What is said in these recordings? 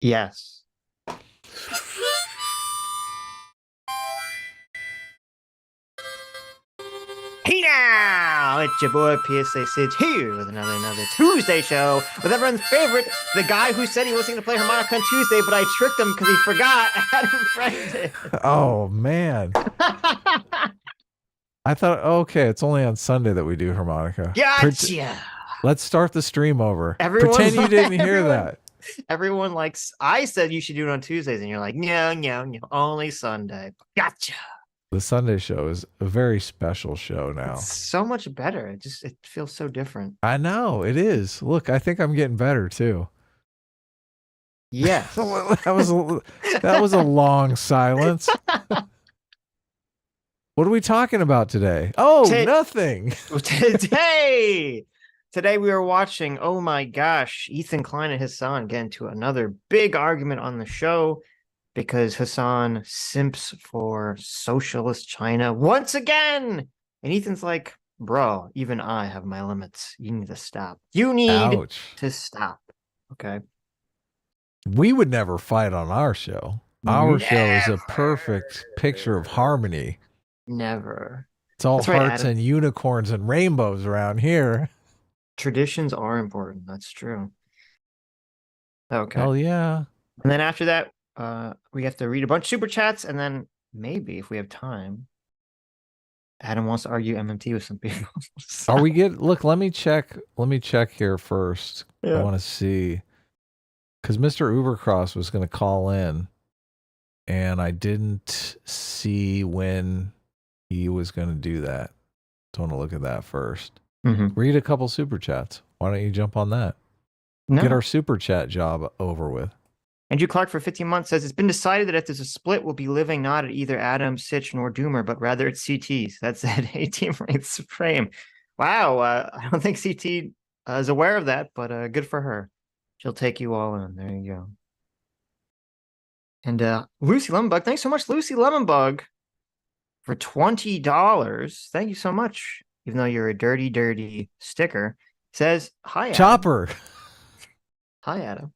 Yes. Hey now! It's your boy PSA Sitch here with another Tuesday show with everyone's favorite, the guy who said he was going to play harmonica on Tuesday, but I tricked him because he forgot. Adam Friend. Oh man. I thought, okay, it's only on Sunday that we do harmonica. Gotcha! Let's start the stream over. Everyone's Pretend you didn't hear that. Everyone likes, I said you should do it on Tuesdays, and you're like, no, only Sunday. Gotcha! The Sunday show is a very special show now. It's so much better. It feels so different. I know, it is. Look, I think I'm getting better too. Yes. that was a long silence. What are we talking about today? Oh, nothing. Today we were watching, oh my gosh, Ethan Klein and Hasan get into another big argument on the show because Hasan simps for socialist China once again. And Ethan's like, bro, even I have my limits. You need to stop. You need to stop. Okay. We would never fight on our show. Our show is a perfect picture of harmony. Never. It's all hearts and unicorns and rainbows around here. Traditions are important. That's true. Okay. Oh, yeah. And then after that, we have to read a bunch of super chats, and then maybe if we have time, Adam wants to argue MMT with some people. Are we good? Look, let me check here first. Yeah. I want to see, because Mr. Ubercros was going to call in, and I didn't see when he was going to do that. So I want to look at that first. Read a couple super chats. Why don't you jump on that? No. Get our super chat job over with. Andrew Clark for 15 months says, it's been decided that if there's a split, we'll be living not at either Adam, Sitch, nor Doomer, but rather at CT's. That's at 18 Reigns Supreme. Wow. I don't think CT is aware of that, but good for her. She'll take you all in. There you go. And Lucy Lemonbug, thanks so much, Lucy Lemonbug, for $20. Thank you so much. Even though you're a dirty sticker, says, hi, Adam. Chopper. Hi, Adam.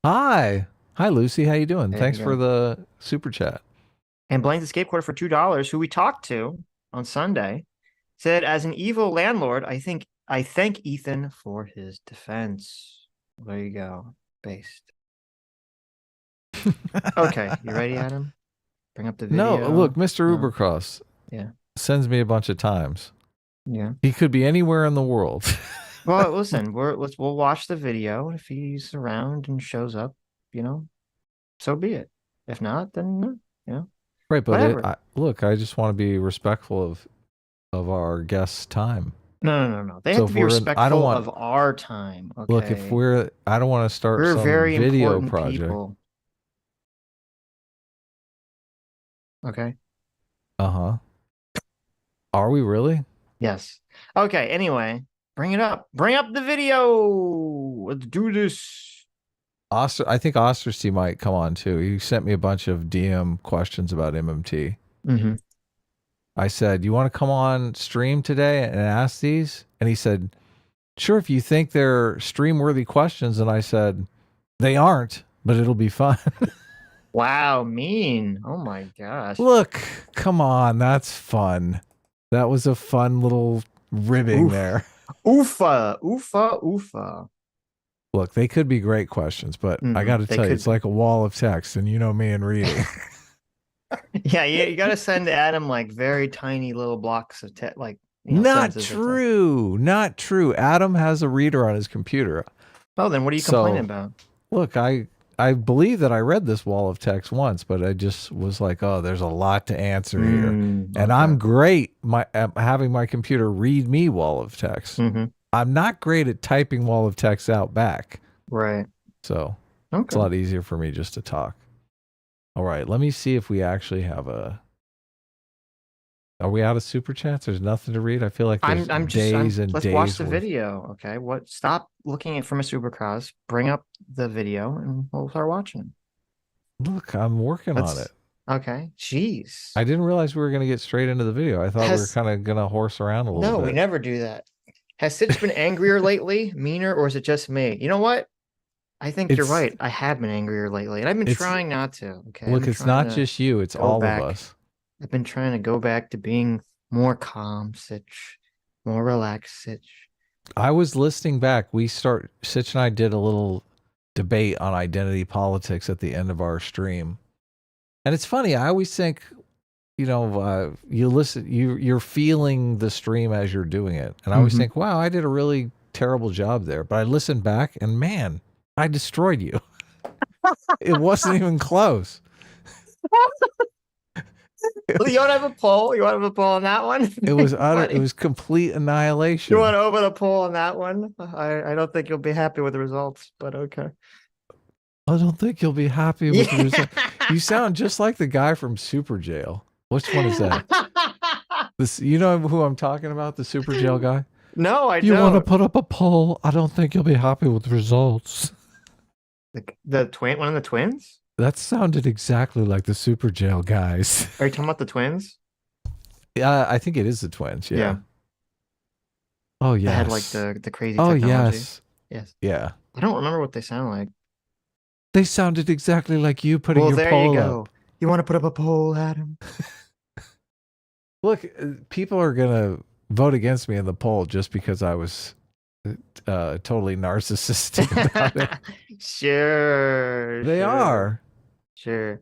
Hi, Lucy. How you doing? Thanks for the super chat. And Blaine's Escape Quarter for $2, who we talked to on Sunday, said, as an evil landlord, I thank Ethan for his defense. There you go. Based. Okay, you ready, Adam? Bring up the video. No, look, Mr. Ubercros. Yeah. Sends me a bunch of times. Yeah. He could be anywhere in the world. Well, listen, we'll watch the video. If he's around and shows up, so be it. If not, then Right, but look, I just want to be respectful of our guests' time. No. They have to be respectful of our time. Okay? Look, I don't want to start some very video important project. People. Okay. Uh-huh. Are we really? Yes. Okay, anyway, bring it up. Bring up the video. Let's do this. I think Ostercy might come on too. He sent me a bunch of DM questions about MMT. I said, you want to come on stream today and ask these? And he said, sure, if you think they're stream-worthy questions. And I said, they aren't, but it'll be fun. Wow, mean. Oh my gosh. Look, come on, that's fun. That was a fun little ribbing there. Oofa. Look, they could be great questions, but I got to tell you, it's like a wall of text, and you know me and reading. Yeah, you got to send Adam like very tiny little blocks of text, like. Not true. Adam has a reader on his computer. Oh, then what are you complaining about? Look, I believe that I read this wall of text once, but I just was like, oh, there's a lot to answer here. And I'm great having my computer read me wall of text. I'm not great at typing wall of text out back. Right. So it's a lot easier for me just to talk. All right, let me see if we actually have a... Are we out of super chats? There's nothing to read. I feel like there's days and let's days. Watch the video, okay? Stop looking at from a Supercross. Bring up the video, and we'll start watching. Look, I'm working on it. Okay. Jeez. I didn't realize we were going to get straight into the video. I thought we were kind of going to horse around a little bit. No, we never do that. Has Sitch been angrier lately, meaner, or is it just me? You know what? I think you're It's right. I have been angrier lately, and I've been it's trying not to. Okay, I've look, been it's trying not to just you, it's go all of back. us. I've been trying to go back to being more calm, Sitch, more relaxed, Sitch. I was listening back. Sitch and I did a little debate on identity politics at the end of our stream. And it's funny, I always think, you're feeling the stream as you're doing it. And I always think, wow, I did a really terrible job there. But I listened back and man, I destroyed you. It wasn't even close. You don't have a poll? You want to have a poll on that one? It was utter. It was complete annihilation. You want to open a poll on that one? I don't think you'll be happy with the results, but okay. I don't think you'll be happy with the result. You sound just like the guy from Super Jail. Which one is that? You know who I'm talking about? The Super Jail guy? No, I don't. You want to put up a poll? I don't think you'll be happy with the results. The twin, one of the twins? That sounded exactly like the Super Jail guys. Are you talking about the twins? Yeah, I think it is the twins. Yeah. Yeah. Oh yeah. They had like the crazy Oh technology. yes. Yes. Yeah. I don't remember what they sound like. They sounded exactly like you putting your there poll you go. up. You want to put up a poll, Adam? Look, people are gonna vote against me in the poll just because I was totally narcissistic about it. Sure. They are. Sure.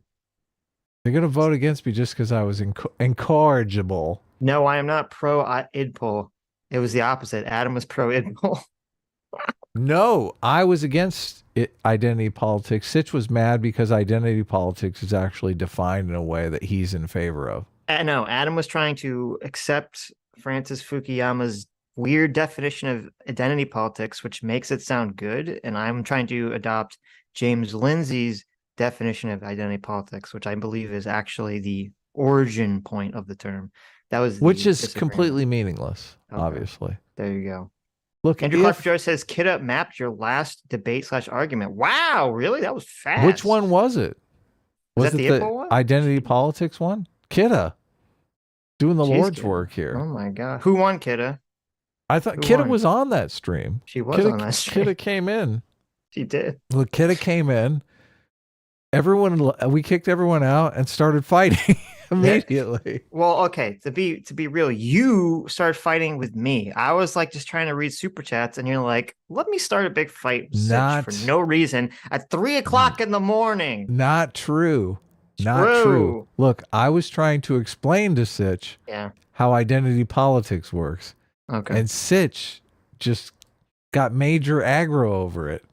They're gonna vote against me just because I was incorrigible. No, I am not pro id poll. It was the opposite. Adam was pro id poll. No, I was against identity politics. Sitch was mad because identity politics is actually defined in a way that he's in favor of. No, Adam was trying to accept Francis Fukuyama's weird definition of identity politics, which makes it sound good. And I'm trying to adopt James Lindsay's definition of identity politics, which I believe is actually the origin point of the term. Which is completely meaningless, obviously. There you go. Look, Andrew Clark Joe says, Kidda mapped your last debate / argument. Wow, really? That was fast. Which one was it? Was it the identity politics one? Kidda. Doing the Lord's work here. Oh my God. Who won, Kidda? I thought Kidda was on that stream. She was on that stream. Kidda came in. She did. Look, Kidda came in. We kicked everyone out and started fighting immediately. Well, okay, to be real, you started fighting with me. I was like just trying to read super chats, and you're like, "Let me start a big fight for no reason at 3 o'clock in the morning." Not true. Not true. Look, I was trying to explain to Sitch how identity politics works. Okay. And Sitch just got major aggro over it.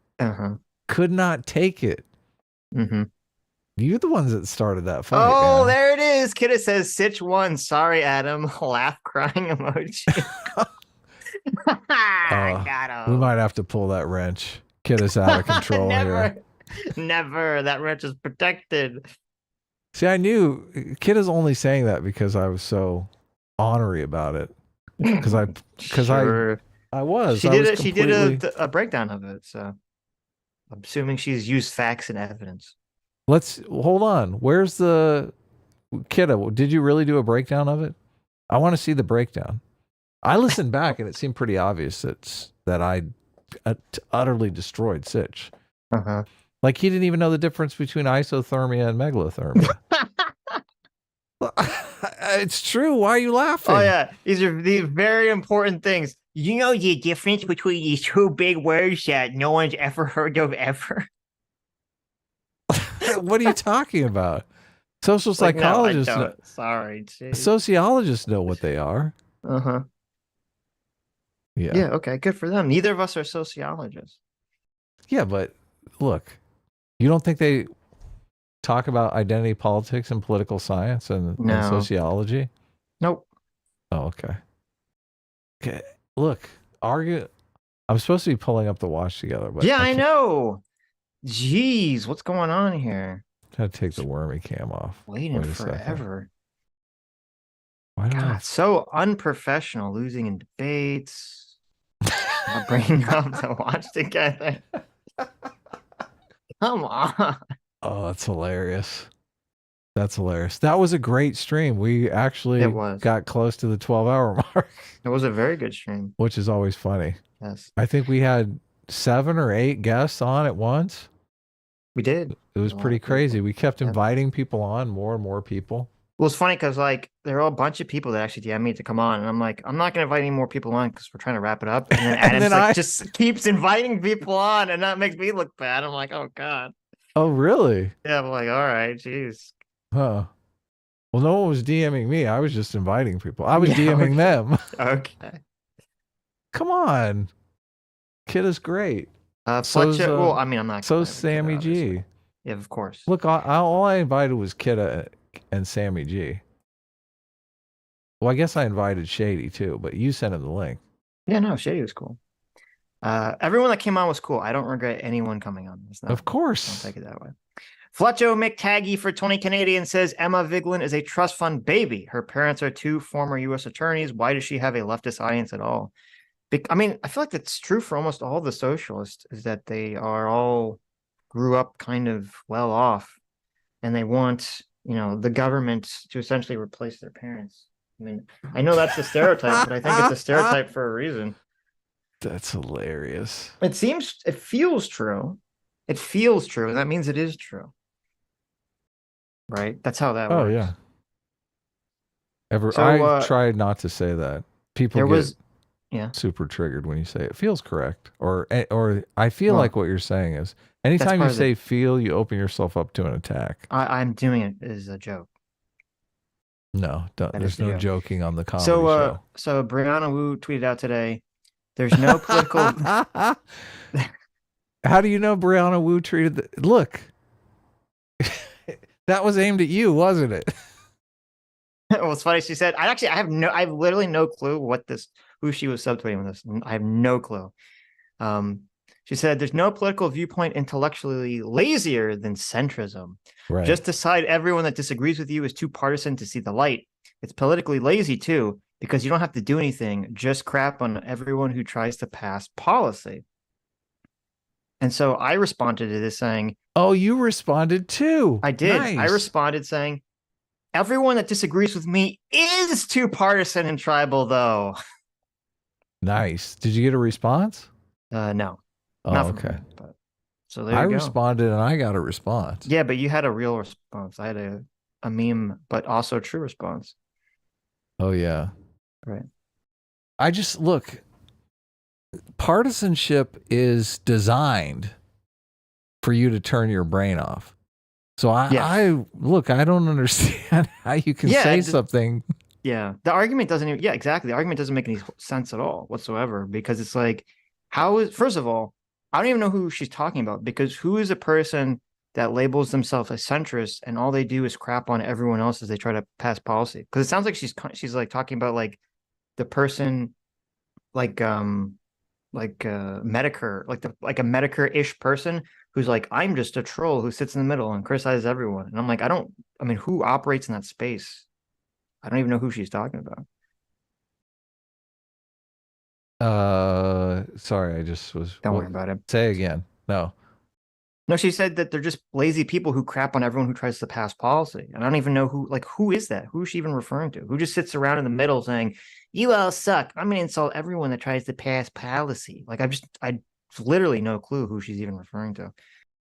Could not take it. You're the ones that started that fight. Oh, man. There it is. Kidda says Sitch won. Sorry, Adam. Laugh crying emoji. Got him. We might have to pull that wrench. Kidda's out of control here. Never. That wrench is protected. See, I knew Kidda's only saying that because I was so ornery about it. Because I was. She did a breakdown of it, so I'm assuming she's used facts and evidence. Let's hold on. Where's the Kidda? Did you really do a breakdown of it? I want to see the breakdown. I listened back and it seemed pretty obvious that I utterly destroyed Sitch. Like he didn't even know the difference between isothermia and megalothermia. It's true. Why are you laughing? Oh yeah, these are very important things. You know the difference between these two big words that no one's ever heard of ever. What are you talking about? Social psychologists. No, sorry. Geez. Sociologists know what they are. Yeah. Yeah, okay, good for them. Neither of us are sociologists. Yeah, but look, you don't think they talk about identity politics and political science and sociology? Nope. Oh, okay. Okay. Look, I'm supposed to be pulling up the watch together, but I know. Jeez, what's going on here? Gotta take the wormy cam off. Waiting forever. Why not? So unprofessional, losing in debates. Not bringing up the watch together. Come on. Oh, that's hilarious. That's hilarious. That was a great stream. We actually got close to the 12-hour mark. It was a very good stream. Which is always funny. Yes. I think we had 7 or 8 guests on at once. We did. It was A lot pretty of people. crazy. We kept Yep. inviting people on, more and more people. Well, it's funny because like there are a bunch of people that actually DM me to come on, and I'm like, I'm not gonna invite any more people on because we're trying to wrap it up. And then Adam's like, just keeps inviting people on, and that makes me look bad. I'm like, oh god. Oh really? Yeah, I'm like, all right, jeez. Huh. Well, no one was DMing me. I was just inviting people. I was Yeah, DMing okay. them. Okay. Come on. Kid is great. Fletcher. Well, I mean, I'm not. So Sammy Kidda, G. Yeah, of course. Look, all I invited was Kidda and Sammy G. Well, I guess I invited Shady too, but you sent him the link. Yeah, no, Shady was cool. Everyone that came on was cool. I don't regret anyone coming on. Of course. Don't take it that way. Fletcho McTaggy for 20 Canadian says Emma Vigeland is a trust fund baby. Her parents are 2 former U.S. attorneys. Why does she have a leftist audience at all? I mean, I feel like that's true for almost all the socialists, is that they are all grew up kind of well off, and they want, the government to essentially replace their parents. I mean, I know that's a stereotype, but I think it's a stereotype for a reason. That's hilarious. It feels true. It feels true, and that means it is true. Right? That's how that works. Oh, yeah. I tried not to say that. People get super triggered when you say it. Feels correct. Or I feel like what you're saying is, anytime you say feel, you open yourself up to an attack. I'm doing it as a joke. No, there's no joking on the comedy show. So Briana Wu tweeted out today, there's no political... How do you know Briana Wu treated Look, that was aimed at you, wasn't it? Well, it's funny. She said, I have literally no clue who she was subtweeting with this. I have no clue. She said, there's no political viewpoint intellectually lazier than centrism. Right. Just decide everyone that disagrees with you is too partisan to see the light. It's politically lazy too, because you don't have to do anything, just crap on everyone who tries to pass policy. And so I responded to this saying, oh, you responded too. I did. Nice. I responded saying, everyone that disagrees with me is too partisan and tribal, though. Nice. Did you get a response? No. Oh, okay. So there you go. I responded and I got a response. Yeah, but you had a real response. I had a meme, but also a true response. Oh, yeah. Right. I just, look, partisanship is designed for you to turn your brain off. So I don't understand how you can say something. Yeah, the argument doesn't even, exactly. The argument doesn't make any sense at all whatsoever, because it's like, first of all, I don't even know who she's talking about, because who is a person that labels themselves a centrist and all they do is crap on everyone else as they try to pass policy? Because it sounds like she's like talking about like the person like Medicare, like a Medicare-ish person who's like, I'm just a troll who sits in the middle and criticizes everyone. And I'm like, who operates in that space? I don't even know who she's talking about. Sorry, I just was. Don't worry about it. Say again. No, she said that they're just lazy people who crap on everyone who tries to pass policy. And I don't even know who is that? Who is she even referring to? Who just sits around in the middle saying, you all suck. I'm going to insult everyone that tries to pass policy. Like, I literally no clue who she's even referring to.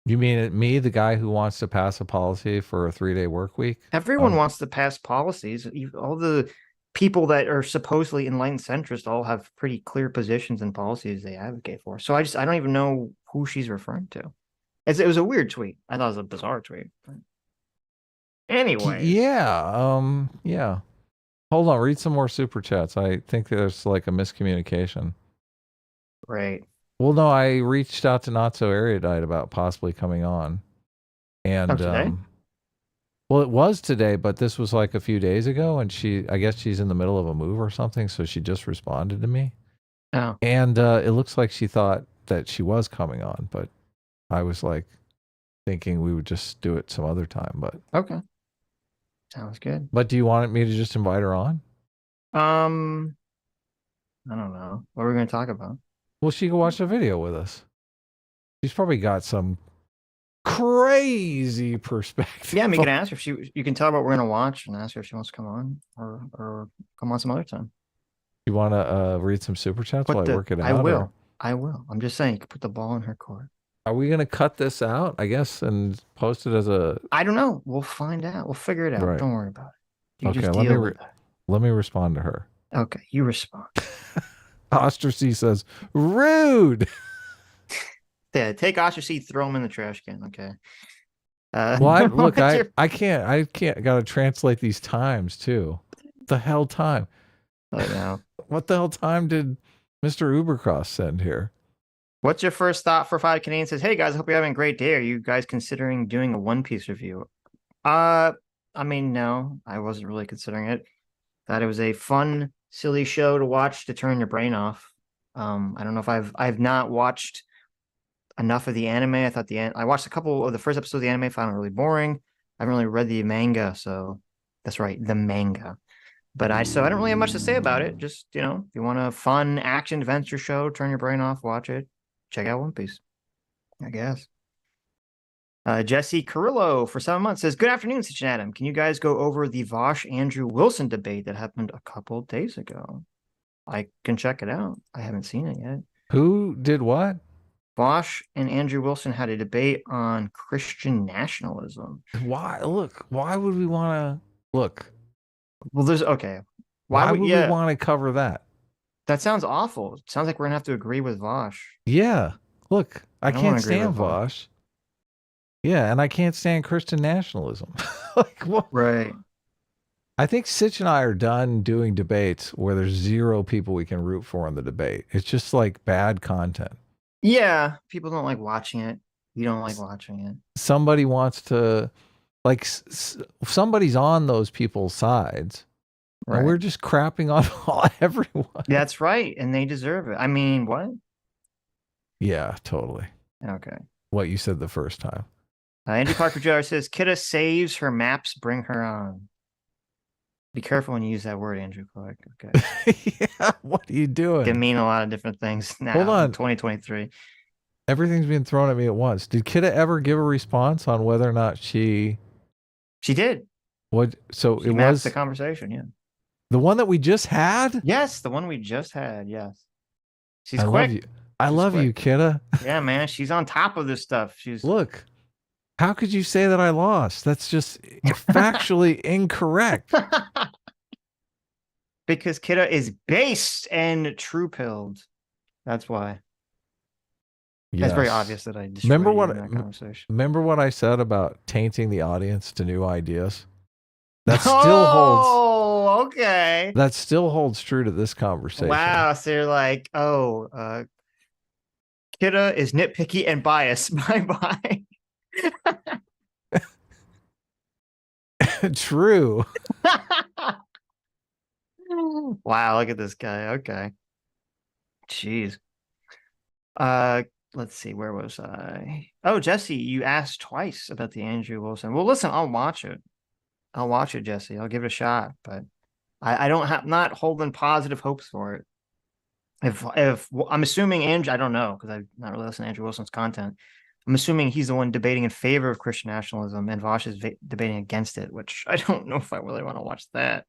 You mean me, the guy who wants to pass a policy for a 3-day work week? Everyone wants to pass policies. All the people that are supposedly enlightened centrists all have pretty clear positions and policies they advocate for. So I don't even know who she's referring to. It was a weird tweet. I thought it was a bizarre tweet. Anyway. Yeah. Yeah. Hold on. Read some more super chats. I think there's like a miscommunication. Right. Well, no, I reached out to Not So Erudite about possibly coming on. And today? Well, it was today, but this was like a few days ago, and I guess she's in the middle of a move or something, so she just responded to me. Oh. And it looks like she thought that she was coming on, but I was like thinking we would just do it some other time, but okay. Sounds good. But do you want me to just invite her on? I don't know. What are we going to talk about? Well, she can watch the video with us. She's probably got some crazy perspective. Yeah, you can ask her if you can tell her what we're going to watch and ask her if she wants to come on or come on some other time. You want to read some super chats while I work it out? I will. I will. I'm just saying, you could put the ball in her court. Are we gonna cut this out, I guess, and post it as a I don't know. We'll find out. We'll figure it out. right? Don't worry about it. You Okay, just deal with that. let me respond to her. Okay, you respond. Ostracy says, rude. Yeah, take Ostracy, throw him in the trash can. Okay. Well, look, I can't. Gotta translate these times too. The hell time? I know. What the hell time did Mr. Ubercross send here? What's your first thought for 5 Canadian? Says, hey guys, hope you're having a great day. Are you guys considering doing a One Piece review? I mean, no, I wasn't really considering it. Thought it was a fun, silly show to watch to turn your brain off. I don't know if I've not watched enough of the anime. I thought I watched a couple of the first episodes of the anime, found it really boring. I haven't really read the manga, so that's right, the manga. But I don't really have much to say about it. Just, if you want a fun action adventure show, turn your brain off, watch it. Check out One Piece, I guess. Jesse Carrillo for 7 months says, good afternoon, Sitch and Adam. Can you guys go over the Vosh Andrew Wilson debate that happened a couple days ago? I can check it out. I haven't seen it yet. Who did what? Vosh and Andrew Wilson had a debate on Christian nationalism. Why? Look, why would we want to look? Well, okay. Why would we want to cover that? That sounds awful. It sounds like we're gonna have to agree with Vosh. Yeah. Look, I can't stand Vosh. Yeah, and I can't stand Christian nationalism. Like what? Right. I think Sitch and I are done doing debates where there's 0 people we can root for in the debate. It's just like bad content. Yeah, people don't like watching it. You don't like watching it. Somebody wants to, like, somebody's on those people's sides. Right. And we're just crapping on everyone. That's right. And they deserve it. I mean, what? Yeah, totally. Okay. What you said the first time. Andy Parker Jr. says, Kidda saves her maps, bring her on. Be careful when you use that word, Andrew Clark. Okay. Yeah, what are you doing? It can mean a lot of different things now. Hold on. 2023. Everything's being thrown at me at once. Did Kidda ever give a response on whether or not she did. What? So she it was the conversation, yeah. The one that we just had? Yes, the one we just had, yes. She's quick. Love you. I love you, Kidda. Yeah, man. She's on top of this stuff. Look. How could you say that I lost? That's just factually incorrect. Because Kidda is based and true-pilled. That's why. Yes. That's very obvious that I destroyed that conversation. Remember what I said about tainting the audience to new ideas? That still holds. Oh, okay. That still holds true to this conversation. Wow. So you're like, Kidda is nitpicky and biased. Bye-bye. True. Wow, look at this guy. Okay. Jeez. Let's see, where was I? Oh, Jesse, you asked twice about the Andrew Wilson. Well, listen, I'll watch it. Jesse. I'll give it a shot, but I don't not holding positive hopes for it. If I'm assuming Andrew, I don't know, because I've not really listened to Andrew Wilson's content. I'm assuming he's the one debating in favor of Christian nationalism and Vosh is debating against it, which I don't know if I really want to watch that.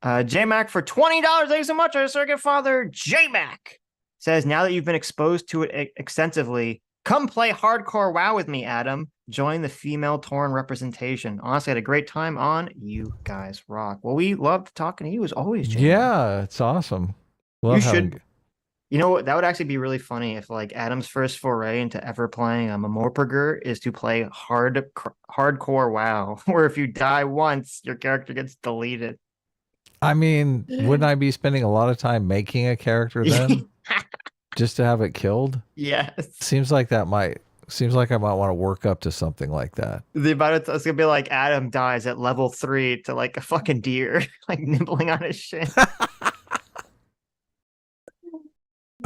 J-Mac for $20. Thank you so much, our circuit father. J-Mac says, now that you've been exposed to it extensively, come play hardcore WoW with me, Adam. Join the female Tauren representation. Honestly, I had a great time on. You guys rock. Well, we loved talking to you as always, J-Mac. Yeah, it's awesome. You should. You know what? That would actually be really funny if, like, Adam's first foray into ever playing a Morpurger is to play hardcore WoW, where if you die once, your character gets deleted. I mean, wouldn't I be spending a lot of time making a character then, just to have it killed? Yes. Seems like I might want to work up to something like that. It's gonna be like Adam dies at level 3 to like a fucking deer, like nibbling on his shin.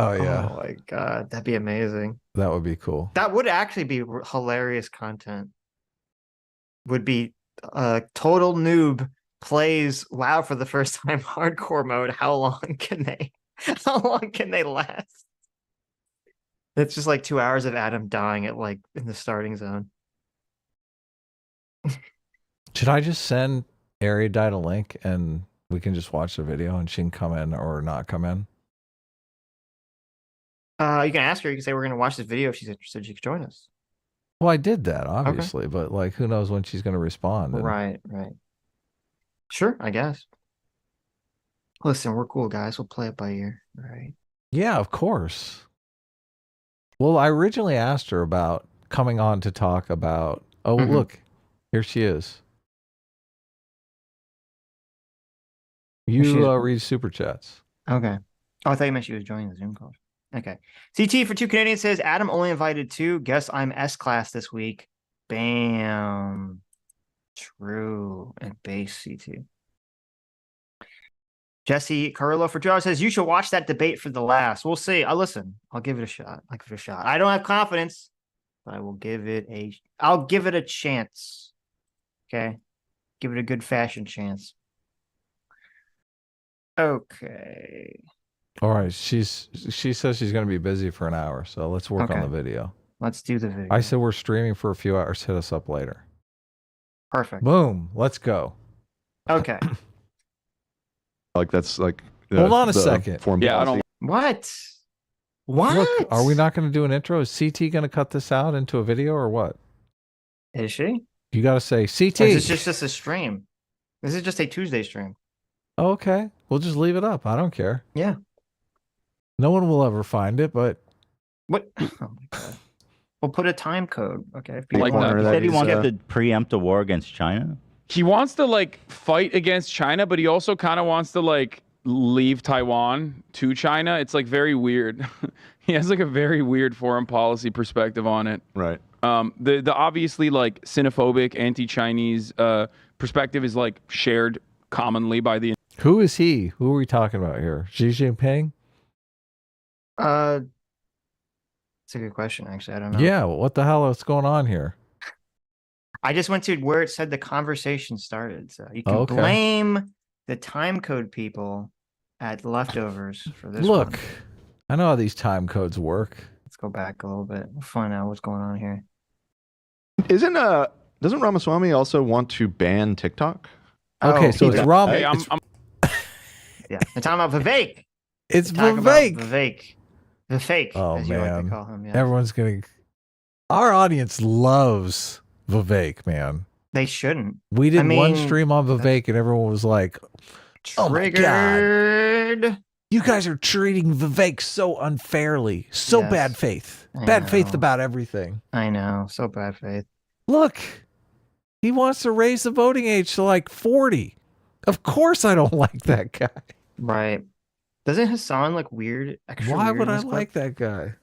Oh, yeah. Oh, my God. That'd be amazing. That would be cool. That would actually be hilarious content. Would be total noob plays WoW for the first time hardcore mode. How long can they last? It's just like 2 hours of Adam dying at like in the starting zone. Should I just send Erudite a link and we can just watch the video and she can come in or not come in? You can ask her. You can say we're going to watch this video. If she's interested, she could join us. Well, I did that obviously, but like, who knows when she's going to respond? And... Right. Sure, I guess. Listen, we're cool guys. We'll play it by ear. Right. Yeah, of course. Well, I originally asked her about coming on to talk about. Oh, look, here she is. You read super chats. Okay. Oh, I thought you meant she was joining the Zoom call. Okay. CT for 2 Canadians says Adam only invited 2. Guess I'm S class this week. Bam. True. And base CT. Jesse Carrillo for $2 says you should watch that debate for the last. We'll see. I'll listen. I'll give it a shot. I don't have confidence, but I will give it I'll give it a chance. Okay. Give it a good fashion chance. Okay. All right. She says she's going to be busy for an hour, so let's work on the video. Let's do the video. I said we're streaming for a few hours. Hit us up later. Perfect. Boom. Let's go. Okay. Like that's like. Hold on a second. Yeah, I don't. What? Look, are we not going to do an intro? Is CT going to cut this out into a video or what? Is she? You got to say CT. Or is this just a stream? This is just a Tuesday stream. Okay. We'll just leave it up. I don't care. Yeah. No one will ever find it, but. What? Oh my God. We'll put a time code. Okay. Like he said he wants to preempt a war against China. He wants to like fight against China, but he also kind of wants to like leave Taiwan to China. It's like very weird. He has like a very weird foreign policy perspective on it. Right. The obviously like xenophobic anti-Chinese perspective is like shared commonly by the. Who is he? Who are we talking about here? Xi Jinping? It's a good question, actually. I don't know. Yeah, what the hell is going on here? I just went to where it said the conversation started. So you can blame the time code people at leftovers for this. Look, I know how these time codes work. Let's go back a little bit. We'll find out what's going on here. Doesn't Ramaswamy also want to ban TikTok? Okay, so it's Ram. Hey, yeah, they're talking about Vivek. It's Vivek. The fake, as you like to call him. Yeah. Everyone's getting. Our audience loves Vivek, man. They shouldn't. We did one stream on Vivek, and everyone was like, "Oh my God, you guys are treating Vivek so unfairly, so bad faith, bad faith about everything." I know, so bad faith. Look, he wants to raise the voting age to like 40. Of course, I don't like that guy. Right. Doesn't Hasan look weird? Why would I like that guy?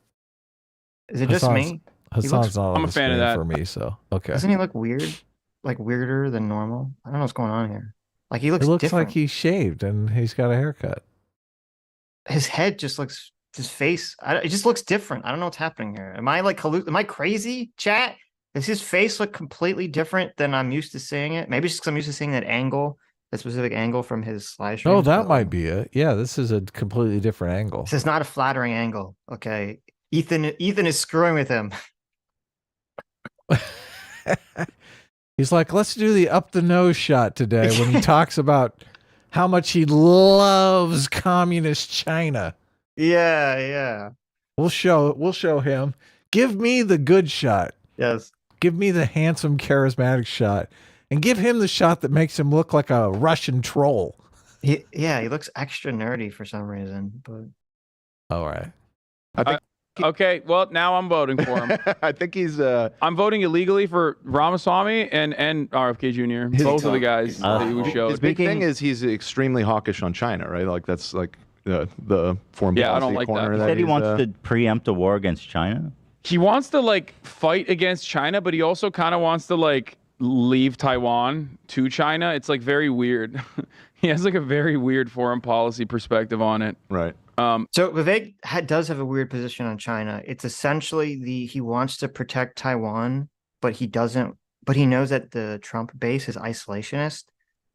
Is it just me? Hasan's not. I'm a fan of that for me. So okay. Doesn't he look weird? Like weirder than normal? I don't know what's going on here. Like he looks. It looks different. like he's shaved and he's got a haircut. His head just looks. His face. It just looks different. I don't know what's happening here. Am I like? Am I crazy? Chat. Does his face look completely different than I'm used to seeing it? Maybe it's just because I'm used to seeing that angle. That specific angle from his slide stream. Oh, that might be it. Yeah, this is a completely different angle. This is not a flattering angle. Okay. Ethan is screwing with him. He's like, let's do the up the nose shot today when he talks about how much he loves communist China. Yeah. We'll show him. Give me the good shot. Yes. Give me the handsome, charismatic shot. And give him the shot that makes him look like a Russian troll. He looks extra nerdy for some reason. But all right. Okay, well, now I'm voting for him. I think he's. I'm voting illegally for Ramaswamy and RFK Jr. Both of the guys that you showed. His big thing is he's extremely hawkish on China, right? Like that's like the foreign policy I don't like corner. that. He said he wants to preempt a war against China. He wants to like fight against China, but he also kind of wants to like leave Taiwan to China. It's like very weird. He has like a very weird foreign policy perspective on it. Right. So Vivek does have a weird position on China. It's essentially he wants to protect Taiwan, but he doesn't. But he knows that the Trump base is isolationist.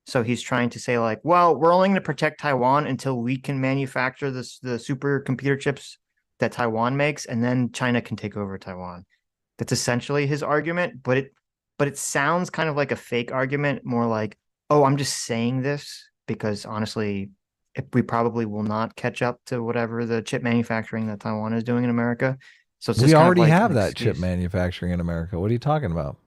So he's trying to say like, well, we're only going to protect Taiwan until we can manufacture the supercomputer chips that Taiwan makes, and then China can take over Taiwan. That's essentially his argument, but it sounds kind of like a fake argument, more like, oh, I'm just saying this because honestly, we probably will not catch up to whatever the chip manufacturing that Taiwan is doing in America. So it's We just kind of already like have an that chip excuse. manufacturing in America. What are you talking about?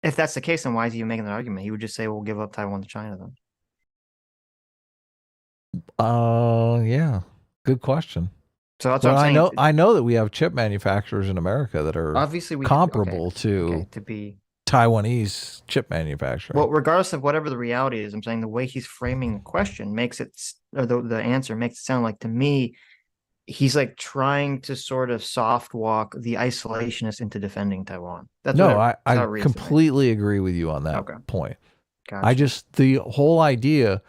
If that's the case, then why is he even making that argument? He would just say, we'll give up Taiwan to China then. Yeah. Good question. So that's Well, what I'm saying. I know that we have chip manufacturers in America that are Obviously we comparable to be Taiwanese chip manufacturing. well, regardless of whatever the reality is, I'm saying the way he's framing the question makes it, or the answer makes it sound like, to me, he's like trying to sort of soft walk the isolationists into defending Taiwan. That's no, what I reads to me. completely agree with you on that Okay. point. Gotcha. The whole idea,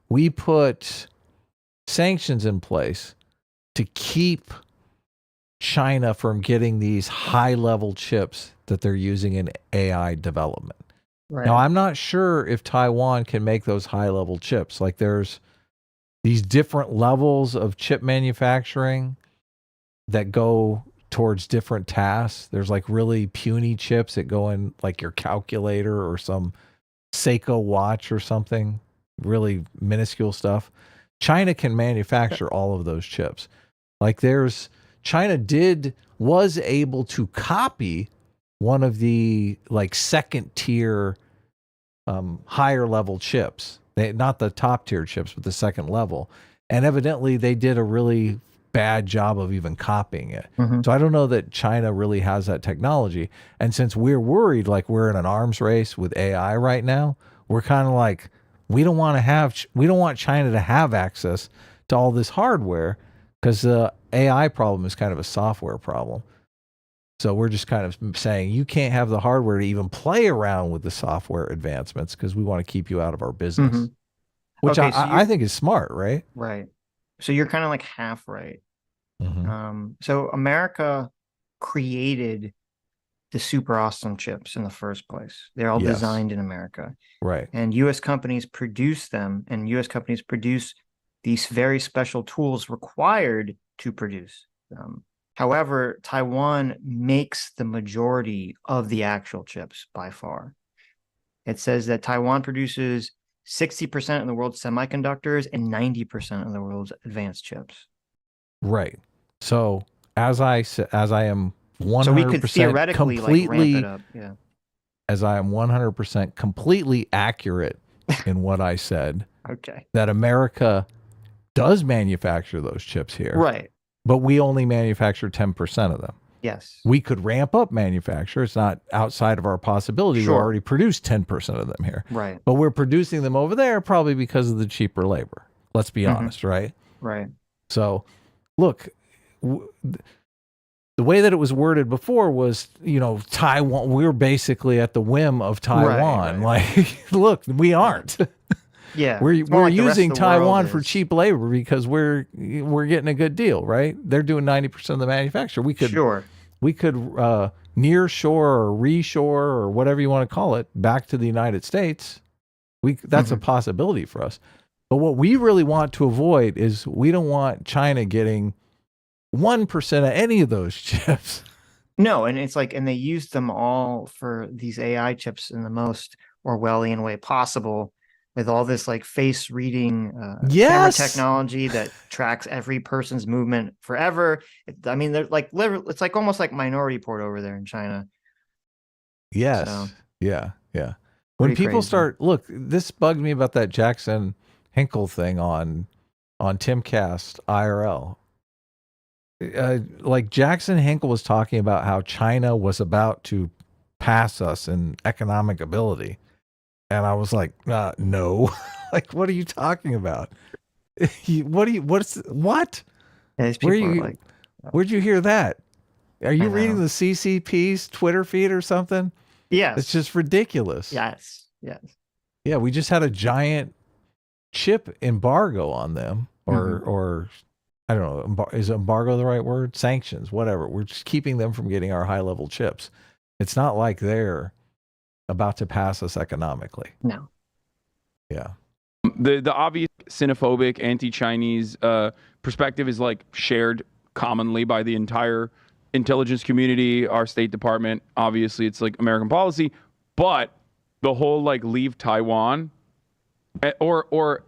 we put sanctions in place to keep China from getting these high level chips that they're using in AI development. Right. Now, I'm not sure if Taiwan can make those high level chips. Like there's these different levels of chip manufacturing that go towards different tasks. There's like really puny chips that go in like your calculator or some Seiko watch or something, really minuscule stuff. China can manufacture all of those chips. Like China was able to copy one of the like second tier higher level chips. Not the top tier chips, but the second level. And evidently they did a really bad job of even copying it. Mhm. So I don't know that China really has that technology. And since we're worried, like we're in an arms race with AI right now, we're kind of like, we don't want China to have access to all this hardware because the AI problem is kind of a software problem. So we're just kind of saying you can't have the hardware to even play around with the software advancements because we want to keep you out of our business, Mhm. which Okay, so I think is smart, right? Right. So you're kind of like half right. Mm-hmm. So America created the super awesome chips in the first place. They're all Yes. designed in America. Right. And US companies produce them, and US companies produce these very special tools required to produce them. However, Taiwan makes the majority of the actual chips by far. It says that Taiwan produces 60% of the world's semiconductors and 90% of the world's advanced chips. Right. So as I am 100% So we could theoretically like ramp it up. Yeah. As I am 100% completely accurate in what I said, Okay. that America does manufacture those chips here. Right. But we only manufacture 10% of them. Yes. We could ramp up manufacture. It's not outside of our possibility. Sure. We already produce 10% of them here. Right. But we're producing them over there probably because of the cheaper labor. Let's be honest, right? Right. So, look, the way that it was worded before was, Taiwan, we're basically at the whim of Taiwan. Right. Like, look, we aren't. Yeah. We're like using Taiwan for is. cheap labor because we're getting a good deal, right? They're doing 90% of the manufacture. We could near shore or reshore or whatever you want to call it back to the United States. That's a possibility for us. But what we really want to avoid is we don't want China getting 1% of any of those chips. No, and it's like, and they use them all for these AI chips in the most Orwellian way possible, with all this like face reading camera technology that tracks every person's movement forever. I mean, they're like, it's like almost like Minority Report over there in China. Yes. So, yeah. When people look, this bugged me about that Jackson Hinkle thing on Timcast IRL. Like Jackson Hinkle was talking about how China was about to pass us in economic ability. And I was like, no, like, what are you talking about? What? Yeah, where'd you hear that? Are you reading the CCP's Twitter feed or something? Yes. It's just ridiculous. Yes. Yeah. We just had a giant chip embargo on them or I don't know, is embargo the right word? Sanctions, whatever. We're just keeping them from getting our high level chips. It's not like they're about to pass us economically. No. Yeah. The obvious xenophobic anti-Chinese perspective is like shared commonly by the entire intelligence community, our State Department. Obviously, it's like American policy, but the whole like leave Taiwan or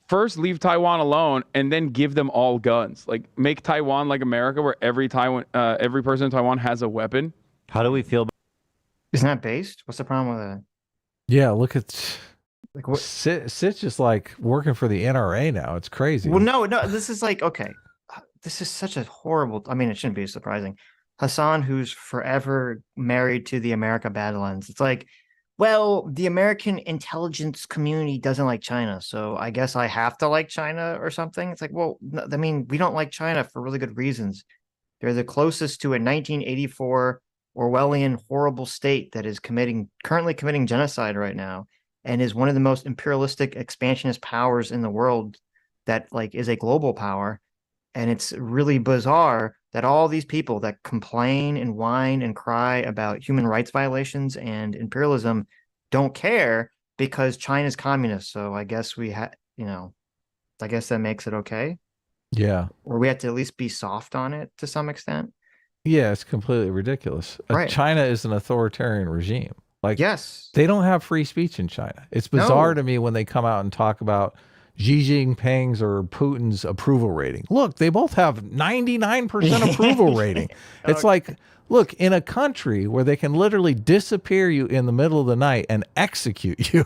first leave Taiwan alone and then give them all guns. Like make Taiwan like America, where every person in Taiwan has a weapon. How do we feel? Isn't that based? What's the problem with that? Yeah, look at Like what? Sitch is like working for the NRA now. It's crazy. Well, no. This is like, okay, this is such a horrible. I mean, it shouldn't be surprising. Hasan, who's forever married to the America Badlands. It's like, well, the American intelligence community doesn't like China, so I guess I have to like China or something. It's like, well, I mean, we don't like China for really good reasons. They're the closest to a 1984 Orwellian horrible state that is currently committing genocide right now, and is one of the most imperialistic expansionist powers in the world that like is a global power. And it's really bizarre that all these people that complain and whine and cry about human rights violations and imperialism don't care because China's communist. So I guess I guess that makes it okay. Yeah. Or we have to at least be soft on it to some extent. Yeah, it's completely ridiculous. Right. China is an authoritarian regime. Like, yes, they don't have free speech in China. It's bizarre No. to me when they come out and talk about Xi Jinping's or Putin's approval rating. Look, they both have 99% approval rating. It's like, look, in a country where they can literally disappear you in the middle of the night and execute you,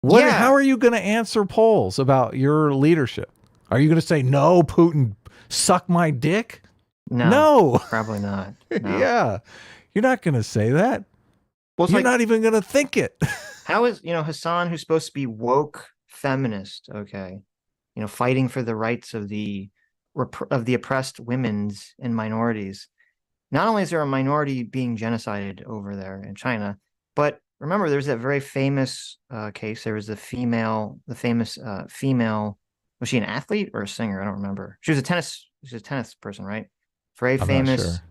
how are you going to answer polls about your leadership? Are you going to say, no, Putin, suck my dick? No. Probably not. No. Yeah. You're not going to say that. Well, it's You're like, not even going to think it. how is, Hasan, who's supposed to be woke feminist, okay, fighting for the rights of the oppressed women's and minorities. Not only is there a minority being genocided over there in China, but remember there's that very famous case. There was the famous female. Was she an athlete or a singer? I don't remember. She was a tennis person, right? Very famous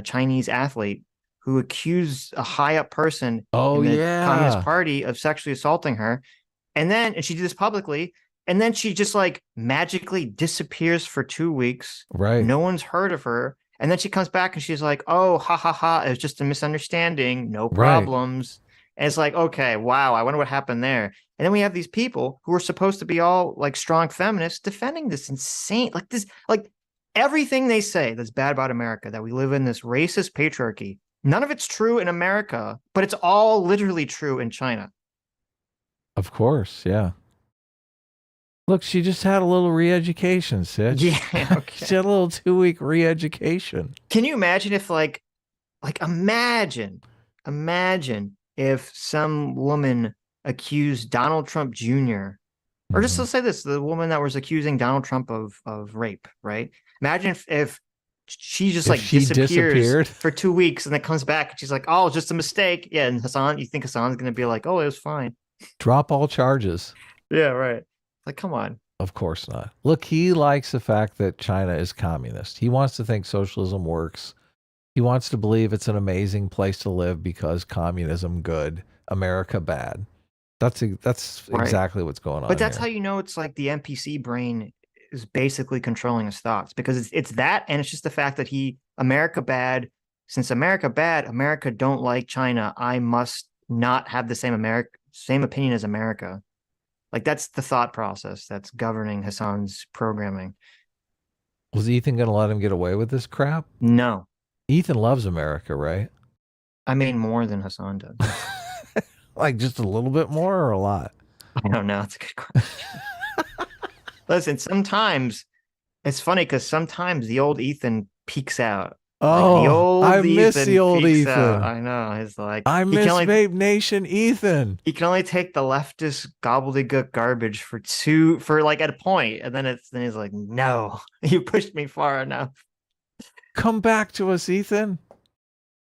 Chinese athlete who accused a high up person in the Communist Party of sexually assaulting her. And she did this publicly, and then she just like magically disappears for 2 weeks. Right. No one's heard of her. And then she comes back and she's like, oh, ha, ha, ha. It was just a misunderstanding. No problems. Right. And it's like, okay, wow. I wonder what happened there. And then we have these people who are supposed to be all like strong feminists defending this insane, like everything they say that's bad about America, that we live in this racist patriarchy. None of it's true in America, but it's all literally true in China. Of course, yeah. Look, she just had a little re-education, Sitch. Yeah, okay. She had a little 2-week re-education. Can you imagine if imagine if some woman accused Donald Trump Jr. or just let's say this, the woman that was accusing Donald Trump of rape, right? Imagine if she just disappears for 2 weeks and then comes back and she's like, oh, just a mistake. Yeah, and Hasan, you think Hasan's going to be like, oh, it was fine. Drop all charges. Yeah, right. Like, come on. Of course not. Look, he likes the fact that China is communist. He wants to think socialism works. He wants to believe it's an amazing place to live because communism good, America bad. That's exactly what's going on. But that's here. how you know it's like the NPC brain is basically controlling his thoughts, because it's that, and it's just the fact that America bad. Since America bad, America don't like China. I must not have the same opinion as America. Like, that's the thought process that's governing Hasan's programming. Was Ethan going to let him get away with this crap? No. Ethan loves America, right? I mean, more than Hasan does. Like just a little bit more or a lot? I don't know. It's a good question. Listen, sometimes it's funny because sometimes the old Ethan peeks out. Oh, I miss the old Ethan. I know. He's like, I miss Vape Nation Ethan. He can only take the leftist gobbledygook garbage for like at a point, and then he's like, no, you pushed me far enough. Come back to us, Ethan.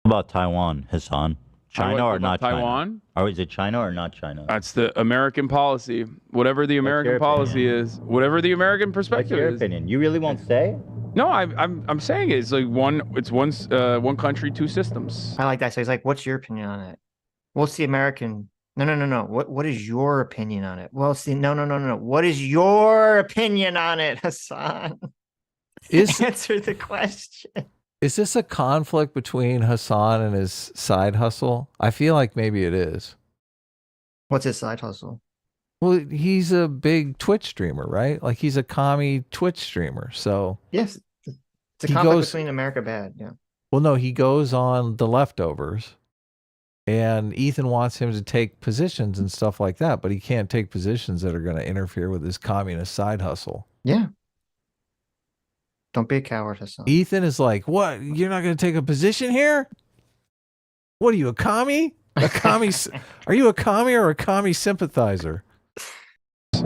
About Taiwan, Hasan? China or not Taiwan? China? Or is it China or not China? That's the American policy. Whatever the American policy is, whatever the American perspective is. What's your opinion? You really won't say? No, I'm saying it's like one country, two systems. I like that. So he's like, what's your opinion on it? What's the American? No. What is your opinion on it? Well, see, no. What is your opinion on it, Hasan? Answer the question. Is this a conflict between Hasan and his side hustle? I feel like maybe it is. What's his side hustle? Well, he's a big Twitch streamer, right? Like he's a commie Twitch streamer. So Yes, it's a He conflict goes- between America bad. Yeah. well, no, he goes on The Leftovers, and Ethan wants him to take positions and stuff like that, but he can't take positions that are going to interfere with his communist side hustle. Yeah. Don't be a coward, Hassan. Ethan is like, "What? You're not going to take a position here? What are you, a commie? A commie? Are you a commie or a commie sympathizer?"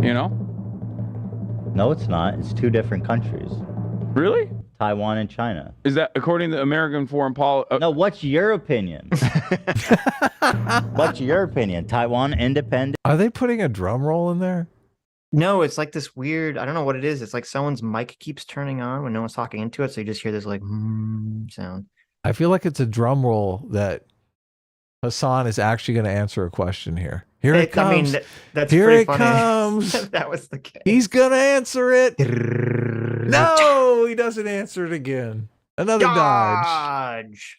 You know? No, it's not. It's two different countries. Really? Taiwan and China. Is that according to American foreign policy? No, what's your opinion? What's your opinion? Taiwan independent? Are they putting a drum roll in there? No, it's like this weird, I don't know what it is. It's like someone's mic keeps turning on when no one's talking into it. So you just hear this like sound. I feel like it's a drum roll that Hasan is actually going to answer a question here. Here it comes. I mean, that's Here pretty it funny. comes. That was the case. He's going to answer it. No, he doesn't answer it again. Another dodge.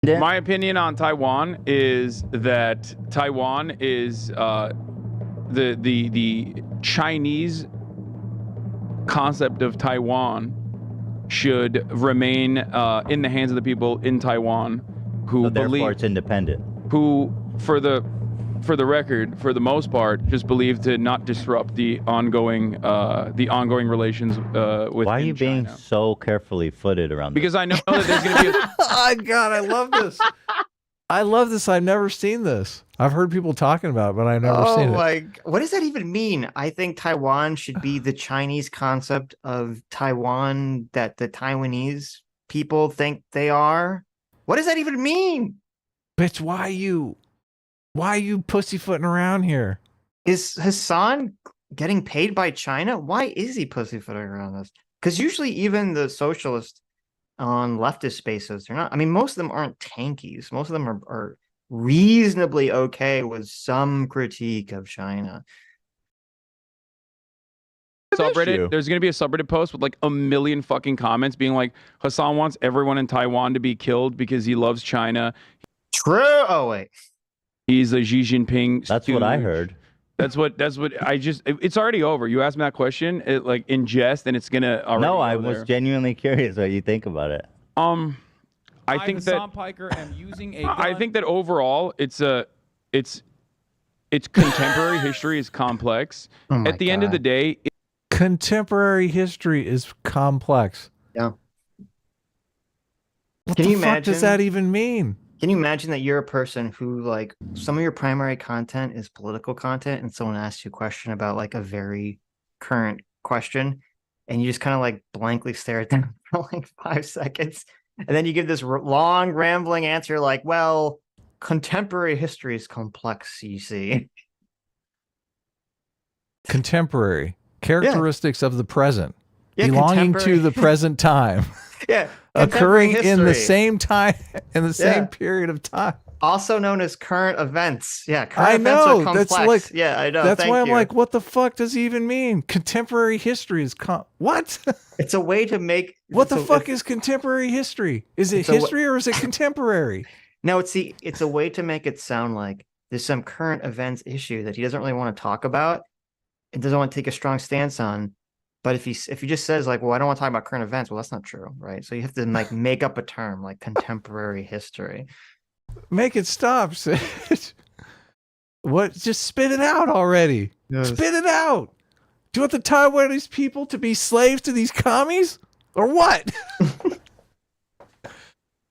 Dodge. My opinion on Taiwan is that Taiwan is the Chinese concept of Taiwan should remain in the hands of the people in Taiwan who So therefore, believe it's independent. who for the record, for the most part, just believe to not disrupt the ongoing relations with. Why are you being China. so carefully footed around this? Because I know that there's going to be. Oh, God, I love this. I love this. I've never seen this. I've heard people talking about it, but I've never seen it. Like, what does that even mean? I think Taiwan should be the Chinese concept of Taiwan that the Taiwanese people think they are. What does that even mean? Bitch, why are you pussyfooting around here? Is Hassan getting paid by China? Why is he pussyfooting around this? Because usually even the socialists on leftist spaces, they're not, I mean, most of them aren't tankies. Most of them are reasonably okay with some critique of China. Subreddit, there's going to be a subreddit post with like 1 million fucking comments being like, Hassan wants everyone in Taiwan to be killed because he loves China. True. Oh, wait. He's a Xi Jinping. That's what I stooge. heard. That's what I just, it's already over. You asked me that question, like in jest, and it's going to already No, go I was there. genuinely curious what you think about it. I think that Hassan Piker am using a gun. I think that overall it's contemporary history is complex. Oh my At the end of the God. day, Contemporary history is complex. Yeah. What Can the you fuck does imagine- that even mean? Can you imagine that you're a person who, like, some of your primary content is political content and someone asks you a question about like a very current question and you just kind of like blankly stare at them for like 5 seconds and then you give this long rambling answer like, well, contemporary history is complex, you see. Contemporary characteristics of the present, Yeah, belonging to contemporary- the present time, yeah, occurring contemporary in the history, same time, in the same Yeah. period of time. also known as current events. Yeah, current I events know, are that's complex. like- Yeah, I know. That's thank why I'm you. like, what the fuck does he even mean? Contemporary history is what? It's a way to make What the it's a- fuck is contemporary history? Is it It's a wa- history or is it contemporary? No, it's a way to make it sound like there's some current events issue that he doesn't really want to talk about and doesn't want to take a strong stance on. But if he just says like, well, I don't want to talk about current events, well, that's not true, right? So you have to like make up a term like contemporary history. Make it stop. Sitch. What? Just spit it out already. Spit it out. Do you want the Taiwanese people to be slaves to these commies or what?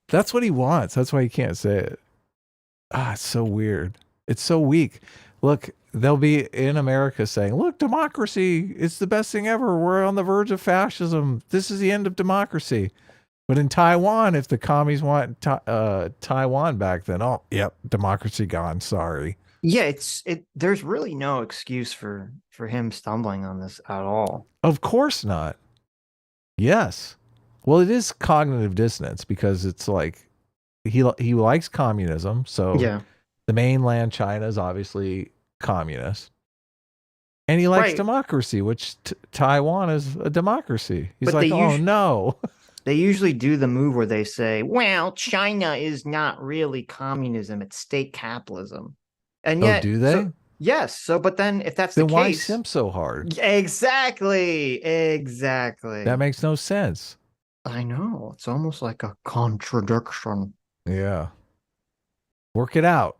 That's what he wants. That's why he can't say it. Ah, it's so weird. It's so weak. Look, they'll be in America saying, look, democracy, it's the best thing ever. We're on the verge of fascism. This is the end of democracy. But in Taiwan, if the commies want Taiwan back, then, oh, yep, democracy gone. Sorry. Yeah, there's really no excuse for him stumbling on this at all. Of course not. Yes. Well, it is cognitive dissonance because it's like he likes communism. So Yeah. the mainland China is obviously communist. And he likes Right. democracy, which Taiwan is a democracy. He's But like, they oh, no. They usually do the move where they say, well, China is not really communism, it's state capitalism. And Oh, yet, do they? Yes. So, but then if that's Then the why case, simp so hard? exactly. That makes no sense. I know. It's almost like a contradiction. Yeah. Work it out.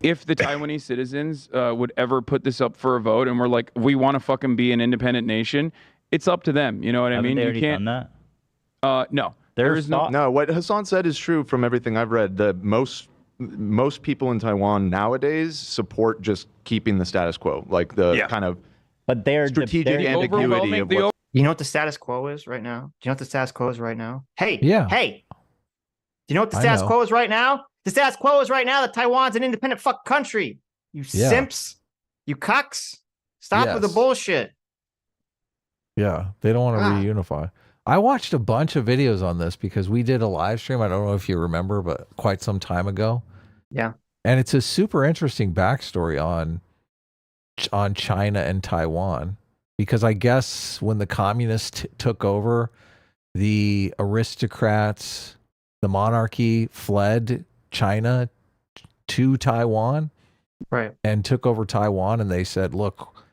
If the Taiwanese citizens would ever put this up for a vote and we're like, we want to fucking be an independent nation, it's up to them. You know what I Haven't mean? they You already can't. done that? No, There's there is no. thought- No, what Hassan said is true from everything I've read. The most people in Taiwan nowadays support just keeping the status quo, like the Yeah. kind of But they're strategic they're- ambiguity of the what. You know what the status quo is right now? Do you know what the status quo is right now? Hey, Yeah. hey. Do you know what the I status know. quo is right now? The status quo is right now that Taiwan's an independent fuck country. You Yeah. simps. You cucks. Stop with the Yes. bullshit. Yeah, they don't want to God. reunify. I watched a bunch of videos on this because we did a live stream. I don't know if you remember, but quite some time ago. Yeah. And it's a super interesting backstory on China and Taiwan, because I guess when the communists took over, the aristocrats, the monarchy fled China to Taiwan Right. and took over Taiwan, and they said, look,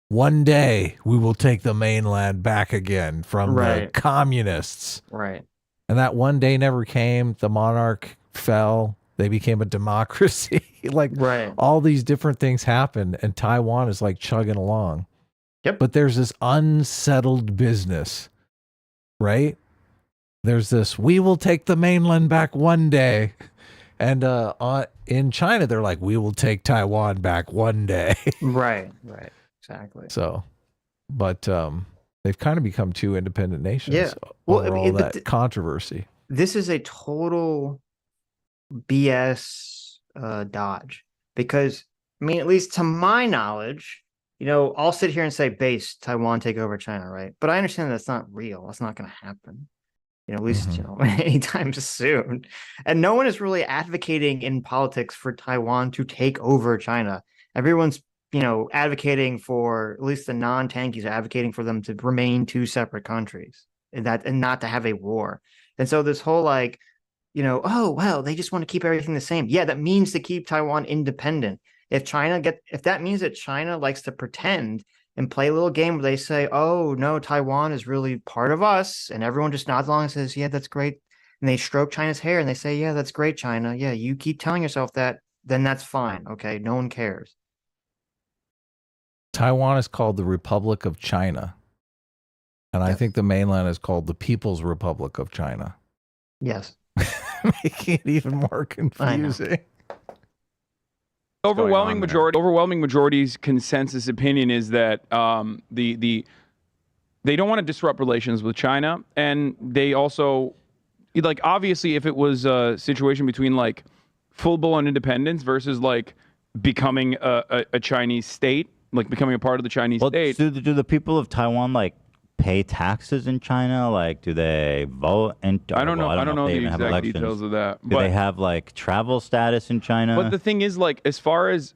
one day we will take the mainland back again from the Right. communists. Right. And that one day never came. The monarch fell. They became a democracy. Like Right. all these different things happened, and Taiwan is like chugging along. Yep. But there's this unsettled business, right? There's this, we will take the mainland back one day. And in China, they're like, we will take Taiwan back one day. Right. Right. Exactly. So, but they've kind of become two independent nations. Yeah. Well, over I all mean, that controversy. This is a total BS dodge, because I mean, at least to my knowledge, I'll sit here and say base Taiwan take over China, right? But I understand that's not real. That's not going to happen. At least anytime soon. And no one is really advocating in politics for Taiwan to take over China. Everyone's advocating for, at least the non-tankies are advocating for them to remain two separate countries and not to have a war. And so this whole oh well, they just want to keep everything the same. Yeah, that means to keep Taiwan independent. If that means that China likes to pretend and play a little game where they say, oh no, Taiwan is really part of us, and everyone just nods along and says, yeah, that's great. And they stroke China's hair and they say, yeah, that's great, China. Yeah, you keep telling yourself that, then that's fine. Okay, no one cares. Taiwan is called the Republic of China. And I Yes. think the mainland is called the People's Republic of China. Yes. Making it even more confusing. Overwhelming going on there? majority's consensus opinion is that they don't want to disrupt relations with China, and they also, like, obviously if it was a situation between like full-blown independence versus like becoming a Chinese state, like becoming a part of the Chinese Well, state. do the people of Taiwan like pay taxes in China? Like, do they vote? And I don't know. I don't know if they the even have exact elections. details of that. Do they have like travel status in China? But the thing is, like, as far as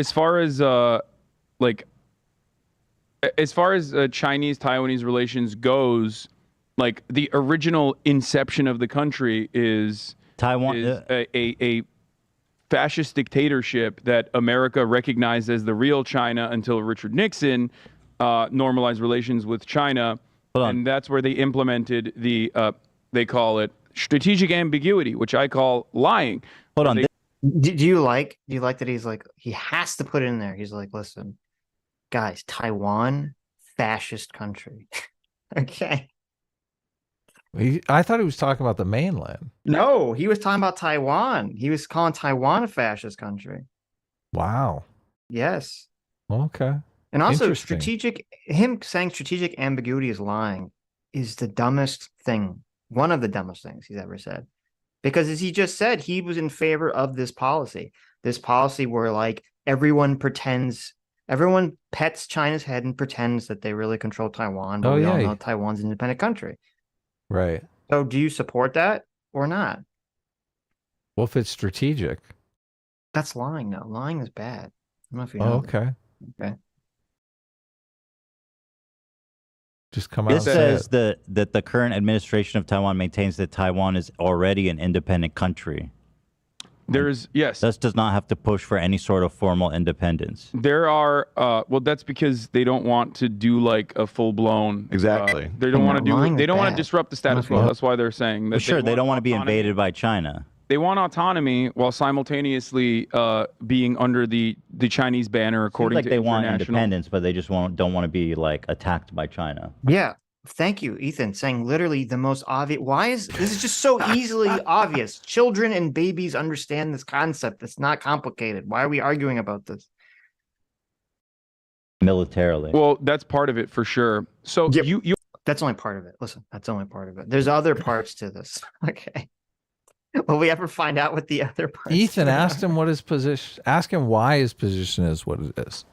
Chinese Taiwanese relations goes, like the original inception of the country is Taiwan. a fascist dictatorship that America recognized as the real China until Richard Nixon normalized relations with China. Hold on. And that's where they implemented the, they call it strategic ambiguity, which I call lying. Hold on. They- Do you like that he's like, he has to put it in there. He's like, listen, guys, Taiwan, fascist country. Okay. I thought he was talking about the mainland. No, he was talking about Taiwan. He was calling Taiwan a fascist country. Wow. Yes. Okay. And also Interesting. him saying strategic ambiguity is lying is the dumbest thing. One of the dumbest things he's ever said. Because as he just said, he was in favor of this policy where like everyone pets China's head and pretends that they really control Taiwan, but Oh, we all yeah. know Taiwan's an independent country. Right. So do you support that or not? Well, if it's strategic. That's lying, though. Lying is bad. I don't know if you Oh, know. okay. Okay. Just come out This and say says that the current administration of Taiwan maintains that Taiwan is already an independent country. Yes. This does not have to push for any sort of formal independence. There are, well, that's because they don't want to do like a full blown. Exactly. They don't want to lying do. They is don't want to bad. disrupt the status quo. Okay. That's why they're saying that. But sure, they don't want to be autonomy. invaded by China. They want autonomy while simultaneously being under the Chinese banner, according Seems like to they want international. independence, but they just don't want to be like attacked by China. Yeah. Thank you, Ethan, saying literally the most obvious. This is just so easily obvious. Children and babies understand this concept. It's not complicated. Why are we arguing about this? Militarily. Well, that's part of it for sure. So Yep. you That's only part of it. Listen, that's only part of it. There's other parts to this. Okay. Will we ever find out what the other parts Ethan are? asked him what his position. Ask him why his position is what it is.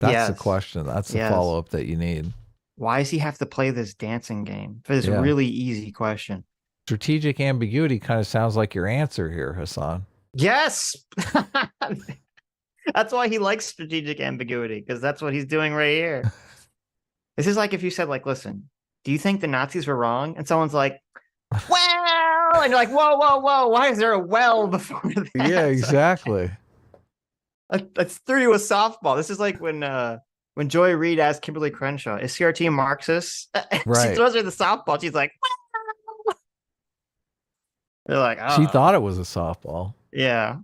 That's the Yes. question. That's the Yes. follow up that you need. Why does he have to play this dancing game for this Yeah. really easy question? Strategic ambiguity kind of sounds like your answer here, Hasan. Yes. That's why he likes strategic ambiguity, because that's what he's doing right here. This is like if you said, like, listen, do you think the Nazis were wrong? And someone's like, well, and you're like, whoa, whoa, whoa, why is there a well before that? Yeah, exactly. That's threw you a softball. This is like when Joy Reid asked Kimberly Crenshaw, is CRT Marxist? She Right. throws her the softball. She's like, well. They're like, oh. She thought it was a softball, Yeah,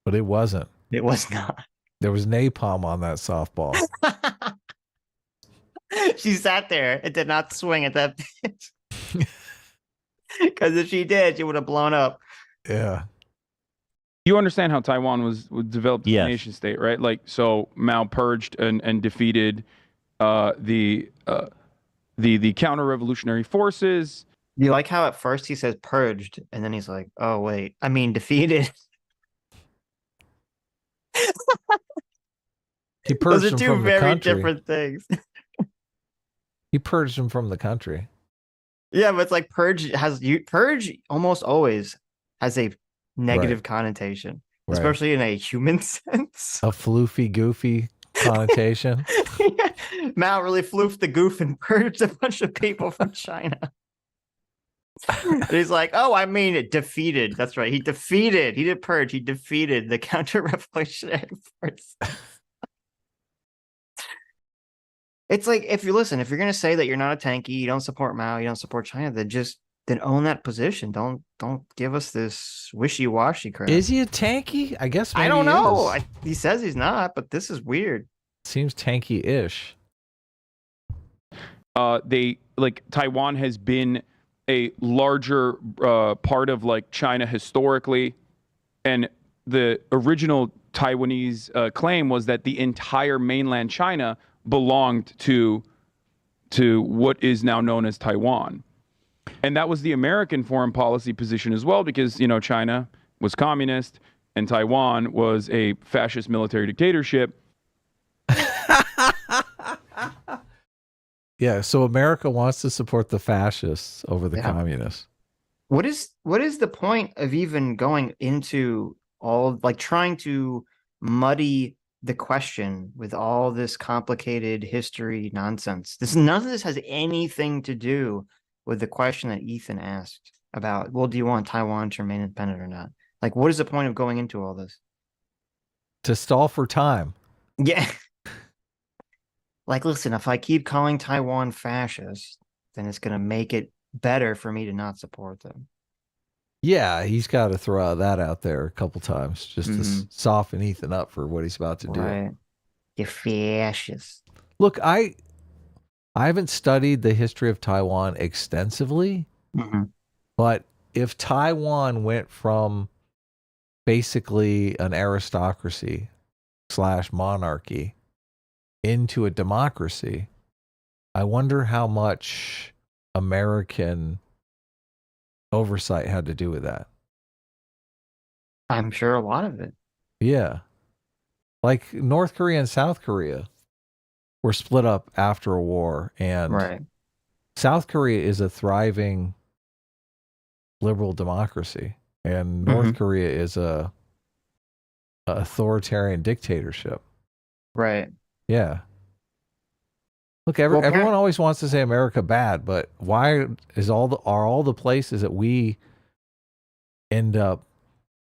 but it wasn't. it was not. There was napalm on that softball. She sat there and did not swing at that pitch. Because if she did, she would have blown up. Yeah. You understand how Taiwan was developed as Yes. a nation state, right? Like, so Mao purged and defeated the counter-revolutionary forces. You like how at first he says purged, and then he's like, oh, wait, I mean defeated. He purged Those are him two from the very country. different things. He purged him from the country. Yeah, but it's like purge almost always has a negative connotation, Right. especially in a human sense. A floofy, goofy connotation. Mao really floofed the goof and purged a bunch of people from China. And he's like, oh, I mean, it defeated. That's right. He did purge. He defeated the counter-revolutionary force. It's like, if you're going to say that you're not a tanky, you don't support Mao, you don't support China, then own that position. Don't give us this wishy-washy crap. Is he a tanky? I guess maybe I don't he know. is. He says he's not, but this is weird. Seems tanky-ish. Taiwan has been a larger part of like China historically, and the original Taiwanese claim was that the entire mainland China belonged to what is now known as Taiwan. And that was the American foreign policy position as well, because, you know, China was communist and Taiwan was a fascist military dictatorship. Yeah, so America wants to support the fascists over the communists. What is the point of even going into all, like, trying to muddy the question with all this complicated history nonsense? None of this has anything to do with the question that Ethan asked about, well, do you want Taiwan to remain independent or not? Like, what is the point of going into all this? To stall for time. Yeah. Like, listen, if I keep calling Taiwan fascist, then it's going to make it better for me to not support them. Yeah, he's got to throw that out there a couple times just to soften Ethan up for what he's about to do. Right. You're fascist. Look, I haven't studied the history of Taiwan extensively, but if Taiwan went from basically an aristocracy / monarchy into a democracy, I wonder how much American oversight had to do with that. I'm sure a lot of it. Yeah. Like North Korea and South Korea were split up after a war, and South Korea is a thriving liberal democracy, and North Korea is a authoritarian dictatorship. Right. Yeah. Look, everyone always wants to say America bad, but why are all the places that we end up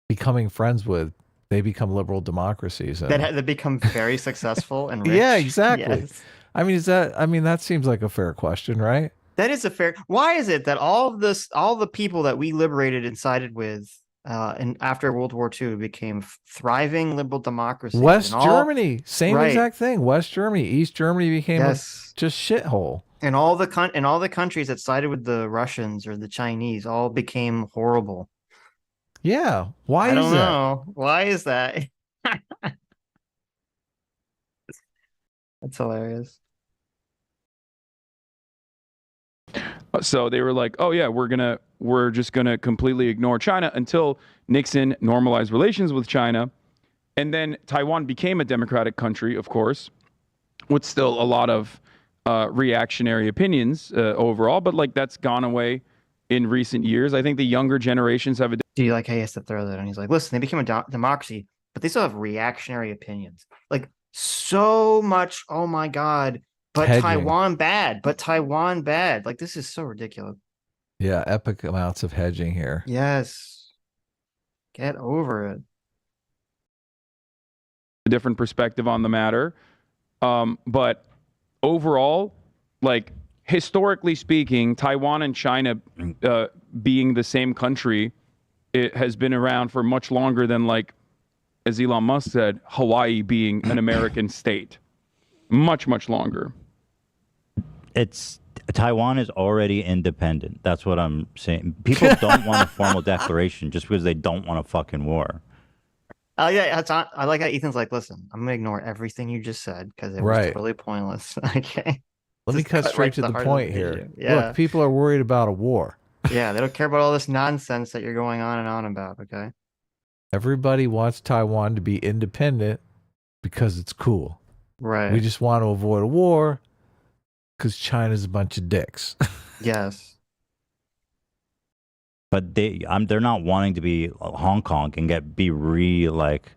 becoming friends with, they become liberal democracies. And, That become very successful and rich. yeah, exactly. Yes. I mean, that seems like a fair question, right? That is a fair. Why is it that all the people that we liberated and sided with, and after World War II became thriving liberal democracies? West and Germany, same right. exact thing. West Germany, East Germany became Yes. just shithole. And all the countries that sided with the Russians or the Chinese all became horrible. Yeah. Why I is don't that? know. Why is that? That's hilarious. So they were like, oh yeah, we're just gonna completely ignore China until Nixon normalized relations with China. And then Taiwan became a democratic country, of course, with still a lot of reactionary opinions overall, but like that's gone away in recent years. I think the younger generations have a Do you like how he has to throw that? And he's like, listen, they became a democracy, but they still have reactionary opinions. Like so much. Oh my God. But Hedging. Taiwan bad. But Taiwan bad. Like this is so ridiculous. Yeah, epic amounts of hedging here. Yes. Get over it. different perspective on the matter. But overall, like historically speaking, Taiwan and China being the same country, it has been around for much longer than, like, as Elon Musk said, Hawaii being an American state. Much, much longer. Taiwan is already independent. That's what I'm saying. People don't want a formal declaration just because they don't want a fucking war. Yeah, I like how Ethan's like, listen, I'm gonna ignore everything you just said because it was Right. totally pointless. Okay. Let me Just cut cut straight right to to the the heart of point the here. issue. Yeah. Look, people are worried about a war. Yeah, they don't care about all this nonsense that you're going on and on about, okay? Everybody wants Taiwan to be independent because it's cool. Right. We just want to avoid a war because China's a bunch of dicks. Yes. But they're not wanting to be Hong Kong and be like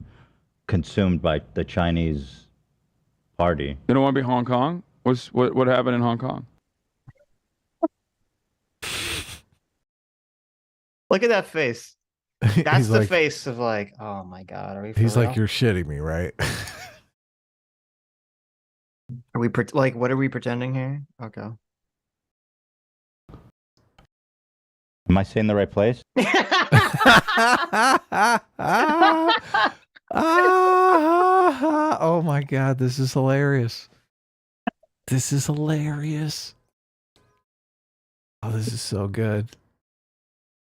consumed by the Chinese party. They don't want to be Hong Kong? What happened in Hong Kong? Look at that face. That's He's the like, face of like, oh my God, are we for he's like, real? you're shitting me, right? Are we like, what are we pretending here? Okay. Am I saying the right place? Oh my God, this is hilarious. This is hilarious. Oh, this is so good.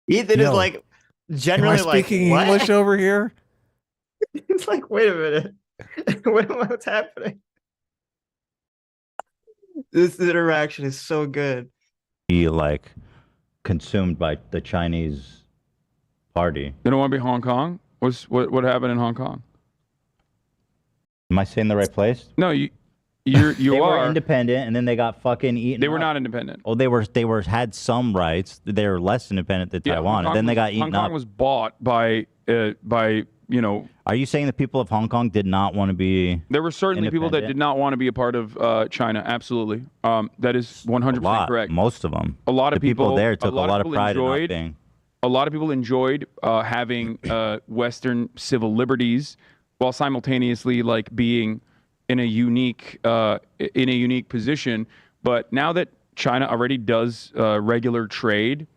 Ethan Yo, is like Am I generally like, speaking what? English over here? He's like, wait a minute. What's happening? This interaction is so good. Be like consumed by the Chinese party. They don't want to be Hong Kong? What happened in Hong Kong? Am I saying the right place? No, you They are were independent, and then they got fucking eaten. They were up. not independent. Oh, they had some rights. They were less independent than Taiwan, and then they got eaten Hong Kong up. was bought by Are you saying the people of Hong Kong did not want to be? there were certainly people that did not want to be a part of China. Absolutely, that is 100% correct. Most of them. A lot of the people there took a lot of people pride in not enjoyed. being. A lot of people enjoyed having Western civil liberties, while simultaneously like being in a unique position. But now that China already does regular trade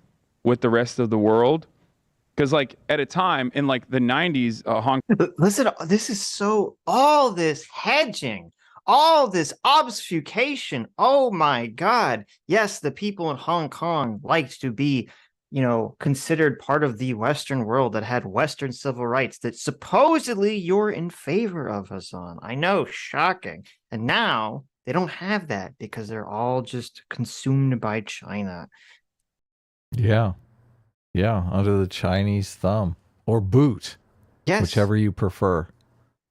with the rest of the world, because like at a time in like the 90s, Hong Listen, this is so, all this hedging, all this obfuscation. Oh my God. Yes, the people in Hong Kong liked to be, considered part of the Western world that had Western civil rights that supposedly you're in favor of, Hasan. I know, shocking. And now they don't have that because they're all just consumed by China. Yeah. Yeah, under the Chinese thumb or boot, Yes. whichever you prefer.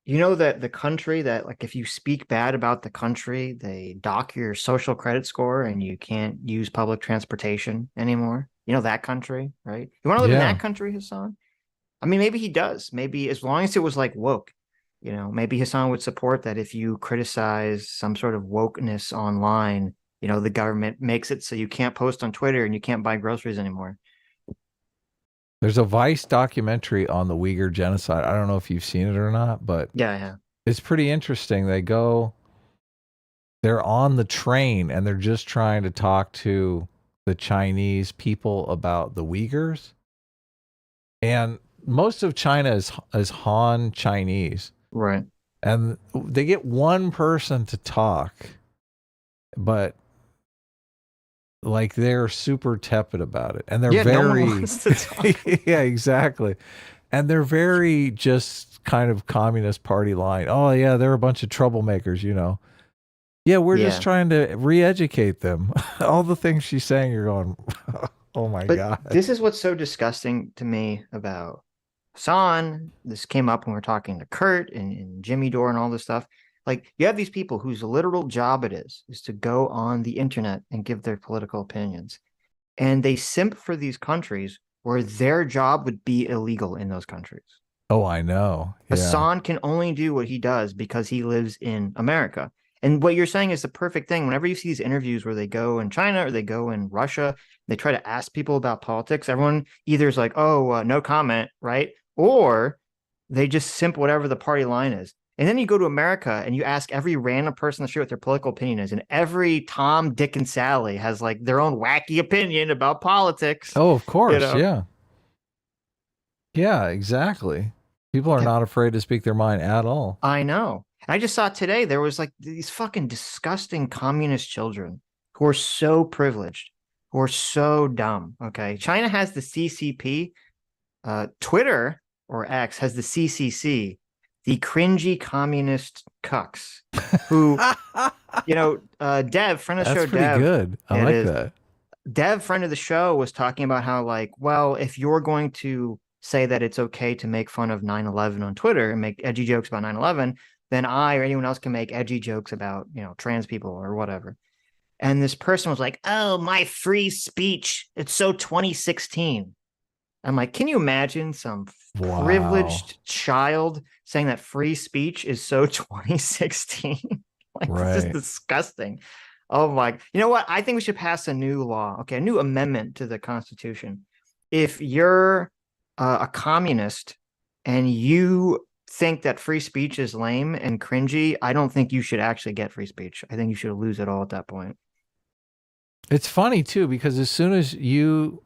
You know that the country that, like, if you speak bad about the country, they dock your social credit score and you can't use public transportation anymore. You know that country, right? You want to live in that country, Hasan? I mean, maybe he does. Maybe as long as it was like woke, maybe Hasan would support that if you criticize some sort of wokeness online, the government makes it so you can't post on Twitter and you can't buy groceries anymore. There's a Vice documentary on the Uyghur genocide. I don't know if you've seen it or not, but Yeah. it's pretty interesting. They're on the train and they're just trying to talk to the Chinese people about the Uyghurs. And most of China is Han Chinese. Right. And they get one person to talk, but like they're super tepid about it. And they're very, no one wants to talk. yeah, exactly. And they're very just kind of Communist Party line. Oh yeah, they're a bunch of troublemakers, you know. Yeah, we're just trying to re-educate them. All the things she's saying, you're going, oh my God. This is what's so disgusting to me about Hasan. This came up when we were talking to Kurt and Jimmy Dore and all this stuff. Like, you have these people whose literal job it is to go on the internet and give their political opinions. And they simp for these countries where their job would be illegal in those countries. Oh, I know. Yeah. Hasan can only do what he does because he lives in America. And what you're saying is the perfect thing. Whenever you see these interviews where they go in China or they go in Russia, they try to ask people about politics. Everyone either is like, oh, no comment, right? Or they just simp whatever the party line is. And then you go to America and you ask every random person on the street what their political opinion is. And every Tom, Dick, and Sally has like their own wacky opinion about politics. Oh, of course. You know? Yeah. Yeah, exactly. People are not afraid to speak their mind at all. I know. I just saw today there was like these fucking disgusting communist children who are so privileged, who are so dumb. Okay. China has the CCP. Twitter or X has the CCC, the cringy communist cucks who, you know, Dev, friend of the show, That's pretty Dev. good. I like that. Dev, friend of the show, was talking about how, like, well, if you're going to say that it's okay to make fun of 9/11 on Twitter and make edgy jokes about 9/11, then I or anyone else can make edgy jokes about, you know, trans people or whatever. And this person was like, oh, my free speech. It's so 2016. I'm like, can you imagine some privileged child saying that free speech is so 2016? Like, this is disgusting. Oh my, you know what? I think we should pass a new law. Okay, a new amendment to the Constitution. If you're a communist and you think that free speech is lame and cringy, I don't think you should actually get free speech. I think you should lose it all at that point. It's funny too, because as soon as you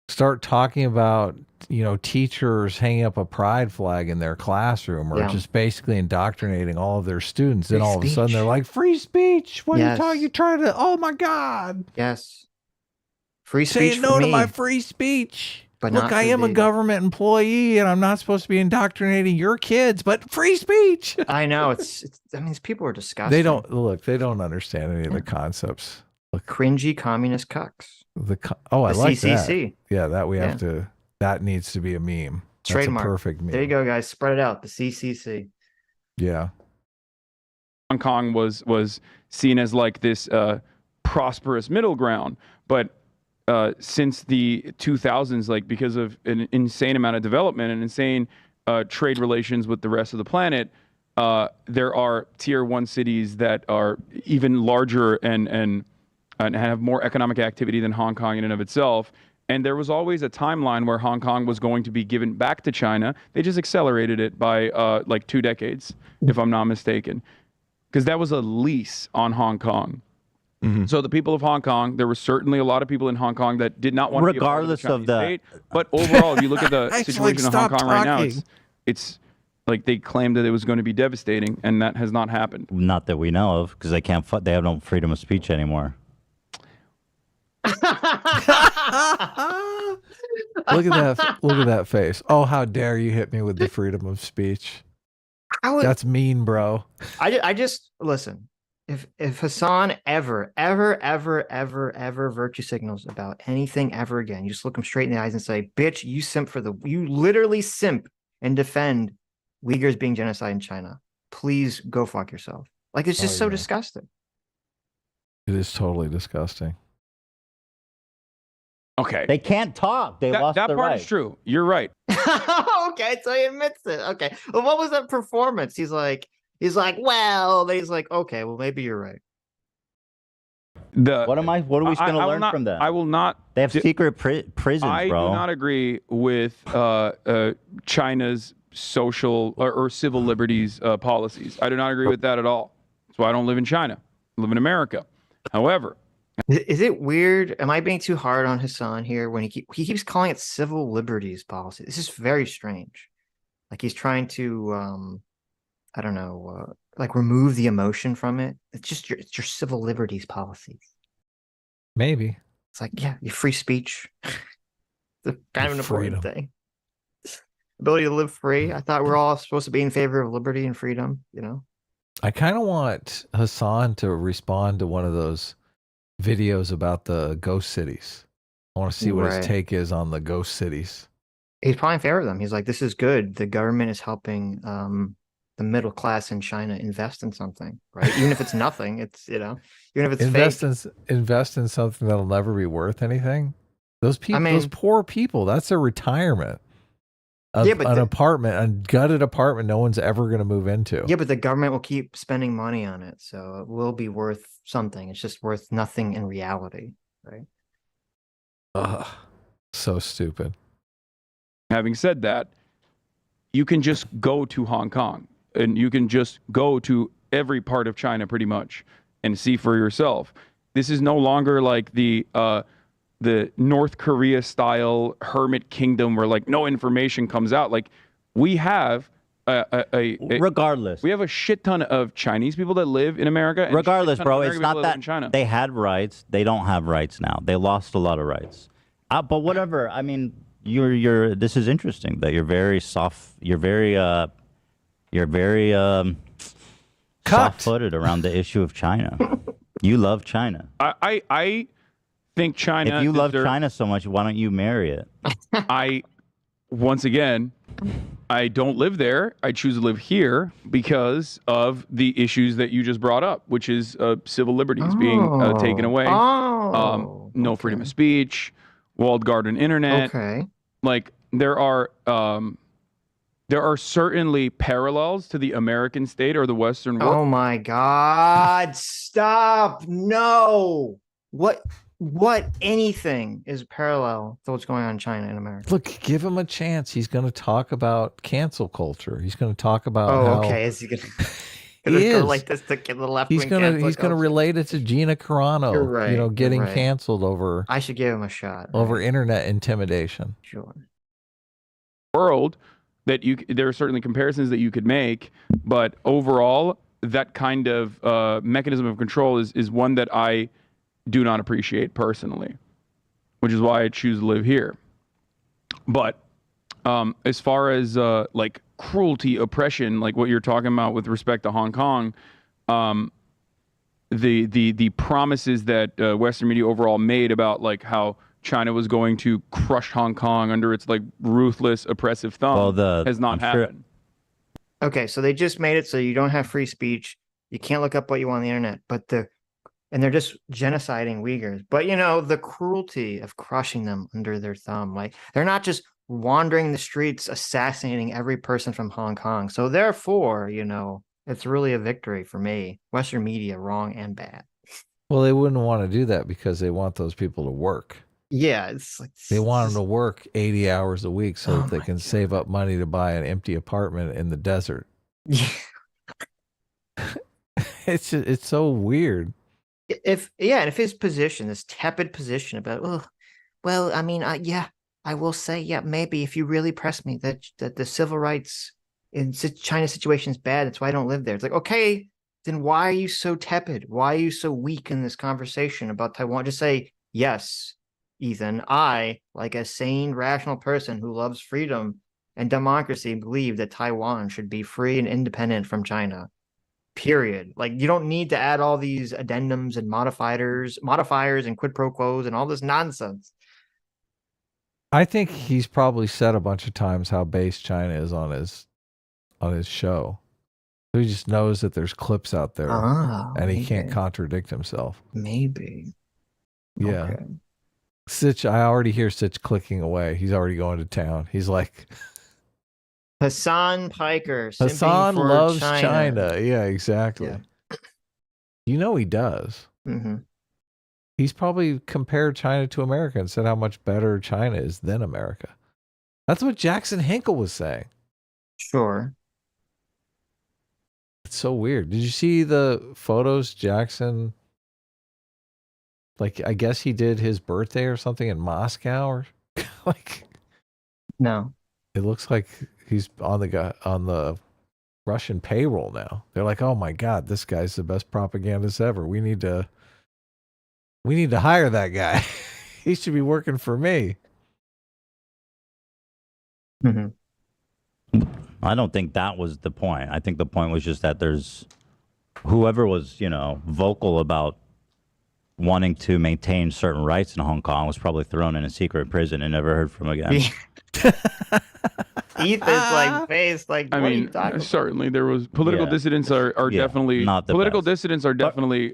start talking about, you know, teachers hanging up a pride flag in their classroom or just basically indoctrinating all of their students, then all of a sudden they're like, free speech. What are you talking? You're trying to, oh my God. Yes. Free speech. Say no to my free speach. But look, I am a government employee and I'm not supposed to be indoctrinating your kids, but free speech. I know. It's I mean, these people are disgusting. They don't understand any of the concepts. Look, cringy communist cucks. I like CCC. that. Yeah, that we have to, that needs to be a meme. Trademark. That's a perfect meme. There you go, guys. Spread it out. The CCC. Yeah. Hong Kong was seen as like this prosperous middle ground, but since the 2000s, like because of an insane amount of development and insane trade relations with the rest of the planet, there are tier 1 cities that are even larger and have more economic activity than Hong Kong in and of itself. And there was always a timeline where Hong Kong was going to be given back to China. They just accelerated it by like 2 decades, if I'm not mistaken, because that was a lease on Hong Kong. Mm-hmm. So the people of Hong Kong, there were certainly a lot of people in Hong Kong that did not want to be a part of the Chinese state. But overall, if you look at the situation in Hong Kong right now, it's like they claimed that it was going to be devastating, and that has not happened. Not that we know of, because they have no freedom of speech anymore. Look at that face. Oh, how dare you hit me with the freedom of speech. That's mean, bro. I just listen. If Hasan ever virtue signals about anything ever again, you just look him straight in the eyes and say, bitch, you literally simp and defend Uyghurs being genocide in China. Please go fuck yourself. Like, it's just so disgusting. It is totally disgusting. Okay. They can't talk. They lost that their part right. is true. You're right. Okay, so he admits it. Okay. Well, what was that performance? He's like, well, he's like, okay, well, maybe you're right. What are we going to learn from that? I will not. They have secret prisons, I bro. do not agree with China's social or civil liberties policies. I do not agree with that at all. That's why I don't live in China. I live in America. However, is it weird? Am I being too hard on Hasan here when he keeps calling it civil liberties policy? This is very strange. Like he's trying to, I don't know, like remove the emotion from it. It's your civil liberties policies. Maybe. It's like, yeah, your free speech. It's kind of an important thing. Ability to live free. I thought we're all supposed to be in favor of liberty and freedom, you know? I kind of want Hasan to respond to one of those videos about the ghost cities. I want to see what his take is on the ghost cities. He's probably in favor of them. He's like, this is good. The government is helping the middle class in China invest in something, right? Even if it's nothing, it's, you know, even if it's invest in something that'll never be worth anything. Those people, those poor people, that's their retirement. An apartment, a gutted apartment no one's ever going to move into. Yeah, but the government will keep spending money on it, so it will be worth something. It's just worth nothing in reality, right? Ugh, so stupid. Having said that, you can just go to Hong Kong and you can just go to every part of China pretty much and see for yourself. This is no longer like the North Korea style hermit kingdom where like no information comes out. Like we have regardless, we have a shit ton of Chinese people that live in America. And regardless, bro, it's not that they had rights. They don't have rights now. They lost a lot of rights. But whatever. I mean, you're. This is interesting that you're very soft. You're very soft-footed around the issue of China. You love China. I think China. If you love China so much, why don't you marry it? Once again, I don't live there. I choose to live here because of the issues that you just brought up, which is civil liberties being taken away, no freedom of speech, walled garden internet. Okay. Like there are certainly parallels to the American state or the Western world. Oh my God! Stop! No. What anything is parallel to what's going on in China and America? Look, give him a chance. He's going to talk about cancel culture. He's going to talk about okay. Is he going to like this to get the left wing? He's going to relate it to Gina Carano. You're right. You know, getting canceled over. I should give him a shot. Over internet intimidation. Sure. World that there are certainly comparisons that you could make, but overall, that kind of mechanism of control is one that I do not appreciate personally, which is why I choose to live here. But as far as like cruelty, oppression, like what you're talking about with respect to Hong Kong, the promises that Western media overall made about like how China was going to crush Hong Kong under its like ruthless, oppressive thumb has not happened. Okay, so they just made it so you don't have free speech. You can't look up what you want on the internet, and they're just genociding Uyghurs. But, you know, the cruelty of crushing them under their thumb. Like, they're not just wandering the streets, assassinating every person from Hong Kong. So therefore, you know, it's really a victory for me. Western media, wrong and bad. Well, they wouldn't want to do that because they want those people to work. Yeah, it's like... They want them to work 80 hours a week so that they can save up money to buy an empty apartment in the desert. Yeah. It's so weird. If his position, this tepid position about, well, I mean, I will say, yeah, maybe if you really press me that the civil rights in China's situation is bad, that's why I don't live there. It's like, okay, then why are you so tepid? Why are you so weak in this conversation about Taiwan? Just say, yes, Ethan, I, like a sane, rational person who loves freedom and democracy, believe that Taiwan should be free and independent from China. Period. Like, you don't need to add all these addendums and modifiers and quid pro quos and all this nonsense. I think he's probably said a bunch of times how based China is on his show. So he just knows that there's clips out there and he can't contradict himself. Maybe. Yeah. Okay. Sitch, I already hear Sitch clicking away. He's already going to town. He's like... Hasan PIKER. Hasan loves China. Yeah, exactly. Yeah. You know he does. Mm-hmm. He's probably compared China to America and said how much better China is than America. That's what Jackson Hinkle was saying. Sure. It's so weird. Did you see the photos Jackson, like, I guess he did his birthday or something in Moscow, or like, No. it looks like he's on the Russian payroll now. They're like, oh my God, this guy's the best propagandist ever. We need to hire that guy. He should be working for me. Mm-hmm. I don't think that was the point. I think the point was just that there's whoever was, vocal about wanting to maintain certain rights in Hong Kong was probably thrown in a secret prison and never heard from again. Ethan's like face, like, I what are you mean, talking about? certainly there was political Yeah. dissidents are Yeah, definitely not the political best. dissidents are definitely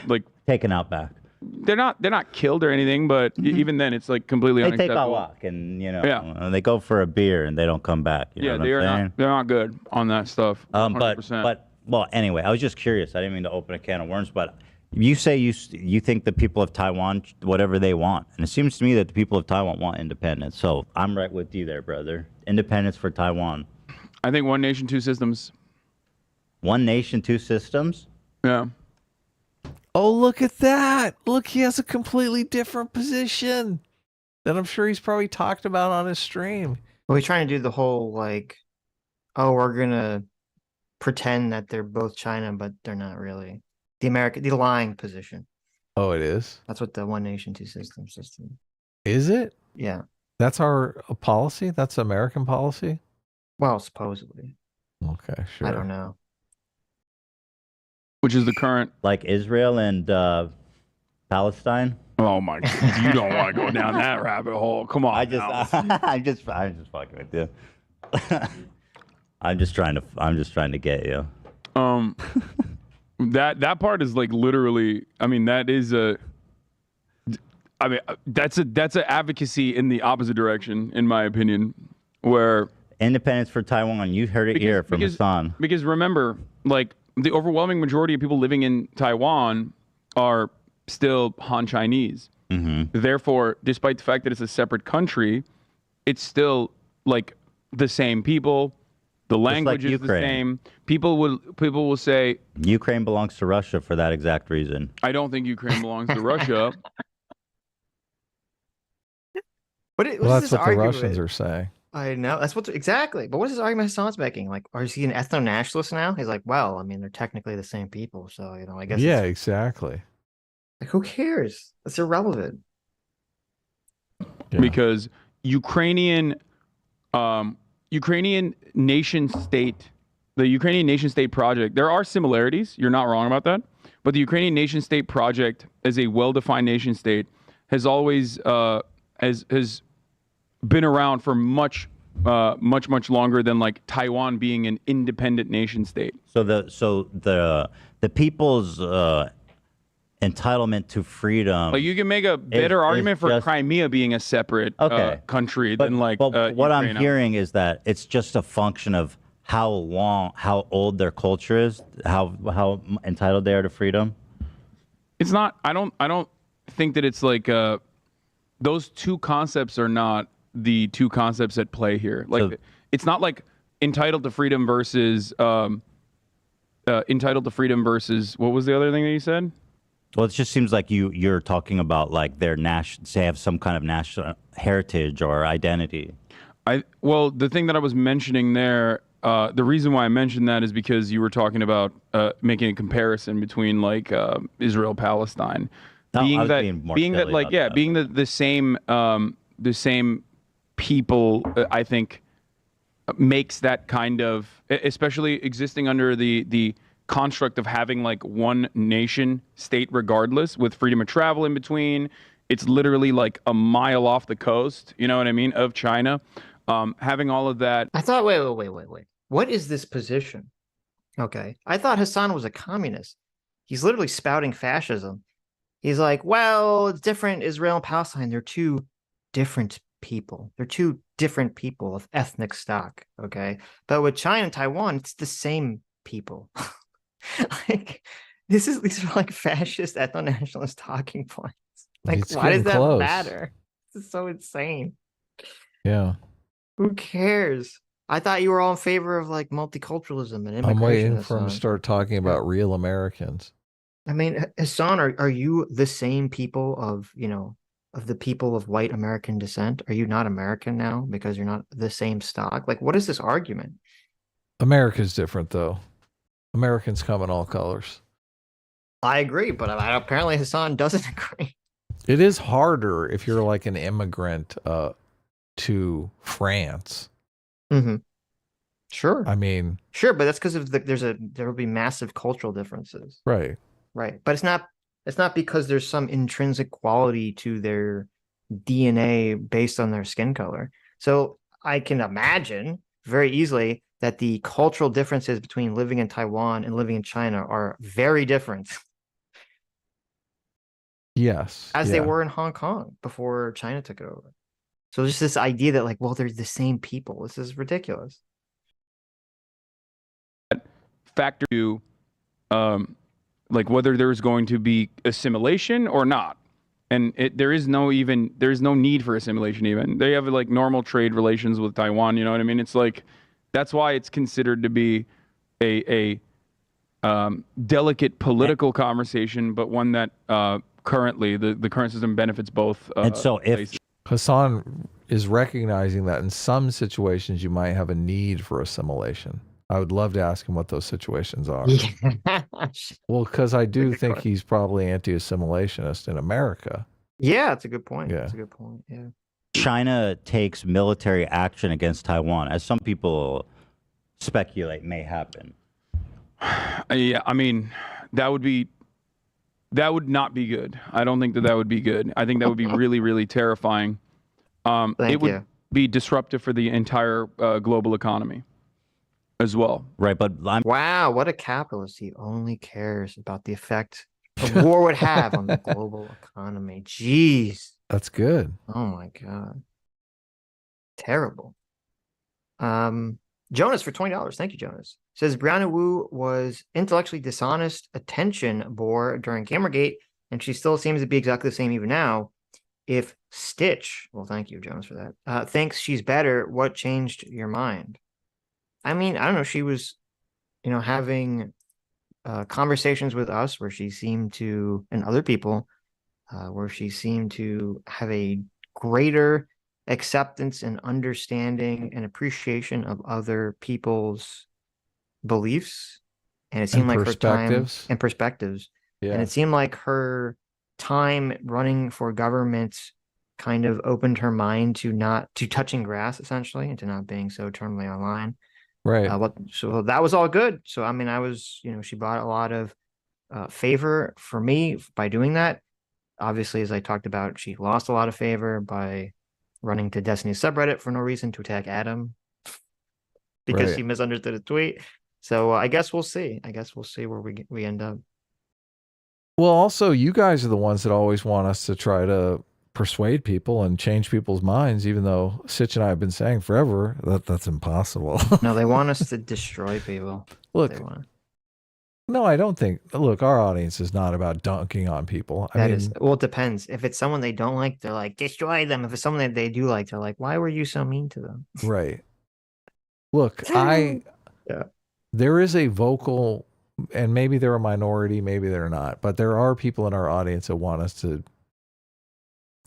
like Taken out back. they're not killed or anything, but even then it's like completely They take a unacceptable. walk and Yeah. and they go for a beer and they don't come back. You know Yeah, what they're not good on that stuff. 100%. But well, anyway, I was just curious. I didn't mean to open a can of worms, but you say you think the people of Taiwan whatever they want, and it seems to me that the people of Taiwan want independence. So I'm right with you there, brother. Independence for Taiwan. I think one nation, two systems. One nation, two systems. Yeah. Oh, look at that. Look, he has a completely different position that I'm sure he's probably talked about on his stream. Well, we're trying to do the whole like, oh, we're gonna pretend that they're both China, but they're not really. The lying position. Oh, it is? That's what the one nation, two system system. Is it? Yeah. That's our policy? That's American policy? Well, supposedly. Okay, sure. I don't know. Which is the current. Like Israel and Palestine. Oh my God! You don't want to go down that rabbit hole. Come on. I'm just fucking with you. I'm just trying to get you. That part is like literally. I mean, that is a. I mean, that's a advocacy in the opposite direction, in my opinion, where independence for Taiwan. You heard it here from Hasan. Because remember, like the overwhelming majority of people living in Taiwan are still Han Chinese. Mm-hmm. Therefore, despite the fact that it's a separate country, it's still like the same people. The language is the same. People will say Ukraine belongs to Russia for that exact reason. I don't think Ukraine belongs to Russia. Well, that's what the Russians are saying. I know. That's what exactly. But what is his argument Hassan's making? Like, is he an ethno-nationalist now? He's like, well, I mean, they're technically the same people, so I guess. Yeah, exactly. Like, who cares? That's irrelevant. Yeah. Because Ukrainian nation state, the Ukrainian nation state project, there are similarities. You're not wrong about that. But the Ukrainian nation state project as a well-defined nation state has always has been around for much longer than like Taiwan being an independent nation state. So the people's entitlement to freedom. Like you can make a better argument for Crimea being a separate country than like. But what Ukraine. I'm hearing is that it's just a function of how old their culture is, how entitled they are to freedom. It's not. I don't think that it's like those two concepts are not the two concepts at play here. Like it's not like entitled to freedom versus what was the other thing that you said? Well, it just seems like you're talking about like their they have some kind of national heritage or identity. Well, the thing that I was mentioning there, the reason why I mentioned that is because you were talking about making a comparison between like Israel, Palestine, being the same people. I think makes that kind of, especially existing under the construct of having like one nation state regardless with freedom of travel in between. It's literally like a mile off the coast, you know what I mean, of China. Having all of that. I thought, wait. What is this position? Okay. I thought Hasan was a communist. He's literally spouting fascism. He's like, well, it's different. Israel and Palestine, they're two different people. They're two different people of ethnic stock. Okay. But with China and Taiwan, it's the same people. Like these are like fascist ethno-nationalist talking points. Like, It's why does getting that close. matter? This is so insane. Yeah. Who cares? I thought you were all in favor of like multiculturalism and immigration. I'm waiting for him to Hassan. start talking about real Americans. I mean, Hassan, are you the same people of, you know, of the people of white American descent? Are you not American now because you're not the same stock? Like, what is this argument? America's different, though. Americans come in all colors. I agree, but apparently Hassan doesn't agree. It is harder if you're like an immigrant to France. Mm-hmm. Sure. I mean, sure, but that's because of there will be massive cultural differences. right. Right. But it's not because there's some intrinsic quality to their DNA based on their skin color. So I can imagine very easily that the cultural differences between living in Taiwan and living in China are very different. Yes. As they were in Hong Kong before China took it over. So just this idea that like, well, they're the same people. This is ridiculous. Factor to like whether there's going to be assimilation or not. And there is no need for assimilation even. They have like normal trade relations with Taiwan, you know what I mean? It's like, that's why it's considered to be a delicate political conversation, but one that currently the current system benefits both. And so if places. Hassan is recognizing that in some situations you might have a need for assimilation. I would love to ask him what those situations are. Yeah. Well, because I do Good think question. he's probably anti-assimilationist in America. Yeah, it's a good point. Yeah. It's a good point. Yeah. China takes military action against Taiwan, as some people speculate may happen. Yeah, I mean, that would not be good. I don't think that would be good. I think that would be really, really terrifying. It would be disruptive for the entire global economy as well. Right, but Wow, what a capitalist. He only cares about the effect a war would have on the global economy. Jeez. That's good. Oh my God. Terrible. Jonas for $20. Thank you, Jonas. Says Briana Wu was intellectually dishonest attention bore during Gamergate, and she still seems to be exactly the same even now. If Stitch, well, thank you, Jonas, for that, thinks she's better, what changed your mind? I mean, I don't know. She was, you know, having conversations with us where she seemed to, and other people, where she seemed to have a greater acceptance and understanding and appreciation of other people's beliefs. And it seemed like her time and perspectives. Yeah. And it seemed like her time running for government kind of opened her mind to touching grass, essentially, and to not being so terminally online. Right. So that was all good. So, I mean, she brought a lot of favor for me by doing that. Obviously, as I talked about, she lost a lot of favor by running to Destiny's subreddit for no reason to attack Adam because she misunderstood a tweet. So I guess we'll see. Where we end up. Well, also, you guys are the ones that always want us to try to persuade people and change people's minds, even though Sitch and I have been saying forever that's impossible. No, they want us to destroy people. Look, no, I don't think. Look, our audience is not about dunking on people. Well, it depends. If it's someone they don't like, they're like, destroy them. If it's someone that they do like, they're like, why were you so mean to them? Right. Look, there is a vocal, and maybe they're a minority, maybe they're not, but there are people in our audience that want us to,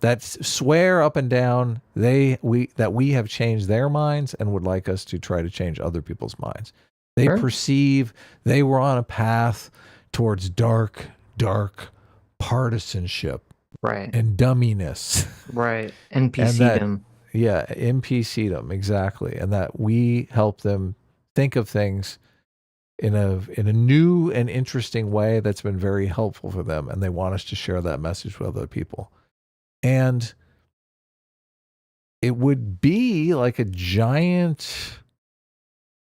that swear up and down that we have changed their minds and would like us to try to change other people's minds. They perceive they were on a path towards dark partisanship. Right. And dumminess. Right. NPC-dom. Yeah, NPC-dom, exactly. And that we help them think of things in a new and interesting way that's been very helpful for them. And they want us to share that message with other people. And it would be like a giant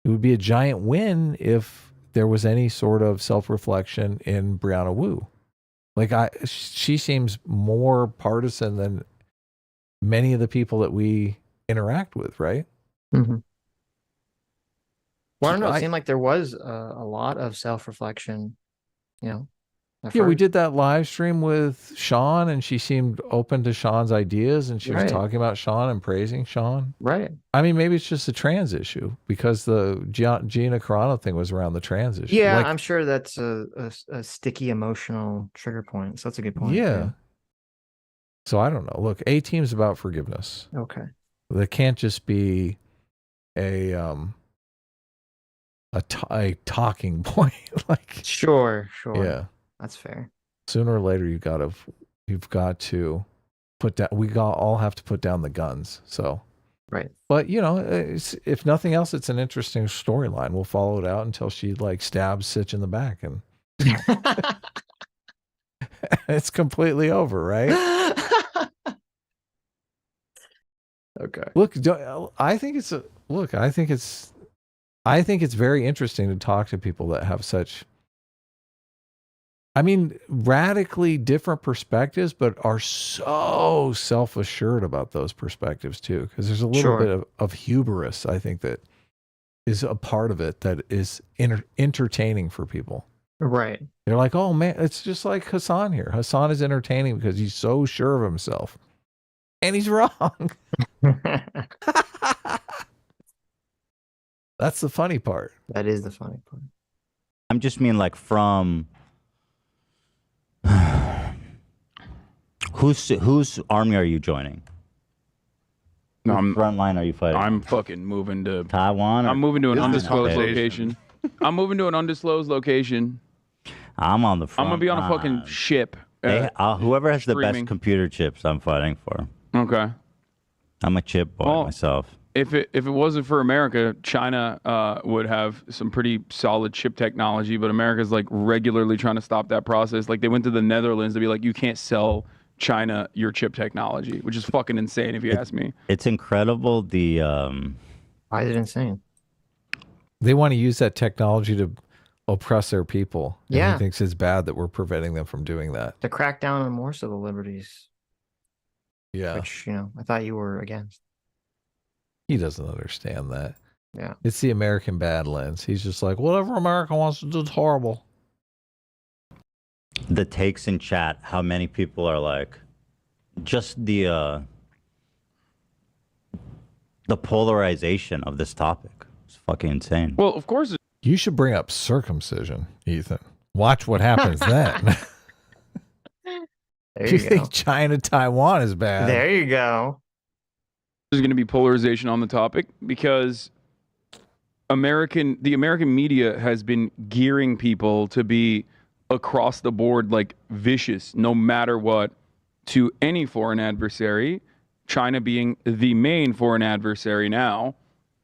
win if there was any sort of self-reflection in Briana Wu. Like she seems more partisan than many of the people that we interact with, right? Mm-hmm. Well, I don't know. It seemed like there was a lot of self-reflection, you know, at Yeah, we first. did that live stream with Sean, and she seemed open to Sean's ideas, and she was Right. talking about Sean and praising Sean. Right. I mean, maybe it's just a trans issue because the Gina Carano thing was around the trans issue. Yeah, Like, I'm sure that's a sticky emotional trigger point. So that's a good point. yeah. So I don't know. Look, A Team's about forgiveness. Okay. There can't just be a talking point. Like, Sure. yeah. That's fair. Sooner or later, you've got to put down. All have to put down the guns. So, Right. but if nothing else, it's an interesting storyline. We'll follow it out until she like stabs Sitch in the back, and it's completely over, right? Okay. Look, I think it's very interesting to talk to people that have such, I mean, radically different perspectives, but are so self-assured about those perspectives too. Because there's a little bit of hubris, I think, that is a part of it that is entertaining for people. Right. They're like, oh man, it's just like Hasan here. Hasan is entertaining because he's so sure of himself. And he's wrong. That's the funny part. That is the funny part. I'm just mean like from whose army are you joining? No, Whose front line are you fighting? I'm fucking moving to Taiwan. I'm moving to an This is undisclosed conversation. location. I'm moving to an undisclosed location. I'm on the front. I'm gonna be on a fucking line. ship. Whoever has the streaming. best computer chips, I'm fighting for. Okay. I'm a chip boy Well, myself. If it wasn't for America, China would have some pretty solid chip technology, but America's like regularly trying to stop that process. Like they went to the Netherlands to be like, you can't sell China your chip technology, which is fucking insane if you ask me. It's incredible the Why is it insane? They want to use that technology to oppress their people. And Yeah. he thinks it's bad that we're preventing them from doing that. To crack down on more civil liberties, Yeah. which, I thought you were against. He doesn't understand that. Yeah. It's the American bad lens. He's just like, whatever America wants to do is horrible. the takes in chat, how many people are like, just the polarization of this topic. It's fucking insane. Well, of course. You should bring up circumcision, Ethan. Watch what happens then. There You you go. think China, Taiwan is bad? There you go. There's going to be polarization on the topic because the American media has been gearing people to be across the board like vicious, no matter what, to any foreign adversary, China being the main foreign adversary now.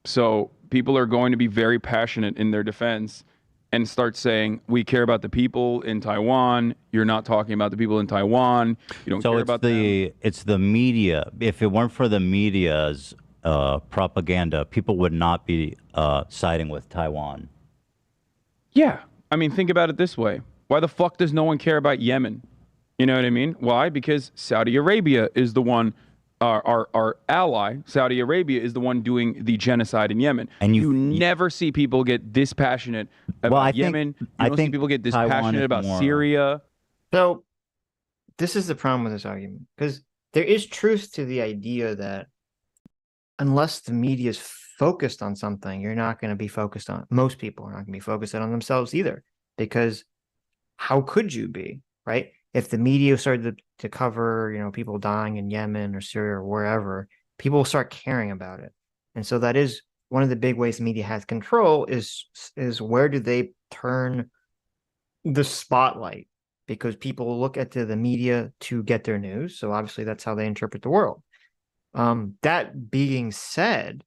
So people are going to be very passionate in their defense and start saying, we care about the people in Taiwan. You're not talking about the people in Taiwan. You don't care about them. It's the media. If it weren't for the media's propaganda, people would not be siding with Taiwan. Yeah. I mean, think about it this way. Why the fuck does no one care about Yemen? You know what I mean? Why? Because Saudi Arabia is the one, our ally, Saudi Arabia is the one doing the genocide in Yemen. And you never see people get this passionate about Yemen. You don't see people get this Taiwan passionate is about more- Syria. So this is the problem with this argument, because there is truth to the idea that unless the media is focused on something, you're not going to be focused on, most people are not going to be focused on themselves either, because how could you be, right? If the media started to cover, people dying in Yemen or Syria or wherever, people will start caring about it. And so that is one of the big ways the media has control is where do they turn the spotlight? Because people look at the media to get their news. So obviously that's how they interpret the world. That being said,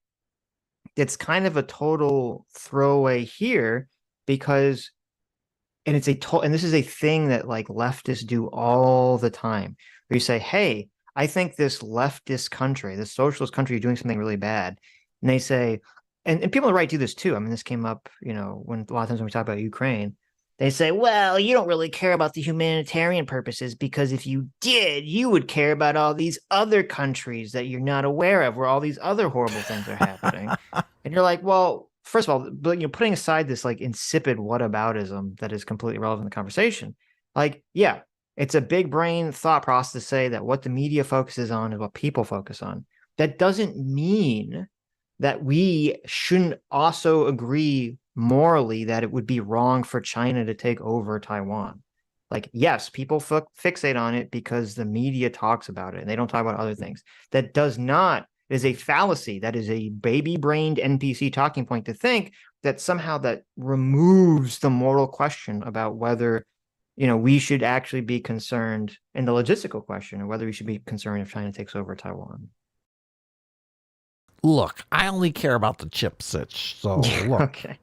it's kind of a total throwaway here because, and this is a thing that like leftists do all the time, where you say, hey, I think this leftist country, this socialist country is doing something really bad. And they say, and people on the right do this too. I mean, this came up, when a lot of times when we talk about Ukraine, they say, well, you don't really care about the humanitarian purposes because if you did, you would care about all these other countries that you're not aware of where all these other horrible things are happening. And you're like, well, first of all, but putting aside this like insipid whataboutism that is completely irrelevant in the conversation, Like, yeah, it's a big brain thought process to say that what the media focuses on is what people focus on. That doesn't mean that we shouldn't also agree morally that it would be wrong for China to take over Taiwan. Like, yes, people fixate on it because the media talks about it and they don't talk about other things. That does not, is a fallacy. That is a baby-brained NPC talking point to think that somehow that removes the moral question about whether, we should actually be concerned in the logistical question of whether we should be concerned if China takes over Taiwan. Look, I only care about the chip, Sitch. So look, Okay.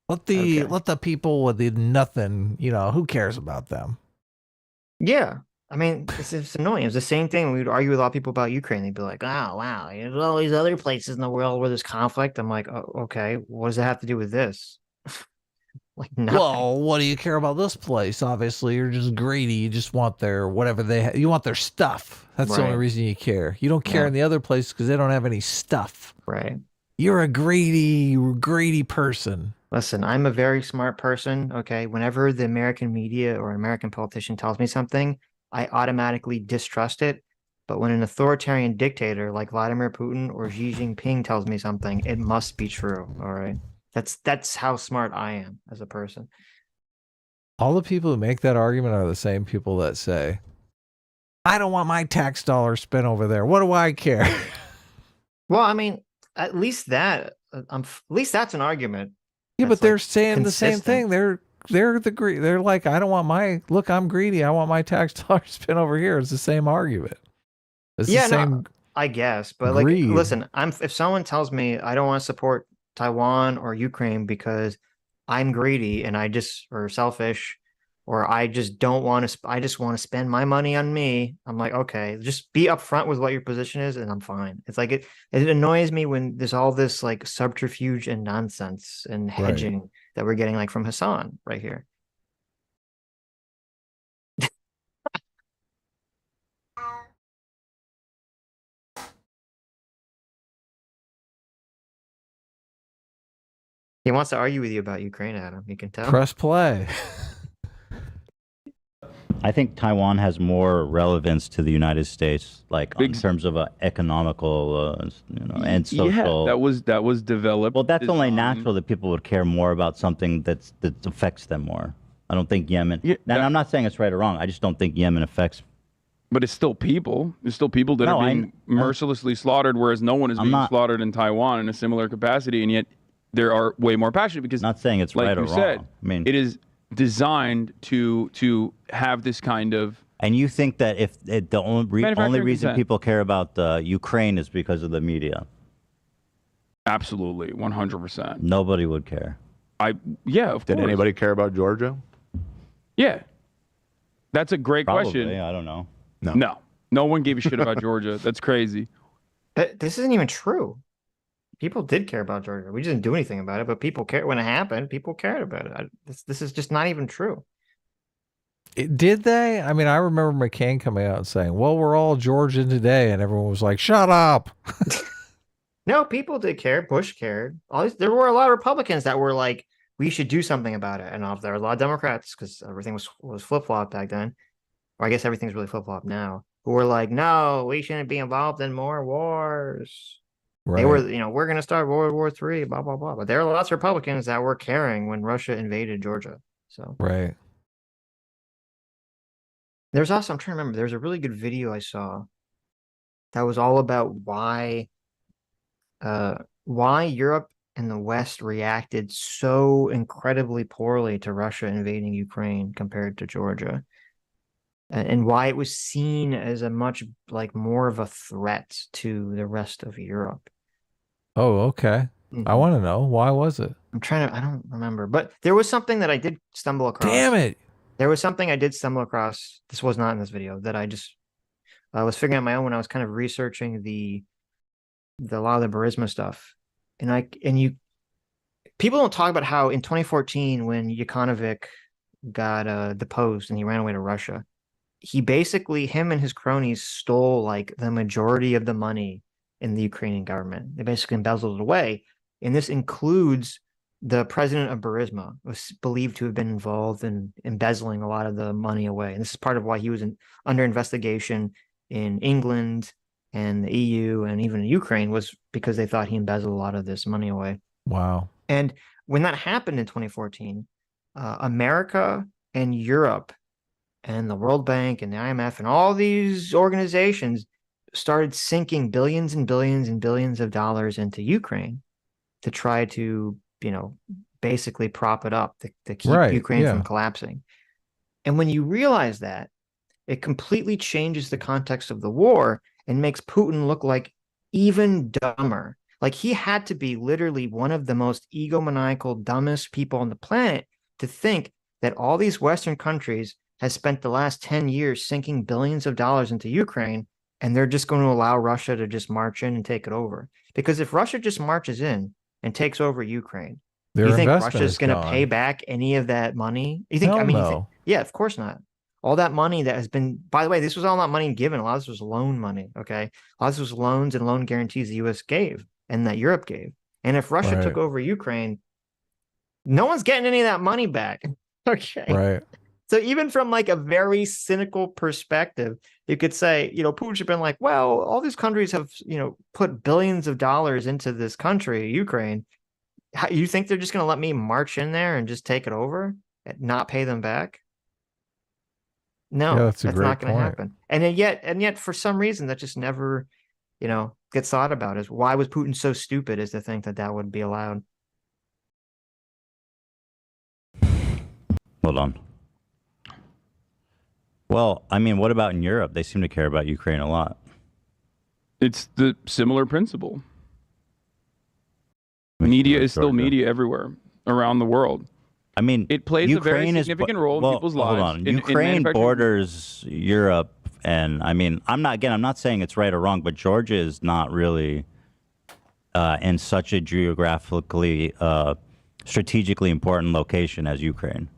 let the people with the nothing, who cares about them? Yeah. I mean, it's annoying. It's the same thing. We'd argue with a lot of people about Ukraine. They'd be like, oh, wow, there's all these other places in the world where there's conflict. I'm like, oh, okay, what does that have to do with this? Like, nothing. Well, what do you care about this place? Obviously, you're just greedy. You just want their whatever you want their stuff. That's the only Right. reason you care. You don't care Yeah. in the other place because they don't have any stuff. Right. You're a greedy person. Listen, I'm a very smart person. Okay. Whenever the American media or an American politician tells me something, I automatically distrust it. But when an authoritarian dictator like Vladimir Putin or Xi Jinping tells me something, it must be true. All right. That's how smart I am as a person. All the people who make that argument are the same people that say, I don't want my tax dollars spent over there. What do I care? Well, I mean, at least that's an argument. Yeah, That's, but they're like, saying the same thing. consistent. They're like, I don't want look, I'm greedy. I want my tax dollars spent over here. It's the same argument. It's Yeah, the no, same. I guess, but greed. like, listen, if someone tells me I don't want to support Taiwan or Ukraine because I'm greedy and or selfish, or I just don't want to, I just want to spend my money on me. I'm like, okay, just be upfront with what your position is, and I'm fine. It's like it annoys me when there's all this like subterfuge and nonsense and hedging that we're getting like from Hassan right here. He wants to argue with you about Ukraine, Adam. You can tell. Press play. I think Taiwan has more relevance to the United States, like in terms of economical, and social. Yeah, that was developed. Well, that's only designed- natural that people would care more about something that affects them more. I don't think Yemen. Yeah, and I'm not saying it's right or wrong. I just don't think Yemen affects. But it's still people. There's still people that are being mercilessly slaughtered, whereas no one is being slaughtered in Taiwan in a similar capacity, and yet there are way more passionate because. Not saying it's like right or you wrong. said, I mean, it is designed to have this kind of. And you think that if the only Manufacturing reason consent. people care about Ukraine is because of the media? Absolutely, 100%. Nobody would care. Yeah, of Did course. anybody care about Georgia? Yeah, that's a great Probably. question. I don't know. No one gave a shit about Georgia. That's crazy. This isn't even true. People did care about Georgia. We just didn't do anything about it, but people cared when it happened. People cared about it. This is just not even true. Did they? I mean, I remember McCain coming out and saying, well, we're all Georgian today. And everyone was like, shut up. No, people did care. Bush cared. There were a lot of Republicans that were like, we should do something about it. And there were a lot of Democrats, because everything was flip-flopped back then. Or I guess everything's really flip-flopped now. Who were like, no, we shouldn't be involved in more wars. Right. They were, we're going to start World War III, blah, blah, blah. But there were lots of Republicans that were caring when Russia invaded Georgia. So Right. there's also, I'm trying to remember, there's a really good video I saw that was all about why Europe and the West reacted so incredibly poorly to Russia invading Ukraine compared to Georgia. And why it was seen as a much like more of a threat to the rest of Europe. Oh, okay. I want to know. Why was it? I don't remember, but there was something that I did stumble across. Damn it. There was something I did stumble across. This was not in this video that I was figuring out my own when I was kind of researching the lot of the Burisma stuff. People don't talk about how in 2014, when Yukanovic got deposed and he ran away to Russia, him and his cronies stole like the majority of the money in the Ukrainian government. They basically embezzled it away. And this includes the president of Burisma was believed to have been involved in embezzling a lot of the money away. And this is part of why he was under investigation in England and the EU and even Ukraine, was because they thought he embezzled a lot of this money away. Wow. And when that happened in 2014, America and Europe and the World Bank and the IMF and all these organizations started sinking billions and billions and billions of dollars into Ukraine to try to, basically prop it up, to keep Ukraine from collapsing. And when you realize that, it completely changes the context of the war and makes Putin look like even dumber. Like, he had to be literally one of the most egomaniacal, dumbest people on the planet to think that all these Western countries has spent the last 10 years sinking billions of dollars into Ukraine, and they're just going to allow Russia to just march in and take it over. Because if Russia just marches in and takes over Ukraine, you think Russia's going to pay back any of that money? You think? Yeah, of course not. All that money that has been, by the way, this was all not money given. A lot of this was loan money. Okay, a lot of this was loans and loan guarantees the U.S. gave and that Europe gave. And if Russia took over Ukraine, no one's getting any of that money back. Okay. Right. So even from like a very cynical perspective, you could say, Putin should have been like, well, all these countries have, put billions of dollars into this country, Ukraine. You think they're just going to let me march in there and just take it over and not pay them back? No, that's not going to happen. And yet, for some reason, that just never, gets thought about. Is why was Putin so stupid as to think that would be allowed? Hold on. Well, I mean, what about in Europe? They seem to care about Ukraine a lot. It's the similar principle. Media is still media everywhere around the world. I mean, it plays a very significant role in people's lives. Hold on. Ukraine borders Europe, and I mean, I'm not saying it's right or wrong, but Georgia is not really in such a geographically, strategically important location as Ukraine.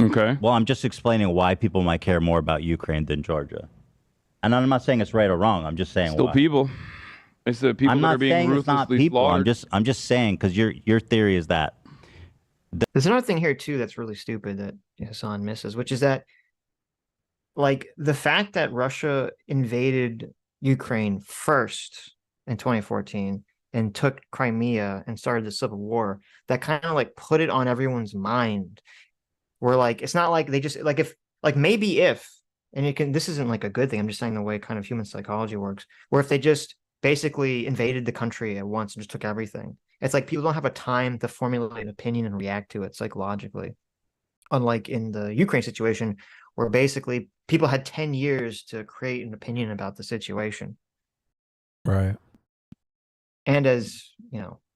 Okay. Well, I'm just explaining why people might care more about Ukraine than Georgia. And I'm not saying it's right or wrong. I'm just saying still why. People. It's the people that are being ruthlessly slaughtered. I'm just saying, because your theory is that. There's another thing here too that's really stupid that Hasan misses, which is that, like, the fact that Russia invaded Ukraine first in 2014 and took Crimea and started the civil war, that kind of like put it on everyone's mind. Where like, it's not like they just like, if like, maybe if, and this isn't like a good thing, I'm just saying the way kind of human psychology works, where if they just basically invaded the country at once and just took everything, it's like people don't have a time to formulate an opinion and react to it psychologically. Unlike in the Ukraine situation, where basically people had 10 years to create an opinion about the situation. Right. And as,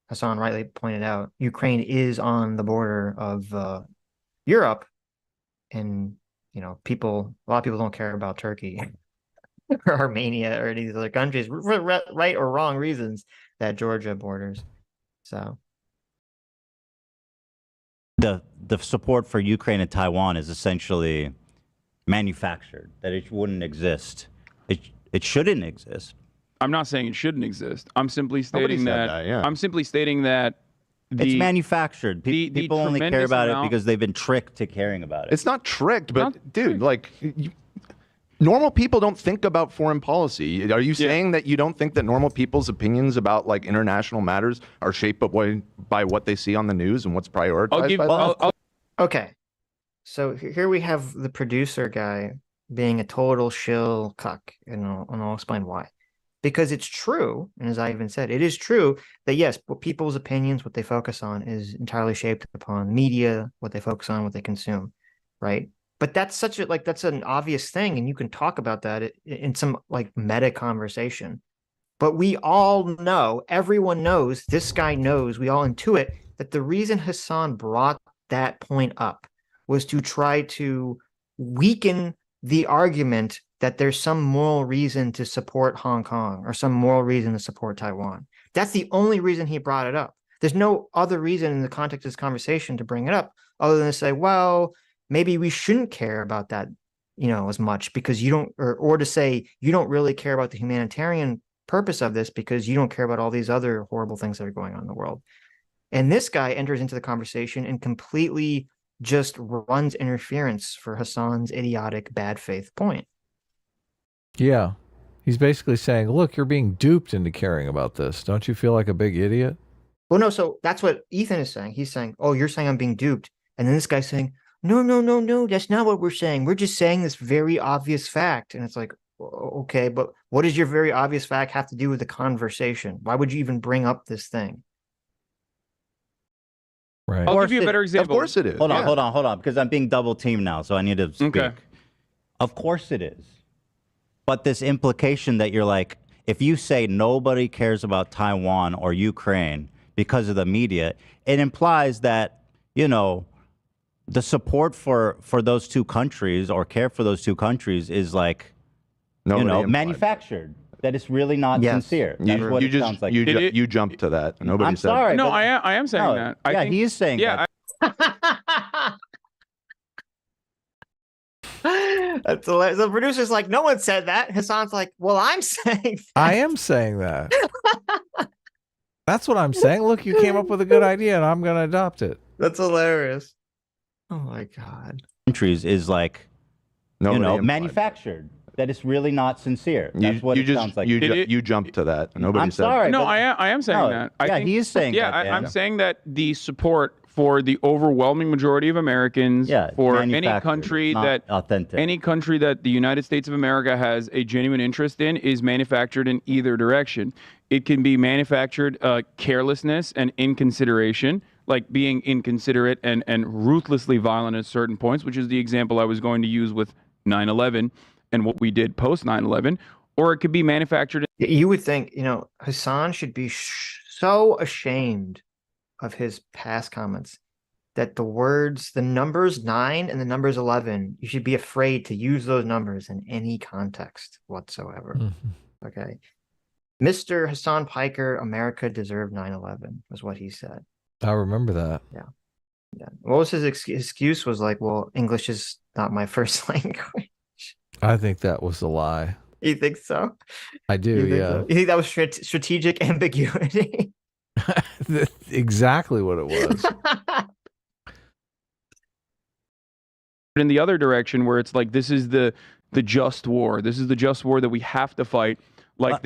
Hasan rightly pointed out, Ukraine is on the border of Europe, and, a lot of people don't care about Turkey or Armenia or any of these other countries for right or wrong reasons that Georgia borders. So the support for Ukraine and Taiwan is essentially manufactured, that it wouldn't exist. It shouldn't exist. I'm not saying it shouldn't exist. I'm simply stating that. I'm simply stating that it's manufactured. People only care about it because they've been tricked to caring about it. It's not tricked, but dude, like, normal people don't think about foreign policy. Are you saying that you don't think that normal people's opinions about like international matters are shaped by what they see on the news and what's prioritized? Okay, so here we have the producer guy being a total shill cuck, and I'll explain why. Because it's true, and as I even said, it is true that yes, what people's opinions, what they focus on, is entirely shaped upon media, what they focus on, what they consume, right? But that's that's an obvious thing, and you can talk about that in some like meta conversation. But we all know, everyone knows, this guy knows, we all intuit that the reason Hasan brought that point up was to try to weaken the argument that there's some moral reason to support Hong Kong or some moral reason to support Taiwan. That's the only reason he brought it up. There's no other reason in the context of this conversation to bring it up other than to say, well, maybe we shouldn't care about that, as much because you don't, or to say you don't really care about the humanitarian purpose of this because you don't care about all these other horrible things that are going on in the world. And this guy enters into the conversation and completely just runs interference for Hasan's idiotic bad faith point. Yeah. He's basically saying, look, you're being duped into caring about this. Don't you feel like a big idiot? Well, no, so that's what Ethan is saying. He's saying, oh, you're saying I'm being duped. And then this guy's saying, no, that's not what we're saying. We're just saying this very obvious fact. And it's like, okay, but what does your very obvious fact have to do with the conversation? Why would you even bring up this thing? Right. I'll give you a better Of example. course it is. Hold yeah. on, because I'm being double teamed now, so I need to speak. Okay. Of course it is. But this implication that you're like, if you say nobody cares about Taiwan or Ukraine because of the media, it implies that, you know, the support for those two countries or care for those two countries is like, Nobody you know, implied. manufactured. That it's really not Yes. sincere. That's what it sounds like. You jumped to that. Nobody I'm said. sorry. No, but- I am saying No, that. yeah, I think, he is saying yeah, that. That's hilarious. The producer's like, no one said that. Hasan's like, well, I'm saying that. I am saying that. That's what I'm saying. Look, you came up with a good idea and I'm going to adopt it. That's hilarious. Oh my God. Countries is like, Nobody you know, implied. manufactured. That it's really not sincere. That's what it sounds like. You jumped to that. Nobody I'm said. sorry. no, but- I am saying No, that. yeah, I think, he is saying yeah, that. I'm Dan. saying that the support for the overwhelming majority of Americans, Yeah, for any manufactured, country not that authentic. any country that the United States of America has a genuine interest in is manufactured in either direction. It can be manufactured carelessness and inconsideration, like being inconsiderate and ruthlessly violent at certain points, which is the example I was going to use with 9/11 and what we did post 9/11, or it could be manufactured. You would think, you know, Hasan should be so ashamed of his past comments that the numbers 9 and the numbers 11, you should be afraid to use those numbers in any context whatsoever. Okay. Mr. Hasan Piker, America deserved 9/11 was what he said. I remember that. Yeah. What was his excuse? Was like, well, English is not my first language. I think that was a lie. You think so? I do, You think yeah. so? You think that was strategic ambiguity? Exactly what it was. In the other direction, where it's like, this is the just war. This is the just war that we have to fight, like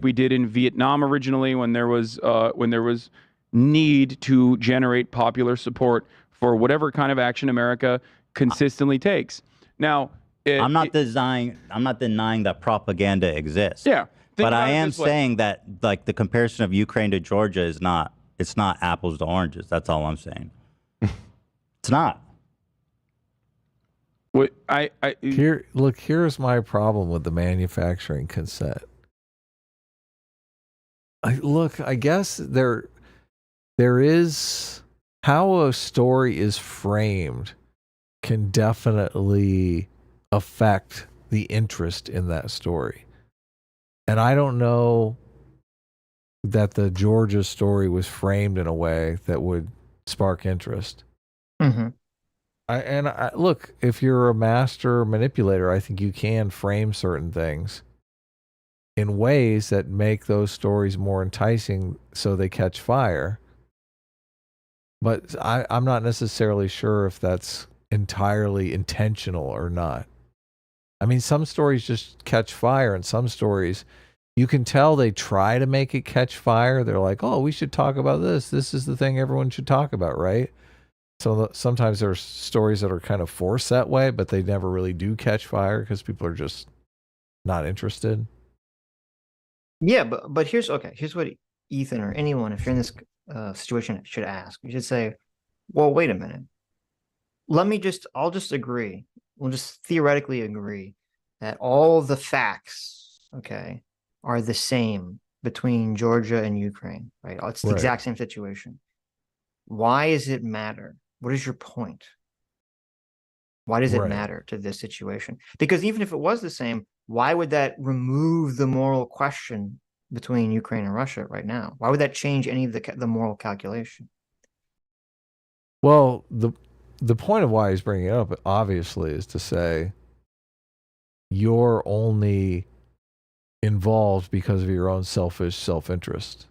we did in Vietnam originally, when there was need to generate popular support for whatever kind of action America consistently takes. Now, I'm not denying that propaganda exists. Yeah, but I am saying that like the comparison of Ukraine to Georgia is not. It's not apples to oranges. That's all I'm saying. It's not. What Here's my problem with the manufacturing consent. I guess there is how a story is framed can definitely affect the interest in that story. And I don't know that the Georgia story was framed in a way that would spark interest. Mm-hmm. Look, if you're a master manipulator, I think you can frame certain things in ways that make those stories more enticing so they catch fire. But I'm not necessarily sure if that's entirely intentional or not. I mean, some stories just catch fire, and some stories, you can tell they try to make it catch fire. They're like, oh, we should talk about this. This is the thing everyone should talk about, right? So sometimes there's stories that are kind of forced that way, but they never really do catch fire because people are just not interested. Yeah, but here's what Ethan or anyone, if you're in this situation, should ask. You should say, well, wait a minute. I'll just agree. We'll just theoretically agree that all the facts, okay, are the same between Georgia and Ukraine, right? It's the exact same situation. Why does it matter? What is your point? Why does it matter to this situation? Because even if it was the same, why would that remove the moral question between Ukraine and Russia right now? Why would that change any of the moral calculation? Well, the point of why he's bringing it up, obviously, is to say you're only involved because of your own selfish self-interest.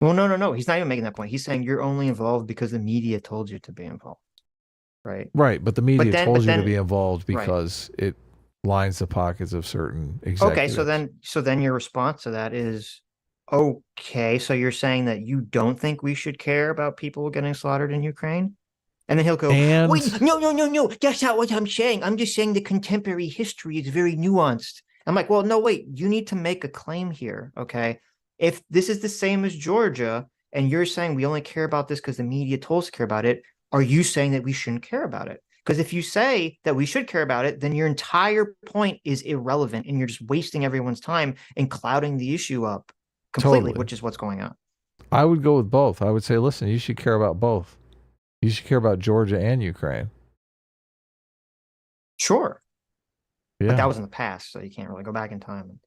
Well, no. He's not even making that point. He's saying you're only involved because the media told you to be involved. Right. Right, but the media told you to be involved right. because it lines the pockets of certain executives. Okay, so then your response to that is, okay, so you're saying that you don't think we should care about people getting slaughtered in Ukraine? And then he'll go, wait, no, that's not what I'm saying. I'm just saying the contemporary history is very nuanced. I'm like, well, no, wait, you need to make a claim here, okay? If this is the same as Georgia, and you're saying we only care about this because the media told us to care about it, are you saying that we shouldn't care about it? Because if you say that we should care about it, then your entire point is irrelevant and you're just wasting everyone's time and clouding the issue up completely, which is what's going on. I would go with both. I would say, listen, you should care about both. You should care about Georgia and Ukraine. Sure. Yeah. But that was in the past, so you can't really go back in time.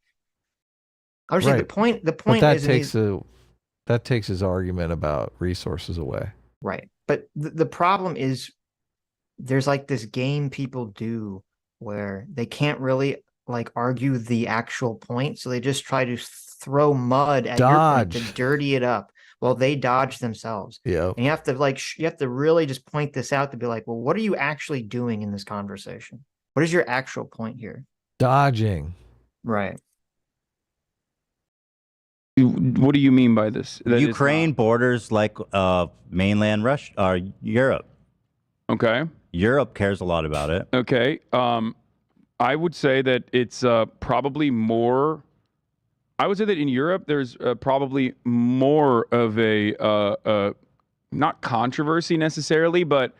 I was saying the point but that takes his argument about resources away. Right. But the problem is there's like this game people do where they can't really like argue the actual point. So they just try to throw mud at your point to dirty it up. Well, they dodge themselves. Yeah. And you have to really just point this out to be like, well, what are you actually doing in this conversation? What is your actual point here? Dodging. Right. What do you mean by this? That Ukraine borders like mainland Russia or Europe. Okay. Europe cares a lot about it. Okay. I would say that it's probably more. I would say that in Europe, there's probably more of a not controversy necessarily, but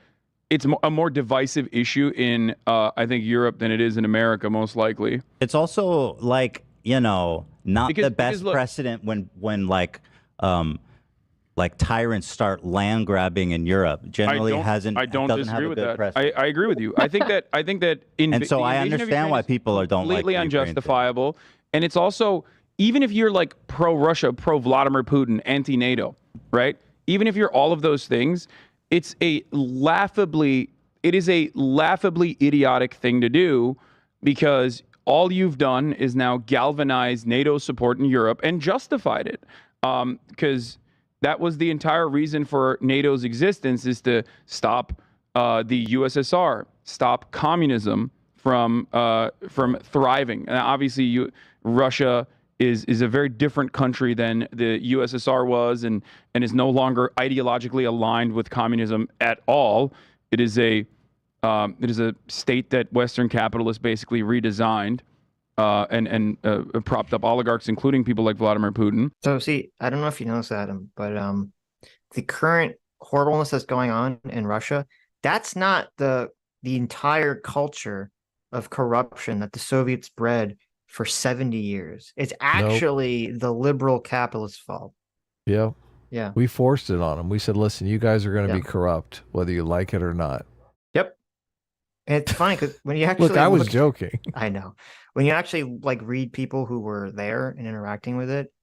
it's a more divisive issue in I think Europe than it is in America, most likely. It's also like, you know, not the best precedent when like tyrants start land grabbing in Europe. Generally I don't disagree with that. I agree with you. I think that and so I understand why people don't like completely unjustifiable. And it's also, even if you're like pro-Russia, pro-Vladimir Putin, anti-NATO, right? Even if you're all of those things, it is a laughably idiotic thing to do, because all you've done is now galvanize NATO support in Europe and justified it. Because that was the entire reason for NATO's existence, is to stop the USSR, stop communism from thriving. And obviously, Russia is a very different country than the USSR was, and is no longer ideologically aligned with communism at all. It is a state that Western capitalists basically redesigned and propped up oligarchs, including people like Vladimir Putin. So see, I don't know if you noticed, Adam, but the current horribleness that's going on in Russia, that's not the entire culture of corruption that the Soviets bred for 70 years. It's actually the liberal capitalist fault. Yeah. Yeah. We forced it on them. We said, listen, you guys are going to be corrupt, whether you like it or not. Yep. And it's funny because when you actually look, I was joking. I know. When you actually like read people who were there and interacting with it,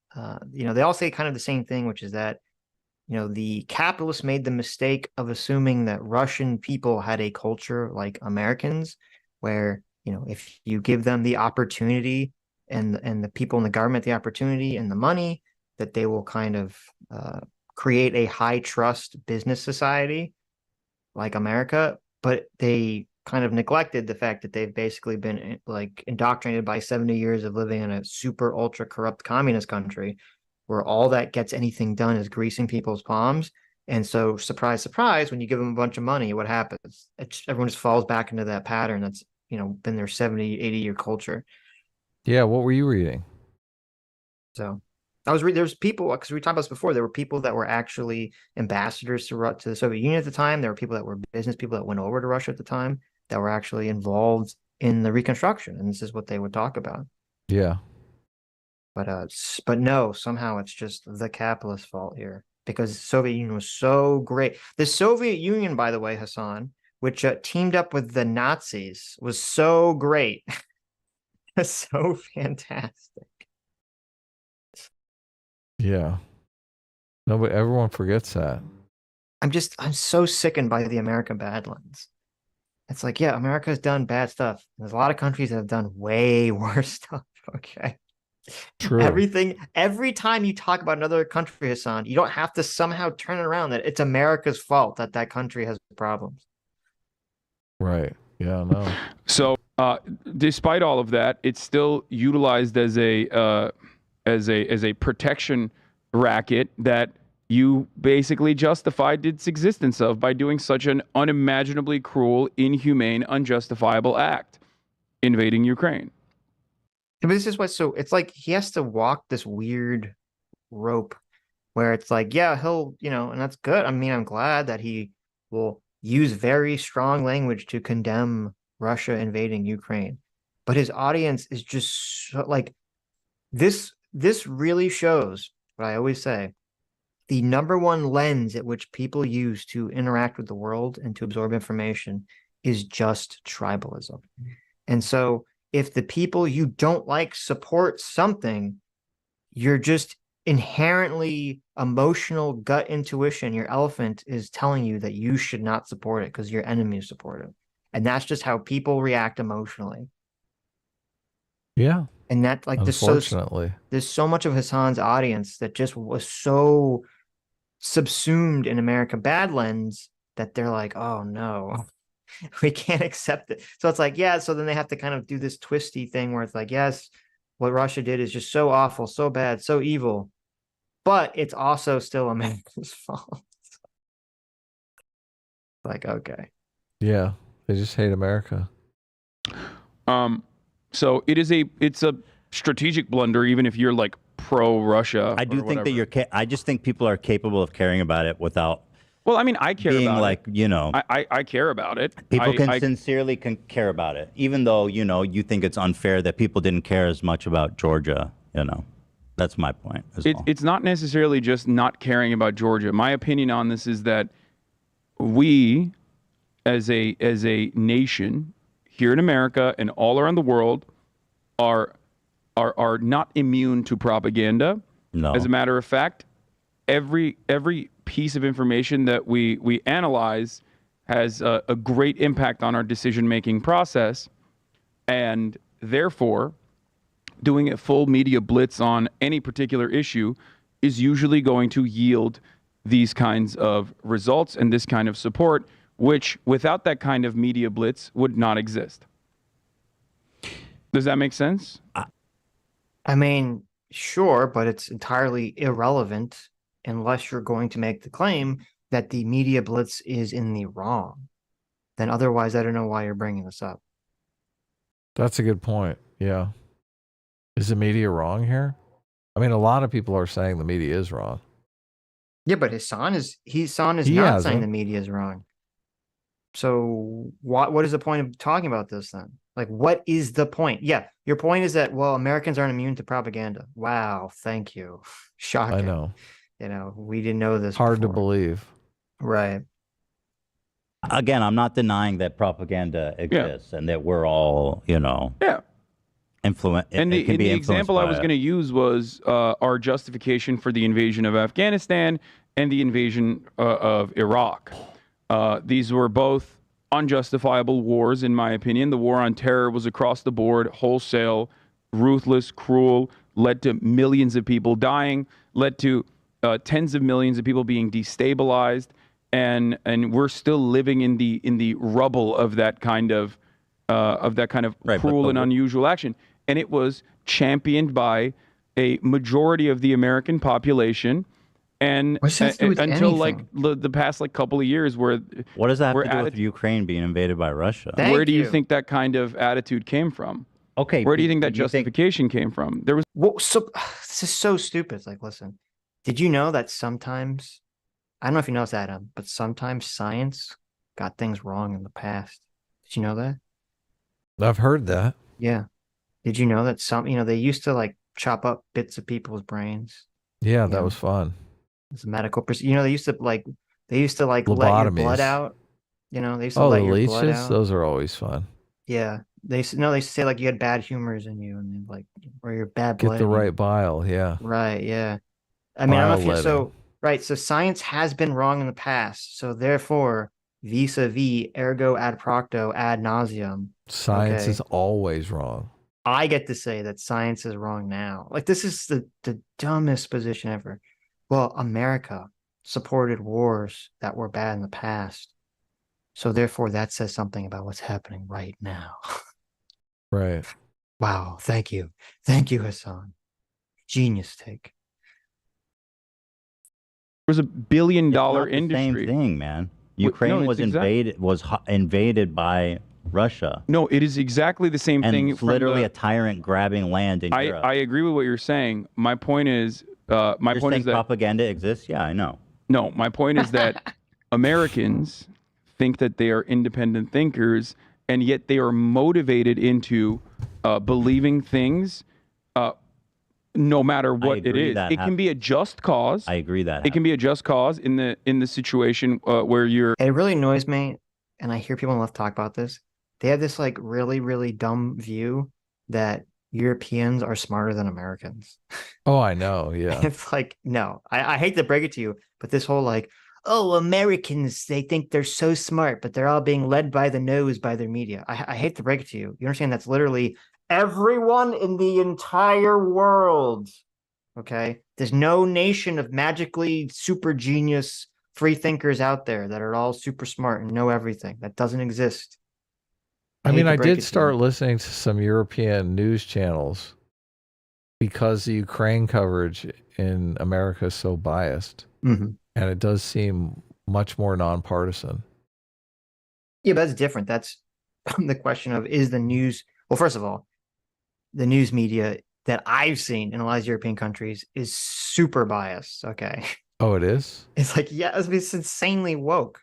you know, they all say kind of the same thing, which is that, you know, the capitalists made the mistake of assuming that Russian people had a culture like Americans, where, you know, if you give them the opportunity and the people in the government the opportunity and the money, that they will kind of create a high trust business society like America. But they kind of neglected the fact that they've basically been like indoctrinated by 70 years of living in a super ultra corrupt communist country, where all that gets anything done is greasing people's palms. And so, surprise, surprise, when you give them a bunch of money, what happens? Everyone just falls back into that pattern that's, you know, been their 70, 80-year culture. Yeah, what were you reading? So I was reading, there's people, because we talked about this before, there were people that were actually ambassadors to the Soviet Union at the time. There were people that were business people that went over to Russia at the time that were actually involved in the reconstruction. And this is what they would talk about. Yeah. But no, somehow it's just the capitalist fault here, because the Soviet Union was so great. The Soviet Union, by the way, Hasan, which teamed up with the Nazis, was so great. So fantastic. Yeah. No, but everyone forgets that. I'm so sickened by the American Badlands. It's like, yeah, America's done bad stuff. There's a lot of countries that have done way worse stuff. Okay. True. Every time you talk about another country, Hassan, you don't have to somehow turn it around that it's America's fault that that country has problems. Right. Yeah, no. So, despite all of that, it's still utilized as a protection racket that you basically justified its existence of by doing such an unimaginably cruel, inhumane, unjustifiable act, invading Ukraine. But this is so it's like he has to walk this weird rope where it's like, yeah, he'll, and that's good. I mean, I'm glad that he will use very strong language to condemn Russia invading Ukraine. But his audience is just like this really shows what I always say. The number one lens at which people use to interact with the world and to absorb information is just tribalism. And so if the people you don't like support something, you're just inherently emotional gut intuition. Your elephant is telling you that you should not support it because your enemies support it. And that's just how people react emotionally. Yeah. And that, like, unfortunately, there's so much of Hassan's audience that just was so subsumed in America bad lens that they're like, oh no, we can't accept it. So it's like, yeah, so then they have to kind of do this twisty thing where it's like, yes, what Russia did is just so awful, so bad, so evil, but it's also still America's fault. Like, okay. Yeah, they just hate America. So it's a strategic blunder, even if you're like pro-Russia. I do think that I just think people are capable of caring about it without. Well, I mean, I care being about like, it. I care about it. People sincerely care about it, even though, you think it's unfair that people didn't care as much about Georgia, That's my point as well. It's not necessarily just not caring about Georgia. My opinion on this is that we, as a nation here in America and all around the world, are not immune to propaganda. No. As a matter of fact, every piece of information that we analyze has a great impact on our decision-making process, and therefore, doing a full media blitz on any particular issue is usually going to yield these kinds of results and this kind of support, which without that kind of media blitz would not exist. Does that make sense? I mean, sure, but it's entirely irrelevant unless you're going to make the claim that the media blitz is in the wrong. Then otherwise, I don't know why you're bringing this up. That's a good point. Yeah. Is the media wrong here? I mean, a lot of people are saying the media is wrong. Yeah, but Hassan is not saying the media is wrong. So what is the point of talking about this then? Like, what is the point? Yeah, your point is that, well, Americans aren't immune to propaganda. Wow, thank you. Shocking. I know. We didn't know this Hard before. to believe. Right. Again, I'm not denying that propaganda exists and that we're all, influence. And the example I was going to use was our justification for the invasion of Afghanistan and the invasion of Iraq. These were both unjustifiable wars, in my opinion. The war on terror was across the board, wholesale, ruthless, cruel, led to millions of people dying, led to tens of millions of people being destabilized, and we're still living in the rubble of that kind of cruel and unusual action. And it was championed by a majority of the American population. And until like the past couple of years, where what does that have to do with Ukraine being invaded by Russia? Where do you think that kind of attitude came from? Okay, where do you think that justification came from? There was. Well, so this is so stupid. It's like, listen, did you know that sometimes, I don't know if you know this, Adam, but sometimes science got things wrong in the past. Did you know that? I've heard that. Yeah. Did you know that they used to chop up bits of people's brains? Yeah, that was fun. It's a medical procedure. They used to let your blood out. They used to let the your leeches? blood out. Those are always fun. Yeah. They used to say you had bad humors in you and or your bad blood. Get the right bile, yeah. Right, yeah. I mean, I don't know if so science has been wrong in the past. So therefore, vis-a-vis, ergo ad procto, ad nauseum. Science is always wrong. I get to say that science is wrong now. Like, this is the dumbest position ever. Well, America supported wars that were bad in the past. So therefore that says something about what's happening right now. Right. Wow. Thank you. Thank you, Hasan. Genius take. There was $1 billion It's not the industry. same thing, man. No, Ukraine it's was invaded by Russia. No, it is exactly the same And thing. it's literally a tyrant grabbing land in Europe. I agree with what you're saying. My point is, You're saying that propaganda exists? Yeah, I know. no, my point is that Americans think that they are independent thinkers, and yet they are motivated into believing things, no matter what it agree is. that It can be a just cause. I agree that It can be a just cause in the situation where you're. It really annoys me, and I hear people on the left talk about this. They have this like really, really dumb view that Europeans are smarter than Americans. Oh, I know. Yeah. It's like, no, I hate to break it to you, but this whole like, oh, Americans, they think they're so smart, but they're all being led by the nose by their media. I hate to break it to you. You understand that's literally everyone in the entire world. Okay. There's no nation of magically super genius free thinkers out there that are all super smart and know everything. That doesn't exist. I hate mean, to I break it did to start you. listening to some European news channels because the Ukraine coverage in America is so biased. Mhm. And it does seem much more nonpartisan. Yeah, but that's different. That's the question of, is the news, well, first of all, the news media that I've seen in a lot of European countries is super biased. Okay. Oh, it is? It's like, yeah, it's insanely woke.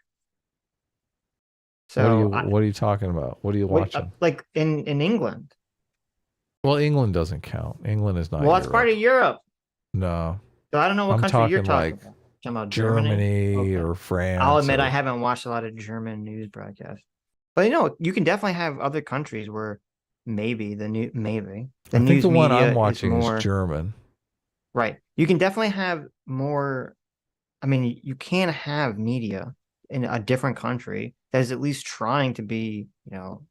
What So are you talking about? What are you watching? like in England. Well, England doesn't count. England is not Well, it's part of Europe. No. So I don't know what I'm country you're talking talking like about. Talking about Germany Okay. or France. I'll admit or- I haven't watched a lot of German news broadcasts. But you can definitely have other countries where maybe the I think news the one media I'm watching is more is German. right. You can definitely have more. I mean, you can have media in a different country that is at least trying to be,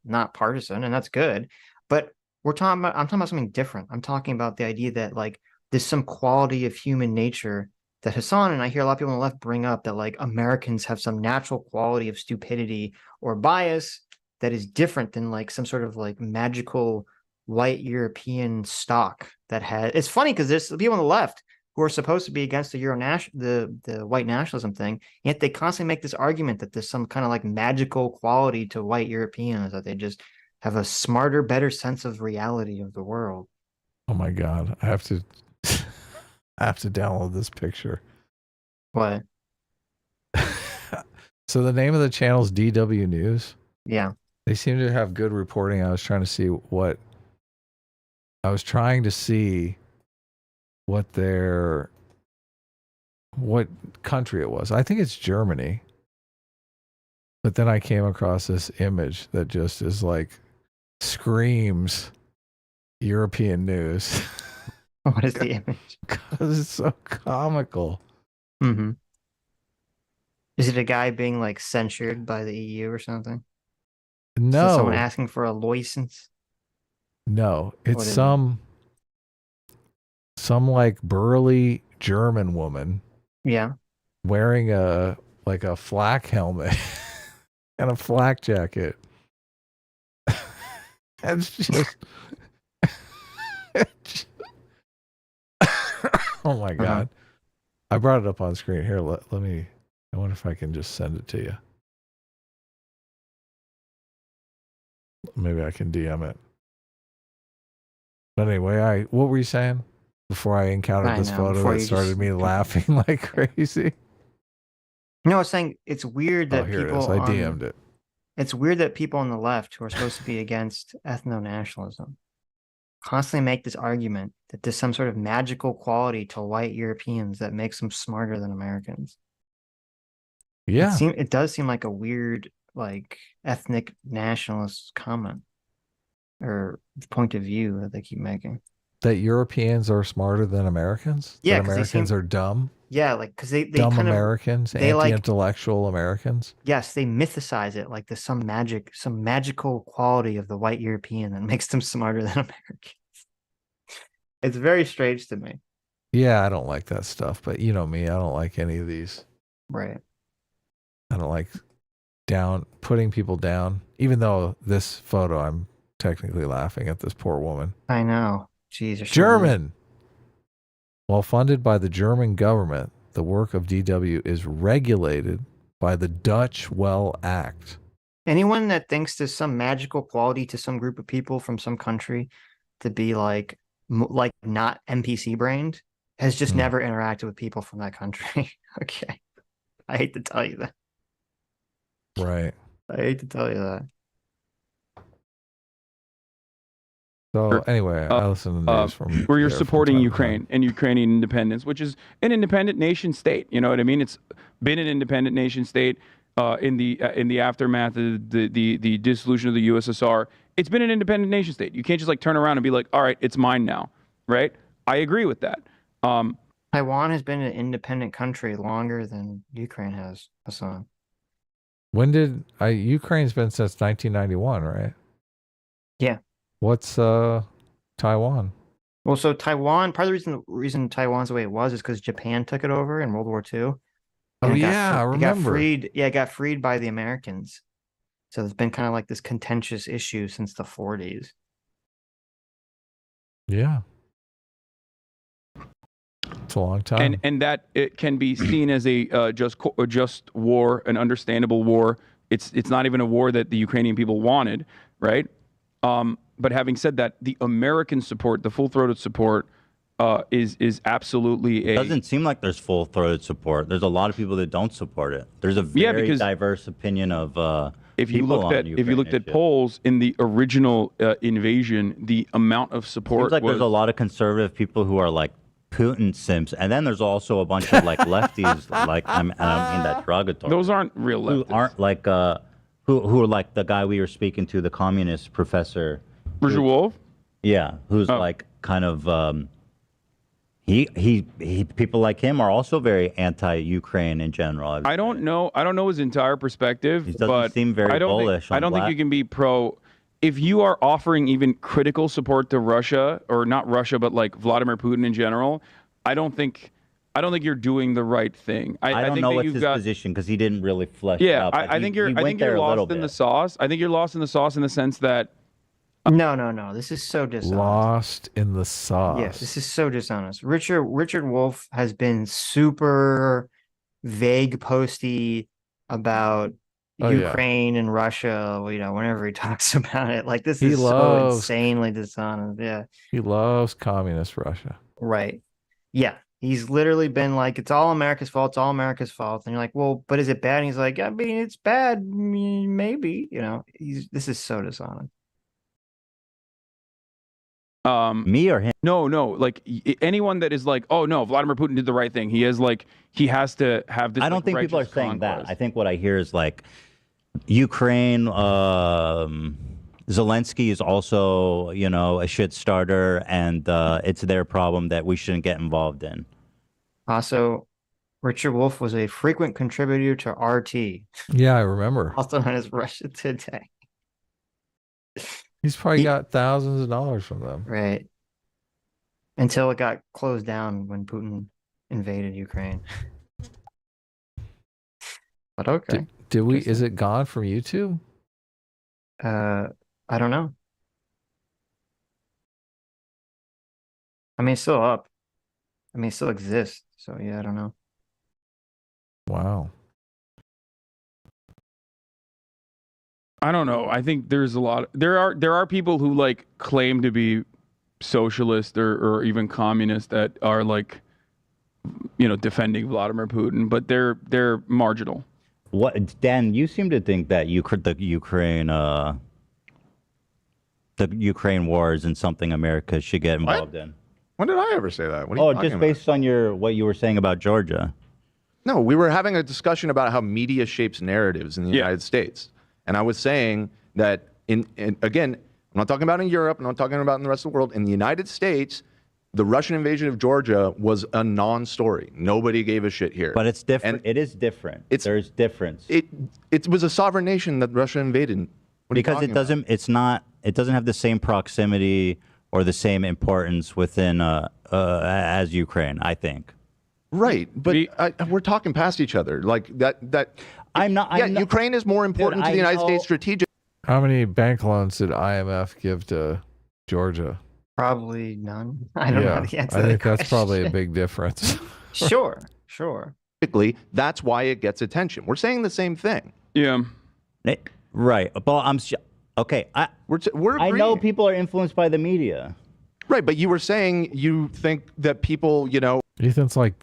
not partisan, and that's good. But I'm talking about something different. I'm talking about the idea that like there's some quality of human nature that Hasan and I hear a lot of people on the left bring up, that like Americans have some natural quality of stupidity or bias that is different than like some sort of like magical white European stock that has. It's funny because there's people on the left who are supposed to be against the white nationalism thing, yet they constantly make this argument that there's some kind of like magical quality to white Europeans, that they just have a smarter, better sense of reality of the world. Oh my God. I have to download this picture. What? So the name of the channel is DW News. Yeah. They seem to have good reporting. I was trying to see what country it was. I think it's Germany. But then I came across this image that just is like screams European news. What is the image? Because it's so comical. Mm-hmm. Is it a guy being like censured by the EU or something? Is it someone No, asking for a license? no, What it's is it? some like burly German woman Yeah. wearing a flak helmet and a flak jacket. It's just oh my God. I brought it up on screen. Here, let me, I wonder if I can just send it to you. Maybe I can DM it. But anyway, what were you saying before I encountered this photo before that you started just- me laughing like crazy? No, I was saying it's weird that Oh, here it people is. I DM'd it. It's weird that people on the left who are supposed to be against ethno-nationalism constantly make this argument that there's some sort of magical quality to white Europeans that makes them smarter than Americans. Yeah. It does seem like a weird, like, ethnic nationalist comment or point of view that they keep making. That Europeans are smarter than Americans? Yeah, That 'cause they Americans seem- are dumb? Yeah, like because they Dumb kind of Americans? they like Anti-intellectual Americans? yes, they mythicize it like there's some magical quality of the white European that makes them smarter than Americans. It's very strange to me. Yeah, I don't like that stuff, but you know me, I don't like any of these. Right. I don't like putting people down. Even though this photo, I'm technically laughing at this poor woman. I know. Jeez, you're so rude. German. While funded by the German government, the work of DW is regulated by the Dutch Well Act. Anyone that thinks there's some magical quality to some group of people from some country to be like not NPC brained has just never interacted with people from that country. Okay. I hate to tell you that. Right. I hate to tell you that. So anyway, I listen to news from where you're there from supporting time to Ukraine time. and Ukrainian independence, which is an independent nation state. You know what I mean? It's been an independent nation state in the aftermath of the dissolution of the USSR. It's been an independent nation state. You can't just like turn around and be like, all right, it's mine now, right? I agree with that. Taiwan has been an independent country longer than Ukraine has, Hassan. When did Ukraine's been since 1991, right? Yeah. What's Taiwan? Well, so Taiwan, part of the reason Taiwan's the way it was is because Japan took it over in World War II. Oh And yeah, I it got remember. freed. Yeah, it got freed by the Americans. So there's been kind of like this contentious issue since the 40s. Yeah. It's a long time. And that it can be seen as a just war, an understandable war. It's not even a war that the Ukrainian people wanted, right? But having said that, the American support, the full-throated support, is absolutely a. Doesn't seem like there's full-throated support. There's a lot of people that don't support it. There's a very because diverse opinion of if you people looked on at Ukraine if you looked at issue. polls in the original invasion, the amount of support Seems like was there's a lot of conservative people who are like Putin simps, and then there's also a bunch of like lefties, like I don't mean that derogatory. those aren't real who leftists. aren't like who are like the guy we were speaking to, the communist professor. Roger Wolf. Yeah, who's Oh. like kind of he people like him are also very anti-Ukraine in general. I don't know his entire perspective, He doesn't but seem very I don't bullish think, I on don't think black- you can be pro. If you are offering even critical support to Russia, or not Russia, but like Vladimir Putin in general, I don't think you're doing the right thing. I don't think know that what's you've his got, position because he didn't really flesh it Yeah, out. but I think he you're went there a little lost in the bit. sauce. I think you're lost in the sauce in the sense that No. This is so dishonest. Lost in the sauce. Yes, this is so dishonest. Richard Wolf has been super vague, posty about Oh, yeah. Ukraine and Russia. You know, whenever he talks about it, like this He is so loves- insanely dishonest. Yeah, He loves communist Russia. right. Yeah, he's literally been like, "It's all America's fault. It's all America's fault." And you're like, "Well, but is it bad?" And he's like, "I mean, it's bad. Maybe." You know, this is so dishonest. Me or him? No, like anyone that is like, oh no, Vladimir Putin did the right thing. He has to have this. I don't like, think people are righteous saying that. conquest. I think what I hear is like Ukraine, Zelensky is also, you know, a shit starter, and it's their problem that we shouldn't get involved in. Also, Richard Wolf was a frequent contributor to RT, Yeah, I remember. also known as Russia Today. He's probably He- got thousands of dollars from them. Right. Until it got closed down when Putin invaded Ukraine. But okay. Did we? Is it gone from YouTube? I don't know. I mean, it's still up. I mean, it still exists. So yeah, I don't know. Wow. I don't know. I think there's a lot. There are people who like claim to be socialist or even communist that are like, you know, defending Vladimir Putin, but they're marginal. What, Dan? You seem to think that the Ukraine war isn't something America should get involved in. When did I ever say that? What are you Oh, talking just about? based on what you were saying about Georgia. No, we were having a discussion about how media shapes narratives in the United States. And I was saying that, again, I'm not talking about in Europe, I'm not talking about in the rest of the world. In the United States, The Russian invasion of Georgia was a non-story. Nobody gave a shit here. But it's different. And it is different. it's- There's difference. It was a sovereign nation that Russia invaded. What are you Because talking it doesn't. about? It's not. It doesn't have the same proximity or the same importance within as Ukraine. I think. Right, but we're talking past each other. Like that. I'm not. Yeah, I'm not, Ukraine is more important to I the United know- States strategic. How many bank loans did IMF give to Georgia? Probably none. I don't know the answer I to think that that's probably a question. big difference. Sure. That's why it gets attention. We're saying the same thing. Yeah. Right. But okay. We're I know agreeing. people are influenced by the media. Right, but you were saying you think that people, Ethan's like,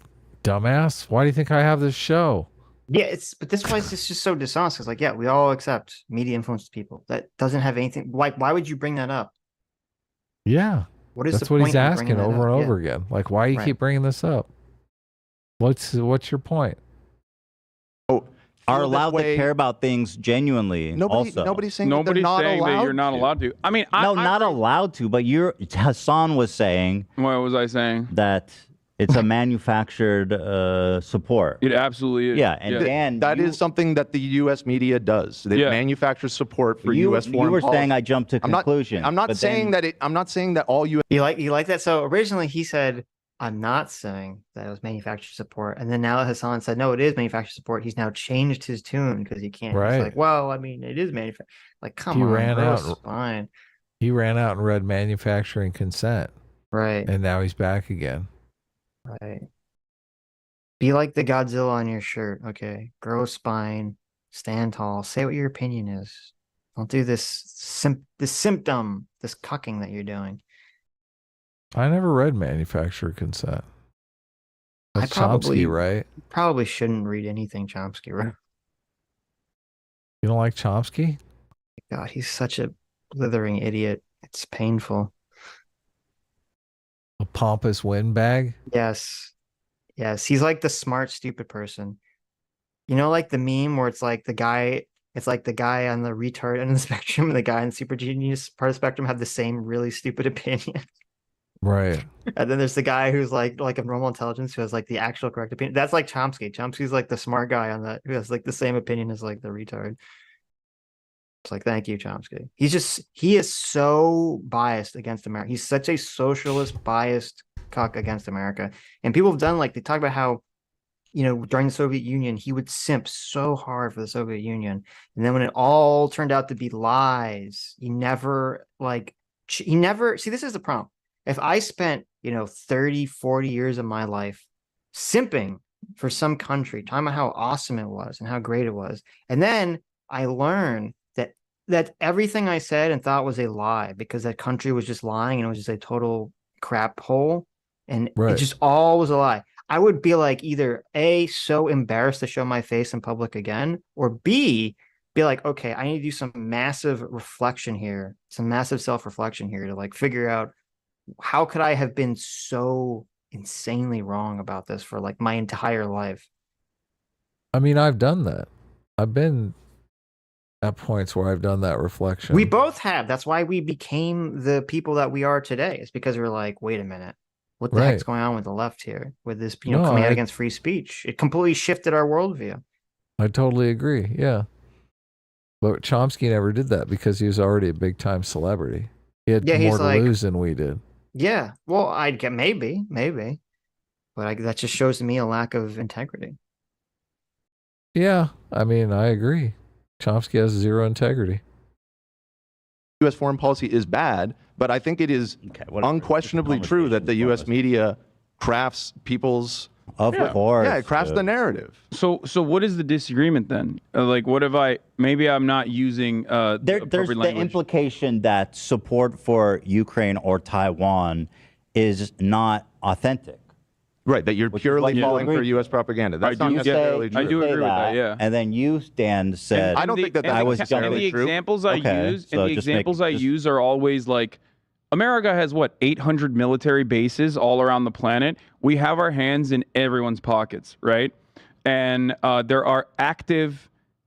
dumbass. Why do you think I have this show? Yeah, but this was just so dishonest. Because, like, yeah, we all accept media influenced people. That doesn't have anything. Why would you bring that up? Yeah, What is that's the what point he's in asking bringing that over up? and Yeah. over again. Like, why you Right. keep bringing this up? What's your point? Are this allowed way- to care about things genuinely. Also, Nobody's saying that Nobody's they're not saying allowed that you're not to. allowed to. I mean, no, not allowed to. But Hassan was saying What was I saying? that it's a manufactured support. It absolutely is. Yeah, and Dan, That is something that the U.S. media does. They Yeah. manufacture support for you U.S. foreign you were policy. saying I jumped to I'm not- conclusions. I'm not but saying then- that. I'm not saying that all U.S. You like that? So originally he said, I'm not saying that it was manufactured support. And then now that Hassan said, no, it is manufactured support, he's now changed his tune because he can't. Right. He's like, well, I mean, it is manufactured. Like, come He on, ran bro, out. it's fine. He ran out and read manufacturing consent, Right, and now he's back again. right. Be like the Godzilla on your shirt, okay? Grow a spine, stand tall, say what your opinion is. Don't do this symptom, this cucking that you're doing. I never read manufacturer consent. I That's probably- Chomsky, right? Probably shouldn't read anything Chomsky wrote. You don't like Chomsky? God, he's such a blithering idiot. It's painful. A pompous windbag? Yes. Yes. He's like the smart, stupid person. You know, like the meme where it's like the guy on the retard end of the spectrum and the guy on the super genius part of the spectrum have the same really stupid opinion. Right. And then there's the guy who's like a normal intelligence who has like the actual correct opinion. That's like Chomsky. Chomsky's like the smart guy on that who has like the same opinion as like the retard. It's like, thank you, Chomsky. He is so biased against America. He's such a socialist, biased cuck against America. And people have done, like, they talk about how, you know, during the Soviet Union, he would simp so hard for the Soviet Union. And then when it all turned out to be lies, he never see, this is the problem. If I spent, 30, 40 years of my life simping for some country, talking about how awesome it was and how great it was, and then I learned that everything I said and thought was a lie because that country was just lying and it was just a total crap hole, and Right. it just all was a lie, I would be like either A, so embarrassed to show my face in public again, or B, be like, okay, I need to do some massive reflection here, some massive self-reflection here to like figure out how could I have been so insanely wrong about this for like my entire life. I mean, I've done that. I've been at points where I've done that reflection. We both have. That's why we became the people that we are today. It's because we're like, wait a minute, what the heck's Right. going on with the left here with this, No, coming out I- against free speech? It completely shifted our worldview. I totally agree. Yeah. But Chomsky never did that because he was already a big time celebrity. He had Yeah, he's more to like- lose than we did. Yeah. Well, I'd get maybe, but that just shows to me a lack of integrity. Yeah. I mean, I agree. Chomsky has zero integrity. U.S. foreign policy is bad, but I think it is Okay, whatever. unquestionably true that the U.S. media crafts people's Of course. yeah, it crafts the dude. narrative. So what is the disagreement then? Like, what if maybe I'm not using the There's appropriate the language? implication that support for Ukraine or Taiwan is not authentic. Right, that you're Which is purely what you falling for agree. U.S. propaganda. That's I not do necessarily get- I true. do say agree with that, yeah. And then you, Dan, said, I don't think that I was and jumping- the true. examples I Okay, use so and the just make- examples I just- use are always like, America has what, 800 military bases all around the planet. We have our hands in everyone's pockets, right? And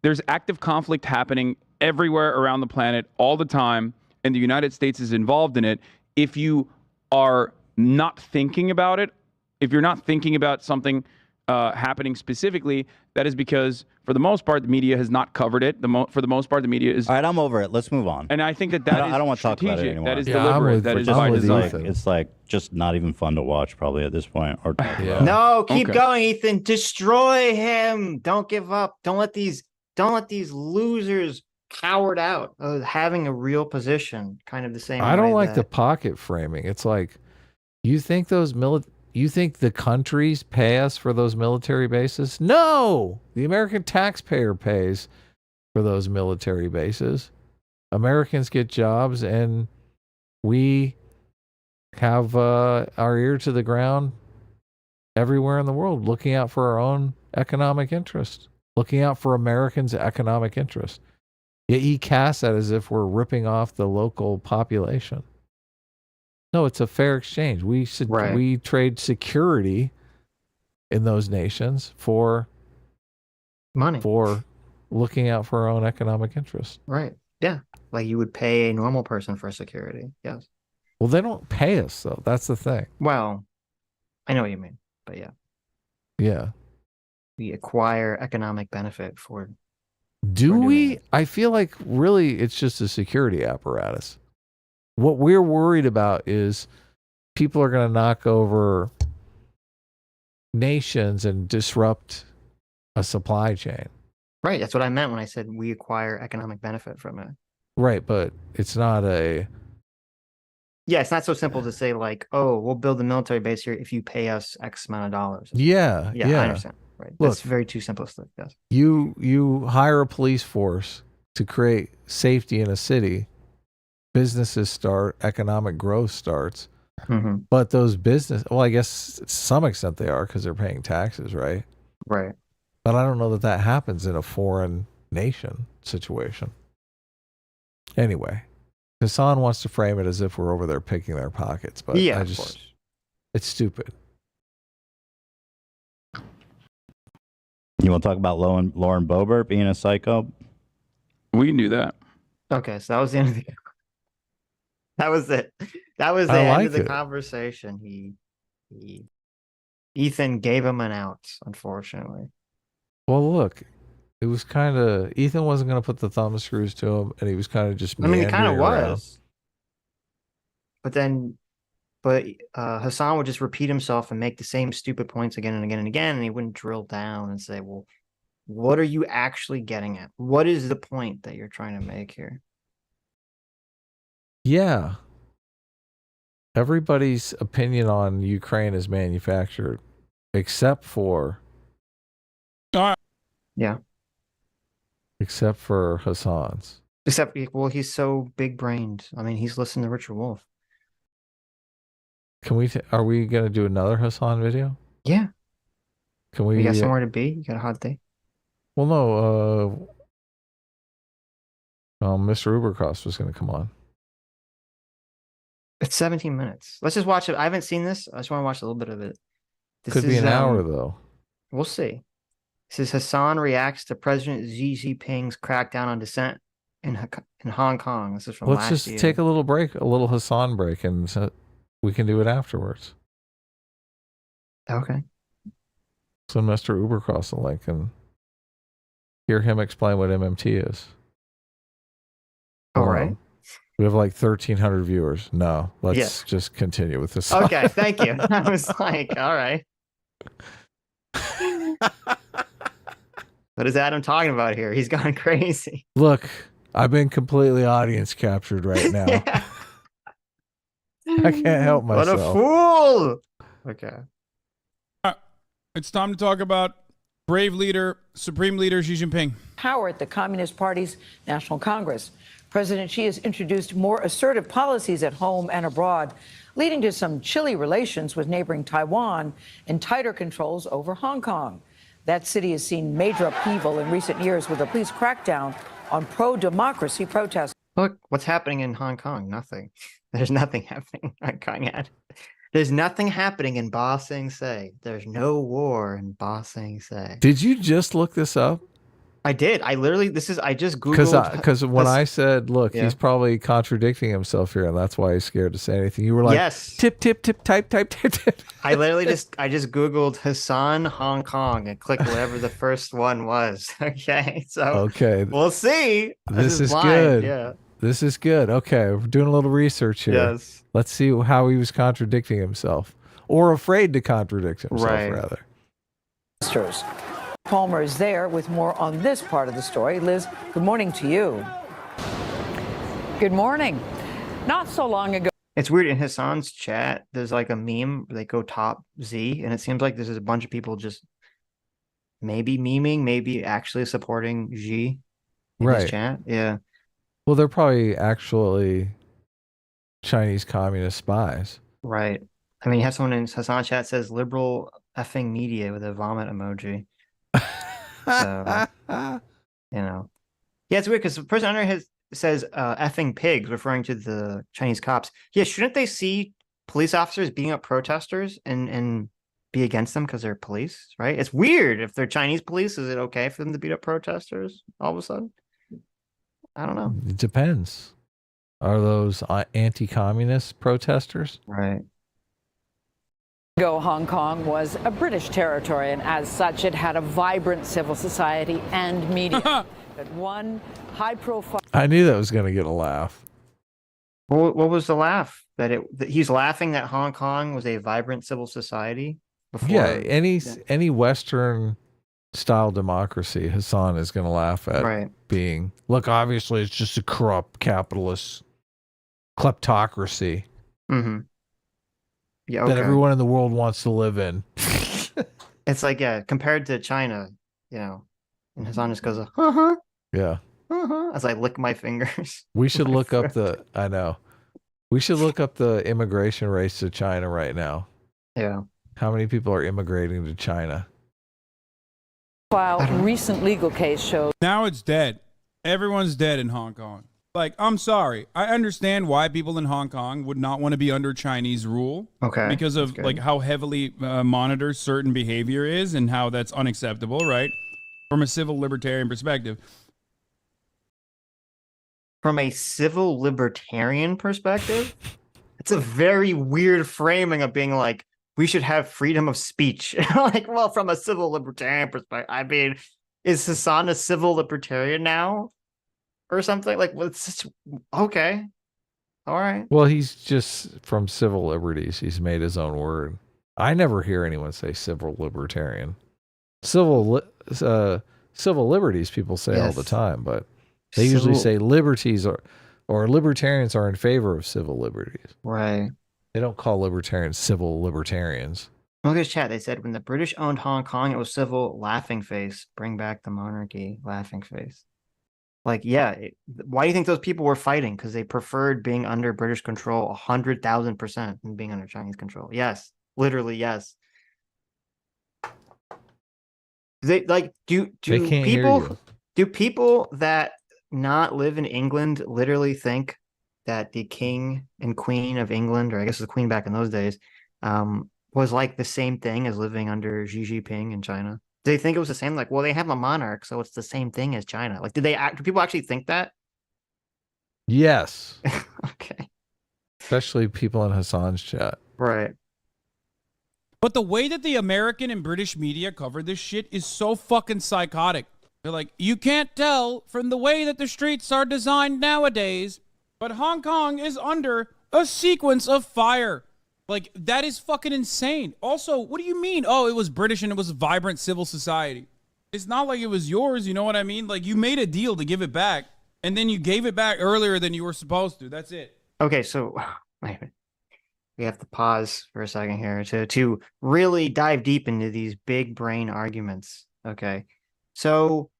there's active conflict happening everywhere around the planet all the time, and the United States is involved in it. If you are not thinking about it, if you're not thinking about something happening specifically, that is because, for the most part, the media has not covered it. For the most part, the media is. All right, I'm over it. Let's move on. And I think that I don't want to talk about it anymore. That is Yeah, deliberate. That is by design. It's like just not even fun to watch probably at this point. Or talk about. No, keep Okay. going, Ethan. Destroy him. Don't give up. Don't let these losers coward out of having a real position. Kind of the same. I don't way like the that- pocket framing. It's like, you think you think the countries pay us for those military bases? No, the American taxpayer pays for those military bases. Americans get jobs, and we have our ear to the ground everywhere in the world, looking out for our own economic interest, looking out for Americans' economic interest. Yet he casts that as if we're ripping off the local population. No, it's a fair exchange. Right. We trade security in those nations for money. looking out for our own economic interest. Right. Yeah. Like you would pay a normal person for security. Yes. Well, they don't pay us, though. That's the thing. Well, I know what you mean, but yeah, Yeah. we acquire economic benefit for. Do doing we? it. I feel like really it's just a security apparatus. What we're worried about is people are going to knock over nations and disrupt a supply chain. Right. That's what I meant when I said we acquire economic benefit from it. Right, but it's not a... Yeah, it's not so simple to say like, oh, we'll build a military base here if you pay us X amount of dollars. Yeah, Yeah, I understand. Right. Look, That's very too simplistic. Yes. You hire a police force to create safety in a city, businesses start, economic growth starts. Mm-hmm. But those well, I guess to some extent they are because they're paying taxes, right? Right. But I don't know that happens in a foreign nation situation. Anyway, Hasan wants to frame it as if we're over there picking their pockets, but Yeah, I of just, course. it's stupid. You want to talk about Lauren Boebert being a psycho? We can do that. Okay, so that was the end of the. That was it. That was the I end like of the it. conversation. Ethan gave him an out, unfortunately. Well, look, it was kind of, Ethan wasn't going to put the thumb screws to him, and he was kind of just I mean, he kind of meandering around. was. But Hasan would just repeat himself and make the same stupid points again and again and again, and he wouldn't drill down and say, well, what are you actually getting at? What is the point that you're trying to make here? Yeah. Everybody's opinion on Ukraine is manufactured, except for Hasan's. Except, well, he's so big-brained. I mean, he's listening to Richard Wolff. Can we? Are we going to do another Hasan video? Yeah. Can we? You got somewhere to be? You got a hot day? Well, no. Mr. Ubercros was going to come on. It's 17 minutes. Let's just watch it. I haven't seen this. I just want to watch a little bit of it. This Could be is, an hour though. We'll see. This is Hasan reacts to President Xi Jinping's crackdown on dissent in Hong Kong. This is from Let's last just year. take a little break, a little Hasan break, and we can do it afterwards. Okay. So Mr. Ubercross the link and hear him explain what MMT is. All right. We have like 1,300 viewers. No, let's Yes. just continue with this. Okay. Thank you. I was like, all right. What is Adam talking about here? He's gone crazy. Look, I've been completely audience captured right now. Yeah. I can't help What a myself. fool. Okay. It's time to talk about brave leader, Supreme Leader Xi Jinping. Power at the Communist Party's National Congress. President Xi has introduced more assertive policies at home and abroad, leading to some chilly relations with neighboring Taiwan and tighter controls over Hong Kong. That city has seen major upheaval in recent years with a police crackdown on pro-democracy protests. Look, what's happening in Hong Kong? Nothing. There's nothing happening in Hong Kong yet. There's nothing happening in Ba Sing Se. There's no war in Ba Sing Se. Did you just look this up? I did. I literally, I just Googled. Because when I said, look, Yeah. he's probably contradicting himself here, and that's why he's scared to say anything. You were like, yes. tip, type. I literally I just Googled Hasan Hong Kong and clicked whatever the first one was. Okay. So Okay. we'll see. This is blind. good. Yeah. This is good. Okay. We're doing a little research here. Yes. Let's see how he was contradicting himself or afraid to contradict himself, Right. rather. Palmer is there with more on this part of the story. Liz, good morning to you. Good morning. Not so long ago. It's weird in Hassan's chat. There's like a meme where they go top Z, and it seems like this is a bunch of people just maybe memeing, maybe actually supporting Xi in Right. his chat. Yeah. Well, they're probably actually Chinese communist spies. Right. I mean, you have someone in Hassan chat says liberal effing media with a vomit emoji. So, you know. Yeah, it's weird because the person under says effing pigs, referring to the Chinese cops. Yeah, shouldn't they see police officers beating up protesters and be against them because they're police, right? It's weird. If they're Chinese police, is it okay for them to beat up protesters all of a sudden? I don't know. It depends. Are those anti-communist protesters? Right. Hong Kong was a British territory, and as such, it had a vibrant civil society and media. But one high-profile. I knew that was going to get a laugh. What was the laugh? That he's laughing that Hong Kong was a vibrant civil society before? Yeah, any Western style democracy, Hassan is going to laugh at Right. being. Look, obviously, it's just a corrupt capitalist kleptocracy Mm-hmm. Yeah. Okay. that everyone in the world wants to live in. It's like, yeah, compared to China, you know, and Hassan just goes, uh-huh, Yeah. uh-huh, as I lick my fingers. We should look up I know. We should look up the immigration rates to China right now. Yeah. How many people are immigrating to China? Recent legal case shows. Now it's dead. Everyone's dead in Hong Kong. Like, I'm sorry. I understand why people in Hong Kong would not want to be under Chinese rule. Okay. Because of good. like how heavily monitored certain behavior is and how that's unacceptable, right? From a civil libertarian perspective. From a civil libertarian perspective, it's a very weird framing of being like, we should have freedom of speech. Like, well, from a civil libertarian perspective, I mean, is Hassan a civil libertarian now? Or something? Like, well, it's just, okay. All right. Well, he's just from civil liberties. He's made his own word. I never hear anyone say civil libertarian. Civil liberties people say all the Yes. time, but they usually say liberties or libertarians are in favor of civil liberties. Right. They don't call libertarians civil libertarians. Look at his chat. They said when the British owned Hong Kong, it was civil, laughing face. Bring back the monarchy, laughing face. Like, yeah. Why do you think those people were fighting? Because they preferred being under British control 100,000% than being under Chinese control. Yes. Literally, yes. They like do They can't hear people you. do people that not live in England literally think that the king and queen of England, or I guess the queen back in those days, was like the same thing as living under Xi Jinping in China? Do they think it was the same? Like, well, they have a monarch, so it's the same thing as China. Like, do people actually think that? Yes. Okay. Especially people in Hassan's chat. Right. But the way that the American and British media cover this shit is so fucking psychotic. They're like, you can't tell from the way that the streets are designed nowadays, but Hong Kong is under a sequence of fire. Like, that is fucking insane. Also, what do you mean? Oh, it was British and it was a vibrant civil society. It's not like it was yours, you know what I mean? Like, you made a deal to give it back, and then you gave it back earlier than you were supposed to. That's it. Okay, so wait a minute. We have to pause for a second here to really dive deep into these big brain arguments. Okay. So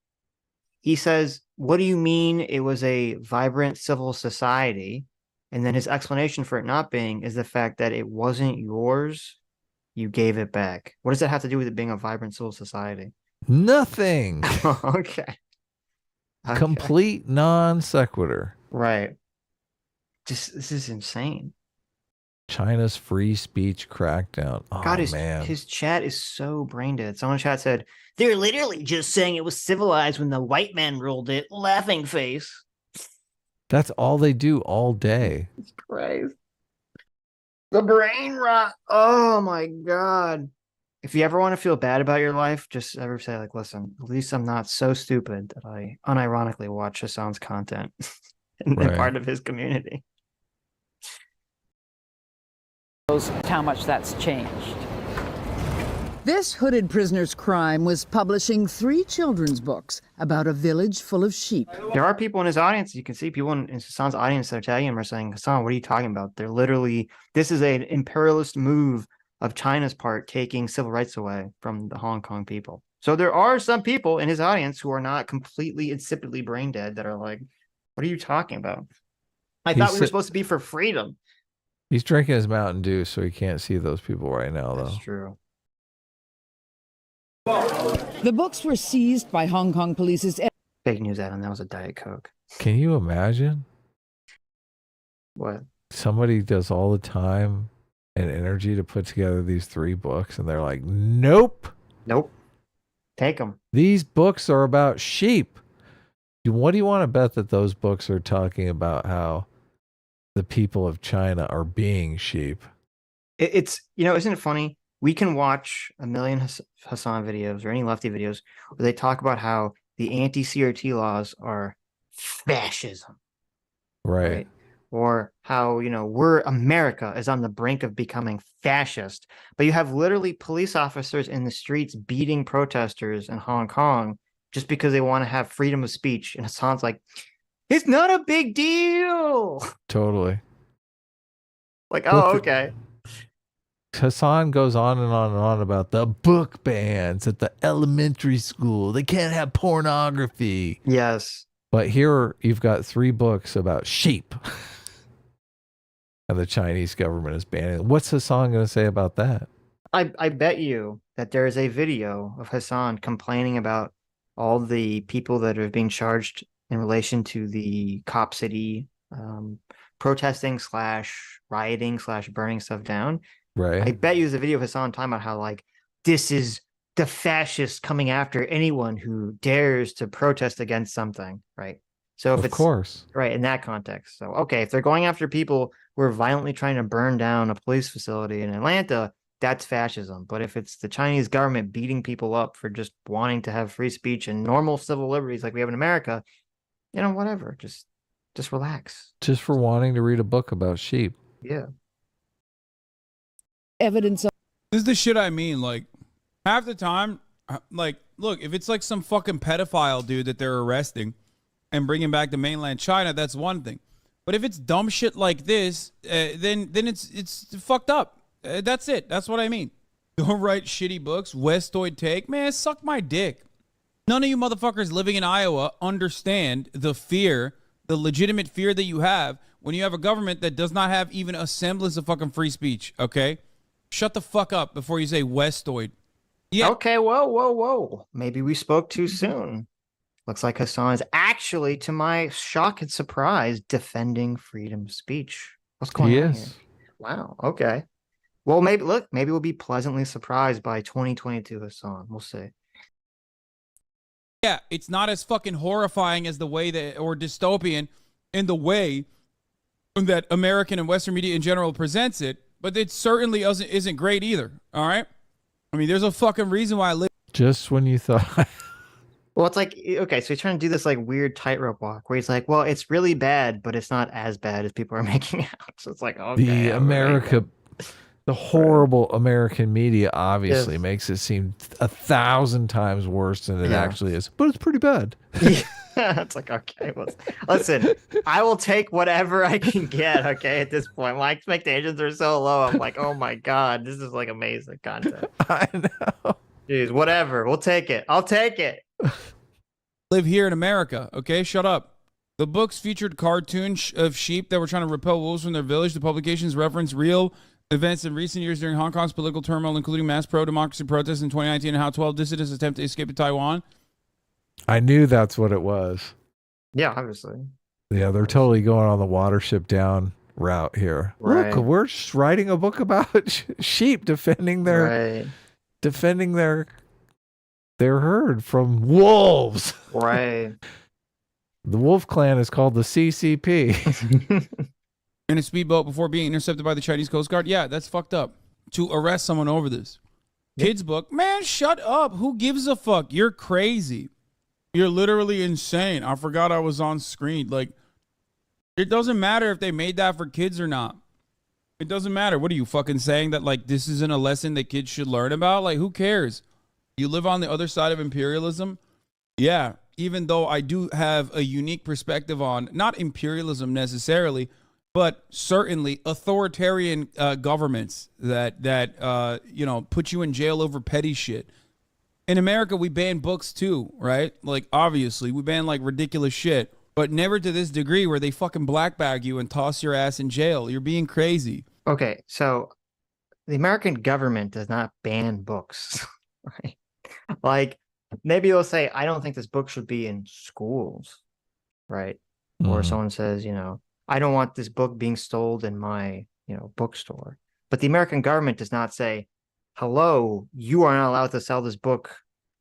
he says, what do you mean it was a vibrant civil society? And then his explanation for it not being is the fact that it wasn't yours. You gave it back. What does that have to do with it being a vibrant civil society? Nothing. Okay. Complete non sequitur. Right. This is insane. China's free speech crackdown. Oh, God, man. his chat is so brain dead. Someone in chat said, they're literally just saying it was civilized when the white man ruled it. Laughing face. That's all they do all day. It's crazy. The brain rot. Oh my God. If you ever want to feel bad about your life, just ever say, like, listen, at least I'm not so stupid that I unironically watch Hasan's content and Right. part of his community. How much that's changed. This hooded prisoner's crime was publishing 3 children's books about a village full of sheep. There are people in his audience. You can see people in Hasan's audience that are tagging him are saying, Hasan, what are you talking about? They're literally, this is an imperialist move of China's part, taking civil rights away from the Hong Kong people. So there are some people in his audience who are not completely insipidly brain dead that are like, what are you talking about? I thought we were supposed to be for freedom. He's drinking his Mountain Dew, so he can't see those people right now, though. That's true. The books were seized by Hong Kong police's. Fake news, Adam. That was a Diet Coke. Can you imagine? What? Somebody does all the time and energy to put together these 3 books, and they're like, nope. Nope. Take them. These books are about sheep. What do you want to bet that those books are talking about how the people of China are being sheep? It's, isn't it funny? We can watch a million Hasan videos or any lefty videos where they talk about how the anti-CRT laws are fascism. Right. Or how, America is on the brink of becoming fascist. But you have literally police officers in the streets beating protesters in Hong Kong just because they want to have freedom of speech. And Hasan's like, it's not a big deal. Totally. Like, oh, okay. Hasan goes on and on and on about the book bans at the elementary school. They can't have pornography. Yes. But here you've got 3 books about sheep. And the Chinese government is banning. What's Hasan going to say about that? I bet you that there is a video of Hasan complaining about all the people that are being charged in relation to the Cop City protesting / rioting / burning stuff down. Right. I bet you there's a video of Hasan talking about how, like, this is the fascists coming after anyone who dares to protest against something, right? So if of course. Right, in that context. So, okay, if they're going after people who are violently trying to burn down a police facility in Atlanta, that's fascism. But if it's the Chinese government beating people up for just wanting to have free speech and normal civil liberties like we have in America, whatever, just relax. Just for wanting to read a book about sheep. Yeah. Evidence of. This is the shit I mean. Like, half the time, like, look, if it's like some fucking pedophile dude that they're arresting and bringing back to mainland China, that's one thing. But if it's dumb shit like this, then it's fucked up. That's it. That's what I mean. Don't write shitty books. Westoid take. Man, suck my dick. None of you motherfuckers living in Iowa understand the fear, the legitimate fear that you have when you have a government that does not have even a semblance of fucking free speech, okay? Shut the fuck up before you say Westoid. Yeah. Okay, whoa. Maybe we spoke too soon. Looks like Hasan is actually, to my shock and surprise, defending freedom of speech. What's going on here? Wow, okay. Well, maybe we'll be pleasantly surprised by 2022 Hasan. We'll see. Yeah, it's not as fucking horrifying as the way that, or dystopian in the way that American and Western media in general presents it, but it certainly isn't great either, all right? I mean, there's a fucking reason why I live. Just when you thought. Well, it's like, okay, so he's trying to do this like weird tightrope walk where he's like, well, it's really bad, but it's not as bad as people are making out. So it's like, okay. The horrible American media obviously makes it seem 1,000 times worse than it actually is, but it's pretty bad. It's like, okay, well, listen, I will take whatever I can get, okay, at this point. My expectations are so low. I'm like, oh my God, this is like amazing content. I know. Jeez, whatever. We'll take it. I'll take it. Live here in America, okay? Shut up. The books featured cartoons of sheep that were trying to repel wolves from their village. The publications reference real events in recent years during Hong Kong's political turmoil, including mass pro-democracy protests in 2019 and how 12 dissidents attempt to escape to Taiwan. I knew that's what it was. Yeah, obviously. Yeah, they're totally going on the watership down route here. Right. Look, we're just writing a book about sheep defending their herd from wolves. Right. The wolf clan is called the CCP. In a speedboat before being intercepted by the Chinese Coast Guard. Yeah, that's fucked up. To arrest someone over this. Kids book. Man, shut up. Who gives a fuck? You're crazy. You're literally insane. I forgot I was on screen. Like, it doesn't matter if they made that for kids or not. It doesn't matter. What are you fucking saying that, like, this isn't a lesson that kids should learn about? Like, who cares? You live on the other side of imperialism? Yeah, even though I do have a unique perspective on, not imperialism necessarily, but certainly authoritarian governments that you know, put you in jail over petty shit. In America, we ban books too, right? Like, obviously, we ban like ridiculous shit, but never to this degree where they fucking black bag you and toss your ass in jail. You're being crazy. Okay, so the American government does not ban books, right? Like, maybe they'll say, I don't think this book should be in schools, right? Or someone says, you know, I don't want this book being sold in my, you know, bookstore. But the American government does not say, hello, you are not allowed to sell this book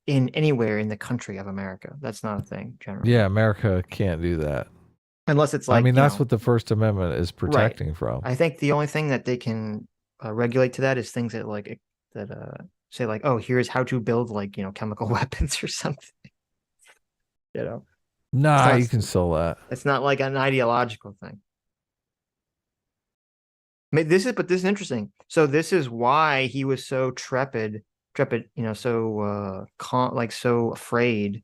in anywhere in the country of America. That's not a thing, generally. Yeah, America can't do that. Unless it's like, I mean, you that's know, what the First Amendment is protecting from. I think the only thing that they can regulate to that is things that like say like, oh, here's how to build like, you know, chemical weapons or something. You know, Nah, you can sell that. it's not like an ideological thing. I mean, this is interesting. So this is why he was so trepid, you know, so so afraid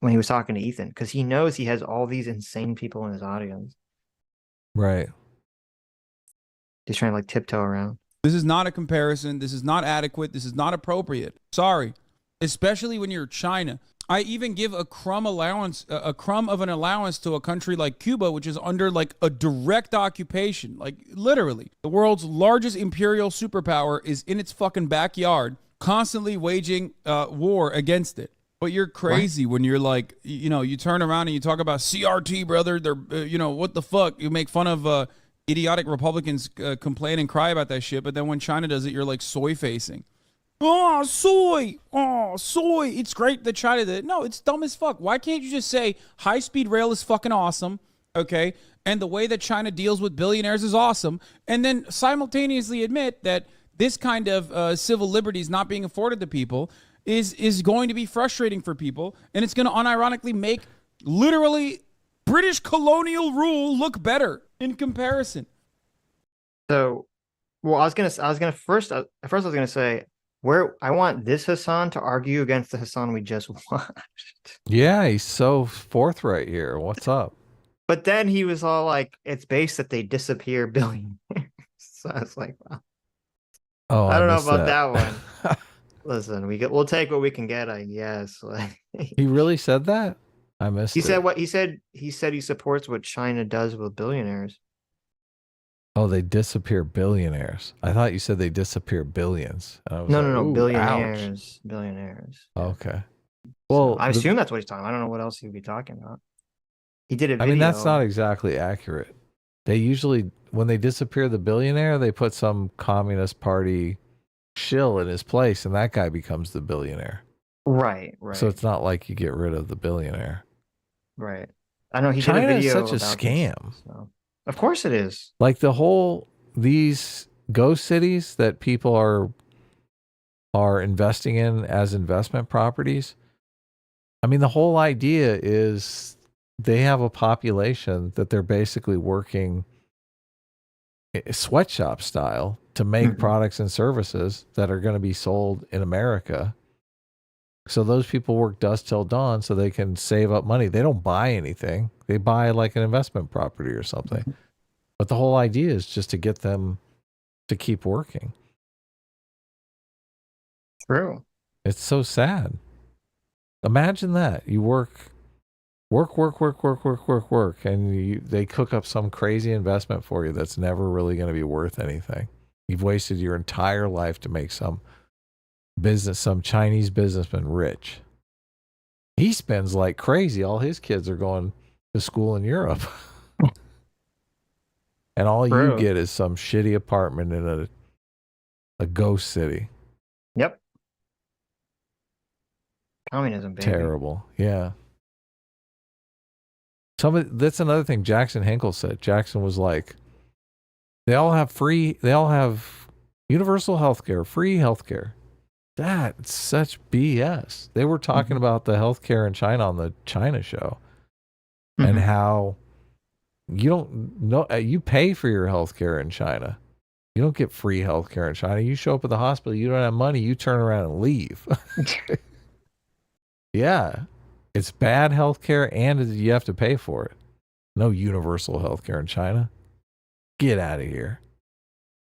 when he was talking to Ethan, because he knows he has all these insane people in his audience. Right. He's trying to like tiptoe around. This is not a comparison. This is not adequate. This is not appropriate. Sorry. Especially when you're China. I even give a crumb of an allowance to a country like Cuba, which is under like a direct occupation. Like, literally, the world's largest imperial superpower is in its fucking backyard, constantly waging war against it. But you're crazy when you're like, you know, you turn around and you talk about CRT, brother. They're, you know, what the fuck? You make fun of idiotic Republicans complain and cry about that shit. But then when China does it, you're like soy facing. Oh, soy. Oh, soy. It's great that China did it. No, it's dumb as fuck. Why can't you just say high-speed rail is fucking awesome, okay? And the way that China deals with billionaires is awesome. And then simultaneously admit that this kind of civil liberties not being afforded to people is going to be frustrating for people. And it's going to unironically make literally British colonial rule look better in comparison. So, well, I was gonna say, where I want this Hasan to argue against the Hasan we just watched. Yeah, he's so forthright here. What's up? But then he was all like, it's based that they disappear billionaires. So I was like, wow. Oh, I don't know missed about that one. Listen, we'll take what we can get, I guess. Like, He really said that? I missed it. said what he said. He said he supports what China does with billionaires. Oh, they disappear billionaires. I thought you said they disappear billions. I was No, like, no, "Ooh, billionaires. ouch." Billionaires. Okay. So Well, I assume that's what he's talking about. I don't know what else he would be talking about. He did a video. I mean, that's not exactly accurate. They usually, when they disappear the billionaire, they put some Communist Party shill in his place, and that guy becomes the billionaire. Right. So it's not like you get rid of the billionaire. Right. I know he China did a is video such a about scam. this, so. Of course it is. Like these ghost cities that people are investing in as investment properties. I mean, the whole idea is they have a population that they're basically working sweatshop style to make products and services that are going to be sold in America. So those people work dusk till dawn so they can save up money. They don't buy anything. They buy like an investment property or something. But the whole idea is just to get them to keep working. True. It's so sad. Imagine that. You work, and they cook up some crazy investment for you that's never really going to be worth anything. You've wasted your entire life to make some Chinese businessman rich. He spends like crazy. All his kids are going to school in Europe. and all you True. get is some shitty apartment in a ghost city. Yep. Communism, baby. Terrible. Yeah. That's another thing Jackson Hinkle said. Jackson was like, they all have universal healthcare, free healthcare. That's such BS. They were talking about the healthcare in China on the China show and how you don't know, you pay for your healthcare in China. You don't get free healthcare in China. You show up at the hospital, you don't have money, you turn around and leave. Yeah. It's bad healthcare and you have to pay for it. No universal healthcare in China. Get out of here.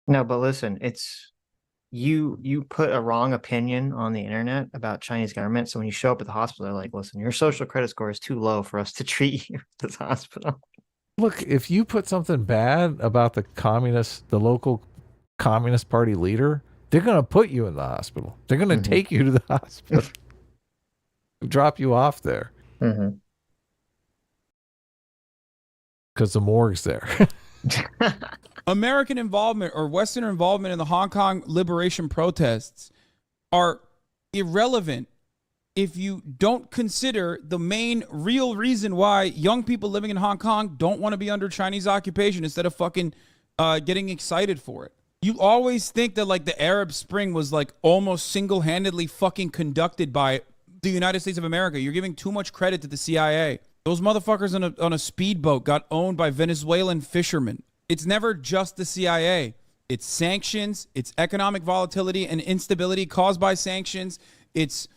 No, but listen, it's you put a wrong opinion on the internet about Chinese government. So when you show up at the hospital, they're like, listen, your social credit score is too low for us to treat you at this hospital. Look, if you put something bad about the local Communist Party leader, they're going to put you in the hospital. They're going to take you to the hospital. Drop you off there. Because the morgue's there. American involvement or Western involvement in the Hong Kong liberation protests are irrelevant if you don't consider the main real reason why young people living in Hong Kong don't want to be under Chinese occupation instead of fucking getting excited for it. You always think that like the Arab Spring was like almost single-handedly fucking conducted by the United States of America. You're giving too much credit to the CIA. Those motherfuckers on a speedboat got owned by Venezuelan fishermen. It's never just the CIA. It's sanctions, it's economic volatility and instability caused by sanctions. It's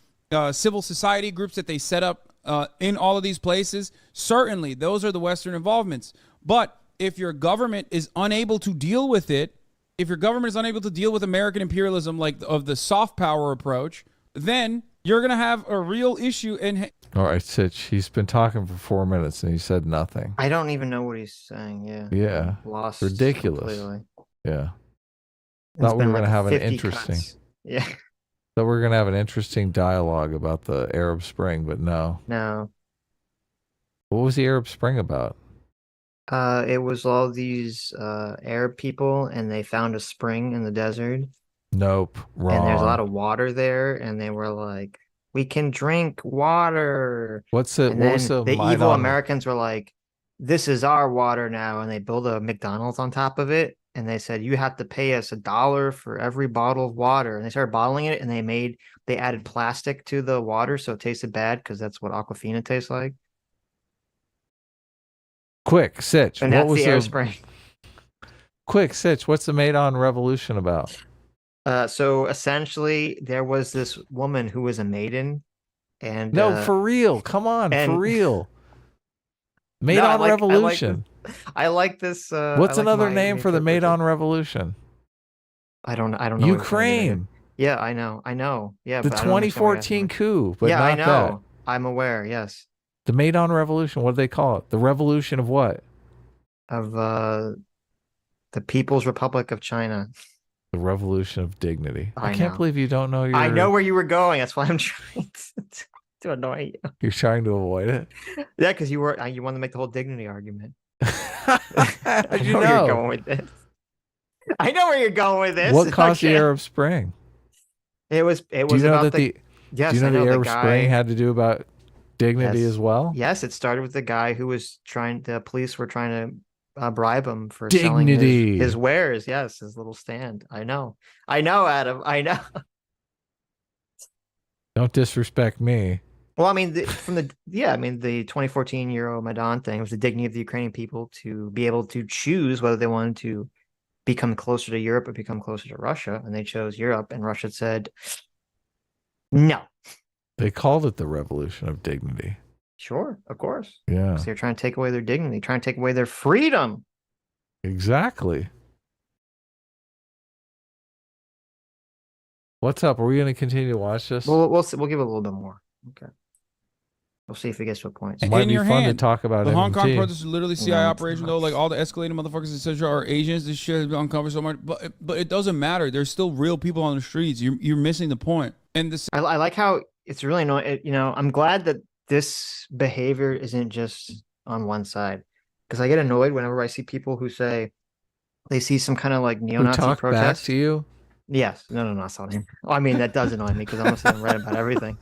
civil society groups that they set up in all of these places. Certainly, those are the Western involvements. But if your government is unable to deal with it, if your government is unable to deal with American imperialism like of the soft power approach, then you're going to have a real issue. All right, Sitch, he's been talking for 4 minutes and he said nothing. I don't even know what he's saying. Yeah. Lost. Ridiculous. Completely. Yeah. It's Thought we been were going to like have an 50 interesting. cuts. Yeah. Thought we were going to have an interesting dialogue about the Arab Spring, but no. No. What was the Arab Spring about? It was all these Arab people, and they found a spring in the desert. Nope. Wrong. And there's a lot of water there, and they were like, we can drink water. What's the evil Americans were like, this is our water now, and they built a McDonald's on top of it, and they said you have to pay us $1 for every bottle of water, and they started bottling it, and they added plastic to the water so it tasted bad because that's what Aquafina tastes like. Quick, Sitch. And that's the Arab Spring. Quick, Sitch. What's the Maidan Revolution about? So essentially, there was this woman who was a maiden, and no, for real. Come on, for real. Maidan Revolution. I like this. What's another name for the Maidan Revolution? I don't know. Ukraine. Yeah, I know. Yeah, the 2014 coup. But yeah, not I know. That. I'm aware. Yes. The Maidan Revolution. What do they call it? The revolution of what? Of the People's Republic of China. The revolution of dignity. I know. Can't believe you don't know your... I know where you were going. That's why I'm trying to annoy you. You're trying to avoid it? Yeah, because you wanted to make the whole dignity argument. How'd you know? Where you're going with this. I know where you're going with this. What caused the Arab Spring? It was do you know about that yes, do you know the Arab guy, Spring had to do about dignity as well? Yes, it started with the guy who was the police were trying to bribe him for dignity. Selling his wares. Yes, his little stand. I know, Adam. I know. Don't disrespect me. Well, I mean, the 2014 Euromaidan thing was the dignity of the Ukrainian people to be able to choose whether they wanted to become closer to Europe or become closer to Russia, and they chose Europe, and Russia said no. They called it the Revolution of Dignity. Sure, of course. Yeah. So they're trying to take away their dignity, trying to take away their freedom. Exactly. What's up? Are we going to continue to watch this? We'll give it a little bit more. Okay. We'll see if it gets to a point. It might be fun to talk about the MMT. Hong Kong protests are literally CIA operation, though. Like all the escalating motherfuckers, etc., are agents. This shit has been uncovered so much, but it doesn't matter. There's still real people on the streets. You're missing the point. And this, I like how it's really annoying. I'm glad that this behavior isn't just on one side, because I get annoyed whenever I see people who say, they see some kind of like Who neo-Nazi talk back protest. to you? Yes. No, that's not him. Well, I mean, that does annoy me because I must have read about everything.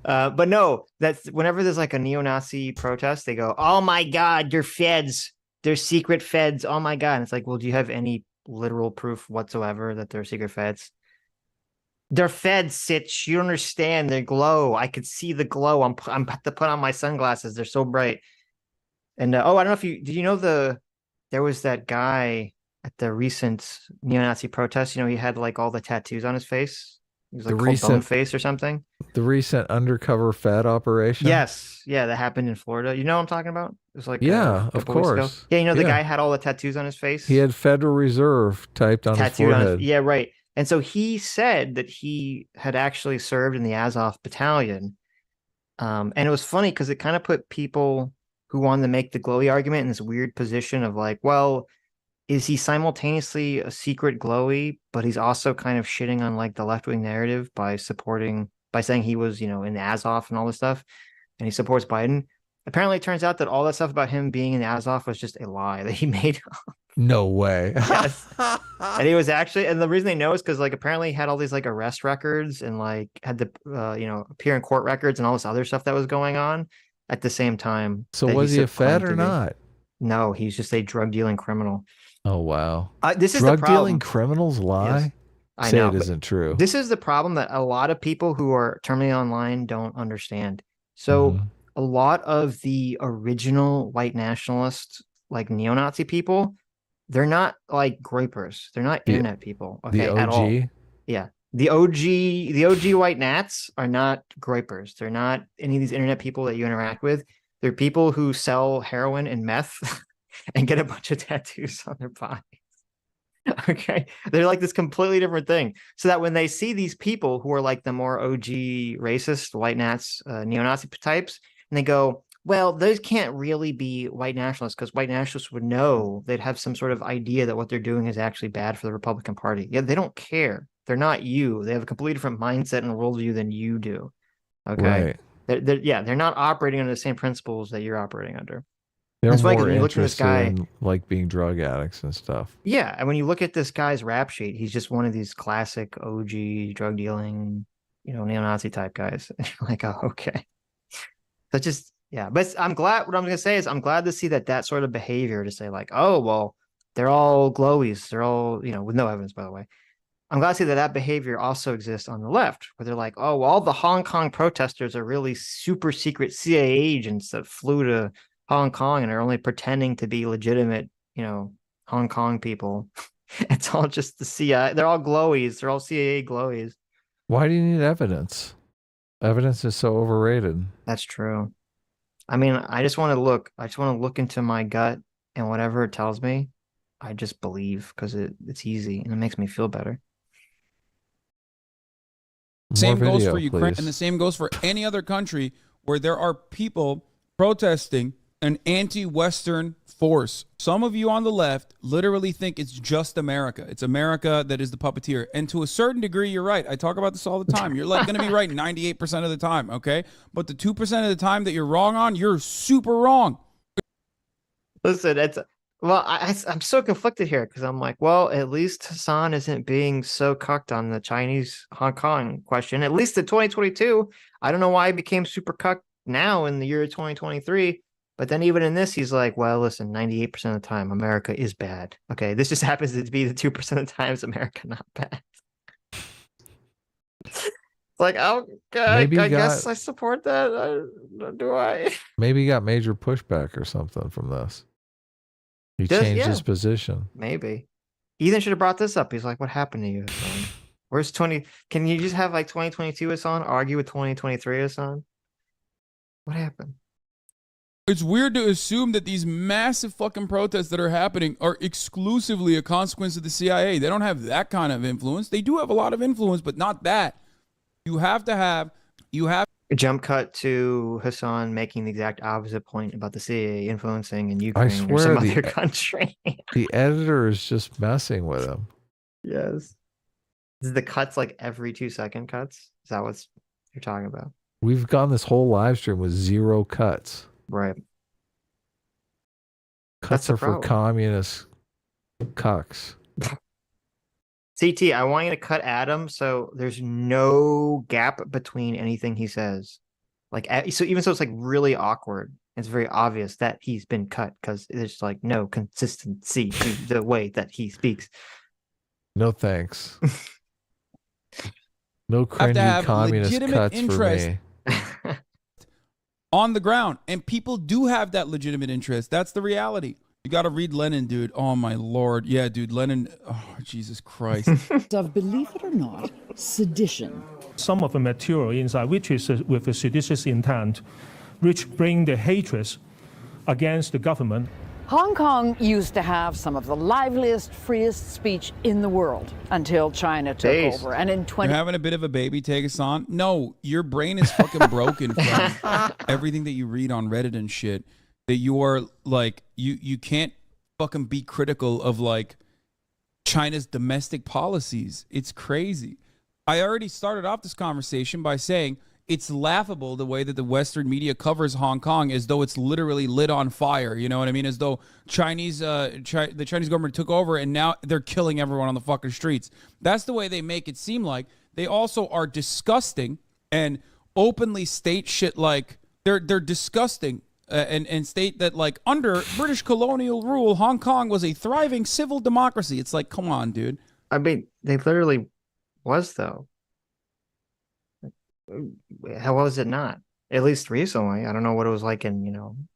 But no, that's whenever there's like a neo-Nazi protest, they go, "Oh my God, they're feds. They're secret feds. Oh my God." And it's like, well, do you have any literal proof whatsoever that they're secret feds? They're feds, Sitch. You don't understand. They glow. I could see the glow. I'm about to put on my sunglasses. They're so bright. And I don't know if did you know there was that guy at the recent neo-Nazi protest. You know, he had like all the tattoos on his face. He was like called Bone Face or something. The recent undercover Fed operation. Yes, yeah, that happened in Florida. You know what I'm talking about? It was like Yeah, a of couple weeks ago. course. Yeah, you know the Yeah. guy had all the tattoos on his face. He had Federal Reserve typed on his tattooed on forehead. yeah, right. And so he said that he had actually served in the Azov battalion. And it was funny because it kind of put people who wanted to make the glowy argument in this weird position of like, well, is he simultaneously a secret glowy, but he's also kind of shitting on like the left-wing narrative by saying he was, in the Azov and all this stuff, and he supports Biden. Apparently, it turns out that all that stuff about him being in the Azov was just a lie that he made. No way. Yes. And he was actually, and the reason they know is because like apparently he had all these like arrest records and like had to appear in court records and all this other stuff that was going on at the same time. So that was he a claimed Fed or to be. not? No, he's just a drug dealing criminal. Oh wow. This is drug the problem. dealing criminals lie. Yes. I Say know, it but isn't true. This is the problem that a lot of people who are terminally online don't understand. So a lot of the original white nationalist, like neo-Nazi people, they're not like groypers. They're not internet people. Okay, the OG? at all. Yeah. The OG white nats are not groypers. They're not any of these internet people that you interact with. They're people who sell heroin and meth and get a bunch of tattoos on their bodies. Okay. They're like this completely different thing. So that when they see these people who are like the more OG racist, white nats, neo-Nazi types, and they go, well, those can't really be white nationalists because white nationalists would know, they'd have some sort of idea that what they're doing is actually bad for the Republican Party. Yeah, they don't care. They're not you. They have a completely different mindset and worldview than you do. Okay. Right. They're not operating under the same principles that you're operating under. They're That's why more when you look at this interested guy, in like being drug addicts and stuff. yeah, and when you look at this guy's rap sheet, he's just one of these classic OG drug dealing, neo-Nazi type guys. And you're like, oh, okay. So just, yeah. But I'm glad, what I'm going to say is I'm glad to see that sort of behavior to say like, oh, well, they're all glowies. They're all, with no evidence, by the way. I'm glad to see that behavior also exists on the left, where they're like, oh, well, all the Hong Kong protesters are really super secret CIA agents that flew to Hong Kong and are only pretending to be legitimate, Hong Kong people. It's all just the CIA. They're all glowies. They're all CIA glowies. Why do you need evidence? Evidence is so overrated. That's true. I mean, I just want to look into my gut, and whatever it tells me, I just believe because it's easy and it makes me feel better. Same goes video, for Ukraine, please. and the same goes for any other country where there are people protesting an anti-Western force. Some of you on the left literally think it's just America. It's America that is the puppeteer. And to a certain degree, you're right. I talk about this all the time. You're like going to be right 98% of the time, okay? But the 2% of the time that you're wrong on, you're super wrong. Listen, I'm so conflicted here because I'm like, well, at least Hasan isn't being so cucked on the Chinese Hong Kong question. At least in 2022, I don't know why he became super cucked now in the year 2023. But then even in this, he's like, well, listen, 98% of the time, America is bad. Okay, this just happens to be the 2% of the times America not bad. It's like, oh, I guess I support that. Do I? Maybe he got major pushback or something from this. He changed his position. Maybe. Ethan should have brought this up. He's like, what happened to you, Hasan? Where's 20? Can you just have like 2022 Hasan argue with 2023 Hasan? What happened? It's weird to assume that these massive fucking protests that are happening are exclusively a consequence of the CIA. They don't have that kind of influence. They do have a lot of influence, but not that. You have A jump cut to Hasan making the exact opposite point about the CIA influencing in Ukraine or some other country. The editor is just messing with him. Yes. Is the cuts like every 2-second cuts? Is that what you're talking about? We've gone this whole live stream with 0 cuts. Right. Cuts are for communists Cucks. CT, I want you to cut Adam so there's no gap between anything he says. Like, so even so, it's like really awkward. It's very obvious that he's been cut because there's like no consistency to the way that he speaks. No thanks. No Have to cringy have communist legitimate cuts interest for me. on the ground. And people do have that legitimate interest. That's the reality. You got to read Lenin, dude. Oh, my Lord. Yeah, dude. Lenin. Oh, Jesus Christ. Of, believe it or not, sedition. Some of the material inside, which is with a seditious intent, which bring the hatred against the government. Hong Kong used to have some of the liveliest, freest speech in the world until China took over. And in You're having a bit of a baby take us on? No, your brain is fucking broken from everything that you read on Reddit and shit. That you are like, you can't fucking be critical of like China's domestic policies. It's crazy. I already started off this conversation by saying it's laughable the way that the Western media covers Hong Kong as though it's literally lit on fire. You know what I mean? As though the Chinese government took over and now they're killing everyone on the fucking streets. That's the way they make it seem like. They also are disgusting and openly state shit like they're disgusting and state that like under British colonial rule, Hong Kong was a thriving civil democracy. It's like, come on, dude. I mean, they literally was though. How was it not? At least recently. I don't know what it was like in,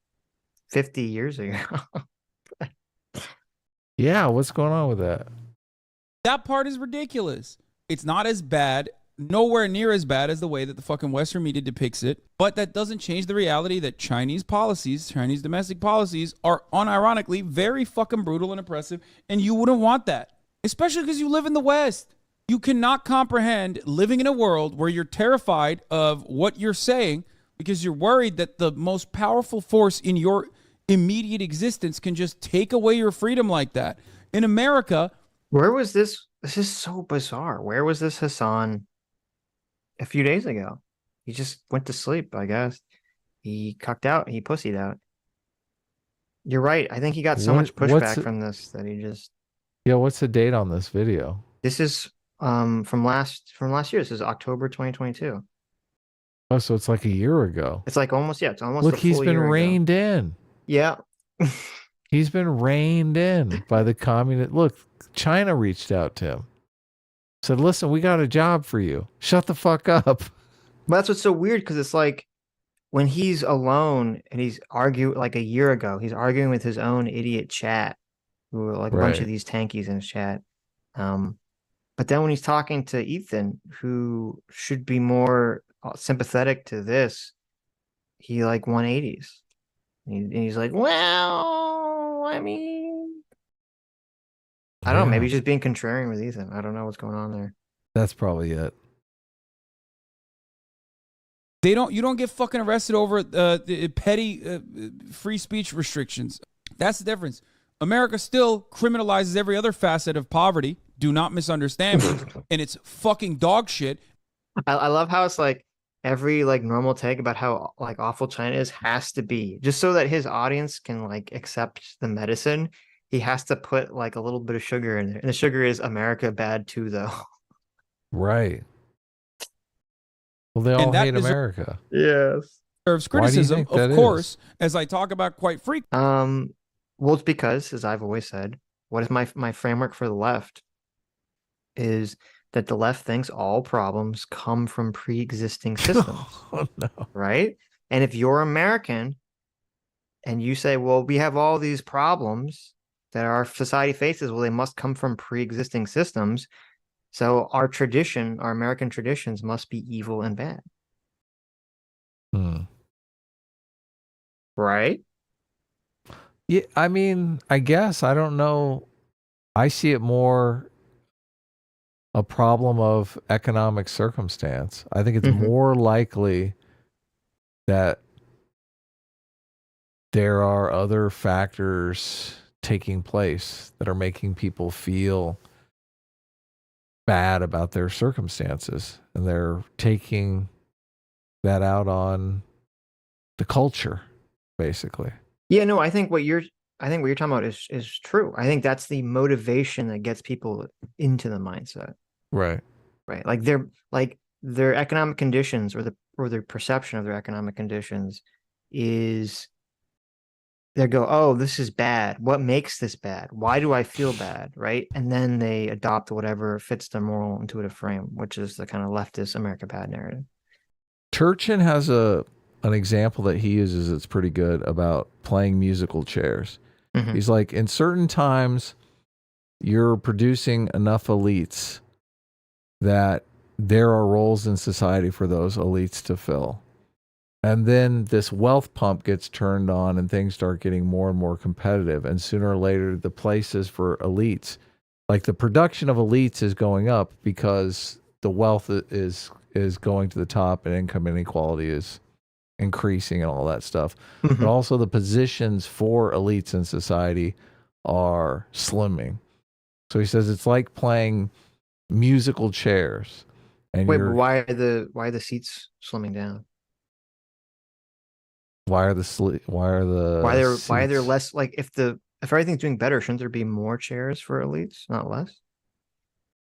50 years ago. Yeah, what's going on with that? That part is ridiculous. It's not as bad, nowhere near as bad as the way that the fucking Western media depicts it. But that doesn't change the reality that Chinese policies, Chinese domestic policies, are unironically very fucking brutal and oppressive. And you wouldn't want that, especially because you live in the West. You cannot comprehend living in a world where you're terrified of what you're saying because you're worried that the most powerful force in your immediate existence can just take away your freedom like that. In America, where was this? This is so bizarre. Where was this Hasan a few days ago? He just went to sleep, I guess. He cucked out. He pussied out. You're right. I think he got so much pushback from this that he just... Yeah, what's the date on this video? This is from last year. This is October 2022. Oh, so it's like a year ago. It's like almost, it's almost Look, a full he's been year ago. reined in. Yeah. He's been reined in by the communist. Look, China reached out to him. Said, listen, we got a job for you. Shut the fuck up. But that's what's so weird, because it's like when he's alone and he's arguing, like a year ago, he's arguing with his own idiot chat, who are like a bunch of these tankies in his chat. But then when he's talking to Ethan, who should be more sympathetic to this, he like 180s. And he's like, well, I mean, I don't know. Maybe he's just being contrarian with Ethan. I don't know what's going on there. That's probably it. you don't get fucking arrested over petty free speech restrictions. That's the difference. America still criminalizes every other facet of poverty. Do not misunderstand me. And it's fucking dog shit. I love how it's like every like normal take about how like awful China is has to be just so that his audience can like accept the medicine. He has to put like a little bit of sugar in there. And the sugar is America bad too, though. Right. Well, they all hate America. Yes. Deserves criticism, of course, as I talk about quite frequently. Well, it's because, as I've always said, what is my framework for the left is that the left thinks all problems come from pre-existing systems. Oh, no. Right? And if you're American and you say, well, we have all these problems that our society faces, well, they must come from pre-existing systems. So our tradition, our American traditions must be evil and bad. Right? Yeah, I mean, I guess, I don't know. I see it more a problem of economic circumstance. I think it's more likely that there are other factors taking place that are making people feel bad about their circumstances, and they're taking that out on the culture, basically. Yeah, no, I think what you're what you're talking about is true. I think that's the motivation that gets people into the mindset. Right. Right. Like their economic conditions or their perception of their economic conditions is they go, oh, this is bad. What makes this bad? Why do I feel bad? Right. And then they adopt whatever fits their moral intuitive frame, which is the kind of leftist America bad narrative. Turchin has an example that he uses that's pretty good about playing musical chairs. Mhm. He's like, in certain times, you're producing enough elites that there are roles in society for those elites to fill. And then this wealth pump gets turned on and things start getting more and more competitive. And sooner or later, the places for elites, like the production of elites is going up because the wealth is going to the top and income inequality is increasing and all that stuff. But also the positions for elites in society are slimming. So he says it's like playing musical chairs. And Wait, but why are the seats slimming down? why are there less, like if everything's doing better, shouldn't there be more chairs for elites, not less?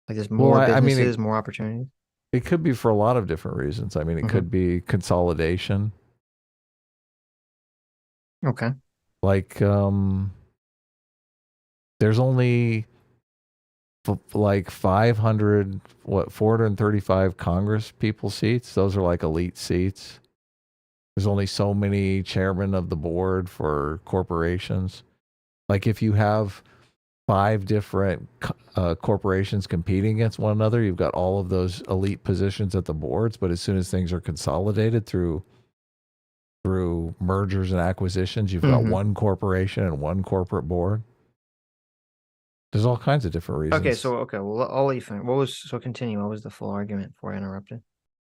Like there's more businesses, more opportunities. It could be for a lot of different reasons. I mean, it could be consolidation. Okay. Like, there's only like 435 Congress people seats. Those are like elite seats. There's only so many chairmen of the board for corporations. Like if you have 5 different corporations competing against one another, you've got all of those elite positions at the boards. But as soon as things are consolidated through mergers and acquisitions, you've got one corporation and one corporate board. There's all kinds of different reasons. Well, I'll let you finish. Continue. What was the full argument before I interrupted?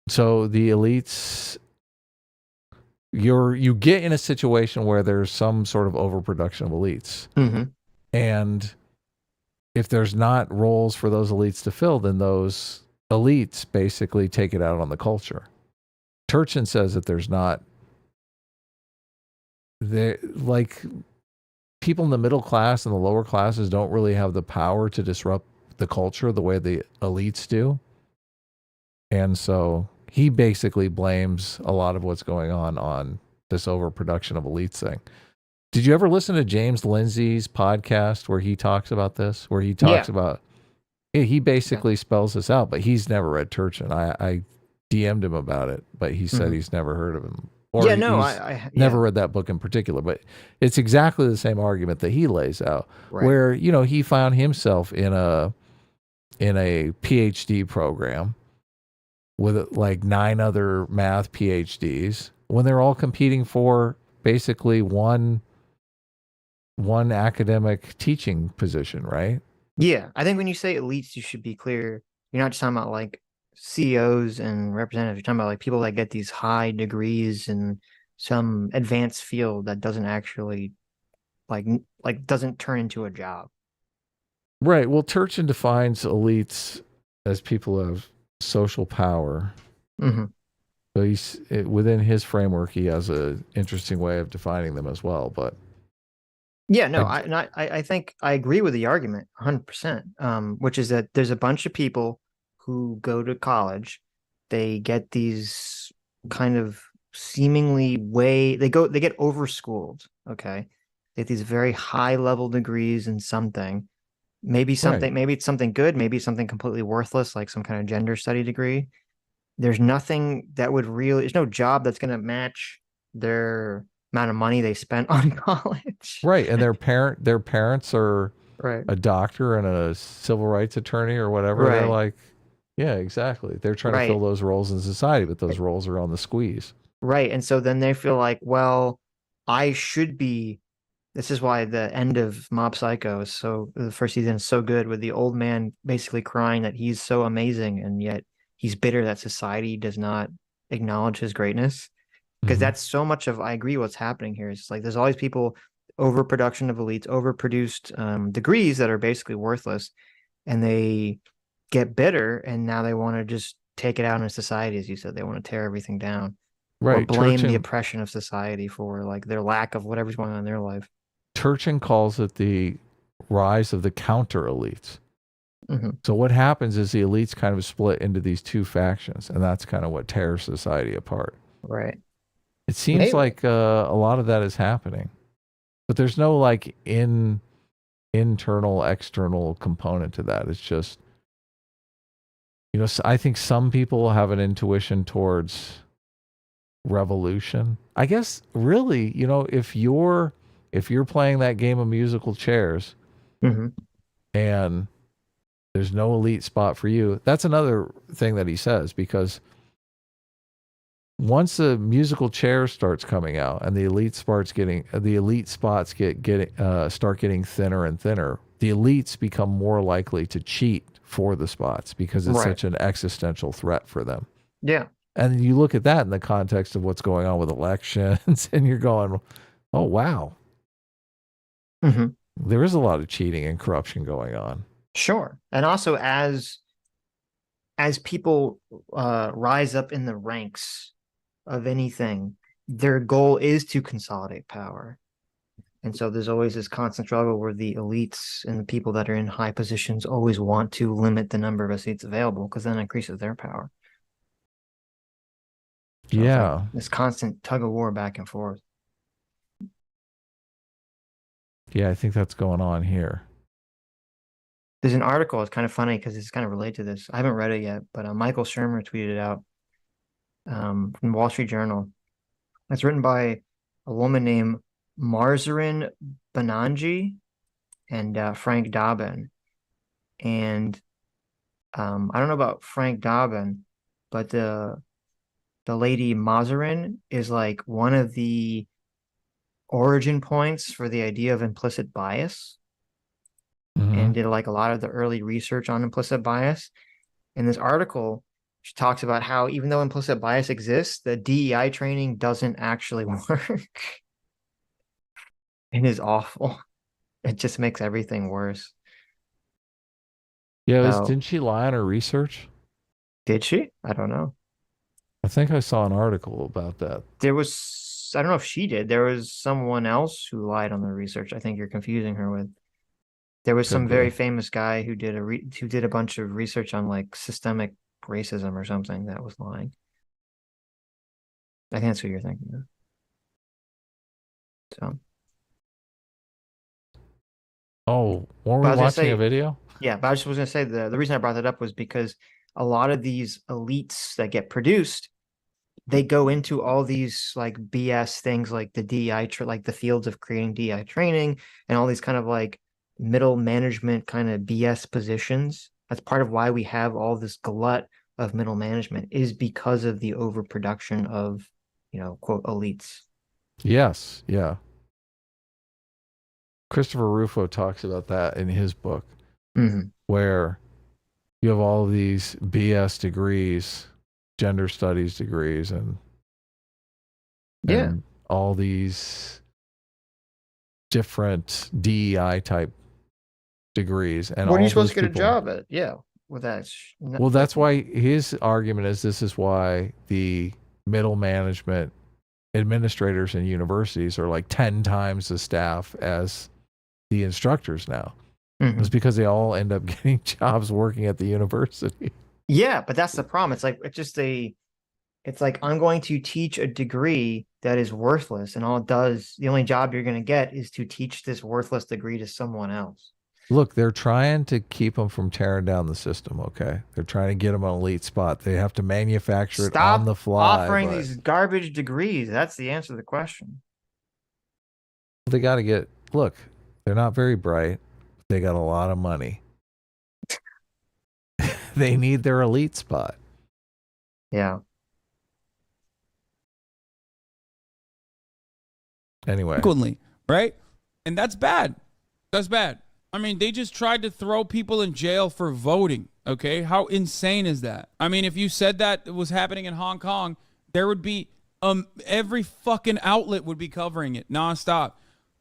So the elites, you get in a situation where there's some sort of overproduction of elites. And if there's not roles for those elites to fill, then those elites basically take it out on the culture. Turchin says that there's not, like people in the middle class and the lower classes don't really have the power to disrupt the culture the way the elites do. And so he basically blames a lot of what's going on this overproduction of elites thing. Did you ever listen to James Lindsay's podcast where he talks about this? Where he talks about, he basically spells this out, but he's never read Turchin. I DM'd him about it, but he said he's never heard of him. Or I never read that book in particular, but it's exactly the same argument that he lays out, where, he found himself in a PhD program with like 9 other math PhDs when they're all competing for basically one academic teaching position, right? Yeah, I think when you say elites, you should be clear. You're not just talking about like CEOs and representatives. You're talking about like people that get these high degrees in some advanced field that doesn't actually like doesn't turn into a job. Right. Well, Turchin defines elites as people of social power. So within his framework, he has an interesting way of defining them as well. But yeah, no, I think I agree with the argument 100%, which is that there's a bunch of people who go to college, they get these kind of seemingly they get overschooled. Okay. They get these very high level degrees in something, maybe it's something good, maybe it's something completely worthless, like some kind of gender study degree. There's nothing that there's no job that's going to match their amount of money they spent on college. Right. And their parents are a doctor and a civil rights attorney or whatever. They're like, yeah, exactly. They're trying to fill those roles in society, but those roles are on the squeeze. Right. And so then they feel like, well, I should be. This is why the end of Mob Psycho the first season is so good, with the old man basically crying that he's so amazing, and yet he's bitter that society does not acknowledge his greatness. Because that's so much of, I agree, what's happening here. It's like there's all these people, overproduction of elites, overproduced degrees that are basically worthless, and they get bitter, and now they want to just take it out on society, as you said. They want to tear everything down, or blame the oppression of society for like their lack of whatever's going on in their life. Turchin calls it the rise of the counter elites. Mm-hmm. So what happens is the elites kind of split into these two factions, and that's kind of what tears society apart. Right. It seems Maybe. like a lot of that is happening, but there's no like internal, external component to that. It's just, I think some people have an intuition towards revolution. I guess really, if you're playing that game of musical chairs, Mm-hmm. and there's no elite spot for you, that's another thing that he says, because once the musical chair starts coming out and the elite spots start getting thinner and thinner, the elites become more likely to cheat for the spots because it's such an existential threat for them. Yeah. And you look at that in the context of what's going on with elections, and you're going, oh, wow. Mm-hmm. There is a lot of cheating and corruption going on. Sure. And also as people rise up in the ranks of anything, their goal is to consolidate power. And so there's always this constant struggle where the elites and the people that are in high positions always want to limit the number of seats available because then it increases their power. So yeah. like this constant tug of war back and forth. Yeah, I think that's going on here. There's an article, it's kind of funny because it's kind of related to this. I haven't read it yet, but Michael Shermer tweeted it out from the Wall Street Journal. It's written by a woman named Marzarin Bananji and Frank Dobbin. And I don't know about Frank Dobbin, but the lady Marzarin is like one of the origin points for the idea of implicit bias. Mm-hmm. And did like a lot of the early research on implicit bias. In this article, she talks about how even though implicit bias exists, the DEI training doesn't actually work. It is awful. It just makes everything worse. Yeah, So, didn't she lie on her research? did she? I don't know. I think I saw an article about that. There was, I don't know if she did. There was someone else who lied on the research. I think you're confusing her with. There was some very famous guy who did a bunch of research on like systemic racism or something that was lying. I think that's who you're thinking of. So. Oh, weren't But I we was gonna watching say- a video? Yeah, but I just was going to say the reason I brought that up was because a lot of these elites that get produced, they go into all these like BS things like the DEI, like the fields of creating DEI training and all these kind of like middle management kind of BS positions. That's part of why we have all this glut of middle management is because of the overproduction of, quote, elites. Yes, yeah. Christopher Rufo talks about that in his book, Mm-hmm. where you have all these BS degrees, gender studies degrees, and all these different DEI type degrees. And What are all you supposed those to get a people- job at? Yeah, with that. Well, that's why his argument is this is why the middle management administrators in universities are like 10 times the staff as the instructors now. Mhm. It's because they all end up getting jobs working at the university. Yeah, but that's the problem. It's like I'm going to teach a degree that is worthless, and the only job you're going to get is to teach this worthless degree to someone else. Look, they're trying to keep them from tearing down the system, okay? They're trying to get them an elite spot. They have to manufacture it on the fly. offering but these garbage degrees. That's the answer to the question. they got to look, they're not very bright. They got a lot of money. They need their elite spot. Yeah. Anyway. Frequently, right? And that's bad. That's bad. I mean, they just tried to throw people in jail for voting. Okay, how insane is that? I mean, if you said that was happening in Hong Kong, there would be every fucking outlet would be covering it nonstop.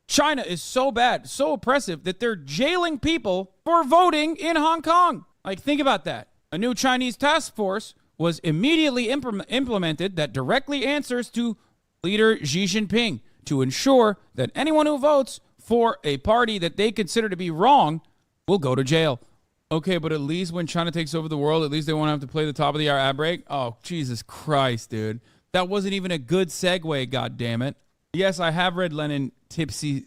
China is so bad, so oppressive that they're jailing people for voting in Hong Kong. Like, think about that. A new Chinese task force was immediately implemented that directly answers to leader Xi Jinping to ensure that anyone who votes for a party that they consider to be wrong will go to jail. Okay, but at least when China takes over the world, at least they won't have to play the top of the hour ad break. Oh, Jesus Christ, dude. That wasn't even a good segue, God damn it. Yes, I have read Lenin Tipsy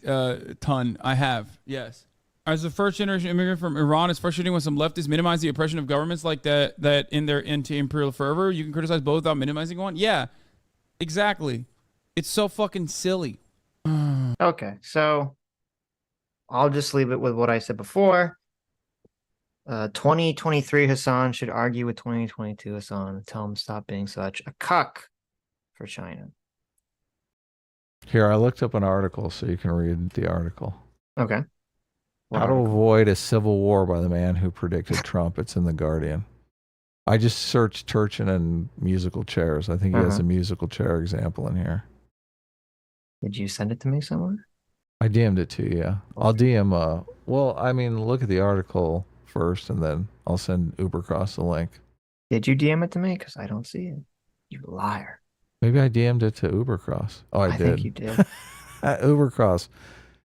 ton. I have, yes. As the first generation immigrant from Iran, it's frustrating when some leftists minimize the oppression of governments like that in their anti-imperial fervor. You can criticize both without minimizing one. Yeah, exactly. It's so fucking silly. Okay, so I'll just leave it with what I said before. 2023 Hasan should argue with 2022 Hasan and tell him to stop being such a cuck for China. Here, I looked up an article so you can read the article. Okay. How to avoid a civil war by the man who predicted Trump. It's in The Guardian. I just searched Turchin and musical chairs. I think he has a musical chair example in here. Did you send it to me somewhere? I DM'd it to you, yeah. I'll DM, well, I mean, look at the article first, and then I'll send Ubercros the link. Did you DM it to me? Because I don't see it. You liar. Maybe I DM'd it to Ubercross. Oh, I did. Think you did. At Ubercross.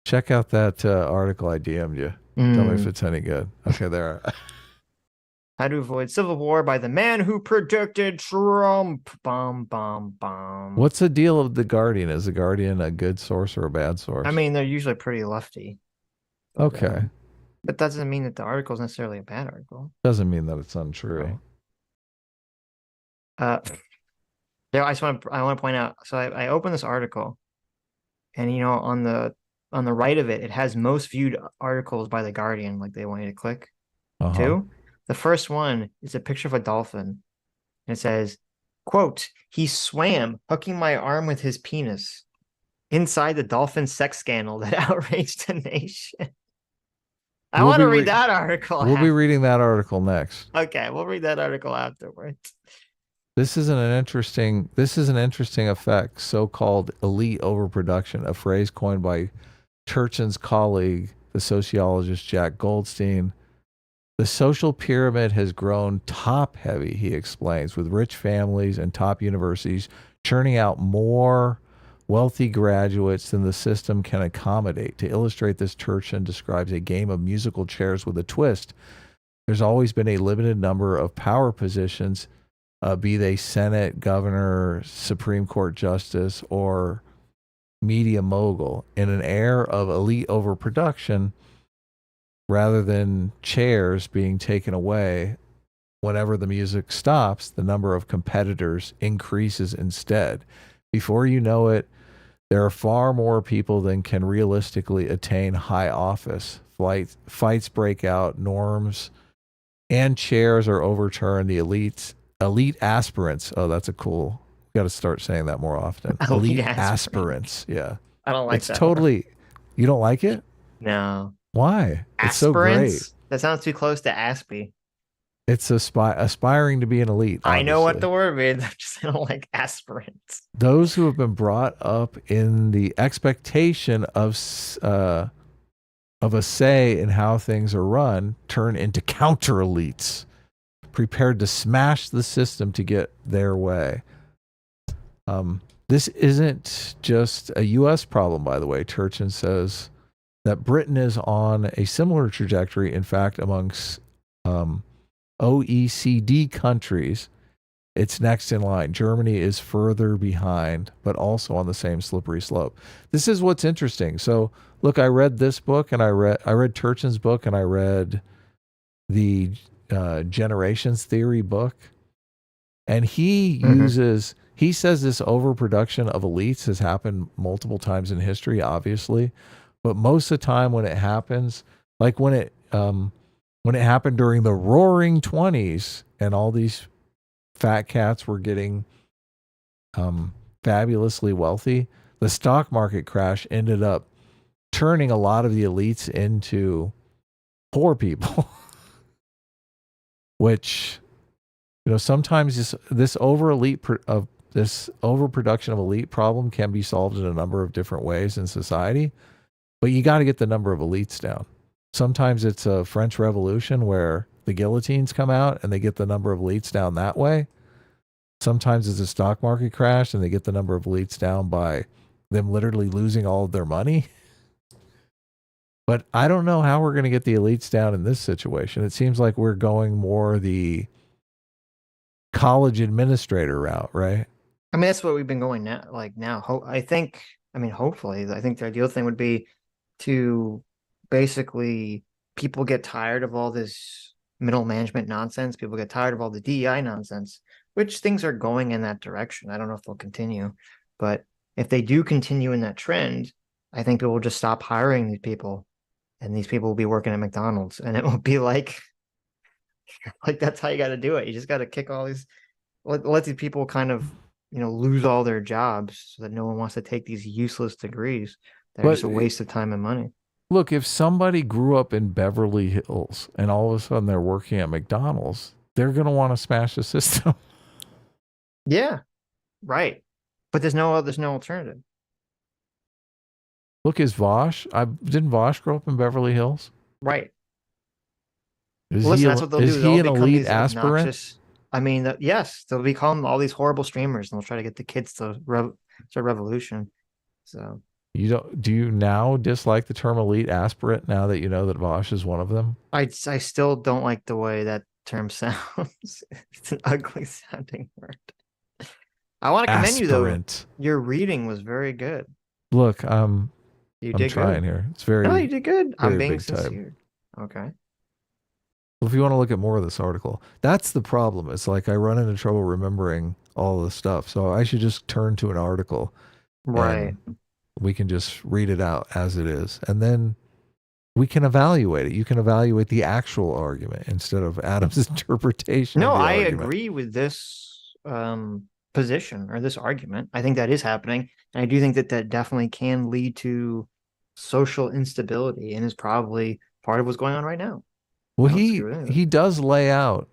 Check out that article I DM'd you. Tell me if it's any good. Okay, there. How to avoid civil war by the man who predicted Trump. Bomb, bomb, bomb. What's the deal of The Guardian? Is The Guardian a good source or a bad source? I mean, they're usually pretty lefty. Okay. But that doesn't mean that the article is necessarily a bad article. Doesn't mean that it's untrue. Yeah, I want to point out. So I opened this article, and you know, on the right of it, it has most viewed articles by The Guardian. Like they want you to click to. The first one is a picture of a dolphin, and it says, "Quote: He swam, hooking my arm with his penis, inside the dolphin sex scandal that outraged the nation." I want to read that article. We'll be reading that article next. Okay, we'll read that article afterwards. This is an interesting effect, so-called elite overproduction, a phrase coined by Turchin's colleague, the sociologist Jack Goldstein. The social pyramid has grown top-heavy, he explains, with rich families and top universities churning out more wealthy graduates than the system can accommodate. To illustrate this, Turchin describes a game of musical chairs with a twist. There's always been a limited number of power positions, be they Senate, governor, Supreme Court justice, or media mogul. In an era of elite overproduction, rather than chairs being taken away, whenever the music stops, the number of competitors increases instead. Before you know it, there are far more people than can realistically attain high office. Fights break out, norms and chairs are overturned. The elite aspirants. Oh, that's a cool. Got to start saying that more often. Elite aspirants. Yeah. I don't like it's that. Totally. You don't like it? No. Why? Aspirants? It's so great. That sounds too close to Aspie. It's aspiring to be an elite. Obviously. I know what the word means. I don't like aspirants. Those who have been brought up in the expectation of a say in how things are run turn into counter elites, prepared to smash the system to get their way. This isn't just a U.S. problem, by the way. Turchin says that Britain is on a similar trajectory. In fact, amongst OECD countries, it's next in line. Germany is further behind, but also on the same slippery slope. This is what's interesting. So, look, I read this book, and I read Turchin's book, and I read the Generations Theory book, and he says this overproduction of elites has happened multiple times in history, obviously, but most of the time when it happens, like when it happened during the Roaring 20s, and all these fat cats were getting fabulously wealthy, the stock market crash ended up turning a lot of the elites into poor people. Which, you know, sometimes this overproduction of elite problem can be solved in a number of different ways in society, but you got to get the number of elites down. Sometimes it's a French Revolution where the guillotines come out and they get the number of elites down that way. Sometimes it's a stock market crash and they get the number of elites down by them literally losing all of their money. But I don't know how we're going to get the elites down in this situation. It seems like we're going more the college administrator route, right? I mean, that's what we've been going now. Like now, I think. I mean, hopefully, I think the ideal thing would be to basically people get tired of all this middle management nonsense. People get tired of all the DEI nonsense, which things are going in that direction. I don't know if they'll continue, but if they do continue in that trend, I think people will just stop hiring these people, and these people will be working at McDonald's, and it will be like that's how you got to do it. You just got to kick all these, let these people kind of lose all their jobs so that no one wants to take these useless degrees that are just a waste of time and money. Look, if somebody grew up in Beverly Hills and all of a sudden they're working at McDonald's, they're going to want to smash the system. Yeah, right. But there's no alternative. Look, is Vosh? Didn't Vosh grow up in Beverly Hills? Right. Listen, that's what they'll do. Is he an elite aspirant? I mean, yes, they'll be calling all these horrible streamers, and they'll try to get the kids to start a revolution. So do you now dislike the term elite aspirant now that you know that Vosh is one of them? I still don't like the way that term sounds. It's an ugly sounding word. I want to commend you though. Your reading was very good. Look, you I'm did trying good. Here. It's very. No, you did good. I'm being sincere. Okay. Well, if you want to look at more of this article, that's the problem. It's like I run into trouble remembering all the stuff, so I should just turn to an article. Right. We can just read it out as it is, and then we can evaluate it. You can evaluate the actual argument instead of Adam's interpretation. No, of the I argument. agree with this position or this argument. I think that is happening, and I do think that definitely can lead to social instability, and is probably part of what's going on right now. Well, he does lay out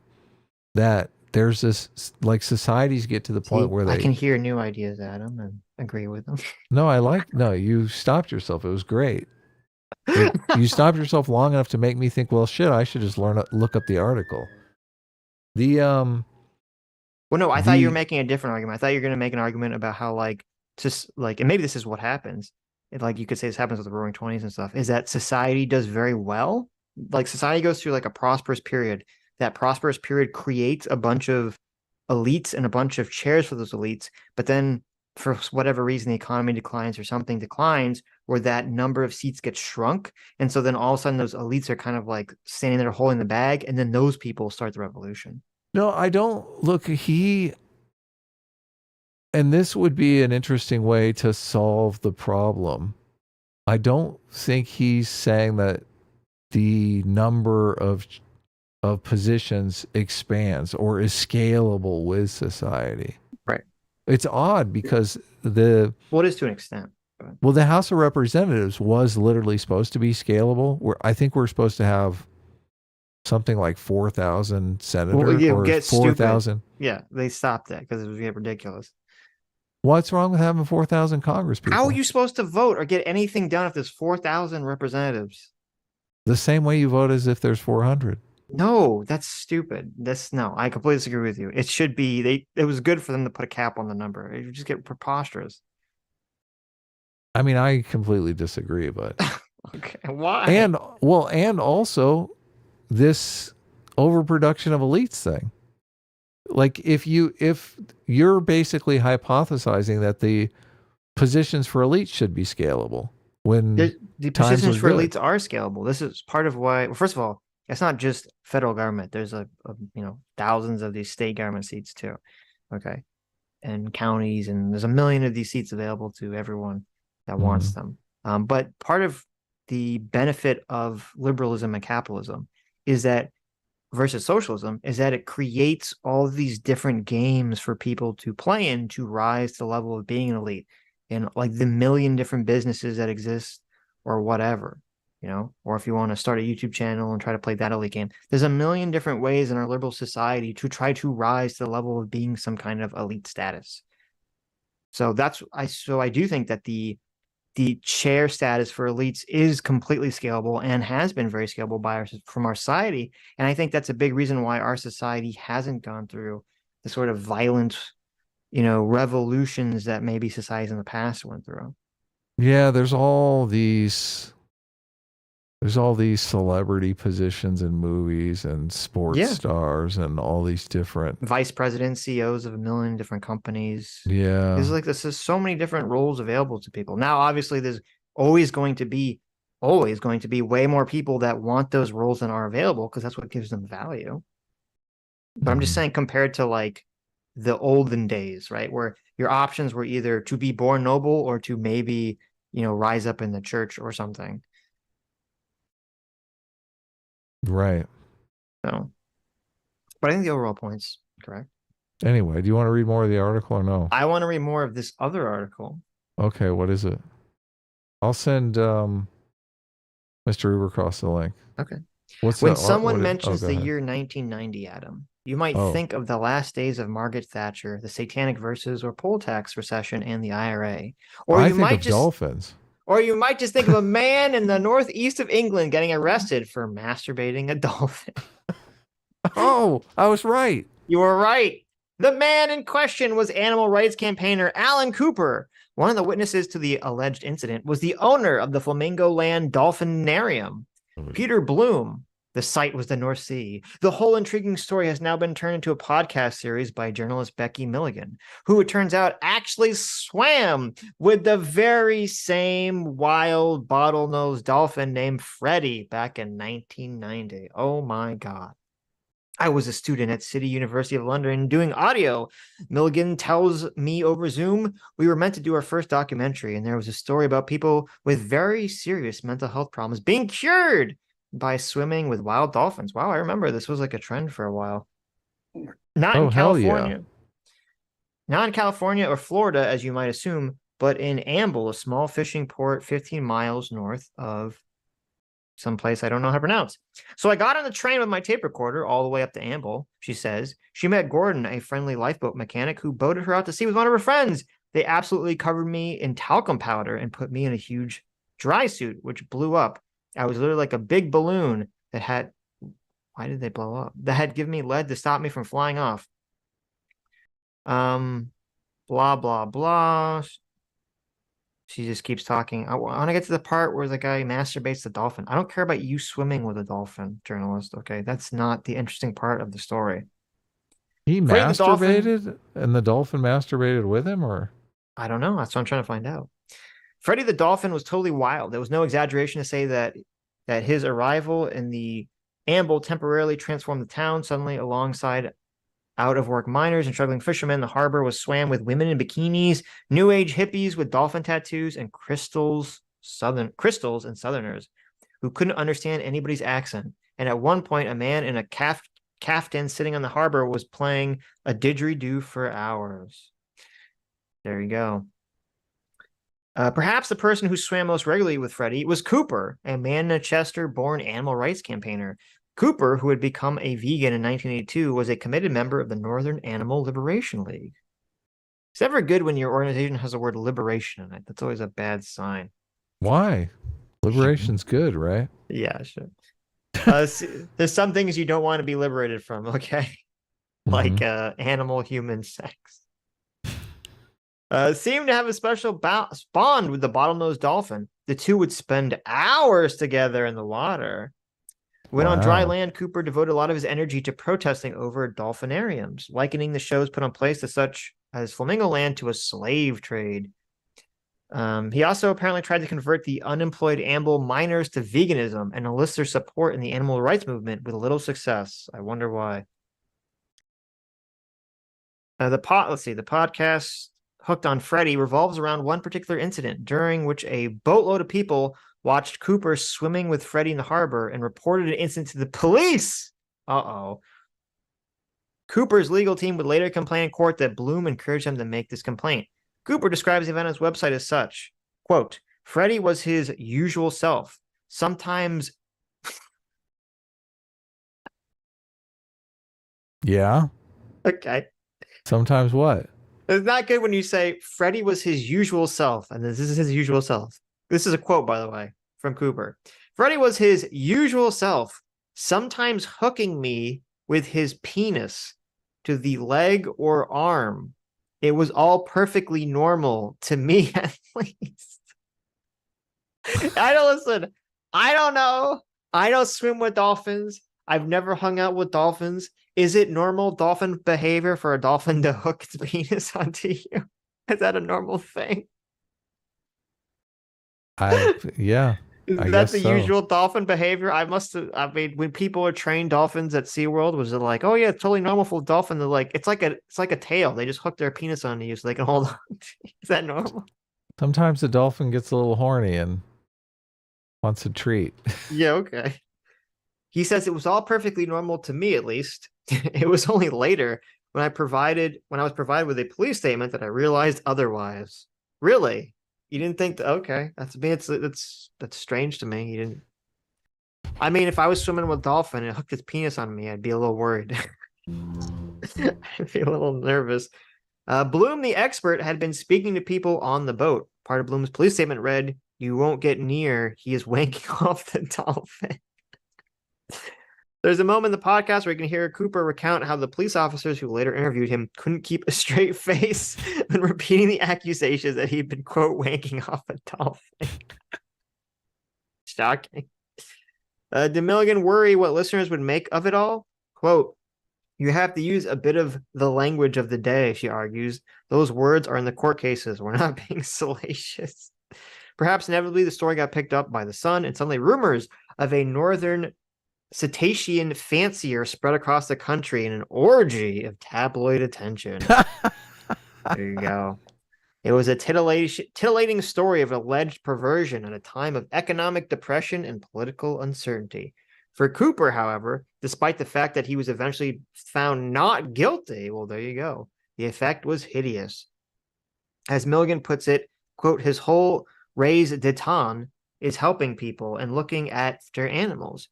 that there's this, like, societies get to the point where I can hear new ideas, Adam, and agree with them. No, you stopped yourself. It was great. You stopped yourself long enough to make me think, well, shit, I should just look up the article. Well, no, I thought you were making a different argument. I thought you were going to make an argument about how, and maybe this is what happens. Like, you could say this happens with the Roaring Twenties and stuff, is that society does very well. Like, society goes through like a prosperous period. That prosperous period creates a bunch of elites and a bunch of chairs for those elites. But then for whatever reason, the economy declines or something declines where that number of seats gets shrunk. And so then all of a sudden those elites are kind of like standing there holding the bag. And then those people start the revolution. No, I don't. Look, and this would be an interesting way to solve the problem. I don't think he's saying that the number of positions expands or is scalable with society. Right. It's odd because it is to an extent. Well, the House of Representatives was literally supposed to be scalable. I think we're supposed to have something like 4,000 senators or 4,000. Yeah, they stopped that because it was getting ridiculous. What's wrong with having 4,000 Congress people? How are you supposed to vote or get anything done if there's 4,000 representatives? The same way you vote as if there's 400. No, that's stupid. No, I completely disagree with you. It should be it was good for them to put a cap on the number. It would just get preposterous. I mean, I completely disagree, but okay, why? And also this overproduction of elites thing. Like, if you're basically hypothesizing that the positions for elites should be scalable when the positions for elites are scalable. This is part of why. Well, first of all, it's not just federal government. There's thousands of these state government seats too, okay, and counties, and there's a million of these seats available to everyone that wants them. But part of the benefit of liberalism and capitalism is that versus socialism is that it creates all these different games for people to play in to rise to the level of being an elite, and like the million different businesses that exist or whatever. Or if you want to start a YouTube channel and try to play that elite game, there's a million different ways in our liberal society to try to rise to the level of being some kind of elite status. So I do think that the chair status for elites is completely scalable and has been very scalable from our society. And I think that's a big reason why our society hasn't gone through the sort of violent, revolutions that maybe societies in the past went through. Yeah, there's all these There's all these celebrity positions in movies and sports Yeah. stars and all these different. Vice president, CEOs of a million different companies. Yeah. There's so many different roles available to people. Now, obviously, there's always going to be way more people that want those roles than are available because that's what gives them value. But I'm just saying, compared to like the olden days, right, where your options were either to be born noble or to maybe, rise up in the church or something. Right. So, but I think the overall point's correct. Anyway, do you want to read more of the article or no? I want to read more of this other article. Okay, what is it? I'll send Mr. Ubercross the link. Okay. When someone mentions the year 1990, Adam, you might think of the last days of Margaret Thatcher, the Satanic Verses, or poll tax recession, and the IRA. Or I you think might of dolphins. Or you might just think of a man in the northeast of England getting arrested for masturbating a dolphin. Oh, I was right. You were right. The man in question was animal rights campaigner Alan Cooper. One of the witnesses to the alleged incident was the owner of the Flamingo Land Dolphinarium, Peter Bloom. The site was the North Sea. The whole intriguing story has now been turned into a podcast series by journalist Becky Milligan, who it turns out actually swam with the very same wild bottlenose dolphin named Freddie back in 1990. Oh my God. I was a student at City University of London doing audio. Milligan tells me over Zoom, we were meant to do our first documentary, and there was a story about people with very serious mental health problems being cured by swimming with wild dolphins. Wow, I remember this was like a trend for a while. Not in California. Not in California or Florida, as you might assume, but in Amble, a small fishing port 15 miles north of someplace I don't know how to pronounce. So I got on the train with my tape recorder all the way up to Amble, she says. She met Gordon, a friendly lifeboat mechanic who boated her out to sea with one of her friends. They absolutely covered me in talcum powder and put me in a huge dry suit, which blew up. I was literally like a big balloon that had... Why did they blow up? That had given me lead to stop me from flying off. Blah, blah, blah. She just keeps talking. I want to get to the part where the guy masturbates the dolphin. I don't care about you swimming with a dolphin, journalist. Okay, that's not the interesting part of the story. He masturbated and the dolphin masturbated with him, or? I don't know. That's what I'm trying to find out. Freddie the dolphin was totally wild. There was no exaggeration to say that his arrival in the Amble temporarily transformed the town. Suddenly, alongside out-of-work miners and struggling fishermen, the harbor was swam with women in bikinis, new age hippies with dolphin tattoos, and crystals and Southerners who couldn't understand anybody's accent. And at one point, a man in a caftan sitting on the harbor was playing a didgeridoo for hours. There you go. Perhaps the person who swam most regularly with Freddie was Cooper, a Manchester-born animal rights campaigner. Cooper, who had become a vegan in 1982, was a committed member of the Northern Animal Liberation League. It's never good when your organization has the word liberation in it. That's always a bad sign. Why? Liberation's good, right? Yeah, sure. There's some things you don't want to be liberated from, okay? Like animal-human sex. Seemed to have a special bond with the bottlenose dolphin. The two would spend hours together in the water. When on dry land, Cooper devoted a lot of his energy to protesting over dolphinariums, likening the shows put on place to such as Flamingo Land to a slave trade. He also apparently tried to convert the unemployed Amble miners to veganism and enlist their support in the animal rights movement with little success. I wonder why. The podcast Hooked on Freddie revolves around one particular incident during which a boatload of people watched Cooper swimming with Freddie in the harbor and reported an incident to the police. Cooper's legal team would later complain in court that Bloom encouraged him to make this complaint. Cooper describes the event on his website as such, quote, Freddie was his usual self. Sometimes... Yeah. Okay. Sometimes what? It's not good when you say Freddie was his usual self, and this is his usual self. This is a quote, by the way, from Cooper. Freddie was his usual self, sometimes hooking me with his penis to the leg or arm. It was all perfectly normal to me, at least. I don't listen. I don't know. I don't swim with dolphins. I've never hung out with dolphins. Is it normal dolphin behavior for a dolphin to hook its penis onto you? Is that a normal thing? Yeah. Is I that guess the so. usual dolphin behavior? I mean, when people are trained dolphins at SeaWorld, was it like, oh yeah, it's totally normal for a dolphin to like, it's like a tail. They just hook their penis onto you so they can hold on. Is that normal? Sometimes the dolphin gets a little horny and wants a treat. Yeah, okay. He says it was all perfectly normal to me, at least. It was only later when I was provided with a police statement that I realized otherwise. Really? You didn't think that? Okay, that's strange to me. You didn't. I mean, if I was swimming with a dolphin and it hooked its penis on me, I'd be a little worried. I'd be a little nervous. Bloom, the expert, had been speaking to people on the boat. Part of Bloom's police statement read, "You won't get near. He is wanking off the dolphin." There's a moment in the podcast where you can hear Cooper recount how the police officers who later interviewed him couldn't keep a straight face when repeating the accusations that he'd been, quote, wanking off a dolphin. Shocking. Did Milligan worry what listeners would make of it all? Quote, "You have to use a bit of the language of the day," she argues. "Those words are in the court cases. We're not being salacious." Perhaps inevitably the story got picked up by the Sun, and suddenly rumors of a northern cetacean fancier spread across the country in an orgy of tabloid attention. There you go. It was a titillating story of alleged perversion at a time of economic depression and political uncertainty. For Cooper, however, despite the fact that he was eventually found not guilty, well, there you go, the effect was hideous. As Milligan puts it, quote, "His whole raison d'etre is helping people and looking after animals.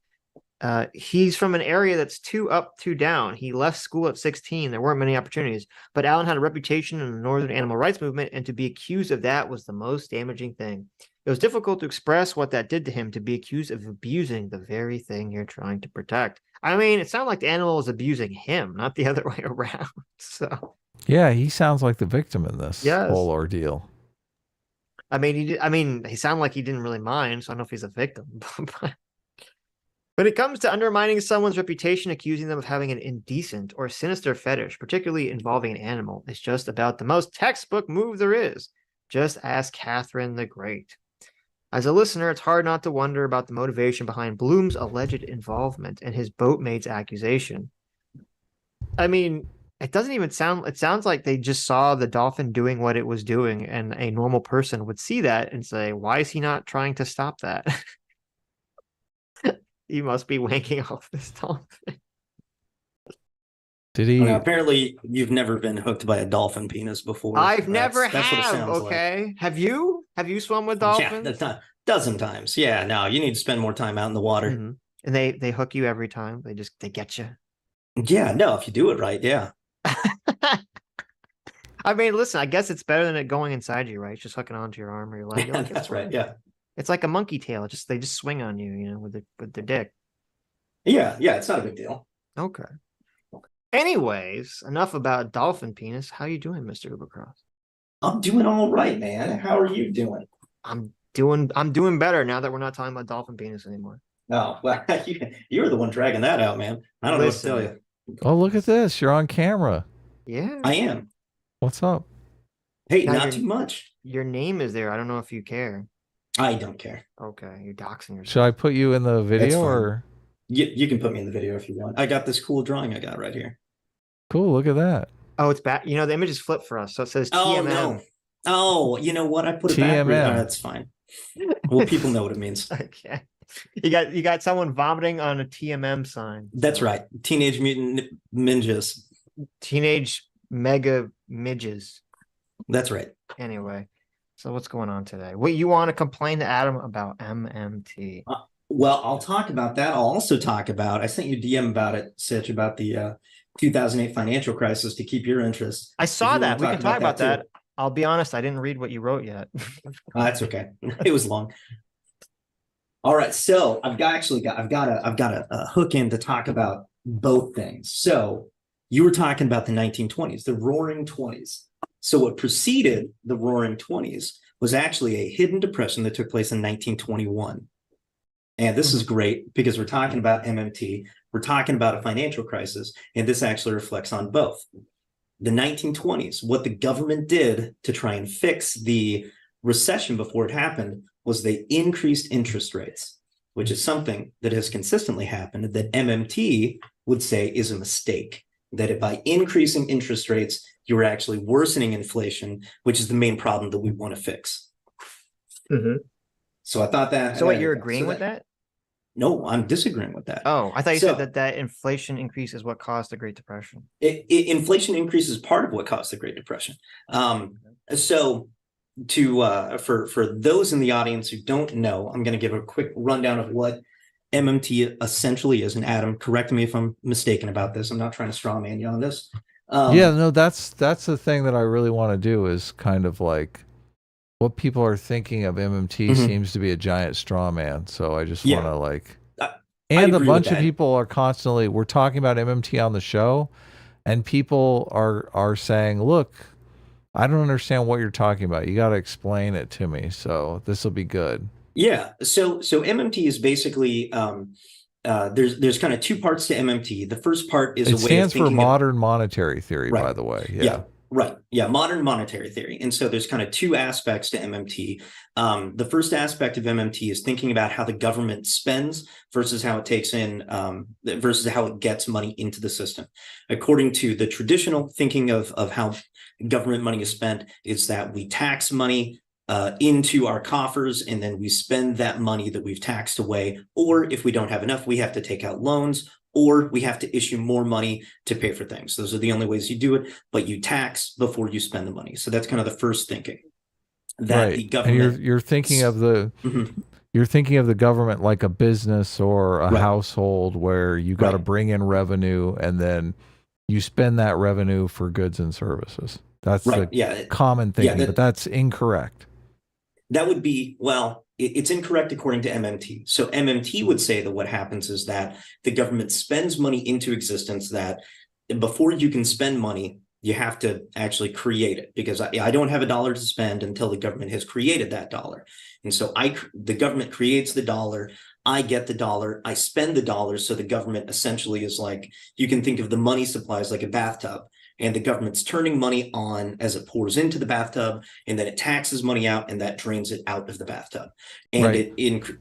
He's from an area that's too up, too down. He left school at 16. There weren't many opportunities, but Allen had a reputation in the Northern animal rights movement, and to be accused of that was the most damaging thing. It was difficult to express what that did to him, to be accused of abusing the very thing you're trying to protect." I mean, it sounded like the animal was abusing him, not the other way around. So, Yeah, he sounds like the victim in this yes. whole ordeal. I mean, he sounded like he didn't really mind, so I don't know if he's a victim. When it comes to undermining someone's reputation, accusing them of having an indecent or sinister fetish, particularly involving an animal, is just about the most textbook move there is. Just ask Catherine the Great. As a listener, it's hard not to wonder about the motivation behind Bloom's alleged involvement and his boatmate's accusation. I mean, it doesn't even sound, it sounds like they just saw the dolphin doing what it was doing, and a normal person would see that and say, why is he not trying to stop that? He must be wanking off this dolphin. Did he? Well, apparently, you've never been hooked by a dolphin penis before. I've never That's what it have. sounds Okay, like. have you? Have you swum with Yeah, dolphins? that's not dozen times. Yeah, no, you need to spend more time out in the water. Mm-hmm. And they hook you every time. They get you. Yeah, no, if you do it right, yeah. I mean, listen, I guess it's better than it going inside you, right? It's just hooking onto your arm or your leg. Yeah, that's right. Yeah. It's like a monkey tail. They just swing on you, you know, with their dick. Yeah, it's not a big deal. Okay. Anyways, enough about dolphin penis. How you doing, Mr. Ubercros? I'm doing all right, man. How are you doing? I'm doing better now that we're not talking about dolphin penis anymore. Oh, well, you were the one dragging that out, man. I don't know what to tell you. Oh, look at this. You're on camera. Yeah. I am. What's up? Hey, Now not too much. Your name is there. I don't know if you care. I don't care. Okay, you're doxing yourself. Should I put you in the video or? You can put me in the video if you want. I got this cool drawing I got right here. Cool. Look at that. Oh, it's back. You know, the image is flipped for us, so it says Oh, TMM. no. Oh, you know what? I put it TMM. backwards. Oh, that's fine. Well, people know what it means. Okay. You got someone vomiting on a TMM sign. That's right. Teenage Mutant Ninjas. Teenage mega midges. That's right. Anyway, so what's going on today? What you want to complain to Adam about MMT? Well, I'll talk about that. I'll also talk about, I sent you a DM about it, Sitch, about the 2008 financial crisis to keep your interest. I saw that. We can talk about that. Too. I'll be honest, I didn't read what you wrote yet. That's okay. It was long. All right, so I've got a hook in to talk about both things. So you were talking about the 1920s, the Roaring 20s. So what preceded the Roaring 20s was actually a hidden depression that took place in 1921. And this is great because we're talking about MMT, we're talking about a financial crisis, and this actually reflects on both. The 1920s, what the government did to try and fix the recession before it happened was they increased interest rates, which is something that has consistently happened that MMT would say is a mistake, that by increasing interest rates, you're actually worsening inflation, which is the main problem that we want to fix. So I thought that. So what, you're agreeing with that? No, I'm disagreeing with that. Oh, I thought you said that inflation increase is what caused the Great Depression. Inflation increase is part of what caused the Great Depression. So for those in the audience who don't know, I'm going to give a quick rundown of what MMT essentially is. And Adam, correct me if I'm mistaken about this. I'm not trying to straw man you on this. Yeah, no, that's the thing that I really want to do is kind of like what people are thinking of MMT seems to be a giant straw man. So I just want to like, and a bunch of people are constantly, we're talking about MMT on the show and people are saying, look, I don't understand what you're talking about. You got to explain it to me. So this will be good. Yeah. So MMT is basically, there's kind of two parts to MMT. The first part is it stands for modern monetary theory, by the way. Yeah. Right. Yeah. Modern monetary theory. And so there's kind of two aspects to MMT. The first aspect of MMT is thinking about how the government spends versus how it takes in, versus how it gets money into the system. According to the traditional thinking of how government money is spent, is that we tax money into our coffers, and then we spend that money that we've taxed away. Or if we don't have enough, we have to take out loans, or we have to issue more money to pay for things. Those are the only ways you do it, but you tax before you spend the money. So that's kind of the first thinking. That the government, and you're thinking of the you're thinking of the government like a business or a household where you got to bring in revenue and then you spend that revenue for goods and services. That's the common thinking, but that's incorrect. That would be, well, it's incorrect according to MMT. So MMT would say that what happens is that the government spends money into existence, that before you can spend money, you have to actually create it, because I don't have a dollar to spend until the government has created that dollar. And so the government creates the dollar, I get the dollar, I spend the dollar. So the government essentially is like, you can think of the money supply as like a bathtub. And the government's turning money on as it pours into the bathtub, and then it taxes money out, and that drains it out of the bathtub. And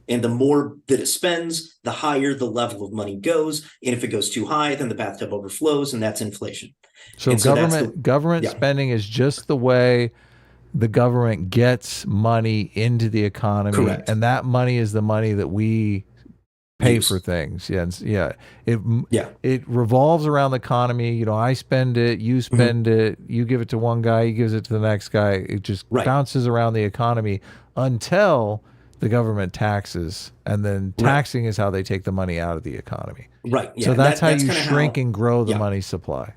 and the more that it spends, the higher the level of money goes. And if it goes too high, then the bathtub overflows, and that's inflation. So government spending is just the way the government gets money into the economy, and that money is the money that we pay for things. It revolves around the economy. You know, I spend it, you spend it, you give it to one guy, he gives it to the next guy. It just bounces around the economy until the government taxes, and then taxing is how they take the money out of the economy. So that's how you shrink and grow the money supply.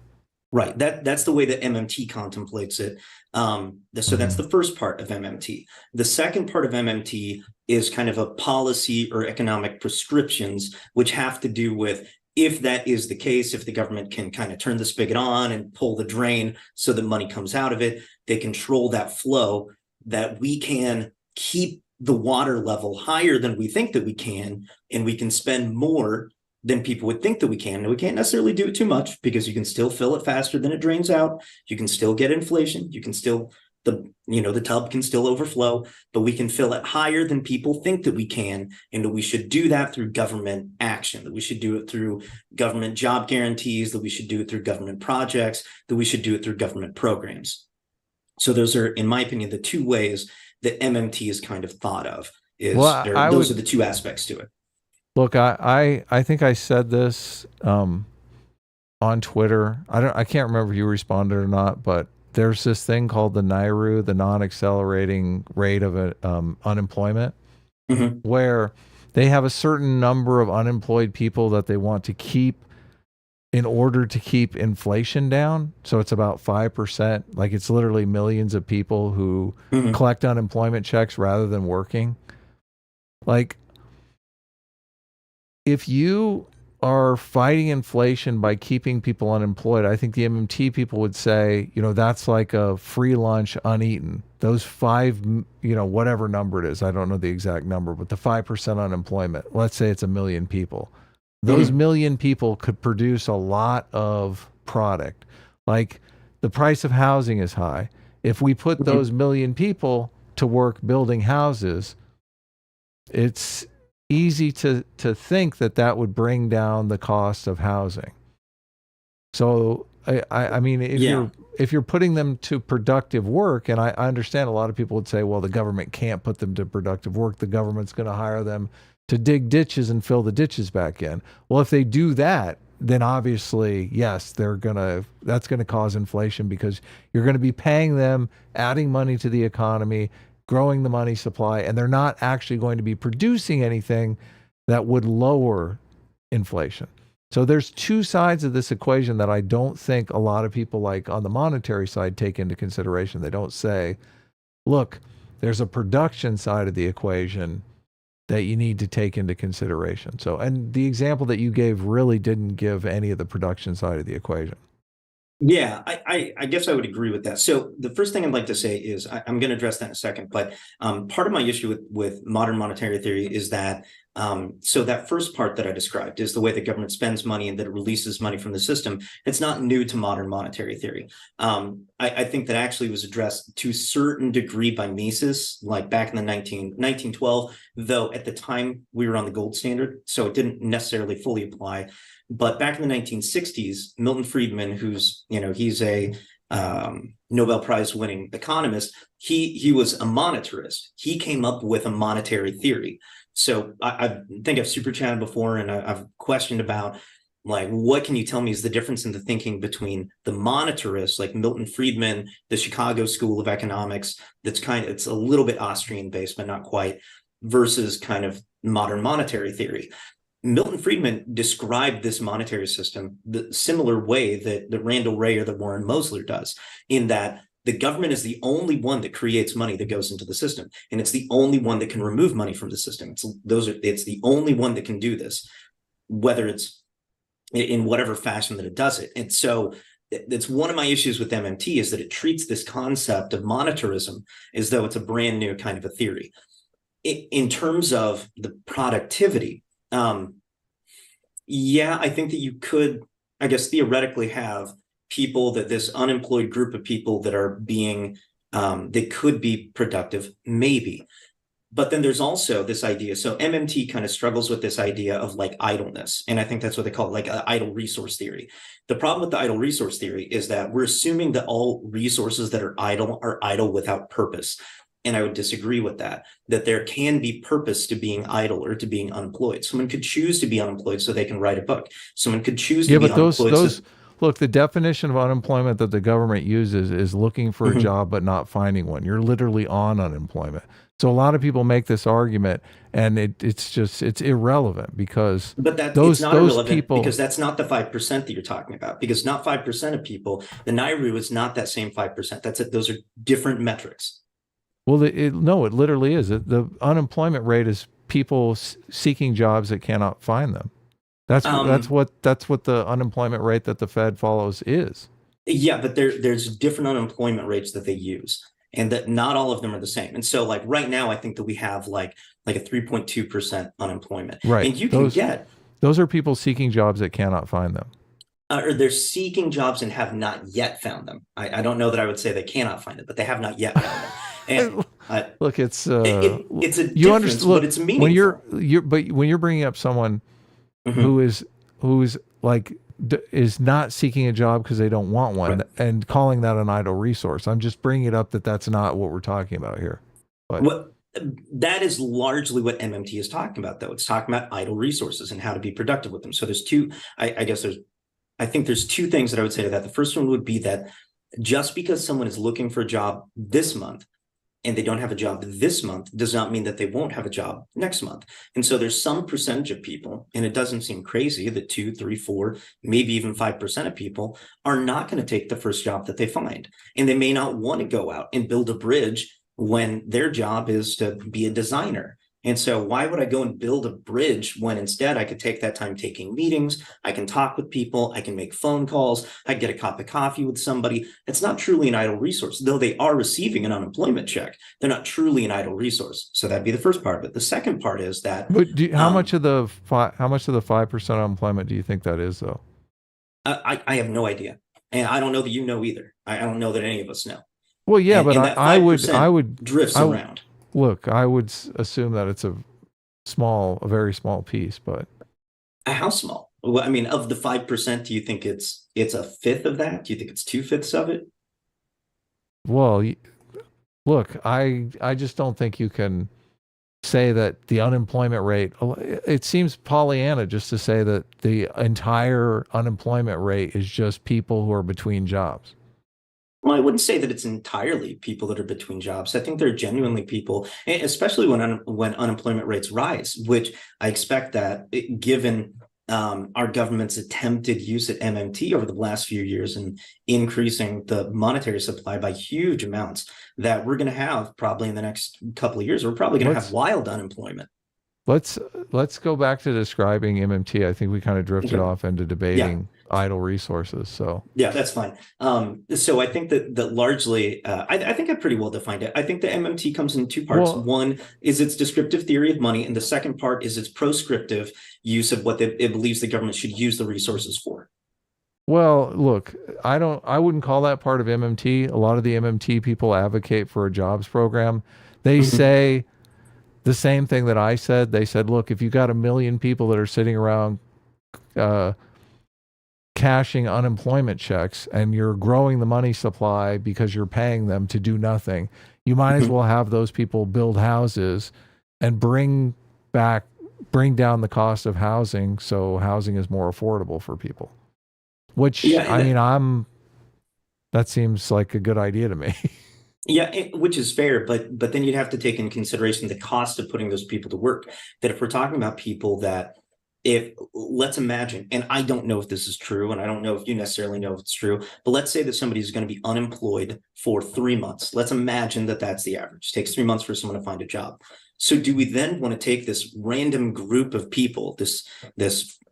That's the way that MMT contemplates it. So that's the first part of MMT. The second part of MMT is kind of a policy or economic prescriptions, which have to do with, if that is the case, if the government can kind of turn the spigot on and pull the drain so that money comes out of it, they control that flow, that we can keep the water level higher than we think that we can, and we can spend more than people would think that we can. And we can't necessarily do it too much, because you can still fill it faster than it drains out. You can still get inflation. You can still, the tub can still overflow, but we can fill it higher than people think that we can. And that we should do that through government action, that we should do it through government job guarantees, that we should do it through government projects, that we should do it through government programs. So those are, in my opinion, the two ways that MMT is kind of thought of. Those are the two aspects to it. Look, I think I said this on Twitter. I can't remember if you responded or not, but there's this thing called the NIRU, the non-accelerating rate of unemployment, where they have a certain number of unemployed people that they want to keep in order to keep inflation down. So it's about 5%. Like, it's literally millions of people who collect unemployment checks rather than working. Like, if you are fighting inflation by keeping people unemployed, I think the MMT people would say, that's like a free lunch uneaten. Those whatever number it is, I don't know the exact number, but the 5% unemployment, let's say it's 1 million people. Those million people could produce a lot of product. Like the price of housing is high. If we put those million people to work building houses, it's easy to think that would bring down the cost of housing. So I mean, if you're putting them to productive work, and I understand a lot of people would say, well, the government can't put them to productive work. The government's going to hire them to dig ditches and fill the ditches back in. Well, if they do that, then obviously, yes, that's going to cause inflation, because you're going to be paying them, adding money to the economy, growing the money supply, and they're not actually going to be producing anything that would lower inflation. So there's two sides of this equation that I don't think a lot of people, like on the monetary side, take into consideration. They don't say, look, there's a production side of the equation that you need to take into consideration. So, and the example that you gave really didn't give any of the production side of the equation. Yeah, I guess I would agree with that. So the first thing I'd like to say is I'm going to address that in a second, but part of my issue with modern monetary theory is that so that first part that I described is the way the government spends money and that it releases money from the system. It's not new to modern monetary theory. I think that actually was addressed to a certain degree by Mises, like back in the 1912, though at the time we were on the gold standard, so it didn't necessarily fully apply. But back in the 1960s, Milton Friedman, who's, he's a Nobel Prize winning economist, he was a monetarist. He came up with a monetary theory. So I think I've super chatted before, and I've questioned about, like, what can you tell me is the difference in the thinking between the monetarists, like Milton Friedman, the Chicago School of Economics, it's a little bit Austrian based, but not quite, versus kind of modern monetary theory. Milton Friedman described this monetary system the similar way that Randall Wray or that Warren Mosler does, in that the government is the only one that creates money that goes into the system, and it's the only one that can remove money from the system. It's the only one that can do this, whether it's in whatever fashion that it does it. And so that's one of my issues with MMT, is that it treats this concept of monetarism as though it's a brand new kind of a theory. In terms of the productivity, yeah, I think that you could, I guess, theoretically have people, that this unemployed group of people that are being, they could be productive, maybe. But then there's also this idea. So MMT kind of struggles with this idea of like idleness. And I think that's what they call it, like idle resource theory. The problem with the idle resource theory is that we're assuming that all resources that are idle without purpose. And I would disagree with that there can be purpose to being idle or to being unemployed. Someone could choose to be unemployed so they can write a book. Someone could choose to be unemployed. Look, the definition of unemployment that the government uses is looking for a job but not finding one. You're literally on unemployment. So a lot of people make this argument, and it's irrelevant, because it's not irrelevant people, because that's not the 5% that you're talking about, because not 5% of people, the NAIRU is not that same 5%. Those are different metrics. Well, it literally is. The unemployment rate is people seeking jobs that cannot find them. That's what the unemployment rate that the Fed follows is. Yeah, but there's different unemployment rates that they use, and that not all of them are the same. And so, like right now, I think that we have like a 3.2% unemployment. Right. And you can get those are people seeking jobs that cannot find them. Or they're seeking jobs and have not yet found them. I don't know that I would say they cannot find it, but they have not yet found them. And, look, it's it's a difference, but it's meaningful. When you're bringing up someone who is like is not seeking a job because they don't want one, and calling that an idle resource, I'm just bringing it up that's not what we're talking about here. But that is largely what MMT is talking about, though. It's talking about idle resources and how to be productive with them. So there's two. I think there's two things that I would say to that. The first one would be that just because someone is looking for a job this month and they don't have a job this month does not mean that they won't have a job next month. And so there's some percentage of people, and it doesn't seem crazy that 2, 3, 4, maybe even 5% of people are not going to take the first job that they find. And they may not want to go out and build a bridge when their job is to be a designer. And so why would I go and build a bridge when instead I could take that time taking meetings, I can talk with people, I can make phone calls, I can get a cup of coffee with somebody. It's not truly an idle resource, though they are receiving an unemployment check. They're not truly an idle resource. So that'd be the first part of it. The second part is that. But how much of the 5% unemployment do you think that is, though? I have no idea, and I don't know that you know either. I don't know that any of us know. Well, yeah, and, but and I would drifts around. Look, I would assume that it's a very small piece, but how small? Well, I mean, of the 5%, do you think it's a fifth of that? Do you think it's 2/5 of it? Well, look, I just don't think you can say that the unemployment rate. It seems Pollyanna just to say that the entire unemployment rate is just people who are between jobs. Well, I wouldn't say that it's entirely people that are between jobs. I think there are genuinely people, especially when unemployment rates rise, which I expect that given our government's attempted use at MMT over the last few years and increasing the monetary supply by huge amounts, that we're going to have probably in the next couple of years, we're probably going to have wild unemployment. Let's go back to describing MMT. I think we kind of drifted off into debating idle resources. So yeah, that's fine. So I think that largely, I think I pretty well defined it. I think the MMT comes in two parts. One is its descriptive theory of money, and the second part is its proscriptive use of what it believes the government should use the resources for. Well, look, I wouldn't call that part of MMT. A lot of the MMT people advocate for a jobs program. They say the same thing that I said. They said, look, if you got 1 million people that are sitting around cashing unemployment checks and you're growing the money supply because you're paying them to do nothing, you might as well have those people build houses and bring down the cost of housing so housing is more affordable for people. Which, that seems like a good idea to me. Yeah, which is fair, but then you'd have to take into consideration the cost of putting those people to work. That if we're talking about people that, let's imagine, and I don't know if this is true, and I don't know if you necessarily know if it's true, but let's say that somebody's going to be unemployed for 3 months. Let's imagine that that's the average. It takes 3 months for someone to find a job. So do we then want to take this random group of people, this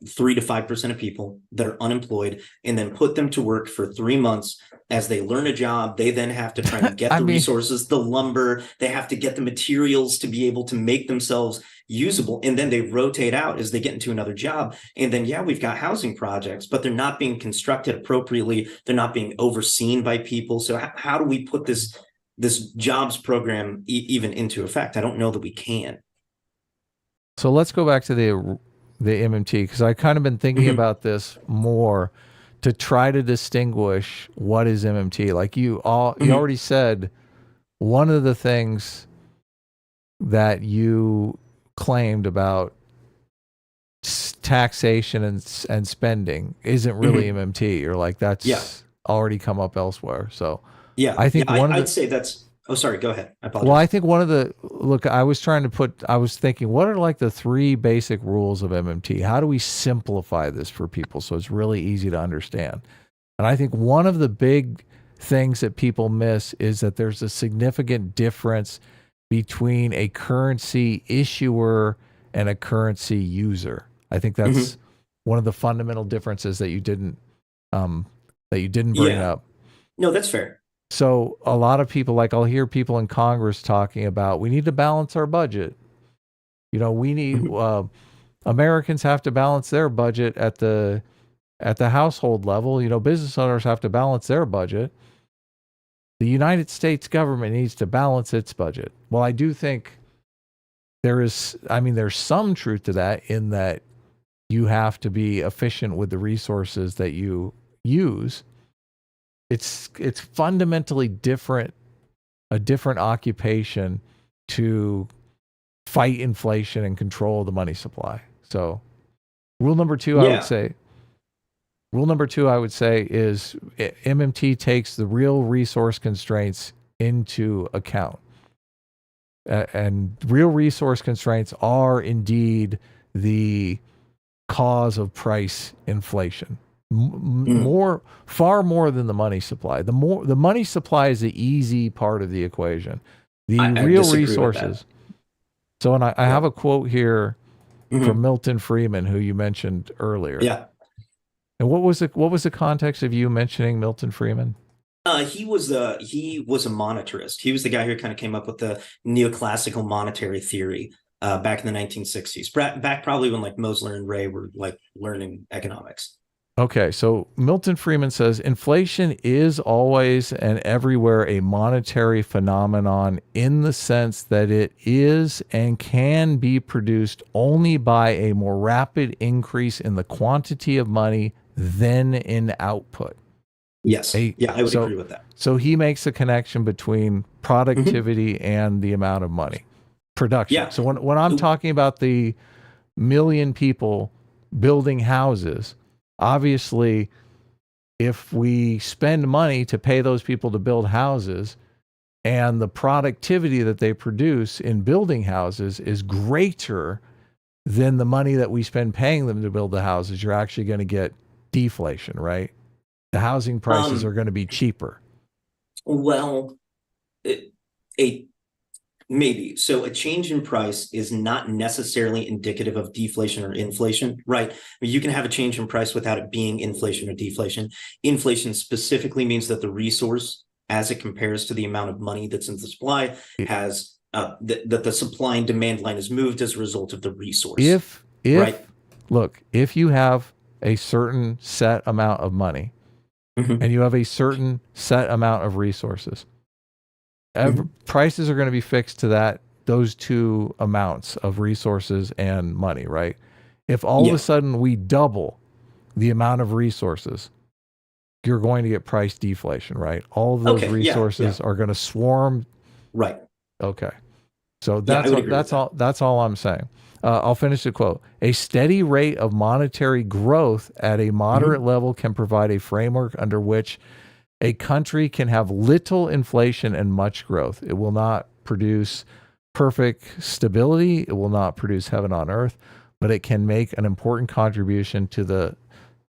3 to 5% of people that are unemployed, and then put them to work for 3 months? As they learn a job, they then have to try and get the resources, the lumber, they have to get the materials to be able to make themselves usable. And then they rotate out as they get into another job. And then, we've got housing projects, but they're not being constructed appropriately. They're not being overseen by people. So how do we put this jobs program even into effect? I don't know that we can. So let's go back to the MMT, because I kind of been thinking about this more to try to distinguish what is MMT. Like you already said, one of the things that you claimed about taxation and spending isn't really MMT. You're like, that's already come up elsewhere. So I think I'd say that's. Oh, sorry. Go ahead. I apologize. Well, I think I was thinking, what are like the 3 basic rules of MMT? How do we simplify this for people so it's really easy to understand? And I think one of the big things that people miss is that there's a significant difference between a currency issuer and a currency user. I think that's one of the fundamental differences that you didn't bring up. No, that's fair. So a lot of people, like I'll hear people in Congress talking about, we need to balance our budget. We need, Americans have to balance their budget at the household level. Business owners have to balance their budget. The United States government needs to balance its budget. Well, I do think there's some truth to that, in that you have to be efficient with the resources that you use. It's fundamentally a different occupation to fight inflation and control the money supply. So rule number 2, I would say is MMT takes the real resource constraints into account. And real resource constraints are indeed the cause of price inflation. Far more than the money supply. The money supply is the easy part of the equation. The real resources. So, and I have a quote here from Milton Friedman, who you mentioned earlier. Yeah. And what was the context of you mentioning Milton Friedman? He was a monetarist. He was the guy who kind of came up with the neoclassical monetary theory back in the 1960s. Back probably when like Mosler and Ray were like learning economics. Okay, so Milton Friedman says inflation is always and everywhere a monetary phenomenon in the sense that it is and can be produced only by a more rapid increase in the quantity of money than in output. Yes. I would agree with that. So he makes a connection between productivity and the amount of money. Production. Yeah. So when I'm talking about the million people building houses, obviously, if we spend money to pay those people to build houses and the productivity that they produce in building houses is greater than the money that we spend paying them to build the houses, you're actually going to get deflation, right? The housing prices are going to be cheaper. Well, maybe. So a change in price is not necessarily indicative of deflation or inflation, right? I mean, you can have a change in price without it being inflation or deflation. Inflation specifically means that the resource, as it compares to the amount of money that's in the supply, has that the supply and demand line is moved as a result of the resource. If you have a certain set amount of money and you have a certain set amount of resources, prices are going to be fixed to those two amounts of resources and money, right? If all of a sudden we double the amount of resources, you're going to get price deflation, right? All of those resources are going to swarm. Right. Okay. So that's all I'm saying. I'll finish the quote. A steady rate of monetary growth at a moderate level can provide a framework under which a country can have little inflation and much growth. It will not produce perfect stability. It will not produce heaven on earth, but it can make an important contribution to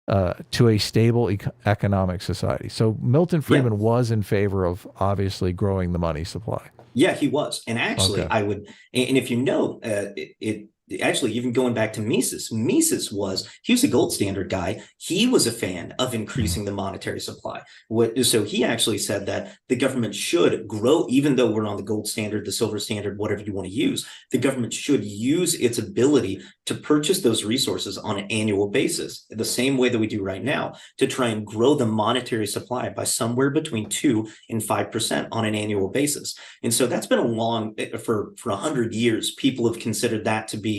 a stable economic society. So Milton Friedman was in favor of obviously growing the money supply. Yeah, he was. And actually, I would, and if you know, actually, even going back to Mises, he was a gold standard guy. He was a fan of increasing the monetary supply. So he actually said that the government should grow, even though we're on the gold standard, the silver standard, whatever you want to use, the government should use its ability to purchase those resources on an annual basis, the same way that we do right now, to try and grow the monetary supply by somewhere between 2 and 5% on an annual basis. And so that's been for 100 years, people have considered that to be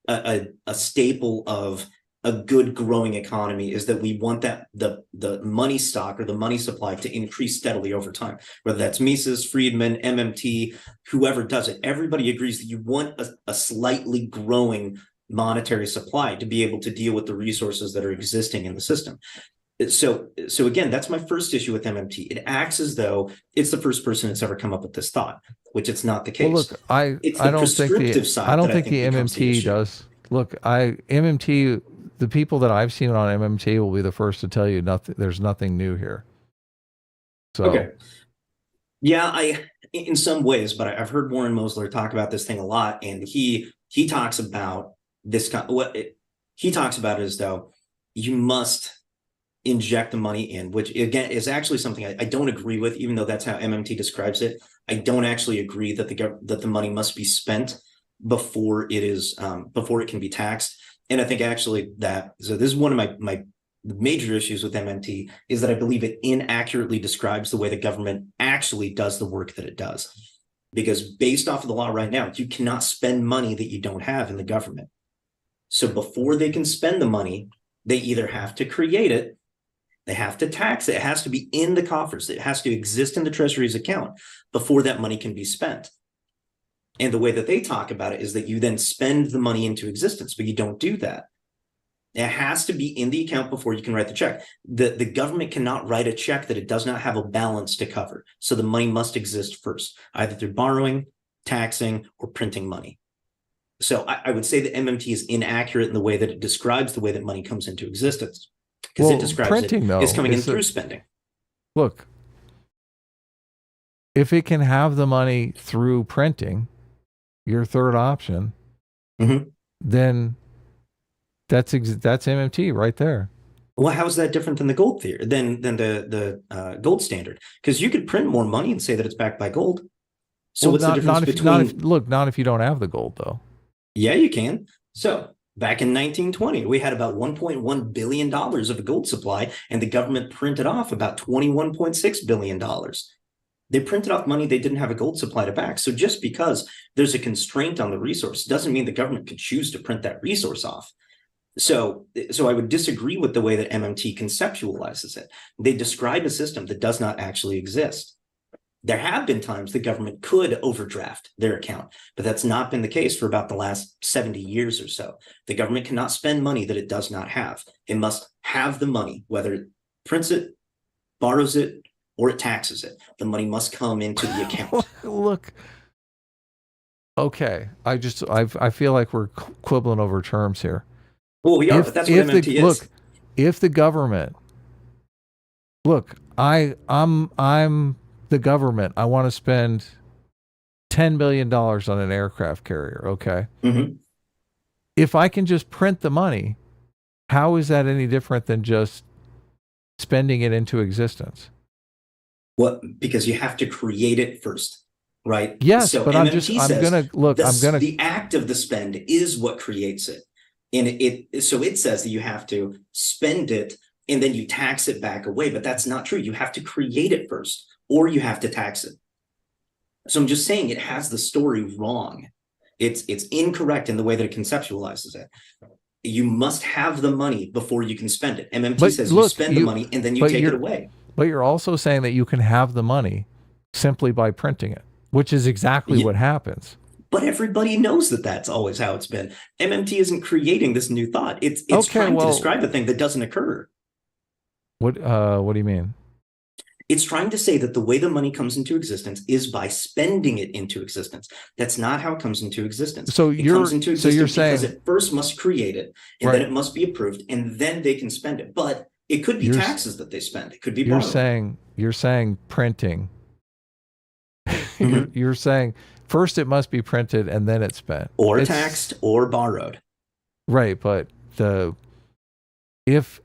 a staple of a good growing economy, is that we want that the money stock or the money supply to increase steadily over time, whether that's Mises, Friedman, MMT, whoever does it. Everybody agrees that you want a slightly growing monetary supply to be able to deal with the resources that are existing in the system. So again, that's my first issue with MMT. It acts as though it's the first person that's ever come up with this thought, which it's not the case. Well, look, I don't think the MMT does. Look, MMT, the people that I've seen on MMT will be the first to tell you there's nothing new here. So okay. Yeah, in some ways, but I've heard Warren Mosler talk about this thing a lot, and he talks about this he talks about it as though you must inject the money in, which again is actually something I don't agree with, even though that's how MMT describes it. I don't actually agree that the money must be spent before it can be taxed. And I think actually so this is one of my major issues with MMT, is that I believe it inaccurately describes the way the government actually does the work that it does. Because based off of the law right now, you cannot spend money that you don't have in the government. So before they can spend the money, they either have to create it, they have to tax it, it has to be in the coffers, it has to exist in the Treasury's account before that money can be spent. And the way that they talk about it is that you then spend the money into existence, but you don't do that. It has to be in the account before you can write the check. The government cannot write a check that it does not have a balance to cover. So the money must exist first, either through borrowing, taxing, or printing money. So I would say that MMT is inaccurate in the way that it describes the way that money comes into existence. Because it describes printing, it's coming in through spending. Look, if it can have the money through printing, your third option, Mhm. then that's MMT right there. Well, how is that different than the gold theory, than the gold standard? Because you could print more money and say that it's backed by gold. So Well, what's the difference between? not if you don't have the gold though. Yeah, you can. So back in 1920, we had about $1.1 billion of a gold supply, and the government printed off about $21.6 billion. They printed off money they didn't have a gold supply to back. So just because there's a constraint on the resource doesn't mean the government could choose to print that resource off. So I would disagree with the way that MMT conceptualizes it. They describe a system that does not actually exist. There have been times the government could overdraft their account, but that's not been the case for about the last 70 years or so. The government cannot spend money that it does not have. It must have the money, whether it prints it, borrows it, or it taxes it. The money must come into the account. Look. Okay. I feel like we're quibbling over terms here. Well, we are, but that's what MMT is. Look, if the government, I'm the government. I want to spend $10 billion on an aircraft carrier. Okay. Mm-hmm. If I can just print the money, how is that any different than just spending it into existence? Well, because you have to create it first, right? Yes, so but MMT says the act of the spend is what creates it. And it says that you have to spend it and then you tax it back away, but that's not true. You have to create it first, or you have to tax it. So I'm just saying it has the story wrong. It's incorrect in the way that it conceptualizes it. You must have the money before you can spend it. MMT says you spend the money and then you take it away. But you're also saying that you can have the money simply by printing it, which is exactly what happens. But everybody knows that that's always how it's been. MMT isn't creating this new thought. It's trying to describe a thing that doesn't occur. What do you mean? It's trying to say that the way the money comes into existence is by spending it into existence. That's not how it comes into existence. So it comes into existence you're saying, because it first must create it, and then it must be approved, and then they can spend it. But it could be taxes that they spend. It could be borrowed. You're saying printing. Mm-hmm. You're saying first it must be printed and then it's spent. Or taxed or borrowed. Right, but if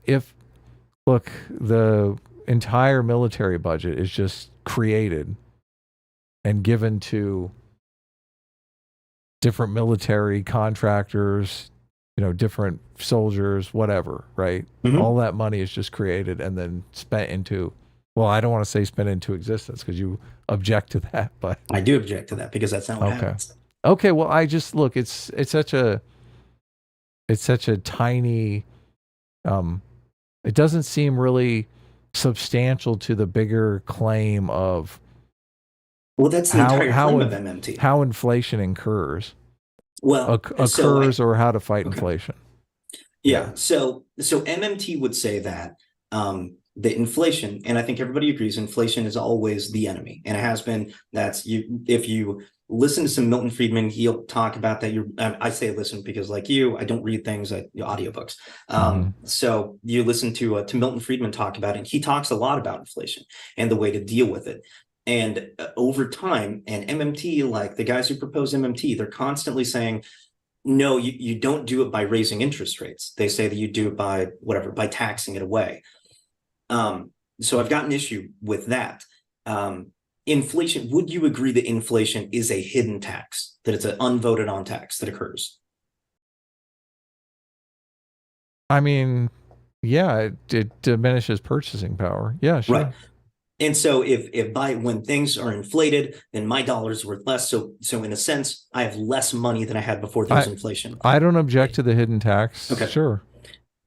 look, the entire military budget is just created and given to different military contractors, different soldiers, whatever, right? Mm-hmm. All that money is just created and then spent into, well, I don't want to say spent into existence because you object to that, but I do object to that because that's not what happens. Okay, well, I just look, it's such a tiny, it doesn't seem really substantial to the bigger claim of that's the entire claim of MMT. How inflation occurs. Well, occurs or how to fight inflation. Yeah. So MMT would say that the inflation, and I think everybody agrees, inflation is always the enemy, and it has been. That's you. If you listen to some Milton Friedman, he'll talk about that. I say listen because, like you, I don't read things like audiobooks. So you listen to Milton Friedman talk about it. And he talks a lot about inflation and the way to deal with it. And over time, and MMT, like the guys who propose MMT, they're constantly saying, no, you don't do it by raising interest rates. They say that you do it by taxing it away. So I've got an issue with that. Inflation, would you agree that inflation is a hidden tax, that it's an unvoted on tax that occurs? I mean, yeah, it diminishes purchasing power. Yeah, sure. Right. And so if when things are inflated, then my dollar is worth less. So in a sense, I have less money than I had before there was inflation. I don't object to the hidden tax. Okay. Sure.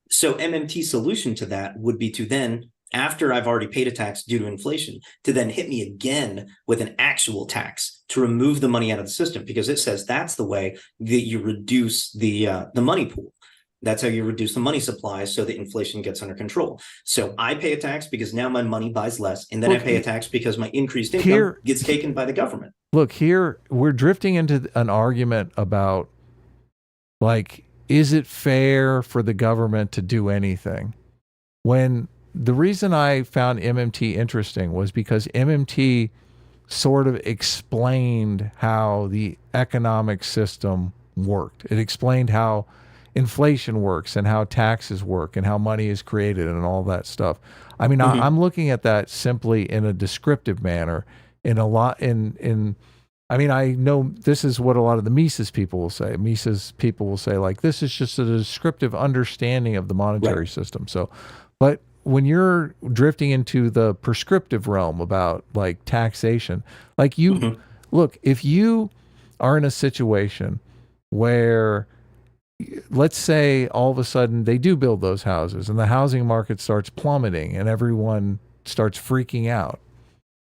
So MMT's solution to that would be to then, after I've already paid a tax due to inflation, to then hit me again with an actual tax to remove the money out of the system, because it says that's the way that you reduce the money pool. That's how you reduce the money supply so that inflation gets under control. So I pay a tax because now my money buys less, and then I pay a tax because my increased income gets taken by the government. Look, here we're drifting into an argument about, like, is it fair for the government to do anything? When the reason I found MMT interesting was because MMT sort of explained how the economic system worked. It explained how inflation works and how taxes work and how money is created and all that stuff. I mean, I'm looking at that simply in a descriptive manner. I mean, I know this is what a lot of the Mises people will say. Mises people will say, like, this is just a descriptive understanding of the monetary system. So, but when you're drifting into the prescriptive realm about like taxation, like you look, if you are in a situation where, let's say all of a sudden they do build those houses and the housing market starts plummeting and everyone starts freaking out,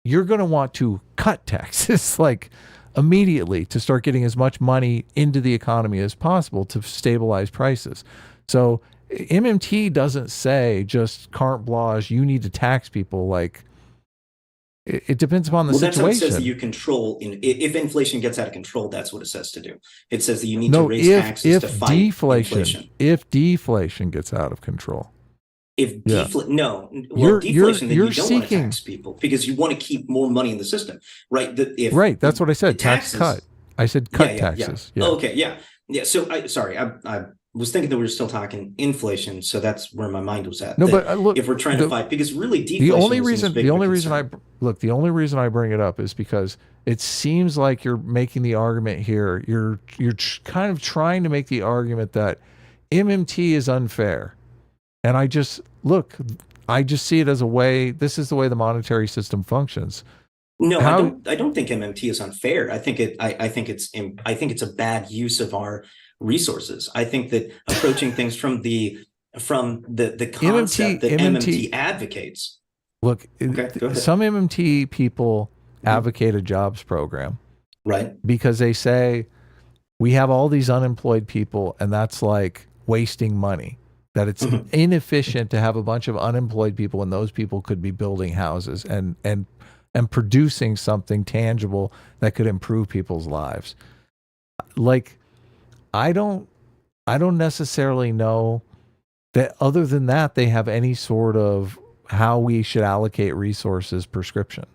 you're going to want to cut taxes like immediately to start getting as much money into the economy as possible to stabilize prices. So MMT doesn't say just carte blanche, you need to tax people. Like, it depends upon the situation. That's what it says that you control. If inflation gets out of control, that's what it says to do. It says that you need to raise taxes to fight inflation. If deflation gets out of control. If deflation, deflation, then you don't want to tax people because you want to keep more money in the system, right? That's what I said. Tax cut. I said cut taxes. Yeah. Okay. Yeah. So I was thinking that we were still talking inflation, so that's where my mind was at. No, but look, if we're trying to fight, because really deflation. The only reason I bring it up is because it seems like you're making the argument here. You're kind of trying to make the argument that MMT is unfair, and I just see it as a way. This is the way the monetary system functions. No, I don't think MMT is unfair. I think it's a bad use of our resources. I think that approaching things from the concept that MMT advocates. Look, some MMT people advocate a jobs program, right? Because they say we have all these unemployed people, and that's like wasting money. That it's inefficient to have a bunch of unemployed people when those people could be building houses and producing something tangible that could improve people's lives. Like, I don't necessarily know that other than that, they have any sort of how we should allocate resources prescription.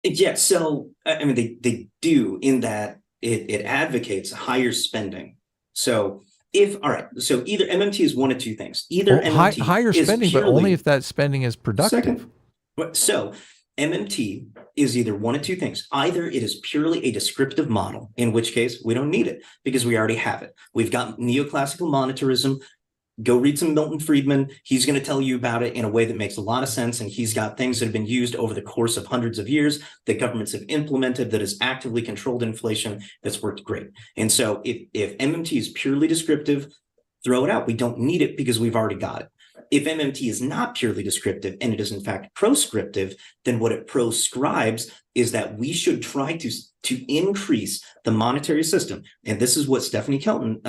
Yeah. So, I mean, they do in that it advocates higher spending. So so either MMT is one of two things. Either MMT higher spending, but only if that spending is productive. So MMT is either one of two things. Either it is purely a descriptive model, in which case we don't need it because we already have it. We've got neoclassical monetarism. Go read some Milton Friedman. He's going to tell you about it in a way that makes a lot of sense. And he's got things that have been used over the course of hundreds of years that governments have implemented that has actively controlled inflation that's worked great. And so if MMT is purely descriptive, throw it out. We don't need it because we've already got it. If MMT is not purely descriptive and it is in fact proscriptive, then what it proscribes is that we should try to increase the monetary system. And this is what Stephanie Kelton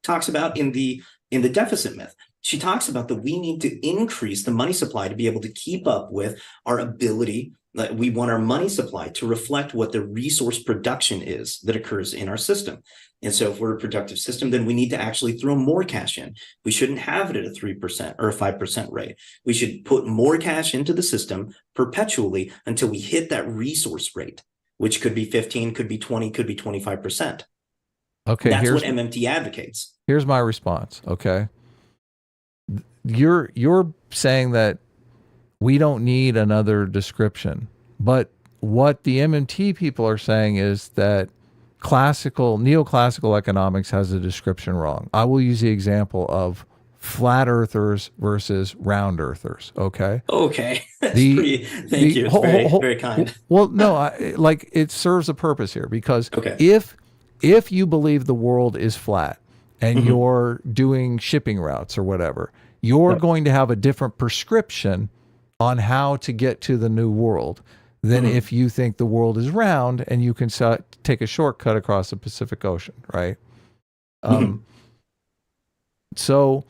talks about in the deficit myth. She talks about that we need to increase the money supply to be able to keep up with our ability. We want our money supply to reflect what the resource production is that occurs in our system. And so if we're a productive system, then we need to actually throw more cash in. We shouldn't have it at a 3% or a 5% rate. We should put more cash into the system perpetually until we hit that resource rate, which could be 15, could be 20, could be 25%. Okay, that's what MMT advocates. Here's my response. Okay, you're saying that we don't need another description, but what the MMT people are saying is that neoclassical economics has a description wrong. I will use the example of flat earthers versus round earthers. Okay. Okay. Thank you. It's very kind. Well, no, like it serves a purpose here because if you believe the world is flat and you're doing shipping routes or whatever, you're going to have a different prescription on how to get to the new world than if you think the world is round and you can take a shortcut across the Pacific Ocean, right? So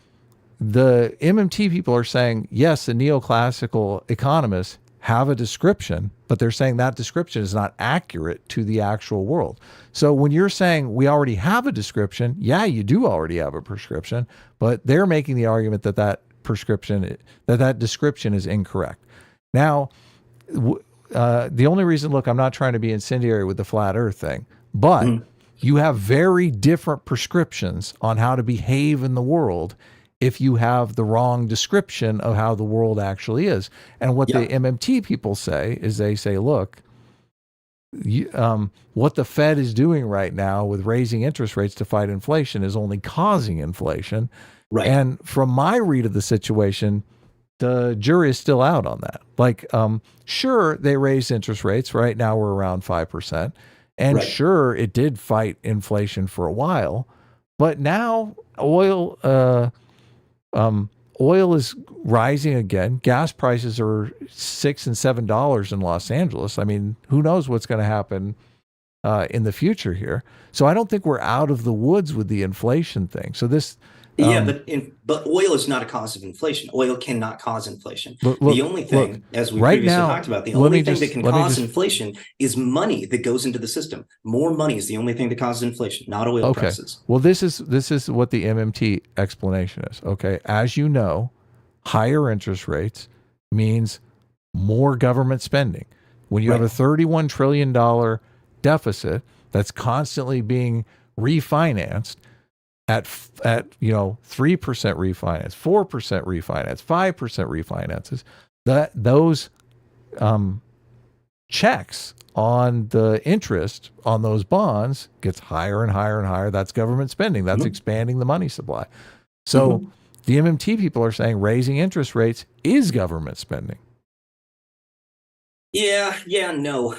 the MMT people are saying, yes, the neoclassical economists have a description, but they're saying that description is not accurate to the actual world. So when you're saying we already have a description, yeah, you do already have a prescription, but they're making the argument that that description is incorrect. Now, the only reason, look, I'm not trying to be incendiary with the flat earth thing, but you have very different prescriptions on how to behave in the world if you have the wrong description of how the world actually is. And what the MMT people say is they say, look, what the Fed is doing right now with raising interest rates to fight inflation is only causing inflation. Right. And from my read of the situation, the jury is still out on that. Like, sure, they raised interest rates. Right now we're around 5%. And sure, it did fight inflation for a while. But now oil is rising again. Gas prices are $6 and $7 in Los Angeles. I mean, who knows what's going to happen in the future here. So I don't think we're out of the woods with the inflation thing. So this... but oil is not a cause of inflation. Oil cannot cause inflation. The only thing, as we previously talked about, the only thing that can cause inflation is money that goes into the system. More money is the only thing that causes inflation, not oil prices. Well, this is what the MMT explanation is. Okay, as you know, higher interest rates means more government spending. When you have a $31 trillion deficit that's constantly being refinanced, at 3% refinance, 4% refinance, 5% refinances, those checks on the interest on those bonds gets higher and higher and higher. That's government spending. That's expanding the money supply. So the MMT people are saying raising interest rates is government spending. No.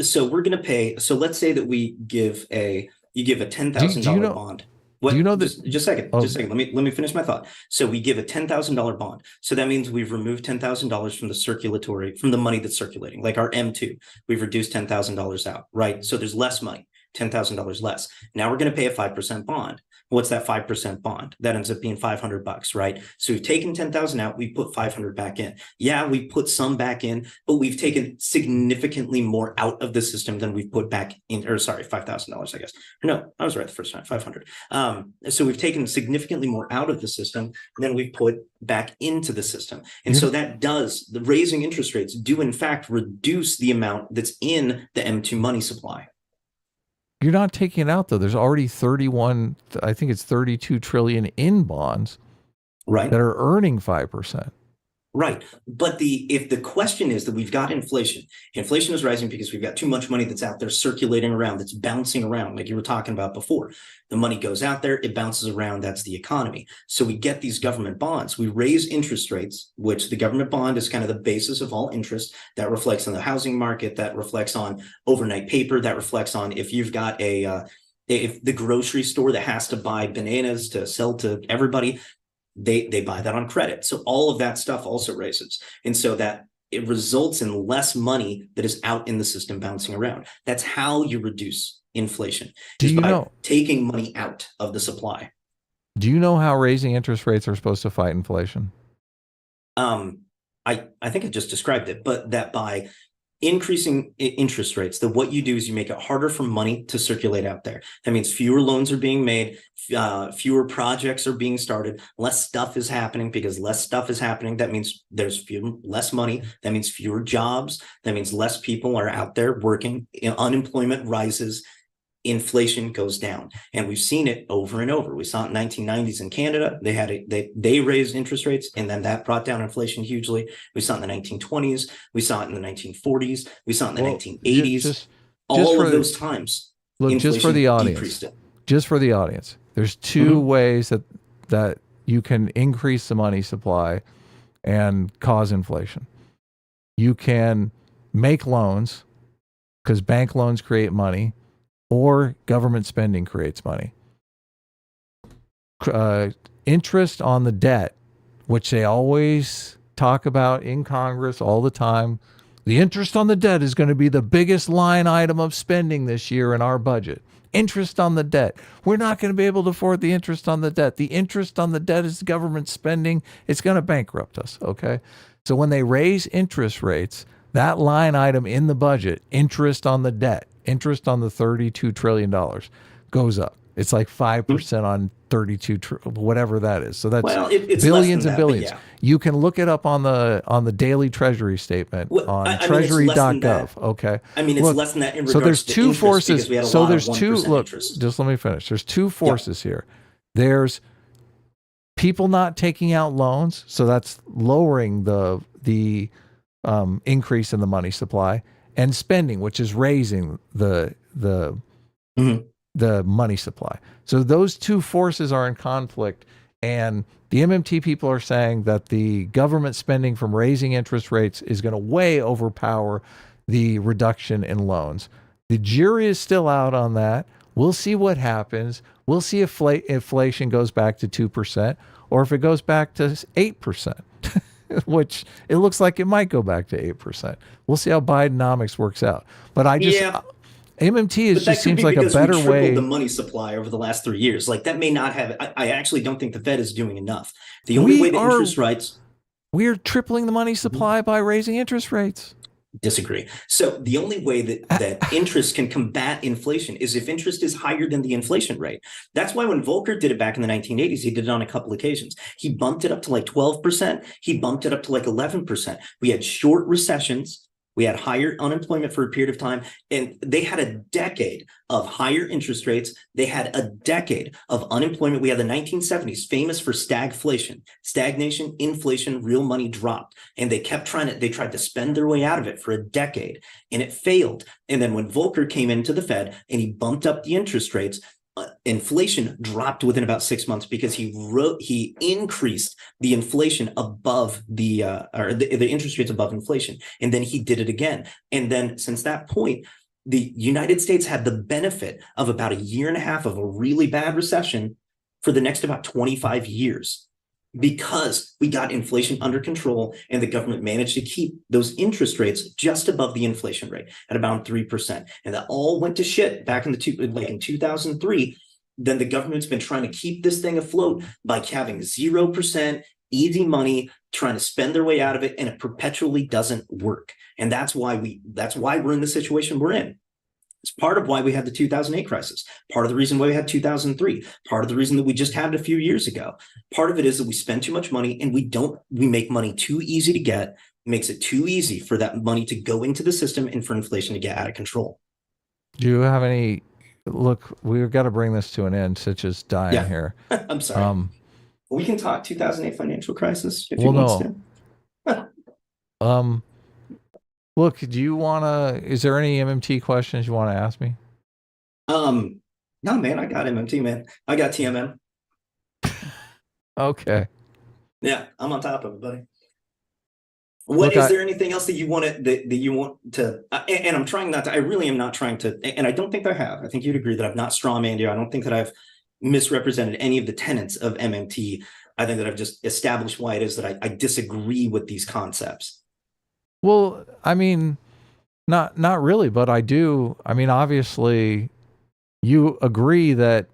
So we're going to pay. So let's say that you give a $10,000 bond. What, do you know just a second. Just a second. Let me finish my thought. So we give a $10,000 bond. So that means we've removed $10,000 from the money that's circulating, like our M2. We've reduced $10,000 out, right? So there's less money, $10,000 less. Now we're going to pay a 5% bond. What's that 5% bond? That ends up being $500, right? So we've taken 10,000 out, we put 500 back in. Yeah, we put some back in, but we've taken significantly more out of the system than we've put back in, or sorry, $5,000, I guess. No, I was right the first time, 500. So we've taken significantly more out of the system than we've put back into the system. And so the raising interest rates do in fact reduce the amount that's in the M2 money supply. You're not taking it out, though. There's already 32 trillion in bonds that are earning 5%. Right. But if the question is that we've got inflation is rising because we've got too much money that's out there circulating around, that's bouncing around, like you were talking about before. The money goes out there, it bounces around, that's the economy. So we get these government bonds, we raise interest rates, which the government bond is kind of the basis of all interest. That reflects on the housing market, that reflects on overnight paper, that reflects on if you've got if the grocery store that has to buy bananas to sell to everybody, they buy that on credit. So all of that stuff also raises. And so that it results in less money that is out in the system bouncing around. That's how you reduce inflation. Taking money out of the supply. Do you know how raising interest rates are supposed to fight inflation? I think I just described it, but that by increasing interest rates, that what you do is you make it harder for money to circulate out there. That means fewer loans are being made, fewer projects are being started, less stuff is happening. Because less stuff is happening, that means there's less money, that means fewer jobs, that means less people are out there working, unemployment rises, inflation goes down. And we've seen it over and over. We saw it in 1990s in Canada. They raised interest rates, and then that brought down inflation hugely. We saw it in the 1920s. We saw it in the 1940s. We saw it in the 1980s. All of those times. Look, just for the audience. Just for the audience. There's two ways that you can increase the money supply and cause inflation. You can make loans, because bank loans create money, or government spending creates money. Interest on the debt, which they always talk about in Congress all the time. The interest on the debt is going to be the biggest line item of spending this year in our budget. Interest on the debt. We're not going to be able to afford the interest on the debt. The interest on the debt is government spending. It's going to bankrupt us, okay? So when they raise interest rates, that line item in the budget, interest on the debt, interest on the $32 trillion, goes up. It's like 5% on 32, whatever that is. So that's Well, it's billions less and than that, but billions. yeah. You can look it up on the daily Treasury statement Well, on I mean, it's less than that. treasury.gov. Okay. I mean, it's Look, less than that in so regards there's to two interest forces. because we had a So lot there's of 1% two. Look, interest. just let me finish. There's two forces here. There's people not taking out loans, so that's lowering the increase in the money supply, and spending, which is raising the money supply. So those two forces are in conflict, and the MMT people are saying that the government spending from raising interest rates is going to way overpower the reduction in loans. The jury is still out on that. We'll see what happens. We'll see if inflation goes back to 2% or if it goes back to 8%, which it looks like it might go back to 8%. We'll see how Bidenomics works out. But MMT just seems like a better way. The money supply over the last 3 years, like that may not have. I actually don't think the Fed is doing enough. The only way the interest rates. We're tripling the money supply by raising interest rates. Disagree. So the only way that interest can combat inflation is if interest is higher than the inflation rate. That's why when Volcker did it back in the 1980s, he did it on a couple occasions. He bumped it up to like 12%. He bumped it up to like 11%. We had short recessions. We had higher unemployment for a period of time, and they had a decade of higher interest rates. They had a decade of unemployment. We had the 1970s, famous for stagflation, stagnation, inflation, real money dropped. And they tried to spend their way out of it for a decade, and it failed. And then when Volcker came into the Fed and he bumped up the interest rates, inflation dropped within about 6 months because he increased the inflation above the interest rates above inflation, and then he did it again. And then since that point, the United States had the benefit of about a year and a half of a really bad recession for the next about 25 years. Because we got inflation under control and the government managed to keep those interest rates just above the inflation rate at about 3%. And that all went to shit back in in 2003. Then the government's been trying to keep this thing afloat by having 0% easy money, trying to spend their way out of it, and it perpetually doesn't work. And that's why we're in the situation we're in. It's part of why we had the 2008 crisis, part of the reason why we had 2003, part of the reason that we just had it a few years ago. Part of it is that we spend too much money and we make money too easy to get, makes it too easy for that money to go into the system and for inflation to get out of control. Do you have any, look, we've got to bring this to an end. Sitch is dying here. I'm sorry. We can talk 2008 financial crisis if you want to. Look, is there any MMT questions you want to ask me? No, man, I got MMT, man. I got TMM. Okay. Yeah, I'm on top of it, buddy. Is there anything else that you want to, and I'm trying not to, I really am not trying to, and I don't think I have. I think you'd agree that I've not strawmanned you. I don't think that I've misrepresented any of the tenets of MMT. I think that I've just established why it is that I disagree with these concepts. Well, I mean, not really, but I do. I mean, obviously, you agree that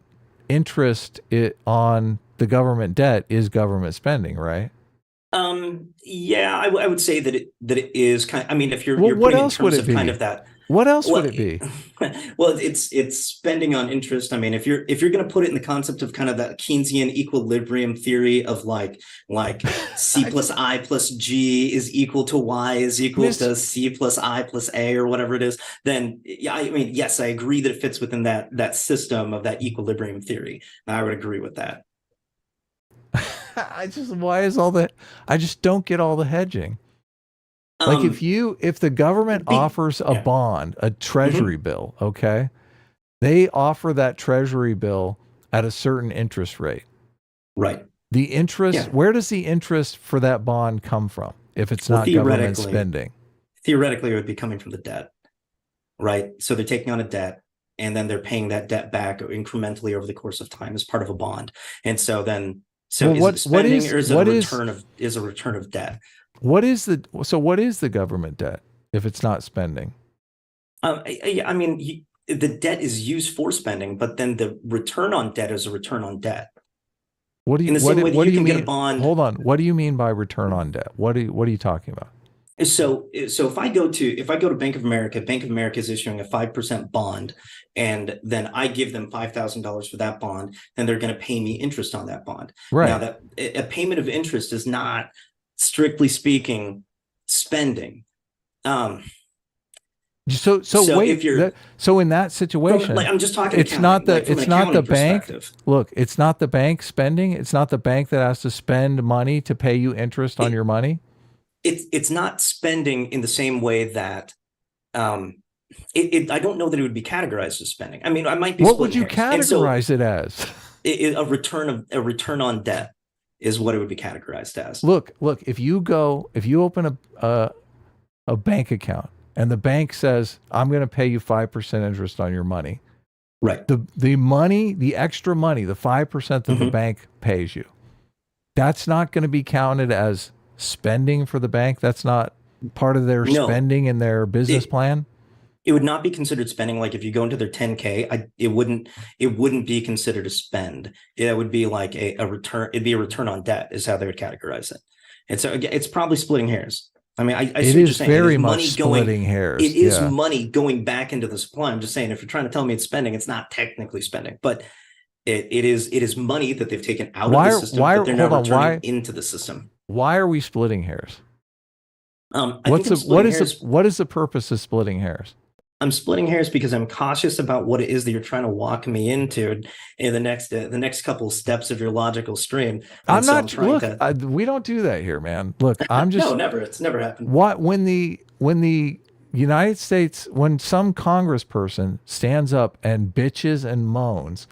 interest on the government debt is government spending, right? Yeah, I would say that it is kind of, I mean, if you're what putting else in would terms it of be? kind of that. What else would it be? Well, it's spending on interest. I mean, if you're going to put it in the concept of kind of that Keynesian equilibrium theory of like C plus I plus G is equal to Y is equal to C plus I plus A or whatever it is, then yeah, I mean, yes, I agree that it fits within that system of that equilibrium theory. I would agree with that. I just don't get all the hedging. Like if the government offers a bond, a treasury bill, okay, they offer that treasury bill at a certain interest rate. Right. The interest, where does the interest for that bond come from if it's not government spending? Theoretically, it would be coming from the debt, right? So they're taking on a debt and then they're paying that debt back incrementally over the course of time as part of a bond. And so then, is it spending or is it a return of debt? What is the government debt if it's not spending? I mean, the debt is used for spending, but then the return on debt is a return on debt. What do you mean? Hold on. What do you mean by return on debt? What are you talking about? So if I go to Bank of America is issuing a 5% bond, and then I give them $5,000 for that bond, then they're going to pay me interest on that bond. Right. Now, that a payment of interest is not, strictly speaking, spending. So wait. if you're so in that situation, I'm just talking. It's not the bank. Perspective. Look, it's not the bank spending. It's not the bank that has to spend money to pay you interest on your money. It's not spending in the same way that I don't know that it would be categorized as spending. I mean, I might be. What would you categorize it as? A return on debt is what it would be categorized as. Look, if you open a bank account and the bank says, I'm going to pay you 5% interest on your money. Right. The money, the extra money, the 5% that the bank pays you, that's not going to be counted as spending for the bank. That's not part of their spending in their business plan. It would not be considered spending. Like if you go into their 10K, it wouldn't be considered a spend. It would be like a return. It'd be a return on debt is how they would categorize it. And so it's probably splitting hairs. I mean, I see what you're saying. Very much splitting hairs. It is money going back into the supply. I'm just saying, if you're trying to tell me it's spending, it's not technically spending, but it is money that they've taken out of the system that they're now returning into the system. Why are we splitting hairs? What is the purpose of splitting hairs? I'm splitting hairs because I'm cautious about what it is that you're trying to walk me into in the next couple of steps of your logical stream. We don't do that here, man. Look, I'm just no, never. It's never happened. When the United States, when some congressperson stands up and bitches and moans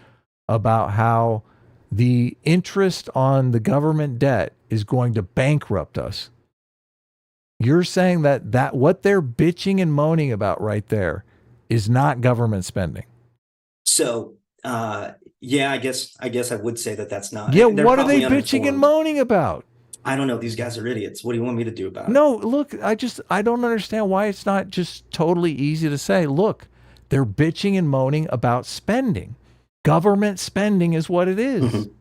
about how the interest on the government debt is going to bankrupt us, you're saying that what they're bitching and moaning about right there is not government spending. So, yeah, I guess I would say that's not. Yeah, what are they bitching and moaning about? I don't know. These guys are idiots. What do you want me to do about it? No, look, I don't understand why it's not just totally easy to say, look, they're bitching and moaning about spending. Government spending is what it is. Mm-hmm.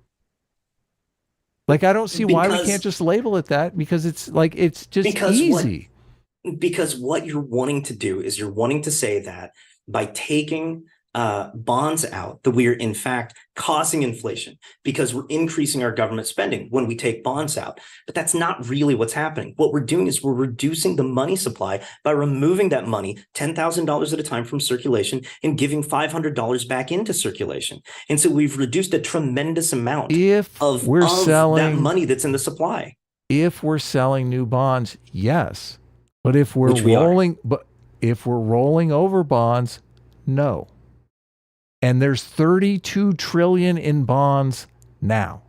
Like, I don't see why we can't just label it that, because it's just easy. Because what you're wanting to do is you're wanting to say that by taking bonds out, that we are in fact causing inflation because we're increasing our government spending when we take bonds out. But that's not really what's happening. What we're doing is we're reducing the money supply by removing that money, $10,000 at a time, from circulation and giving $500 back into circulation. And so we've reduced a tremendous amount of that money that's in the supply. If we're selling new bonds, yes. But if we're rolling over bonds, no. And there's 32 trillion in bonds now.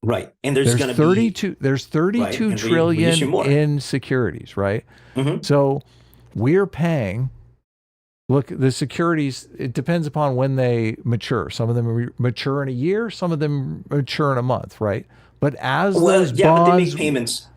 Right. And there's going to be there's 32 trillion in securities, right? Mm-hmm. So we're paying, look, the securities, it depends upon when they mature. Some of them mature in a year, some of them mature in a month, right? But as those bonds, but they make payments.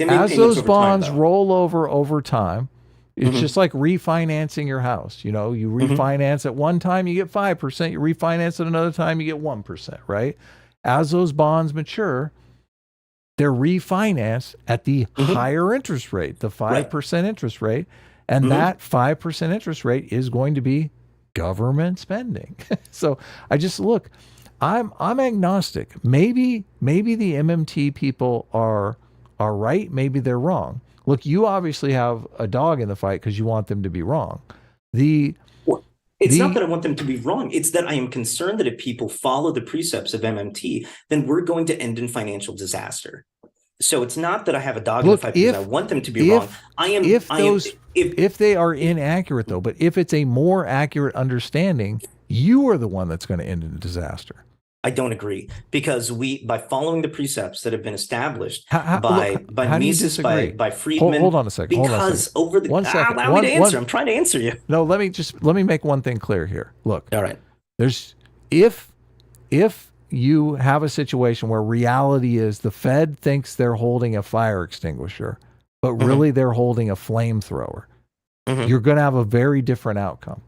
As those bonds roll over time, it's just like refinancing your house. You know, you refinance at one time, you get 5%. You refinance at another time, you get 1%, right? As those bonds mature, they're refinanced at the higher interest rate, the 5% interest rate. And that 5% interest rate is going to be government spending. So I just look, I'm agnostic. Maybe the MMT people are right. Maybe they're wrong. Look, you obviously have a dog in the fight because you want them to be wrong. It's not that I want them to be wrong. It's that I am concerned that if people follow the precepts of MMT, then we're going to end in financial disaster. So it's not that I have a dog in the fight because I want them to be wrong. If they are inaccurate, though, but if it's a more accurate understanding, you are the one that's going to end in a disaster. I don't agree, because by following the precepts that have been established by Mises, by Friedman. Hold on a second. Allow me to answer. I'm trying to answer you. No, let me make one thing clear here. Look, all right. If you have a situation where reality is the Fed thinks they're holding a fire extinguisher, but really they're holding a flamethrower, you're going to have a very different outcome.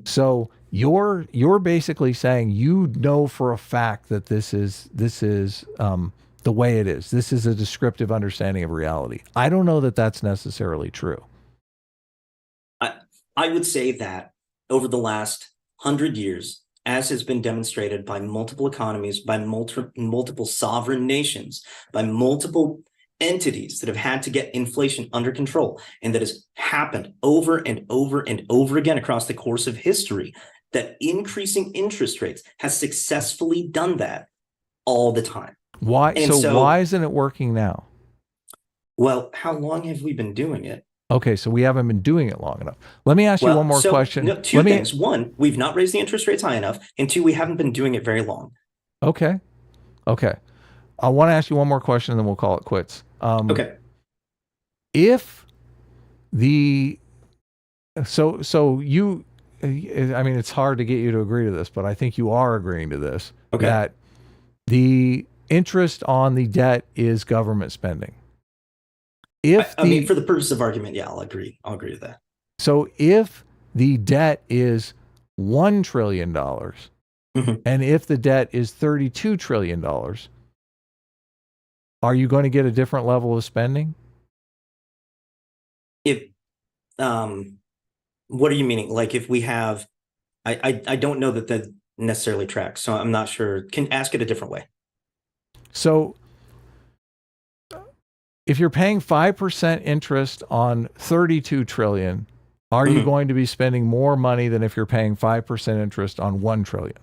So you're basically saying, you know, for a fact that this is the the way it is. This is a descriptive understanding of reality. I don't know that that's necessarily true. I would say that over the last 100 years, as has been demonstrated by multiple economies, by multiple sovereign nations, by multiple entities that have had to get inflation under control, and that has happened over and over and over again across the course of history, that increasing interest rates has successfully done that all the time. Why? And So why isn't it working now? Well, how long have we been doing it? Okay, so we haven't been doing it long enough. Let me ask you one more question. No, two things. One, we've not raised the interest rates high enough. And two, we haven't been doing it very long. Okay. I want to ask you one more question and then we'll call it quits. Okay. If the, so you, I mean, it's hard to get you to agree to this, but I think you are agreeing to this, that the interest on the debt is government spending. I mean, for the purpose of argument, yeah, I'll agree. I'll agree with that. So if the debt is $1 trillion and if the debt is $32 trillion, are you going to get a different level of spending? If, what are you meaning? Like if we have, I don't know that necessarily tracks, so I'm not sure. Can ask it a different way. So if you're paying 5% interest on 32 trillion, are you going to be spending more money than if you're paying 5% interest on 1 trillion?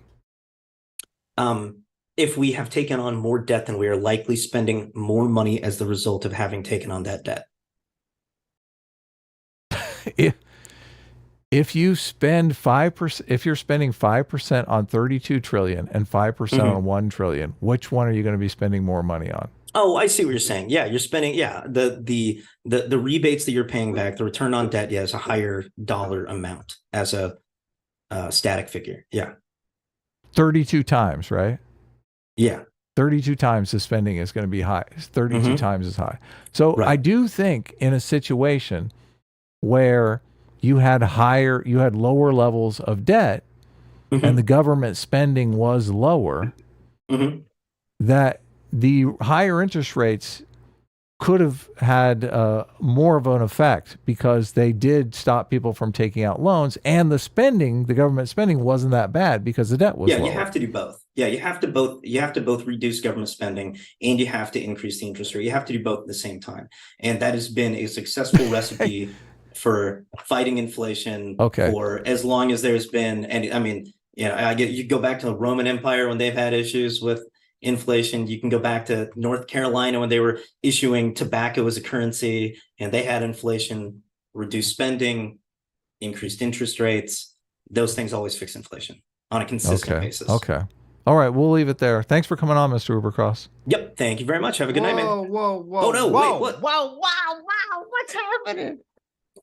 If we have taken on more debt, then we are likely spending more money as the result of having taken on that debt. If you spend 5%, if you're spending 5% on 32 trillion and 5% on 1 trillion, which one are you going to be spending more money on? Oh, I see what you're saying. Yeah, you're spending. Yeah, the rebates that you're paying back, the return on debt, is a higher dollar amount as a static figure. Yeah, 32 times, right? Yeah, 32 times the spending is going to be high. 32 times as high. So I do think in a situation where you had lower levels of debt, and the government spending was lower, that the higher interest rates could have had more of an effect because they did stop people from taking out loans, and the government spending wasn't that bad because the debt was lower. You have to do both. Yeah, you have to both reduce government spending and you have to increase the interest rate. You have to do both at the same time. And that has been a successful recipe for fighting inflation for as long as there's been, and I mean, you go back to the Roman Empire when they've had issues with inflation. You can go back to North Carolina when they were issuing tobacco as a currency and they had inflation, reduced spending, increased interest rates. Those things always fix inflation on a consistent basis. Okay. All right. We'll leave it there. Thanks for coming on, Mr. Ubercros. Yep. Thank you very much. Have a good night, man. Whoa. Oh, no. Wait, what? Wow. What's happening?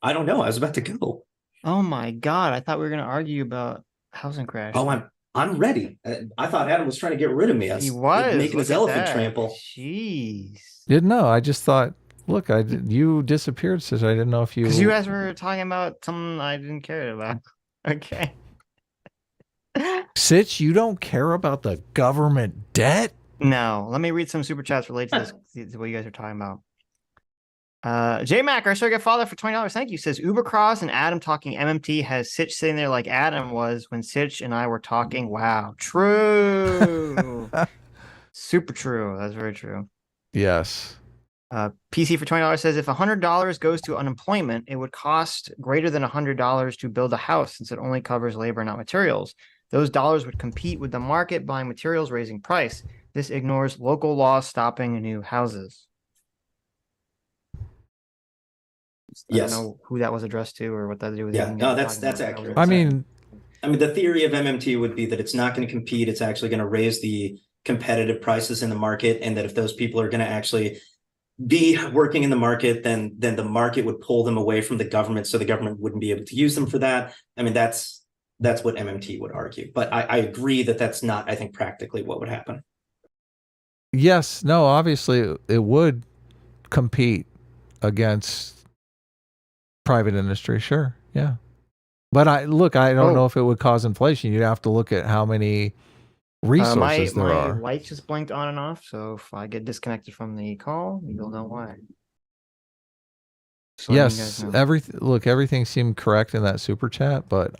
I don't know. I was about to go. Oh, my God. I thought we were going to argue about housing crash. Oh, I'm ready. I thought Adam was trying to get rid of me. He was making his elephant trample. Jeez. Didn't know. I just thought, look, you disappeared, Sitch. I didn't know if you. Because you guys were talking about something I didn't care about. Okay. Sitch, you don't care about the government debt? No. Let me read some super chats related to this. What you guys are talking about. J-Mac, our surrogate father for $20. Thank you. Says Ubercros and Adam talking MMT has Sitch sitting there like Adam was when Sitch and I were talking. Wow. True. Super true. That's very true. Yes. PC for $20 says if $100 goes to unemployment, it would cost greater than $100 to build a house since it only covers labor, not materials. Those dollars would compete with the market buying materials, raising price. This ignores local laws stopping new houses. I don't know who that was addressed to or what that had to do with it. No, that's accurate. I mean, the theory of MMT would be that it's not going to compete. It's actually going to raise the competitive prices in the market, and that if those people are going to actually be working in the market, then the market would pull them away from the government, so the government wouldn't be able to use them for that. I mean, that's what MMT would argue. But I agree that that's not, I think, practically what would happen. Yes. No, obviously it would compete against private industry. Sure. Yeah. But I don't know if it would cause inflation. You'd have to look at how many resources there my are. light just blinked on and off, so if I get disconnected from the call, you'll know why. Just letting you guys Yes, know. everything seemed correct in that super chat, but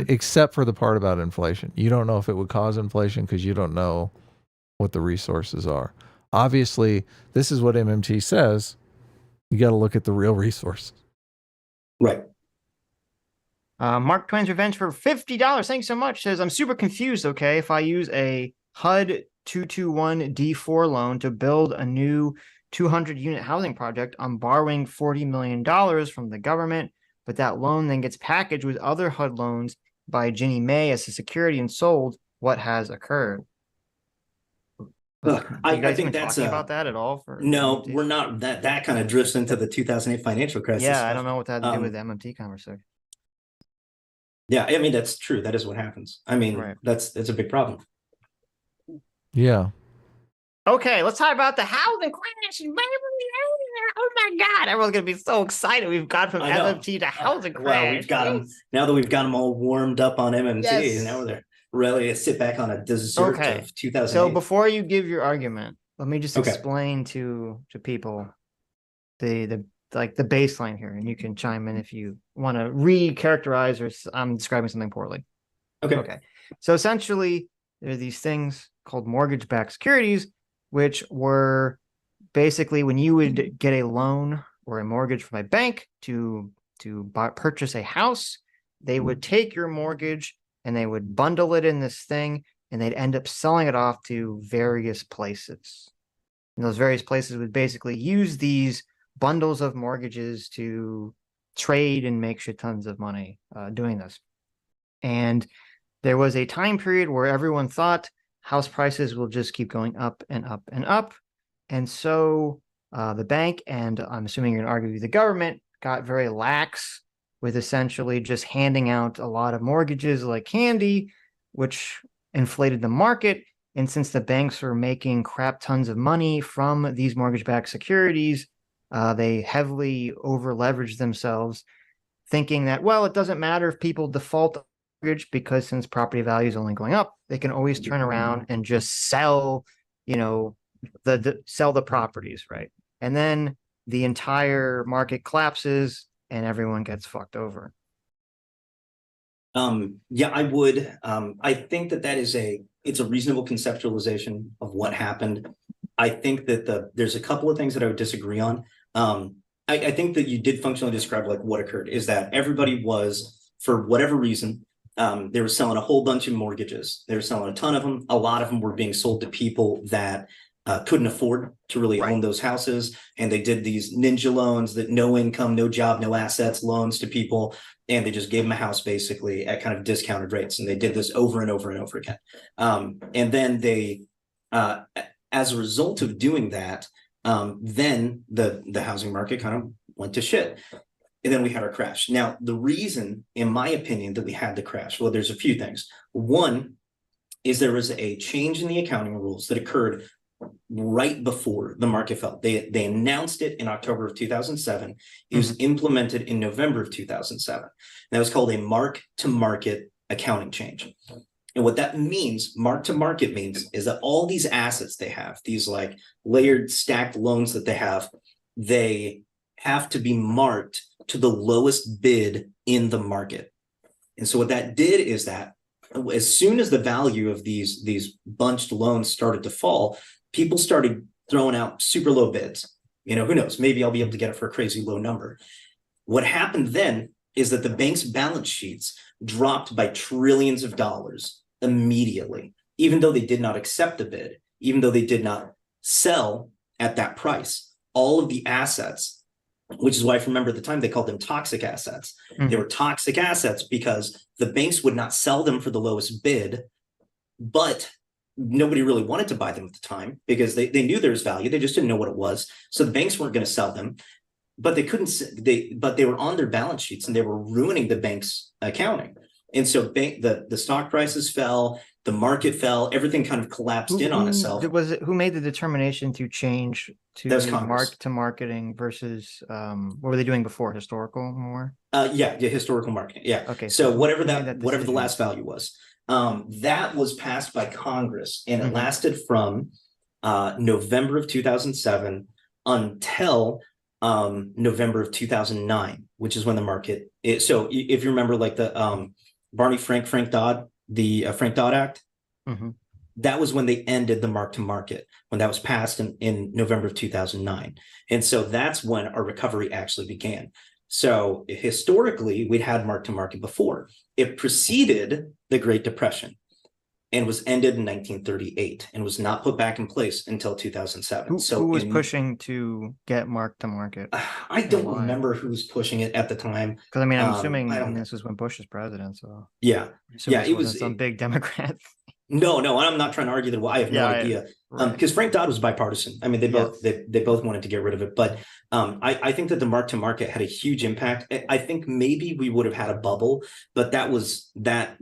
except for the part about inflation. You don't know if it would cause inflation because you don't know what the resources are. Obviously, this is what MMT says. You got to look at the real resources. Right. Mark Twain's Revenge for $50. Thanks so much. Says, I'm super confused, okay? If I use a HUD 221 D4 loan to build a new 200-unit housing project, I'm borrowing $40 million from the government, but that loan then gets packaged with other HUD loans by Ginnie Mae as a security and sold. What has occurred? I think that's talking about that at all? No, we're not. That kind of drifts into the 2008 financial crisis. Yeah, I don't know what that had to do with the MMT conversation. Yeah, I mean, that's true. That is what happens. I mean, that's a big problem. Yeah. Okay, let's talk about the housing crash. Oh my God, everyone's gonna be so excited. We've gone from MMT to housing crash. Well, we've got them now that we've got them all warmed up on MMT. Yes. Now they're ready to sit back on a dessert of 2008. So before you give your argument, let me just explain to people the baseline here, and you can chime in if you want to re-characterize or I'm describing something poorly. Okay. So essentially, there are these things called mortgage-backed securities, which were basically when you would get a loan or a mortgage from a bank to purchase a house, they would take your mortgage and they would bundle it in this thing, and they'd end up selling it off to various places. And those various places would basically use these bundles of mortgages to trade and make shit tons of money doing this. And there was a time period where everyone thought house prices will just keep going up and up and up. And so the bank, and I'm assuming you're going to argue with the government, got very lax with essentially just handing out a lot of mortgages like candy, which inflated the market. And since the banks were making crap tons of money from these mortgage-backed securities, they heavily over-leveraged themselves, thinking that, well, it doesn't matter if people default mortgage because since property value is only going up, they can always turn around and just sell, sell the properties, right? And then the entire market collapses and everyone gets fucked over. Yeah, I would. I think that it's a reasonable conceptualization of what happened. I think that there's a couple of things that I would disagree on. I think that you did functionally describe like what occurred is that everybody was, for whatever reason, they were selling a whole bunch of mortgages. They were selling a ton of them. A lot of them were being sold to people that couldn't afford to really own those houses. And they did these ninja loans, that no income, no job, no assets loans to people. And they just gave them a house basically at kind of discounted rates. And they did this over and over and over again. And then they, as a result of doing that, then the housing market kind of went to shit. And then we had our crash. Now, the reason, in my opinion, that we had the crash, well, there's a few things. One is there was a change in the accounting rules that occurred right before the market fell. They announced it in October of 2007. It was implemented in November of 2007. And that was called a mark-to-market accounting change. And what that means, mark-to-market means, is that all these assets they have, these like layered stacked loans that they have to be marked to the lowest bid in the market. And so what that did is that as soon as the value of these bunched loans started to fall, people started throwing out super low bids. Who knows? Maybe I'll be able to get it for a crazy low number. What happened then is that the bank's balance sheets dropped by trillions of dollars immediately, even though they did not accept the bid, even though they did not sell at that price. All of the assets, which is why, if you remember at the time, they called them toxic assets. They were toxic assets because the banks would not sell them for the lowest bid, but nobody really wanted to buy them at the time because they knew there was value. They just didn't know what it was. So the banks weren't going to sell them, but they were on their balance sheets and they were ruining the bank's accounting. And so the stock prices fell, the market fell, everything kind of collapsed in on itself. Who made the determination to change to marketing versus what were they doing before? Historical more? Yeah, historical marketing. Yeah. Okay. So whatever the last value was. That was passed by Congress, and it Mhm. lasted from November of 2007 until November of 2009, which is when the market so if you remember, like the Frank Dodd, the Frank Dodd Act, Mhm. that was when they ended the mark to market, when that was passed in November of 2009. And so that's when our recovery actually began. So historically, we'd had mark to market before. It preceded the Great Depression and was ended in 1938 and was not put back in place until 2007. Who was pushing to get mark to market? I don't remember who was pushing it at the time. Because I mean, I'm assuming I don't know. this was when Bush was president, so Yeah, yeah, it was was some big Democrat. No, I'm not trying to argue that. Well, I have no idea. right. Because Frank Dodd was bipartisan. I mean, they both they both wanted to get rid of it. But I think that the mark to market had a huge impact. I think maybe we would have had a bubble, but that was that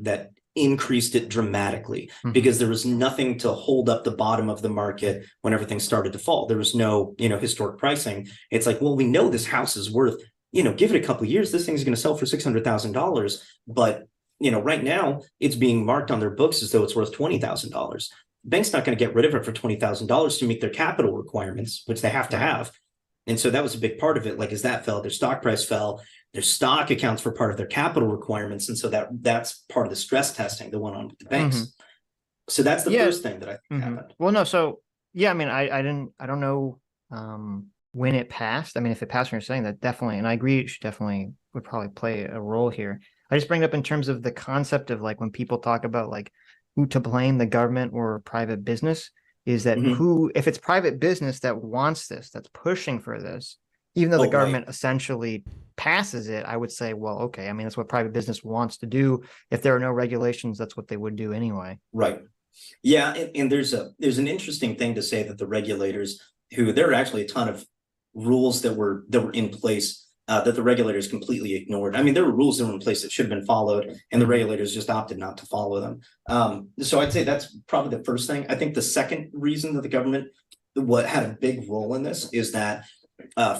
increased it dramatically because there was nothing to hold up the bottom of the market when everything started to fall. There was no, historic pricing. It's like, well, we know this house is worth, give it a couple of years, this thing's going to sell for $600,000. But right now it's being marked on their books as though it's worth $20,000. Bank's not going to get rid of it for $20,000 to meet their capital requirements, which they have to have. And so that was a big part of it. Like, as that fell, their stock price fell, their stock accounts for part of their capital requirements. And so that's part of the stress testing that went on with the banks. So that's the first thing that I think happened. Well, no. So yeah, I mean, I don't know when it passed. I mean, if it passed when you're saying that, definitely. And I agree, it should definitely would probably play a role here. I just bring it up in terms of the concept of, like, when people talk about, like, who to blame, the government or private business, is that if it's private business that wants this, that's pushing for this, even though the government essentially passes it, I would say, well, okay, I mean, that's what private business wants to do. If there are no regulations, that's what they would do anyway. Right. Yeah. And there's an interesting thing to say that the regulators, there are actually a ton of rules that were in place that the regulators completely ignored. I mean, there were rules that were in place that should have been followed, and the regulators just opted not to follow them. So I'd say that's probably the first thing. I think the second reason that the government had a big role in this is that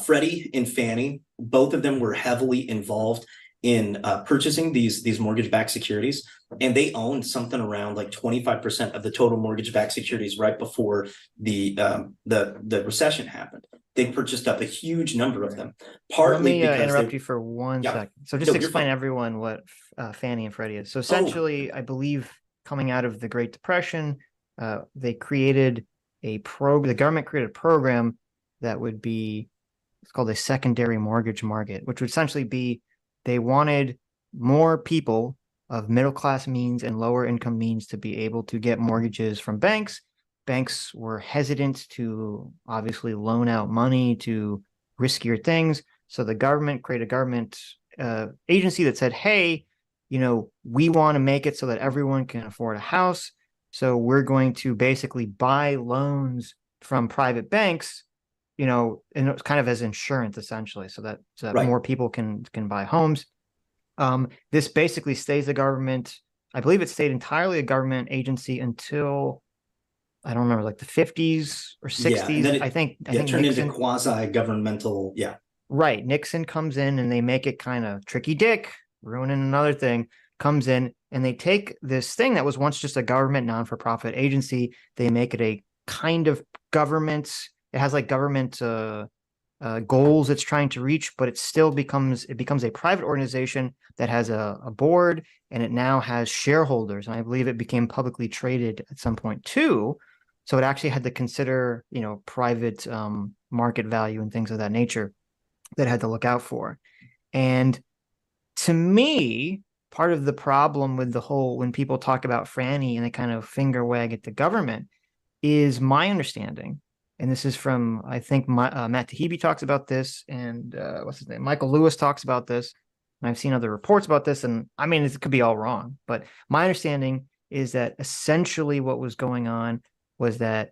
Freddie and Fannie, both of them were heavily involved in purchasing these mortgage-backed securities, and they owned something around like 25% of the total mortgage-backed securities right before the recession happened. They purchased up a huge number of them. Partly Let me interrupt you for one second. So just explain everyone what Fannie and Freddie is. So essentially, I believe coming out of the Great Depression, they created the government created a program that would be, it's called a secondary mortgage market, which would essentially be, they wanted more people of middle-class means and lower income means to be able to get mortgages from banks. Banks were hesitant to obviously loan out money to riskier things. So the government created a government agency that said, hey, we want to make it so that everyone can afford a house. So we're going to basically buy loans from private banks, and it's kind of as insurance, essentially, so that more people can buy homes. This basically stays the government. I believe it stayed entirely a government agency until, I don't remember, like the 50s or 60s. I think it turned into quasi-governmental. Yeah. Right. Nixon comes in and they make it kind of tricky dick, ruining another thing, comes in and they take this thing that was once just a government non-for-profit agency. They make it a kind of government. It has like government goals it's trying to reach, but it still becomes a private organization that has a board, and it now has shareholders. And I believe it became publicly traded at some point too. So it actually had to consider, private market value and things of that nature that it had to look out for. And to me, part of the problem with the whole, when people talk about Franny and they kind of finger wag at the government, is my understanding, and this is from, I think, Matt Taibbi talks about this, and what's his name? Michael Lewis talks about this. And I've seen other reports about this, and I mean, it could be all wrong, but my understanding is that essentially what was going on was that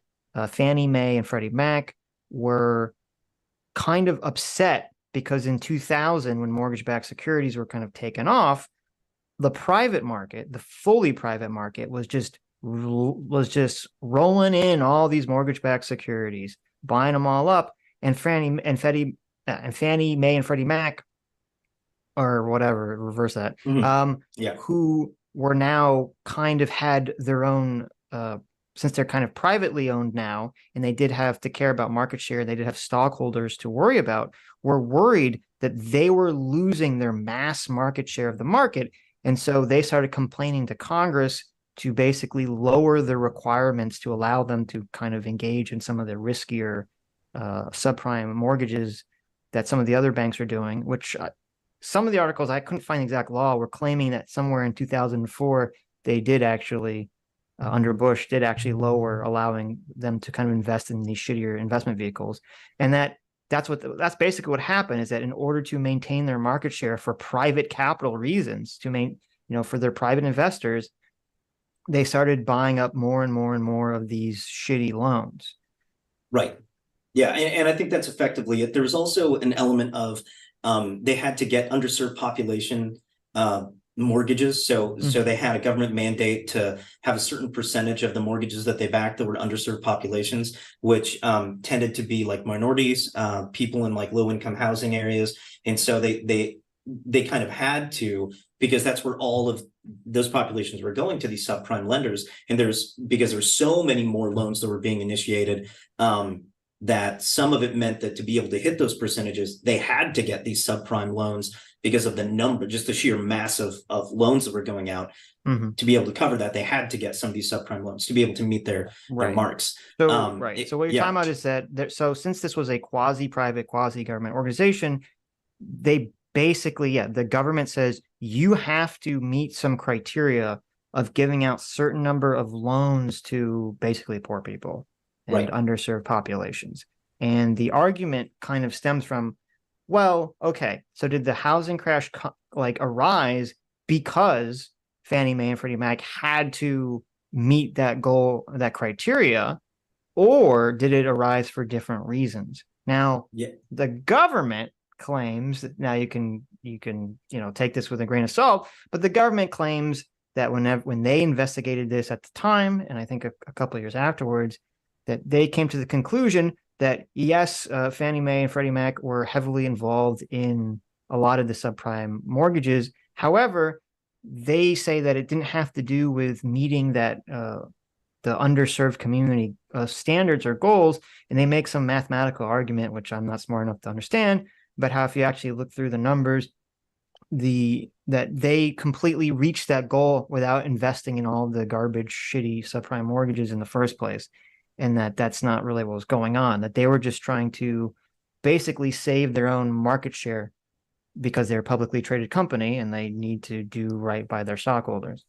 Fannie Mae and Freddie Mac were kind of upset because in 2000, when mortgage-backed securities were kind of taken off, the private market, the fully private market, was just rolling in all these mortgage-backed securities, buying them all up, and Fannie Mae and Freddie Mac, or whatever, reverse that, who were now kind of had their own, since they're kind of privately owned now, and they did have to care about market share, they did have stockholders to worry about, were worried that they were losing their mass market share of the market. And so they started complaining to Congress to basically lower the requirements to allow them to kind of engage in some of the riskier subprime mortgages that some of the other banks are doing, which some of the articles, I couldn't find the exact law, were claiming that somewhere in 2004, they did actually, under Bush, did actually lower, allowing them to kind of invest in these shittier investment vehicles. And that's basically what happened, is that in order to maintain their market share for private capital reasons, for their private investors, they started buying up more and more and more of these shitty loans. Right. Yeah. And I think that's effectively it. There was also an element of they had to get underserved population mortgages. So they had a government mandate to have a certain percentage of the mortgages that they backed that were underserved populations, which tended to be like minorities, people in like low income housing areas. And so they kind of had to, because that's where all of those populations were going, to these subprime lenders. And because there's so many more loans that were being initiated, that some of it meant that to be able to hit those percentages, they had to get these subprime loans because of the number, just the sheer mass of loans that were going out. To be able to cover that, they had to get some of these subprime loans to be able to meet their marks. So, So what you're talking about is that, so since this was a quasi-private, quasi-government organization, they basically, the government says you have to meet some criteria of giving out certain number of loans to basically poor people and underserved populations. And the argument kind of stems from, well, okay, so did the housing crash arise because Fannie Mae and Freddie Mac had to meet that goal, that criteria, or did it arise for different reasons? Now, the government claims that, now you can take this with a grain of salt, but the government claims that when they investigated this at the time, and I think a couple of years afterwards, that they came to the conclusion that yes, Fannie Mae and Freddie Mac were heavily involved in a lot of the subprime mortgages. However, they say that it didn't have to do with meeting that the underserved community standards or goals, and they make some mathematical argument, which I'm not smart enough to understand, but how if you actually look through the numbers, that they completely reached that goal without investing in all the garbage, shitty subprime mortgages in the first place. And that's not really what was going on, that they were just trying to basically save their own market share because they're a publicly traded company and they need to do right by their stockholders.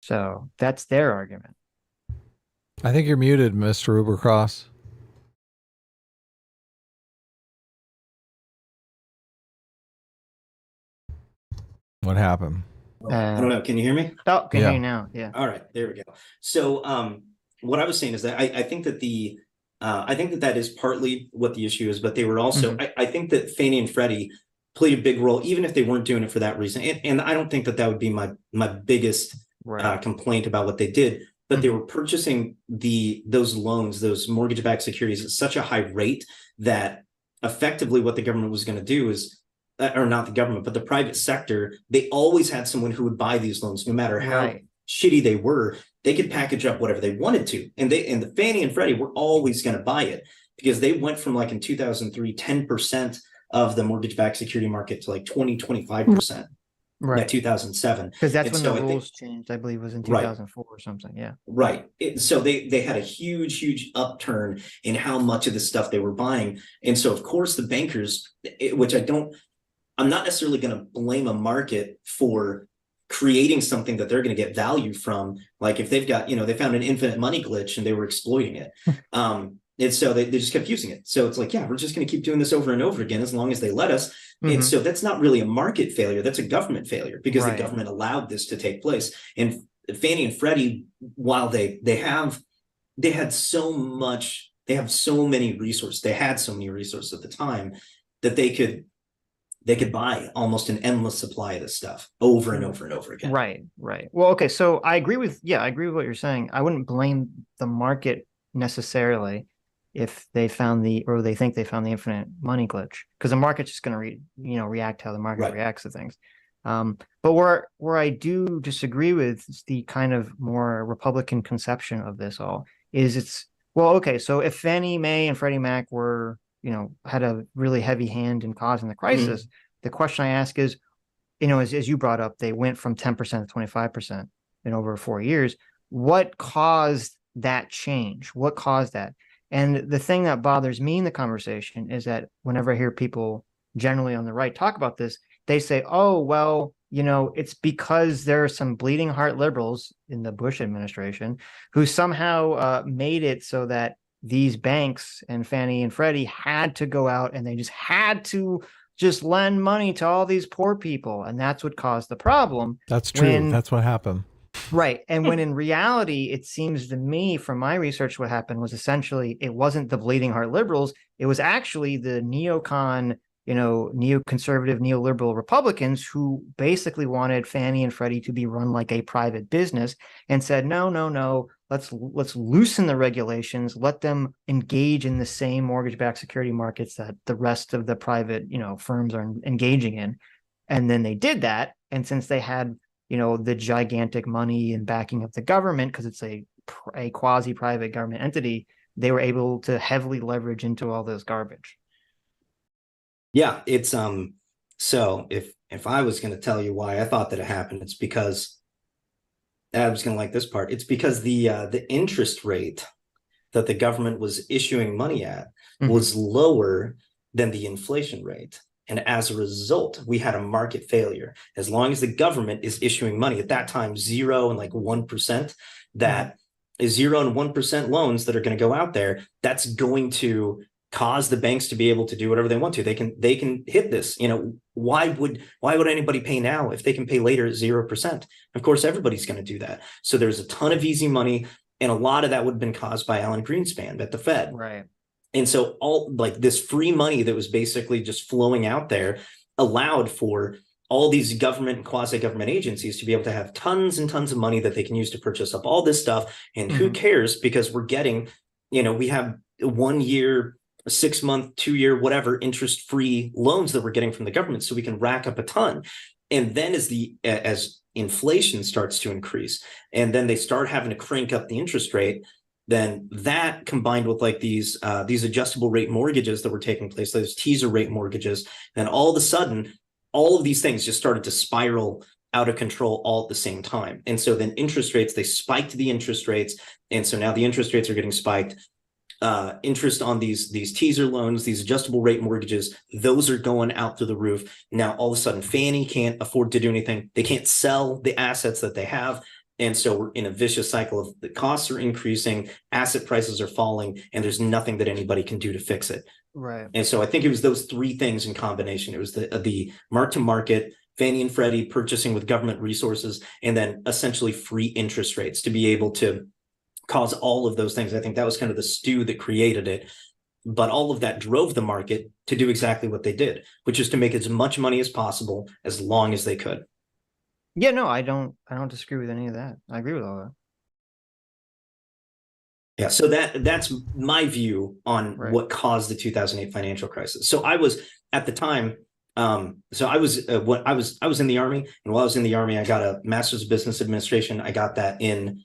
So that's their argument. I think you're muted, Mr. Ubercross. What happened? I don't know. Can you hear me? Oh, can hear you now. Yeah. All right. There we go. So what I was saying is that I think that I think that is partly what the issue is, but they were also, I think that Fannie and Freddie played a big role, even if they weren't doing it for that reason. And I don't think that would be my biggest complaint about what they did, but they were purchasing those loans, those mortgage-backed securities at such a high rate that effectively what the government was going to do is, or not the government, but the private sector, they always had someone who would buy these loans, no matter how shitty they were. They could package up whatever they wanted to. And the Fannie and Freddie were always going to buy it, because they went from, like, in 2003, 10% of the mortgage-backed security market to like 25% in 2007. Because that's when the rules changed, I believe, was in 2004 or something. Yeah. Right. So they had a huge upturn in how much of the stuff they were buying. And so, of course, the bankers, which I'm not necessarily going to blame a market for creating something that they're going to get value from. Like if they've got, they found an infinite money glitch and they were exploiting it. And so they just kept using it. So it's like, we're just going to keep doing this over and over again as long as they let us. And so that's not really a market failure. That's a government failure, because the government allowed this to take place. And Fannie and Freddie, while they had so many resources at the time that they could buy almost an endless supply of this stuff over and over and over again. Right. Well, okay. So I agree with what you're saying. I wouldn't blame the market necessarily. if they found or they think they found the infinite money glitch, because the market's just going to react how the market reacts to things. But where I do disagree with the kind of more Republican conception of this all is okay, so if Fannie Mae and Freddie Mac were, had a really heavy hand in causing the crisis, the question I ask is, as you brought up, they went from 10% to 25% in over 4 years. What caused that change? What caused that? And the thing that bothers me in the conversation is that whenever I hear people generally on the right talk about this, they say, oh, well, it's because there are some bleeding heart liberals in the Bush administration who somehow made it so that these banks and Fannie and Freddie had to go out and they just had to just lend money to all these poor people. And that's what caused the problem. That's true. That's what happened. Right. And when in reality, it seems to me from my research, what happened was essentially it wasn't the bleeding heart liberals. It was actually the neocon, neoconservative, neoliberal Republicans who basically wanted Fannie and Freddie to be run like a private business and said, no, let's loosen the regulations, let them engage in the same mortgage-backed security markets that the rest of the private, firms are engaging in. And then they did that. And since they had the gigantic money and backing of the government, because it's a quasi-private government entity, they were able to heavily leverage into all this garbage. Yeah, it's so if I was going to tell you why I thought that it happened, it's because I was going to like this part. It's because the interest rate that the government was issuing money at was lower than the inflation rate. And as a result, we had a market failure. As long as the government is issuing money at that time, 0 and like 1%, that is 0 and 1% loans that are going to go out there. That's going to cause the banks to be able to do whatever they want to. They can hit this. Why would anybody pay now if they can pay later at 0%? Of course, everybody's going to do that. So there's a ton of easy money, and a lot of that would have been caused by Alan Greenspan at the Fed. Right. And so all like this free money that was basically just flowing out there allowed for all these government and quasi-government agencies to be able to have tons and tons of money that they can use to purchase up all this stuff. And who cares? Because we're getting, we have 1 year, 6 month, 2 year, whatever interest-free loans that we're getting from the government, so we can rack up a ton. And then as inflation starts to increase, and then they start having to crank up the interest rate, then that combined with like these adjustable rate mortgages that were taking place, those teaser rate mortgages, then all of a sudden, all of these things just started to spiral out of control all at the same time. And so then interest rates, they spiked the interest rates. And so now the interest rates are getting spiked. Interest on these teaser loans, these adjustable rate mortgages, those are going out through the roof. Now, all of a sudden, Fannie can't afford to do anything. They can't sell the assets that they have. And so we're in a vicious cycle of the costs are increasing, asset prices are falling, and there's nothing that anybody can do to fix it. Right. And so I think it was those three things in combination. It was the mark-to-market, Fannie and Freddie purchasing with government resources, and then essentially free interest rates to be able to cause all of those things. I think that was kind of the stew that created it. But all of that drove the market to do exactly what they did, which is to make as much money as possible as long as they could. Yeah, no, I don't disagree with any of that. I agree with all that. Yeah, so that's my view on what caused the 2008 financial crisis. So I was at the time, I was in the Army, and while I was in the Army, I got a master's of business administration. I got that in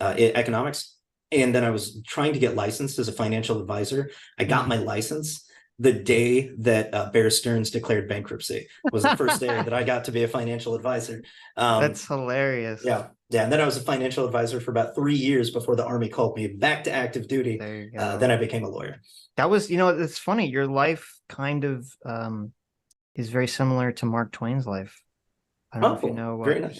economics, and then I was trying to get licensed as a financial advisor. I got my license the day that Bear Stearns declared bankruptcy. Was the first day that I got to be a financial advisor. That's hilarious. Yeah. And then I was a financial advisor for about 3 years before the Army called me back to active duty. There you go. Then I became a lawyer. That was, it's funny. Your life kind of is very similar to Mark Twain's life. I don't know if you know. Very nice.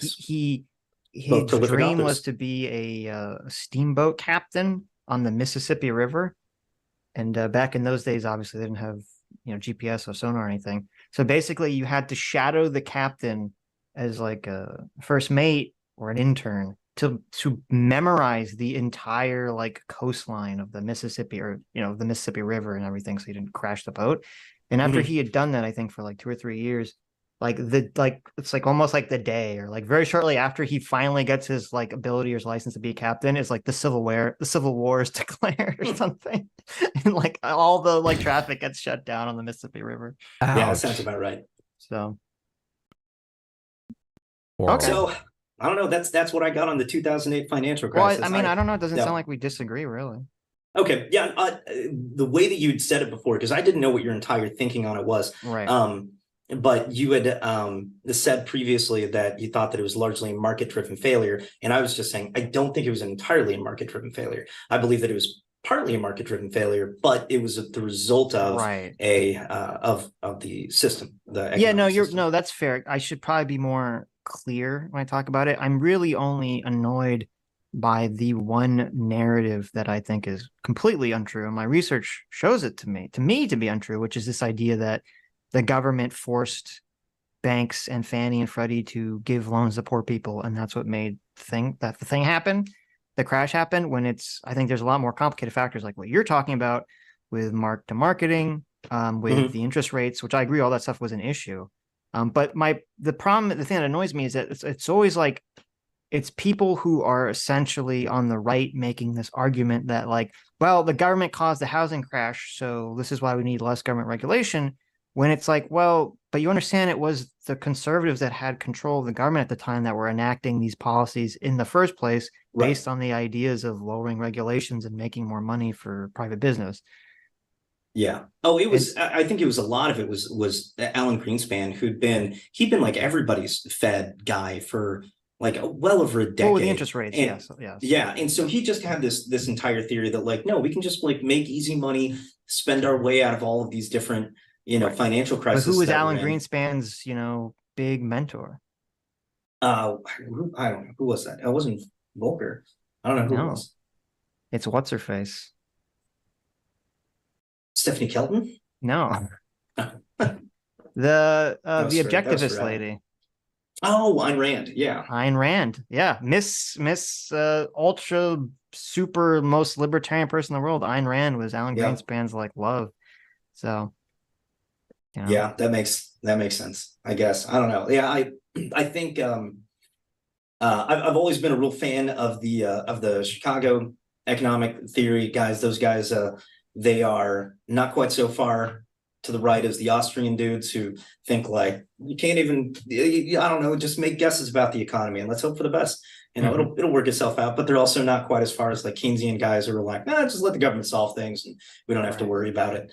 His dream was to be a steamboat captain on the Mississippi River. And back in those days, obviously, they didn't have GPS or sonar or anything. So basically, you had to shadow the captain as like a first mate or an intern to memorize the entire like coastline of the Mississippi, or the Mississippi River and everything, so you didn't crash the boat. And after he had done that, I think for like 2 or 3 years, it's like almost like the day, or like very shortly after he finally gets his like ability or his license to be a captain, is like the Civil War is declared or something. And like all the like traffic gets shut down on the Mississippi River. Yeah, that Ouch. sounds about right. So Horrible. So I don't know. That's what I got on the 2008 financial crisis. well, I mean, I don't know. It doesn't Yeah. sound like we disagree, really. Okay, yeah. The way that you'd said it before, because I didn't know what your entire thinking on it was. Right. But you had said previously that you thought that it was largely a market-driven failure, and I was just saying I don't think it was entirely a market-driven failure. I believe that it was partly a market-driven failure, but it was the result of Right. of the system. Yeah, no, system. that's fair. I should probably be more clear when I talk about it. I'm really only annoyed by the one narrative that I think is completely untrue, and my research shows it to me to be untrue, which is this idea that the government forced banks and Fannie and Freddie to give loans to poor people, and that's what made the thing happen, the crash happened. When I think there's a lot more complicated factors like what you're talking about with mark-to-marketing, with the interest rates, which I agree all that stuff was an issue. But the thing that annoys me is that it's always like it's people who are essentially on the right making this argument that like, well, the government caused the housing crash, so this is why we need less government regulation. When it's like, well, but you understand it was the conservatives that had control of the government at the time that were enacting these policies in the first place, based on the ideas of lowering regulations and making more money for private business. Yeah. Oh, I think it was a lot of it was Alan Greenspan, he'd been like everybody's Fed guy for like well over a decade. Oh, the interest rates, and, yes. Yeah. And so he just had this entire theory that like, no, we can just like make easy money, spend our way out of all of these different, financial crises. But who was Alan Greenspan's, big mentor? I don't know. Who was that? It wasn't Volcker. I don't know who it was. It's what's her face? Stephanie Kelton? No. The objectivist lady. Oh, Ayn Rand. Yeah. Ayn Rand. Yeah. Miss ultra super most libertarian person in the world. Ayn Rand was Alan Greenspan's like love. So yeah, that makes sense, I guess. I don't know. Yeah, I think I've always been a real fan of the Chicago economic theory guys. Those guys they are not quite so far to the right as the Austrian dudes who think like you can't even, I don't know, just make guesses about the economy and let's hope for the best. It'll work itself out. But they're also not quite as far as like Keynesian guys who are like, just let the government solve things and we don't have to worry about it.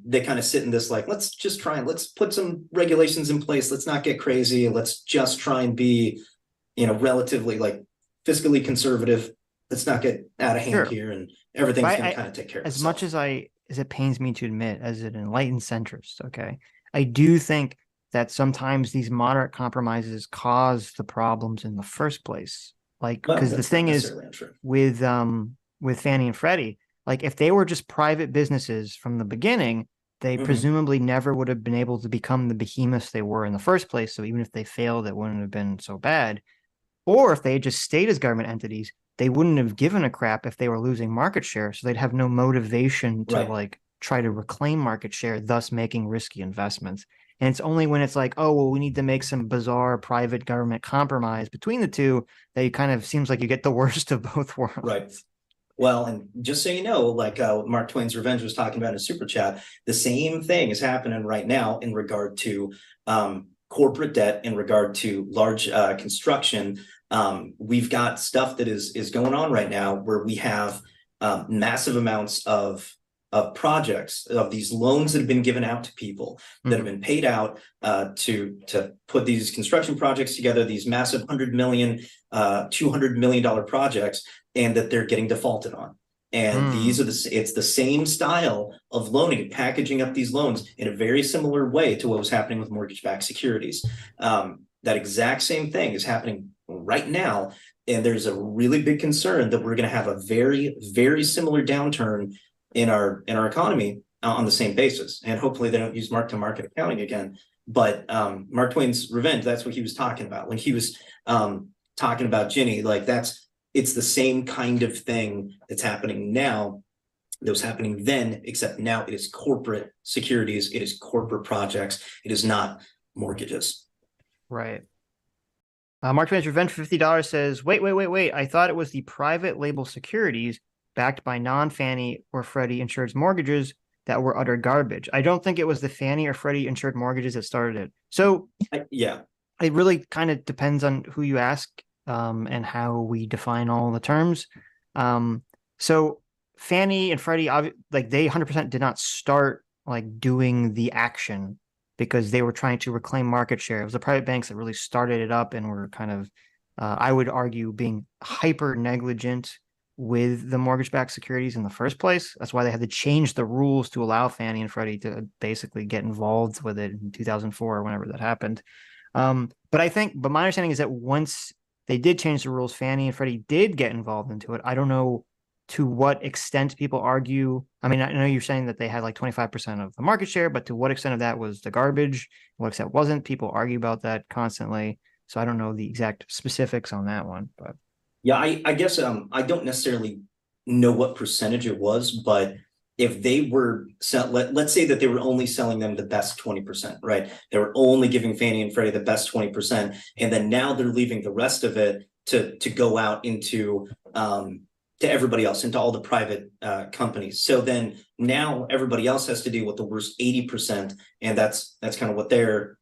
They kind of sit in this like, let's just try and let's put some regulations in place. Let's not get crazy. Let's just try and be, relatively like fiscally conservative. Let's not get out of hand here, and everything's going to kind of take care of itself. As much as it pains me to admit, as an enlightened centrist, okay, I do think that sometimes these moderate compromises cause the problems in the first place. Like, because the thing is with Fannie and Freddie, like if they were just private businesses from the beginning, they presumably never would have been able to become the behemoths they were in the first place. So even if they failed, it wouldn't have been so bad. Or if they had just stayed as government entities, they wouldn't have given a crap if they were losing market share. So they'd have no motivation to like try to reclaim market share, thus making risky investments. And it's only when it's like, oh, well, we need to make some bizarre private government compromise between the two that it kind of seems like you get the worst of both worlds. Right. Well, and just so you know, like Mark Twain's Revenge was talking about in a super chat, the same thing is happening right now in regard to corporate debt, in regard to large construction. We've got stuff that is going on right now where we have massive amounts of projects, of these loans that have been given out to people that have been paid out to put these construction projects together, these massive $100 million, $200 million projects, and that they're getting defaulted on. And these are it's the same style of loaning, packaging up these loans in a very similar way to what was happening with mortgage-backed securities. That exact same thing is happening right now. And there's a really big concern that we're going to have a very, very similar downturn in our economy on the same basis. And hopefully they don't use mark-to-market accounting again. But Mark Twain's Revenge, that's what he was talking about when he was talking about Ginny. Like it's the same kind of thing that's happening now that was happening then, except now it is corporate securities, it is corporate projects, it is not mortgages. Right. Mark Twain's Revenge for $50 says, wait. I thought it was the private label securities backed by non-Fannie or Freddie insured mortgages that were utter garbage. I don't think it was the Fannie or Freddie insured mortgages that started it. So yeah, it really kind of depends on who you ask and how we define all the terms. So Fannie and Freddie, like they 100% did not start like doing the action because they were trying to reclaim market share. It was the private banks that really started it up and were kind of, I would argue, being hyper negligent with the mortgage-backed securities in the first place. That's why they had to change the rules to allow Fannie and Freddie to basically get involved with it in 2004 or whenever that happened. But my understanding is that once they did change the rules, Fannie and Freddie did get involved into it. I don't know to what extent people argue. I mean, I know you're saying that they had like 25% of the market share, but to what extent of that was the garbage, what extent wasn't? People argue about that constantly. So I don't know the exact specifics on that one, but yeah, I guess I don't necessarily know what percentage it was, but if they were let's say that they were only selling them the best 20%, right? They were only giving Fannie and Freddie the best 20%, and then now they're leaving the rest of it to go out into to everybody else, into all the private companies. So then now everybody else has to deal with the worst 80%, and that's kind of what they're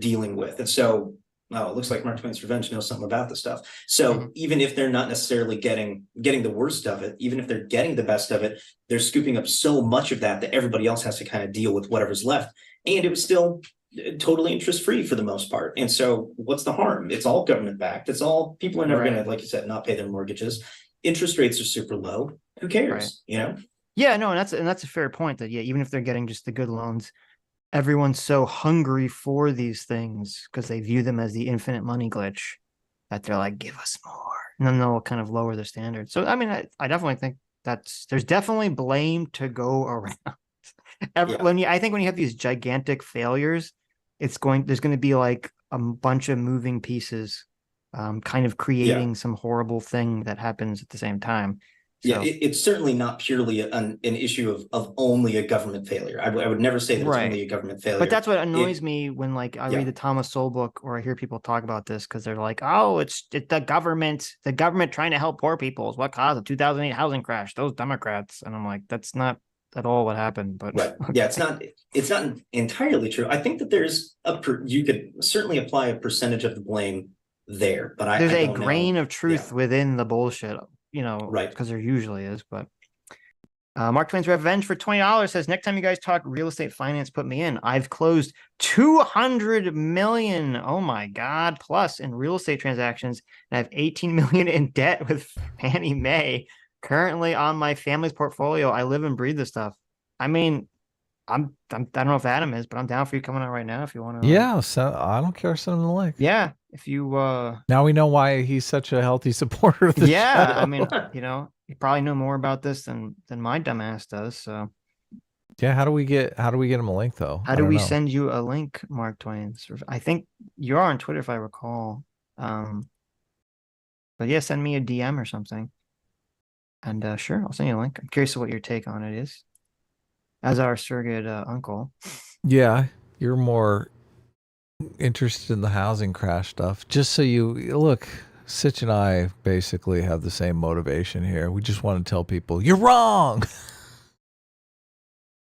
dealing with. And so it looks like Mark Twain's Revenge knows something about this stuff. So even if they're not necessarily getting the worst of it, even if they're getting the best of it, they're scooping up so much of that everybody else has to kind of deal with whatever's left. And it was still totally interest free for the most part. And so what's the harm? It's all government backed. It's all, people are never going to, like you said, not pay their mortgages. Interest rates are super low. Who cares? You know? Yeah, no, and that's a fair point that, yeah, even if they're getting just the good loans, everyone's so hungry for these things because they view them as the infinite money glitch that they're like, give us more. And then they'll kind of lower the standards. So, I mean, I definitely think there's definitely blame to go around. I think when you have these gigantic failures, there's going to be like a bunch of moving pieces, kind of creating some horrible thing that happens at the same time. So, yeah, it's certainly not purely an issue of only a government failure. I would never say that it's only a government failure. But that's what annoys me when like I read the Thomas Sowell book or I hear people talk about this because they're like, oh, it's the government trying to help poor people is what caused the 2008 housing crash. Those Democrats. And I'm like, that's not at all what happened. But yeah, it's not entirely true. I think that there's you could certainly apply a percentage of the blame there, but there's a grain of truth within the bullshit. You know, because there usually is, but Mark Twain's Revenge for $20 says, next time you guys talk real estate finance, put me in. I've closed 200 million, oh my God, plus in real estate transactions, and I have 18 million in debt with Fannie Mae. Currently on my family's portfolio, I live and breathe this stuff. I mean, I don't know if Adam is, but I'm down for you coming out right now if you want to. Yeah, so I don't care. Send him the link. Yeah, if you. Now we know why he's such a healthy supporter of the show. I mean, you know, you probably know more about this than my dumbass does. So. Yeah, how do we get him a link though? How do we send you a link, Mark Twain? I think you're on Twitter if I recall. But yeah, send me a DM or something. And sure, I'll send you a link. I'm curious what your take on it is. As our surrogate uncle. Yeah, you're more interested in the housing crash stuff. Just so you look, Sitch and I basically have the same motivation here. We just want to tell people you're wrong.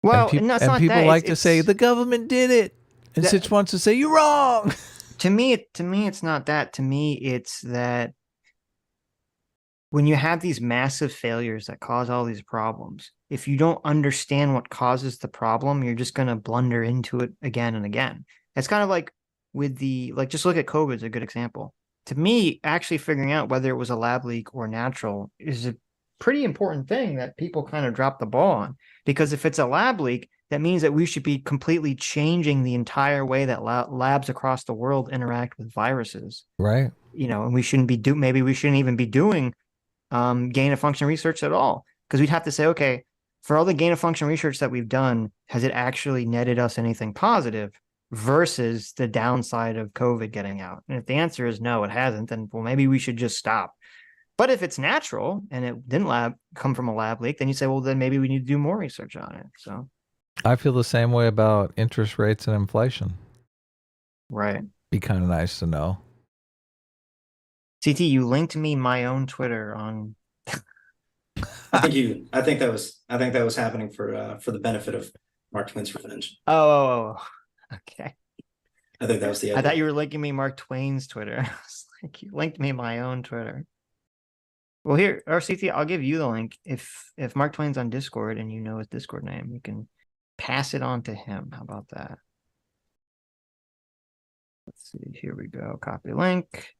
Well, and people like to say the government did it, and Sitch wants to say you're wrong. To me, it's not that. To me, it's that when you have these massive failures that cause all these problems, if you don't understand what causes the problem, you're just going to blunder into it again and again. It's kind of like with just look at COVID is a good example. To me, actually figuring out whether it was a lab leak or natural is a pretty important thing that people kind of drop the ball on. Because if it's a lab leak, that means that we should be completely changing the entire way that labs across the world interact with viruses. Right. You know, and we shouldn't even be doing gain of function research at all. Because we'd have to say, okay, for all the gain of function research that we've done, has it actually netted us anything positive versus the downside of COVID getting out? And if the answer is no, it hasn't, then well, maybe we should just stop. But if it's natural and it didn't come from a lab leak, then you say, well, then maybe we need to do more research on it. So I feel the same way about interest rates and inflation. Right. Be kind of nice to know. CT, you linked me my own Twitter on. I think that was happening for the benefit of Mark Twain's revenge. Oh, okay. I think that was the idea. I thought you were linking me Mark Twain's Twitter. I was like, you linked me my own Twitter. Well, here, RCT, I'll give you the link. If Mark Twain's on Discord and you know his Discord name, you can pass it on to him. How about that? Let's see. Here we go. Copy link.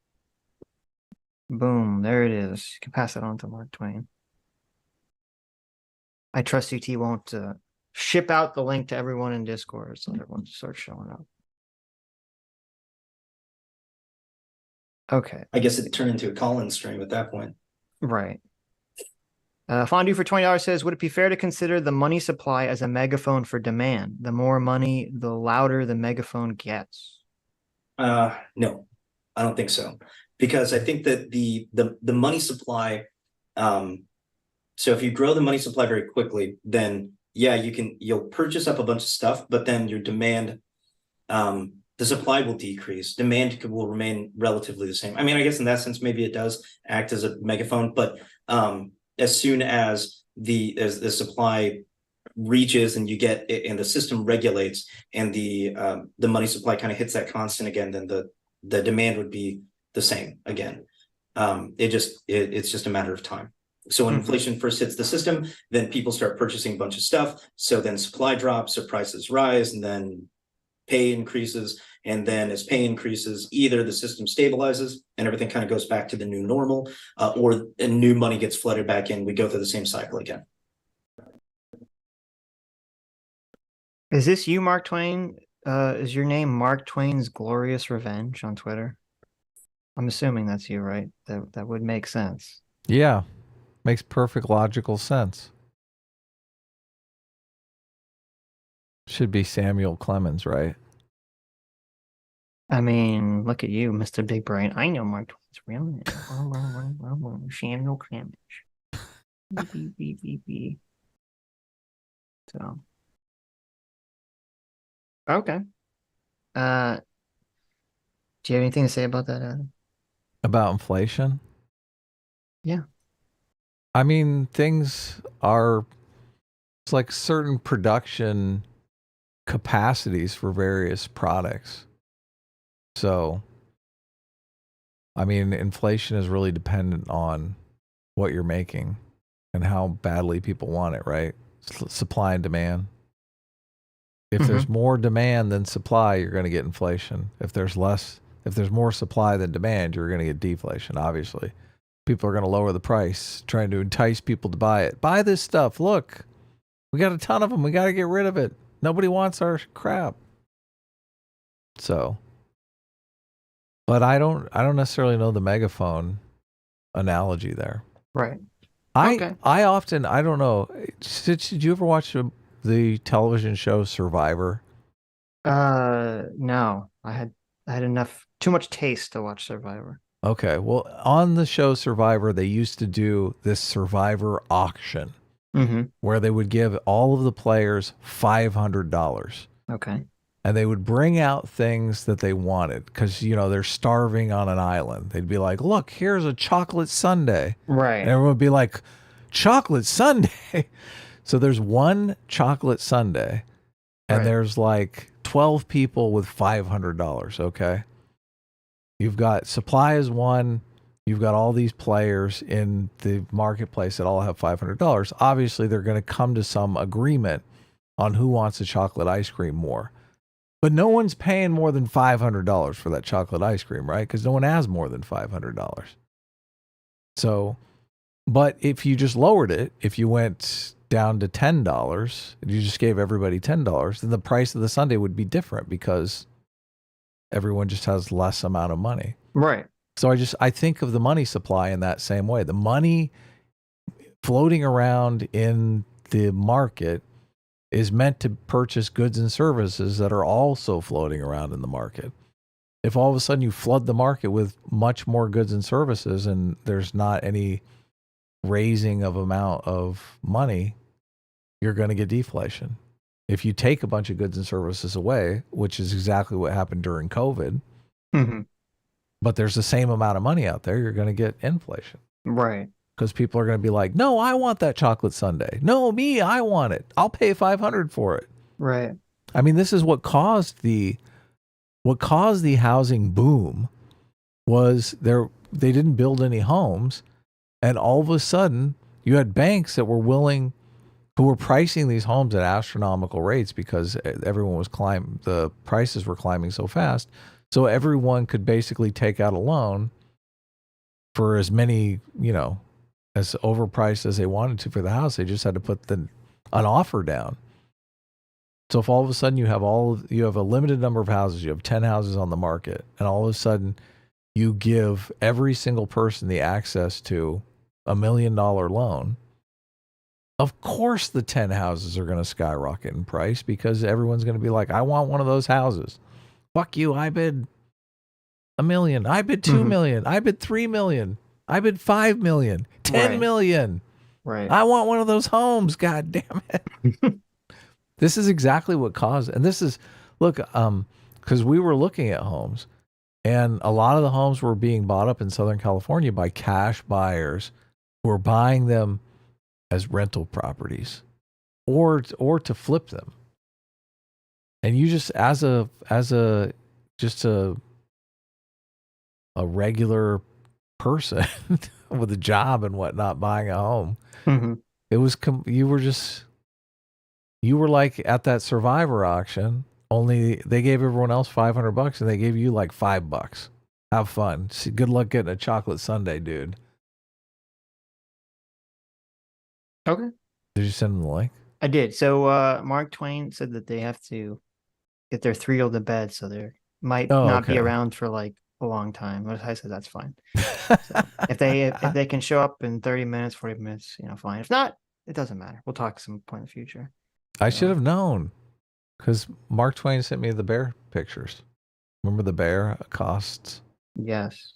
Boom. There it is. You can pass it on to Mark Twain. I trust CT won't ship out the link to everyone in Discord so everyone starts showing up. Okay. I guess it turned into a call-in stream at that point. Right. Fondue for $20 says, would it be fair to consider the money supply as a megaphone for demand? The more money, the louder the megaphone gets. No, I don't think so. Because I think that the money supply, so if you grow the money supply very quickly, then yeah, you'll purchase up a bunch of stuff, but then your demand, the supply will decrease. Demand will remain relatively the same. I mean, I guess in that sense, maybe it does act as a megaphone, but as soon as the supply reaches and you get it and the system regulates and the money supply kind of hits that constant again, then the demand would be the same again. It's just a matter of time. So when inflation first hits the system, then people start purchasing a bunch of stuff. So then supply drops, so prices rise, and then pay increases. And then as pay increases, either the system stabilizes and everything kind of goes back to the new normal, or a new money gets flooded back in. We go through the same cycle again. Is this you, Mark Twain? Is your name Mark Twain's Glorious Revenge on Twitter? I'm assuming that's you, right? That would make sense. Yeah. Makes perfect logical sense. Should be Samuel Clemens, right? I mean, look at you, Mr. Big Brain. I know Mark Twain's real name. Samuel Clemens. So, okay. Do you have anything to say about that, Adam? About inflation? Yeah. I mean, things are, it's like certain production capacities for various products. So, I mean, inflation is really dependent on what you're making and how badly people want it, right? Supply and demand. If there's more demand than supply, you're going to get inflation. If there's more supply than demand, you're going to get deflation, obviously. People are going to lower the price, trying to entice people to buy it. Buy this stuff. Look, we got a ton of them. We got to get rid of it. Nobody wants our crap. So, but I don't necessarily know the megaphone analogy there. Right. I don't know. Sitch, did you ever watch the television show Survivor? No. I had too much taste to watch Survivor. Okay, well, on the show Survivor, they used to do this Survivor auction where they would give all of the players $500. Okay. And they would bring out things that they wanted because, you know, they're starving on an island. They'd be like, look, here's a chocolate sundae. Right. And everyone would be like, chocolate sundae? So there's one chocolate sundae and there's like 12 people with $500, okay? You've got supply is one. You've got all these players in the marketplace that all have $500. Obviously, they're going to come to some agreement on who wants the chocolate ice cream more. But no one's paying more than $500 for that chocolate ice cream, right? Because no one has more than $500. So, but if you just lowered it, if you went down to $10, you just gave everybody $10, then the price of the sundae would be different because everyone just has less amount of money. Right. So I think of the money supply in that same way. The money floating around in the market is meant to purchase goods and services that are also floating around in the market. If all of a sudden you flood the market with much more goods and services and there's not any raising of amount of money, you're going to get deflation. if you take a bunch of goods and services away, which is exactly what happened during COVID, but there's the same amount of money out there, you're going to get inflation. Right. Because people are going to be like, no, I want that chocolate sundae. No, me, I want it. I'll pay $500 for it. Right. I mean, this is what caused the housing boom was they didn't build any homes, and all of a sudden you had banks that were willing, who were pricing these homes at astronomical rates because everyone was the prices were climbing so fast. So everyone could basically take out a loan for as many, as overpriced as they wanted to for the house. They just had to put an offer down. So if all of a sudden you have a limited number of houses, you have 10 houses on the market, and all of a sudden you give every single person the access to $1 million loan, of course the 10 houses are going to skyrocket in price because everyone's going to be like, I want one of those houses. Fuck you, I bid $1 million. I bid $2 million. I bid $3 million. I bid $5 million. $10 million. Right. I want one of those homes. God damn it. This is exactly what caused it. And this is, look, because we were looking at homes, and a lot of the homes were being bought up in Southern California by cash buyers who were buying them as rental properties or to flip them. And you just, as a regular person with a job and whatnot, buying a home, it was, you were like at that Survivor auction, only they gave everyone else $500 and they gave you like $5. Have fun. See, good luck getting a chocolate sundae, dude. Okay. Did you send them the link? I did. So Mark Twain said that they have to get their 3-year-old to bed, so they might not be around for like a long time. But I said that's fine. So if they can show up in 30 minutes, 40 minutes, fine. If not, it doesn't matter. We'll talk some point in the future. I should have known, because Mark Twain sent me the bear pictures. Remember the bear costs? Yes.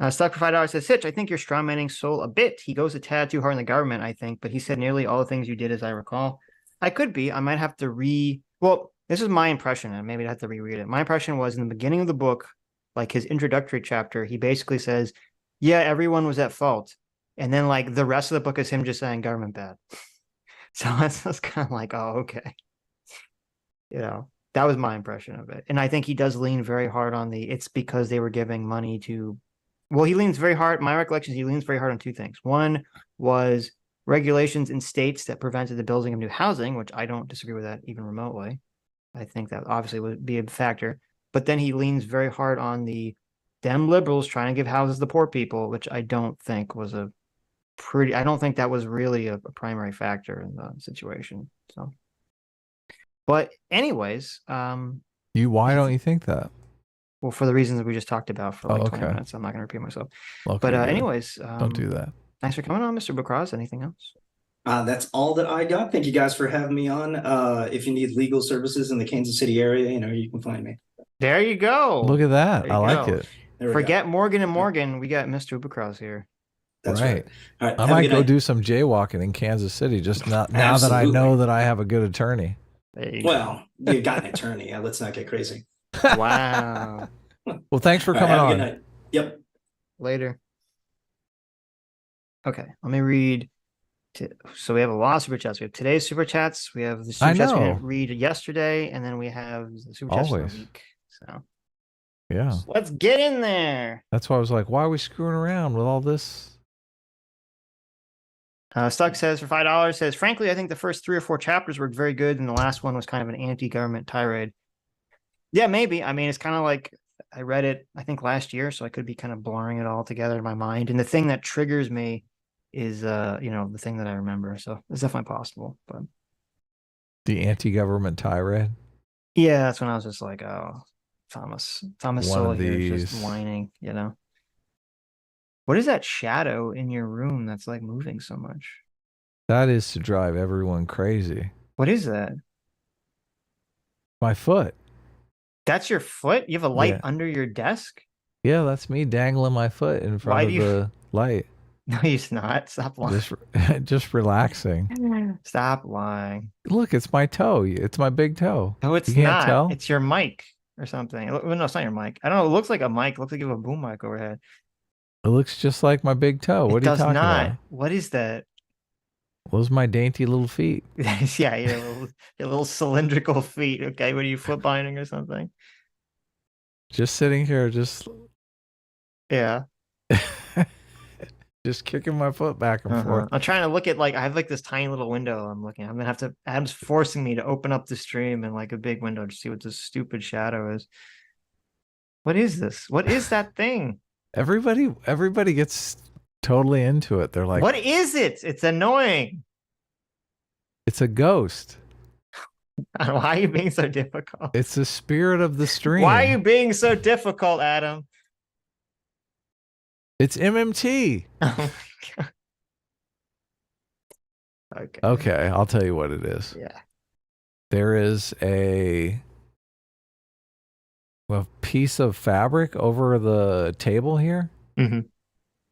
Stock for $5 says, Sitch, I think you're strawmanning Soul a bit. He goes a tad too hard on the government, I think, but he said nearly all the things you did, as I recall. I could be. I might have to well, this is my impression, and maybe I'd have to reread it. My impression was in the beginning of the book, like his introductory chapter, he basically says, yeah, everyone was at fault. And then like the rest of the book is him just saying government bad. So that's kind of like, oh, okay. That was my impression of it. And I think he does lean very hard on it's because they were giving money to, well, he leans very hard. My recollection is he leans very hard on two things. One was regulations in states that prevented the building of new housing, which I don't disagree with that even remotely. I think that obviously would be a factor. But then he leans very hard on the Dem liberals trying to give houses to poor people, which I don't think was I don't think that was really a primary factor in the situation. So, but anyways, why don't you think that? Well, for the reasons we just talked about for like 20 minutes, I'm not going to repeat myself. Okay, but anyways, don't do that. Thanks for coming on, Mr. Ubercros. Anything else? That's all that I got. Thank you guys for having me on. If you need legal services in the Kansas City area, you can find me. There you go. Look at that. I like it. Forget Morgan and Morgan. We got Mr. Ubercros here. That's right. All right. I might go do some jaywalking in Kansas City just now that I know that I have a good attorney. Well, you got an attorney. Let's not get crazy. Wow. Well, thanks for coming on. Good night. Yep. Later. Okay, let me read. So we have a lot of super chats. We have today's super chats. We have the super chats we didn't read yesterday, and then we have the super chats of the week. So yeah, let's get in there. That's why I was like, why are we screwing around with all this? Stuck says for $5 says, frankly, I think the first 3 or 4 chapters were very good, and the last one was kind of an anti-government tirade. Yeah, maybe. I mean, it's kind of like I read it, I think, last year, so I could be kind of blurring it all together in my mind. And the thing that triggers me is, the thing that I remember. So it's definitely possible. But the anti-government tirade. Yeah, that's when I was just like, oh, Thomas Sowell here is just whining. What is that shadow in your room that's like moving so much? That is to drive everyone crazy. What is that? My foot. That's your foot? You have a light under your desk? Yeah, that's me dangling my foot in front of the light. No, he's not. Stop lying. Just relaxing. Stop lying. Look, it's my toe. It's my big toe. No, it's You can't not. tell? It's your mic or something. Well, no, it's not your mic. I don't know. It looks like a mic. It looks like you have a boom mic overhead. It looks just like my big toe. What are you talking about? What is that? Those are my dainty little feet. Yeah, your little cylindrical feet. Okay, what are you foot binding or something? Just sitting here, Yeah. just kicking my foot back and forth. I'm trying to look at I have this tiny little window I'm looking at. I'm gonna have to Adam's forcing me to open up the stream and a big window to see what this stupid shadow is. What is this? What is that thing? Everybody gets totally into it. They're like, what is it? It's annoying. It's a ghost. Why are you being so difficult? It's the spirit of the stream. Why are you being so difficult, Adam? It's MMT. Oh my God. Okay. Okay, I'll tell you what it is. Yeah. There is a piece of fabric over the table here, Mm-hmm.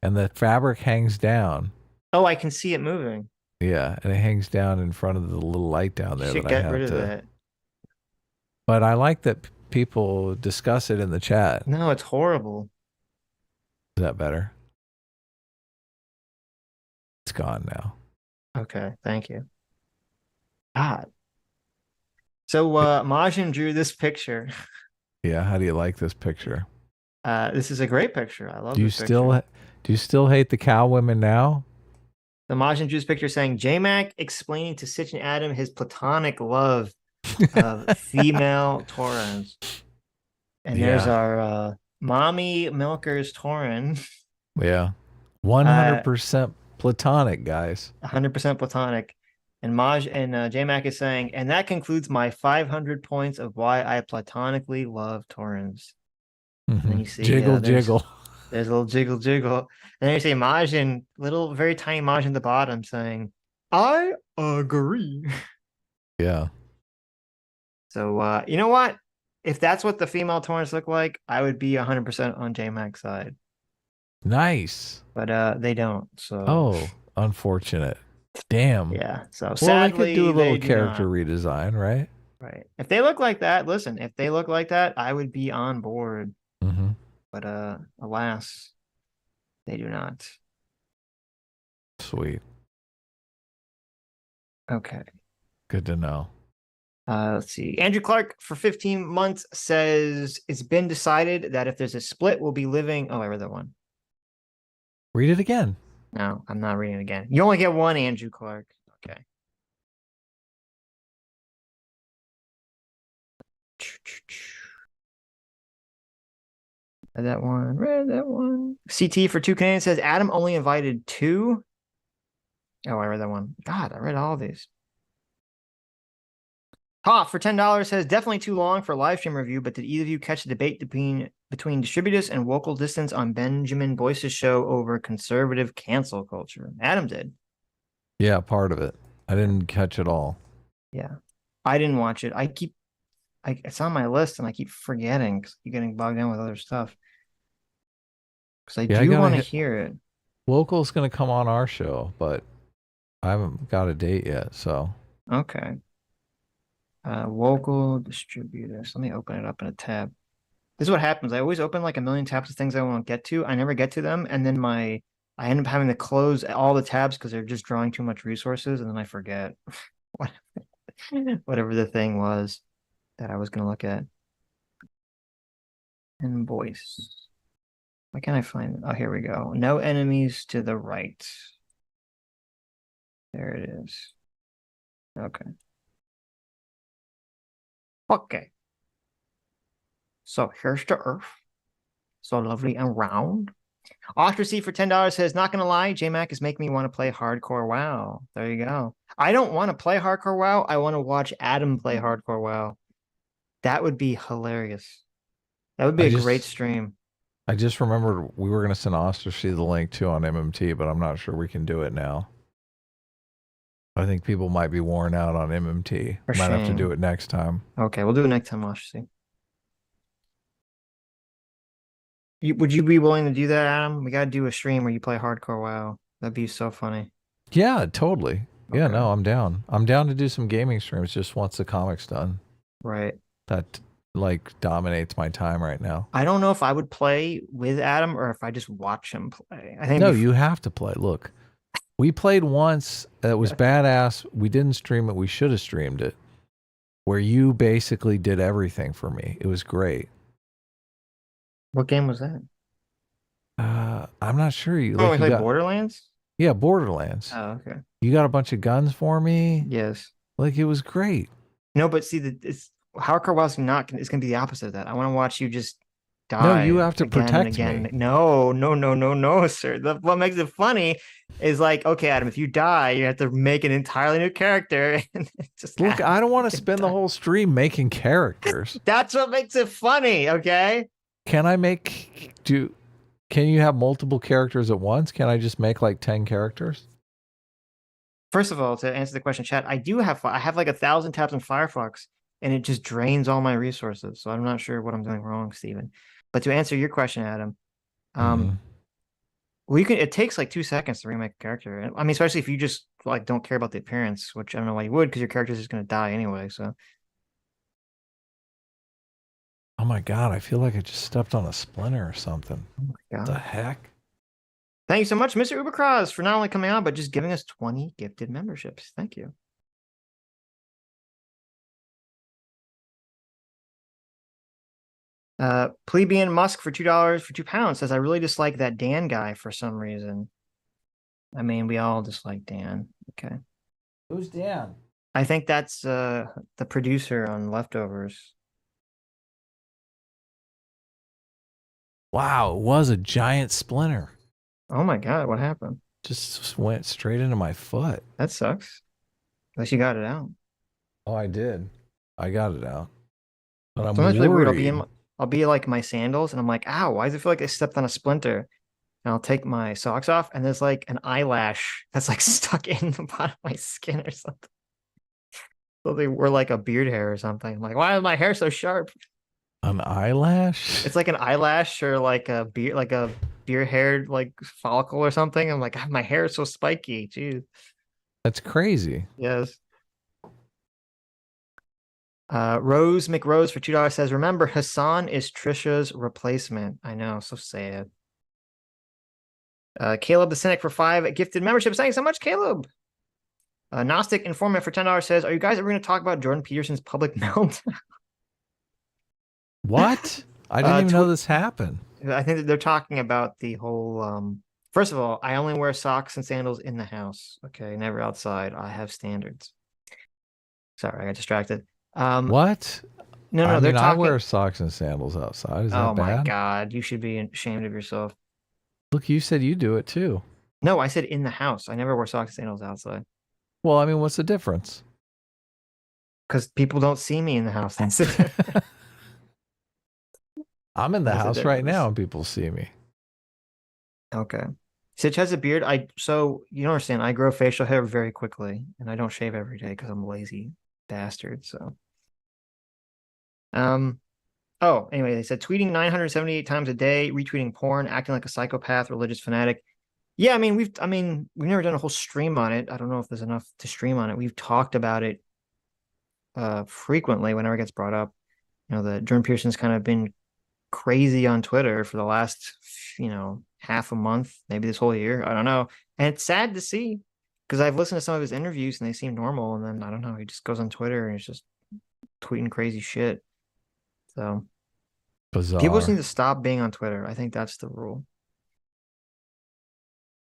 and the fabric hangs down. Oh, I can see it moving. Yeah, and it hangs down in front of the little light down there. You should that I get have rid of to. that. But I like that people discuss it in the chat. No, it's horrible. Is that better? It's gone now. Okay, thank you. God. So Majin drew this picture. Yeah, how do you like this picture? This is a great picture. I love Do you this picture. still hate the cow women now? The Majin drew this picture saying J-Mac explaining to Sitch and Adam his platonic love of female Taurans. And there's our mommy milkers Tauran. Yeah. 100% platonic, guys. 100% platonic. And J-Mac is saying, and that concludes my 500 points of why I platonically love Taurans. And then you see Jiggle, jiggle. There's a little jiggle, jiggle. And then you see Majin, little, very tiny Majin at the bottom saying, I agree. Yeah. So, you know what? If that's what the female Taurans look like, I would be 100% on J-Mac's side. Nice. But they don't. So. Oh, unfortunate. Damn. Yeah. So well, sadly, they could do a little they do character not. redesign, right? Right. If they look like that, listen, if they look like that, I would be on board. Mm-hmm. But alas, they do not. Sweet. Okay. Good to know. Let's see. Andrew Clark for 15 months says it's been decided that if there's a split, we'll be living. Oh, I read that one. Read it again. No, I'm not reading it again. You only get one, Andrew Clark. Okay. Read that one. Read that one. CT for 2 Canadians says Adam only invited 2. Oh, I read that one. God, I read all these. Hoff for $10 says definitely too long for a live stream review, but did either of you catch the debate between Distributus and Vocal Distance on Benjamin Boyce's show over conservative cancel culture? Adam did. Yeah, part of it. I didn't catch it all. Yeah. I didn't watch it. It's on my list and I keep forgetting because I keep getting bogged down with other stuff. Because I do want to hear it. Vocal's going to come on our show, but I haven't got a date yet, so. Okay. Vocal Distributors. Let me open it up in a tab. This is what happens. I always open like a million tabs of things I want to get to. I never get to them. And then I end up having to close all the tabs because they're just drawing too much resources. And then I forget whatever the thing was that I was going to look at. And voice. Why can't I find it? Oh, here we go. No enemies to the right. There it is. Okay. Okay. So here's the Earth. So lovely and round. Ostracey for $10 says, not going to lie, J-Mac is making me want to play hardcore WoW. There you go. I don't want to play hardcore WoW. I want to watch Adam play hardcore WoW. That would be hilarious. That would be a great stream. I just remembered we were going to send Ostracey the link too on MMT, but I'm not sure we can do it now. I think people might be worn out on MMT. Might have to do it next time. Okay, we'll do it next time, Ostracey. Would you be willing to do that, Adam? We got to do a stream where you play hardcore WoW. That'd be so funny. Yeah, totally. Yeah, Okay. no, I'm down. I'm down to do some gaming streams just once the comic's done. Right. That like dominates my time right now. I don't know if I would play with Adam or if I just watch him play. I think No, you have to play. Look, we played once. It was badass. We didn't stream it. We should have streamed it. Where you basically did everything for me. It was great. What game was that? I'm not sure. You, Oh, like, we you played got, Borderlands? yeah, Borderlands. Oh, okay. You got a bunch of guns for me. Yes. Like, it was great. No, but see, it's Hardcore WoW's not. It's gonna be the opposite of that. I want to watch you just die. No, you have to again and protect again. me. No, sir. What makes it funny is like, okay, Adam, if you die, you have to make an entirely new character. And just Look, I don't want to spend the whole stream making characters. That's what makes it funny. Okay. Can you have multiple characters at once? Can I just make like 10 characters? First of all, to answer the question, chat, I have like 1,000 tabs in Firefox, and it just drains all my resources. So I'm not sure what I'm doing wrong, Steven. But to answer your question, Adam, well, it takes like 2 seconds to remake a character. I mean, especially if you just like don't care about the appearance, which I don't know why you would, because your character's just gonna die anyway. So. Oh my god, I feel like I just stepped on a splinter or something. Oh my god. What the heck? Thank you so much, Mr. Ubercros, for not only coming on, but just giving us 20 gifted memberships. Thank you. Plebeian Musk for $2 for £2 says, I really dislike that Dan guy for some reason. I mean, we all dislike Dan. Okay. Who's Dan? I think that's the producer on Leftovers. Wow, it was a giant splinter. Oh my god, what happened? Just went straight into my foot. That sucks. At least you got it out. Oh, I did. I got it out. But I'm Sometimes really weird. worried. I'll be like my sandals, and I'm like, ow, why does it feel like I stepped on a splinter? And I'll take my socks off, and there's like an eyelash that's like stuck in the bottom of my skin or something. So they were like a beard hair or something. I'm like, why is my hair so sharp? An eyelash? It's like an eyelash or like a beard haired like follicle or something. I'm like, "Ah, my hair is so spiky. Jeez. That's crazy. Yes. Rose McRose for $2 says, remember, Hasan is Trisha's replacement. I know, so sad. Caleb the Cynic for 5 gifted memberships. Thanks so much, Caleb. Gnostic Informant for $10 says, are you guys ever going to talk about Jordan Peterson's public meltdown? What? I didn't even know this happened. I think that they're talking about the whole first of all, I only wear socks and sandals in the house. Okay, never outside. I have standards. Sorry, I got distracted. What? No, they're talking. I wear socks and sandals outside. Is that bad? My god, you should be ashamed of yourself. Look, you said you do it too. No, I said in the house. I never wear socks and sandals outside. Well, I mean, what's the difference? Because people don't see me in the house. That's it. I'm in the house right now and people see me. Okay. Sitch has a beard. So you don't understand. I grow facial hair very quickly, and I don't shave every day because I'm a lazy bastard. So, oh, anyway, they said tweeting 978 times a day, retweeting porn, acting like a psychopath, religious fanatic. Yeah, I mean, we've never done a whole stream on it. I don't know if there's enough to stream on it. We've talked about it frequently whenever it gets brought up. You know, the Jordan Peterson's kind of been crazy on Twitter for the last, half a month, maybe this whole year. I don't know. And it's sad to see because I've listened to some of his interviews and they seem normal. And then I don't know, he just goes on Twitter and he's just tweeting crazy shit. So bizarre. People just need to stop being on Twitter. I think that's the rule.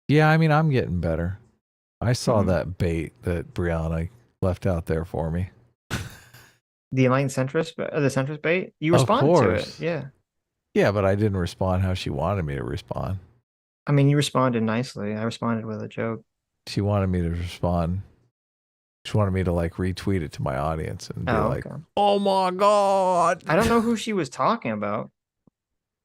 Yeah, I mean, I'm getting better. I saw that bait that Briana left out there for me. The enlightened centrist, the centrist bait. You responded to it, yeah. Yeah, but I didn't respond how she wanted me to respond. I mean, you responded nicely. I responded with a joke. She wanted me to respond. She wanted me to like retweet it to my audience and be like, "Oh my god!" I don't know who she was talking about.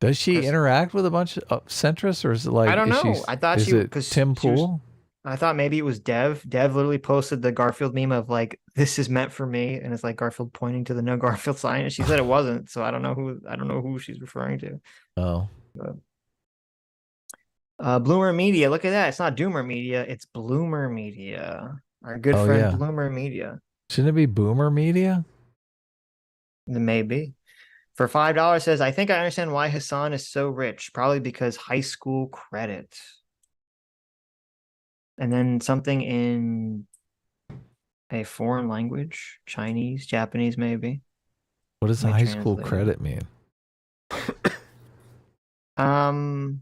Does she interact with a bunch of centrists, or is it like I don't know? I thought she because Tim Pool. I thought maybe it was Dev. Dev literally posted the Garfield meme of like, "This is meant for me," and it's like Garfield pointing to the no Garfield sign, and she said it wasn't. So I don't know who she's referring to. Oh. Bloomer Media. Look at that. It's not Doomer Media. It's Bloomer Media. Our good Oh, friend yeah. Bloomer Media. Shouldn't it be Boomer Media? Maybe. For $5 says, I think I understand why Hasan is so rich. Probably because high school credit. And then something in a foreign language, Chinese, Japanese, maybe. What does Let me high school translate it. credit mean? I'm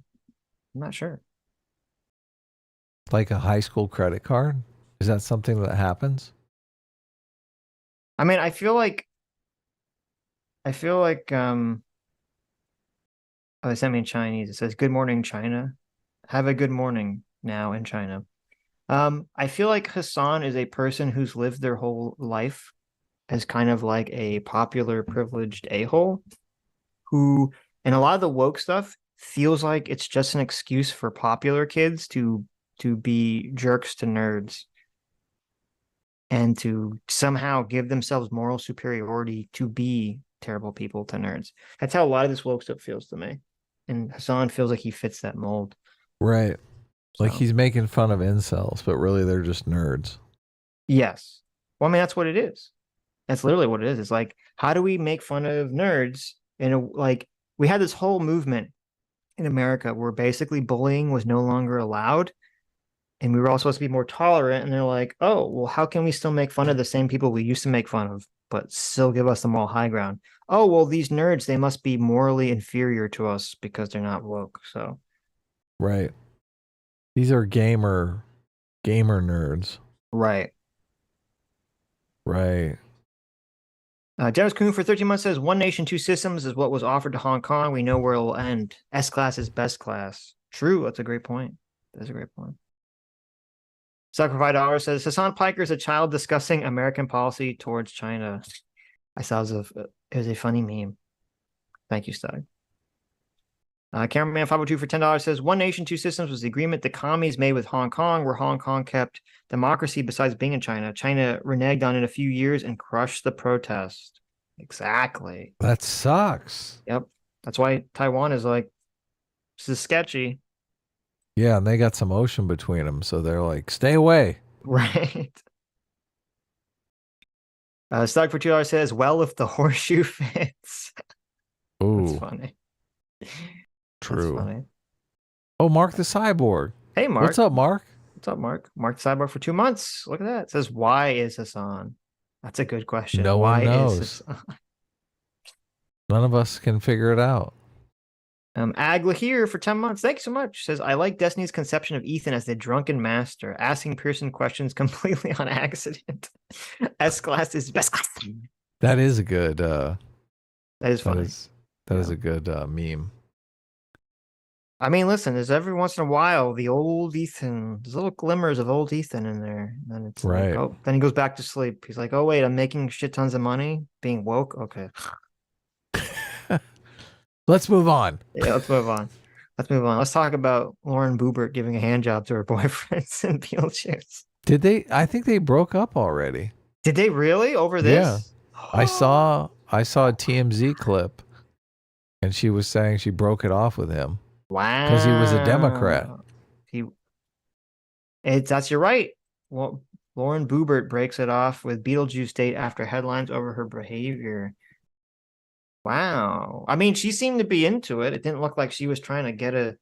not sure. Like a high school credit card? Is that something that happens? I mean, I feel like oh, they sent me in Chinese. It says, "Good morning, China. Have a good morning now in China." I feel like Hasan is a person who's lived their whole life as kind of like a popular, privileged a-hole who, and a lot of the woke stuff feels like it's just an excuse for popular kids to be jerks to nerds and to somehow give themselves moral superiority to be terrible people to nerds. That's how a lot of this woke stuff feels to me. And Hasan feels like he fits that mold. Right. Like So, he's making fun of incels, but really they're just nerds. yes. Well, I mean, that's what it is. That's literally what it is. It's like, how do we make fun of nerds? Like, we had this whole movement in America where basically bullying was no longer allowed. And we were all supposed to be more tolerant. And they're like, oh, well, how can we still make fun of the same people we used to make fun of, but still give us the moral high ground? Oh, well, these nerds, they must be morally inferior to us because they're not woke. So, Right. These are gamer nerds. right. Right. Dennis Kuhn for 13 months says, One Nation, Two Systems is what was offered to Hong Kong. We know where it will end. S-class is best class. True. That's a great point. That's a great point. Sacrifice says, Hasan Piker is a child discussing American policy towards China. I saw it was a funny meme. Thank you, Stug. Cameraman 502 for $10 says, One Nation, Two Systems was the agreement the commies made with Hong Kong, where Hong Kong kept democracy besides being in China. China reneged on it a few years and crushed the protest. Exactly. That sucks. Yep. That's why Taiwan is like, this is sketchy. Yeah, and they got some ocean between them, so they're like, stay away. Right. Stug for $2 says, well, if the horseshoe fits. Ooh. That's funny. True. That's funny. Oh, Mark the Cyborg. Hey, Mark. What's up, Mark? What's up, Mark? Mark the Cyborg for 2 months. Look at that. It says, why is Hasan? That's a good question. No why one knows. Is Hasan? None of us can figure it out. Agla here for 10 months. Thanks so much. Says, I like Destiny's conception of Ethan as the drunken master, asking Pearson questions completely on accident. S-class is best class. That is a good That is funny. That is a good meme. I mean, listen, there's every once in a while the old Ethan, there's little glimmers of old Ethan in there. And then it's Right. like, oh, then he goes back to sleep. He's like, oh, wait, I'm making shit tons of money, being woke. Okay. Let's move on. Yeah, let's move on. Let's talk about Lauren Boebert giving a hand job to her boyfriends in Beetlejuice. Did they? I think they broke up already. Did they really over this? Yeah. I saw a TMZ clip, and she was saying she broke it off with him. Wow. Because he was a Democrat. You're right. Well, Lauren Boebert breaks it off with Beetlejuice date after headlines over her behavior. Wow. I mean, she seemed to be into it. It didn't look like she was trying to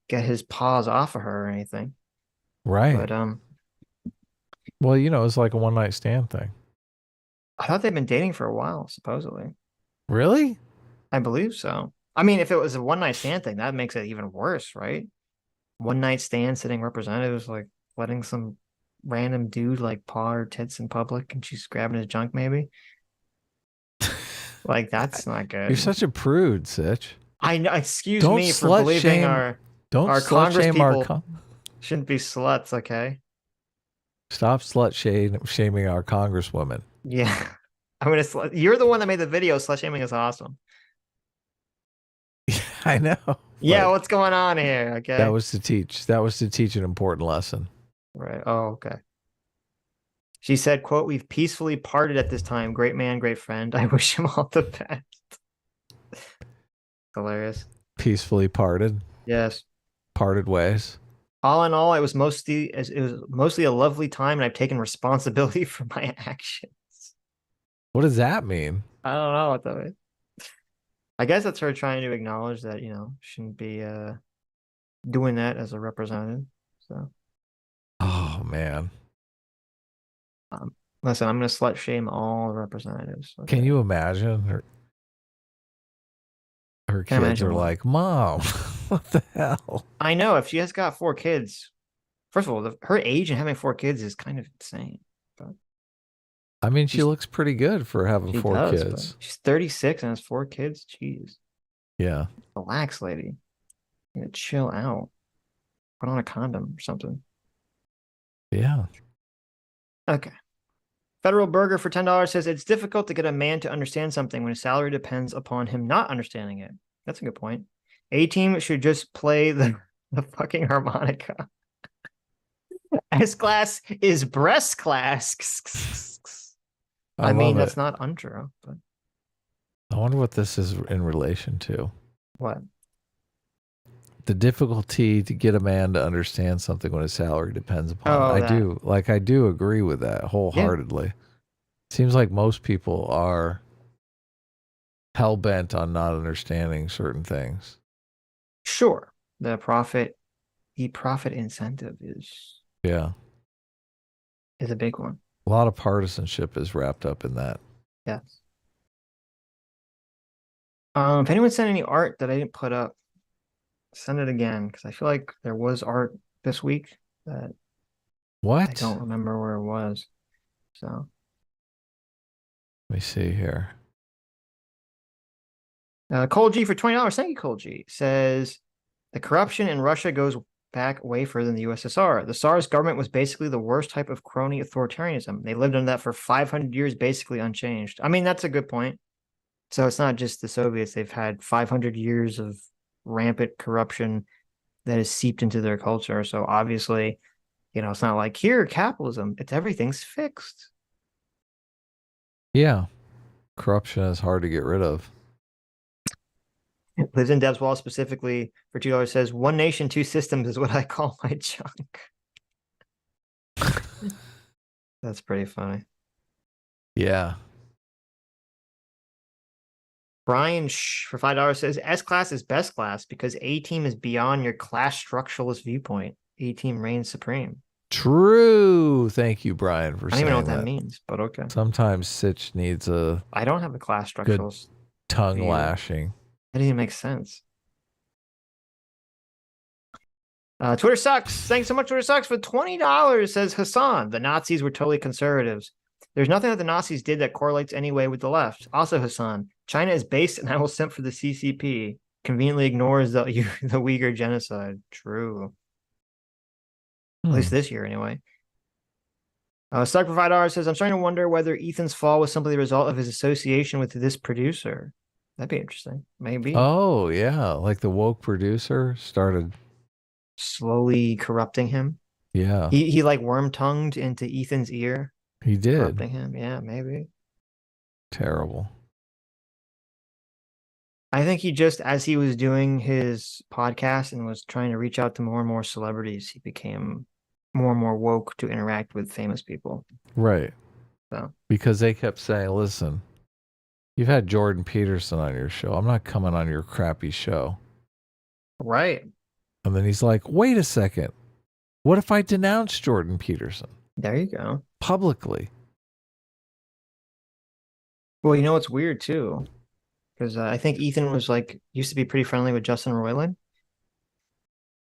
get his paws off of her or anything. Right. But well, you know, it's like a one-night stand thing. I thought they'd been dating for a while, supposedly. Really? I believe so. I mean, if it was a one-night stand thing, that makes it even worse, right? One-night stand sitting representatives, like letting some random dude like paw her tits in public and she's grabbing his junk, maybe. Like, that's not good. You're such a prude, Sitch. I know. Excuse Don't me for slut believing shame- our Don't Congress slut shame people shouldn't be sluts, okay? Stop slut shaming our congresswoman. Yeah. I'm gonna you're the one that made the video. Slut shaming is awesome. I know. Yeah, what's going on here? Okay. That was to teach an important lesson. Right. Oh, okay. She said, quote, we've peacefully parted at this time. Great man, great friend. I wish him all the best. Hilarious. Peacefully parted. Yes. parted ways. All in all, it was mostly a lovely time, and I've taken responsibility for my actions. What does that mean? I don't know what that is. I guess that's her trying to acknowledge that, shouldn't be doing that as a representative. So, Oh man, listen, I'm gonna slut shame all representatives. Okay? can you imagine her? Her Can't kids imagine are what? like, "Mom, what the hell?" I know if she has got 4 kids. First of all, her age and having 4 kids is kind of insane. But I mean, she looks pretty good for having she 4 does, kids. but she's 36 and has 4 kids. Jeez, Yeah. relax, lady. You know, chill out. Put on a condom or something. Yeah. Okay. Federal Burger for $10 says it's difficult to get a man to understand something when his salary depends upon him not understanding it. That's a good point. A-Team should just play the fucking harmonica. S-class is breast class. I mean, that's not untrue, but I wonder what this is in relation to. what? The difficulty to get a man to understand something when his salary depends upon Oh, it. that. I do agree with that wholeheartedly. Seems like most people are hell bent on not understanding certain things. Sure. The profit incentive is Yeah. a big one. A lot of partisanship is wrapped up in that. Yes. If anyone sent any art that I didn't put up, send it again, because I feel like there was art this week that What? I don't remember where it was. So Let me see here. Cole G for $20. Thank you, Cole G. Says the corruption in Russia goes back way further than the USSR. The Tsar's government was basically the worst type of crony authoritarianism. They lived under that for 500 years, basically unchanged. I mean, that's a good point. So it's not just the Soviets. They've had 500 years of rampant corruption that has seeped into their culture. So obviously, it's not like here, capitalism. It's everything's fixed. Yeah. Corruption is hard to get rid of. Lives in Deb's Wall specifically for $2 says 1 nation, 2 systems is what I call my junk. That's pretty funny. Yeah. Brian for $5 says S-class is best class because A-Team is beyond your class structuralist viewpoint. A-Team reigns supreme. True. Thank you, Brian, for I don't saying even know what that. that means, but okay. Sometimes Sitch needs a I don't have a class good structuralist tongue view. lashing. That doesn't even make sense. Twitter sucks. Thanks so much, Twitter sucks. For $20, says Hasan. The Nazis were totally conservatives. There's nothing that the Nazis did that correlates anyway with the left. Also, Hasan, China is based and I will simp for the CCP. Conveniently ignores the Uyghur genocide. True. At least this year, anyway. Stuck for $5 says, I'm starting to wonder whether Ethan's fall was simply the result of his association with this producer. That'd be interesting. Maybe. Oh, yeah. Like the woke producer started slowly corrupting him. Yeah. He like worm-tongued into Ethan's ear. He did. Corrupting him. Yeah, maybe. Terrible. I think he just, as he was doing his podcast and was trying to reach out to more and more celebrities, he became more and more woke to interact with famous people. Right. So because they kept saying, listen, you've had Jordan Peterson on your show. I'm not coming on your crappy show. Right. And then he's like, wait a second. What if I denounce Jordan Peterson? There you go. Publicly. Well, you know what's weird too? Because I think Ethan was used to be pretty friendly with Justin Roiland.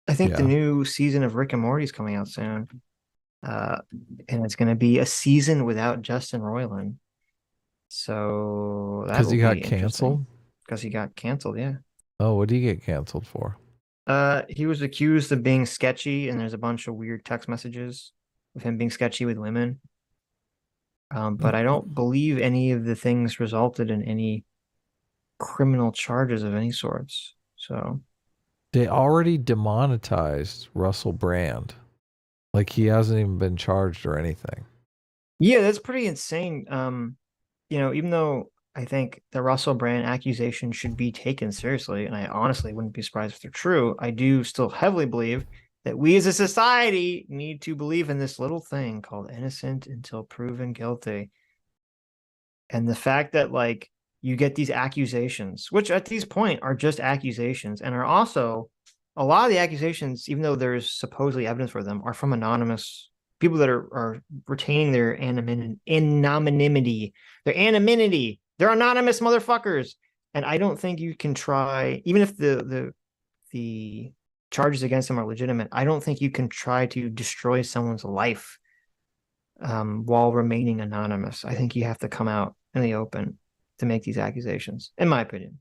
I think the new season of Rick and Morty is coming out soon. And it's going to be a season without Justin Roiland. So because he got canceled? Because he got canceled, yeah. Oh, what did he get canceled for? He was accused of being sketchy, and there's a bunch of weird text messages of him being sketchy with women. But I don't believe any of the things resulted in any criminal charges of any sorts. So they already demonetized Russell Brand. Like he hasn't even been charged or anything. Yeah, that's pretty insane. Even though I think the Russell Brand accusation should be taken seriously, and I honestly wouldn't be surprised if they're true. I do still heavily believe that we as a society need to believe in this little thing called innocent until proven guilty. And the fact that like you get these accusations, which at this point are just accusations, and are also a lot of the accusations, even though there's supposedly evidence for them, are from anonymous people that are retaining their anonymity. They're anonymous motherfuckers. And I don't think you can try, even if the charges against them are legitimate, I don't think you can try to destroy someone's life while remaining anonymous. I think you have to come out in the open to make these accusations, in my opinion.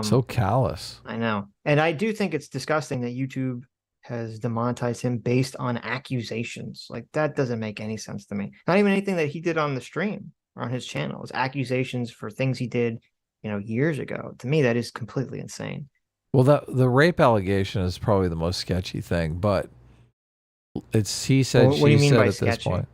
So callous. I know. And I do think it's disgusting that YouTube has demonetized him based on accusations. Like, that doesn't make any sense to me. Not even anything that he did on the stream or on his channel. It's accusations for things he did, years ago. To me, that is completely insane. Well, the rape allegation is probably the most sketchy thing, but it's he said, Well, what do you she mean said by at this sketchy? point.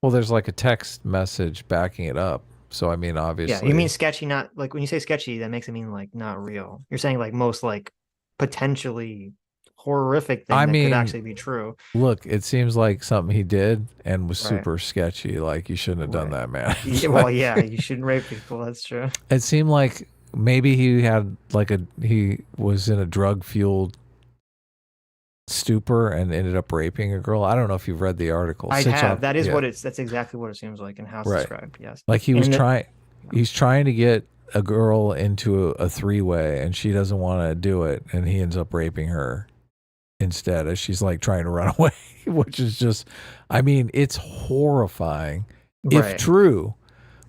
Well, there's like a text message backing it up. So, I mean, obviously. Yeah, you mean sketchy, not like when you say sketchy, that makes it mean like not real. You're saying like most like potentially horrific thing that could actually be true. Look, it seems like something he did and was Right. super sketchy. Like, you shouldn't have done that, man. Yeah, well, yeah, you shouldn't rape people. That's true. It seemed like maybe he had like he was in a drug-fueled stupor and ended up raping a girl. I don't know if you've read the article. I have. That is yeah. that's exactly what it seems like and how it's Right. described. Yes. Like he was he's trying to get a girl into a three-way and she doesn't want to do it, and he ends up raping her instead as she's like trying to run away, which is just, I mean, it's horrifying if true.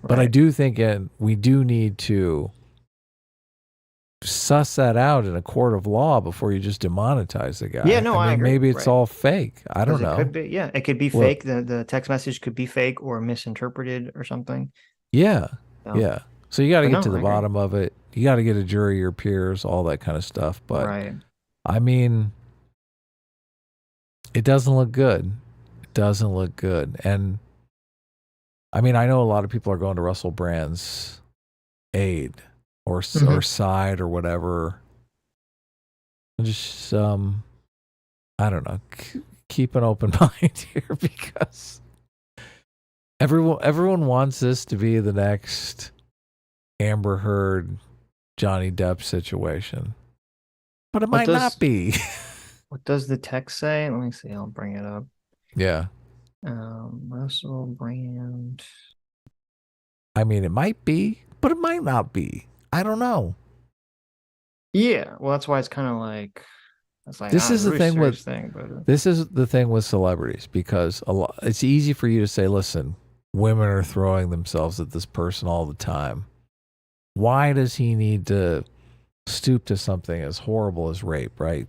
But I do think we do need to suss that out in a court of law before you just demonetize the guy. Yeah, no, I agree. Maybe it's all fake. I don't know. It could be, yeah, it could be fake. The text message could be fake or misinterpreted or something. Yeah. So, yeah. So you got to get to the I bottom of it. You got to get a jury, your peers, all that kind of stuff. But I mean, it doesn't look good. It doesn't look good. And I mean, I know a lot of people are going to Russell Brand's aid or side or whatever. Just, I don't know. Keep an open mind here, because everyone wants this to be the next Amber Heard, Johnny Depp situation, but it might not be. What does the text say? Let me see. I'll bring it up. Yeah. Russell Brand. I mean, it might be, but it might not be. I don't know. Yeah, well, that's why it's kind of like. This is the thing with this is the thing with celebrities, because it's easy for you to say, listen, women are throwing themselves at this person all the time. Why does he need to stoop to something as horrible as rape, right?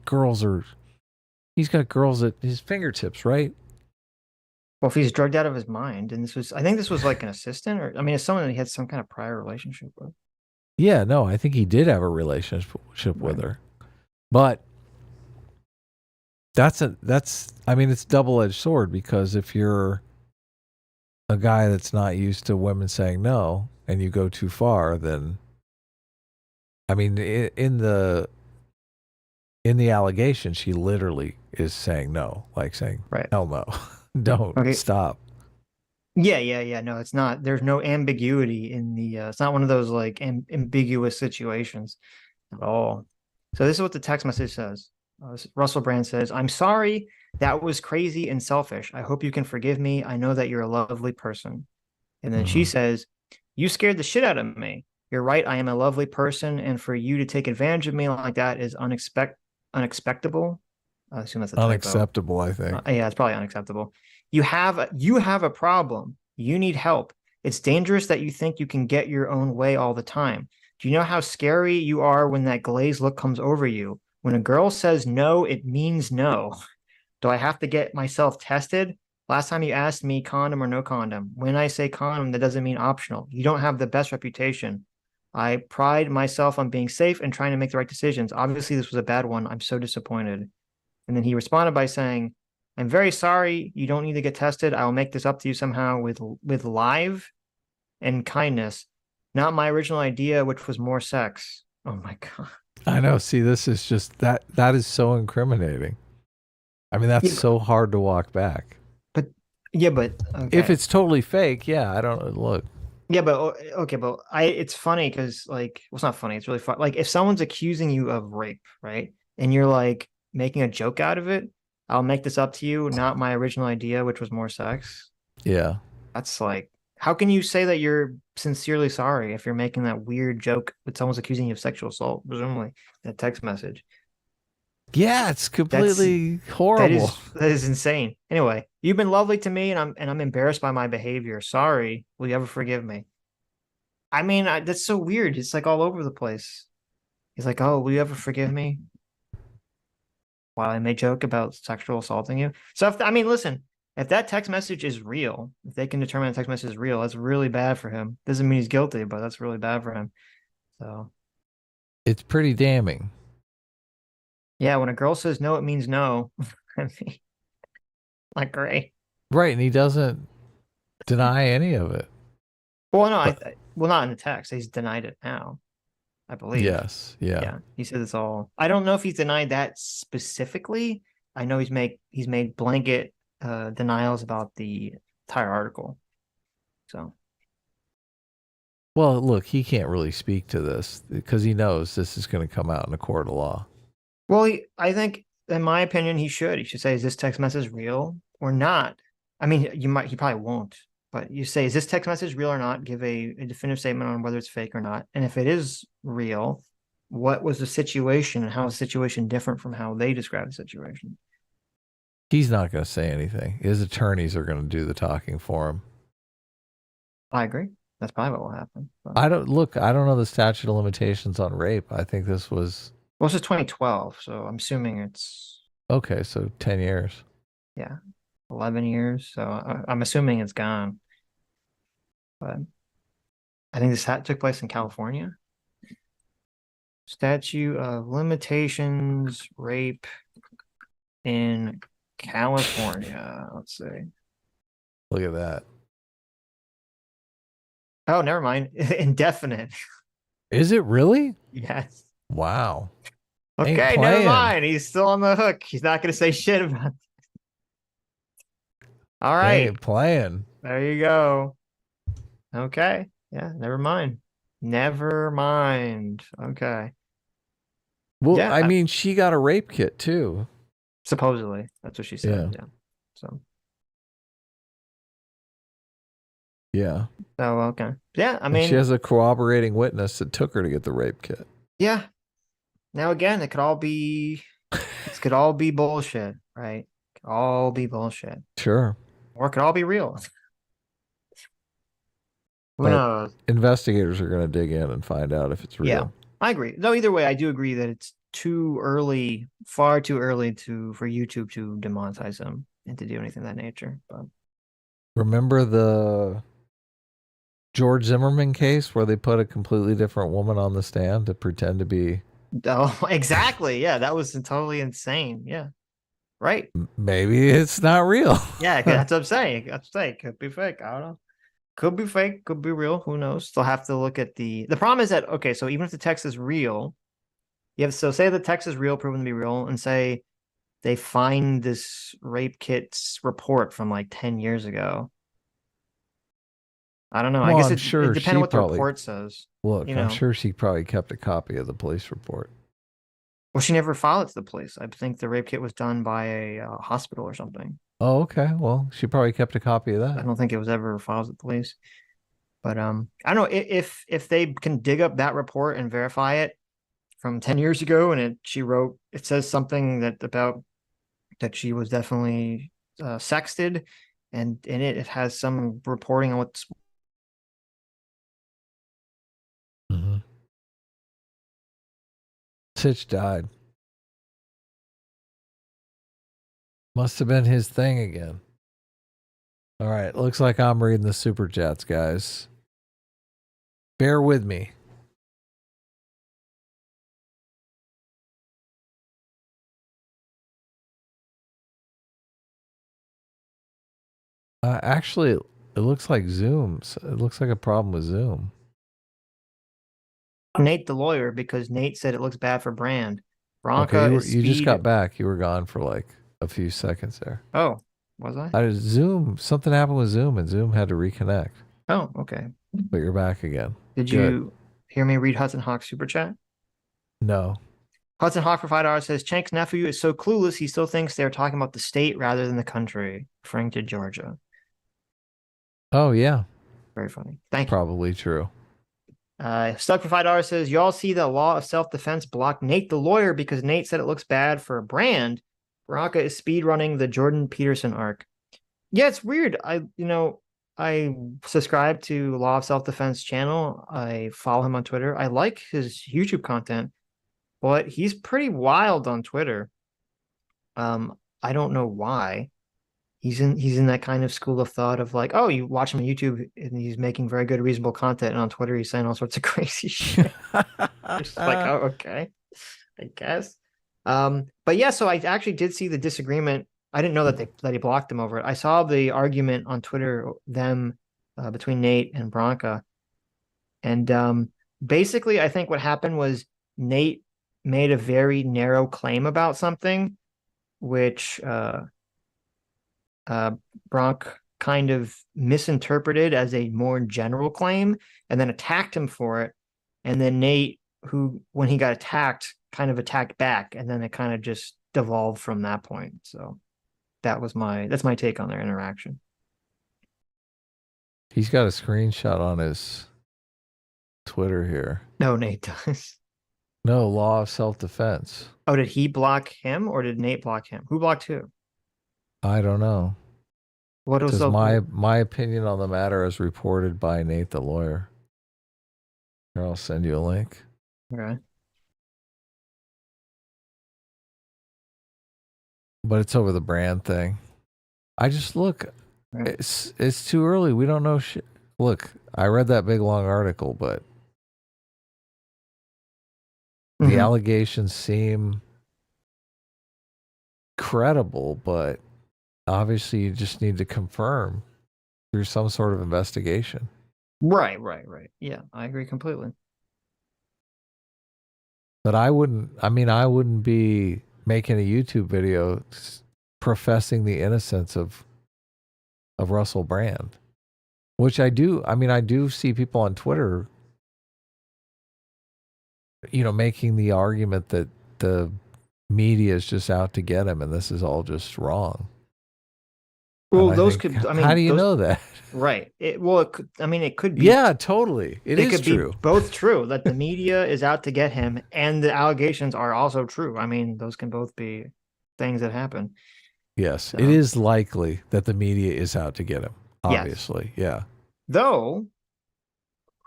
He's got girls at his fingertips, right? Well, if he's drugged out of his mind, and I think this was like an assistant, or I mean, it's someone that he had some kind of prior relationship with. Yeah, no, I think he did have a relationship with her, but I mean, it's a double-edged sword, because if you're a guy that's not used to women saying no and you go too far, then I mean, in the allegation, she literally is saying no, like saying, hell no, don't stop. Yeah. No, it's not. There's no ambiguity in the. It's not one of those like ambiguous situations at all. So this is what the text message says. Russell Brand says, "I'm sorry. That was crazy and selfish. I hope you can forgive me. I know that you're a lovely person." And then she says, "You scared the shit out of me. You're right. I am a lovely person. And for you to take advantage of me like that is unexpectable." I assume that's a typo. Unacceptable, I think. Yeah, it's probably unacceptable. You have a problem. You need help. It's dangerous that you think you can get your own way all the time. Do you know how scary you are when that glazed look comes over you? When a girl says no, it means no. Do I have to get myself tested? Last time you asked me condom or no condom. When I say condom, that doesn't mean optional. You don't have the best reputation. I pride myself on being safe and trying to make the right decisions. Obviously, this was a bad one. I'm so disappointed. And then he responded by saying, "I'm very sorry. You don't need to get tested. I will make this up to you somehow with live and kindness. Not my original idea, which was more sex. Oh my God. I know. See, this is just that is so incriminating. I mean, that's Yeah, so hard to walk back. But okay. If it's totally fake, yeah, I don't look. Yeah, but okay, but it's funny because like, well, it's not funny. It's really fun. Like if someone's accusing you of rape, right, and you're like making a joke out of it, I'll make this up to you. Not my original idea, which was more sex. Yeah. That's like, how can you say that you're sincerely sorry if you're making that weird joke that someone's accusing you of sexual assault, presumably in a text message? Yeah, it's completely horrible. That is insane. Anyway, you've been lovely to me, and I'm embarrassed by my behavior. Sorry. Will you ever forgive me? I mean, that's so weird. It's like all over the place. He's like, "Oh, will you ever forgive me?" While I made joke about sexual assaulting you. So I mean, listen, if that text message is real, if they can determine the text message is real, that's really bad for him. Doesn't mean he's guilty, but that's really bad for him. So it's pretty damning. yeah, when a girl says no, it means no. I mean, like, great. Right, and he doesn't deny any of it. Well, no, well, not in the text. He's denied it now, I believe. Yes, yeah. He said it's all. I don't know if he's denied that specifically. I know he's made blanket denials about the entire article. So. Well, look, he can't really speak to this because he knows this is going to come out in a court of law. Well, I think, in my opinion, he should. He should say, "Is this text message real or not?" I mean, he probably won't, but you say, "Is this text message real or not?" Give a definitive statement on whether it's fake or not. And if it is real, what was the situation and how is the situation different from how they describe the situation? He's not going to say anything. His attorneys are going to do the talking for him. I agree. That's probably what will happen. But. I don't know the statute of limitations on rape. I think this was. Well, this is 2012, so I'm assuming it's. Okay, so 10 years. Yeah, 11 years. So I'm assuming it's gone. But I think this took place in California. Statute of limitations, rape in California. Let's see. Look at that. Oh, never mind. Indefinite. Is it really? Yes. Wow. Okay, never mind. He's still on the hook. He's not going to say shit about it. All right. Ain't playing. There you go. Okay. Yeah, never mind. Never mind. Okay. Well, yeah, I mean, she got a rape kit too. Supposedly. That's what she said. Yeah. So. Yeah. Oh, okay. Yeah, I mean, and she has a corroborating witness that took her to get the rape kit. Yeah. Now again, it could all be bullshit, right? It could all be bullshit. Sure. Or it could all be real. Who knows? Investigators are going to dig in and find out if it's real. Yeah, I agree. No, either way, I do agree that it's too early, far too early for YouTube to demonetize them and to do anything of that nature. But remember the George Zimmerman case where they put a completely different woman on the stand to pretend to be. Oh, exactly. Yeah, that was totally insane. Yeah, right. Maybe it's not real. Yeah, that's what I'm saying. Could be fake. I don't know. Could be fake. Could be real. Who knows? They'll have to look at the problem is that, okay, so even if the text is real, say the text is real, proven to be real, and say they find this rape kit's report from like 10 years ago. I don't know. Well, I guess it depends on what the report says. Look, I'm sure she probably kept a copy of the police report. Well, she never filed it to the police. I think the rape kit was done by a hospital or something. Oh, okay. Well, she probably kept a copy of that. I don't think it was ever filed to the police. But I don't know if they can dig up that report and verify it from 10 years ago, and it says something that she was definitely sexted, and in it has some reporting on what's. Mm-hmm. Sitch died. Must have been his thing again. All right, looks like I'm reading the super chats, guys. Bear with me. Actually, It looks like Zoom's. It looks like a problem with Zoom. Nate the lawyer, because Nate said it looks bad for brand. Bronca Okay, is you just speed. got back. You were gone for like a few seconds there. Oh, was I? Zoom, something happened with Zoom and Zoom had to reconnect. Oh, okay. But you're back again. Did Good. you hear me read Hudson Hawk's super chat? No. Hudson Hawk for $5 says Chank's nephew is so clueless he still thinks they're talking about the state rather than the country, referring to Georgia. Oh, yeah. Very funny. Thank you. Probably true. Stuck for $5 says, y'all see the law of self-defense blocked Nate the lawyer because Nate said it looks bad for a brand. Bronca is speedrunning the Jordan Peterson arc. Yeah, it's weird. I subscribe to Law of Self-Defense channel. I follow him on Twitter. I like his YouTube content, but he's pretty wild on Twitter. I don't know why. He's in that kind of school of thought of like, oh, you watch him on YouTube and he's making very good, reasonable content, and on Twitter he's saying all sorts of crazy shit. It's like, oh, okay, I guess. But yeah, so I actually did see the disagreement. I didn't know that he blocked them over it. I saw the argument on Twitter between Nate and Bronca, and basically, I think what happened was Nate made a very narrow claim about something, which Bronc kind of misinterpreted as a more general claim and then attacked him for it. And then Nate, who, when he got attacked, kind of attacked back, and then it kind of just devolved from that point. So that's my take on their interaction. He's got a screenshot on his Twitter here. No, Nate does. No, Law of Self-Defense. Oh, did he block him or did Nate block him? Who blocked who? I don't know. What was my opinion on the matter as reported by Nate the lawyer. Here, I'll send you a link. Okay. But it's over the brand thing. I just look. Right. It's too early. We don't know shit. Look, I read that big long article, but the allegations seem credible, but obviously you just need to confirm through some sort of investigation. Right. Yeah, I agree completely. But I wouldn't be making a YouTube video professing the innocence of Russell Brand, which I do. I mean, I do see people on Twitter, making the argument that the media is just out to get him and this is all just wrong. Well, how do you know that? Right. It could be. Yeah, totally. It is true. Be both true that the media is out to get him and the allegations are also true. I mean, those can both be things that happen. Yes, so. It is likely that the media is out to get him. Obviously, yes. Yeah. Though,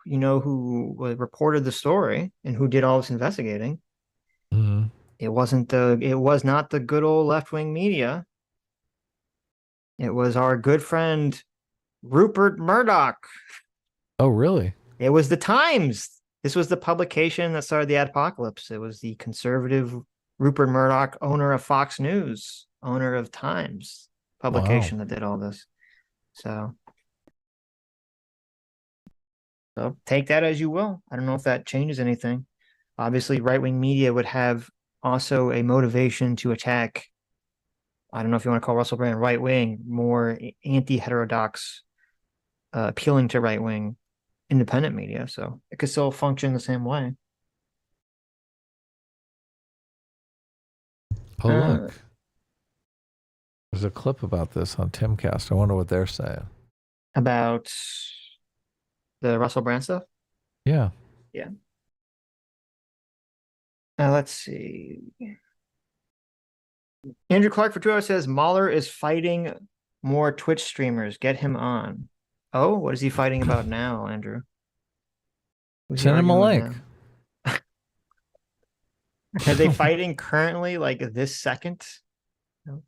who reported the story and who did all this investigating? Mm-hmm. It was not the good old left-wing media. It was our good friend Rupert Murdoch. Oh, really? It was the Times. This was the publication that started the apocalypse. It was the conservative Rupert Murdoch, owner of Fox News, owner of Times publication that did all this. So take that as you will. I don't know if that changes anything. Obviously, right-wing media would have also a motivation to attack. I don't know if you want to call Russell Brand right-wing, more anti-heterodox, appealing to right-wing independent media. So it could still function the same way. Oh, look. There's a clip about this on Timcast. I wonder what they're saying. About the Russell Brand stuff? Yeah. Yeah. Let's see. Andrew Clark for 2 hours says Mahler is fighting more Twitch streamers. Get him on. Oh, what is he fighting about now, Andrew? Send him a link. Are they fighting currently, like this second? No.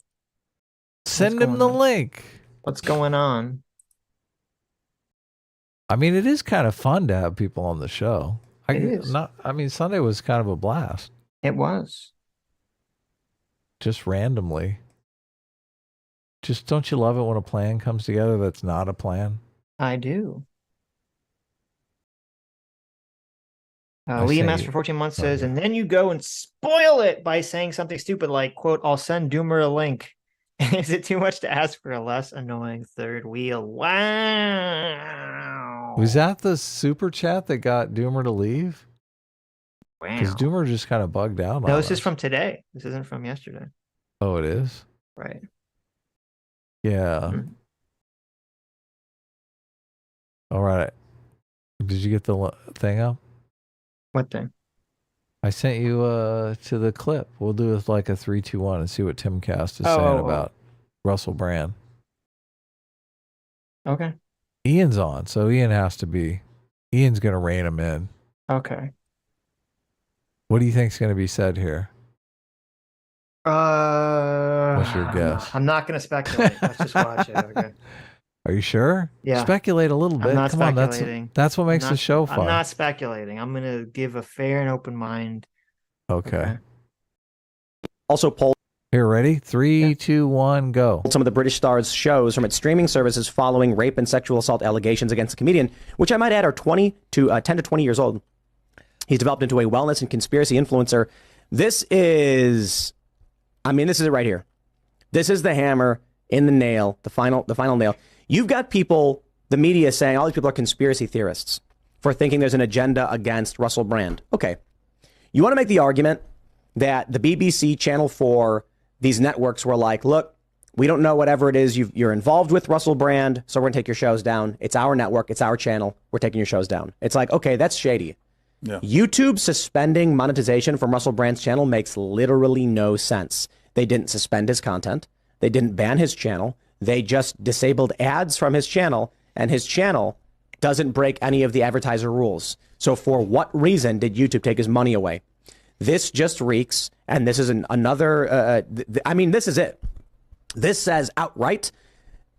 Send him the link. What's going on? I mean, it is kind of fun to have people on the show. It is. Sunday was kind of a blast. It was. Just randomly. Just don't you love it when a plan comes together that's not a plan? I do. I Liam sent asked you- for 14 months oh, says, yeah. and then you go and spoil it by saying something stupid like, quote, I'll send Doomer a link. Is it too much to ask for a less annoying third wheel? Wow. Was that the super chat that got Doomer to leave? Because Wow. Doomer just kind of bugged out. No, on this is us. from today. This isn't from yesterday. Oh, it is? Right. Yeah. Mhm. All right. Did you get the thing up? What thing? I sent you to the clip. We'll do it like a 3, 2, 1 and see what Tim Cast is saying about Russell Brand. Okay. Ian's on, so Ian's going to rein him in. Okay. What do you think's going to be said here? What's your guess? I'm not going to speculate. Let's just watch it. Okay. Are you sure? Yeah. Speculate a little bit. I'm not Come on, speculating. that's what makes I'm the not- show fun. I'm not speculating. I'm going to give a fair and open mind. Okay. Also polled Here, ready? 3, 2, 1, go. some of the British Star's shows from its streaming services following rape and sexual assault allegations against the comedian, which I might add are 10 to 20 years old. He's developed into a wellness and conspiracy influencer. This is it right here. This is the hammer in the nail, the final nail. You've got people, the media saying all these people are conspiracy theorists for thinking there's an agenda against Russell Brand. Okay. You want to make the argument that the BBC, Channel 4, these networks were like, look, we don't know whatever it is you're involved with, Russell Brand, so we're going to take your shows down. It's our network. It's our channel. We're taking your shows down. It's like, okay, that's shady. Yeah. YouTube suspending monetization from Russell Brand's channel makes literally no sense. They didn't suspend his content. They didn't ban his channel. They just disabled ads from his channel, and his channel doesn't break any of the advertiser rules. So for what reason did YouTube take his money away? This just reeks, and this is another, this is it. This says outright,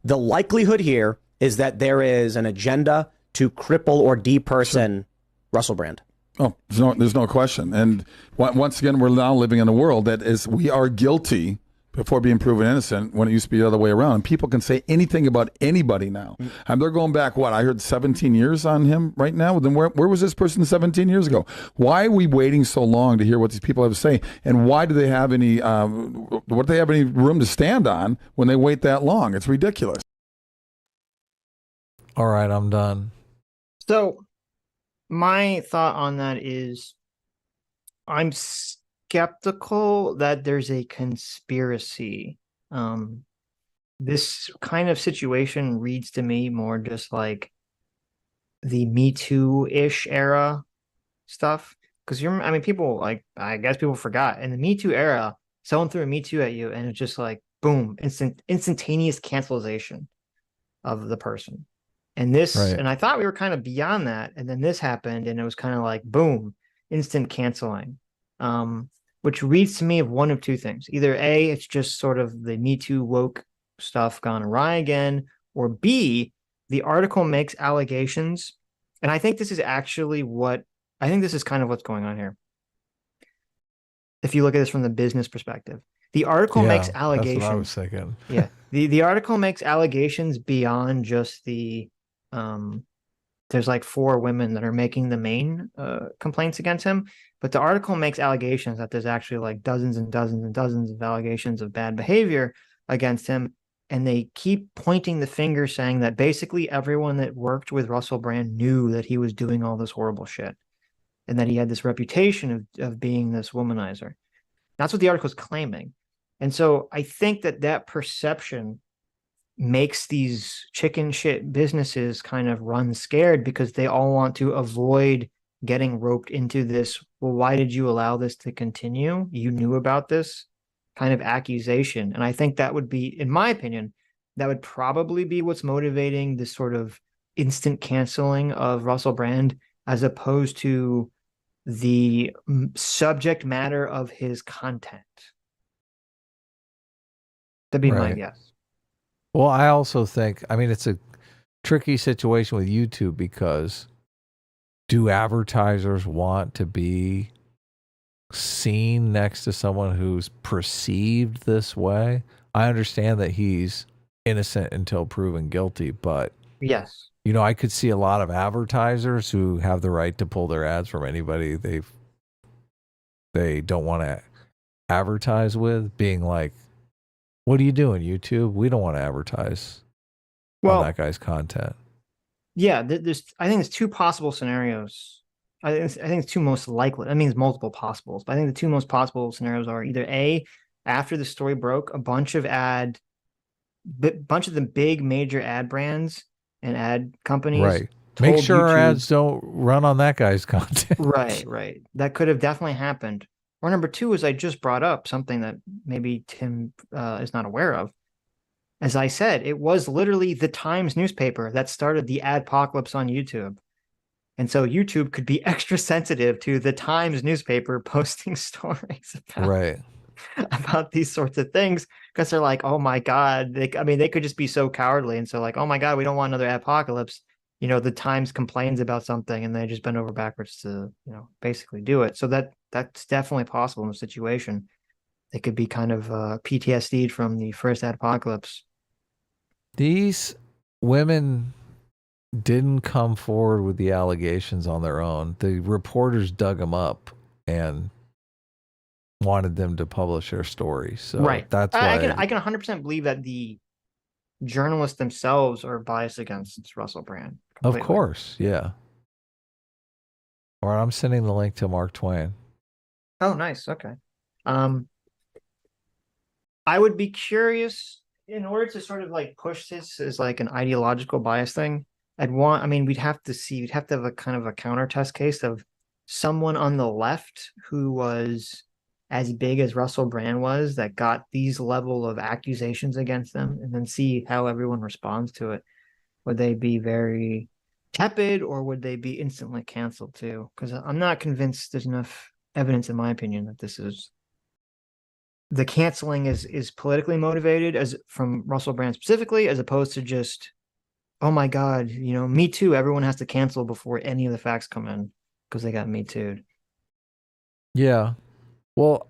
the likelihood here is that there is an agenda to cripple or deperson Russell Brand. Oh, there's no question. And once again, we're now living in a world that is, we are guilty before being proven innocent when it used to be the other way around. And people can say anything about anybody now. And they're going back, I heard 17 years on him right now. Then where was this person 17 years ago? Why are we waiting so long to hear what these people have to say? And why do they have any, what do they have any room to stand on when they wait that long? It's ridiculous. All right, I'm done. So my thought on that is I'm skeptical that there's a conspiracy. This kind of situation reads to me more just like the Me Too-ish era stuff. Because people I guess people forgot in the Me Too era, someone threw a Me Too at you and it's just like boom, instantaneous cancelization of the person. And this, Right. and I thought we were kind of beyond that. And then this happened and it was kind of like, boom, instant canceling. Which reads to me of one of two things. Either A, it's just sort of the Me Too woke stuff gone awry again, or B, the article makes allegations. And I think this is actually this is kind of what's going on here. If you look at this from the business perspective, the article makes allegations. That's what I was thinking. Yeah. The article makes allegations beyond just the there's like 4 women that are making the main complaints against him, but the article makes allegations that there's actually like dozens and dozens and dozens of allegations of bad behavior against him, and they keep pointing the finger saying that basically everyone that worked with Russell Brand knew that he was doing all this horrible shit and that he had this reputation of being this womanizer. That's what the article is claiming. And so I think that perception makes these chicken shit businesses kind of run scared because they all want to avoid getting roped into this. Well, why did you allow this to continue? You knew about this kind of accusation. And I think that would be, in my opinion, that would probably be what's motivating this sort of instant canceling of Russell Brand, as opposed to the subject matter of his content. That'd be my Right. guess. Well, I also think, it's a tricky situation with YouTube because do advertisers want to be seen next to someone who's perceived this way? I understand that he's innocent until proven guilty, but Yes. You know, I could see a lot of advertisers who have the right to pull their ads from anybody they don't want to advertise with, being like, what are you doing, YouTube? We don't want to advertise on that guy's content. Yeah, I think there's two possible scenarios. I think it's two most likely. I mean, there's multiple possibles, but I think the two most possible scenarios are either A, after the story broke, a bunch of the big major ad brands and ad companies. Right. Make sure YouTube, our ads don't run on that guy's content. Right. That could have definitely happened. Or number two is I just brought up something that maybe Tim is not aware of. As I said, it was literally the Times newspaper that started the adpocalypse on YouTube. And so YouTube could be extra sensitive to the Times newspaper posting stories about these sorts of things, because they're like, oh my God, they could just be so cowardly. And so like, oh my God, we don't want another apocalypse. You know, the Times complains about something and they just bend over backwards to, basically do it. So that's definitely possible in a situation. They could be kind of PTSD'd from the first apocalypse. These women didn't come forward with the allegations on their own. The reporters dug them up and wanted them to publish their story. So that's why I can 100% believe that the journalists themselves are biased against Russell Brand. Completely. Of course, yeah. Or I'm sending the link to Mark Twain. Oh, nice. Okay. I would be curious, in order to sort of like push this as like an ideological bias thing. We'd have to have a kind of a counter test case of someone on the left who was as big as Russell Brand was, that got these level of accusations against them, and then see how everyone responds to it. Would they be very tepid, or would they be instantly canceled too? Because I'm not convinced there's enough evidence, in my opinion, that the canceling is politically motivated, as from Russell Brand specifically, as opposed to just, oh my God, Me Too, everyone has to cancel before any of the facts come in because they got Me Too'd. Yeah. Well,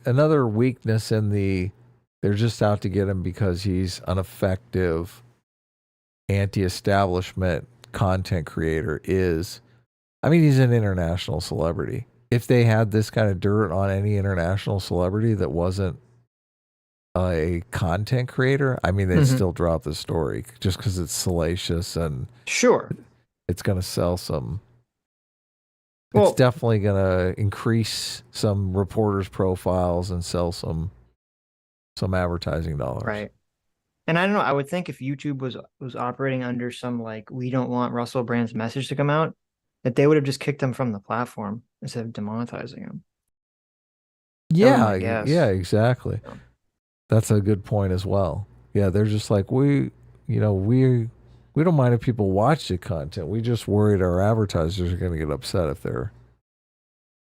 another weakness they're just out to get him because he's an effective anti-establishment content creator he's an international celebrity. If they had this kind of dirt on any international celebrity that wasn't a content creator, they'd still drop the story just because it's salacious and it's going to sell some. It's definitely going to increase some reporters' profiles and sell some advertising dollars. Right. And I don't know, I would think if YouTube was operating under some, like, we don't want Russell Brand's message to come out, that they would have just kicked him from the platform instead of demonetizing him. Yeah, exactly. Yeah. That's a good point as well. Yeah, they're just like, we don't mind if people watch the content. We just worried our advertisers are going to get upset if they're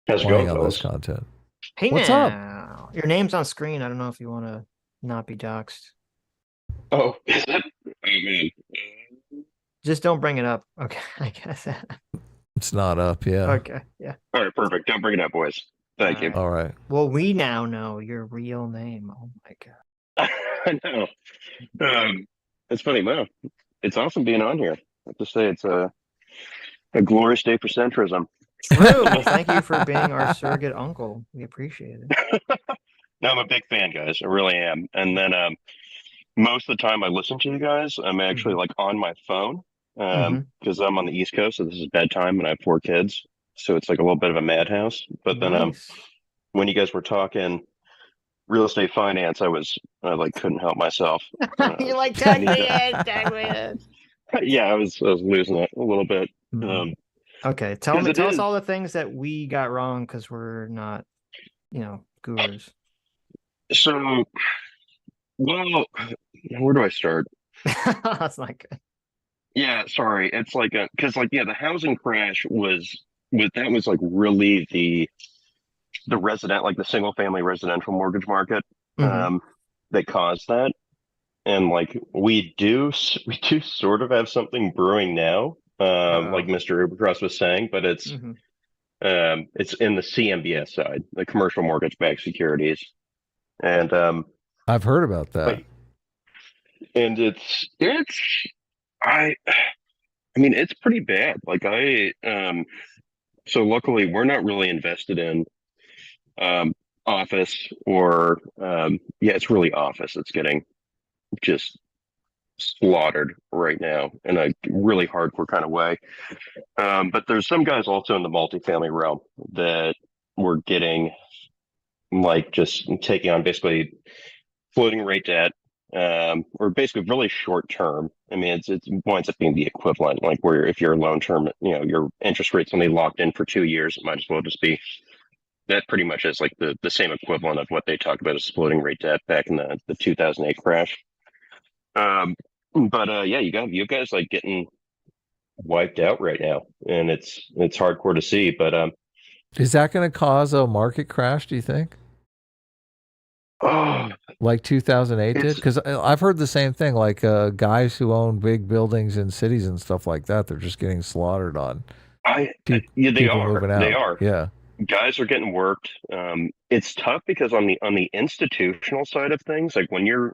playing on this content. Hey, what's up? Your name's on screen. I don't know if you want to not be doxxed. Oh, is it? Oh, man. Just don't bring it up. Okay, I guess. It's not up, yeah. Okay, yeah. All right, perfect. Don't bring it up, boys. Thank you. All right. Well, we now know your real name. Oh, my God. I know. It's funny, wow. It's awesome being on here. I have to say, it's a glorious day for centrism. True. Well, thank you for being our surrogate uncle. We appreciate it. No, I'm a big fan, guys. I really am. And then most of the time I listen to you guys, I'm actually like on my phone because I'm on the East Coast, so this is bedtime and I have 4 kids. So it's like a little bit of a madhouse. But then when you guys were talking real estate finance, I couldn't help myself. You like tag me in. Yeah, I was losing it a little bit. Okay, tell us all the things that we got wrong because we're not, gurus. So, well, where do I start? That's not good. Yeah, sorry. It's like because the housing crash was like really the resident, like the single family residential mortgage market that caused that. And like we do sort of have something brewing now, like Mr. Ubercros was saying, but it's in the CMBS side, the commercial mortgage-backed securities, and I've heard about that. and it's I mean, it's pretty bad. Like so luckily we're not really invested in office or yeah, it's really office. It's getting just slaughtered right now in a really hardcore kind of way. But there's some guys also in the multifamily realm that were getting like just taking on basically floating rate debt, or basically really short term. I mean, it winds up being the equivalent, like where if you're loan term, your interest rate's only locked in for 2 years, it might as well just be that. Pretty much is like the same equivalent of what they talked about as floating rate debt back in the 2008 crash. But yeah, you guys like getting wiped out right now, and it's hardcore to see. But is that going to cause a market crash, do you think? Oh, like 2008 did? Because I've heard the same thing. Like guys who own big buildings in cities and stuff like that, they're just getting slaughtered on. Yeah, they are. Moving out. They are. Yeah, guys are getting worked. It's tough because on the institutional side of things, like when you're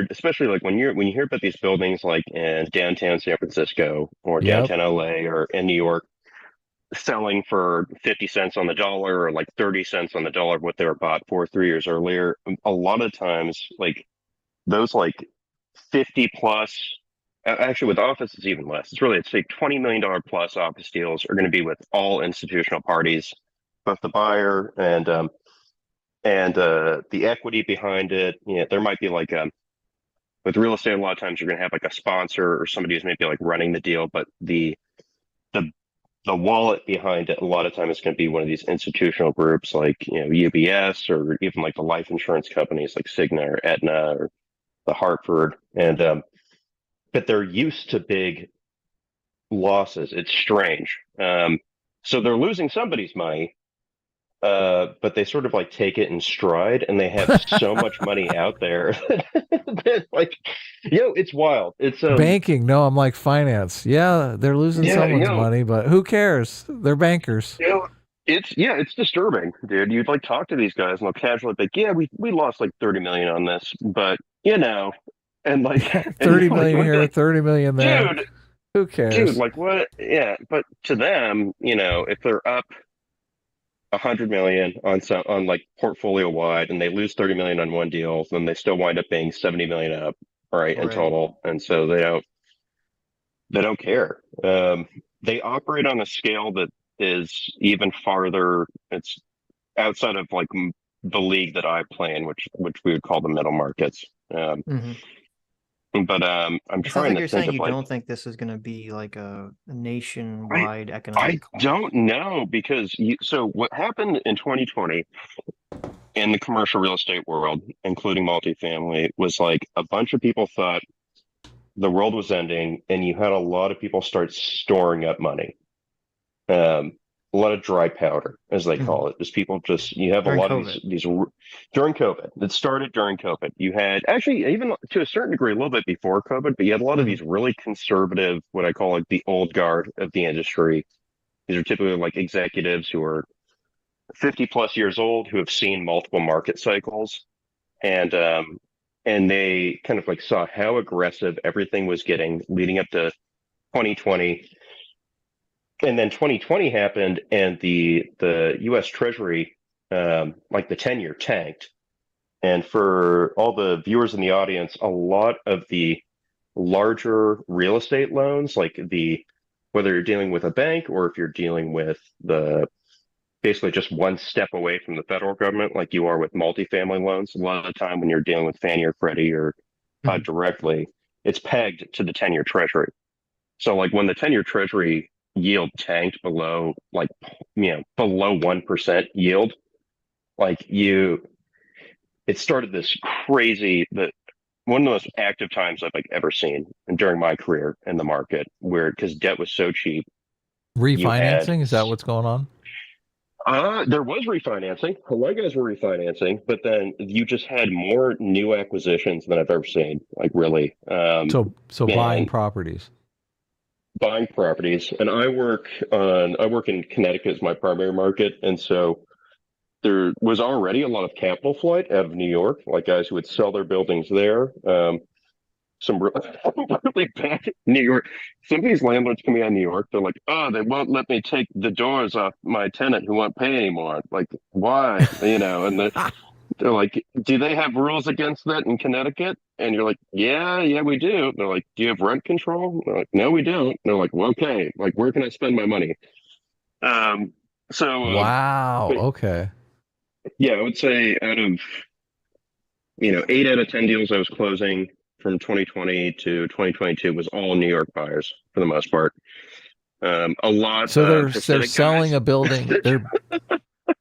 especially like when you hear about these buildings like in downtown San Francisco or downtown LA or in New York, selling for 50 cents on the dollar or like 30 cents on the dollar of what they were bought for 3 years earlier. A lot of times, like those like 50 plus, actually with office it's even less. It's like $20 million plus office deals are going to be with all institutional parties, both the buyer and the equity behind it. There might be like with real estate, a lot of times you're going to have like a sponsor or somebody who's maybe like running the deal, but the wallet behind it, a lot of times it's going to be one of these institutional groups like, UBS or even like the life insurance companies like Cigna or Aetna or the Hartford. And, but they're used to big losses. It's strange. So they're losing somebody's money, but they sort of like take it in stride, and they have so much money out there that like, it's wild. It's banking. No, I'm like finance. Yeah, they're losing someone's money, but who cares? They're bankers. It's disturbing, dude. You'd like talk to these guys and they'll casually be like, yeah, we lost like 30 million on this, but and like 30 million here, 30 million there. Dude, who cares? Dude, like what? Yeah, but to them, if they're up 100 million on like portfolio wide and they lose 30 million on one deal, then they still wind up being 70 million up, right, in total. And so they don't care. They operate on a scale that is even farther. It's outside of like the league that I play in, which we would call the middle markets. But I'm trying to you're think saying of you like, don't think this is going to be like a nationwide economic. I don't know, because so what happened in 2020 in the commercial real estate world, including multifamily, was like a bunch of people thought the world was ending, and you had a lot of people start storing up money. A lot of dry powder, as they call it. Just people you have during a lot COVID. Of these during COVID. It started during COVID. You had actually even to a certain degree a little bit before COVID, but you had a lot of these really conservative, what I call like the old guard of the industry. These are typically like executives who are 50 plus years old, who have seen multiple market cycles, and they kind of like saw how aggressive everything was getting leading up to 2020. And then 2020 happened, and the U.S. Treasury, like the 10-year tanked. And for all the viewers in the audience, a lot of the larger real estate loans, like whether you're dealing with a bank or if you're dealing with basically just one step away from the federal government, like you are with multifamily loans, a lot of the time when you're dealing with Fannie or Freddie or directly, it's pegged to the 10-year Treasury. So like when the 10-year Treasury yield tanked below below 1% yield, like it started this crazy, one of the most active times I've like ever seen during my career in the market, where because debt was so cheap. Refinancing, is that what's going on? There was refinancing. A lot of guys were refinancing, but then you just had more new acquisitions than I've ever seen. Like really. So buying properties. Buying properties, and I work in Connecticut as my primary market, and so there was already a lot of capital flight out of New York, like guys who would sell their buildings there. some really bad New York. Some of these landlords coming out of New York, they're like, oh, they won't let me take the doors off my tenant who won't pay anymore. Like, why? You know, and they're like, do they have rules against that in Connecticut? And you're like, yeah, we do. They're like, do you have rent control? They're like, no, we don't. They're like, well, okay, like, where can I spend my money? Wow. Okay. Yeah, I would say out of 8 out of 10 deals I was closing from 2020 to 2022 was all New York buyers for the most part. A lot. So they're selling a building.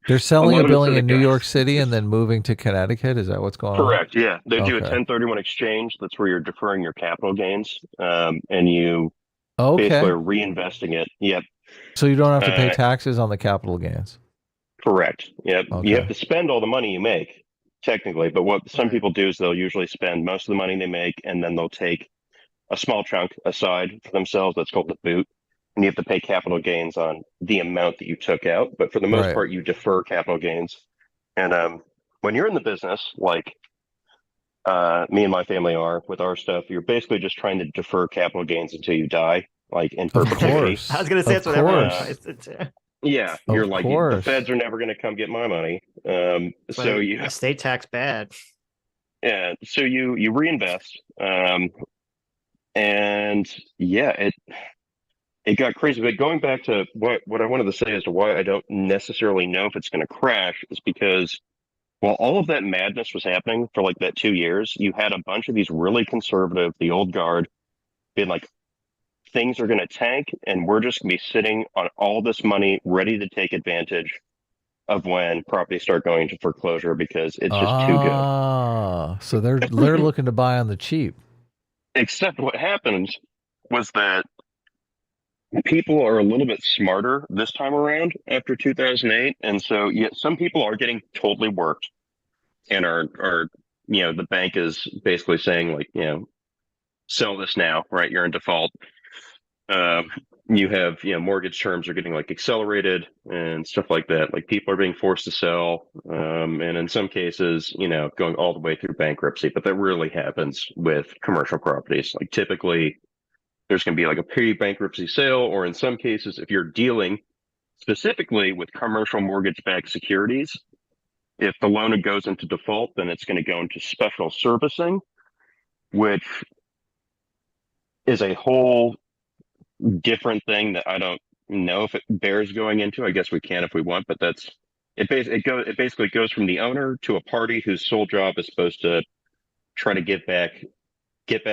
They're selling a building in New York City and then moving to Connecticut. Is that what's going on? Correct. Yeah, they do a 1031 exchange. That's where you're deferring your capital gains, and you basically are reinvesting it. Yep. So you don't have to pay taxes on the capital gains. Correct. Yep. Okay. You have to spend all the money you make, technically. But what some people do is they'll usually spend most of the money they make, and then they'll take a small chunk aside for themselves. That's called the boot. And you have to pay capital gains on the amount that you took out. But for the most part, you defer capital gains. And when you're in the business, like me and my family are with our stuff, you're basically just trying to defer capital gains until you die, like in perpetuity. I was going to say that's what everyone Yeah, you're like, the feds are never going to come get my money. So you estate tax bad. Yeah, so you reinvest, and yeah, it got crazy. But going back to what I wanted to say as to why I don't necessarily know if it's going to crash is because while all of that madness was happening for like that 2 years, you had a bunch of these really conservative, the old guard, being like, things are going to tank and we're just going to be sitting on all this money ready to take advantage of when properties start going to foreclosure because it's just too good. So they're looking to buy on the cheap. Except what happened was that people are a little bit smarter this time around after 2008. And so some people are getting totally worked and are the bank is basically saying like, sell this now, right? You're in default. You have, mortgage terms are getting like accelerated and stuff like that. Like people are being forced to sell. And in some cases, going all the way through bankruptcy, but that rarely happens with commercial properties. Like typically there's going to be like a pre-bankruptcy sale, or in some cases, if you're dealing specifically with commercial mortgage-backed securities, if the loan goes into default, then it's going to go into special servicing, which is a whole different thing that I don't know if it bears going into. I guess we can if we want, but it basically goes from the owner to a party whose sole job is supposed to try to get back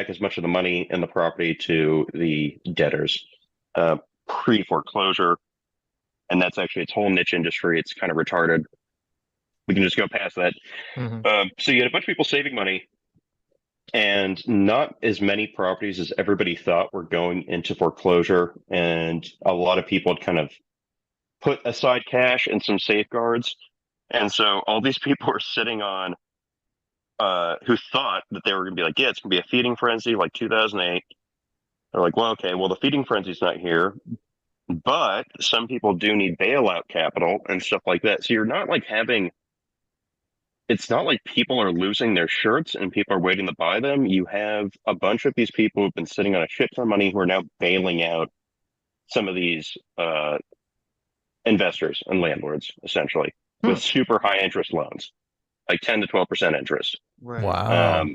as much of the money in the property to the debtors pre-foreclosure. And that's actually its whole niche industry. It's kind of retarded. We can just go past that. So you had a bunch of people saving money, and not as many properties as everybody thought were going into foreclosure. And a lot of people had kind of put aside cash and some safeguards. And so all these people are sitting on who thought that they were going to be like, yeah, it's going to be a feeding frenzy like 2008. They're like, well, okay, well, the feeding frenzy's not here, but some people do need bailout capital and stuff like that. So you're not like it's not like people are losing their shirts and people are waiting to buy them. You have a bunch of these people who've been sitting on a shit ton of money who are now bailing out some of these investors and landlords, essentially, with super high interest loans, like 10 to 12% interest. Right. Wow.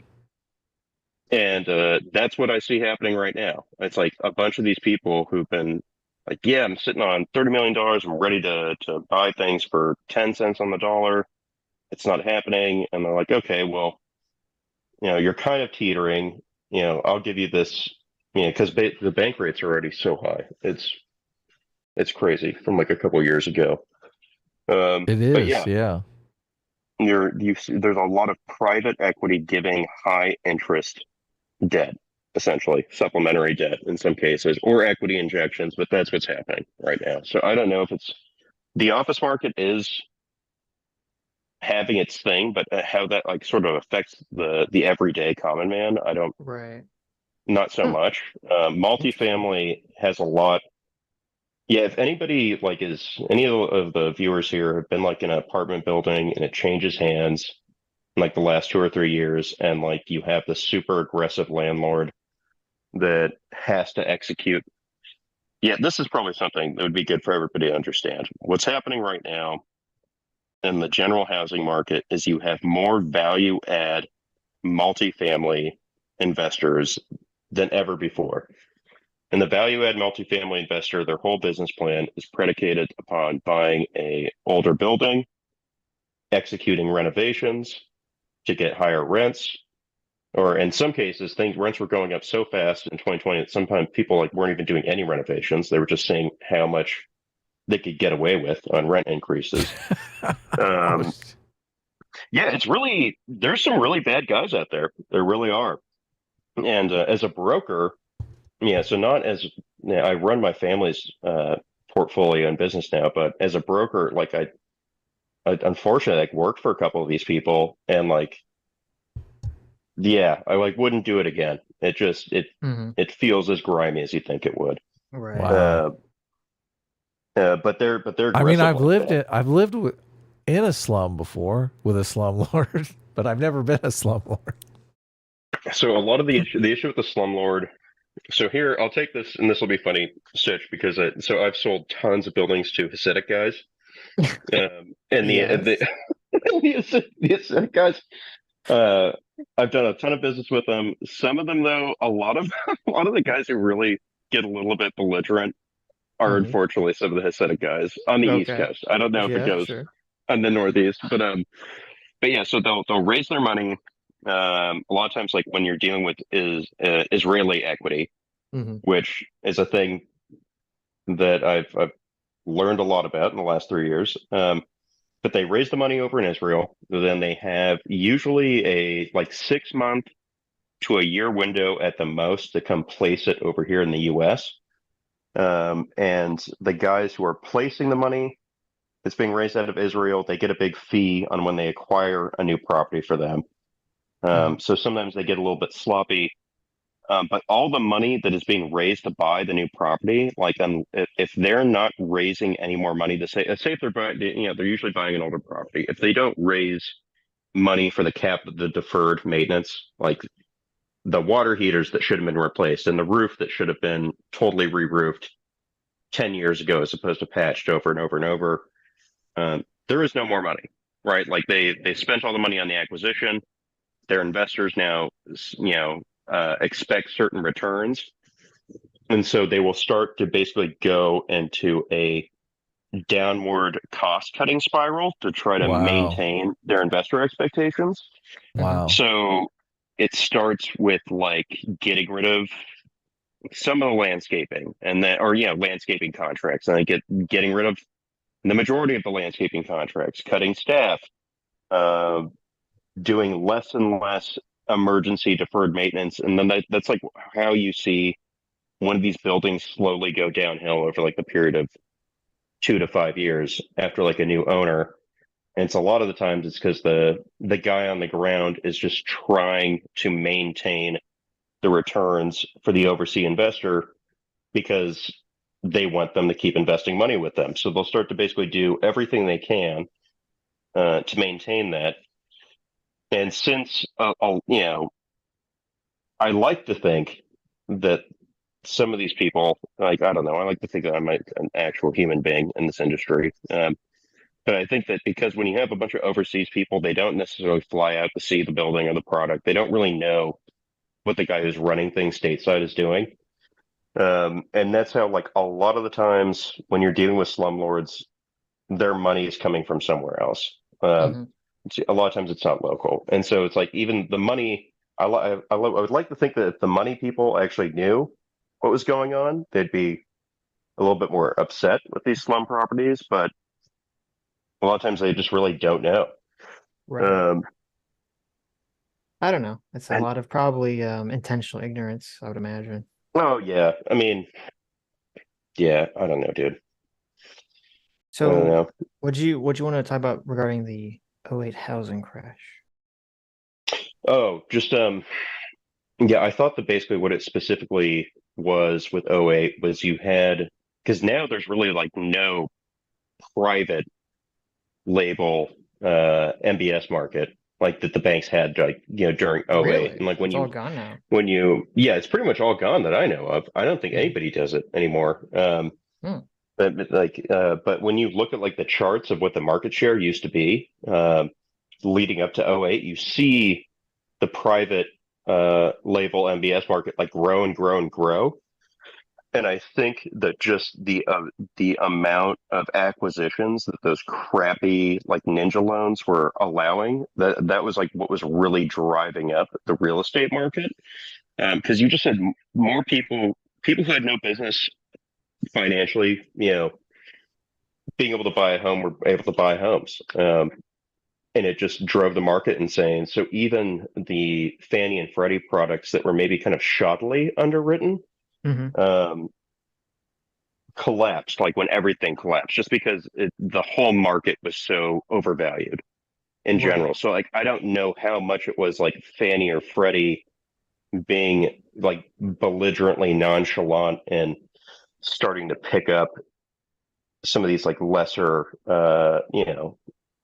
And that's what I see happening right now. It's like a bunch of these people who've been like, yeah, I'm sitting on $30 million. I'm ready to buy things for 10 cents on the dollar. It's not happening. And they're like, okay, well, you're kind of teetering, I'll give you this, because the bank rates are already so high. It's crazy from like a couple of years ago. It is, yeah. There's a lot of private equity giving high interest debt, essentially supplementary debt in some cases, or equity injections, but that's what's happening right now. So I don't know if the office market is having its thing, but how that like sort of affects the everyday common man, I don't. Right. Not so much. Multifamily has a lot. Yeah, if anybody like any of the viewers here have been like in an apartment building and it changes hands, like the last 2 or 3 years, and like you have the super aggressive landlord that has to execute. Yeah, this is probably something that would be good for everybody to understand. What's happening right now in the general housing market is you have more value add multifamily investors than ever before. And the value add multifamily investor, their whole business plan is predicated upon buying a older building, executing renovations to get higher rents, or in some cases, rents were going up so fast in 2020 that sometimes people like weren't even doing any renovations. They were just seeing how much they could get away with on rent increases. Yeah, it's really, there's some really bad guys out there. There really are. And as a broker, yeah, so not as, I run my family's portfolio and business now, but as a broker, like I unfortunately like worked for a couple of these people, and like, yeah, I like wouldn't do it again. It just, it feels as grimy as you think it would. Right. Wow. But they're I mean, aggressive I've lived in a slum before with a slumlord, but I've never been a slumlord. So a lot of the issue with the slumlord. So here, I'll take this, and this will be funny, Sitch, because so I've sold tons of buildings to Hasidic guys, and the Hasidic guys. I've done a ton of business with them. Some of them, though, a lot of the guys who really get a little bit belligerent are unfortunately some of the Hasidic guys on the East Coast. I don't know if it goes on the Northeast, but yeah. So they'll raise their money. A lot of times, like when you're dealing with Israeli equity, which is a thing that I've learned a lot about in the last 3 years. But they raise the money over in Israel. Then they have usually a like 6 month to a year window at the most to come place it over here in the U.S. And the guys who are placing the money that's being raised out of Israel, they get a big fee on when they acquire a new property for them. So sometimes they get a little bit sloppy. But all the money that is being raised to buy the new property, like if they're not raising any more money to say if they're buying, they're usually buying an older property. If they don't raise money for the deferred maintenance, like the water heaters that should have been replaced and the roof that should have been totally re-roofed 10 years ago as opposed to patched over and over and over, there is no more money, right? Like they spent all the money on the acquisition. Their investors now, expect certain returns. And so they will start to basically go into a downward cost cutting spiral to try to maintain their investor expectations. Wow. So it starts with like getting rid of some of the landscaping and landscaping contracts, and getting rid of the majority of the landscaping contracts, cutting staff, doing less and less emergency deferred maintenance. And then that's like how you see one of these buildings slowly go downhill over like the period of 2 to 5 years after like a new owner. And it's a lot of the times it's because the guy on the ground is just trying to maintain the returns for the overseas investor because they want them to keep investing money with them. So they'll start to basically do everything they can to maintain that. And since, I like to think that some of these people, like, I don't know, I like to think that I'm an actual human being in this industry. But I think that because when you have a bunch of overseas people, they don't necessarily fly out to see the building or the product. They don't really know what the guy who's running things stateside is doing. And that's how, like, a lot of the times when you're dealing with slumlords, their money is coming from somewhere else. A lot of times it's not local. And so it's like even the money, I would like to think that if the money people actually knew what was going on, they'd be a little bit more upset with these slum properties, but a lot of times they just really don't know. Right. I don't know. It's a lot of probably intentional ignorance, I would imagine. Oh, yeah. I mean, yeah, I don't know, dude. So what do you want to talk about regarding the 2008 housing crash? Oh, just I thought that basically what it specifically was with 2008 was you had, because now there's really like no private label MBS market. like that the banks had, like, during 08. Really? And like It's all gone now. Yeah, it's pretty much all gone that I know of. I don't think anybody does it anymore. But when you look at like the charts of what the market share used to be, leading up to 08, you see the private label MBS market like grow and grow and grow. And I think that just the amount of acquisitions that those crappy like ninja loans were allowing, that was like what was really driving up the real estate market. Because you just had more people who had no business financially, being able to buy a home were able to buy homes. And it just drove the market insane. So even the Fannie and Freddie products that were maybe kind of shoddily underwritten, collapsed, like when everything collapsed, just because the whole market was so overvalued in general. So like I don't know how much it was like Fannie or Freddie being like belligerently nonchalant and starting to pick up some of these like lesser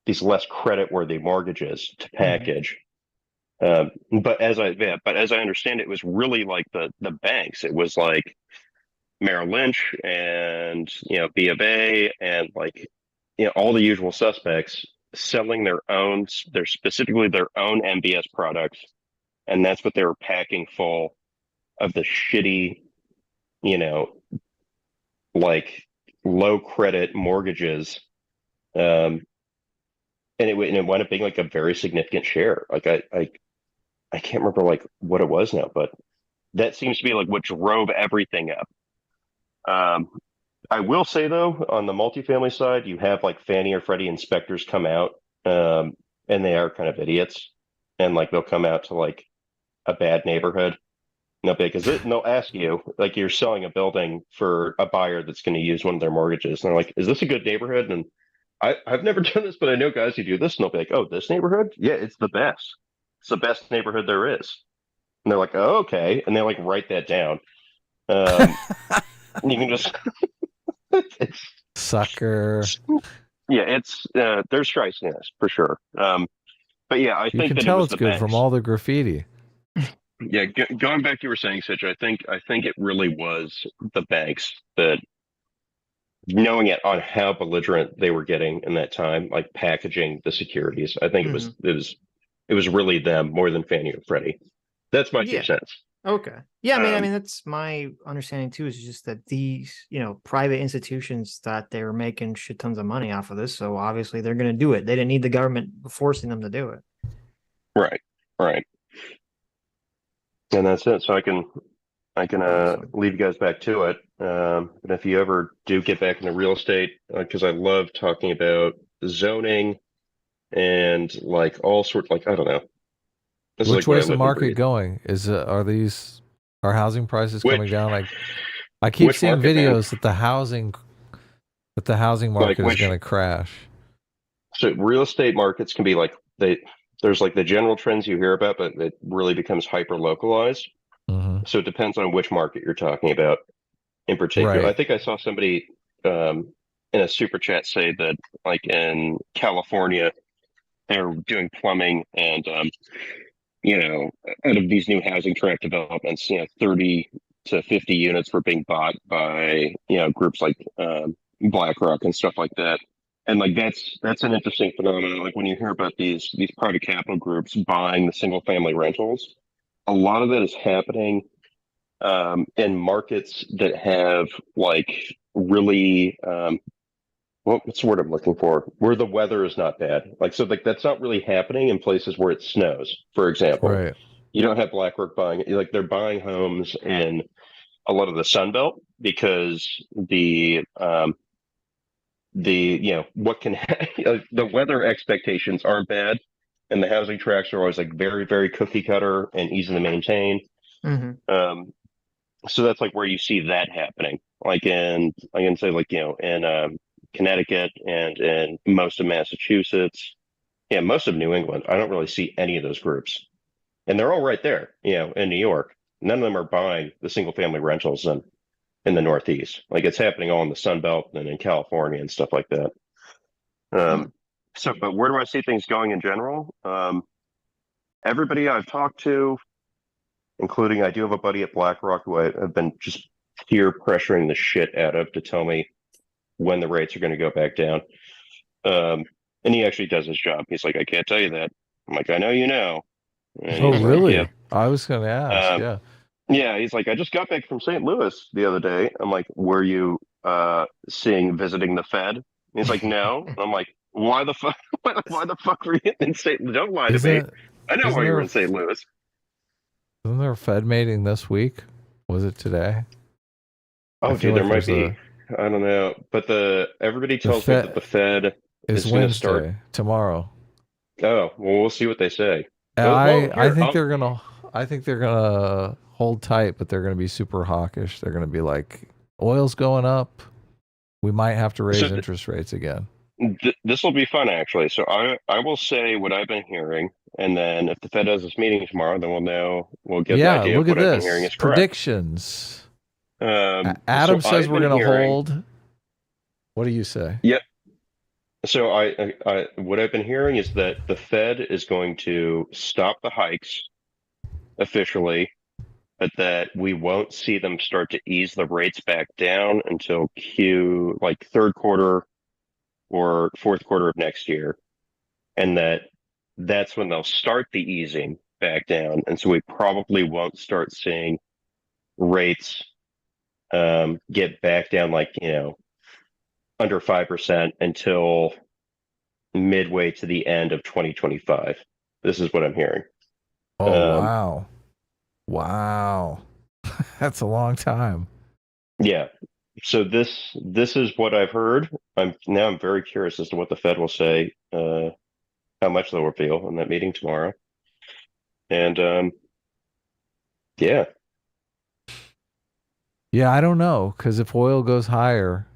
these less credit-worthy mortgages to package. But as I understand it, it was really like the banks. It was like Merrill Lynch and B of A and like all the usual suspects selling specifically their own MBS products, and that's what they were packing full of the shitty, like low credit mortgages. And it wound up being like a very significant share. Like I can't remember like what it was now, but that seems to be like what drove everything up. I will say though, on the multifamily side, you have like Fannie or Freddie inspectors come out, and they are kind of idiots, and like they'll come out to like a bad neighborhood. No, because they'll ask you, like, you're selling a building for a buyer that's going to use one of their mortgages, and they're like, "Is this a good neighborhood?" And I've never done this, but I know guys who do this, and they'll be like, "Oh, this neighborhood? Yeah, it's the best. It's the best neighborhood there is." And they're like, "Oh, okay," and they like write that down. You can just it's sucker. Yeah, it's there's spiciness for sure. But yeah, I think you can that tell it was it's the good banks. from all the graffiti. Yeah, going back to what you were saying, Sitch, I think it really was the banks that, knowing it on how belligerent they were getting in that time, like packaging the securities. I think it was really them more than Fannie or Freddie. That's my 2 cents. Okay. Yeah, I mean that's my understanding too, is just that these, private institutions thought they were making shit tons of money off of this, so obviously they're going to do it. They didn't need the government forcing them to do it. Right. And that's it. So I can leave you guys back to it. And if you ever do get back into real estate, because I love talking about zoning and like all sorts, like I don't know. Which way is the market going? Are housing prices coming down? I keep seeing videos that the housing market is going to crash. So real estate markets can be like there's like the general trends you hear about, but it really becomes hyper localized. So it depends on which market you're talking about in particular. Right. I think I saw somebody in a super chat say that like in California, they're doing plumbing and, out of these new housing tract developments, 30 to 50 units were being bought by, groups like BlackRock and stuff like that. And like that's an interesting phenomenon. Like when you hear about these private capital groups buying the single family rentals, a lot of that is happening in markets that have like really what's the word I'm looking for? Where the weather is not bad. Like so like that's not really happening in places where it snows, for example. Right. You don't have BlackRock buying, like they're buying homes in a lot of the Sun Belt because the the weather expectations aren't bad, and the housing tracts are always like very, very cookie cutter and easy to maintain. So that's like where you see that happening. Like I can say like, in Connecticut and in most of Massachusetts, most of New England, I don't really see any of those groups. And they're all right there, in New York. None of them are buying the single family rentals in the Northeast. Like it's happening all in the Sun Belt and in California and stuff like that. But where do I see things going in general? everybody I've talked to, including I do have a buddy at BlackRock who I've been just peer pressuring the shit out of to tell me when the rates are going to go back down. And he actually does his job. He's like, I can't tell you that. I'm like, I know you know. And Oh, he's like, really? yeah. I was going to ask. Yeah. Yeah, he's like, I just got back from St. Louis the other day. I'm like, were you visiting the Fed? And he's like, no. And I'm like, why the fuck? Why the fuck were you in St. Don't lie to me. I know why you were in St. Louis. Isn't there a Fed meeting this week? Was it today? Oh, dude, there might be. I don't know, but everybody tells me that the Fed is going to Wednesday, start tomorrow. Oh, well, we'll see what they say. I think they're gonna hold tight, but they're gonna be super hawkish. They're gonna be like, oil's going up. We might have to raise interest rates again. This will be fun, actually. So I will say what I've been hearing, and then if the Fed does this meeting tomorrow, then we'll know. We'll get the idea look of what at I've this. been hearing is correct. Predictions. so Adam says we're going to hold. What do you say? Yep. So I what I've been hearing is that the Fed is going to stop the hikes officially, but that we won't see them start to ease the rates back down until third quarter or fourth quarter of next year, and that's when they'll start the easing back down, and so we probably won't start seeing rates get back down under 5% until midway to the end of 2025. This is what I'm hearing. Oh, wow. That's a long time. Yeah. So this is what I've heard. I'm very curious as to what the Fed will say, how much they'll reveal in that meeting tomorrow. And yeah. Yeah, I don't know, because if oil goes higher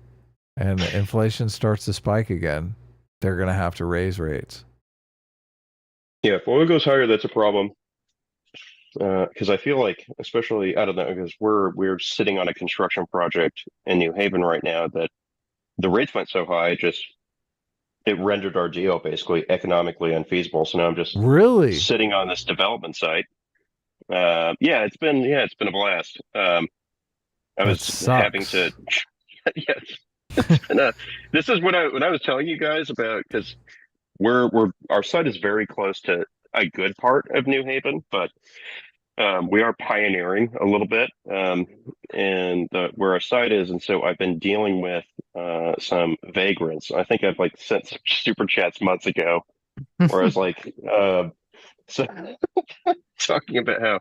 and inflation starts to spike again, they're going to have to raise rates. Yeah, if oil goes higher, that's a problem. Because I feel like, especially, I don't know, because we're sitting on a construction project in New Haven right now that the rates went so high, it rendered our deal basically economically unfeasible. So now I'm just really sitting on this development site. It's been a blast. I was having to. Yes. This is what I was telling you guys about, because our site is very close to a good part of New Haven, but we are pioneering a little bit, and where our site is, and so I've been dealing with some vagrants. I think I've sent some super chats months ago, where I was so talking about how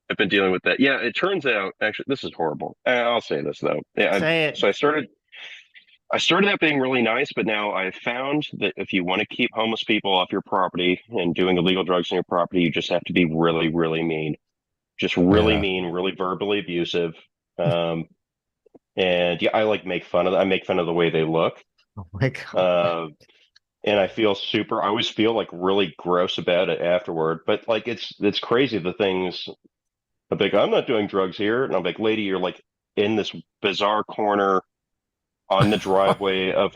I've been dealing with that. Yeah, it turns out, actually, this is horrible. I'll say this though. Yeah, Say it. So I started out being really nice, but now I've found that if you want to keep homeless people off your property and doing illegal drugs on your property, you just have to be really, really mean. Just really mean, really verbally abusive. And yeah, I make fun of them. I make fun of the way they look. Oh my God. And I always feel really gross about it afterward. But it's crazy, the things. I'm like, I'm not doing drugs here. And I'm like, lady, you're in this bizarre corner on the driveway of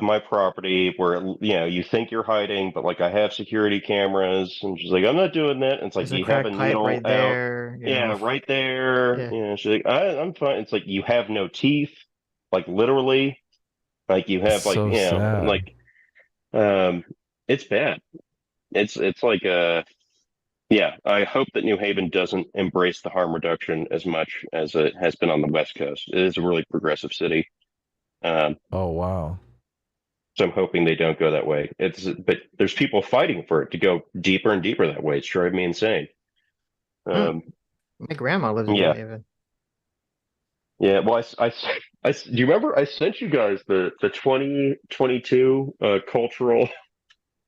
my property where, you think you're hiding, but I have security cameras. And she's like, I'm not doing that. And it's There's you have a needle right there. Yeah, right there. Yeah. She's like, I'm fine. It's you have no teeth, literally. You have so sad. It's bad. It's I hope that New Haven doesn't embrace the harm reduction as much as it has been on the West Coast. It is a really progressive city. Oh, wow. So I'm hoping they don't go that way. But there's people fighting for it to go deeper and deeper that way. It's driving me insane. My grandma lives in New Haven. Yeah, well, do you remember I sent you guys the 2022 cultural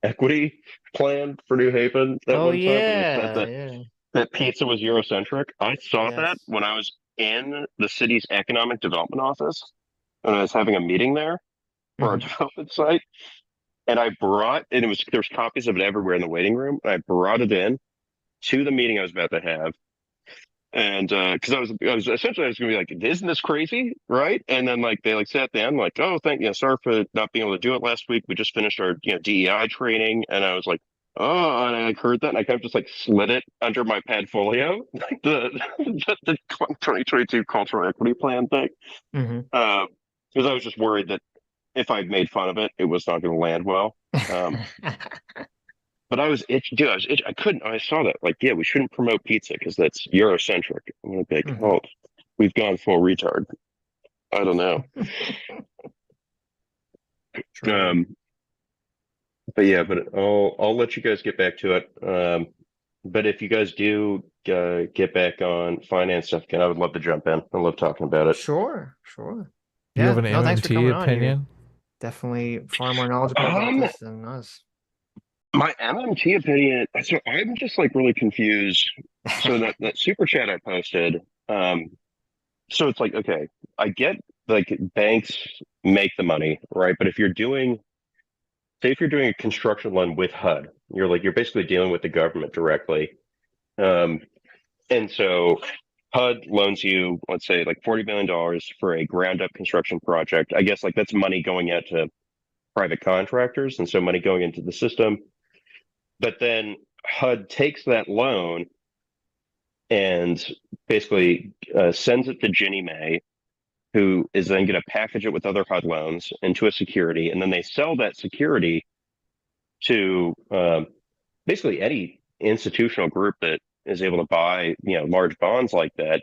equity plan for New Haven that one time? Yeah. That pizza was Eurocentric. I saw that when I was in the city's economic development office, and I was having a meeting there for our development site. And there's copies of it everywhere in the waiting room. And I brought it in to the meeting I was about to have. And because I was going to be like, isn't this crazy? Right. And then they sat down oh, sorry for not being able to do it last week. We just finished our DEI training. And I was like, oh, and I heard that, and I kind of just like slid it under my padfolio, like the 2022 cultural equity plan thing. Mm-hmm. Because I was just worried that if I made fun of it, it was not going to land well. But I was itching, dude. I was itching. I couldn't. I saw that. Like, yeah, we shouldn't promote pizza because that's Eurocentric. I'm gonna be like, oh, we've gone full retard. I don't know. But yeah, but I'll let you guys get back to it. But if you guys do get back on finance stuff again, I would love to jump in. I love talking about it. Sure. Do you have an thanks for MMT coming on. opinion? You're definitely far more knowledgeable about this than us. My MMT opinion, so I'm just like really confused. So that super chat I posted, so it's like, okay, I get like banks make the money, right? But if you're doing a construction loan with HUD, you're basically dealing with the government directly. And so HUD loans you, let's say, like $40 million for a ground up construction project. I guess like that's money going out to private contractors, and so money going into the system. But then HUD takes that loan and basically sends it to Ginnie Mae, who is then going to package it with other HUD loans into a security, and then they sell that security to basically any institutional group that is able to buy, large bonds like that.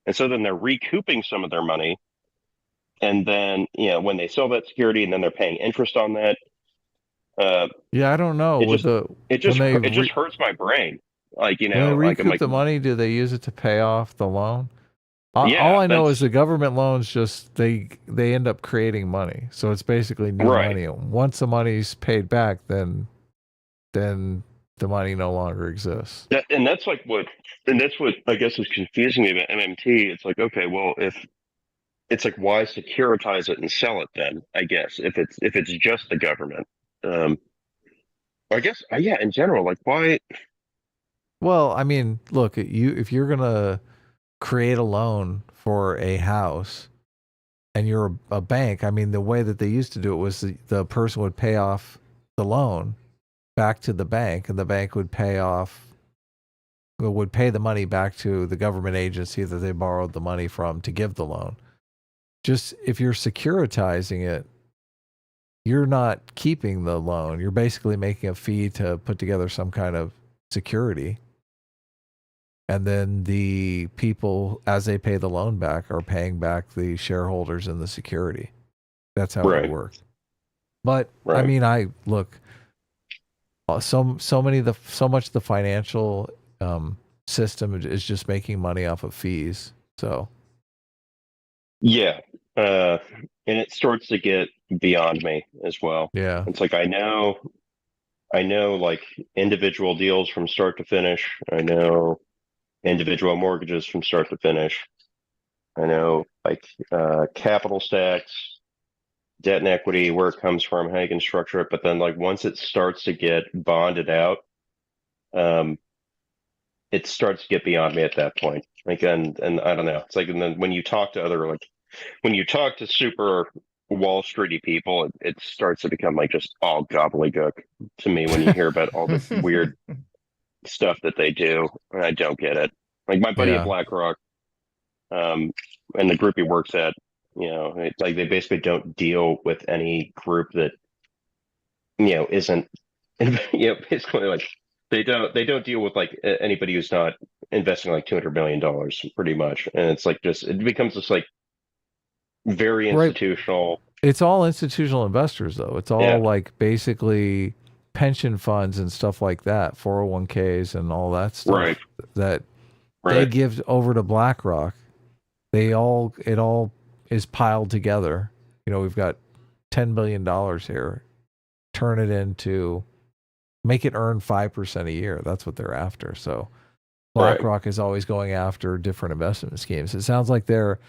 And so then they're recouping some of their money, and then when they sell that security, and then they're paying interest on that. Yeah, I don't know. It just hurts my brain. Like, when they recoup I'm like, the money, do they use it to pay off the loan? Yeah, all I know is the government loans just they end up creating money, so it's basically new money. Once the money's paid back, then the money no longer exists. And that's what I guess is confusing me about MMT. It's like, okay, well, if it's like, why securitize it and sell it then? I guess if it's just the government. I guess, yeah, in general, like, why? Well, I mean, look, if you're gonna create a loan for a house and you're a bank, I mean, the way that they used to do it was the person would pay off the loan back to the bank, and the bank would pay the money back to the government agency that they borrowed the money from to give the loan. Just if you're securitizing it, you're not keeping the loan. You're basically making a fee to put together some kind of security. And then the people, as they pay the loan back, are paying back the shareholders in the security. That's how it works. But I mean, so much the financial system is just making money off of fees. So yeah, and it starts to get beyond me as well. Yeah, it's like I know like individual deals from start to finish. I know individual mortgages from start to finish. I know like capital stacks, debt and equity, where it comes from, how you can structure it. But then like once it starts to get bonded out, it starts to get beyond me at that point. Like, and I don't know. It's like, and then when you talk to super Wall Streety people, it starts to become like just all gobbledygook to me when you hear about all this weird stuff that they do. And I don't get it. Like my buddy at BlackRock, and the group he works at, it's like they basically don't deal with any group that isn't basically like they don't deal with like anybody who's not investing like $200 million pretty much. And it's like it becomes just like very institutional. It's all institutional investors though. It's all like basically pension funds and stuff like that, 401ks and all that stuff that they give over to BlackRock. It all is piled together. We've got $10 billion here. Turn it into, make it earn 5% a year. That's what they're after. So BlackRock is always going after different investment schemes. It sounds like they're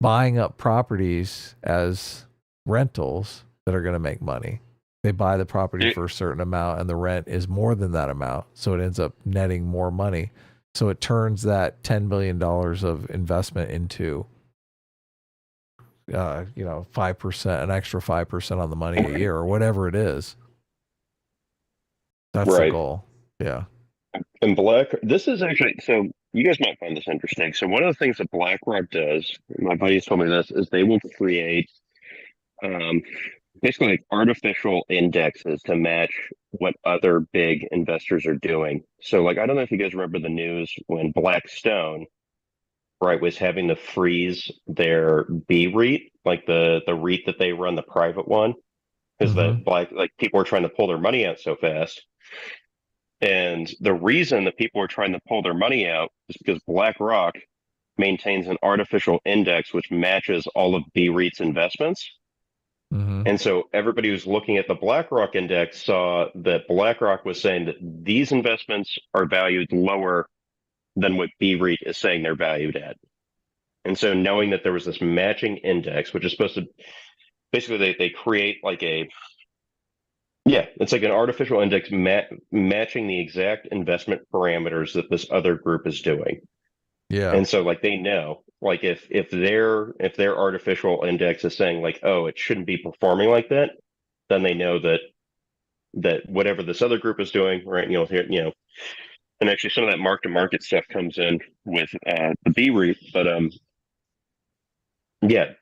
buying up properties as rentals that are going to make money. They buy the property for a certain amount and the rent is more than that amount. So it ends up netting more money. So it turns that $10 billion of investment into, 5%, an extra 5% on the money a year or whatever it is. That's the Right. goal. Yeah. And this is actually, so you guys might find this interesting. So one of the things that BlackRock does, my buddies told me this, is they will create basically like artificial indexes to match what other big investors are doing. So like, I don't know if you guys remember the news when Blackstone, right, was having to freeze their B REIT, like the REIT that they run, the private one, because the people were trying to pull their money out so fast. And the reason that people are trying to pull their money out is because BlackRock maintains an artificial index which matches all of B REIT's investments. And so everybody who's looking at the BlackRock index saw that BlackRock was saying that these investments are valued lower than what B REIT is saying they're valued at. And so knowing that there was this matching index, which is supposed to basically they create like it's like an artificial index matching the exact investment parameters that this other group is doing. Yeah. And so like they know, like if their artificial index is saying like, oh, it shouldn't be performing like that, then they know that whatever this other group is doing, right? And actually some of that mark to market stuff comes in with the B REIT, but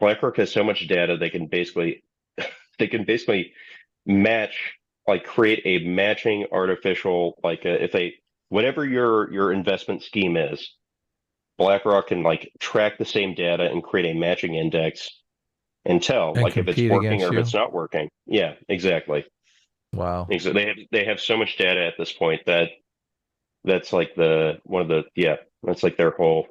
BlackRock has so much data they can basically match, like create a matching artificial, like whatever your investment scheme is, BlackRock can like track the same data and create a matching index and tell And like if it's compete working against or you? if it's not working. Yeah, exactly. Wow. So they have so much data at this point that's like that's like their whole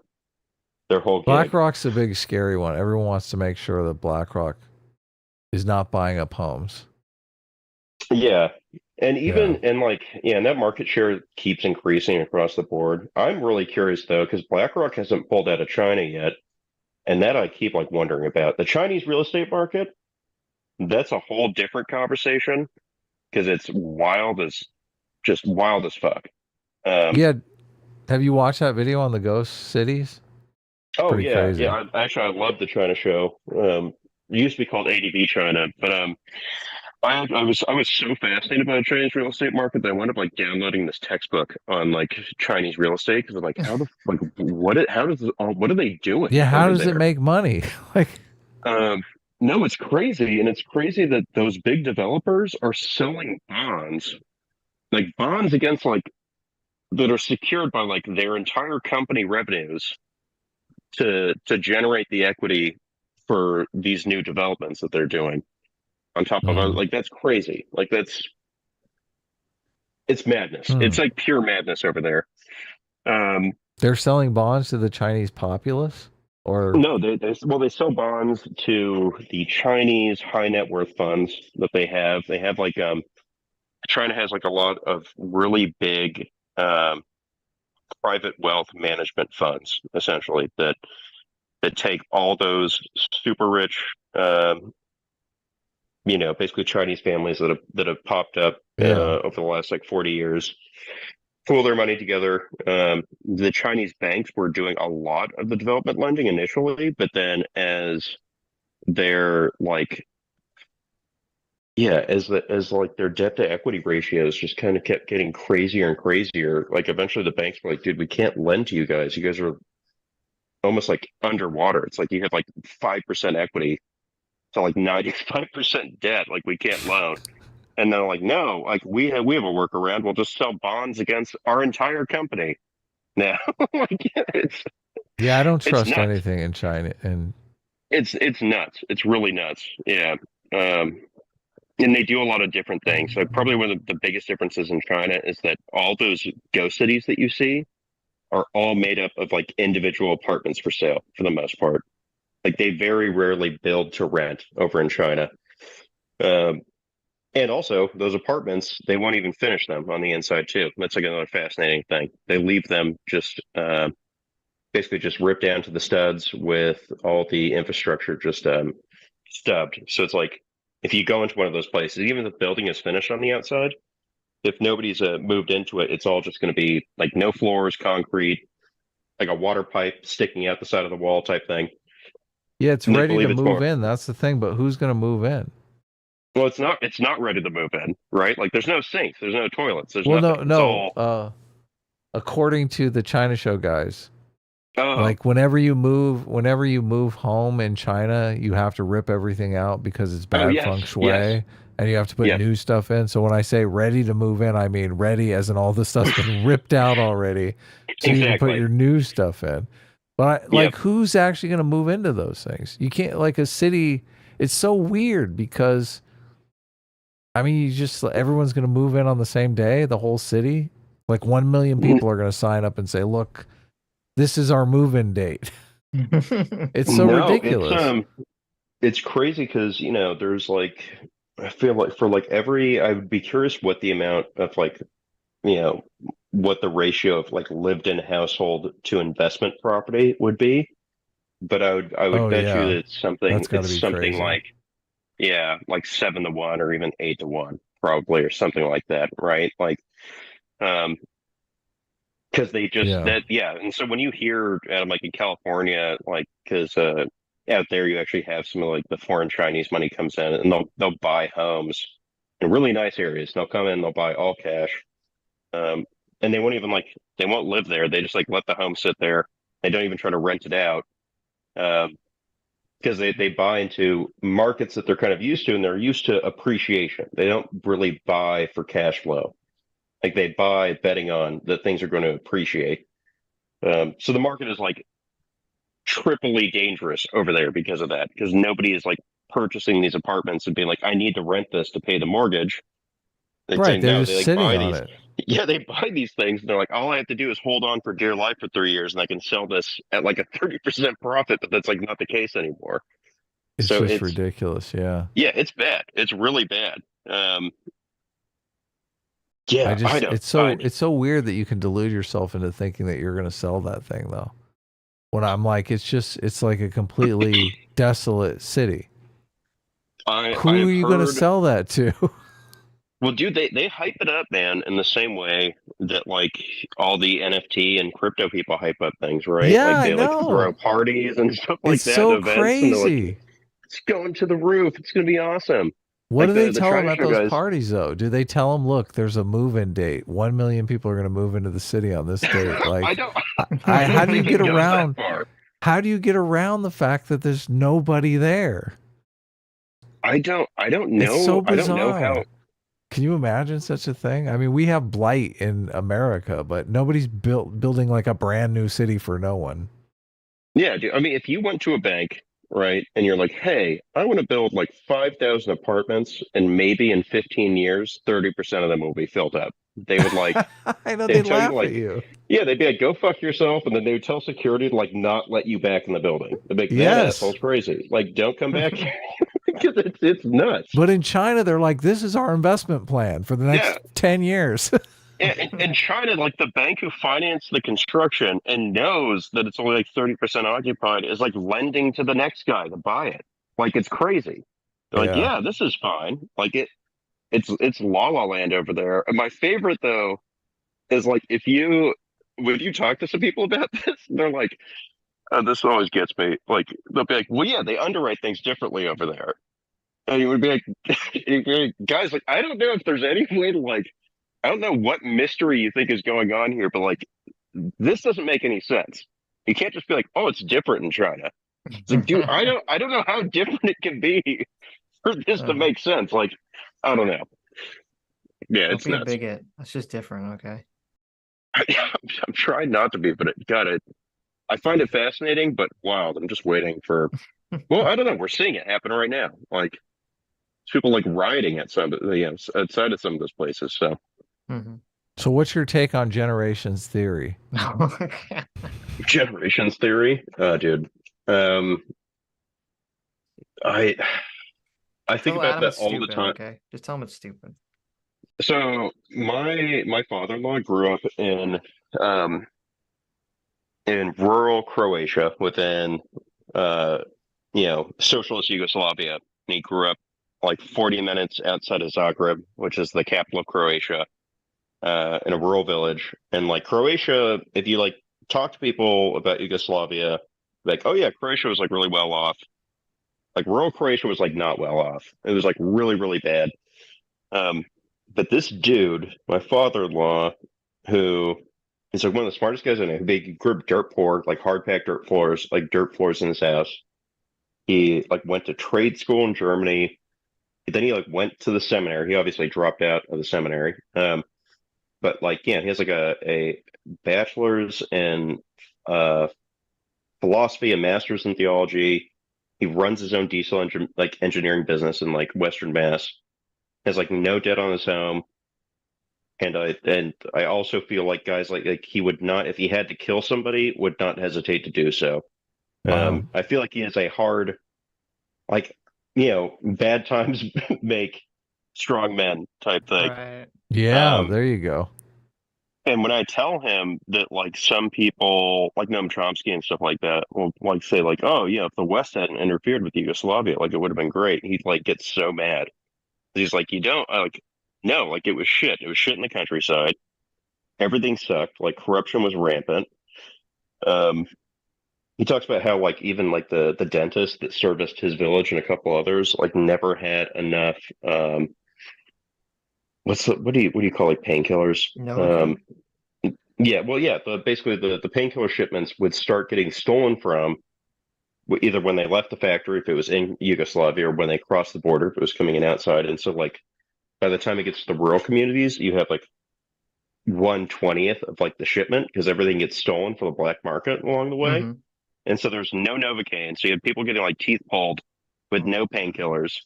gig. BlackRock's a big scary one. Everyone wants to make sure that BlackRock is not buying up homes. Yeah. And even and that market share keeps increasing across the board. I'm really curious though, because BlackRock hasn't pulled out of China yet. And that I keep like wondering about. The Chinese real estate market, that's a whole different conversation because it's wild as fuck. Have you watched that video on the ghost cities? Oh pretty yeah, crazy. yeah. I love the China show. It used to be called ADV China, but I was so fascinated by the Chinese real estate market that I wound up like downloading this textbook on like Chinese real estate because I'm like, what are they doing? Yeah, how over does it there? make money? Like, no, it's crazy, and it's crazy that those big developers are selling bonds, like bonds against like that are secured by like their entire company revenues to generate the equity for these new developments that they're doing. On top of like that's crazy. Like it's madness. It's like pure madness over there. they're selling bonds to the Chinese populace? Or No, they sell bonds to the Chinese high net worth funds that they have. They have like China has like a lot of really big private wealth management funds, essentially that take all those super rich, basically Chinese families that have popped up over the last like 40 years. Pool their money together. The Chinese banks were doing a lot of the development lending initially, but then as their like as their debt to equity ratios just kind of kept getting crazier and crazier, like eventually the banks were like, dude, we can't lend to you guys. You guys are almost like underwater. It's like you have like 5% equity to like 95% debt. Like we can't loan. And they're like, no, like we have a workaround. We'll just sell bonds against our entire company now. I don't trust nuts. anything in China. And it's nuts. It's really nuts. Yeah. And they do a lot of different things. So probably one of the biggest differences in China is that all those ghost cities that you see are all made up of like individual apartments for sale for the most part. Like they very rarely build to rent over in China. And also, those apartments, they won't even finish them on the inside, too. That's like another fascinating thing. They leave them just basically just ripped down to the studs with all the infrastructure just stubbed. So it's like if you go into one of those places, even if the building is finished on the outside, if nobody's moved into it, it's all just going to be like no floors, concrete, like a water pipe sticking out the side of the wall type thing. Yeah, it's ready to move in. That's the thing. But who's going to move in? Well, it's not ready to move in, right? Like there's no sinks, there's no toilets, there's Well, nothing. It's all according to the China show guys, oh, like whenever you move home in China, you have to rip everything out because it's bad yes, feng shui, yes. and you have to put Yes. new stuff in. So when I say ready to move in, I mean ready as in all the stuff's been ripped out already, so you can put Exactly. your new stuff in. But like, Yep. who's actually going to move into those things? You can't, like, a city. It's so weird because, I mean, everyone's going to move in on the same day, the whole city. Like 1 million people are going to sign up and say, "Look, this is our move-in date." It's so ridiculous. It's crazy because there's like I feel like for like I would be curious what the amount of like what the ratio of like lived-in household to investment property would be, but I would Oh, bet yeah. you that it's That's gotta be crazy. like like 7-to-1 or even 8-to-1 probably or something like that, right? Like because they just and so when you hear like in California, like because out there you actually have some of like the foreign Chinese money comes in and they'll buy homes in really nice areas. They'll come in, they'll buy all cash, and they won't even they won't live there. They just like let the home sit there. They don't even try to rent it out because they buy into markets that they're kind of used to, and they're used to appreciation. They don't really buy for cash flow. Like they buy betting on that things are going to appreciate. So the market is like triply dangerous over there because of that, because nobody is like purchasing these apartments and being like, I need to rent this to pay the mortgage. Right, they're just they sitting buy on these. it. Yeah, they buy these things and they're like, all I have to do is hold on for dear life for 3 years and I can sell this at like a 30% profit, but that's like not the case anymore. It's So just ridiculous. Yeah. yeah, it's bad. It's really bad. Yeah, it's so weird that you can delude yourself into thinking that you're going to sell that thing though. When I'm like, it's like a completely desolate city. Who are you going to sell that to? Well, dude, they hype it up, man, in the same way that like all the NFT and crypto people hype up things, right? Yeah, like they I like know. throw parties and stuff like It's that, so events, and they're crazy. like, it's going to the roof. It's going to be awesome. What Like do they the tell them China at show those guys- parties though? Do they tell them, look, there's a move-in date. 1 million people are going to move into the city on this date. Like, I don't. how do you get think it goes that around? far. How do you get around the fact that there's nobody there? I don't know. It's so I bizarre. don't know how. Can you imagine such a thing? I mean, we have blight in America, but nobody's building like a brand new city for no one. Yeah, dude. I mean, if you went to a bank, right, and you're like, hey, I want to build like 5,000 apartments, and maybe in 15 years, 30% of them will be filled up. They would like, I know they'd they tell laugh you, like, at you. yeah, they'd be like, go fuck yourself, and then they would tell security to like not let you back in the building. They'd be like, that Yes. asshole's crazy. Like, don't come back because it's nuts. But in China, they're like, this is our investment plan for the next 10 years. Yeah, in China, like the bank who financed the construction and knows that it's only like 30% occupied is like lending to the next guy to buy it. Like it's crazy. They're like, yeah, this is fine. Like it's la la land over there. And my favorite though is like when you talk to some people about this, they're like, oh, this always gets me. Like they'll be like, well, yeah, they underwrite things differently over there. And you would be like, guys, like I don't know if there's any way to like. I don't know what mystery you think is going on here, but like, this doesn't make any sense. You can't just be like, "Oh, it's different in China." It's like, dude, I don't know how different it can be for this to make sense. Like, I don't know. Yeah, Don't it's be a nuts. bigot. That's just different. Okay. I'm trying not to be, but I find it fascinating, but wild. I'm just waiting for. Well, I don't know. We're seeing it happen right now. Like, people like rioting at outside of some of those places. So. Mm-hmm. So what's your take on generations theory? Generations theory? Dude. I think about that all the time. Okay, just tell him it's stupid. So my father-in-law grew up in rural Croatia within socialist Yugoslavia. And he grew up like 40 minutes outside of Zagreb, which is the capital of Croatia. In a rural village. And like Croatia, if you like talk to people about Yugoslavia, like, oh yeah, Croatia was like really well off. Like rural Croatia was like not well off. It was like really, really bad. But this dude, my father-in-law, who is like one of the smartest guys I know, they grew up dirt poor, like hard packed dirt floors in his house. He like went to trade school in Germany. Then he like went to the seminary. He obviously dropped out of the seminary. But like, yeah, he has like a bachelor's in philosophy, a master's in theology. He runs his own diesel engineering business in like Western Mass. Has like no debt on his home. And I also feel like guys like he would not, if he had to kill somebody, would not hesitate to do so. Wow. I feel like he is a hard, like, bad times make strong men type thing. Right. Yeah, there you go. And when I tell him that, like, some people, like Noam Chomsky and stuff like that, will like say, like, "Oh, yeah, if the West hadn't interfered with Yugoslavia, like, it would have been great." He'd like get so mad. He's like, "You don't like, no, like, it was shit. It was shit in the countryside. Everything sucked. Like, corruption was rampant." He talks about how, like, even like the dentist that serviced his village and a couple others, like, never had enough. What do you call like painkillers? No. Yeah, well, yeah, basically the painkiller shipments would start getting stolen from either when they left the factory, if it was in Yugoslavia, or when they crossed the border, if it was coming in outside. And so, like, by the time it gets to the rural communities, you have like 1/20th of like the shipment because everything gets stolen for the black market along the way. Mhm. And so there's no Novocaine. So you had people getting like teeth pulled with no painkillers.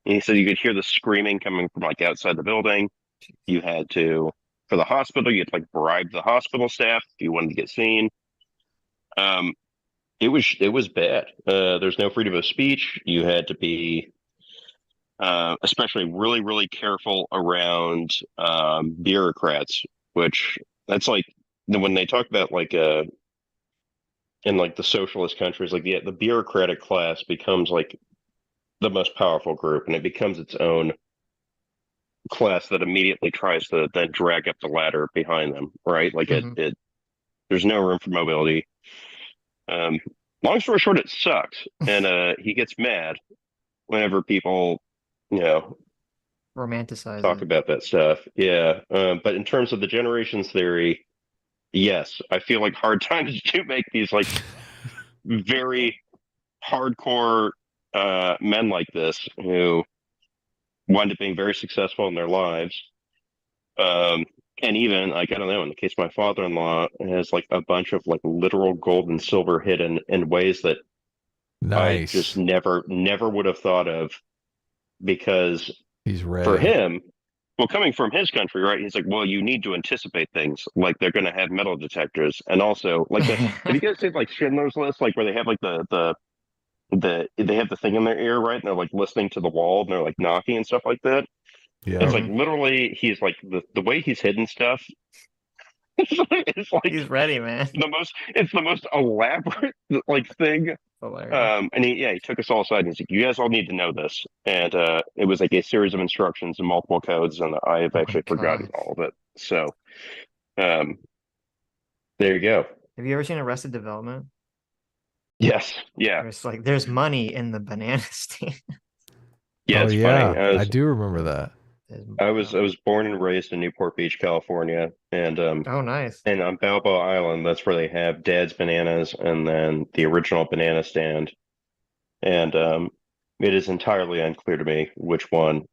And he said you could hear the screaming coming from like outside the building. You had to, for the hospital, you had to like bribe the hospital staff if you wanted to get seen. It was bad. There's no freedom of speech. You had to be especially really, really careful around bureaucrats, which that's like when they talk about like in like the socialist countries, like the bureaucratic class becomes like the most powerful group, and it becomes its own class that immediately tries to then drag up the ladder behind them, right? Like it there's no room for mobility. Long story short, it sucks, and he gets mad whenever people, Romanticize talk it. about that stuff. Yeah, but in terms of the generations theory, yes, I feel like hard times do make these like very hardcore men like this who wind up being very successful in their lives. And even like, I don't know, in the case of my father-in-law, has like a bunch of like literal gold and silver hidden in ways that I just never would have thought of, because he's ready. For him, well, coming from his country, right? He's like, well, you need to anticipate things, like they're going to have metal detectors, and also like have you guys seen like Schindler's List, like where they have like they have the thing in their ear, right? And they're like listening to the wall, and they're like knocking and stuff like that. Yeah. It's like literally, he's like the way he's hidden stuff. It's like he's ready, man. It's the most elaborate like thing. And he took us all aside and he's like, "You guys all need to know this." And it was like a series of instructions and multiple codes, and I have actually forgotten all of it. So there you go. Have you ever seen Arrested Development? Yes. Yeah. There's money in the banana stand. Yeah, it's funny. I do remember that. I was born and raised in Newport Beach, California, and oh, nice. And on Balboa Island, that's where they have Dad's Bananas and then the original banana stand. And it is entirely unclear to me which one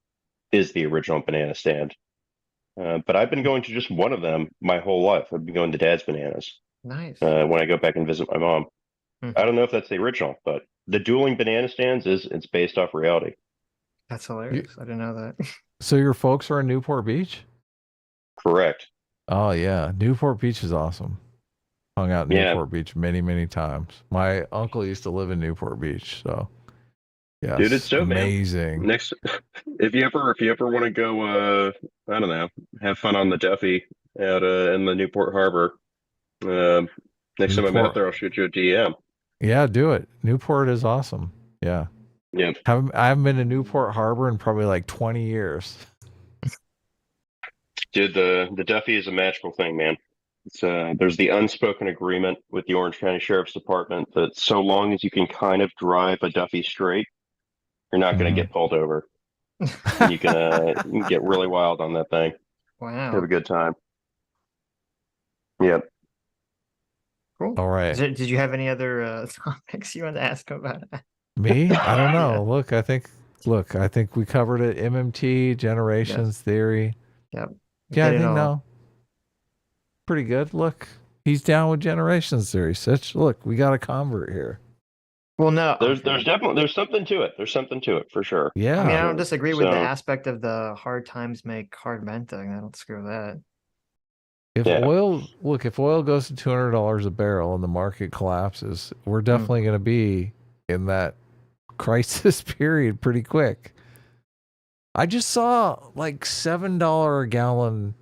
is the original banana stand. But I've been going to just one of them my whole life. I've been going to Dad's Bananas. Nice. When I go back and visit my mom. I don't know if that's the original, but the dueling banana stands it's based off reality. That's hilarious. I didn't know that. So your folks are in Newport Beach? Correct. Oh yeah, Newport Beach is awesome. Hung out in Newport Beach many, many times. My uncle used to live in Newport Beach, so yeah, dude, it's so amazing. Man. Next, if you ever want to go, I don't know, have fun on the Duffy out in the Newport Harbor. Next time I'm out there, I'll shoot you a DM. Yeah, do it. Newport is awesome. Yeah. Yeah. I haven't been to Newport Harbor in probably like 20 years. Dude, the Duffy is a magical thing, man. It's there's the unspoken agreement with the Orange County Sheriff's Department that so long as you can kind of drive a Duffy straight, You're not going to get pulled over. You can get really wild on that thing. Wow. Have a good time. Yep. Cool. All right. Did you have any other topics you wanted to ask about? Me? I don't know. Look, I think we covered it. MMT, generations theory. Yep. Yeah, I think no. Pretty good. Look, he's down with generations theory. Sitch, look, we got a convert here. Well, no, there's definitely something to it. There's something to it for sure. Yeah. I mean, I don't disagree with the aspect of the hard times make hard men thing. I don't screw that. If oil goes to $200 a barrel and the market collapses, we're definitely going to be in that crisis period pretty quick. I just saw like $7 a gallon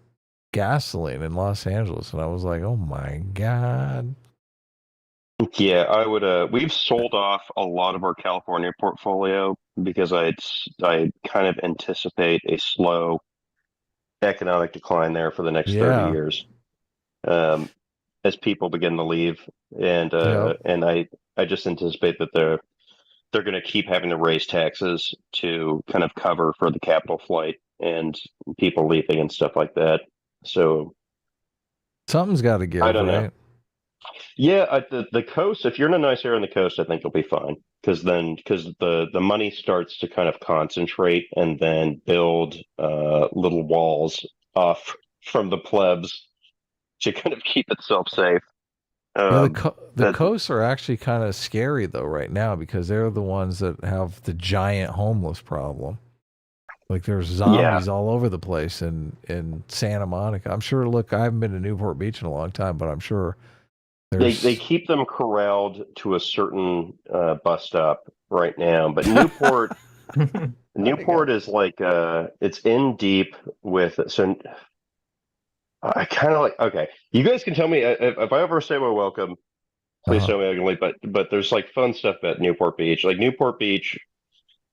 gasoline in Los Angeles, and I was like, oh my God. Yeah, I would. We've sold off a lot of our California portfolio because I kind of anticipate a slow economic decline there for the next 30 years, as people begin to leave, and I just anticipate that they're going to keep having to raise taxes to kind of cover for the capital flight and people leaving and stuff like that. So something's got to give. I don't know. Right? Yeah, the coast. If you're in a nice area on the coast, I think you'll be fine because the money starts to kind of concentrate and then build little walls off from the plebs to kind of keep itself safe. The coasts are actually kind of scary though right now because they're the ones that have the giant homeless problem. Like there's zombies all over the place in Santa Monica. I'm sure. Look, I haven't been to Newport Beach in a long time, but I'm sure. They keep them corralled to a certain bus stop right now, but Newport is like it's in deep with so. I kind of like okay. You guys can tell me if I ever say my welcome. Please tell me I can leave. But there's like fun stuff at Newport Beach. Like Newport Beach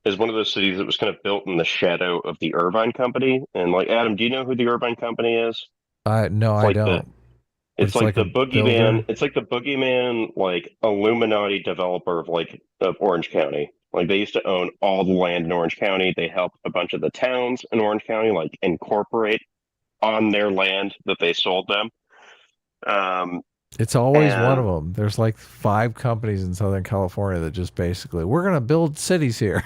is one of those cities that was kind of built in the shadow of the Irvine Company. And like Adam, do you know who the Irvine Company is? No, I don't. It's like the boogeyman. It's like the boogeyman, like Illuminati developer of Orange County. Like they used to own all the land in Orange County. They helped a bunch of the towns in Orange County like incorporate on their land that they sold them. It's always one of them. There's like 5 companies in Southern California that just basically we're going to build cities here.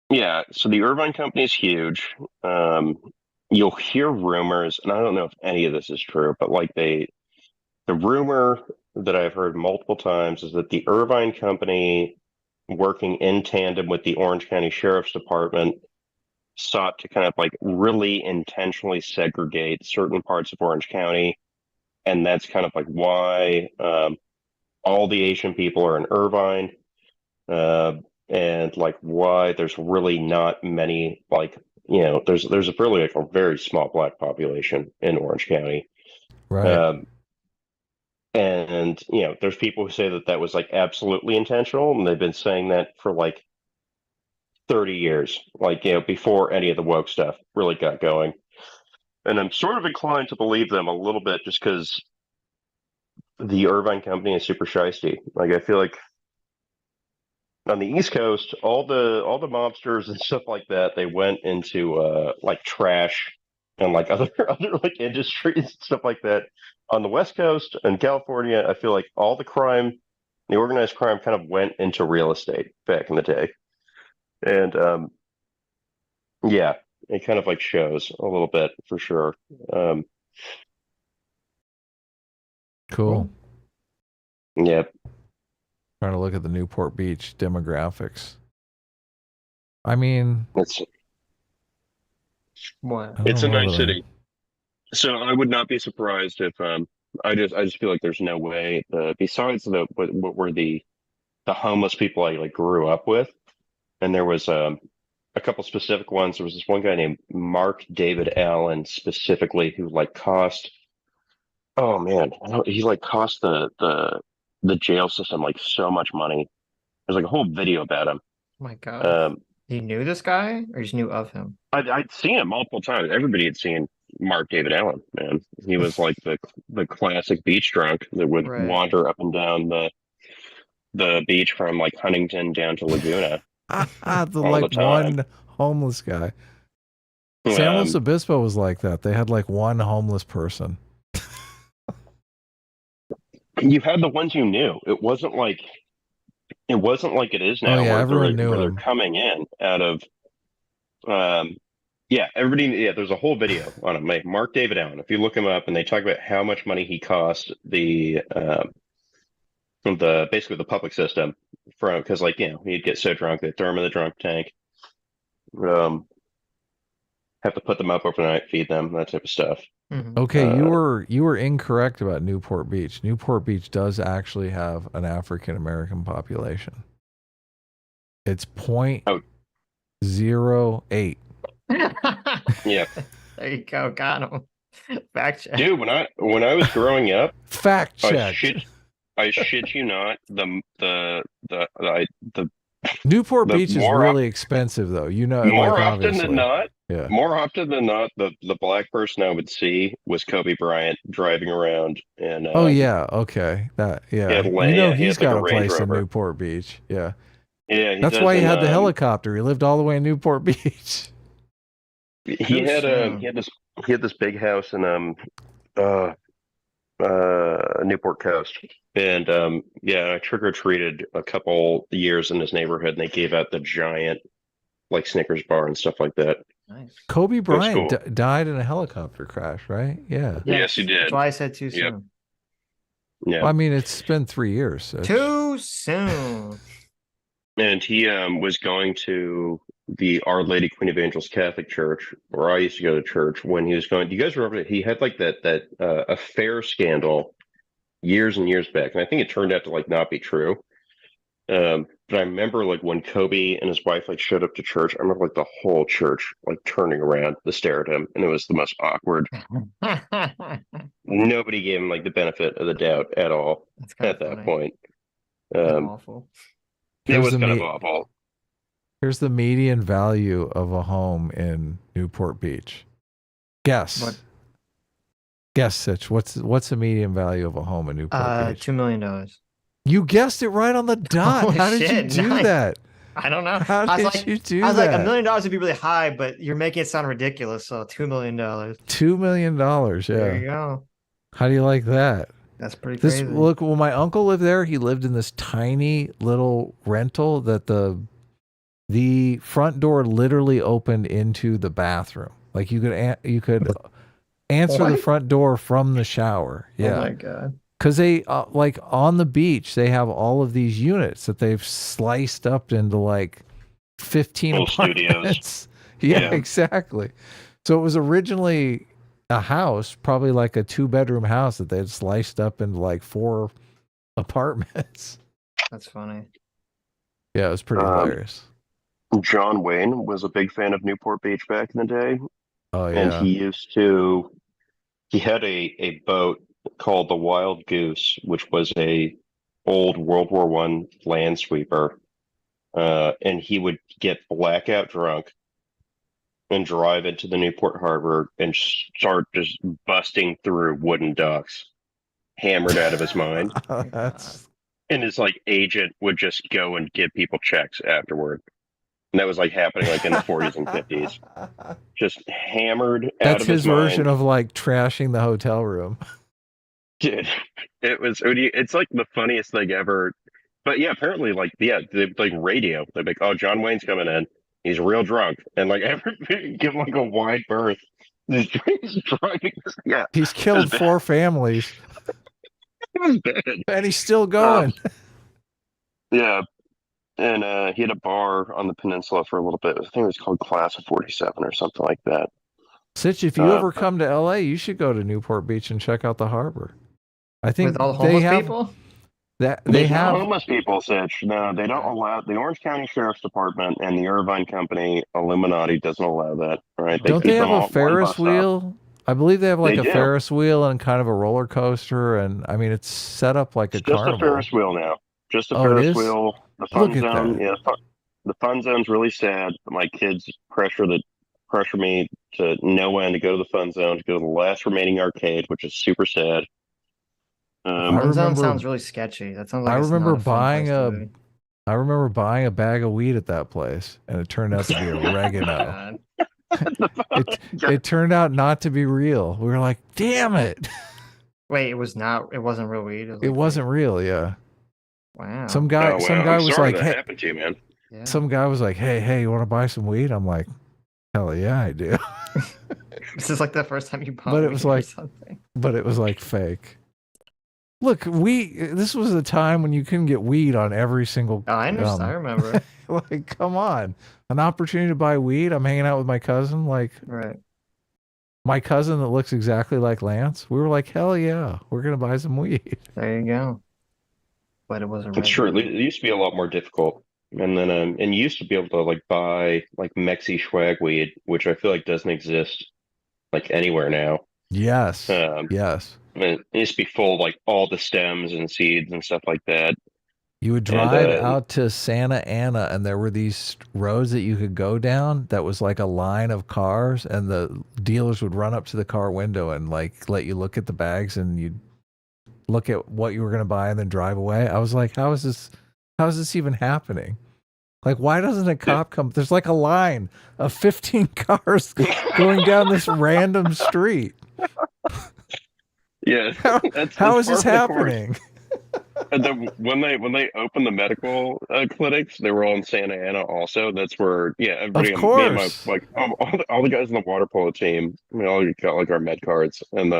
Yeah. So the Irvine Company is huge. You'll hear rumors, and I don't know if any of this is true, but like the rumor that I've heard multiple times is that the Irvine Company, working in tandem with the Orange County Sheriff's Department, sought to kind of like really intentionally segregate certain parts of Orange County. And that's kind of like why all the Asian people are in Irvine, and like why there's really not many like. There's a really like a very small black population in Orange County, right? And there's people who say that was like absolutely intentional, and they've been saying that for like 30 years, like before any of the woke stuff really got going. And I'm sort of inclined to believe them a little bit, just because the Irvine Company is super shisty. Like I feel like. On the East Coast, all the mobsters and stuff like that, they went into like trash and like other like industries and stuff like that. On the West Coast and California, I feel like all the crime, the organized crime, kind of went into real estate back in the day, and yeah, it kind of like shows a little bit for sure. Cool. Yep. Trying to look at the Newport Beach demographics. I mean, it's a nice city. So I would not be surprised if I just feel like there's no way besides what were the homeless people I like grew up with, and there was a couple specific ones. There was this one guy named Mark David Allen specifically who like cost. Oh man, he like cost the jail system like so much money. There's like a whole video about him. Oh my God. You knew this guy or just knew of him? I'd seen him multiple times. Everybody had seen Mark David Allen, man. He was like the classic beach drunk that would wander up and down the beach from like Huntington down to Laguna. like time. one homeless guy. San Luis Obispo was like that. They had like one homeless person. You had the ones you knew. It wasn't like it is now. Oh, yeah, where everyone knew they're him. coming in out of everybody. Yeah, there's a whole video on him. Like Mark David Allen. If you look him up, and they talk about how much money he cost the basically the public system from, because like, you know, he'd get so drunk they'd throw him in the drunk tank. Have to put them up overnight, feed them, that type of stuff. Okay, you were incorrect about Newport Beach. Newport Beach does actually have an African American population. It's 0.08. Yeah. There you go. Got him. Fact check. Dude, when I was growing up, fact check. I shit you not, the Newport Beach is really expensive, though. You know, more like, often obviously. than not. Yeah. More often than not, the black person I would see was Kobe Bryant driving around. And oh yeah, okay, that he had you know, he he's had, like, got a a Range place in Rover. Newport Beach. Yeah, yeah. That's why he had the helicopter. He lived all the way in Newport Beach. He had this big house in Newport Coast, and yeah, I trick or treated a couple years in his neighborhood, and they gave out the giant like Snickers bar and stuff like that. Nice. Kobe Bryant cool. died in a helicopter crash, right? Yeah. Yes, he did. That's why I said too soon. Yeah. Well, I mean, it's been 3 years. So Too soon. And he was going to the Our Lady Queen of Angels Catholic Church, where I used to go to church, when he was going. Do you guys remember he had like that affair scandal years and years back, and I think it turned out to like not be true. But I remember like when Kobe and his wife like showed up to church, I remember like the whole church like turning around to stare at him, and it was the most awkward. Nobody gave him like the benefit of the doubt at all at that point. Awful. It was kind of awful. Here's the median value of a home in Newport Beach. Guess. What? Guess, Sitch. What's the median value of a home in Newport Beach? $2 million. You guessed it right on the dot. Oh, How did shit, you do nice. that? I don't know. How I was did like, you do I was that? like, $1 million would be really high, but you're making it sound ridiculous. So $2 million. $2 million. Yeah. There you go. How do you like that? That's pretty This crazy. look. When my uncle lived there, he lived in this tiny little rental that the front door literally opened into the bathroom. Like you could answer the front door from the shower. Yeah. Oh my God. Because they like on the beach, they have all of these units that they've sliced up into like 15 Little apartments. studios. Yeah, Yeah. exactly. So it was originally a house, probably like a 2-bedroom house that they had sliced up into like 4 apartments. That's funny. Yeah, it was pretty hilarious. John Wayne was a big fan of Newport Beach back in the day. Oh yeah. And he had a boat called the Wild Goose, which was a old World War I land sweeper. And he would get blackout drunk and drive into the Newport Harbor and start just busting through wooden docks, hammered out of his mind. And his like agent would just go and give people checks afterward. And that was like happening like in the 40s and 50s. Just hammered out That's of his his version mind. of like trashing the hotel room. Dude, it's like the funniest thing ever. But yeah, apparently they like radio. They're like, oh, John Wayne's coming in. He's real drunk. And like everybody give him like a wide berth. He's driving. Yeah. He's killed 4 families. It was bad. And he's still going. Yeah. And he had a bar on the peninsula for a little bit. I think it was called Class of 47 or something like that. Sitch, if you ever come to LA, you should go to Newport Beach and check out the harbor. I think With all the they homeless have people? that they There's have no homeless people, Sitch. No, they don't allow. The Orange County Sheriff's Department and the Irvine Company Illuminati doesn't allow that. Right? Don't keep they have them all a at one Ferris bus stop. wheel? I believe they have like They a do. Ferris wheel and kind of a roller coaster, and I mean it's set up like a It's just carnival. a Ferris wheel now. Just a Oh, it Ferris is? wheel. The Look fun at zone. that. Yeah, the fun zone's really sad. My kids pressure me to no end to go to the fun zone, to go to the last remaining arcade, which is super sad. Fun zone sounds really sketchy. That sounds like I it's remember not a fun buying place to be. I remember buying a bag of weed at that place, and it turned out to be oregano. It turned out not to be real. We were like, damn it. Wait, it wasn't real weed. It wasn't real, yeah. Wow. Some guy I'm was sorry like, that hey, happened to you, man. Yeah. some guy was like, hey, you want to buy some weed? I'm like, hell yeah, I do. This is like the first time you bought But it weed was or like, something. but it was like fake. Look, this was a time when you couldn't get weed on every single. Oh, I understand. I remember. Like, come on, an opportunity to buy weed. I'm hanging out with my cousin, like, Right. my cousin that looks exactly like Lance. We were like, hell yeah, we're gonna buy some weed. There you go. But it wasn't. It's true. It used to be a lot more difficult. And then, and you used to be able to like buy like Mexi swag weed, which I feel like doesn't exist like anywhere now. Yes. Yes. I mean, it used to be full of like all the stems and seeds and stuff like that. You would drive out to Santa Ana, and there were these roads that you could go down that was like a line of cars, and the dealers would run up to the car window and like let you look at the bags, and you'd look at what you were going to buy and then drive away. I was like, how is this even happening? Like, why doesn't a cop come? There's like a line of 15 cars going down this random street. Yeah. How is this happening? And then when they opened the medical clinics, they were all in Santa Ana also. That's where, yeah, everybody, Of me and my, course. like all the guys in the water polo team, I mean, all got like our med cards, and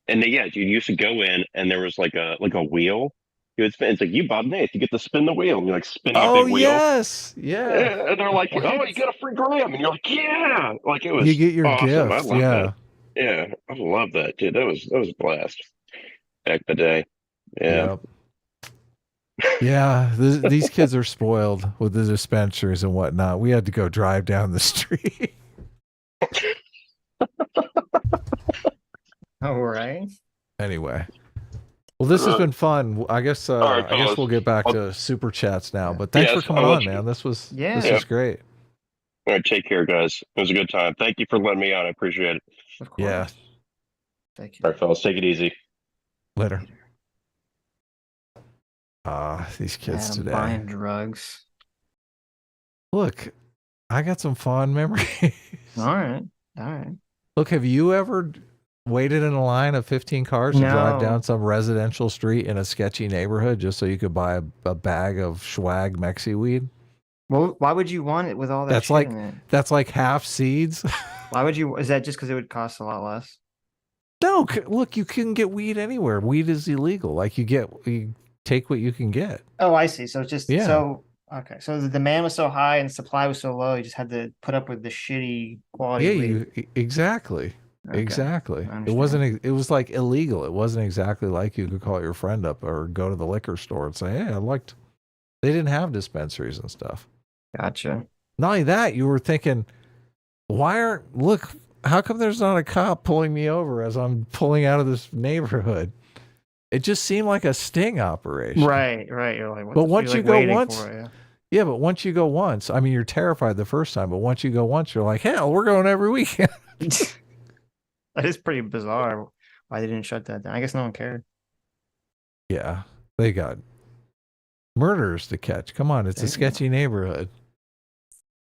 yeah, you used to go in and there was like a wheel. You would spin. It's like you bought an eighth, you get to spin the wheel, and you're like spinning a big wheel. Yes, Yeah, and they're like, oh, you get a free gram, and you're like, yeah, like it was. You get your awesome. gift, I love yeah. that. Yeah, I love that, dude. That was a blast back in the day. Yeah. Yep. Yeah, these kids are spoiled with the dispensaries and whatnot. We had to go drive down the street. All right. Anyway, well, this has been fun. I guess right, I guess fellas. we'll get back to super chats now. But thanks for coming on, man. This was great. All right, take care, guys. It was a good time. Thank you for letting me on. I appreciate it. Of course. Yeah. Thank you. All right, fellas, take it easy. Later. These kids Adam today. buying drugs. Look, I got some fond memories. All right. Look, have you ever waited in a line of 15 cars to drive No. down some residential street in a sketchy neighborhood just so you could buy a bag of swag Mexi weed? Well, why would you want it with all that That's shit like in it? that's like half seeds. Why would you? Is that just because it would cost a lot less? No, look, you can get weed anywhere. Weed is illegal. Like you take what you can get. Oh, I see. So it's just Yeah. so okay. So the demand was so high and supply was so low, you just had to put up with the shitty quality. Yeah, weed. exactly. Okay. Exactly. I It wasn't. It was like illegal. It wasn't exactly like you could call your friend up or go to the liquor store and say, "Hey, They didn't have dispensaries and stuff. Gotcha. Not only that, you were thinking, how come there's not a cop pulling me over as I'm pulling out of this neighborhood? It just seemed like a sting operation. Right. You're like, But once you go waiting once, for it, yeah, but once you go once, I mean, you're terrified the first time, but once you go once, you're like, hell, we're going every weekend. That is pretty bizarre. Why they didn't shut that down? I guess no one cared. Yeah, they got murderers to catch. Come on, it's a sketchy neighborhood.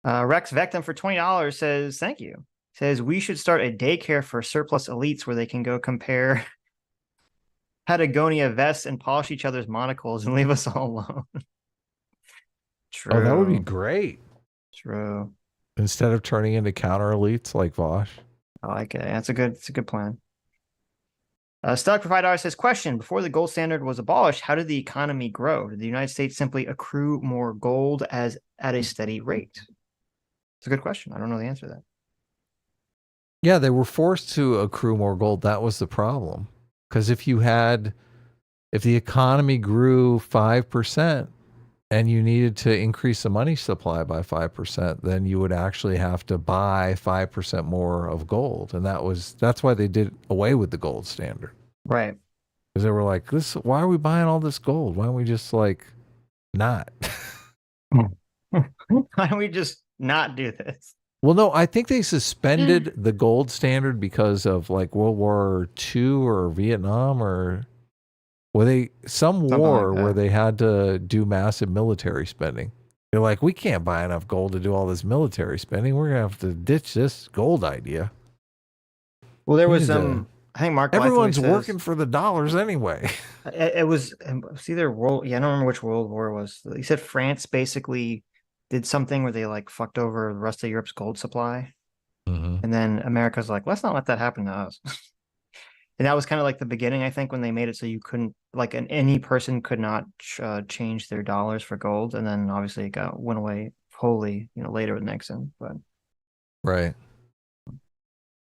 Rex Vectum for $20 says, thank you. Says, we should start a daycare for surplus elites where they can go compare Patagonia vests and polish each other's monocles and leave us all alone. True. Oh, that would be great. True. Instead of turning into counter elites like Vosh. I like it. It's a good plan. Stuck for $5 says, question, before the gold standard was abolished, how did the economy grow? Did the United States simply accrue more gold at a steady rate? It's a good question. I don't know the answer to that. Yeah, they were forced to accrue more gold. That was the problem. Because if the economy grew 5% and you needed to increase the money supply by 5%, then you would actually have to buy 5% more of gold. And that's why they did away with the gold standard. Right. Because they were like, why are we buying all this gold? Why don't we just not? Why don't we just not do this? Well, no, I think they suspended the gold standard because of World War II or Vietnam, or some Something war like where that. they had to do massive military spending. They're like, we can't buy enough gold to do all this military spending. We're gonna have to ditch this gold idea. Well, there We was need to- I think Mark Everyone's Leithowicz says- working for the dollars anyway. It was either world. Yeah, I don't remember which World War it was. He said France basically did something where they like fucked over the rest of Europe's gold supply, and then America's like, let's not let that happen to us. And that was kind of like the beginning, I think, when they made it so you couldn't like any person could not change their dollars for gold, and then obviously it went away wholly, later with Nixon. But Right.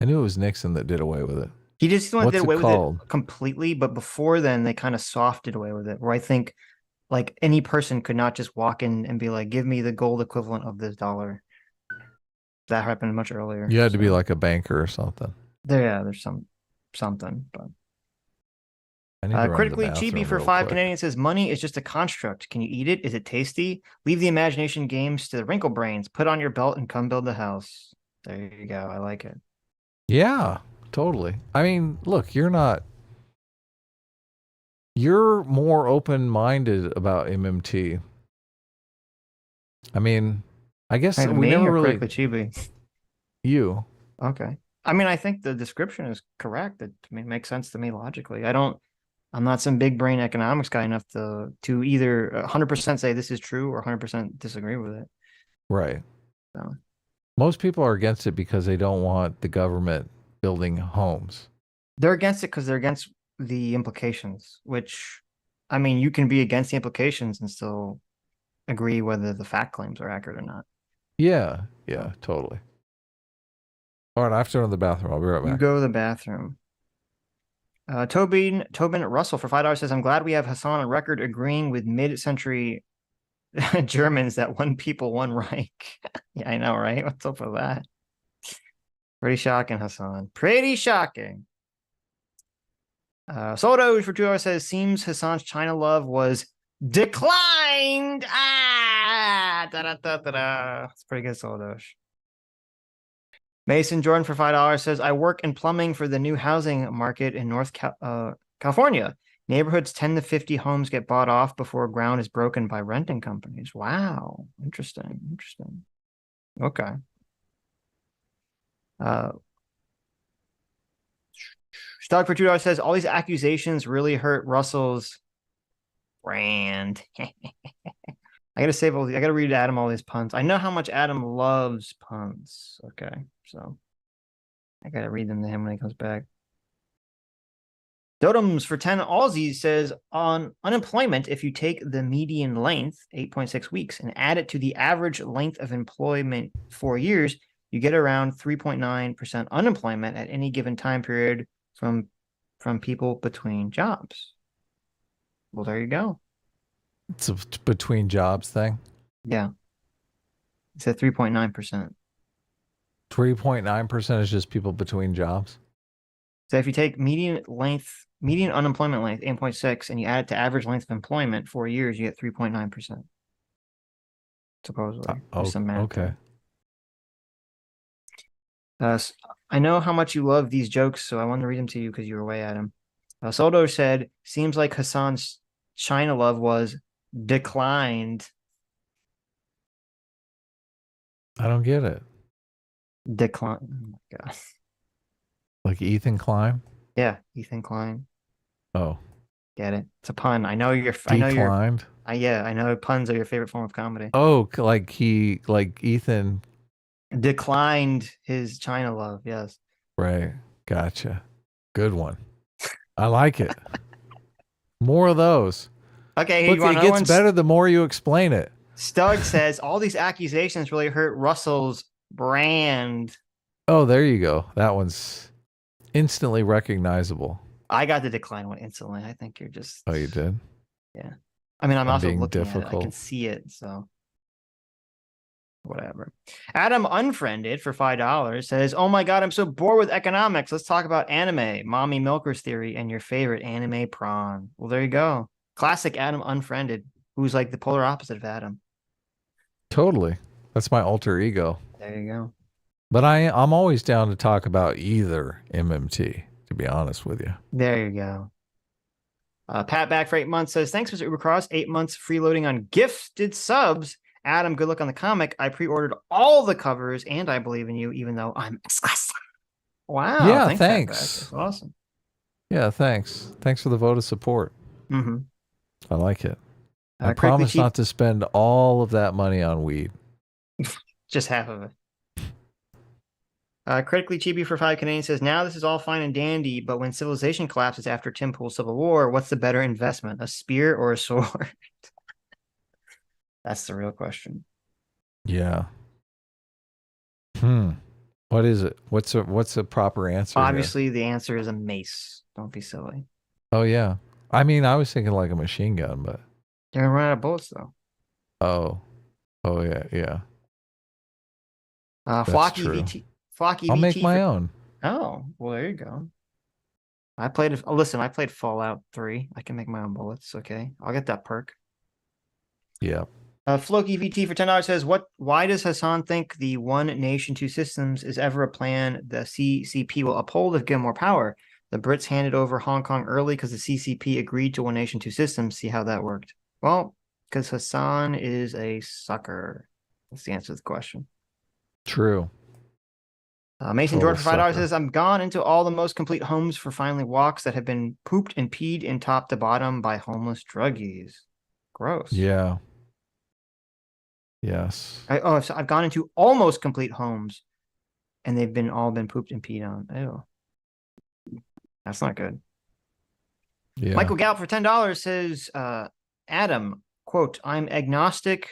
I knew it was Nixon that did away with it. he just What's did it away with called? it completely. But before then, they kind of soft did away with it, where I think like any person could not just walk in and be like, give me the gold equivalent of this dollar. That happened much earlier. You had to be like a banker or something. There's something, but I need to run to the critically bathroom chibi for real 5 quick. Canadian says money is just a construct. Can you eat it? Is it tasty? Leave the imagination games to the wrinkle brains. Put on your belt and come build a house. There you go. I like it. Yeah, totally. I mean, look, you're more open-minded about MMT. I mean, I guess Hey, we me never or really critically chibi? you. Okay. I mean, I think the description is correct. It makes sense to me logically. I'm not some big brain economics guy enough to either 100% say this is true or 100% disagree with it. Right. So. Most people are against it because they don't want the government building homes. They're against it because they're against the implications, which, I mean, you can be against the implications and still agree whether the fact claims are accurate or not. Yeah, totally. All right, I have to go to the bathroom. I'll be right You back. go to the bathroom. Tobin Russell for $5 says, I'm glad we have Hasan on record agreeing with mid-century Germans that one people, one Reich. Yeah, I know, right? What's up with that? Pretty shocking, Hasan. Pretty shocking. Sodo for $2 says, seems Hasan's China love was declined. It's pretty good, Sodo. Mason Jordan for $5 says, I work in plumbing for the new housing market in California. Neighborhoods 10 to 50 homes get bought off before ground is broken by renting companies. Wow. Interesting. Okay. Stock for $2 says, all these accusations really hurt Russell's brand. I gotta save all these. I gotta read Adam all these puns. I know how much Adam loves puns. Okay, so I gotta read them to him when he comes back. Dotems for 10 Aussie says, on unemployment, if you take the median length, 8.6 weeks, and add it to the average length of employment 4 years, you get around 3.9% unemployment at any given time period from people between jobs. Well, there you go. It's a between jobs thing. Yeah. It's at 3.9%. 3.9% is just people between jobs. So if you take median unemployment length, 8.6, and you add it to average length of employment, 4 years, you get 3.9%. Supposedly. There's some math Okay. there. I know how much you love these jokes, so I wanted to read them to you because you were away at them. Soldo said, seems like Hasan's China love was declined. I don't get it. Decline. Oh my God. Like Ethan Klein? Yeah, Ethan Klein. Oh. Get it? It's a pun. I know you're. Declined? I know puns are your favorite form of comedy. Oh, like Ethan declined his China love. Yes. Right. Gotcha. Good one. I like it. More of those. Okay. Look, it gets better the more you explain it. Stug says all these accusations really hurt Russell's brand. Oh, there you go. That one's instantly recognizable. I got the decline one instantly. I think you're just. Oh, you did? Yeah. I mean, I'm also being looking at it. I can see it. So. Whatever. Adam Unfriended for $5 says, oh my God, I'm so bored with economics. Let's talk about anime, mommy milkers theory, and your favorite anime prawn. Well, there you go. Classic Adam Unfriended, who's like the polar opposite of Adam. Totally. That's my alter ego. There you go. But I'm always down to talk about either MMT, to be honest with you. There you go. Pat back for 8 months says, thanks, Mr. Ubercross. 8 months freeloading on gifted subs. Adam, good luck on the comic. I pre-ordered all the covers, and I believe in you, even though I'm exclusive. Wow. Yeah, thanks. That's awesome. Yeah, thanks. Thanks for the vote of support. Mm-hmm. I like it. I Critically promise cheap. not to spend all of that money on weed. Just half of it. Critically Chibi for 5 Canadian says, now this is all fine and dandy, but when civilization collapses after Tim Pool's Civil War, what's the better investment, a spear or a sword? That's the real question. Yeah. What is it? What's a proper answer? Obviously, the answer is a mace. Don't be silly. Oh, yeah. I mean, I was thinking like a machine gun, but... You're going to run out of bullets, though. Oh, yeah. Flocky true. VT. Flocky I'll VT make my own. Oh, well, there you go. I played Fallout 3. I can make my own bullets. Okay. I'll get that perk. Yeah. Floki VT for $10 says, why does Hasan think the one nation, two systems is ever a plan the CCP will uphold if given more power? The Brits handed over Hong Kong early because the CCP agreed to one nation, two systems. See how that worked. Well, because Hasan is a sucker. That's the answer to the question. True. Mason George for $5 says, I'm gone into all the most complete homes for finally walks that have been pooped and peed in top to bottom by homeless druggies. Gross. Yeah. Yes. So I've gone into almost complete homes and they've all been pooped and peed on. Ew. That's not good. Yeah. Michael Gallup for $10 says, Adam, quote, I'm agnostic.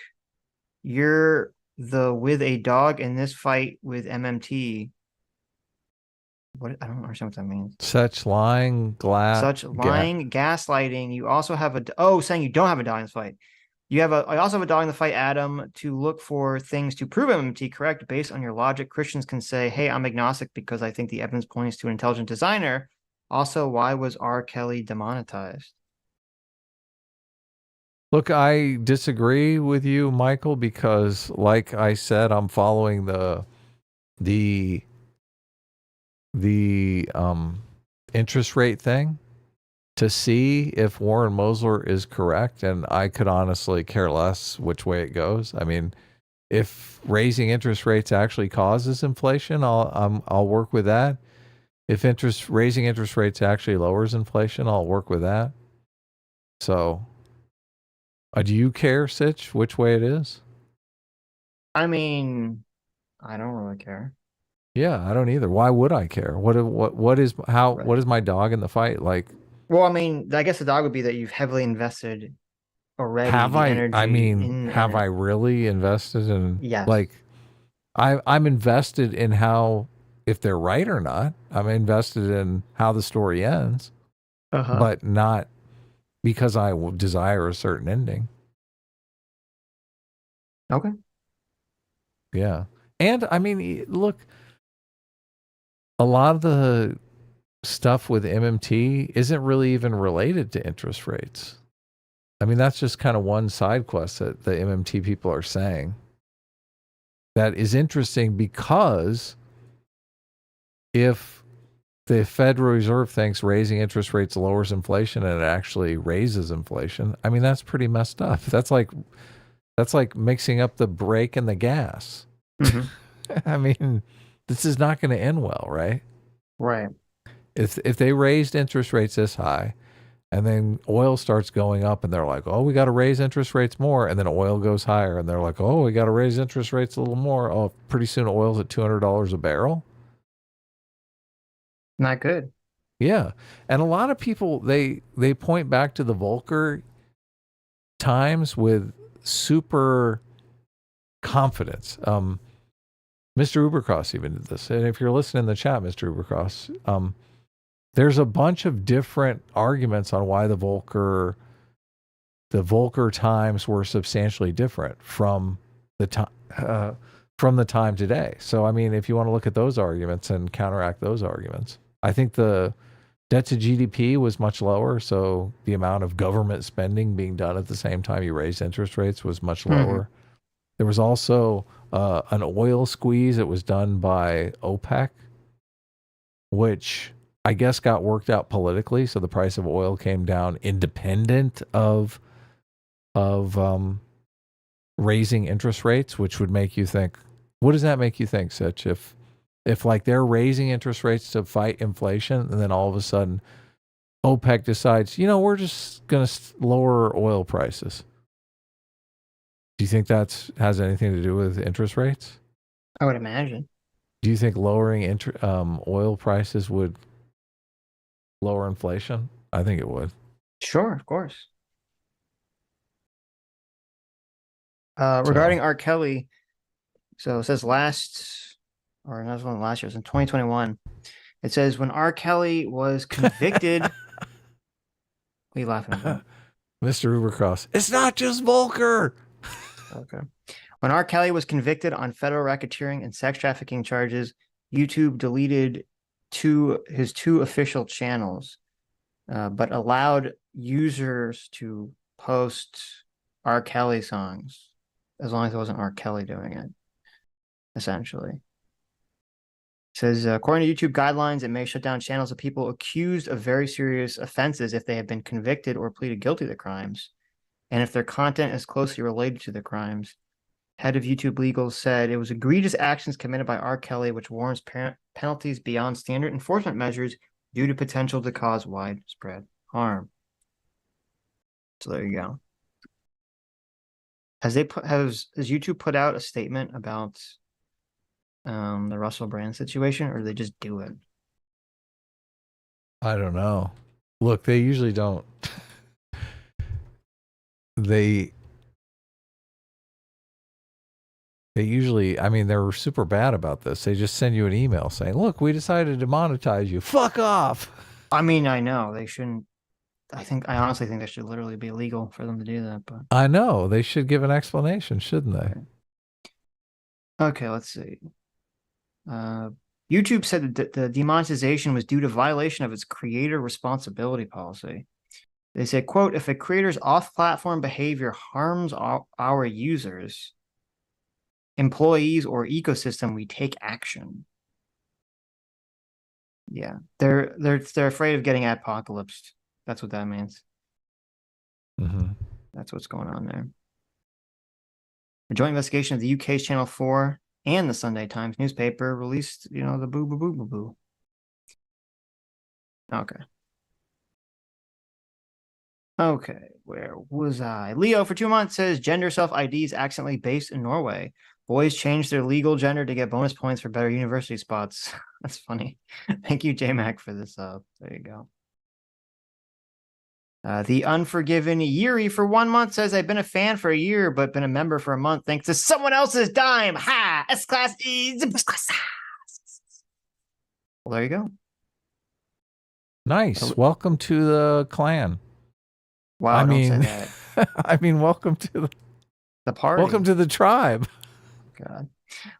You're the with a dog in this fight with MMT. What? I don't understand what that means. Such lying, gaslighting. You also have saying you don't have a dog in this fight. I also have a dog in the fight, Adam, to look for things to prove MMT correct. Based on your logic, Christians can say, hey, I'm agnostic because I think the evidence points to an intelligent designer. Also, why was R. Kelly demonetized? Look, I disagree with you, Michael, because like I said, I'm following the interest rate thing to see if Warren Mosler is correct, and I could honestly care less which way it goes. I mean, if raising interest rates actually causes inflation, I'll work with that. If raising interest rates actually lowers inflation, I'll work with that. So, do you care, Sitch, which way it is? I mean, I don't really care. Yeah, I don't either. Why would I care? What is my dog in the fight like? Well, I mean, I guess the dog would be that you've heavily invested already. Have I really invested in? Yes. Like, I'm invested in if they're right or not. I'm invested in how the story ends, but not because I desire a certain ending. Okay. Yeah. And I mean, look, a lot of the stuff with MMT isn't really even related to interest rates. I mean, that's just kind of one side quest that the MMT people are saying. That is interesting because if the Federal Reserve thinks raising interest rates lowers inflation and it actually raises inflation, I mean, that's pretty messed up. That's like mixing up the brake and the gas. Mm-hmm. I mean, this is not going to end well, right? Right. If they raised interest rates this high and then oil starts going up and they're like, oh, we got to raise interest rates more. And then oil goes higher and they're like, oh, we got to raise interest rates a little more. Oh, pretty soon oil's at $200 a barrel. Not good. Yeah. And a lot of people, they point back to the Volcker times with super confidence. Mr. Ubercross even did this. And if you're listening in the chat, Mr. Ubercross, there's a bunch of different arguments on why the Volcker times were substantially different from the time today. So, I mean, if you want to look at those arguments and counteract those arguments, I think the debt to GDP was much lower. So the amount of government spending being done at the same time you raised interest rates was much lower. Mm-hmm. There was also an oil squeeze that was done by OPEC, which I guess, got worked out politically, so the price of oil came down independent of raising interest rates, which would make you think, what does that make you think, Sitch? If like they're raising interest rates to fight inflation, and then all of a sudden OPEC decides, we're just going to lower oil prices. Do you think that has anything to do with interest rates? I would imagine. Do you think lowering oil prices would lower inflation? I think it would. Sure, of course. Regarding R. Kelly, so it says last year, it was in 2021. It says when R. Kelly was convicted. What are you laughing about? Mr. Ubercros, it's not just Volker. Okay. When R. Kelly was convicted on federal racketeering and sex trafficking charges, YouTube deleted his two official channels, but allowed users to post R. Kelly songs as long as it wasn't R. Kelly doing it, essentially. It says, according to YouTube guidelines, it may shut down channels of people accused of very serious offenses if they have been convicted or pleaded guilty to crimes, and if their content is closely related to the crimes. Head of YouTube Legal said it was egregious actions committed by R. Kelly, which warrants penalties beyond standard enforcement measures due to potential to cause widespread harm. So there you go. Has YouTube put out a statement about the Russell Brand situation, or do they just do it? I don't know. Look, they usually don't. They usually, I mean, they're super bad about this. They just send you an email saying, look, we decided to monetize you. Fuck off. I mean, I know they shouldn't. I honestly think that should literally be illegal for them to do that. But I know they should give an explanation, shouldn't they? Okay, let's see. YouTube said that the demonetization was due to violation of its creator responsibility policy. They said, quote, if a creator's off-platform behavior harms our users, employees, or ecosystem, we take action. Yeah, they're afraid of getting apocalypsed. That's what that means. Mm-hmm. That's what's going on there. A joint investigation of the UK's Channel 4 and the Sunday Times newspaper released, the boo. Okay, where was I? Leo for 2 months says gender self-ID is accidentally based in Norway. Boys change their legal gender to get bonus points for better university spots. That's funny. Thank you, JMac, for this. There you go. The Unforgiven Yuri for 1 month says, I've been a fan for a year, but been a member for a month thanks to someone else's dime. Ha! S-Class is class. Well, there you go. Nice. Welcome to the clan. Wow, don't say that. I mean, welcome to the party. Welcome to the tribe. God.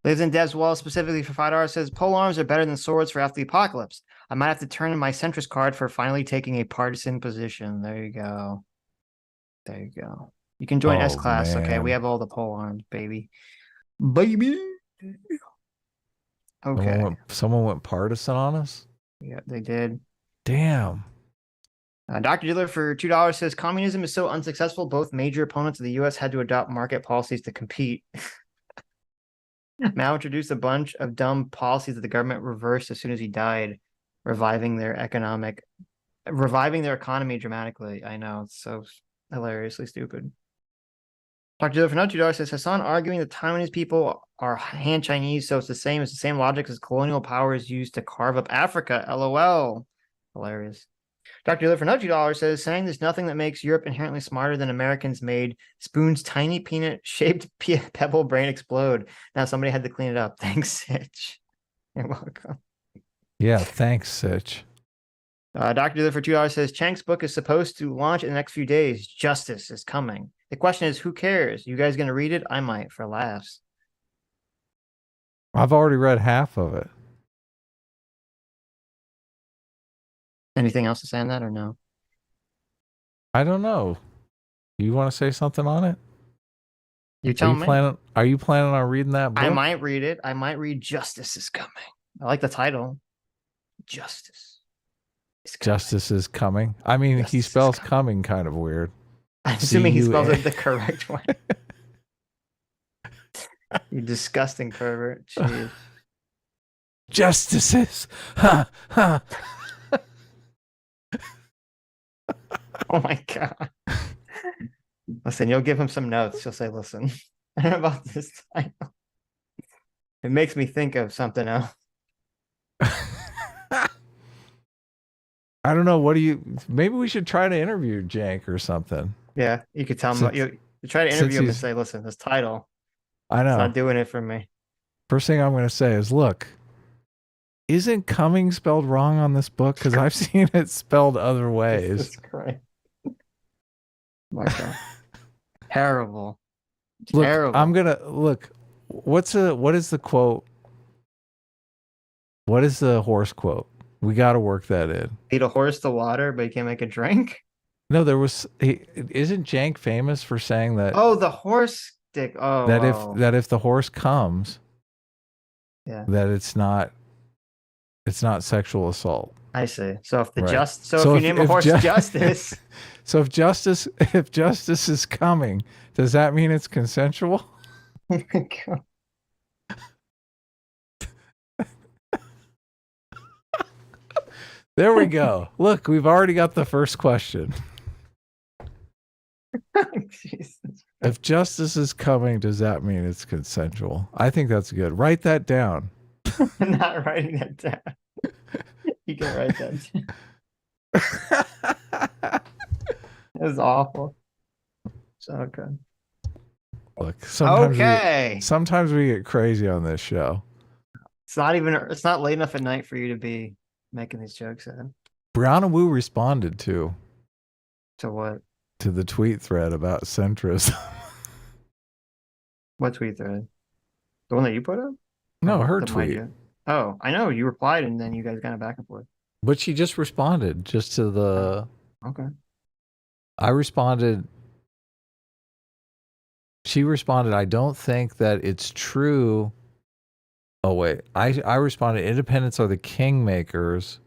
Lives in Dev's Wall specifically for $5 says, pole arms are better than swords for after the apocalypse. I might have to turn in my centrist card for finally taking a partisan position. There you go. There you go. You can join S-Class. Man. Okay, we have all the pole arms, baby. Baby. Okay. Someone went partisan on us? Yeah, they did. Damn. Dr. Diller for $2 says, communism is so unsuccessful, both major opponents of the U.S. had to adopt market policies to compete. Mao introduced a bunch of dumb policies that the government reversed as soon as he died, reviving their economy dramatically. I know, it's so hilariously stupid. Dr. Diller for another $2 says, Hasan arguing that Taiwanese people are Han Chinese, so it's the same logic as colonial powers used to carve up Africa. LOL. Hilarious. Dr. Diller for another $2 says, saying there's nothing that makes Europe inherently smarter than Americans made Spoon's tiny peanut-shaped pebble brain explode. Now somebody had to clean it up. Thanks, Sitch. You're welcome. Yeah, thanks, Sitch. Dr. Diller for $2 says, Chank's book is supposed to launch in the next few days. Justice is coming. The question is, who cares? You guys going to read it? I might, for laughs. I've already read half of it. Anything else to say on that or no? I don't know. You want to say something on it? You tell me. Are you planning on reading that book? I might read it. I might read Justice is Coming. I like the title. Justice. Justice is coming. I mean, he spells coming kind of weird. I'm assuming he spells C-U-A. it the correct way. You disgusting pervert. Jeez. Justices. Ha ha. Oh my god. Listen, you'll give him some notes. You'll say, listen, I don't know about this title. It makes me think of something else. I don't know. What do you? Maybe we should try to interview Jank or something. Yeah, you could tell him. You try to interview him and say, listen, this title, I know. it's not doing it for me. First thing I'm going to say is, look, isn't coming spelled wrong on this book? Because I've seen it spelled other ways. That's great. My God. Terrible. Look, Terrible. I'm gonna look. What is the quote? What is the horse quote? We got to work that in. Feed a horse the water, but you can't make a drink. No, there was. Isn't Jank famous for saying that? Oh, the horse stick. Oh, that wow. if the horse comes, yeah, that it's not sexual assault. I see. So if the Right. if you name a horse Justice, so if justice is coming, does that mean it's consensual? oh my God. There we go. Look, we've already got the first question. Jesus. If justice is coming, does that mean it's consensual? I think that's good. Write that down. I'm not writing that down. You can write that down. It was awful. So good. Look, sometimes we get crazy on this show. It's not late enough at night for you to be making these jokes at. Briana Wu responded to what? To the tweet thread about centrism. What tweet thread? The one that you put up? No, her The tweet. Oh, I know. You replied and then you guys kind of back and forth. But she just responded just to the. Okay. I responded. She responded, I don't think that it's true. Oh, wait. I responded, independents are the kingmakers.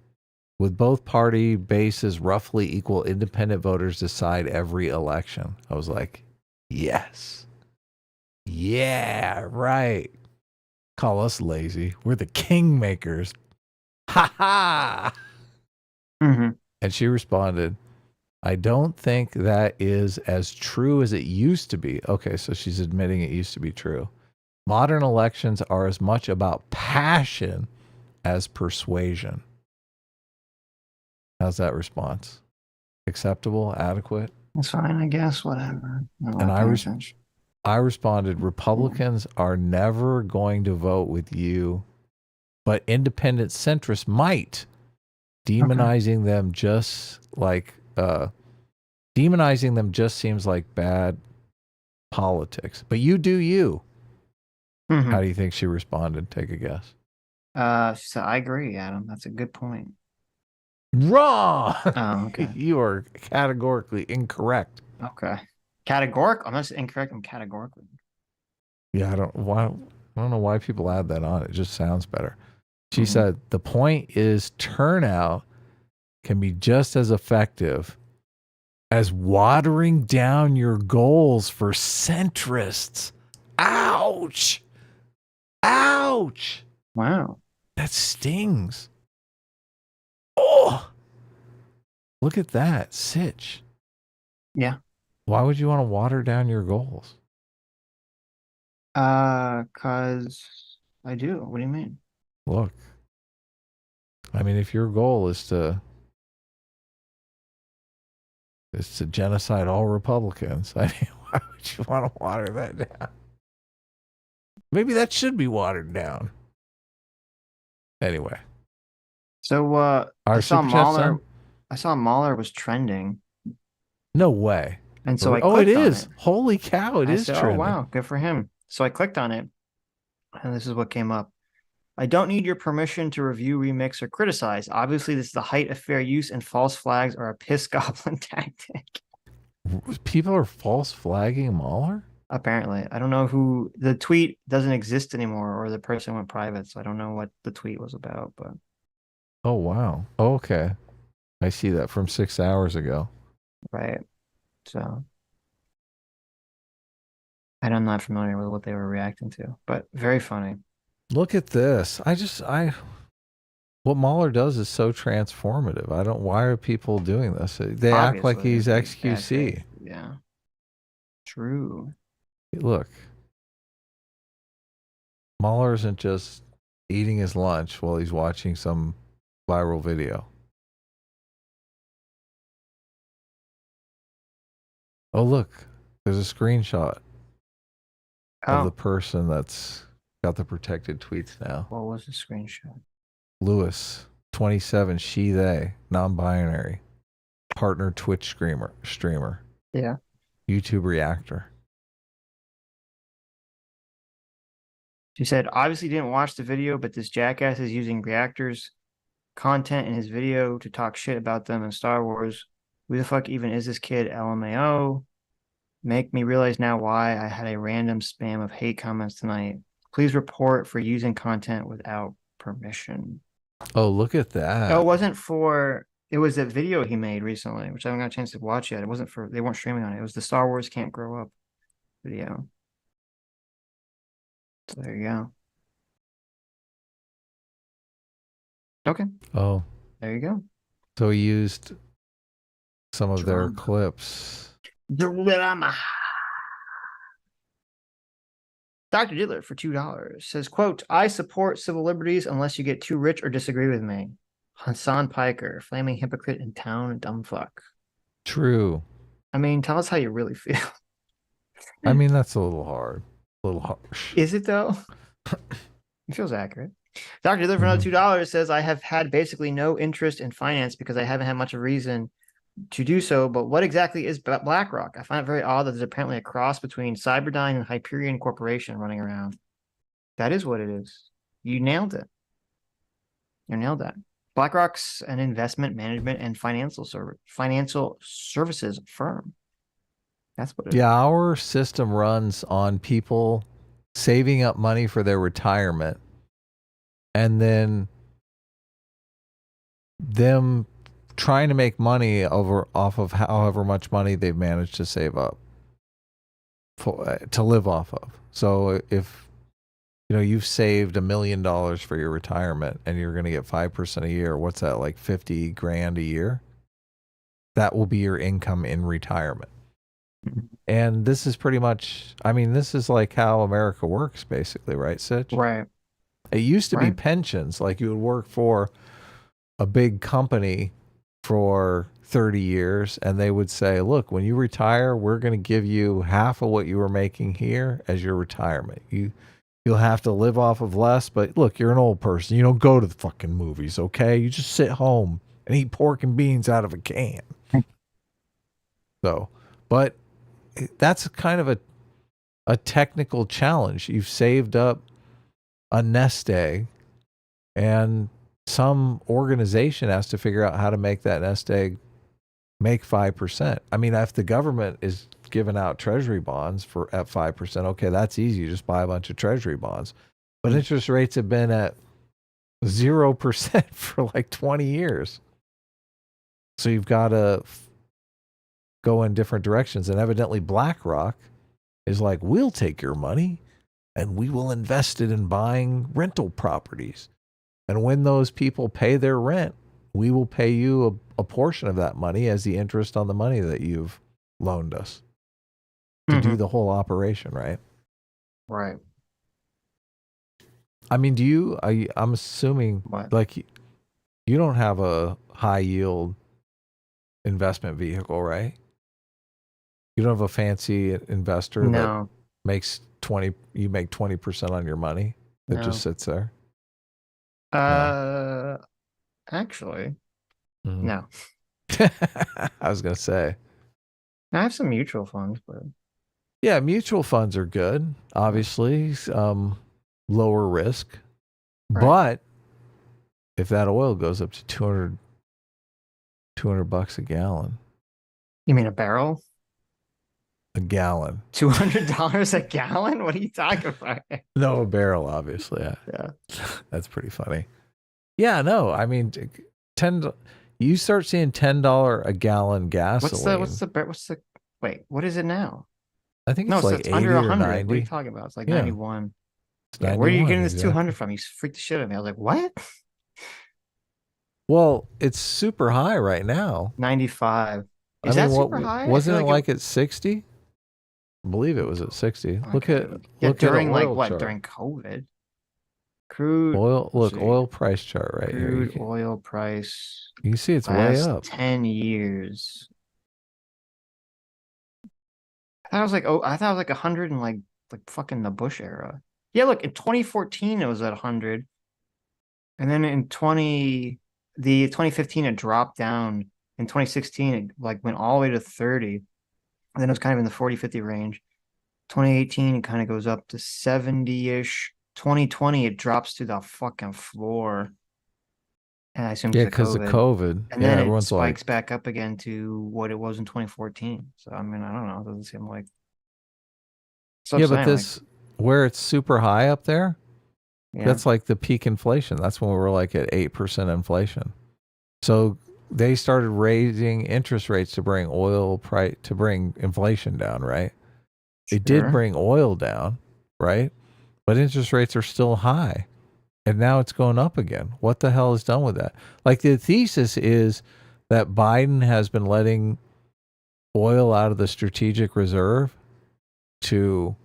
With both party bases roughly equal, independent voters decide every election. I was like, yes. Yeah, right. Call us lazy. We're the kingmakers. Ha ha. Mm-hmm. And she responded, I don't think that is as true as it used to be. Okay, so she's admitting it used to be true. Modern elections are as much about passion as persuasion. How's that response? Acceptable? Adequate? That's fine, I guess. Whatever. And I responded, Republicans are never going to vote with you, but independent centrists might. Demonizing them just seems like bad politics. But you do you. Mm-hmm. How do you think she responded? Take a guess. She said, I agree, Adam. That's a good point. Wrong. Oh, okay. You are categorically incorrect. Okay. Categorical? I'm not incorrect. I'm categorically. Yeah, I don't know why people add that on. It just sounds better. She said, the point is turnout can be just as effective as watering down your goals for centrists. Ouch. Ouch. Wow. That stings. Oh, look at that. Sitch. Yeah. Why would you want to water down your goals? Cause I do. What do you mean? Look, I mean, if your goal is to genocide all Republicans, I mean, why would you want to water that down? Maybe that should be watered down. Anyway. So I saw Superchat Mahler. son? I saw Mahler was trending. No way. And so I it clicked on is. it. Holy cow, it I is said, trending. oh wow, good for him. So I clicked on it, and this is what came up. I don't need your permission to review, remix, or criticize. Obviously, this is the height of fair use, and false flags are a piss goblin tactic. People are false flagging Mahler? Apparently. I don't know who the tweet doesn't exist anymore, or the person went private, so I don't know what the tweet was about, but Oh wow. Okay. I see that from 6 hours ago. Right. So, and I'm not familiar with what they were reacting to, but very funny. Look at this. What Mahler does is so transformative. Why are people doing this? They act like he's XQC. Yeah. True. Look, Mahler isn't just eating his lunch while he's watching some viral video. Oh, look, there's a screenshot of the person that's got the protected tweets now. What was the screenshot? Lewis, 27, she, they, non-binary, partner Twitch streamer. Yeah. YouTube reactor. She said, obviously didn't watch the video, but this jackass is using reactors content in his video to talk shit about them in Star Wars. Who the fuck even is this kid? LMAO. Make me realize now why I had a random spam of hate comments tonight. Please report for using content without permission. Oh, look at that. No, it was a video he made recently, which I haven't got a chance to watch yet. It wasn't they weren't streaming on it. It was the Star Wars Can't Grow Up video. So there you go. Okay. Oh. There you go. So he used some of their clips. Drama. Dr. Diddler for $2 says, quote, I support civil liberties unless you get too rich or disagree with me. Hasan PIKER, flaming hypocrite in town, dumb fuck. True. I mean, tell us how you really feel. I mean, that's a little hard. A little harsh. Is it though? It feels accurate. Dr. Diddler for another $2 says, I have had basically no interest in finance because I haven't had much of a reason to do so, but what exactly is BlackRock? I find it very odd that there's apparently a cross between Cyberdyne and Hyperion Corporation running around. That is what it is. You nailed it. You nailed that. BlackRock's an investment management and financial services firm. That's what it is. Yeah, our system runs on people saving up money for their retirement and then them trying to make money off of however much money they've managed to save up to live off of. So if you've saved $1 million for your retirement and you're going to get 5% a year, what's that, like 50 grand a year? That will be your income in retirement. And this is pretty much, I mean, this is like how America works basically, right, Sitch? Right. It used to be pensions, like you would work for a big company for 30 years and they would say, look, when you retire, we're going to give you half of what you were making here as your retirement. You'll have to live off of less, but look, you're an old person. You don't go to the fucking movies, okay? You just sit home and eat pork and beans out of a can. So, but that's kind of a technical challenge. You've saved up a nest egg and some organization has to figure out how to make that nest egg make 5%. I mean, if the government is giving out treasury bonds at 5%, okay, that's easy. You just buy a bunch of treasury bonds. But interest rates have been at 0% for like 20 years. So you've got to go in different directions. And evidently BlackRock is like, we'll take your money and we will invest it in buying rental properties. And when those people pay their rent, we will pay you a portion of that money as the interest on the money that you've loaned us to do the whole operation, right? Right. I mean, I'm assuming like you don't have a high yield investment vehicle, right? You don't have a fancy investor that makes you make 20% on your money that just sits there. Actually, no. I was gonna say I have some mutual funds, but yeah, mutual funds are good. Obviously, lower risk, but if that oil goes up to $200 a gallon, you mean a barrel? A gallon. $200 a gallon? What are you talking about? No, a barrel, obviously. Yeah. That's pretty funny. Yeah, no, I mean, You start seeing $10 a gallon gasoline. What's the wait, what is it now? I think No, it's so like it's 80 under or 100. 90. What are you talking about? It's like Yeah. 91. It's Yeah, where are you 91, getting this exactly. 200 from? You freaked the shit out of me. I was like, what? Well, it's super high right now. 95. I Is mean, that super high? I wasn't feel it like at 60? I believe it was at 60. Look at during an like oil what? chart. During COVID. Crude Oil. let's Look, see. oil price chart right Crude here. oil price. You can see it's way last up. 10 years. I thought it was like 100 in like fucking the Bush era. Yeah, look, in 2014 it was at 100. And then in 2015 it dropped down. In 2016 it like went all the way to 30. And then it was kind of in the 40-50 range. 2018 it kind of goes up to 70-ish. 2020 it drops to the fucking floor. And I assume Because of COVID. And then it spikes back up again to what it was in 2014. So I mean, I don't know. It doesn't seem like. Yeah, but this where it's super high up there, Yeah. that's like the peak inflation. That's when we were like at 8% inflation. So they started raising interest rates to bring inflation down, right? It did Sure. bring oil down, right? But interest rates are still high. And now it's going up again. What the hell is done with that? Like the thesis is that Biden has been letting oil out of the strategic reserve to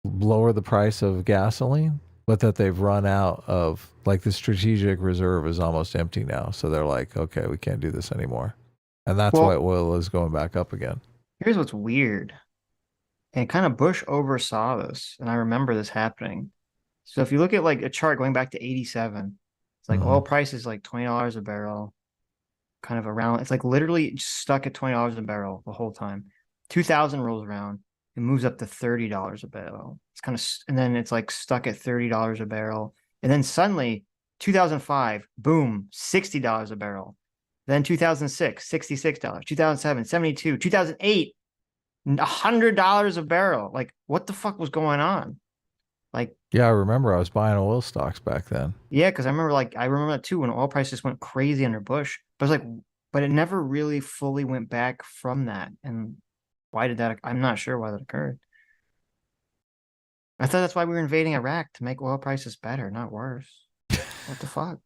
lower the price of gasoline, but that they've run out of, like, the strategic reserve is almost empty now. So they're like, okay, we can't do this anymore. And that's why oil is going back up again. Here's what's weird. And kind of Bush oversaw this. And I remember this happening. So if you look at like a chart going back to 87, it's like oil price is like $20 a barrel, kind of around. It's like literally stuck at $20 a barrel the whole time. 2000 rolls around, it moves up to $30 a barrel. It's kind of, and then it's like stuck at $30 a barrel. And then suddenly 2005, boom, $60 a barrel. Then 2006, $66, 2007, 72, 2008, $100 a barrel. Like, what the fuck was going on? Like, yeah, I remember I was buying oil stocks back then. Yeah, because I remember that too when oil prices went crazy under Bush. But it's like, but it never really fully went back from that. And why did that? I'm not sure why that occurred. I thought that's why we were invading Iraq, to make oil prices better, not worse. What the fuck?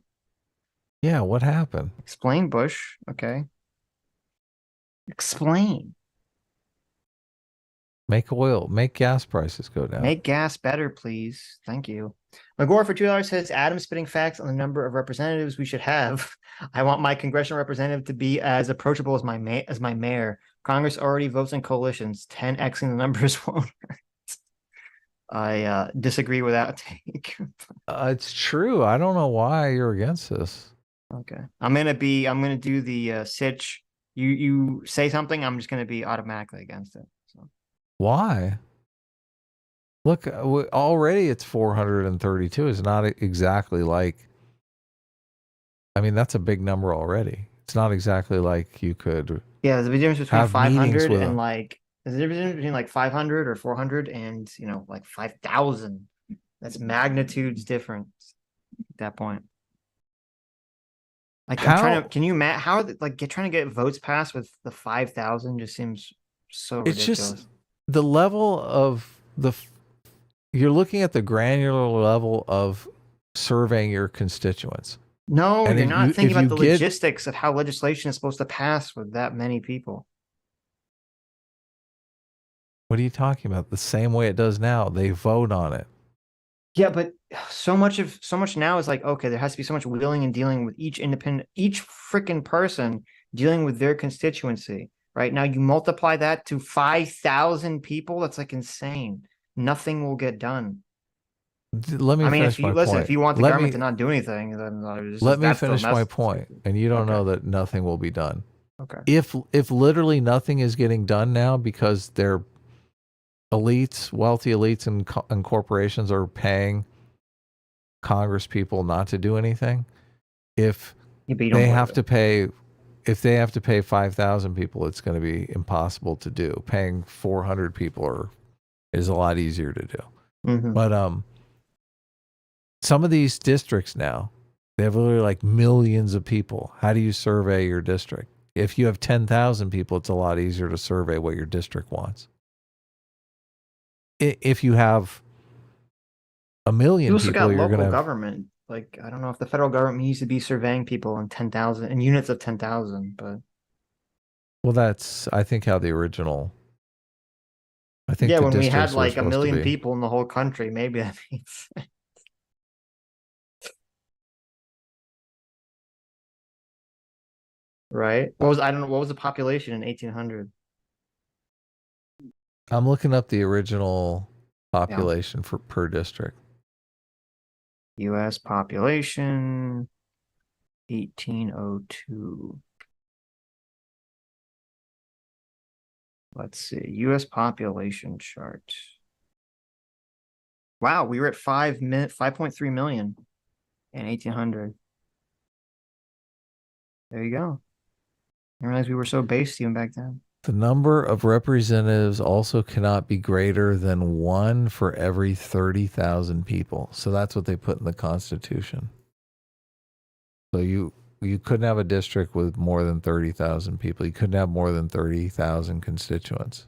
Yeah, what happened? Explain, Bush. Okay. Explain. Make gas prices go down. Make gas better, please. Thank you. McGore for $2 says, Adam spitting facts on the number of representatives we should have. I want my congressional representative to be as approachable as my mayor. Congress already votes in coalitions. 10xing the numbers won't hurt. I disagree with that take. It's true. I don't know why you're against this. Okay. I'm gonna do the Sitch. You say something, I'm just gonna be automatically against it. So why? Look, already it's 432. It's not exactly like, I mean, that's a big number already. It's not exactly like you could. Yeah, there's a difference between 500 and them. like, there's a difference between like 500 or 400 and, like 5,000. That's magnitudes different at that point. Like, I'm trying to, can you, Matt, how, like, trying to get votes passed with the 5,000 just seems so ridiculous. It's just the level of you're looking at the granular level of surveying your constituents. No, and you're not thinking about the logistics of how legislation is supposed to pass with that many people. What are you talking about? The same way it does now. They vote on it. Yeah, but so much now is like, okay, there has to be so much wheeling and dealing with each freaking person dealing with their constituency. Right now, you multiply that to 5,000 people. That's like insane. Nothing will get done. Let me finish my point. If you want the government to not do anything, then let me finish my point. And you don't know that nothing will be done. Okay. If literally nothing is getting done now because they're elites, wealthy elites and corporations are paying Congress people not to do anything, if they have to pay 5,000 people, it's going to be impossible to do. Paying 400 people is a lot easier to do. Mm-hmm. But some of these districts now, They have literally like millions of people. How do you survey your district? If you have 10,000 people, it's a lot easier to survey what your district wants. If you have a million You also people, got you're local going to have... government. Like, I don't know if the federal government needs to be surveying people in 10,000 in units of 10,000, but Well, that's, I think, how the original... I think yeah, the when we had districts were like a supposed to million be. people in the whole country, maybe that means. Right? What was, I don't know, what was the population in 1800? I'm looking up the original population for per district. U.S. population 1802. Let's see. U.S. population chart. Wow, we were at 5.3 million in 1800. There you go. I realized we were so based even back then. The number of representatives also cannot be greater than 1 for every 30,000 people. So that's what they put in the Constitution. So you couldn't have a district with more than 30,000 people. You couldn't have more than 30,000 constituents.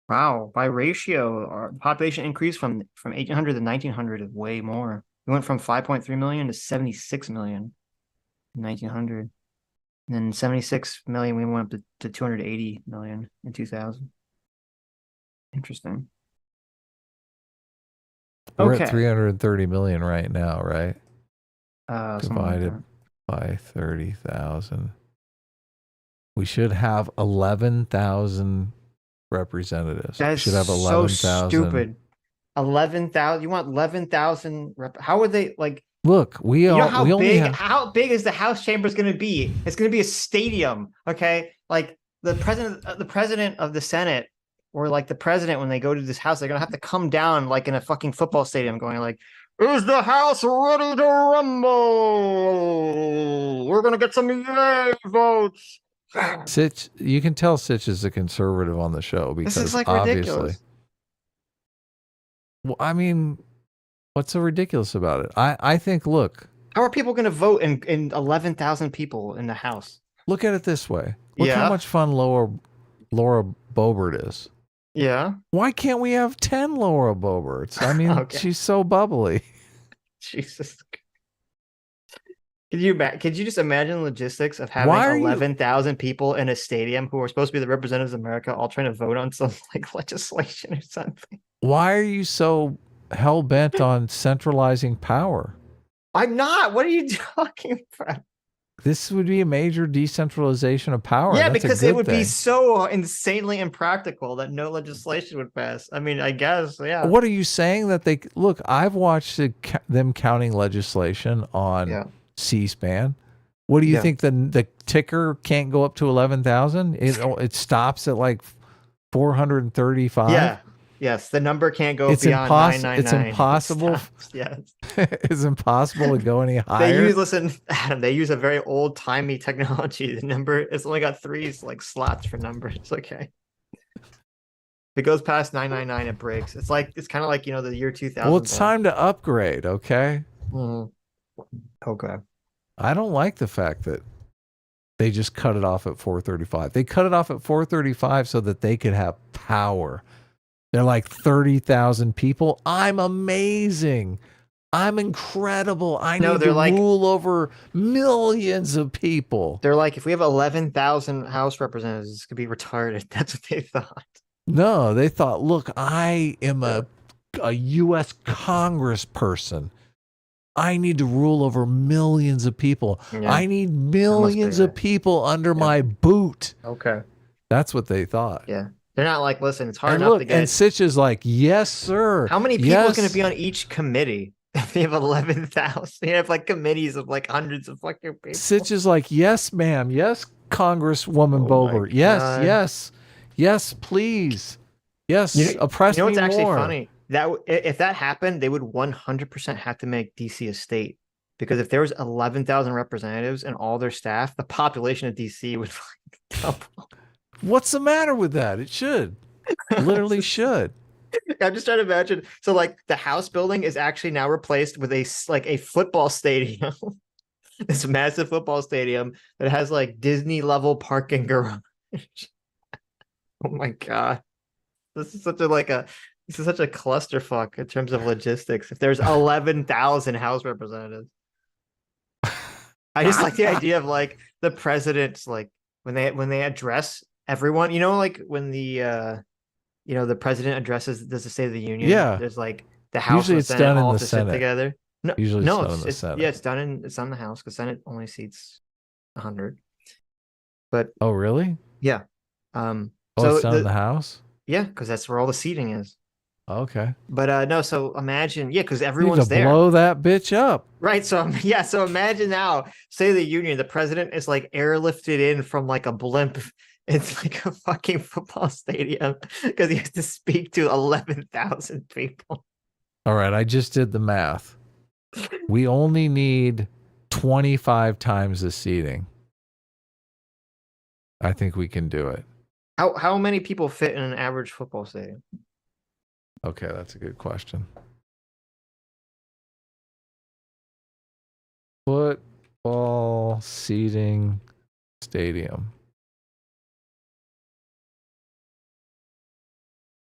Wow, by ratio, our population increased from 1800 to 1900 is way more. We went from 5.3 million to 76 million in 1900. And then 76 million, we went up to 280 million in 2000. Interesting. We're Okay. at 330 million right now, right? Something like Divided by 30,000. We should have 11,000 representatives. That We is should have so 11,000. stupid. 11,000. You want 11,000? How would they like? Look, we You know all, we only have... how big is the House chamber going to be? It's going to be a stadium, okay? Like the president of the Senate, or like the president, when they go to this house, they're going to have to come down like in a fucking football stadium, going like, "Is the House ready to rumble? We're going to get some yay votes." Sitch, you can tell Sitch is a conservative on the show because This is like obviously. ridiculous. Well, I mean, what's so ridiculous about it? I think, look. How are people going to vote in 11,000 people in the House? Look at it this way. Look how much fun Laura Boebert is. Yeah. Why can't we have 10 Laura Boeberts? I mean, Okay. she's so bubbly. Jesus. Could you just imagine the logistics of having Why are you- 11,000 people in a stadium who are supposed to be the representatives of America all trying to vote on some like legislation or something? Why are you so hell-bent on centralizing power? I'm not. What are you talking about? This would be a major decentralization of power. Yeah, That's a because good it would be thing. so insanely impractical that no legislation would pass. I mean, I guess, yeah. What are you saying that they look? I've watched them counting legislation on C-SPAN. What do you think? The ticker can't go up to 11,000? It stops at like 435. Yeah. Yes, the number can't go It's beyond 999. It's impossible. Yes. It's impossible to go any higher. Adam, they use a very old timey technology. The number, it's only got 3 like slots for numbers. Okay. If it goes past 999, it breaks. It's kind of like, the year 2000. Well, it's time to upgrade, okay? Okay. I don't like the fact that they just cut it off at 435. They cut it off at 435 so that they could have power. They're like 30,000 people. I'm amazing. I'm incredible. I need to rule over millions of people. They're like, if we have 11,000 House representatives, this could be retarded. That's what they thought. No, they thought, look, I am a U.S. Congressperson. I need to rule over millions of people. Yeah. I need millions of people under my boot. Okay. That's what they thought. Yeah. They're not like, listen, it's hard And enough look, to get. and Sitch is like, yes, sir. How many people are yes. going to be on each committee? If they have 11,000, they have like committees of like hundreds of fucking people. Sitch is like, yes, ma'am. Yes, Congresswoman Boebert. Yes, yes, please. Yes, oppress me more. What's actually funny? That if that happened, they would 100% have to make DC a state, because if there was 11,000 representatives and all their staff, the population of DC would double. What's the matter with that? It should. Literally should. I'm just trying to imagine. So like the house building is actually now replaced with a football stadium. This massive football stadium that has like Disney level parking garage. Oh my God. This is such a clusterfuck in terms of logistics. If there's 11,000 House representatives. I just like the idea of like the president's like when they address everyone, like when the president does the State of the Union. Yeah. There's like the House Usually and it's Senate done in all the have to Senate. sit together. No, Usually no, it's done in the Senate. Yeah, it's on the House because Senate only seats 100. But oh, really? Yeah. So so it's done in the House? Yeah, because that's where all the seating is. Okay. But no, so imagine, because You need everyone's to there. blow that bitch up. Right. So yeah, so imagine now, say the Union, the president is like airlifted in from like a blimp. It's like a fucking football stadium because he has to speak to 11,000 people. All right, I just did the math. We only need 25 times the seating. I think we can do it. How many people fit in an average football stadium? Okay, that's a good question. Football seating stadium.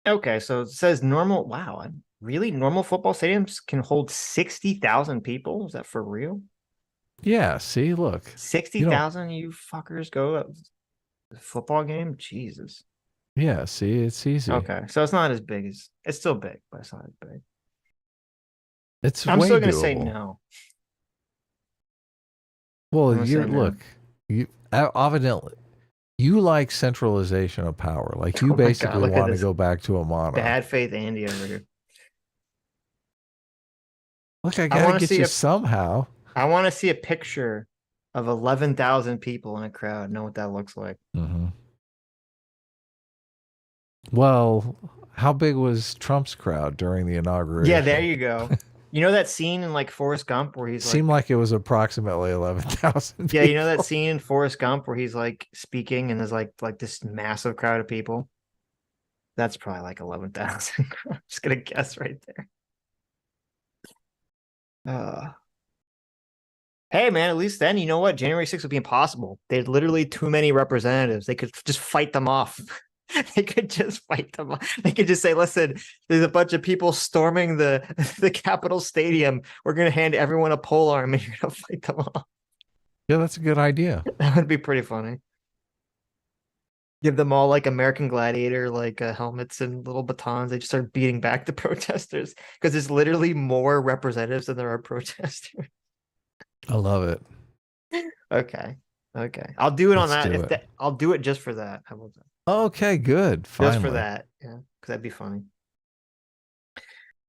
Okay, so it says normal. Wow, really? Normal football stadiums can hold 60,000 people? Is that for real? Yeah, see, look. 60,000 you fuckers go to a football game? Jesus. Yeah, see, it's easy. Okay, so it's not as big as it's still big, but it's not as big. I'm still gonna say no. Well, I'm gonna say no. you evidently you like centralization of power. Like you Oh my God, basically look at want to this go back to a monarch. Bad faith Andy over here. Look, I wanna gotta get see you a- somehow. I want to see a picture of 11,000 people in a crowd. Know what that looks like. Mm-hmm. Well, how big was Trump's crowd during the inauguration? Yeah, there you go. You know that scene in like Forrest Gump where he's Seemed like it was approximately 11,000. yeah, you know that scene in Forrest Gump where he's like speaking and there's like this massive crowd of people. That's probably like 11,000. I'm just gonna guess right there. Hey man, at least then you know what? January 6th would be impossible. They had literally too many representatives. They could just fight them off. They could just fight them off. They could just say, listen, there's a bunch of people storming the Capitol Stadium. We're gonna hand everyone a pole arm and you're gonna fight them off. Yeah, that's a good idea. That would be pretty funny. Give them all like American Gladiator, like helmets and little batons. They just start beating back the protesters because there's literally more representatives than there are protesters. I love it. Okay. I'll do it on Let's that. do it. I'll do it just for that. How about that? Okay, good. Finally. Just for that. Yeah, because that'd be funny.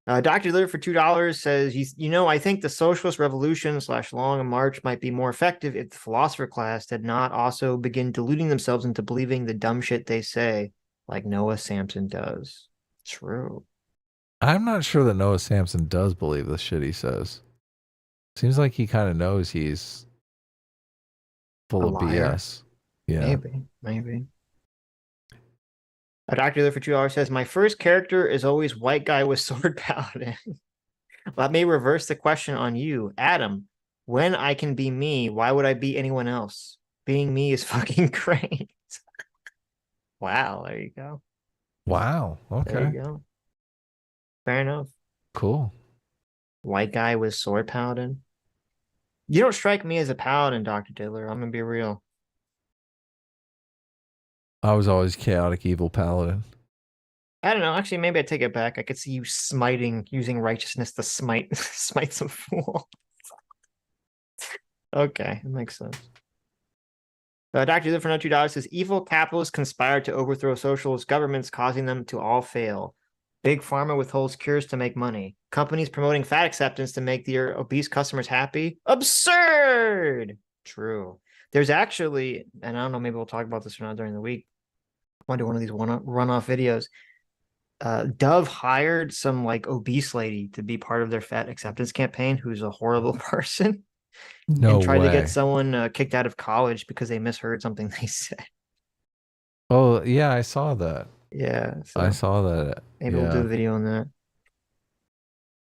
Dr. Litter for $2 says, I think the socialist revolution / long march might be more effective if the philosopher class did not also begin deluding themselves into believing the dumb shit they say, like Noah Samson does. True. I'm not sure that Noah Samson does believe the shit he says. Seems like he kind of knows he's full of BS. Yeah. Maybe. A Dr. Litter for $2 says, my first character is always white guy with sword paladin. Let me reverse the question on you. Adam, when I can be me, why would I be anyone else? Being me is fucking great. Wow, there you go. Wow. Okay. There you go. Fair enough. Cool. White guy with sword paladin. You don't strike me as a paladin, Dr. Diddler. I'm gonna be real. I was always chaotic evil paladin. I don't know. Actually, maybe I take it back. I could see you using righteousness to smite some fool. Okay, that makes sense. Dr. Live for no $2 says, evil capitalists conspire to overthrow socialist governments, causing them to all fail. Big Pharma withholds cures to make money. Companies promoting fat acceptance to make their obese customers happy. Absurd! True. There's actually, and I don't know, maybe we'll talk about this or not during the week. I want to do one of these runoff videos. Dove hired some like obese lady to be part of their fat acceptance campaign who's a horrible person. No and tried way. to get someone kicked out of college because they misheard something they said. Oh, yeah, I saw that. Yeah. So I saw that. maybe we'll do a video on that.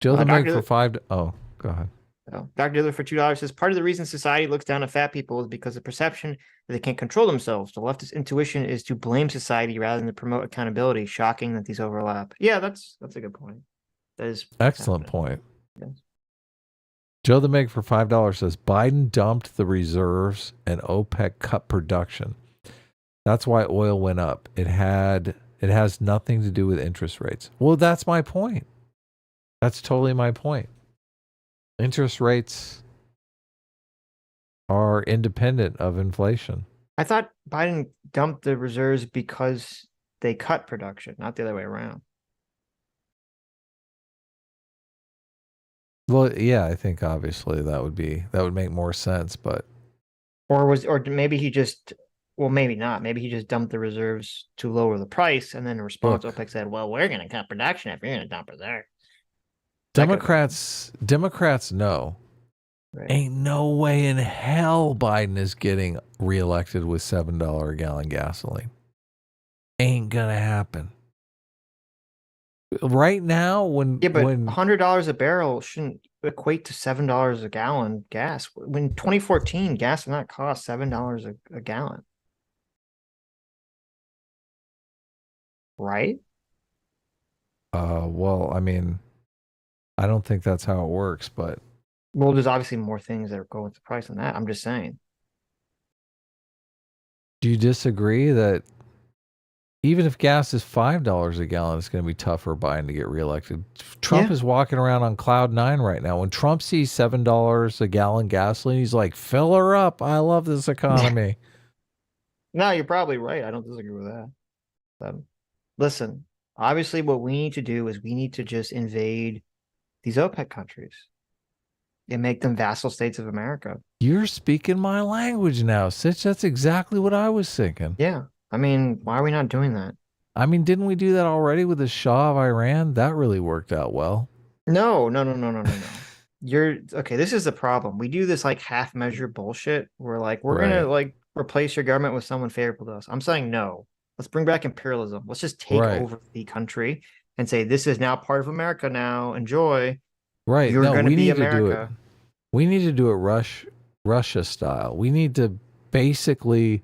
Joe the Meg Dr. for $5. Oh, go ahead. Dr. Diller for $2 says part of the reason society looks down on fat people is because of perception that they can't control themselves. The leftist intuition is to blame society rather than to promote accountability. Shocking that these overlap. Yeah, that's a good point. That is Excellent point. Yes. Joe the Meg for $5 says Biden dumped the reserves and OPEC cut production. That's why oil went up. It has nothing to do with interest rates. Well, that's my point. That's totally my point. Interest rates are independent of inflation. I thought Biden dumped the reserves because they cut production, not the other way around. Well, yeah, I think obviously that would make more sense, but or maybe he just, well, maybe not. Maybe he just dumped the reserves to lower the price, and then in response, OPEC said, "Well, we're going to cut production if you're going to dump reserves." Democrats know. Right. Ain't no way in hell Biden is getting reelected with $7 a gallon gasoline. Ain't gonna happen. Right now, when $100 a barrel shouldn't equate to $7 a gallon gas. When 2014, gas did not cost $7 a gallon, right? Well, I mean, I don't think that's how it works, but well, there's obviously more things that go with the price than that. I'm just saying. Do you disagree that even if gas is $5 a gallon, it's going to be tough for Biden to get reelected? Trump is walking around on cloud nine right now. When Trump sees $7 a gallon gasoline, he's like, fill her up. I love this economy. No, you're probably right. I don't disagree with that. Listen, obviously what we need to do is we need to just invade these OPEC countries and make them vassal states of America. You're speaking my language now, Sitch. That's exactly what I was thinking. Yeah. I mean, why are we not doing that? I mean, didn't we do that already with the Shah of Iran? That really worked out well. No. You're okay. This is the problem. We do this like half measure bullshit. We're like, we're going to like replace your government with someone favorable to us. I'm saying no. Let's bring back imperialism. Let's just take over the country and say, this is now part of America now. Enjoy. Right. You're going to be America. We need to do it Russia style. We need to basically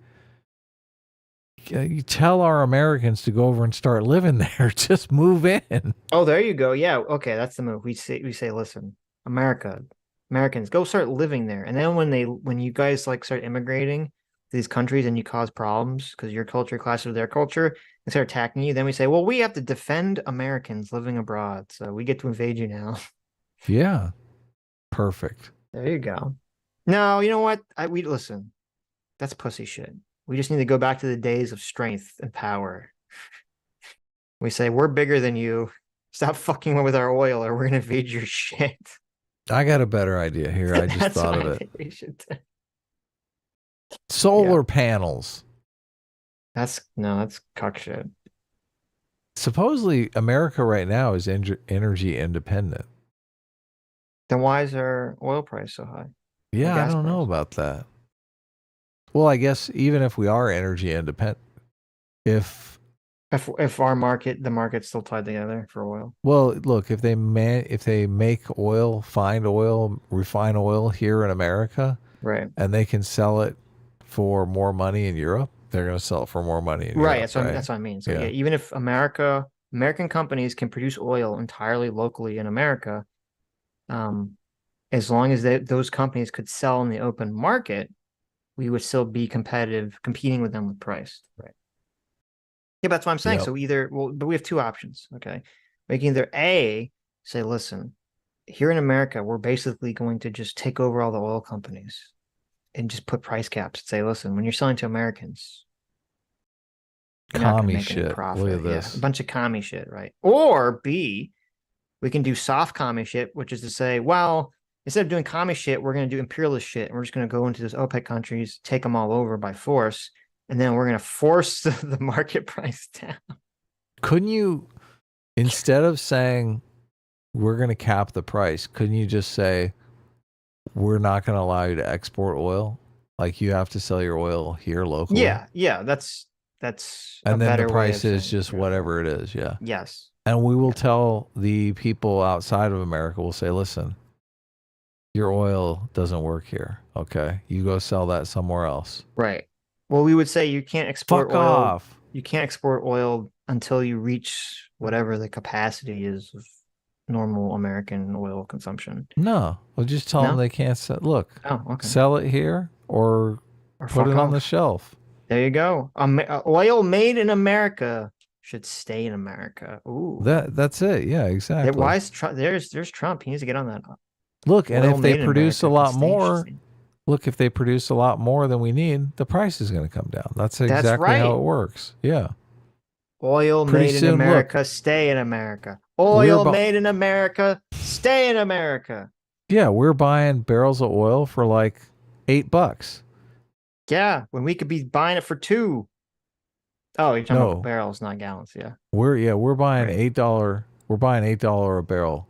tell our Americans to go over and start living there. Just move in. Oh, there you go. Yeah. Okay. That's the move. We say, listen, Americans, go start living there. And then when you guys like start immigrating to these countries and you cause problems because your culture clashes with their culture and start attacking you, then we say, well, we have to defend Americans living abroad. So we get to invade you now. Yeah. Perfect. There you go. No, you know what? We listen. That's pussy shit. We just need to go back to the days of strength and power. We say, we're bigger than you. Stop fucking with our oil or we're going to invade your shit. I got a better idea here. I just thought of it. Solar panels. That's cock shit. Supposedly, America right now is energy independent. Then why is our oil price so high? Yeah, I don't know about that. Well, I guess even if we are energy independent, if our market, the market's still tied together for oil. Well, look, if they make oil, find oil, refine oil here in America, right, and they can sell it for more money in Europe, they're going to sell it for more money in Europe. That's what I mean. So yeah, even if American companies can produce oil entirely locally in America, as long as those companies could sell in the open market, we would still be competitive, competing with them with price. Right. Yeah, but that's what I'm saying. Yep. So but we have two options. Okay. We can either A, say, listen, here in America, we're basically going to just take over all the oil companies and just put price caps and say, listen, when you're selling to Americans, commie shit. Look at this. A bunch of commie shit, right? Or B, we can do soft commie shit, which is to say, well, instead of doing commie shit, we're going to do imperialist shit. And we're just going to go into those OPEC countries, take them all over by force. And then we're going to force the market price down. Couldn't you, instead of saying we're going to cap the price, couldn't you just say we're not going to allow you to export oil? Like you have to sell your oil here locally? Yeah. That's that's And a then better the way of price is saying just whatever it is. Yeah. Yes. And we will tell the people outside of America, we'll say, listen, your oil doesn't work here. Okay. You go sell that somewhere else. Right. Well, we would say you can't export Fuck oil. off. You can't export oil until you reach whatever the capacity is of normal American oil consumption. No. We'll just tell them they can't sell. Look, sell it here or put it on the shelf. There you go. Oil made in America should stay in America. Ooh. That's it. Yeah, exactly. Why is Trump? There's Trump. He needs to get on that. Look, and Oil if they made in produce a America lot can stay more, interesting. look, if they produce a lot more than we need, the price is going to come down. That's exactly right. how it works. Yeah. Oil Pretty made in soon, America, stay in America. Oil made in America, stay in America. Yeah, we're buying barrels of oil for like $8. Yeah, when we could be buying it for $2. Oh, you're talking No. about barrels, not gallons. Yeah. We're buying $8. We're buying $8 a barrel.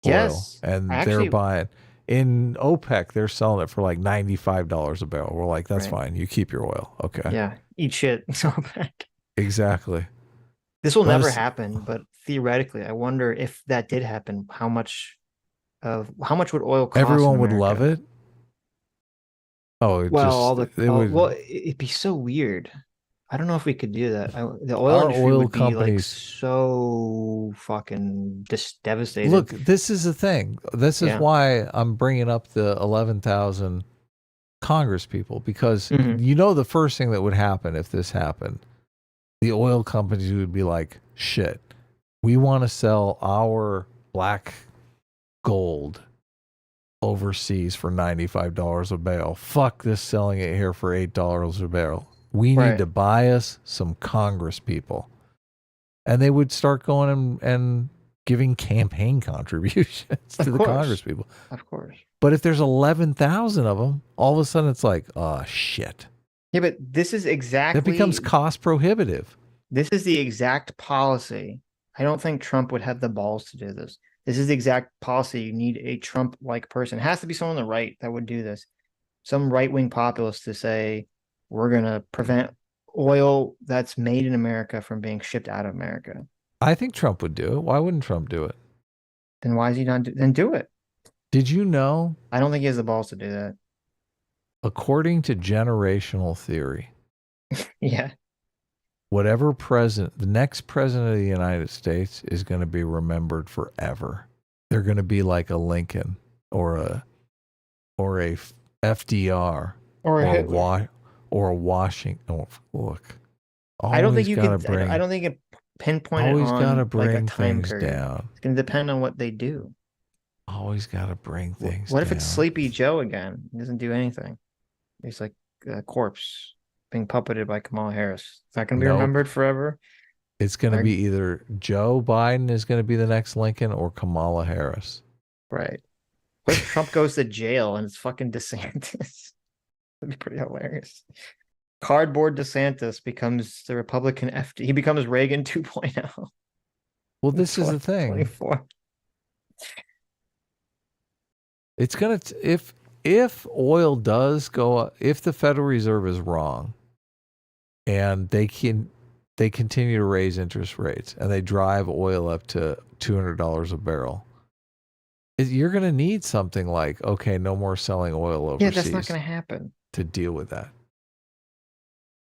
Yes. Oil, and Actually, they're buying in OPEC. They're selling it for like $95 a barrel. We're like, that's fine. You keep your oil. Okay. Yeah. Eat shit. So bad. Exactly. This will never happen, but theoretically, I wonder if that did happen, how much would oil cost? Everyone in would America? love it. Oh, it'd be so weird. I don't know if we could do that. The oil industry oil would be like companies- so fucking just devastated. Look, this is the thing. This is Yeah. why I'm bringing up the 11,000 Congress people, because Mm-hmm. you know the first thing that would happen if this happened, the oil companies would be like, shit, we want to sell our black gold overseas for $95 a barrel. Fuck this selling it here for $8 a barrel. We need to buy us some Congress people. And they would start going and giving campaign contributions to the Congress people. Of course. But if there's 11,000 of them, all of a sudden it's like, oh, shit. Yeah, but this is exactly... It becomes cost prohibitive. This is the exact policy. I don't think Trump would have the balls to do this. This is the exact policy. You need a Trump-like person. It has to be someone on the right that would do this. Some right-wing populist to say, we're going to prevent oil that's made in America from being shipped out of America. I think Trump would do it. Why wouldn't Trump do it? Then why is he not? Then do it. Did you know? I don't think he has the balls to do that. According to generational theory, Yeah. whatever president, the next president of the United States is going to be remembered forever. They're going to be like a Lincoln or a FDR Or a Hitler. or a Washington. Oh, look, I don't think you gotta could. I don't think it pinpoint it always on gotta like a bring time things period. down. It's going to depend on what they do. Always got to bring things What if it's down. Sleepy Joe again? He doesn't do anything. He's like a corpse being puppeted by Kamala Harris. Is that going to be Nope. remembered forever? It's going to Right. be either Joe Biden is going to be the next Lincoln or Kamala Harris. Right. What if Trump goes to jail and it's fucking DeSantis? That'd be pretty hilarious. Cardboard DeSantis becomes the Republican FD. He becomes Reagan 2.0. Well, this is the thing. 24. It's going to, if oil does go up, if the Federal Reserve is wrong and they continue to raise interest rates and they drive oil up to $200 a barrel, you're going to need something like, okay, no more selling oil overseas. Yeah, that's not going to happen. To deal with that.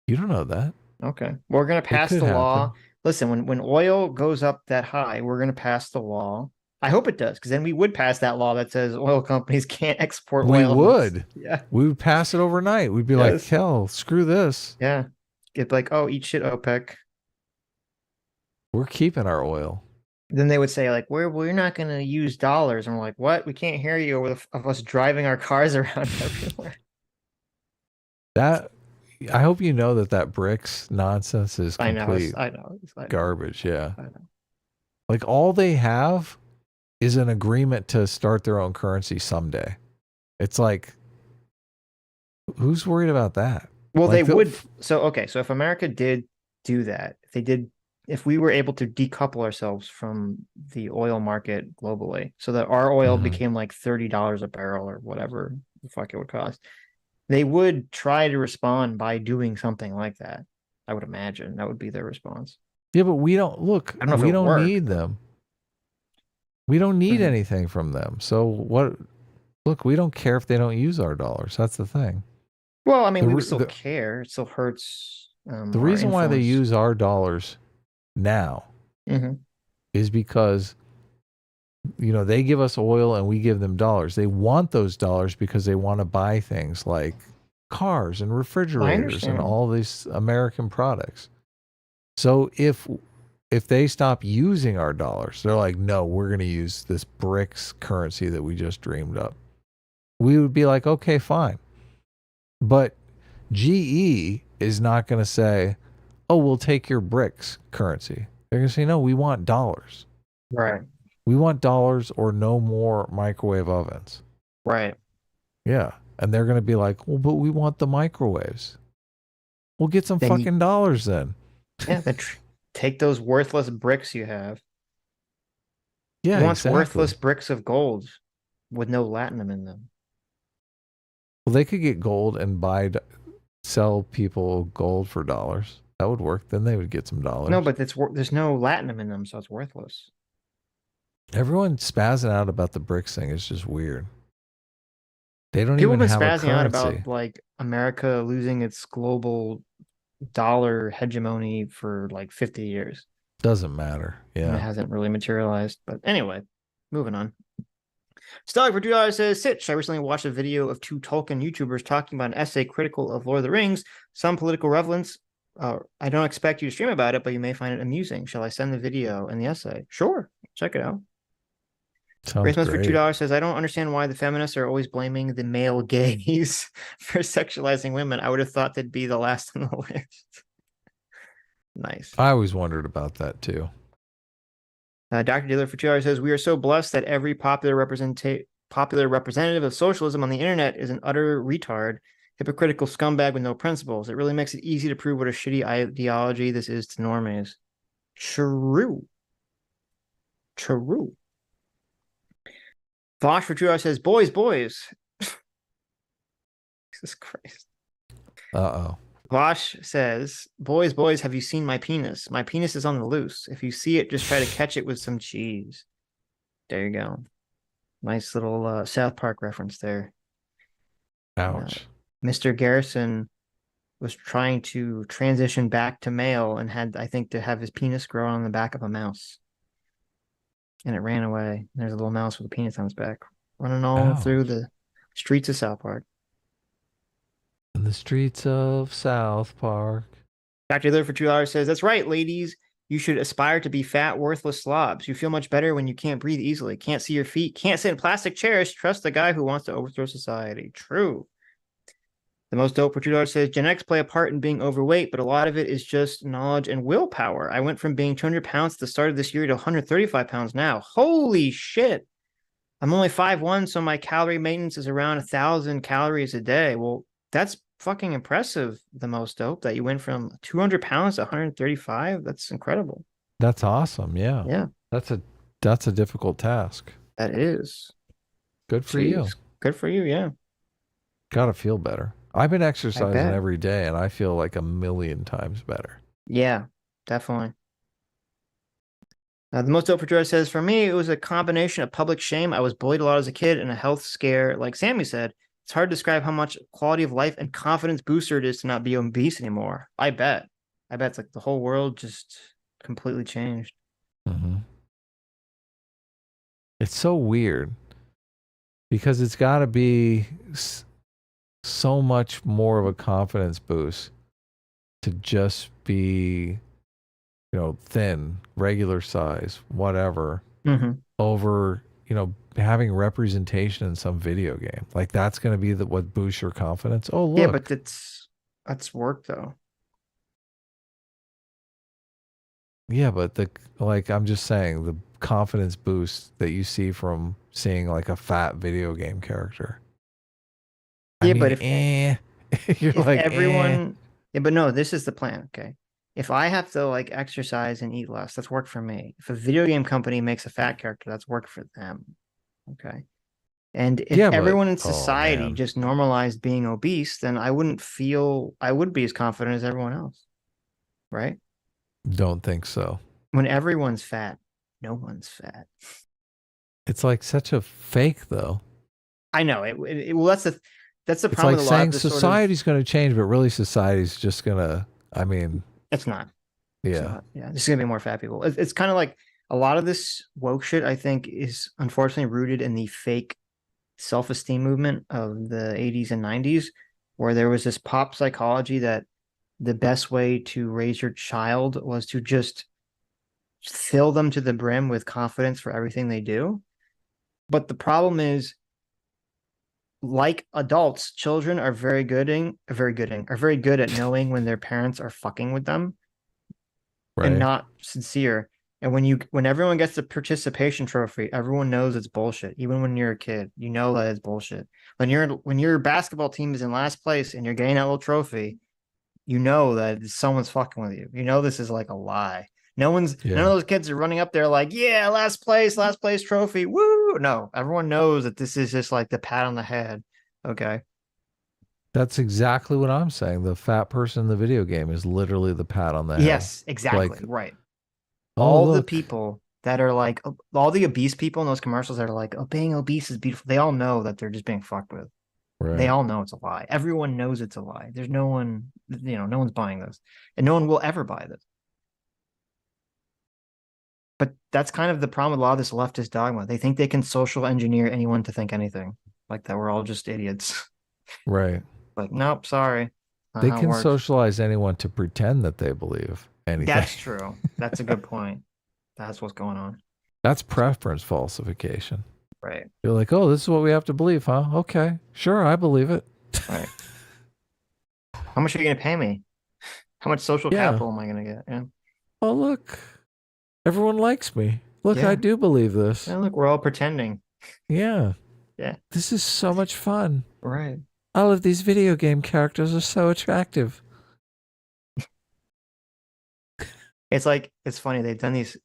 You don't know that. Okay. We're going to pass could the law. happen. Listen, when oil goes up that high, we're going to pass the law. I hope it does, because then we would pass that law that says oil companies can't export We oil. would. Yeah. We would pass it overnight. We'd be like, Yes. hell, screw this. Yeah. It's like, oh, eat shit, OPEC. We're keeping our oil. Then they would say, like, we're not going to use dollars. And we're like, what? We can't hear you over of us driving our cars around everywhere. That, I hope you know that BRICS nonsense is I know. complete I know. garbage. Yeah. I know. Like all they have is an agreement to start their own currency someday. It's like, who's worried about that? Well, Like they would. So, okay. So if America did do that, if we were able to decouple ourselves from the oil market globally so that our oil became like $30 a barrel or whatever the fuck it would cost, they would try to respond by doing something like that. I would imagine that would be their response. Yeah, but we don't look. I don't know if We it'll don't work, need them. We don't need Mhm. anything from them. So what? Look, we don't care if they don't use our dollars. That's the thing. Well, I mean, The we re- would still the- care. It still hurts. The Our reason why they influence. use our dollars now Mhm. is because they give us oil and we give them dollars. They want those dollars because they want to buy things like cars and refrigerators and understand. all these American products. So if they stop using our dollars, they're like, no, we're going to use this BRICS currency that we just dreamed up. We would be like, okay, fine. But GE is not going to say, oh, we'll take your BRICS currency. They're going to say, no, we want dollars. Right. We want dollars or no more microwave ovens. Right. Yeah. And they're going to be like, well, but we want the microwaves. We'll get some Then fucking dollars then. Yeah. Then take those worthless bricks you have. Yeah, Who wants exactly. worthless bricks of gold with no latinum in them? Well, they could get gold and sell people gold for dollars. That would work. Then they would get some dollars. No, but there's no latinum in them, so it's worthless. Everyone spazzing out about the BRICS thing is just weird. They don't People even have been have a spazzing out currency. about like America losing its global dollar hegemony for like 50 years. Doesn't matter. And Yeah. it hasn't really materialized. But anyway, moving on. Stog for $2 says, Sitch, I recently watched a video of two Tolkien YouTubers talking about an essay critical of Lord of the Rings, some political relevance. I don't expect you to stream about it, but you may find it amusing. Shall I send the video and the essay? Sure. Check it out. Sounds Racemus for great. $2 says, I don't understand why the feminists are always blaming the male gays for sexualizing women. I would have thought they'd be the last on the list. Nice. I always wondered about that too. Dr. Dealer for $2 says, we are so blessed that every popular representative of socialism on the internet is an utter retard, hypocritical scumbag with no principles. It really makes it easy to prove what a shitty ideology this is to normies. True. Vosh for $2 says, boys. Jesus Christ. Uh-oh. Vosh says, boys, have you seen my penis? My penis is on the loose. If you see it, just try to catch it with some cheese. There you go. Nice little South Park reference there. Ouch. Mr. Garrison was trying to transition back to male and had, I think, to have his penis grow on the back of a mouse. And it ran away. There's a little mouse with a penis on its back running all through the streets of South Park. In the streets of South Park. Dr. Lillard for $2 says, that's right, ladies. You should aspire to be fat, worthless slobs. You feel much better when you can't breathe easily, can't see your feet, can't sit in plastic chairs. Trust the guy who wants to overthrow society. True. The most dope for $2 says, Gen X play a part in being overweight, but a lot of it is just knowledge and willpower. I went from being 200 pounds at the start of this year to 135 pounds now. Holy shit. I'm only 5'1", so my calorie maintenance is around 1,000 calories a day. Well, that's fucking impressive, the most dope, that you went from 200 pounds to 135. That's incredible. That's awesome. Yeah. Yeah. That's a difficult task. That is. Good for you. Good for you. Yeah. Gotta feel better. I've been exercising every day and I feel like 1,000,000 times better. Yeah, definitely. The most dope for George says, for me, it was a combination of public shame. I was bullied a lot as a kid and a health scare. Like Sammy said, it's hard to describe how much quality of life and confidence booster it is to not be obese anymore. I bet it's like the whole world just completely changed. Mm-hmm. It's so weird because it's got to be so much more of a confidence boost to just be, thin, regular size, whatever, over, having representation in some video game. Like that's going to be what boosts your confidence. Oh, look. Yeah, but that's work though. Yeah, but I'm just saying the confidence boost that you see from seeing like a fat video game character. Yeah, but if you're if like everyone, yeah, but no, this is the plan. Okay. If I have to like exercise and eat less, that's work for me. If a video game company makes a fat character, that's work for them. Okay. And if everyone in society just normalized being obese, then I would be as confident as everyone else. right? Don't think so. When everyone's fat, no one's fat. It's like such a fake, though. I know well, that's the It's problem like with a lot saying of this society's going to change, but really society's just going to, I mean. It's not. Yeah. Yeah, there's going to be more fat people. It's kind of like a lot of this woke shit, I think, is unfortunately rooted in the fake self-esteem movement of the 80s and 90s, where there was this pop psychology that the best way to raise your child was to just fill them to the brim with confidence for everything they do. But the problem is, like adults, children are very good at knowing when their parents are fucking with them and not sincere. And when everyone gets the participation trophy, everyone knows it's bullshit. Even when you're a kid, you know that it's bullshit. When your basketball team is in last place and you're getting that little trophy, you know that someone's fucking with you. You know this is like a lie. None of those kids are running up there like, yeah, last place trophy. Woo! No, everyone knows that this is just like the pat on the head. Okay. That's exactly what I'm saying. The fat person in the video game is literally the pat on the head. Yes, exactly. Like, right. Oh, All look. the people that are like, all the obese people in those commercials that are like, oh, being obese is beautiful. They all know that they're just being fucked with. Right. They all know it's a lie. Everyone knows it's a lie. There's no one, no one's buying this. And no one will ever buy this. But that's kind of the problem with a lot of this leftist dogma. They think they can social engineer anyone to think anything. Like that we're all just idiots. Right. Like, nope, sorry. They can socialize anyone to pretend that they believe anything. That's true. That's a good point. That's what's going on. That's preference falsification. Right. You're like, oh, this is what we have to believe, huh? Okay, sure, I believe it. Right. How much are you going to pay me? How much social capital am I going to get? Yeah. Oh, look. Everyone likes me. Look, Yeah. I do believe this. Yeah, look, we're all pretending. Yeah. Yeah. This is so much fun. Right. All of these video game characters are so attractive. It's funny. There's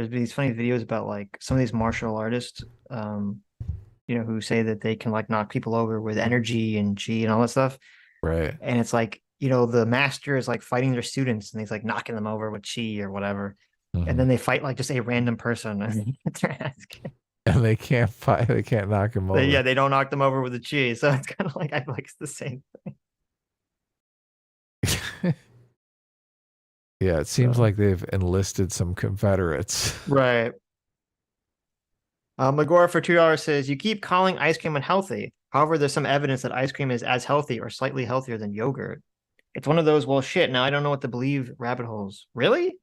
these funny videos about like some of these martial artists, who say that they can like knock people over with energy and chi and all that stuff. Right. And it's like, the master is like fighting their students and he's like knocking them over with chi or whatever. Mm-hmm. And then they fight like just a random person and they get their ass kicked. And they can't fight. They can't knock him over. Yeah, they don't knock them over with the chi. So it's kind of like, I feel like it's the same thing. Yeah, it seems like they've enlisted some Confederates. Right. Magora for $2 says, you keep calling ice cream unhealthy. However, there's some evidence that ice cream is as healthy or slightly healthier than yogurt. It's one of those, well, shit, now I don't know what to believe rabbit holes. Really?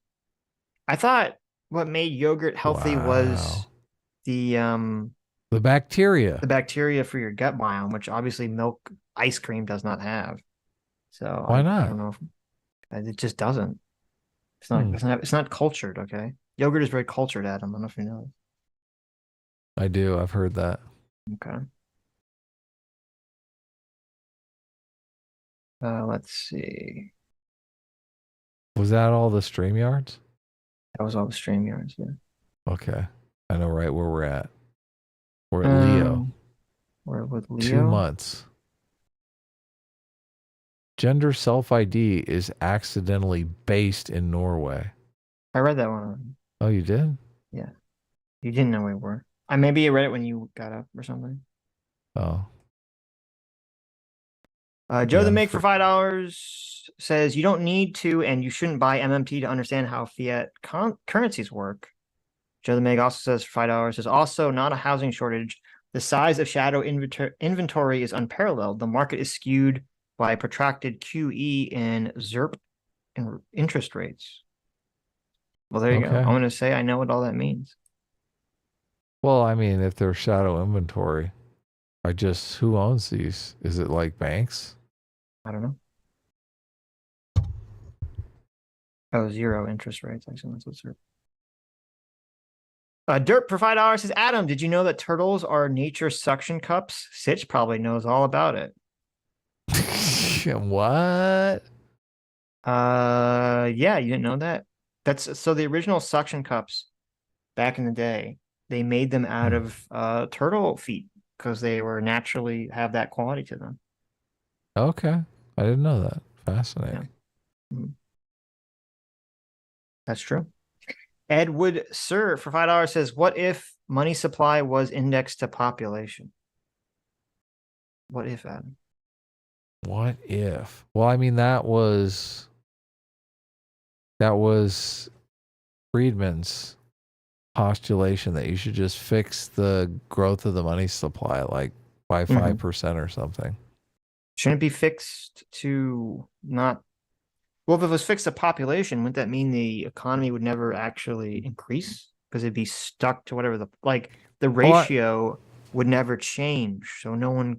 I thought what made yogurt healthy was the bacteria. The bacteria for your gut biome, which obviously milk ice cream does not have. So why not? I don't know if it just doesn't. It's not cultured, okay? Yogurt is very cultured, Adam. I don't know if you know. I do. I've heard that. Okay. Let's see. Was that all the StreamYards? That was all the StreamYards, yeah. Okay. I know right where we're at. We're at Leo. We're with Leo. 2 months. Gender self-ID is accidentally based in Norway. I read that one. Oh, you did? Yeah. You didn't know we were. Maybe I read it when you got up or something. Oh. Joe the Make for $5 says, you don't need to and you shouldn't buy MMT to understand how fiat currencies work. Joe the Meg also says for $5, says, also not a housing shortage. The size of shadow inventory is unparalleled. The market is skewed by protracted QE and ZERP and interest rates. Well, there you go. I'm going to say I know what all that means. Well, I mean, if they're shadow inventory, who owns these? Is it like banks? I don't know. Oh, zero interest rates. Actually, that's what's ZERP. Dirt for $5 says, Adam, did you know that turtles are nature suction cups? Sitch probably knows all about it. What? Yeah, you didn't know that? So the original suction cups back in the day, they made them out of turtle feet because they were naturally have that quality to them. Okay. I didn't know that. Fascinating. Yeah. That's true. Ed Wood Sir for $5 says, what if money supply was indexed to population? What if, Adam? What if? Well, I mean, that was Friedman's postulation that you should just fix the growth of the money supply like by 5% or something. Shouldn't it be fixed to not? Well, if it was fixed to population, wouldn't that mean the economy would never actually increase? Because it'd be stuck to whatever the ratio would never change. So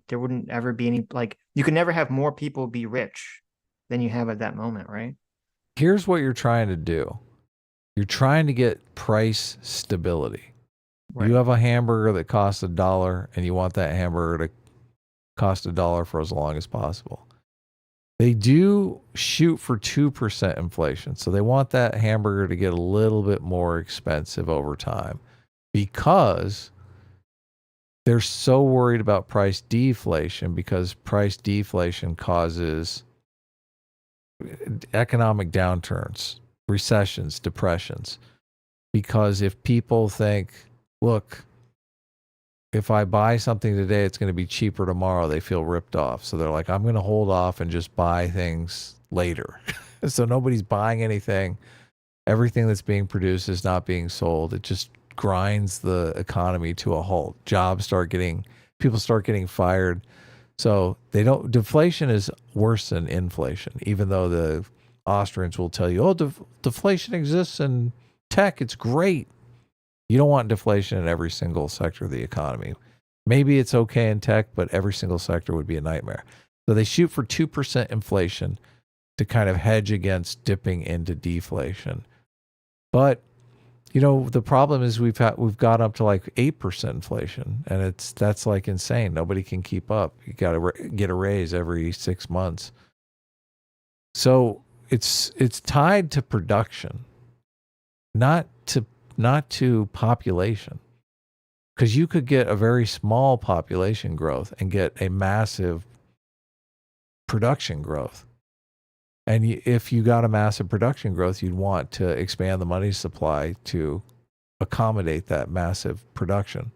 there wouldn't ever be any, you could never have more people be rich than you have at that moment, right? Here's what you're trying to do. You're trying to get price stability. Right. You have a hamburger that costs $1 and you want that hamburger to cost $1 for as long as possible. They do shoot for 2% inflation. So they want that hamburger to get a little bit more expensive over time because they're so worried about price deflation, because price deflation causes economic downturns, recessions, depressions. Because if people think, look, if I buy something today, it's going to be cheaper tomorrow, they feel ripped off. So they're like, I'm going to hold off and just buy things later. So nobody's buying anything. Everything that's being produced is not being sold. It just grinds the economy to a halt. People start getting fired. So deflation is worse than inflation, even though the Austrians will tell you, oh, deflation exists in tech. It's great. You don't want deflation in every single sector of the economy. Maybe it's okay in tech, but every single sector would be a nightmare. So they shoot for 2% inflation to kind of hedge against dipping into deflation. But, the problem is we've got up to like 8% inflation, and that's like insane. Nobody can keep up. You got to get a raise every 6 months. So it's tied to production, not to population, because you could get a very small population growth and get a massive production growth. And if you got a massive production growth, you'd want to expand the money supply to accommodate that massive production.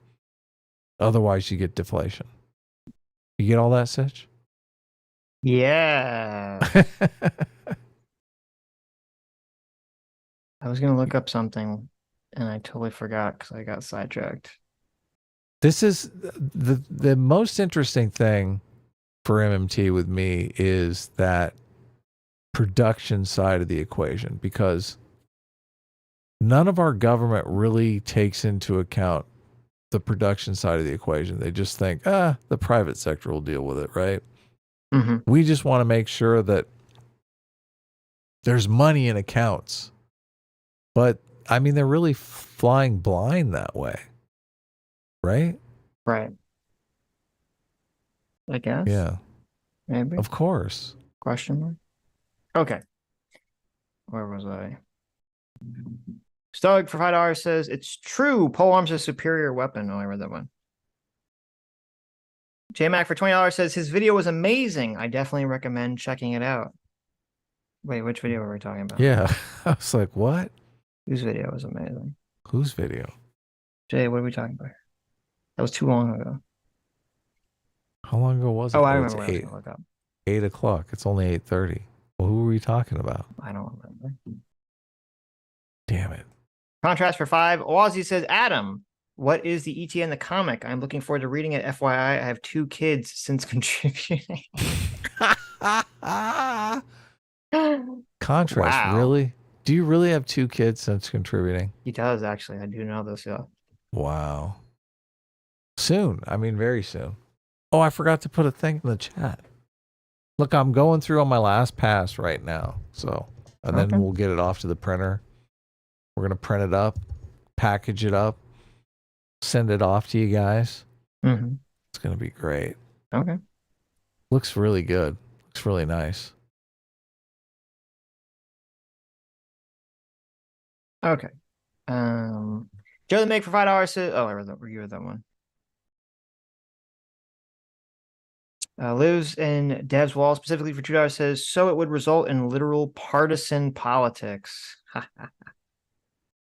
Otherwise, you get deflation. You get all that, Sitch? Yeah. I was going to look up something and I totally forgot because I got sidetracked. This is the most interesting thing for MMT with me is that production side of the equation, because none of our government really takes into account the production side of the equation. They just think, the private sector will deal with it, right? Mm-hmm. We just want to make sure that there's money in accounts. But, I mean, they're really flying blind that way, right? Right. I guess. Yeah. Maybe. Of course. Question mark? Okay. Where was I? Stoic for $5 says, it's true. Polearm's a superior weapon. Oh, I read that one. J-Mac for $20 says, his video was amazing. I definitely recommend checking it out. Wait, which video were we talking about? Yeah. I was like, what? Whose video was amazing? Whose video? Jay, what are we talking about? That was too long ago. How long ago was it? Oh, I remember. It's 8 o'clock. It's only 8:30. Well, who were we talking about? I don't remember. Damn it. Contrast for $5. Ozzy says, Adam, what is the ETA in the comic? I'm looking forward to reading it. FYI, I have 2 kids since contributing. Contrast, wow. Really? Do you really have 2 kids since contributing? He does, actually. I do know this, yeah. Wow. Soon. I mean, very soon. Oh, I forgot to put a thing in the chat. Look, I'm going through on my last pass right now. So, and then we'll get it off to the printer. We're going to print it up, package it up, send it off to you guys. Mm-hmm. It's going to be great. Okay. Looks really good. Looks really nice. Okay. Joe the Make for $5 says, oh, I read that. You read that one. Lives in Dev's Wall specifically for $2 says, so it would result in literal partisan politics.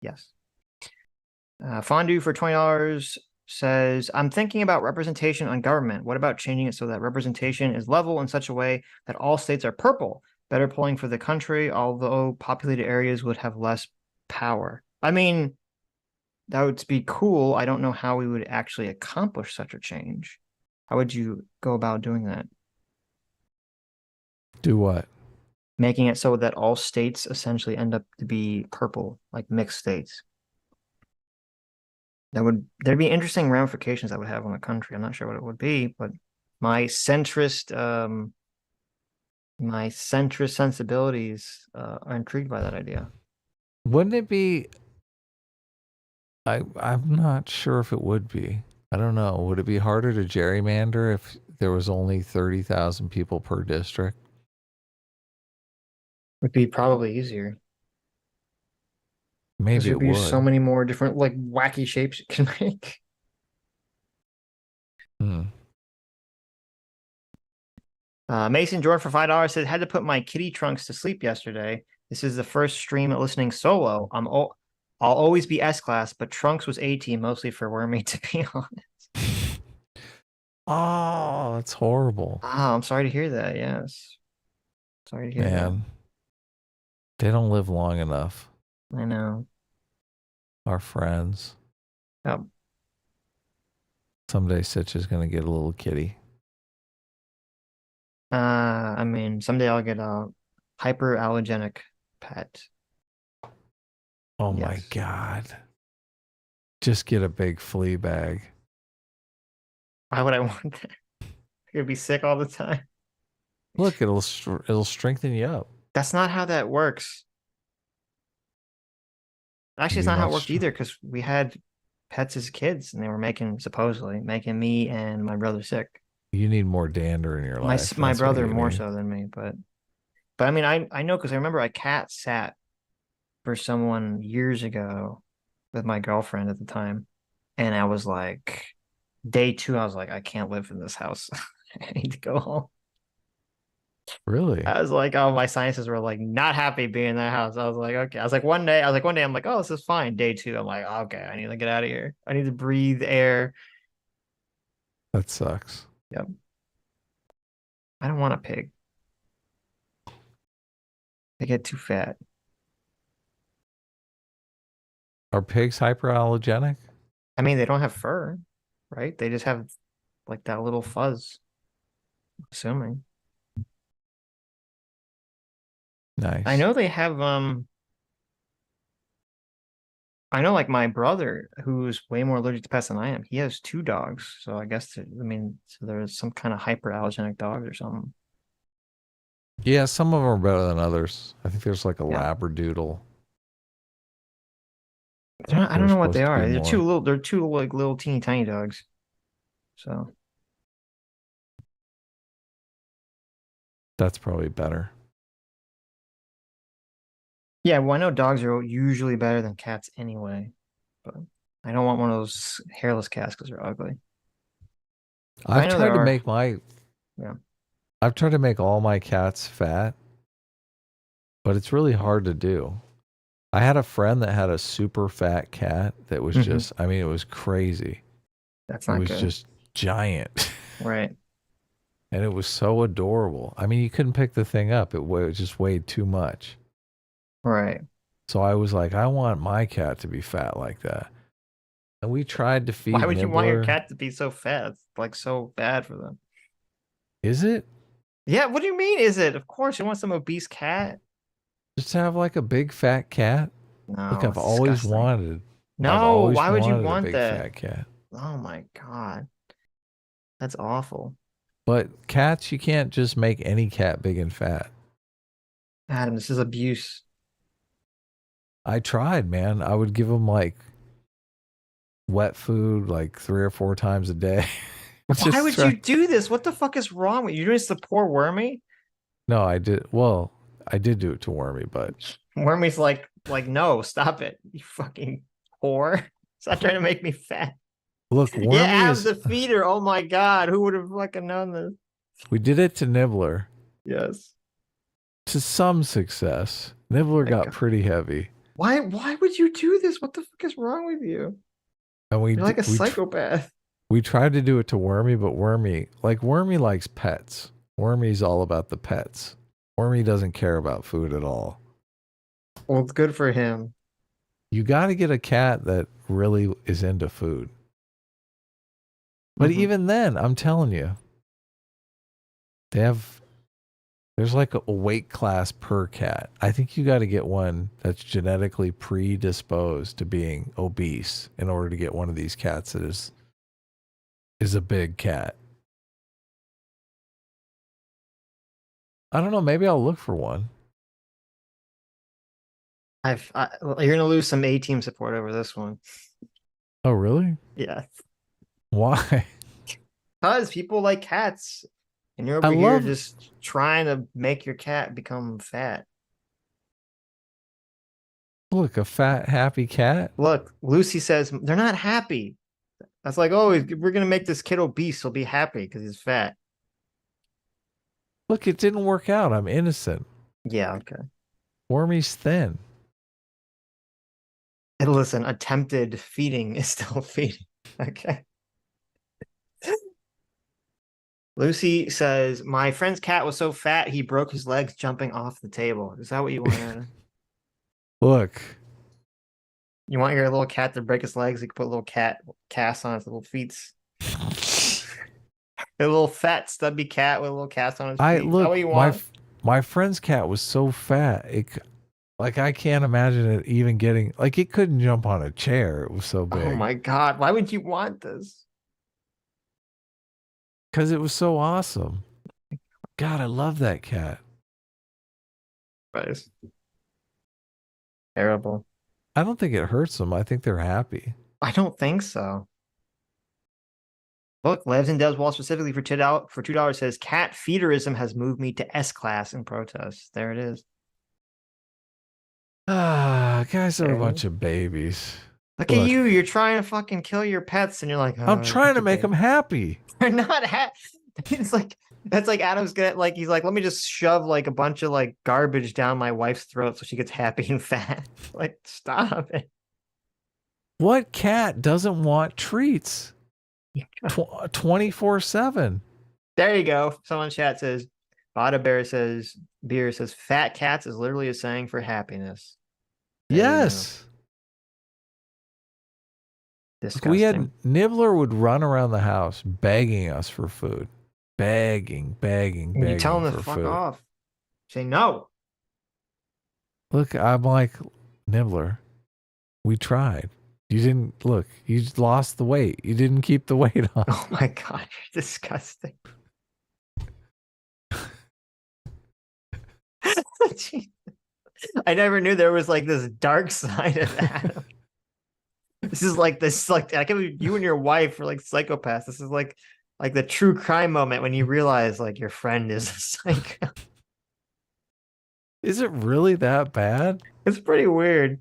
Yes. Fondue for $20 says, I'm thinking about representation on government. What about changing it so that representation is level in such a way that all states are purple? Better polling for the country, although populated areas would have less power. I mean, that would be cool. I don't know how we would actually accomplish such a change. How would you go about doing that? Do what? Making it so that all states essentially end up to be purple, like mixed states. There'd be interesting ramifications that would have on the country. I'm not sure what it would be, but my centrist sensibilities are intrigued by that idea. Wouldn't it be? I'm not sure if it would be. I don't know. Would it be harder to gerrymander if there was only 30,000 people per district? Would be probably easier. Maybe There'd it be would. so many more different like wacky shapes you can make. Mason Jordan for $5 said, had to put my kitty trunks to sleep yesterday. This is the first stream listening solo. I'll always be S-class, but trunks was A-team, mostly for Wormy, to be honest. Oh, that's horrible. Oh, I'm sorry to hear that. Yes. Sorry to hear that. They don't live long enough. I know. Our friends. Yep. Someday Sitch is going to get a little kitty. I mean, someday I'll get a hyperallergenic pet. Oh my God. Just get a big flea bag. Why would I want that? You're gonna be sick all the time. Look, it'll strengthen you up. That's not how that works. Actually, it's not how it worked either, because we had pets as kids and they were supposedly making me and my brother sick. You need more dander in your life. My That's brother what you more need. so than me, but I mean, I know, because I remember I cat sat for someone years ago with my girlfriend at the time, and I was like, day 2, I was like, I can't live in this house. I need to go home. Really? I was like, oh, my sinuses were like not happy being in that house. I was like, okay. I was like, one day, I'm like, oh, this is fine. Day 2, I'm like, okay, I need to get out of here. I need to breathe air. That sucks. Yep. I don't want a pig. They get too fat. Are pigs hyperallergenic? I mean, they don't have fur, right? They just have like that little fuzz. Assuming. Nice. I know they have I know, like, my brother, who's way more allergic to pests than I am, he has 2 dogs. So I guess, so there's some kind of hyperallergenic dogs or something. Yeah, some of them are better than others. I think there's like a Labradoodle. I don't know what supposed they to are. be They're two like little teeny tiny dogs. So that's probably better. yeah, well, I know dogs are usually better than cats anyway, but I don't want one of those hairless cats because they're ugly. I've tried to make I've tried to make all my cats fat, but it's really hard to do. I had a friend that had a super fat cat that was just, I mean, it was crazy. That's not good. It was just giant. Right. And it was so adorable. I mean, you couldn't pick the thing up. It just weighed too much. Right. So I was like, I want my cat to be fat like that. And we tried to feed Why would you want your Nibbler. cat to be so fat? It's like so bad for them. Is it? Yeah, what do you mean, is it? Of course, you want some obese cat? Just to have like a big fat cat? No, Look, I've it's always disgusting. wanted. I've No, always why would you wanted a want big that? fat cat. Oh my God. That's awful. But cats, you can't just make any cat big and fat. Adam, this is abuse. I tried, man. I would give them like wet food like 3 or 4 times a day. Why would you do this? What the fuck is wrong with you? You're doing this to poor Wormy? No, I did. Well, I did do it to Wormy, but Wormy's like, no, stop it. You fucking whore. Stop trying to make me fat. look, Wormy Yeah, is. the feeder. Oh my God. Who would have fucking known this? We did it to Nibbler Yes. to some success. Nibbler got pretty heavy. Why would you do this? What the fuck is wrong with you? And You're like a psychopath. We tried to do it to Wormy, but Wormy likes pets. Wormy's all about the pets. Wormy doesn't care about food at all. Well, it's good for him. You got to get a cat that really is into food. But even then, I'm telling you, there's like a weight class per cat. I think you got to get one that's genetically predisposed to being obese in order to get one of these cats that is a big cat. I don't know. Maybe I'll look for one. You're gonna lose some A-team support over this one. Oh, really? Yeah. Why? Because people like cats, and you're over here just trying to make your cat become fat. Look, a fat, happy cat. Look, Lucy says they're not happy. That's like, oh, we're gonna make this kid obese. He'll be happy because he's fat. Look, it didn't work out. I'm innocent. Yeah, okay. Wormy's thin. And listen, attempted feeding is still feeding. Okay. Lucy says, my friend's cat was so fat he broke his legs jumping off the table. Is that what you want? Look. You want your little cat to break his legs? You can put a little cat cast on his little feet. A little fat, stubby cat with a little cast on his feet. Is that what you want? My friend's cat was so fat. I can't imagine it even getting, it couldn't jump on a chair. It was so big. Oh my God. Why would you want this? Because it was so awesome. God, I love that cat. Right. Terrible. I don't think it hurts them. I think they're happy. I don't think so. Look, Levs and Devs Wall specifically for $2 says cat feederism has moved me to S class in protest. There it is. Guys are a bunch of babies. Look at you. You're trying to fucking kill your pets, and you're like, I'm trying to make them happy. They're not happy. It's like that's like Adam's gonna he's like, let me just shove a bunch of garbage down my wife's throat so she gets happy and fat. Stop it. What cat doesn't want treats? 24/7. There you go. Someone in chat says, Bada Bear says, Beer says, fat cats is literally a saying for happiness. Yes. Disgusting. We had Nibbler would run around the house begging us for food. Begging. And you tell him to fuck off. Say no. Look, I'm like, Nibbler, we tried. You didn't look. You lost the weight. You didn't keep the weight on. Oh my God, you're disgusting. I never knew there was this dark side of Adam. This is I can't believe you and your wife are psychopaths. This is like the true crime moment when you realize your friend is a psycho. Is it really that bad? It's pretty weird.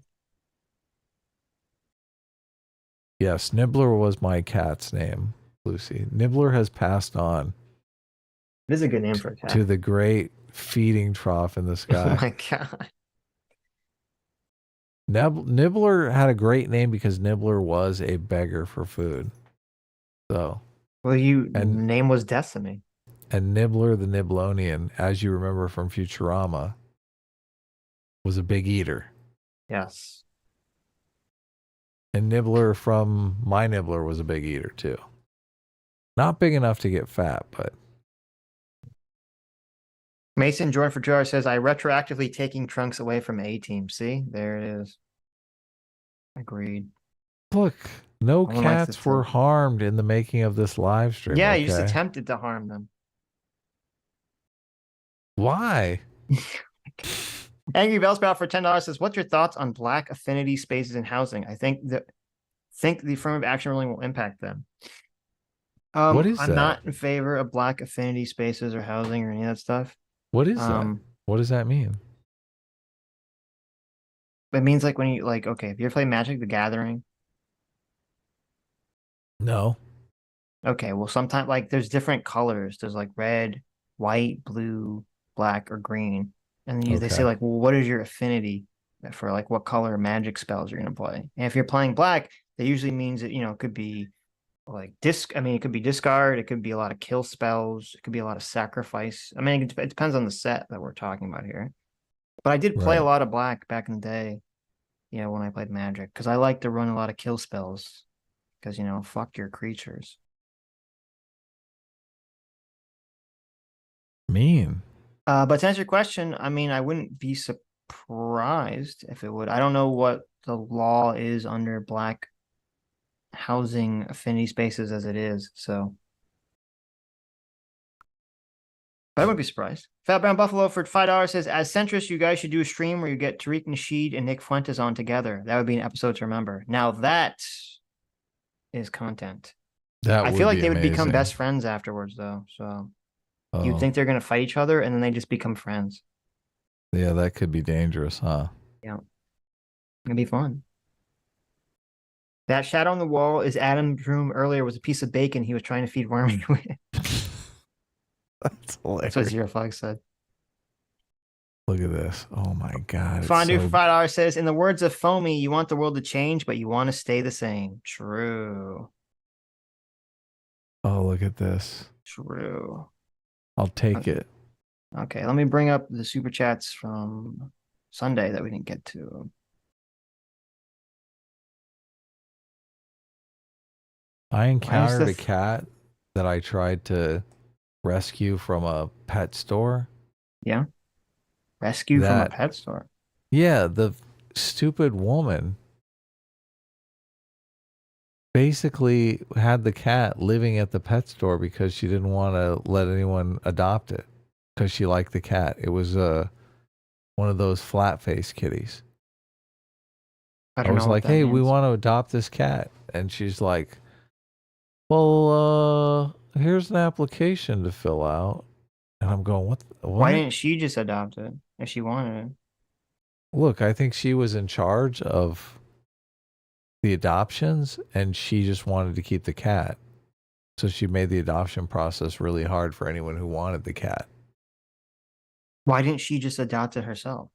Yes, Nibbler was my cat's name, Lucy. Nibbler has passed on. It is a good name for a cat. To the great feeding trough in the sky. Oh my God. Nibbler had a great name because Nibbler was a beggar for food. So, name was Destiny. And Nibbler the Nibblonian, as you remember from Futurama, was a big eater. Yes. And Nibbler from My Nibbler was a big eater too. Not big enough to get fat, but. Mason Joy for Jar says, I retroactively taking Trunks away from A-Team. See? There it is. Agreed. Look, no cats were harmed in the making of this live stream. Yeah, you just attempted to harm them. Why? Angry Bellsprout for $10 says, what's your thoughts on black affinity spaces in housing? I think the affirmative action ruling will impact them. What is that? I'm not in favor of black affinity spaces or housing or any of that stuff. What is that? What does that mean? It means when you okay, have you ever played Magic the Gathering? No. Okay, well sometimes there's different colors. There's red, white, blue, black, or green. And then they say well, what is your affinity? for like what color magic spells you're going to play. And if you're playing black, that usually means that, it could be like it could be discard, it could be a lot of kill spells, it could be a lot of sacrifice. I mean, it depends on the set that we're talking about here. But I did play a lot of black back in the day, when I played Magic, because I like to run a lot of kill spells, because, fuck your creatures. Mean. But to answer your question, I mean, I wouldn't be surprised if it would. I don't know what the law is under black housing affinity spaces as it is, so. But I wouldn't be surprised. Fat Brown Buffalo for $5 says, as centrist, you guys should do a stream where you get Tariq Nasheed and Nick Fuentes on together. That would be an episode to remember. Now that is content. I feel like they would become best friends afterwards, though. So you'd think they're going to fight each other, and then they just become friends. Yeah, that could be dangerous, huh? Yeah. It'd be fun. That shadow on the wall is Adam's room earlier was a piece of bacon he was trying to feed Wormy with. That's hilarious. That's what Zero Flag said. Look at this. Oh my God. Fondue for $5 says, in the words of Foamy, you want the world to change, but you want to stay the same. True. Oh, look at this. True. I'll take it. Okay, let me bring up the super chats from Sunday that we didn't get to. I encountered a cat that I tried to rescue from a pet store. Yeah. Rescue from a pet store. Yeah, the stupid woman basically had the cat living at the pet store because she didn't want to let anyone adopt it because she liked the cat. It was one of those flat-faced kitties. I was like, hey, we want to adopt this cat. And she's like, well, here's an application to fill out. And I'm going, what? Why didn't she just adopt it if she wanted it? Look, I think she was in charge of the adoptions and she just wanted to keep the cat. So she made the adoption process really hard for anyone who wanted the cat. Why didn't she just adopt it herself?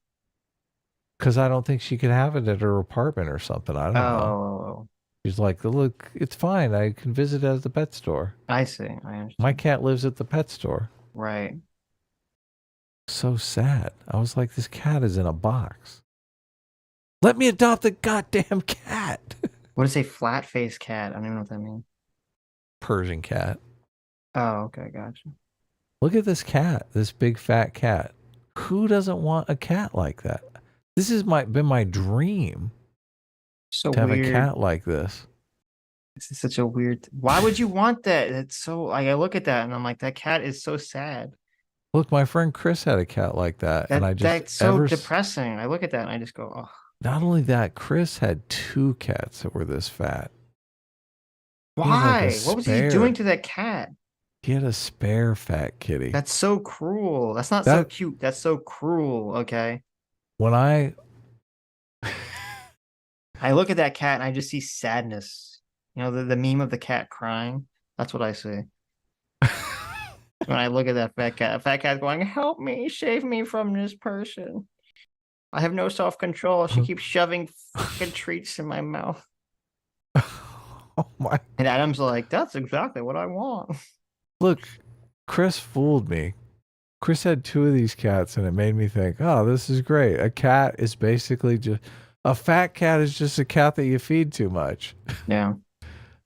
Because I don't think she could have it at her apartment or something. I don't know. She's like, look, it's fine. I can visit it at the pet store. I see. I understand. My cat lives at the pet store. Right. So sad. I was like, this cat is in a box. Let me adopt the goddamn cat. What is a flat-faced cat? I don't even know what that means. Persian cat. Oh, okay. Gotcha. Look at this cat, this big fat cat. Who doesn't want a cat like that? This has been my dream. So to have weird. A cat like this. This is such a weird. Why would you want that? It's so like I look at that and I'm like, that cat is so sad. Look, my friend Chris had a cat like that, and I just that's so depressing. I look at that and I just go, oh. Not only that, Chris had 2 cats that were this fat. Why? What was he doing to that cat? He had a spare fat kitty. That's so cruel. That's not so cute. That's so cruel. Okay. When I look at that cat and I just see sadness. You know, the meme of the cat crying. That's what I see. When I look at that fat cat going, help me, save me from this person. I have no self-control. She keeps shoving fucking treats in my mouth. Oh my. And Adam's like, that's exactly what I want. Look, Chris fooled me. Chris had 2 of these cats and it made me think, oh, this is great. A cat is basically just, a fat cat is just a cat that you feed too much. Yeah.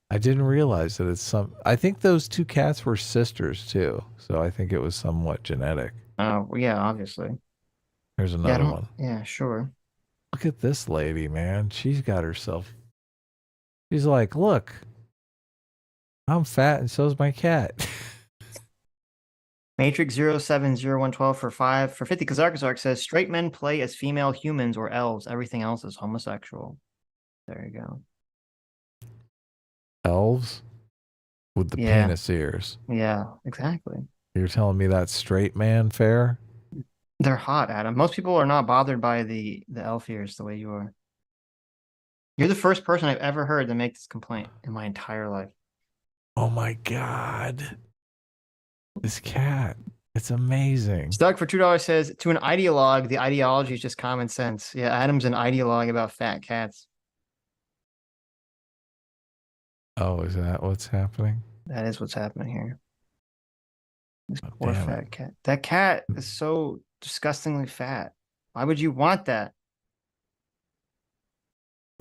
I didn't realize that it's I think those 2 cats were sisters too. So I think it was somewhat genetic. Oh, yeah, obviously. Here's another one. Yeah, sure. Look at this lady, man. She's got herself. She's like, look, I'm fat and so's my cat. Matrix 070112 for 5 for 50. Kazarkazark says straight men play as female humans or elves. Everything else is homosexual. There you go. Elves with the penis ears. Yeah, exactly. You're telling me that's straight man fare? They're hot, Adam. Most people are not bothered by the elf ears the way you are. You're the first person I've ever heard to make this complaint in my entire life. Oh my God. This cat It's amazing. Doug for $2 says, to an ideologue, the ideology is just common sense. Yeah, Adam's an ideologue about fat cats. Oh, is that what's happening? That is what's happening here. This Oh, poor damn fat it. cat. That cat is so disgustingly fat. Why would you want that?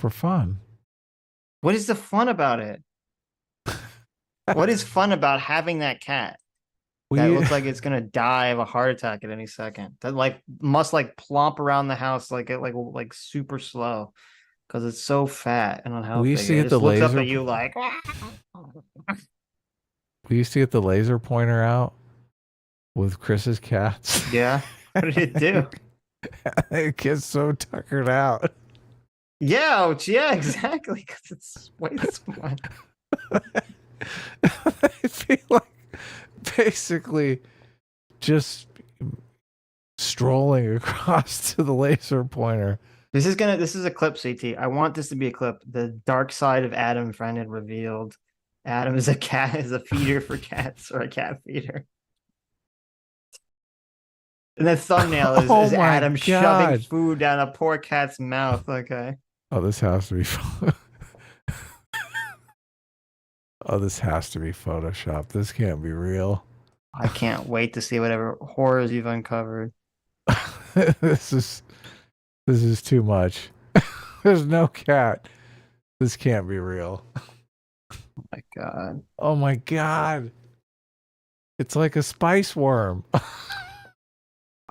For fun. What is the fun about it? What is fun about having that cat that looks like it's gonna die of a heart attack at any second? That like must like plomp around the house like super slow because it's so fat and unhealthy. We used to It get just the looks up laser. at you like. We used to get the laser pointer out with Chris's cats. Yeah. What did it do? It gets so tuckered out. Yeah, yeah, exactly. Because it's way too much. I feel like basically just strolling across to the laser pointer. This is a clip, CT. I want this to be a clip. The dark side of Adam friend had revealed. Adam is a feeder for cats or a cat feeder. And the thumbnail is Adam shoving food down a poor cat's mouth. Okay. Oh, this has to be Oh, this has to be Photoshop. This can't be real. I can't wait to see whatever horrors you've uncovered. This is too much. There's no cat. This can't be real. Oh my god. Oh my god. It's like a spice worm.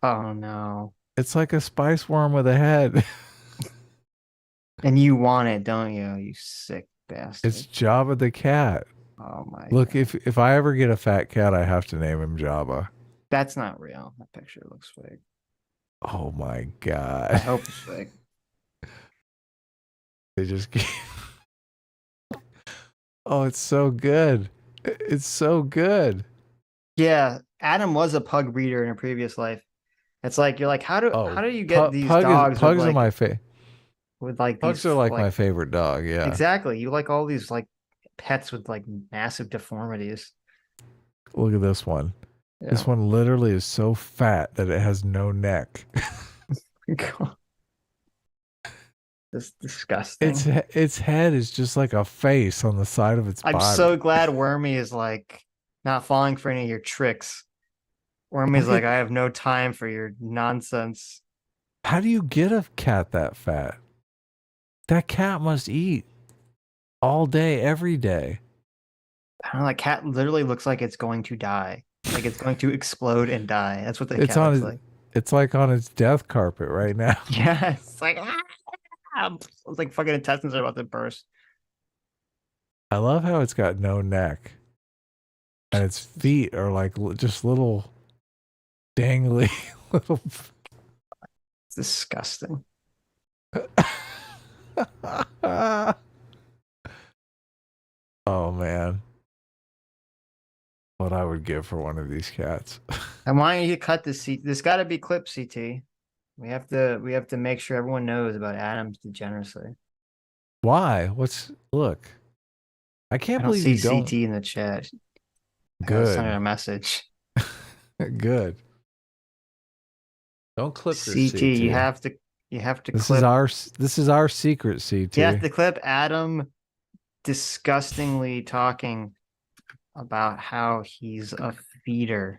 Oh no. It's like a spice worm with a head. And you want it, don't you? You sick bastard. It's Jabba the cat. Oh my Look, god. if I ever get a fat cat, I have to name him Jabba. That's not real. That picture looks fake. Oh my god. I hope it's fake. They just keep... Oh, it's so good. It's so good. Yeah, Adam was a pug breeder in a previous life. It's like you're like, how do you get these pugs dogs? Pugs with are my favorite. With like Pugs these, are like my favorite dog. Yeah, exactly. You like all these like pets with like massive deformities. Look at this one. Yeah. This one literally is so fat that it has no neck. That's disgusting. Its head is just like a face on the side of its body. I'm so glad Wormy is like not falling for any of your tricks. Wormy's like, I have no time for your nonsense. How do you get a cat that fat? That cat must eat all day, every day. I don't know, that cat literally looks like it's going to die. Like it's going to explode and die. That's what the cat looks like. It's like on its death carpet right now. Yeah, it's like, it's like fucking intestines are about to burst. I love how it's got no neck. And its feet are like just little dangly little. It's disgusting. Oh man. What I would give for one of these cats. I want you to cut this. This got to be clip, CT. We have to make sure everyone knows about Adam's degeneracy. Why? Look. I can't believe see you don't. CT in the chat. Good. Send her a message. Good. Don't clip this, CT. You have to This clip. This is our secret, CT. You have to clip Adam disgustingly talking about how he's a feeder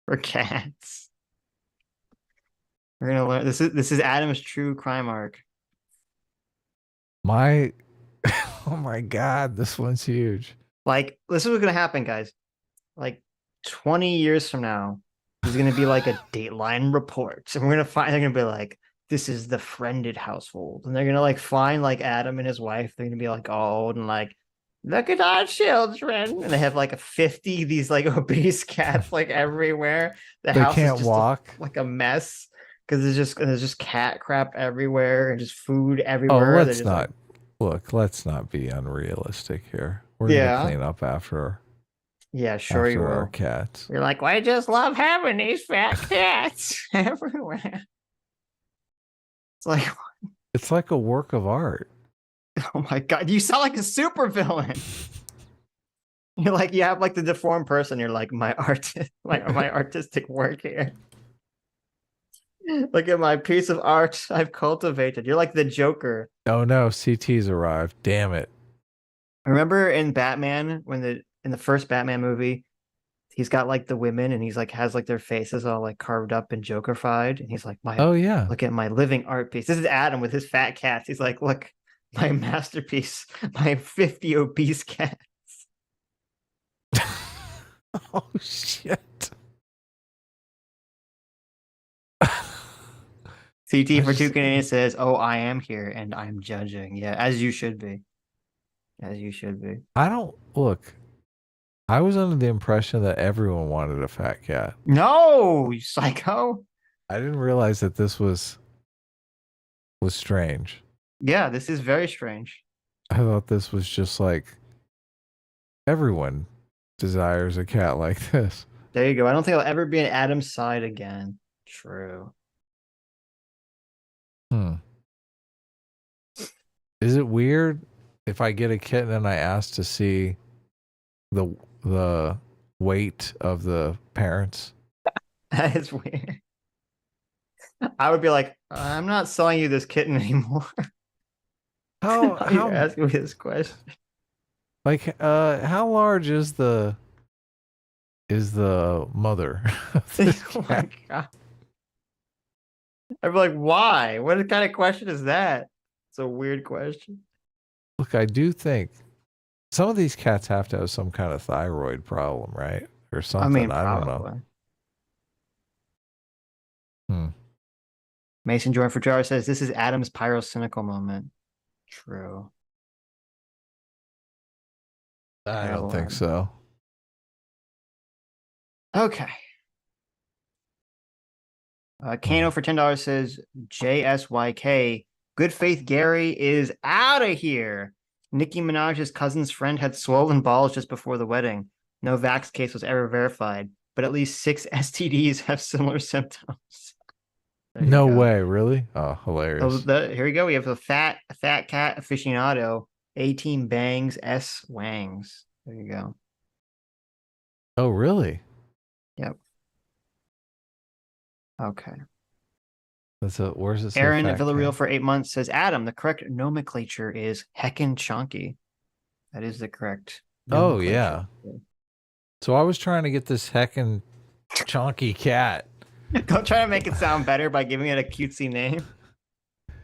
for cats. We're gonna learn this is Adam's true crime arc. Oh my god, this one's huge. Like, this is what's gonna happen, guys. Like 20 years from now, there's gonna be like a Dateline report. And they're gonna be like, this is the friended household. And they're gonna like find like Adam and his wife. They're gonna be like old and like, look at our children. And they have like 50 these like obese cats like everywhere. The They house can't is just walk. like a mess because there's just cat crap everywhere and just food Oh, everywhere. They're let's just, not like, let's not be unrealistic here. We're Yeah. gonna clean up after yeah, sure you our will. cats. You're like, well, I just love having these fat cats everywhere. It's like a work of art. Oh my god, you sound like a supervillain. You're like, you have like the deformed person. You're like, my my artistic work here. Look at my piece of art I've cultivated. You're like the Joker. Oh no, CT's arrived. Damn it. Remember in Batman when in the first Batman movie, he's got like the women and he's like has like their faces all like carved up and Jokerfied, and he's like, Oh yeah. look at my living art piece. This is Adam with his fat cats. He's like, look, my masterpiece, my 50 obese cats. Oh shit. CT for Toucan says, "Oh, I am here and I'm judging." Yeah, as you should be. As you should be. I don't look. I was under the impression that everyone wanted a fat cat. No, you psycho. I didn't realize that this was strange. Yeah, this is very strange. I thought this was just like everyone desires a cat like this. There you go. I don't think I'll ever be on Adam's side again. True. Is it weird if I get a kitten and I ask to see the weight of the parents? That is weird. I would be like, I'm not selling you this kitten anymore. How you asking me this question? Like, how large is the mother? Oh my god! I'd be like, why? What kind of question is that? It's a weird question. Look, I do think some of these cats have to have some kind of thyroid problem, right? Or something. I mean, I don't probably. know. Mason Jordan for Jar says this is Adam's pyrocynical moment. True. I don't think so. Okay. Kano for $10 says JSYK. Good Faith Gary is out of here. Nicki Minaj's cousin's friend had swollen balls just before the wedding. No vax case was ever verified, but at least 6 STDs have similar symptoms. No way, really? Oh, hilarious. So here we go. We have a fat cat aficionado. A-Team Bangs S Wangs. There you go. Oh, really? Yep. Okay. Where's it? Aaron at Villarreal for 8 months says, Adam, the correct nomenclature is heckin' chonky. That is the correct. Oh, yeah. So I was trying to get this heckin' chonky cat. Don't try to make it sound better by giving it a cutesy name.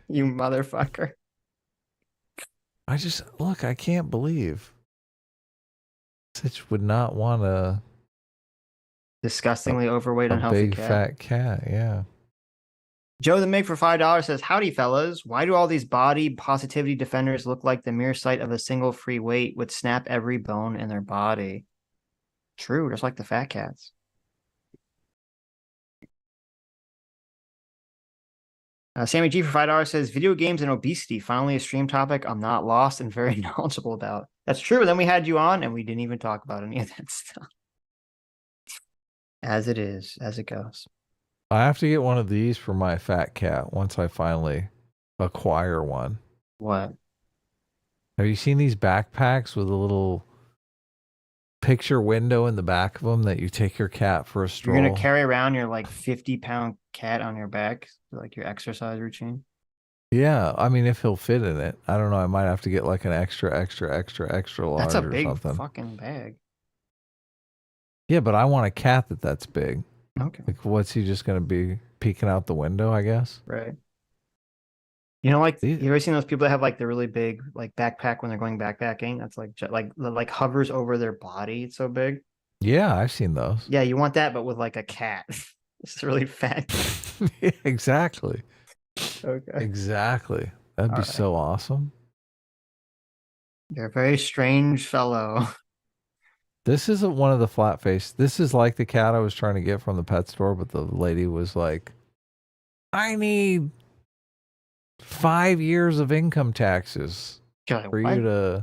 You motherfucker. I can't believe Sitch would not want a disgustingly overweight, unhealthy big fat cat. Yeah. Joe the Mig for $5 says, howdy, fellas. Why do all these body positivity defenders look like the mere sight of a single free weight would snap every bone in their body? True, just like the fat cats. Sammy G for $5 says, video games and obesity, finally a stream topic I'm not lost and very knowledgeable about. That's true. Then we had you on and we didn't even talk about any of that stuff. As it is, as it goes. I have to get one of these for my fat cat once I finally acquire one. What? Have you seen these backpacks with a little picture window in the back of them that you take your cat for a stroll? You're going to carry around your like 50-pound cat on your back, like your exercise routine? Yeah, I mean, if he'll fit in it. I don't know. I might have to get like an extra large That's a big or something. Fucking bag. Yeah, but I want a cat that's big. Okay. Like, what's he just going to be peeking out the window, I guess? Right. You know, like, you ever seen those people that have like the really big like backpack when they're going backpacking? That's like hovers over their body. It's so big. Yeah, I've seen those. Yeah, you want that, but with like a cat. It's really fat. Yeah, exactly. Okay. Exactly. That'd be so awesome. You're a very strange fellow. This isn't one of the flat face. This is like the cat I was trying to get from the pet store, but the lady was like, I need 5 years of income taxes for you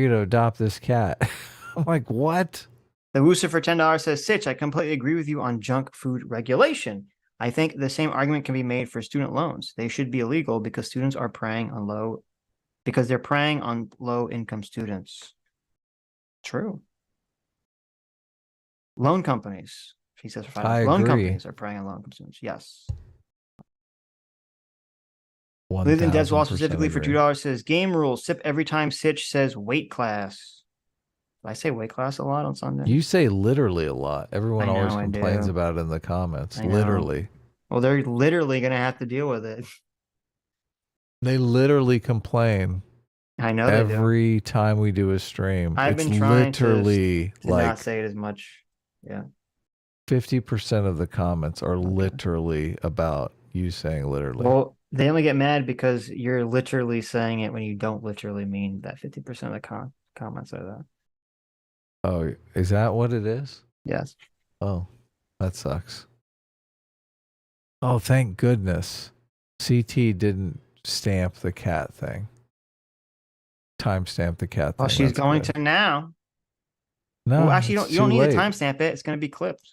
to adopt this cat. I'm like, what? The Wooster for $10 says, Sitch, I completely agree with you on junk food regulation. I think the same argument can be made for student loans. They should be illegal because students are preying on low income students. True. Loan companies. She says for I loan agree. companies are preying on loan consumers. Yes. Lives in 1000% Dev's Wall specifically for agree. $2 says game rules. Sip every time Sitch says weight class. I say weight class a lot on Sunday. You say literally a lot. Everyone I know, always I complains do. about it in the comments. I know. Literally. Well, they're literally going to have to deal with it. They literally complain. I know they do. Every time we do a stream. I've It's been trying literally to like not say it as much. Yeah. 50% of the comments are literally about you saying literally. Well, they only get mad because you're literally saying it when you don't literally mean that 50% of the comments are that. Oh, is that what it is? Yes. Oh, that sucks. Oh, thank goodness. CT didn't stamp the cat thing. Timestamp the cat thing. Well, she's That's going good. to now. No, well, actually, it's you don't too need late. to timestamp it. It's going to be clipped.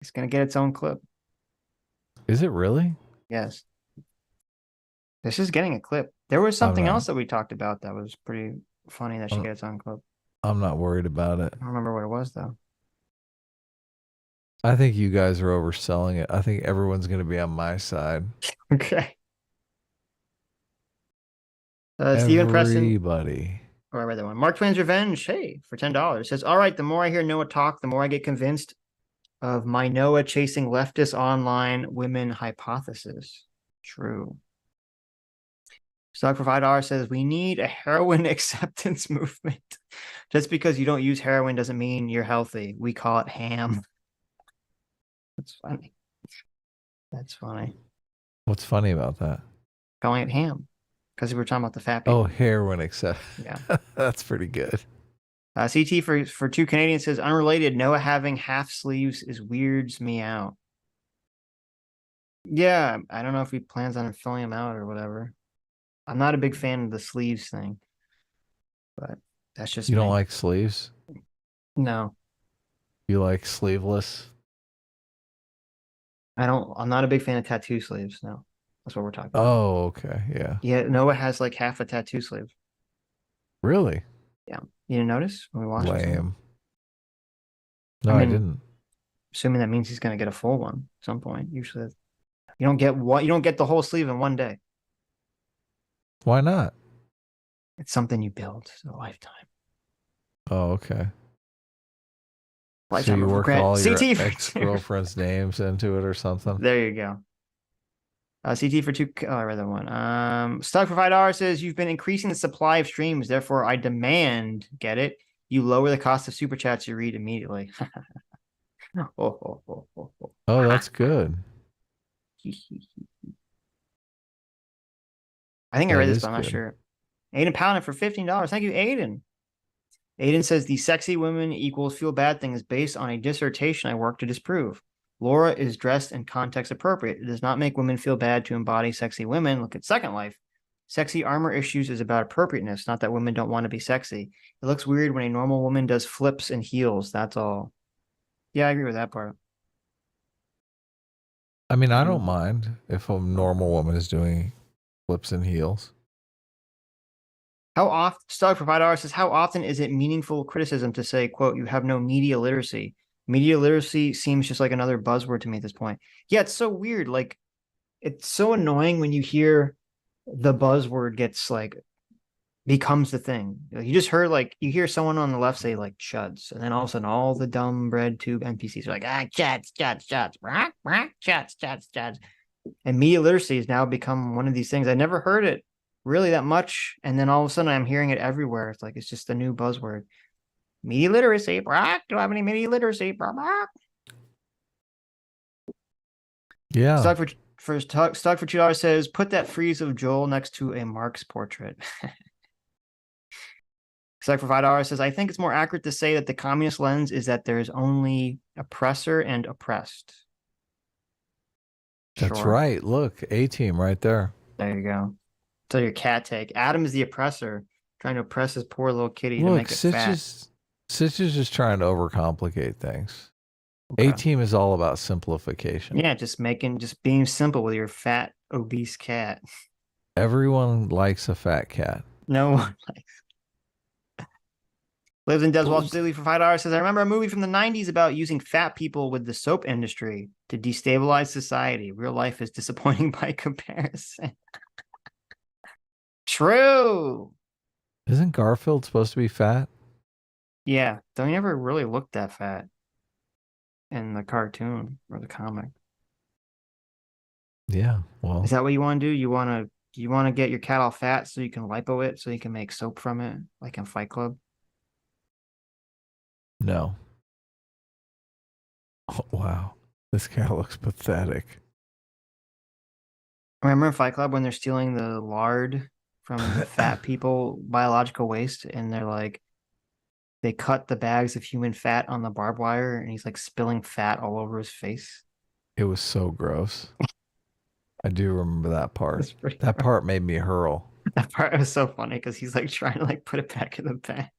It's going to get its own clip. Is it really? Yes. This is getting a clip. There was something not- else that we talked about that was pretty funny that she gets its own clip. I'm not worried about it. I don't remember what it was, though. I think you guys are overselling it. I think everyone's going to be on my side. Okay. Stephen Preston. Everybody. Oh, I read that one. Mark Twain's Revenge, hey, for $10. Says, all right, the more I hear Noah talk, the more I get convinced of my Noah chasing leftist online women hypothesis. True. Stock for $5 says, we need a heroin acceptance movement. Just because you don't use heroin doesn't mean you're healthy. We call it ham. That's funny. That's funny. What's funny about that? Calling it ham. Because we were talking about the fat Oh, people. heroin except. Yeah. That's pretty good. CT for 2 Canadians says, unrelated, Noah having half sleeves is weirds me out. Yeah, I don't know if he plans on filling them out or whatever. I'm not a big fan of the sleeves thing. But that's just You me. don't like sleeves? No. You like sleeveless? I'm not a big fan of tattoo sleeves, no. That's what we're talking about. Oh, okay. Yeah. Yeah, Noah has like half a tattoo sleeve. Really? Yeah. You didn't notice when we watched it? Lame. No, I I mean, didn't. Assuming that means he's gonna get a full one at some point. Usually you don't get the whole sleeve in one day. Why not? It's something you build a lifetime. Oh, okay. So Lifetime you of work regret. all your CT ex-girlfriend's names into it or something? There you go. CT for 2. Oh, I read that one. Stock for $5 says you've been increasing the supply of streams. Therefore, I demand, get it? You lower the cost of super chats you read immediately. Oh, that's good. I think I That read this, is but I'm not good. sure. Aiden Poundin for $15. Thank you, Aiden. Aiden says the sexy women equals feel bad thing is based on a dissertation I work to disprove. Laura is dressed and context appropriate. It does not make women feel bad to embody sexy women. Look at Second Life. Sexy armor issues is about appropriateness, not that women don't want to be sexy. It looks weird when a normal woman does flips and heels. That's all. Yeah, I agree with that part. I mean, I don't mind if a normal woman is doing flips and heels. How often, Stock for $5 says, how often is it meaningful criticism to say, quote, you have no media literacy? Media literacy seems just like another buzzword to me at this point. Yeah, it's so weird. Like, it's so annoying when you hear the buzzword gets like, becomes the thing. You just heard like, you hear someone on the left say like chuds, and then all of a sudden all the dumb bread tube NPCs are like, chuds, chuds. And media literacy has now become one of these things. I never heard it really that much, and then all of a sudden I'm hearing it everywhere. It's like it's just a new buzzword. Media literacy, Brock. Do I have any media literacy, Brock? Yeah. Stock for $2 says put that frieze of Joel next to a Marx portrait. Stock for $5 says I think it's more accurate to say that the communist lens is that there's only oppressor and oppressed. That's Sure. right. Look, A-team right there. There you go. So your cat take. Adam is the oppressor, trying to oppress his poor little kitty to Look, make it fat. Sitch is just trying to overcomplicate things. Okay. A-team is all about simplification. Yeah, just being simple with your fat, obese cat. Everyone likes a fat cat. No one likes. Lives and does Walt Disney for $5 says, I remember a movie from the 90s about using fat people with the soap industry to destabilize society. Real life is disappointing by comparison. True. Isn't Garfield supposed to be fat? Yeah, though he never really looked that fat in the cartoon or the comic. Yeah, well. Is that what you want to do? You want to get your cat all fat so you can lipo it so you can make soap from it, like in Fight Club? No. Oh, wow. This cat looks pathetic. Remember in Fight Club when they're stealing the lard from the fat people biological waste, and they're like, they cut the bags of human fat on the barbed wire, and he's like spilling fat all over his face. It was so gross. I do remember that part. That part made me hurl. That part was so funny because he's like trying to like put it back in the bag.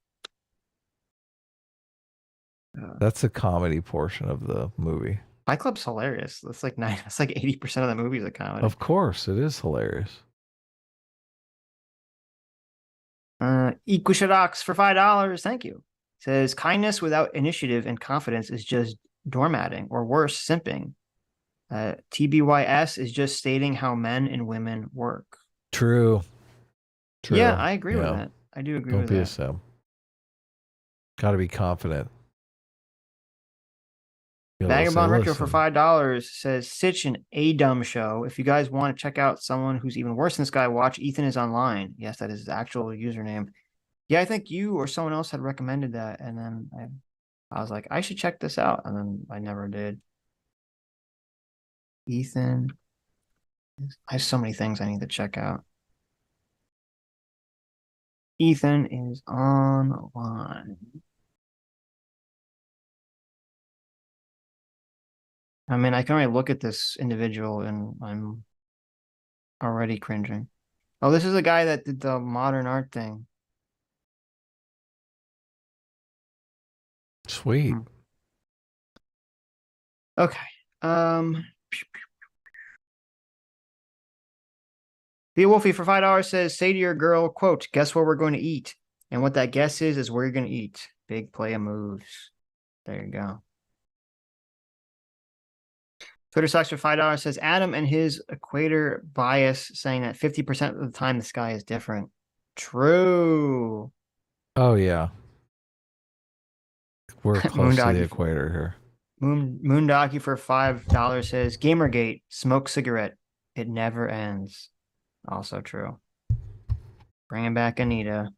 That's the comedy portion of the movie. Fight Club's hilarious. That's like 80% of the movie is a comedy. Of course, it is hilarious. Equishadox for $5. Thank you. Says kindness without initiative and confidence is just doormatting, or worse, simping. TBYS is just stating how men and women work. True. Yeah, I agree with that. I do agree with that. Don't be a sim. Got to be confident. Vagabond Retro for $5 says, Sitch an A-dumb show. If you guys want to check out someone who's even worse than this guy, watch Ethan is Online. Yes, that is his actual username. Yeah, I think you or someone else had recommended that, and then I was like, I should check this out, and then I never did. Ethan. I have so many things I need to check out. Ethan is online. I mean, I can already look at this individual and I'm already cringing. Oh, this is the guy that did the modern art thing. Sweet. Okay. The Wolfie for $5 says, say to your girl, quote, guess what we're going to eat. And what that guess is where you're going to eat. Big play of moves. There you go. Twitter Sucks for $5 says, Adam and his equator bias saying that 50% of the time the sky is different. True. Oh, yeah. We're close to the equator here. Moondoggy for $5 says, Gamergate, smoke cigarette. It never ends. Also true. Bringing back Anita.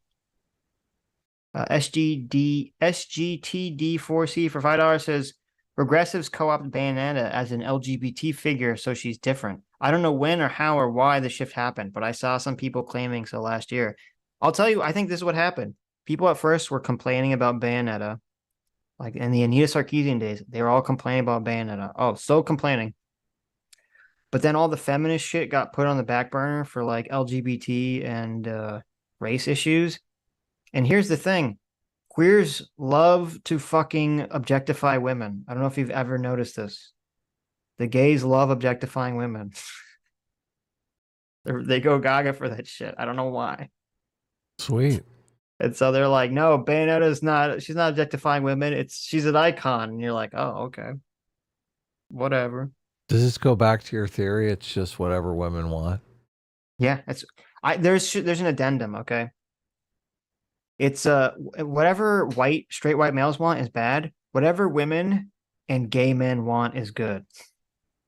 SGTD4C for $5 says, Regressives co-opt Bayonetta as an LGBT figure, so she's different. I don't know when or how or why the shift happened, but I saw some people claiming so last year. I'll tell you, I think this is what happened. People at first were complaining about Bayonetta. Like in the Anita Sarkeesian days, they were all complaining about Bayonetta. Oh, so complaining. But then all the feminist shit got put on the back burner for like LGBT and race issues. And here's the thing. Queers love to fucking objectify women. I don't know if you've ever noticed this. The gays love objectifying women. They go gaga for that shit. I don't know why. Sweet. And so they're like, no, Bayonetta's not, she's not objectifying women. She's an icon. And you're like, oh, okay. Whatever. Does this go back to your theory? It's just whatever women want. Yeah, there's an addendum, okay? It's whatever straight white males want is bad. Whatever women and gay men want is good.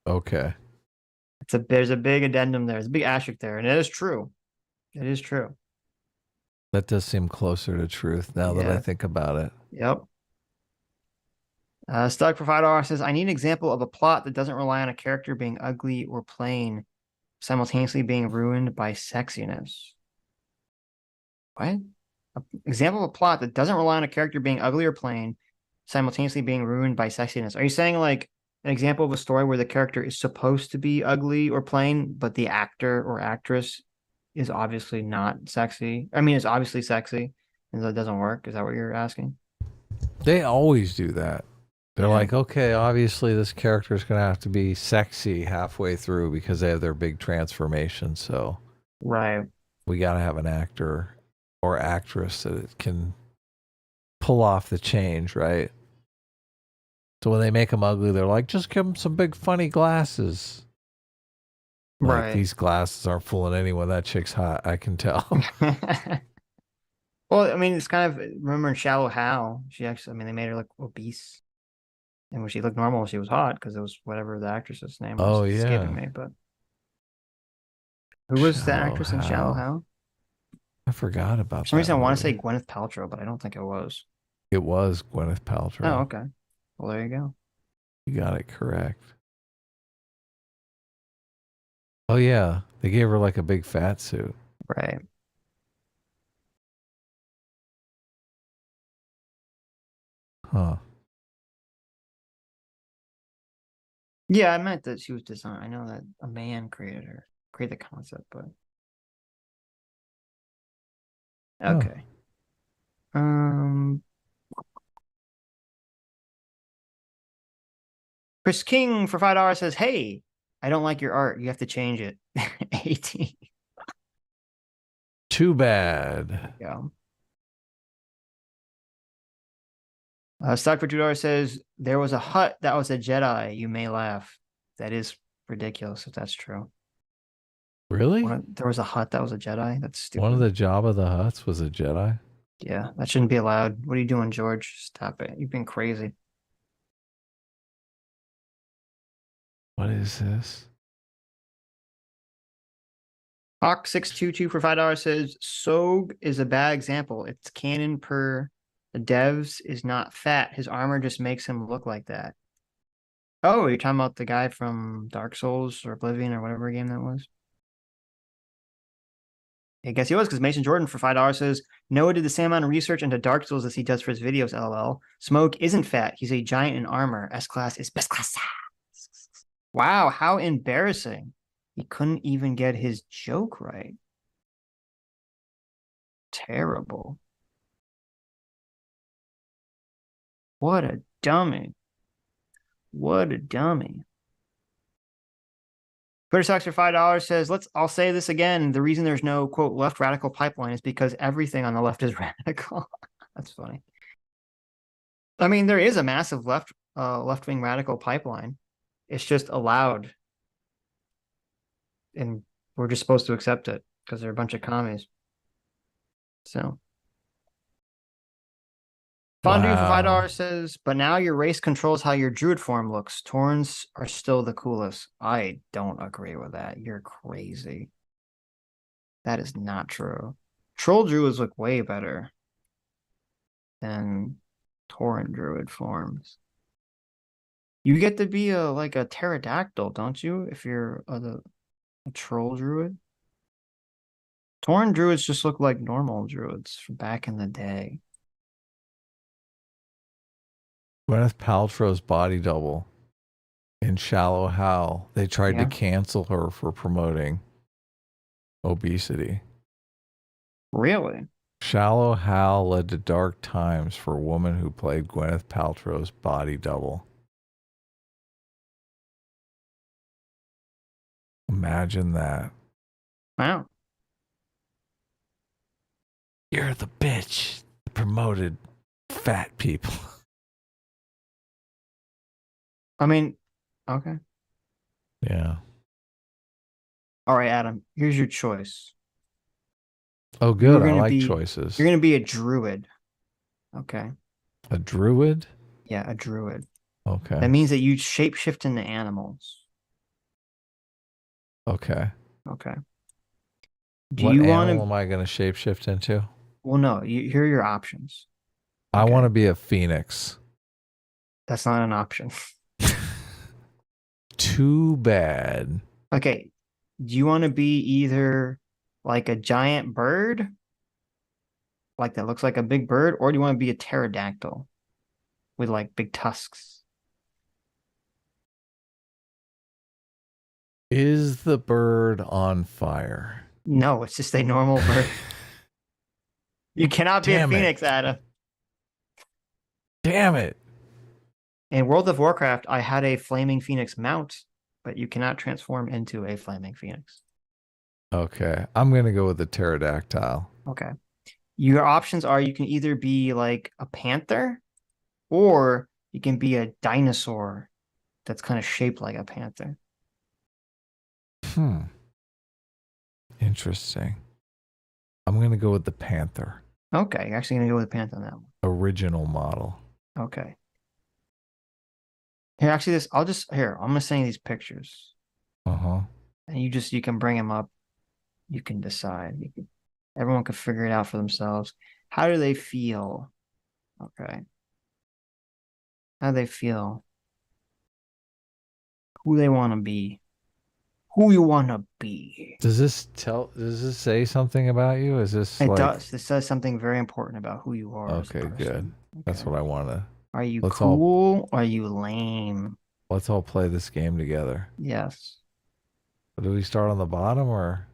Okay. There's a big addendum there. There's a big asterisk there, and it is true. It is true. That does seem closer to truth now that I think about it. Yep. Stuck for $5 says, I need an example of a plot that doesn't rely on a character being ugly or plain, simultaneously being ruined by sexiness. What? Example of a plot that doesn't rely on a character being ugly or plain, simultaneously being ruined by sexiness. Are you saying like an example of a story where the character is supposed to be ugly or plain, but the actor or actress is obviously not sexy? I mean, it's obviously sexy, and so it doesn't work. Is that what you're asking? They always do that. They're like, okay, obviously this character is going to have to be sexy halfway through because they have their big transformation. So we got to have an actor or actress that can pull off the change, right? So when they make them ugly, they're like, just give them some big funny glasses. Like, Right. these glasses aren't fooling anyone. That chick's hot. I can tell. Well, I mean, it's kind of, remember in Shallow Hal, she actually, I mean, they made her look obese. And when she looked normal, she was hot because it was whatever the actress's name was. Oh, It's yeah. escaping me, but who was the Shallow actress in Shallow Hal? I forgot about that. For some reason, I want to say movie. Gwyneth Paltrow, but I don't think it was. It was Gwyneth Paltrow. Oh, okay. Well, there you go. You got it correct. Oh, yeah. They gave her like a big fat suit. Right. Huh. Yeah, I meant that she was designed. I know that a man created the concept, but okay. Chris King for $5 says, "Hey, I don't like your art. You have to change it." 18. Too bad. Yeah. Stock for $2 says, "There was a hut that was a Jedi. You may laugh. That is ridiculous if that's true." Really? There was a hut that was a Jedi? That's stupid. One of the Jabba the Hutts was a Jedi? Yeah, that shouldn't be allowed. What are you doing, George? Stop it. You've been crazy. What is this? Hawk622 for $5 says, "Sog is a bad example. It's canon per the devs is not fat. His armor just makes him look like that." Oh, you're talking about the guy from Dark Souls or Oblivion or whatever game that was? I guess he was, because Mason Jordan for $5 says, "Noah did the same amount of research into Dark Souls as he does for his videos, lol. Smoke isn't fat. He's a giant in armor. S-Class is best class." Wow, how embarrassing. He couldn't even get his joke right. Terrible. What a dummy. What a dummy. Twitter Stocks for $5 says, I'll say this again. The reason there's no, quote, left radical pipeline is because everything on the left is radical. That's funny. I mean, there is a massive left-wing radical pipeline. It's just allowed. And we're just supposed to accept it because they're a bunch of commies. So. Fondue for $5 says, "But now your race controls how your druid form looks. Torns are still the coolest." I don't agree with that. You're crazy. That is not true. Troll druids look way better than Tauren druid forms. You get to be like a pterodactyl, don't you? If you're a troll druid. Tauren druids just look like normal druids from back in the day. Gwyneth Paltrow's body double in Shallow Hal. They tried to cancel her for promoting obesity. Really? Shallow Hal led to dark times for a woman who played Gwyneth Paltrow's body double. Imagine that. Wow. You're the bitch that promoted fat people. I mean, okay. Yeah. All right, Adam, here's your choice. Oh, good. I like choices. You're going to be a druid. Okay. A druid? Yeah, a druid. Okay. That means that you shapeshift into animals. Okay. Okay. What animal am I going to shapeshift into? Well, no. Here are your options. I want to be a phoenix. That's not an option. Too bad. Okay. Do you want to be either like a giant bird, like that looks like a big bird, or do you want to be a pterodactyl with like big tusks? Is the bird on fire? No, it's just a normal bird. You cannot be a phoenix, Adam. Damn it. In World of Warcraft, I had a flaming phoenix mount, but you cannot transform into a flaming phoenix. Okay. I'm going to go with the pterodactyl. Okay. Your options are you can either be like a panther or you can be a dinosaur that's kind of shaped like a panther. Interesting. I'm going to go with the panther. Okay, you're actually going to go with the panther on that one. Original model. Okay. Here, actually, I'm going to send you these pictures. Uh-huh. And you can bring them up. You can decide. Everyone can figure it out for themselves. How do they feel? Okay. How do they feel? Who they want to be? Who you want to be? Does this say something about you? Is this It does. This says something very important about who you are. Okay, good. That's what I want to. Are you cool or are you lame? Let's all play this game together. Yes. Do we start on the bottom or?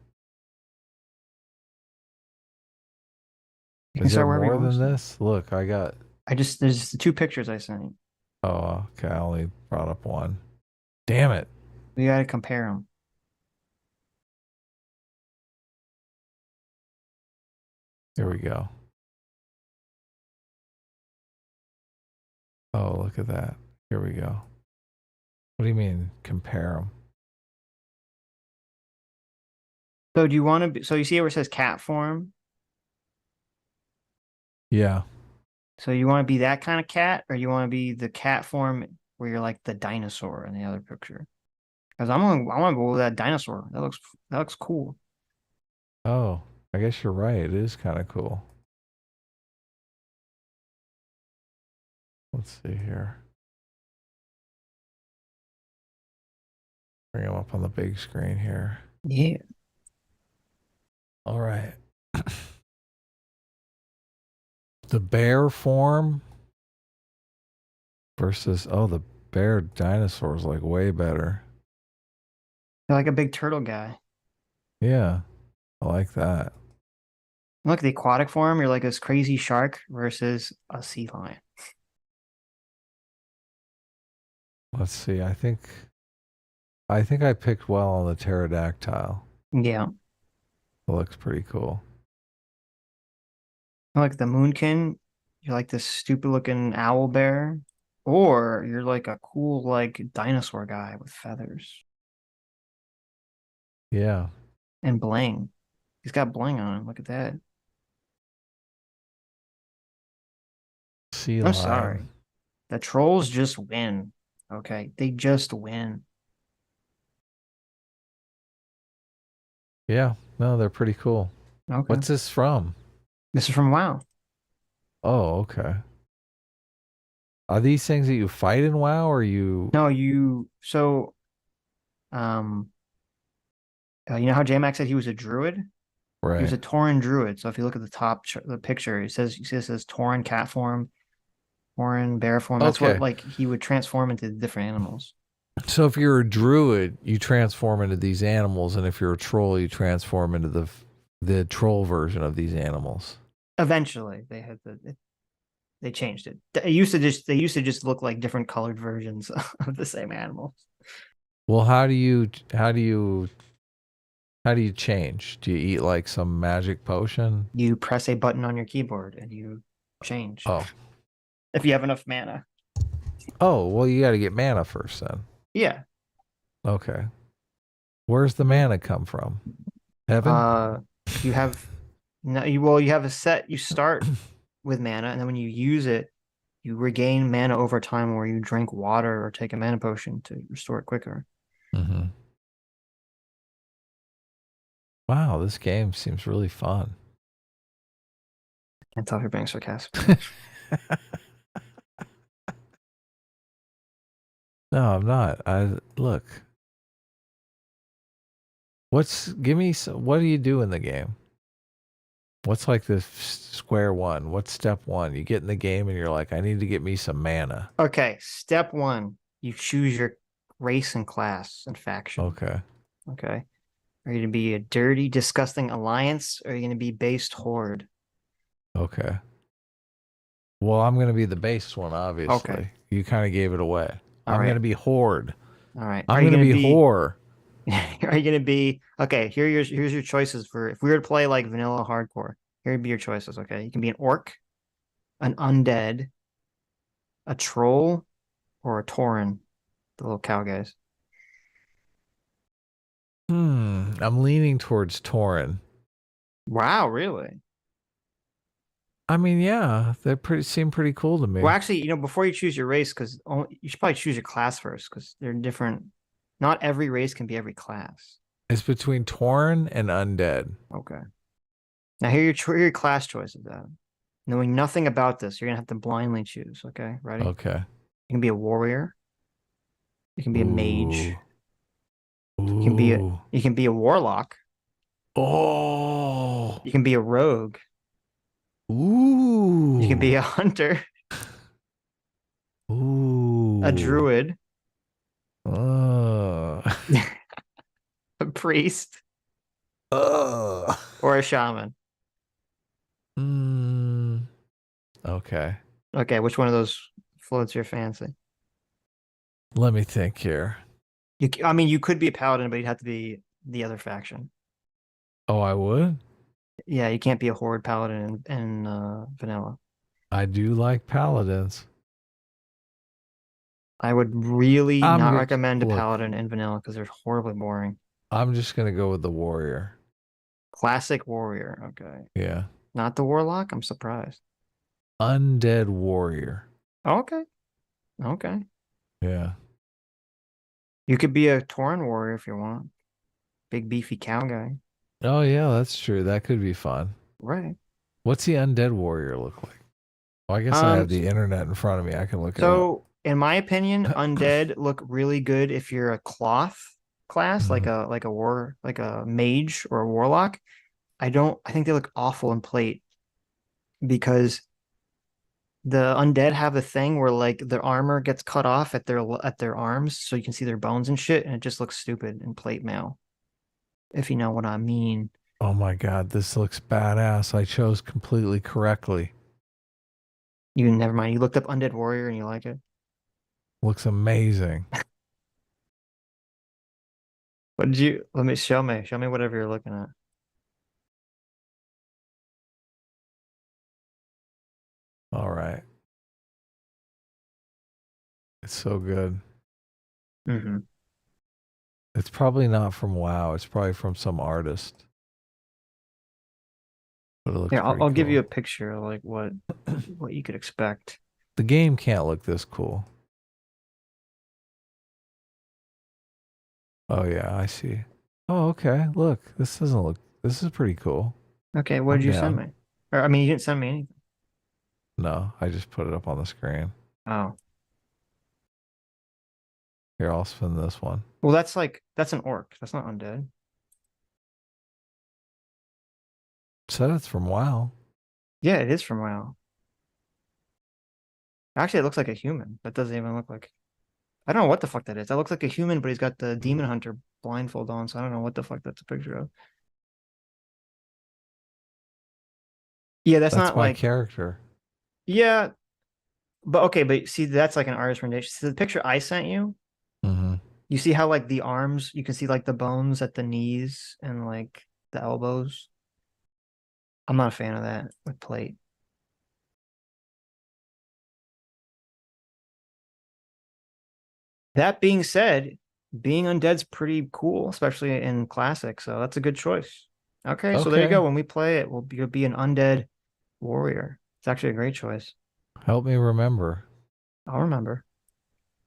Is there more than this? Look, there's the 2 pictures I sent you. Oh, okay. I only brought up one. Damn it. We got to compare them. Here we go. Oh, look at that. Here we go. What do you mean compare them? So do you want to be, so you see where it says cat form? Yeah. So you want to be that kind of cat or you want to be the cat form where you're like the dinosaur in the other picture? Because I want to go with that dinosaur. That looks cool. Oh, I guess you're right. It is kind of cool. Let's see here. Bring them up on the big screen here. Yeah. All right. The bear form versus, the bear dinosaur is like way better. You're like a big turtle guy. Yeah, I like that. Look, the aquatic form, you're like this crazy shark versus a sea lion. Let's see. I think I picked well on the pterodactyl. Yeah. It looks pretty cool. Like the moonkin, you're like this stupid looking owl bear, or you're like a cool like dinosaur guy with feathers. Yeah. And bling. He's got bling on him. Look at that. Sea I'm lion. sorry. The trolls just win. Okay. They just win. Yeah. No, they're pretty cool. Okay. What's this from? This is from WoW. Oh, okay. Are these things that you fight in WoW or you? No, you you know how J-Max said he was a druid? Right. He was a Tauren druid. So if you look at the top the picture, it says Tauren cat form, Tauren bear form. That's Okay. what like he would transform into different animals. So if you're a druid, you transform into these animals, and if you're a troll, you transform into the troll version of these animals. Eventually, they changed it. They used to just look like different colored versions of the same animal. Well, how do you change? Do you eat like some magic potion? You press a button on your keyboard and you change. Oh. If you have enough mana. Oh, well, you got to get mana first then. Yeah. Okay. Where's the mana come from? Heaven? You have a set. You start with mana, and then when you use it, you regain mana over time, where you drink water or take a mana potion to restore it quicker. Mm-hmm. Wow, this game seems really fun. Can't tell if you're being sarcastic. No, I'm not. Look. What do you do in the game? What's like the square one? What's step one? You get in the game and you're like, I need to get me some mana. Okay, step 1, you choose your race and class and faction. Okay. Okay. Are you going to be a dirty, disgusting alliance, or are you going to be based horde? Okay. Well, I'm going to be the base one, obviously. Okay. You kind of gave it away. All I'm right. going to be horde. All right. I'm going to be whore. Are you going to be okay? Here's your choices for if we were to play like vanilla hardcore. Here would be your choices, okay? You can be an orc, an undead, a troll, or a tauren, the little cow guys. I'm leaning towards tauren. Wow, really? I mean, yeah, they seem pretty cool to me. Well, actually, before you choose your race, because you should probably choose your class first, because they're different. Not every race can be every class. It's between tauren and undead. Okay. Now here are your class choices. Knowing nothing about this, you're gonna have to blindly choose. Okay, ready? Okay. You can be a warrior. You can be a mage. Ooh. You can be a warlock. Oh. You can be a rogue. Ooh. You can be a hunter. Ooh. A druid. A priest. Or a shaman. Okay. Okay, which one of those floats your fancy? Let me think here. You could be a paladin, but you'd have to be the other faction. Oh, I would? Yeah, you can't be a horde paladin in vanilla. I do like paladins. I would really not recommend a paladin in vanilla because they're horribly boring. I'm just going to go with the warrior. Classic warrior. Okay. Yeah. Not the warlock? I'm surprised. Undead warrior. Okay. Okay. Yeah. You could be a tauren warrior if you want. Big beefy cow guy. Oh, yeah, that's true. That could be fun. Right. What's the undead warrior look like? Well, I guess I have the internet in front of me. I can look it up. So, in my opinion, undead look really good if you're a cloth class, like a mage or a warlock. I think they look awful in plate because the undead have the thing where like their armor gets cut off at their arms, so you can see their bones and shit, and it just looks stupid in plate mail. If you know what I mean. Oh my god, this looks badass. I chose completely correctly. Never mind. You looked up Undead Warrior and you like it? Looks amazing. What did you show me whatever you're looking at. All right. It's so good. Mm-hmm. It's probably not from WoW. It's probably from some artist. But it looks I'll give you a picture of like what you could expect. The game can't look this cool. Oh yeah, I see. Oh, okay. Look, this is pretty cool. Okay, what did you send me? Or you didn't send me anything. No, I just put it up on the screen. Oh. Here, I'll spin this one. Well, that's an orc. That's not undead. Said it's from WoW. Yeah, it is from WoW. Actually, it looks like a human. That doesn't even look like... I don't know what the fuck that is. That looks like a human, but he's got the demon hunter blindfold on, so I don't know what the fuck that's a picture of. Yeah, that's not my like... character. Yeah, but see, that's like an artist rendition. So the picture I sent you, you see how like the arms, you can see like the bones at the knees and like the elbows. I'm not a fan of that with plate. That being said, being undead's pretty cool, especially in classic. So that's a good choice. Okay, so there you go. When we play it, you'll be an undead warrior. It's actually a great choice. Help me remember. I'll remember.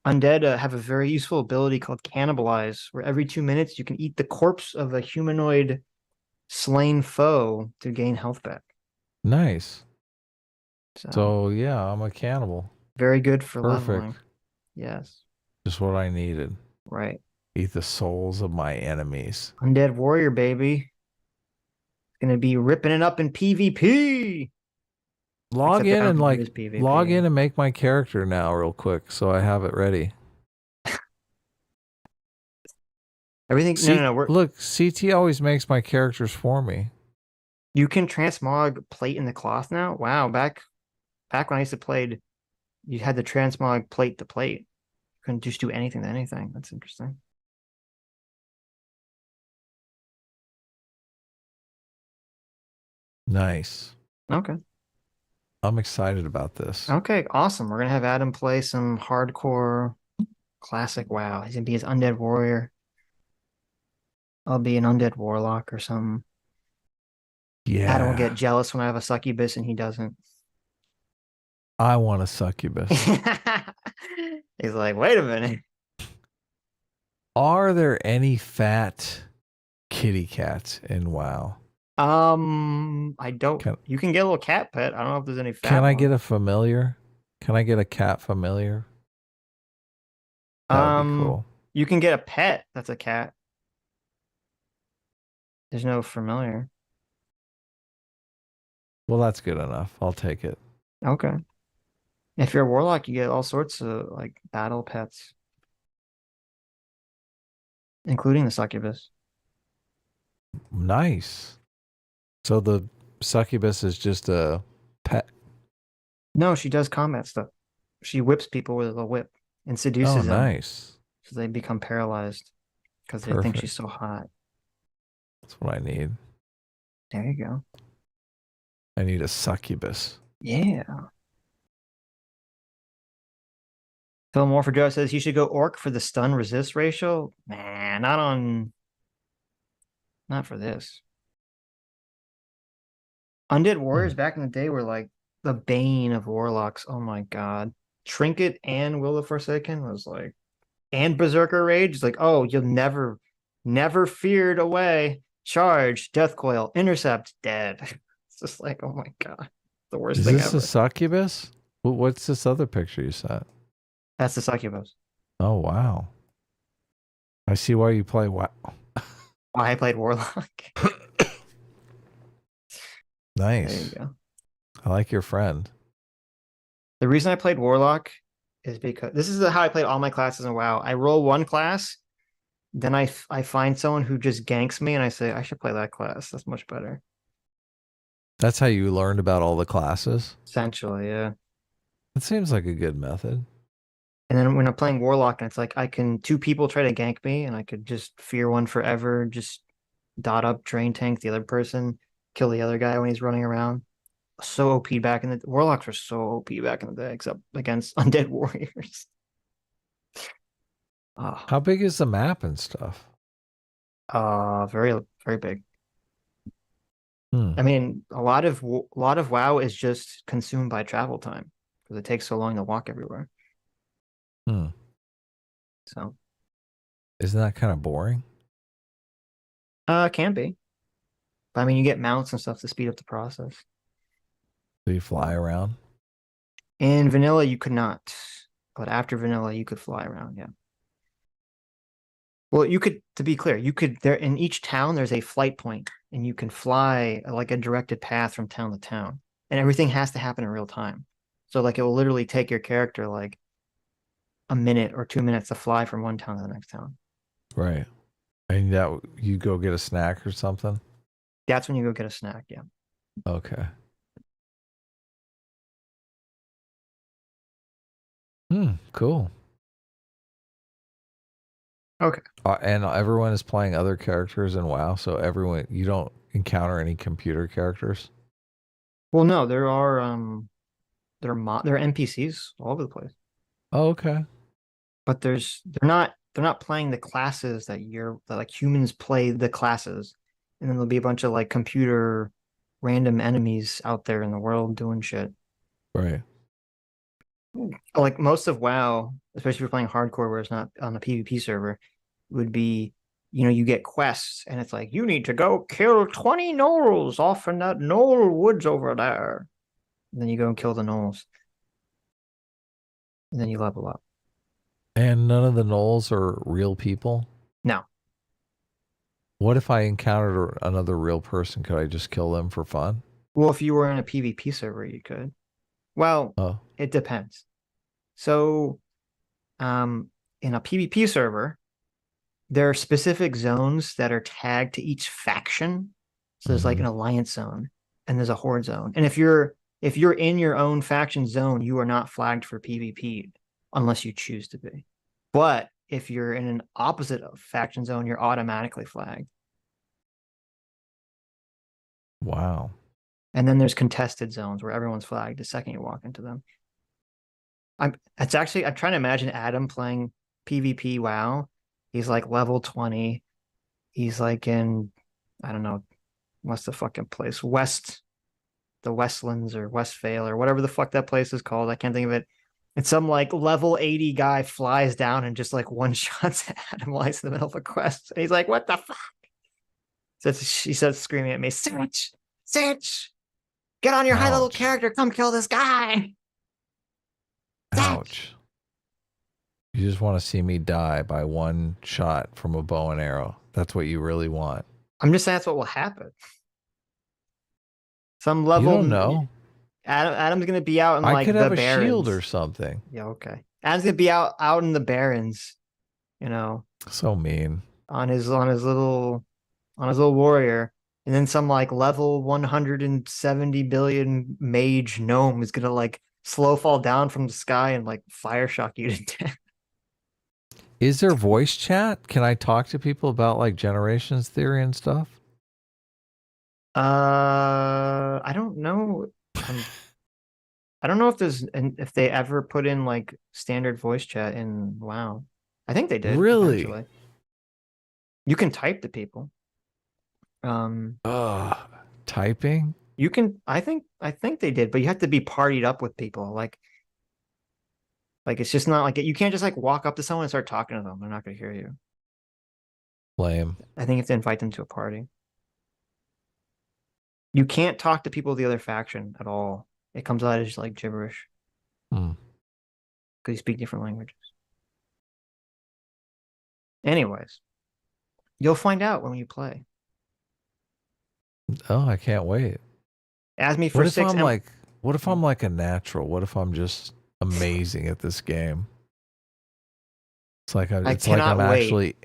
Undead have a very useful ability called Cannibalize, where every 2 minutes you can eat the corpse of a humanoid slain foe to gain health back. Nice. So yeah, I'm a cannibal. Very good for Perfect. leveling. Yes. Just what I needed. Right. Eat the souls of my enemies. Undead warrior, baby. Gonna be ripping it up in PvP. Log in and make my character now real quick so I have it ready. Everything look, CT always makes my characters for me. You can transmog plate in the cloth now? Wow, back when I used to play, you had to transmog plate to plate. You couldn't just do anything to anything. That's interesting. Nice. Okay. I'm excited about this. Okay, awesome. We're gonna have Adam play some hardcore classic WoW. He's gonna be his undead warrior. I'll be an undead warlock or something. Yeah. Adam will get jealous when I have a succubus and he doesn't. I want a succubus. He's like, wait a minute. Are there any fat kitty cats in WoW? I don't. You can get a little cat pet. I don't know if there's any fat. Can I get a familiar? Can I get a cat familiar? That would be cool. You can get a pet that's a cat. There's no familiar. Well, that's good enough. I'll take it. Okay. If you're a warlock, you get all sorts of like battle pets, including the succubus. Nice. So the succubus is just a pet? No, she does combat stuff. She whips people with a whip and seduces them. Nice. So they become paralyzed because they think she's so hot. That's what I need. There you go. I need a succubus. Yeah. Phil Morford Joe says you should go orc for the stun resist ratio. Nah, not for this. Undead warriors back in the day were like the bane of warlocks. Oh my god. Trinket and Will of Forsaken was like, and Berserker Rage is like, oh, you'll never feared away. Charge, Death Coil, Intercept, dead. It's just like, oh my god. The worst thing ever. Is this a succubus? What's this other picture you sent? That's the succubus. Oh, wow. I see why you play WoW. Why I played warlock. Nice. There you go. I like your friend. The reason I played warlock is because this is how I played all my classes in WoW. I roll one class, then I find someone who just ganks me, and I say I should play that class. That's much better. That's how you learned about all the classes? Essentially, yeah. It seems like a good method. And then when I'm playing warlock, and it's like two people try to gank me, and I could just fear one forever, just dot up, drain tank the other person, kill the other guy when he's running around. So OP back in the warlocks were so OP back in the day, except against undead warriors. How big is the map and stuff? Very, very big. I mean, a lot of WoW is just consumed by travel time because it takes so long to walk everywhere. So, isn't that kind of boring? Can be. But I mean, you get mounts and stuff to speed up the process. Do you fly around? In vanilla, you could not, but after vanilla, you could fly around. Yeah. Well, you could, to be clear, you could there in each town. There's a flight point, and you can fly like a directed path from town to town, and everything has to happen in real time. So, like, it will literally take your character like a minute or 2 minutes to fly from one town to the next town. Right. And that you go get a snack or something? That's when you go get a snack, yeah. Okay. Cool. Okay. And everyone is playing other characters in WoW, so you don't encounter any computer characters? Well, no, there are NPCs all over the place. Oh, okay. But they're not playing the classes that like humans play the classes, and then there'll be a bunch of like computer random enemies out there in the world doing shit. Right. Like most of WoW, especially if you're playing hardcore where it's not on a PvP server, would be, you get quests and it's like, you need to go kill 20 gnolls off in that gnoll woods over there. And then you go and kill the gnolls. And then you level up. And none of the gnolls are real people? No. What if I encountered another real person? Could I just kill them for fun? Well, if you were in a PvP server, you could. Well, It depends. So, in a PvP server, there are specific zones that are tagged to each faction. So there's like an alliance zone and there's a horde zone. And if you're in your own faction zone, you are not flagged for PvP unless you choose to be. But if you're in an opposite of faction zone, you're automatically flagged. Wow. And then there's contested zones where everyone's flagged the second you walk into them. I'm trying to imagine Adam playing PvP WoW. He's like level 20. He's like in, I don't know, what's the fucking place? The Westlands or Westvale or whatever the fuck that place is called. I can't think of it. And some like level 80 guy flies down and just like one shots Adam lies in the middle of a quest. And he's like, what the fuck? So she starts screaming at me, Sitch, get on your high level character, come kill this guy. Ouch. You just want to see me die by one shot from a bow and arrow. That's what you really want. I'm just saying that's what will happen. Some level. You don't know. Adam's gonna be out in I like could the have a Barrens. shield or something. Yeah, okay. Adam's gonna be out in the Barrens, So mean. on his little warrior, and then some like level 170 billion mage gnome is gonna like slow fall down from the sky and like fire shock you to death. Is there voice chat? Can I talk to people about like generations theory and stuff? I don't know. I don't know if they ever put in like standard voice chat in WoW. I think they did. Really? Eventually. You can type to people. Typing? You can. I think they did, but you have to be partied up with people. Like it's just not like you can't just like walk up to someone and start talking to them. They're not going to hear you. Lame. I think you have to invite them to a party. You can't talk to people of the other faction at all. It comes out as just like gibberish. Because you speak different languages. Anyways, you'll find out when you play. Oh, I can't wait. Ask me for what if 6. What if I'm like a natural? What if I'm just amazing at this game? It's like I'm actually.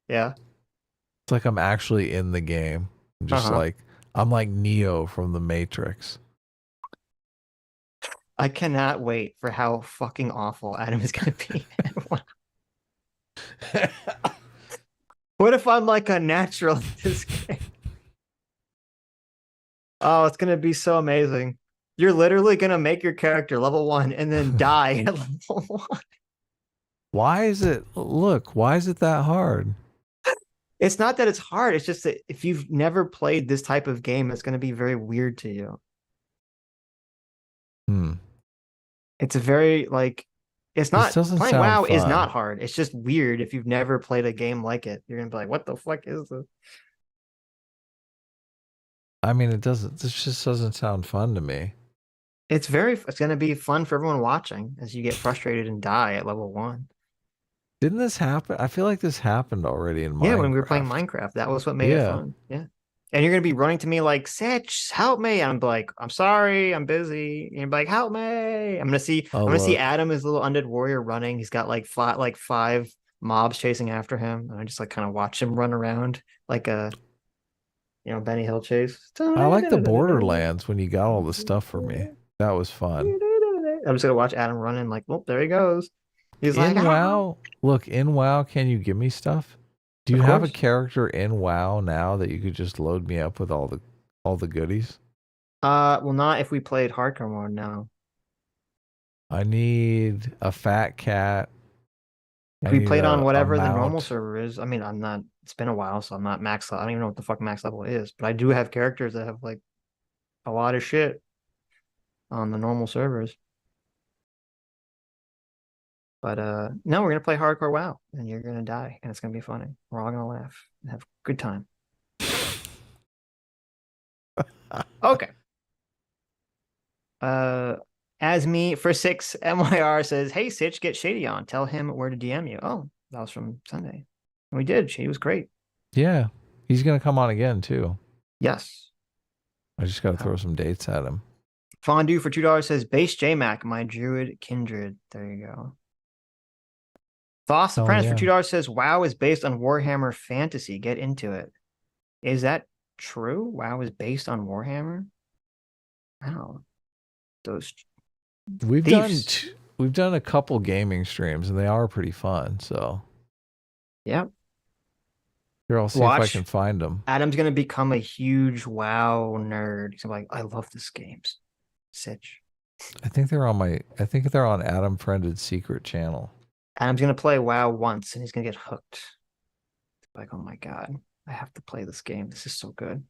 Yeah. It's like I'm actually in the game. Just like I'm like Neo from the Matrix. I cannot wait for how fucking awful Adam is going to be. What if I'm like a natural in this game? Oh, it's going to be so amazing. You're literally going to make your character level 1 and then die at level 1. Why is it that hard? It's not that it's hard. It's just that if you've never played this type of game, it's going to be very weird to you. It's a very it's not playing WoW is not hard. It's just weird if you've never played a game like it. You're gonna be like, what the fuck is this? I mean, this just doesn't sound fun to me. It's gonna be fun for everyone watching as you get frustrated and die at level 1. Didn't this happen? I feel like this happened already in Minecraft. Yeah, when we were playing Minecraft, that was what made it fun. Yeah. And you're gonna be running to me like, Sitch, help me. I'm like, I'm sorry, I'm busy. And you're like, help me. I'm gonna see Adam, his little undead warrior, running. He's got like 5 mobs chasing after him, and I just like kind of watch him run around like a Benny Hill chase. I like the Borderlands when you got all the stuff for me. That was fun. I'm just gonna watch Adam running like, well, there he goes. He's in like, WoW. Look, in WoW, can you give me stuff? Do you have a character in WoW now that you could just load me up with all the goodies? Well, not if we played hardcore mode now. I need a fat cat. If we played on whatever the normal server is. I mean, I'm not. It's been a while, so I'm not max level. I don't even know what the fuck max level is, but I do have characters that have like a lot of shit on the normal servers. But no, we're gonna play hardcore WoW, and you're gonna die, and it's gonna be funny. We're all gonna laugh and have a good time. Okay. As me for 6 MYR says, hey Sitch, get Shady on. Tell him where to DM you. Oh, that was from Sunday. And we did. Shady was great. Yeah, he's gonna come on again too. Yes. I just gotta throw some dates at him. Fondue for $2 says, base JMac, my druid kindred. There you go. Thoth Apprentice for $2 says, WoW is based on Warhammer Fantasy. Get into it. Is that true? WoW is based on Warhammer? Wow. Those we've done a couple gaming streams and they are pretty fun. So yep. Here, I'll see if I Watch. can find them. Adam's gonna become a huge WoW nerd. He's gonna be like, I love this games. Sitch. I think they're on Adam Friended secret channel. Adam's gonna play WoW once and he's gonna get hooked. Like, oh my god, I have to play this game. This is so good.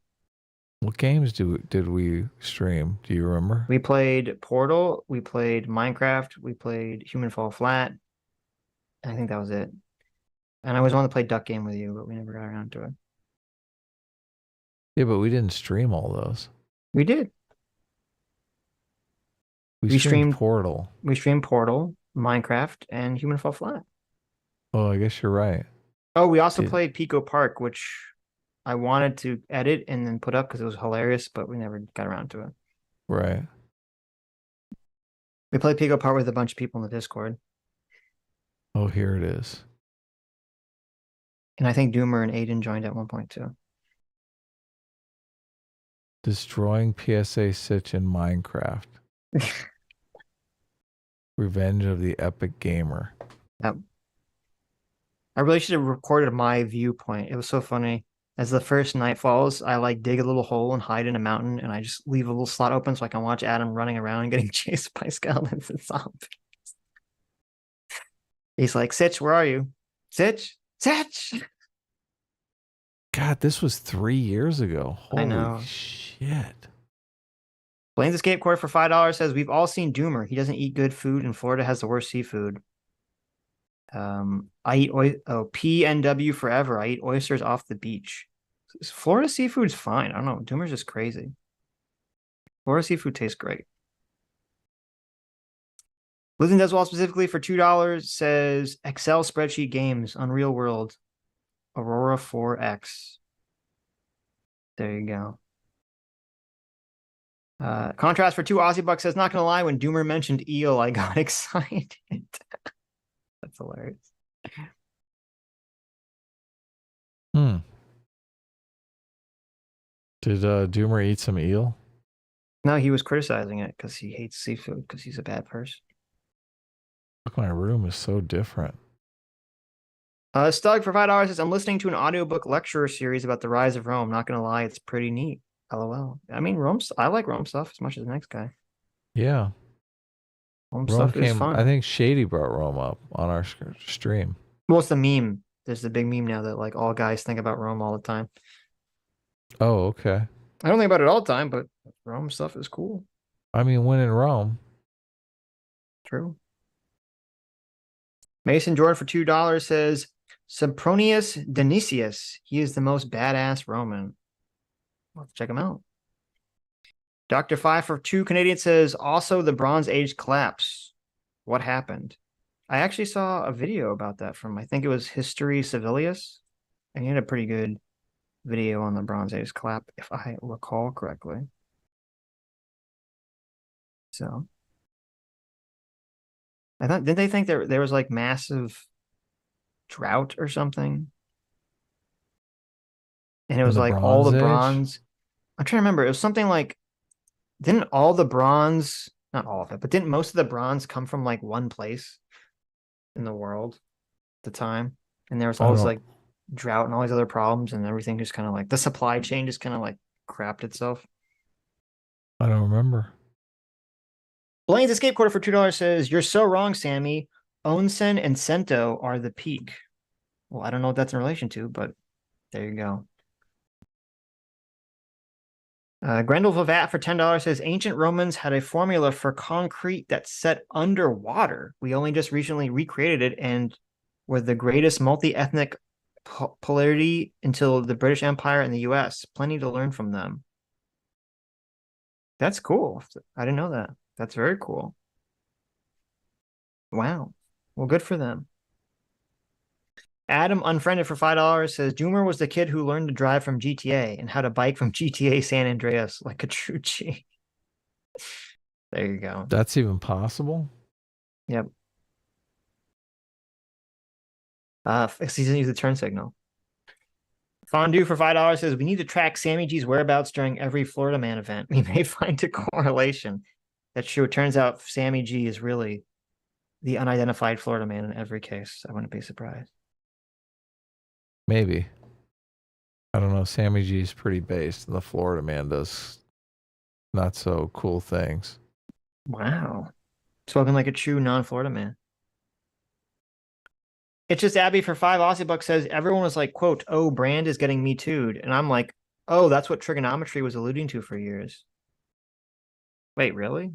What games did we stream? Do you remember? We played Portal, we played Minecraft, we played Human Fall Flat. I think that was it. And I always wanted to play Duck Game with you, but we never got around to it. Yeah, but we didn't stream all those. We did. We streamed Portal. We streamed Portal, Minecraft, and Human Fall Flat. Oh, I guess you're right. Oh, we also played Pico Park, which I wanted to edit and then put up because it was hilarious, but we never got around to it. Right. We played Pico Park with a bunch of people in the Discord. Oh, here it is. And I think Doomer and Aiden joined at one point too. Destroying PSA Sitch in Minecraft. Revenge of the Epic Gamer. Yep. I really should have recorded my viewpoint. It was so funny. As the first night falls, I like dig a little hole and hide in a mountain, and I just leave a little slot open so I can watch Adam running around and getting chased by skeletons and zombies. He's like, Sitch, where are you? Sitch? Sitch! God, this was 3 years ago. Holy I know. shit. Blaine's Escape Quarter for $5 says, we've all seen Doomer. He doesn't eat good food, and Florida has the worst seafood. I eat PNW forever. I eat oysters off the beach. Florida seafood's fine. I don't know. Doomer's just crazy. Florida seafood tastes great. Lizzie Deswall specifically for $2 says Excel spreadsheet games, Unreal World, Aurora 4X. There you go. Contrast for 2 Aussie bucks says, not gonna lie, when Doomer mentioned eel, I got excited. That's hilarious. Did Doomer eat some eel? No, he was criticizing it because he hates seafood because he's a bad person. Look, my room is so different. Stug for $5 says, I'm listening to an audiobook lecture series about the rise of Rome. Not gonna lie, it's pretty neat. LOL. I mean, I like Rome stuff as much as the next guy. Yeah. Rome stuff is fun. I think Shady brought Rome up on our stream. Well, it's the meme. There's the big meme now that like all guys think about Rome all the time. Oh, okay. I don't think about it all the time, but Rome stuff is cool. I mean, when in Rome. True. Mason Jordan for $2 says, Sempronius Dionysius. He is the most badass Roman. Let's check him out. Dr. 5 for 2 Canadian says, also the Bronze Age collapse. What happened? I actually saw a video about that from, I think it was History Civilius. And he had a pretty good video on the Bronze Age collapse, if I recall correctly. So, I thought, didn't they think there was like massive drought or something? And it was like all the bronze. I'm trying to remember. It was something like, didn't all the bronze, not all of it, but didn't most of the bronze come from like one place in the world at the time? And there was all this like drought and all these other problems, and everything just kind of like the supply chain just kind of like crapped itself. I don't remember. Blaine's Escape Quarter for $2 says, you're so wrong, Sammy. Onsen and Sento are the peak. Well, I don't know what that's in relation to, but there you go. Grendel Vavat for $10 says, ancient Romans had a formula for concrete that set underwater. We only just recently recreated it and were the greatest multi-ethnic polarity until the British Empire and the US. Plenty to learn from them. That's cool. I didn't know that. That's very cool. Wow. Well, good for them. Adam Unfriended for $5 says, Doomer was the kid who learned to drive from GTA and how to bike from GTA San Andreas like a true G. There you go. That's even possible? Yep. He doesn't use the turn signal. Fondue for $5 says, we need to track Sammy G's whereabouts during every Florida Man event. We may find a correlation. That's true. It turns out Sammy G is really the unidentified Florida Man in every case. I wouldn't be surprised. Maybe. I don't know. Sammy G is pretty based, and the Florida man does not so cool things. Wow. Spoken like a true non-Florida man. It's just Abby for $5 says everyone was like, quote, oh, Brand is getting Me Too'd. And I'm like, oh, that's what trigonometry was alluding to for years. Wait, really?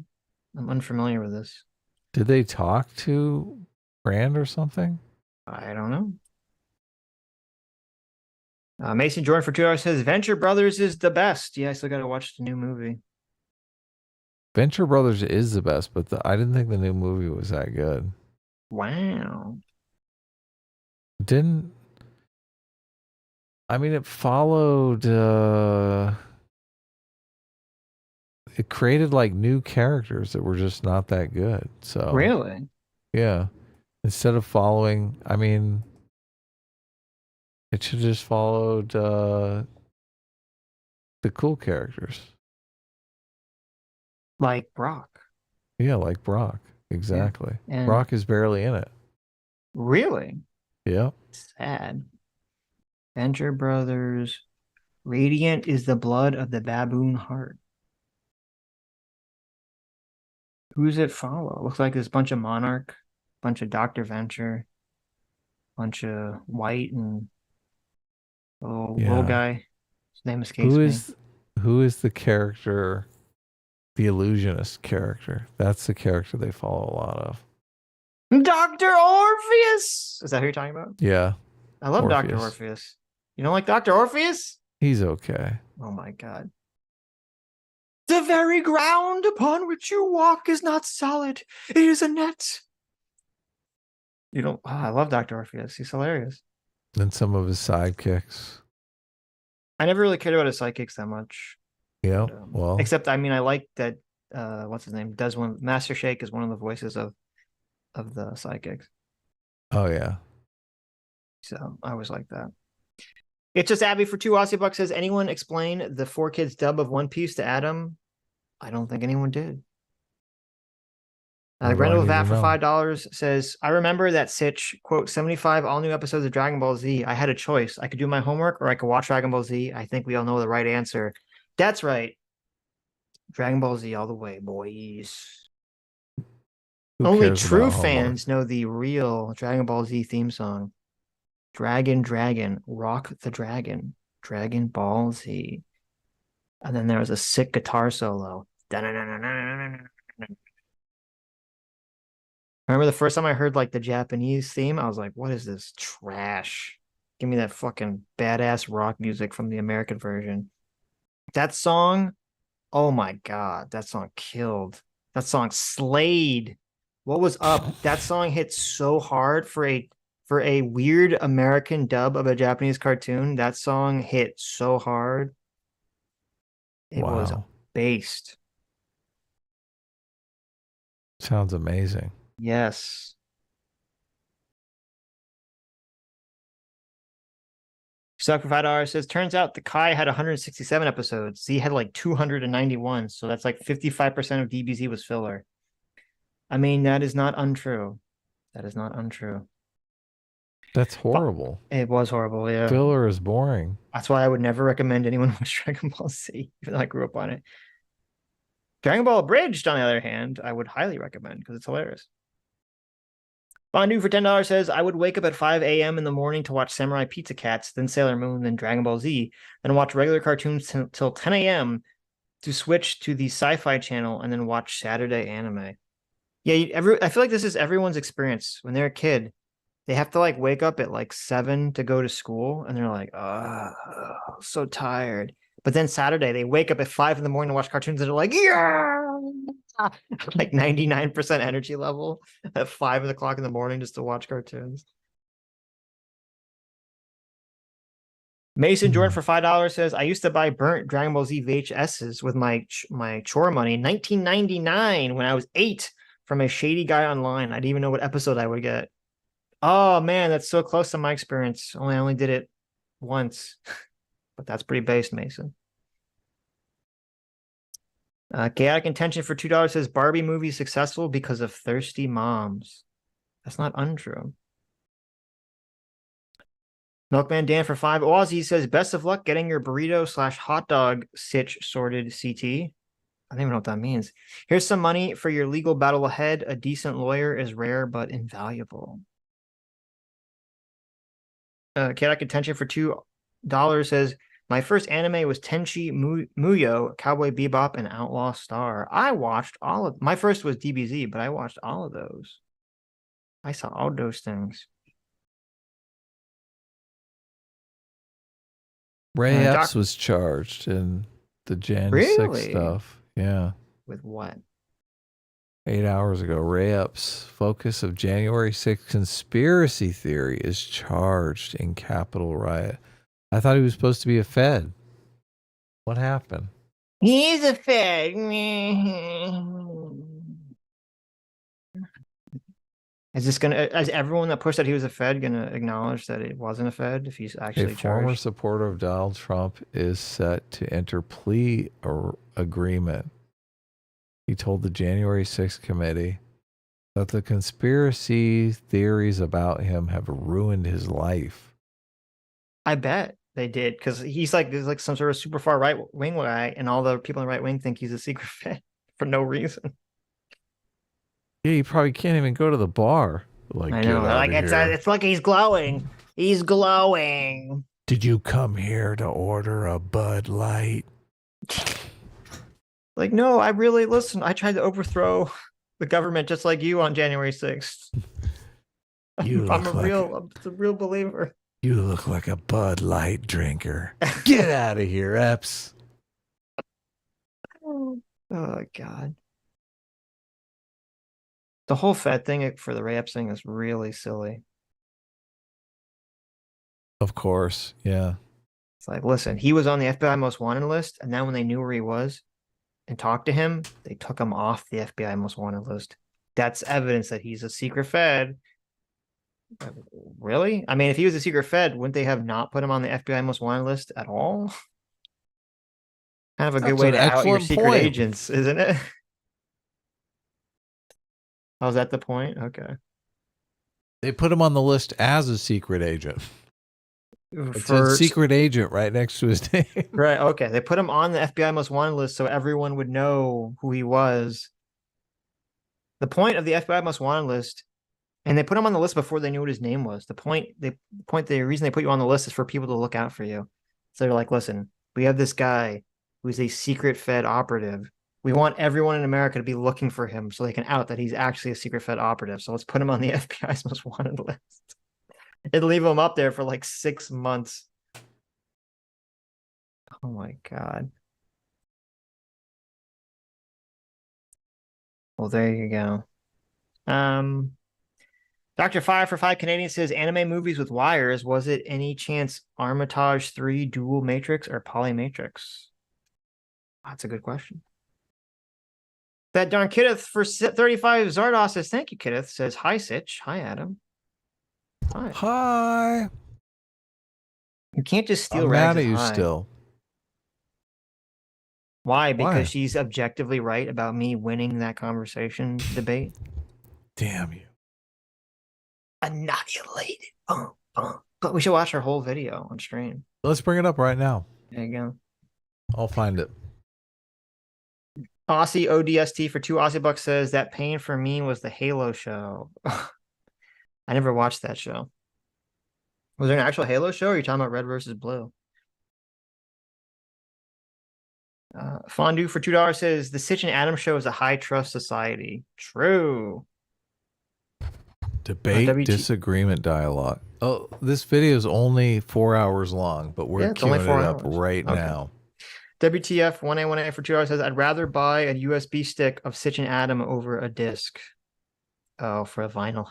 I'm unfamiliar with this. Did they talk to Brand or something? I don't know. Mason Jordan for $2 says Venture Brothers is the best. Yeah, I still got to watch the new movie. Venture Brothers is the best, but I didn't think the new movie was that good. Wow. It followed, it created like new characters that were just not that good. So really? Yeah. Instead of following, it should just followed the cool characters. Like Brock. Yeah, like Brock. Exactly. Yeah. Brock is barely in it. Really? Yep. Sad. Venture Brothers. Radiant is the blood of the baboon heart. Who's it follow? Looks like there's a bunch of Monarch, bunch of Dr. Venture, bunch of White and little guy. His name escapes me. Who is the character, the illusionist character? That's the character they follow a lot of. Dr. Orpheus! Is that who you're talking about? Yeah. I love Dr. Orpheus. You don't like Dr. Orpheus? He's okay. Oh my god. The very ground upon which you walk is not solid. It is a net. You don't... Oh, I love Dr. Orpheus. He's hilarious. And some of his sidekicks. I never really cared about his sidekicks that much. Yeah, well... Except, I like that... what's his name? Master Shake is one of the voices of the sidekicks. Oh, yeah. So, I always like that. It's just Abby for $2 says, anyone explain the 4Kids dub of One Piece to Adam? I don't think anyone did. Grendel Vat for $5 says, I remember that Sitch, quote, 75 all new episodes of Dragon Ball Z. I had a choice. I could do my homework or I could watch Dragon Ball Z. I think we all know the right answer. That's right. Dragon Ball Z all the way, boys. Only true fans know the real Dragon Ball Z theme song. Dragon, rock the dragon, Dragon Ball Z. And then there was a sick guitar solo. I remember the first time I heard like the Japanese theme, I was like, what is this trash? Give me that fucking badass rock music from the American version. That song, oh my god, that song killed. That song slayed. What was up? That song hit so hard for a weird American dub of a Japanese cartoon. That song hit so hard. It was based. Sounds amazing. Yes. Suck for $5 says, turns out the Kai had 167 episodes. Z had like 291. So that's like 55% of DBZ was filler. That is not untrue. That is not untrue. That's horrible. It was horrible, yeah. Filler is boring. That's why I would never recommend anyone watch Dragon Ball Z, even though I grew up on it. Dragon Ball Abridged, on the other hand, I would highly recommend because it's hilarious. Bondu for $10 says, I would wake up at 5 a.m. in the morning to watch Samurai Pizza Cats, then Sailor Moon, then Dragon Ball Z, then watch regular cartoons till 10 a.m. to switch to the Sci-Fi channel and then watch Saturday anime. Yeah, I feel like this is everyone's experience. When they're a kid, they have to like wake up at like 7 to go to school, and they're like, oh, so tired. But then Saturday, they wake up at 5 in the morning to watch cartoons, and they're like, yeah, like 99% energy level at 5 o'clock in the morning just to watch cartoons. Mason Jordan for $5 says, I used to buy burnt Dragon Ball Z VHSs with my chore money in 1999 when I was 8 from a shady guy online. I didn't even know what episode I would get. Oh man, that's so close to my experience. I only did it once, but that's pretty based, Mason. Chaotic Intention for $2 says Barbie movie successful because of thirsty moms. That's not untrue. Milkman Dan for 5 Aussie says, best of luck getting your burrito / hot dog Sitch sorted CT. I don't even know what that means. Here's some money for your legal battle ahead. A decent lawyer is rare but invaluable. Kid Contention for $2 says, my first anime was Tenchi Muyo, Cowboy Bebop, and Outlaw Star. I watched all of my first was DBZ, but I watched all of those. I saw all those things. Ray Epps was charged in the Jan 6 stuff. Yeah. With what? 8 hours ago, Ray Epps, focus of January 6th conspiracy theory, is charged in Capitol riot. I thought he was supposed to be a Fed. What happened? He's a Fed. Is everyone that pushed that he was a Fed gonna acknowledge that it wasn't a Fed if he's actually a former charged? supporter of Donald Trump is set to enter plea agreement. He told the January 6th committee that the conspiracy theories about him have ruined his life. I bet they did, because he's like, there's like some sort of super far right wing guy, and all the people in the right wing think he's a secret Fed for no reason. Yeah, you probably can't even go to the bar. Like, I know, like it's like he's glowing. He's glowing. Did you come here to order a Bud Light? Like, no, I really listen. I tried to overthrow the government just like you on January 6th. I'm a real believer. You look like a Bud Light drinker. Get out of here, Epps. Oh, God. The whole Fed thing for the Ray Epps thing is really silly. Of course, yeah. It's like, listen, he was on the FBI most wanted list, and then when they knew where he was and talked to him, they took him off the FBI most wanted list. That's evidence that he's a secret Fed. Really? I mean, if he was a secret Fed, wouldn't they have not put him on the FBI most wanted list at all? Kind of a good way to out your secret agents, isn't it? Oh, is that the point? Okay. They put him on the list as a secret agent. It said secret agent right next to his name. Right, okay. They put him on the FBI most wanted list so everyone would know who he was. The point of the FBI most wanted list, and they put him on the list before they knew what his name was. The reason they put you on the list is for people to look out for you. So they're like, listen, we have this guy who's a secret Fed operative. We want everyone in America to be looking for him so they can out that he's actually a secret Fed operative. So let's put him on the FBI's most wanted list. It'd leave him up there for like 6 months. Oh my God. Well, there you go. Dr. Fire for 5 Canadian says, anime movies with wires, was it any chance Armitage 3 dual matrix or polymatrix? That's a good question. That darn Kideth for 35 Zardos says, thank you, Kideth. Says, hi, Sitch. Hi, Adam. Hi. Hi. You can't just steal I'm Rags' mad at you hi. still. Why? Because she's objectively right about me winning that conversation debate. Damn you. Annihilated. But we should watch our whole video on stream. Let's bring it up right now. There you go. I'll find it. Aussie ODST for 2 Aussie bucks says that pain for me was the Halo show. I never watched that show. Was there an actual Halo show, or are you talking about Red versus Blue? Fondue for $2 says the Sitch and Adam show is a high trust society. True. Debate, disagreement, dialogue. Oh, this video is only 4 hours long, but we're queuing it up right now. WTF 1A for $2 says I'd rather buy a USB stick of Sitch and Adam over a disc. Oh, for a vinyl.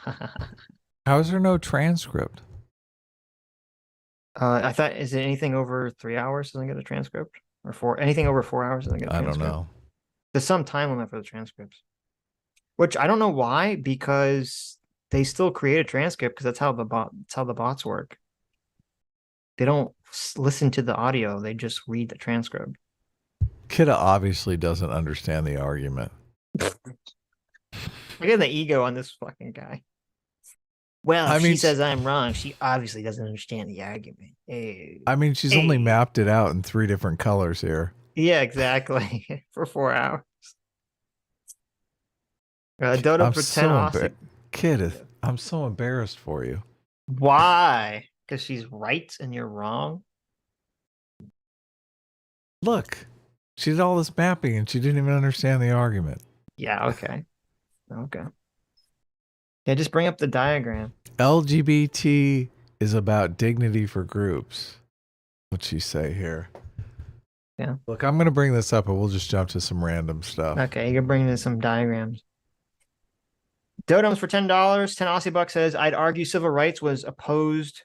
How is there no transcript? I thought, is it anything over 3 hours doesn't get a transcript? Or anything over 4 hours doesn't get a transcript? I don't know. There's some time limit for the transcripts. Which I don't know why, because they still create a transcript because that's how the bots work. They don't listen to the audio, they just read the transcript. Kidda obviously doesn't understand the argument. Look at the ego on this fucking guy. Well, I if mean, she says I'm wrong, she obviously doesn't understand the argument. I mean, she's only mapped it out in 3 different colors here. Yeah, exactly. For 4 hours. Dodo I'm for 10 so Aussie. Kid, I'm so embarrassed for you. Why? Because she's right and you're wrong? Look, she did all this mapping and she didn't even understand the argument. Yeah, okay. Okay. Yeah, just bring up the diagram. LGBT is about dignity for groups. What'd she say here? Yeah. Look, I'm going to bring this up and we'll just jump to some random stuff. Okay, you're bringing in some diagrams. Dodoms for $10. 10 Aussie bucks says, I'd argue civil rights was opposed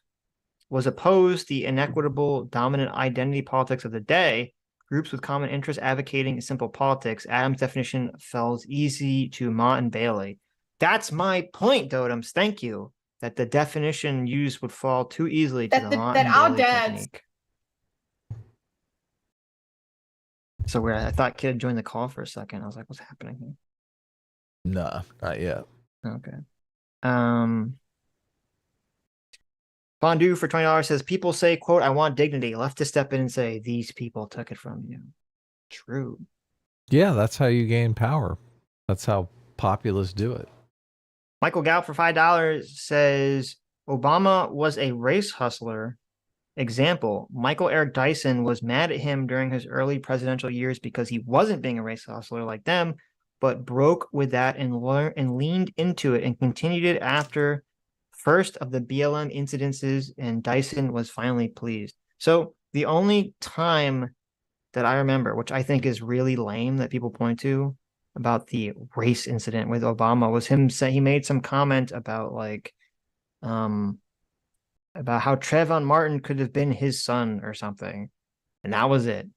the inequitable dominant identity politics of the day. Groups with common interests advocating simple politics. Adam's definition falls easy to Mott and Bailey. That's my point, Dodoms. Thank you. That the definition used would fall too easily to the Mott and Bailey technique. So weird. I thought Kid joined the call for a second. I was like, what's happening here? Nah, not yet. Okay. Fondue for $20 says, people say, quote, I want dignity. Left to step in and say, these people took it from you. True. Yeah, that's how you gain power. That's how populists do it. Michael Gallup for $5 says, Obama was a race hustler. Example, Michael Eric Dyson was mad at him during his early presidential years because he wasn't being a race hustler like them, but broke with that and leaned into it and continued it after first of the BLM incidences, and Dyson was finally pleased. So the only time that I remember, which I think is really lame that people point to about the race incident with Obama, was him saying he made some comment about like about how Trayvon Martin could have been his son or something, and that was it.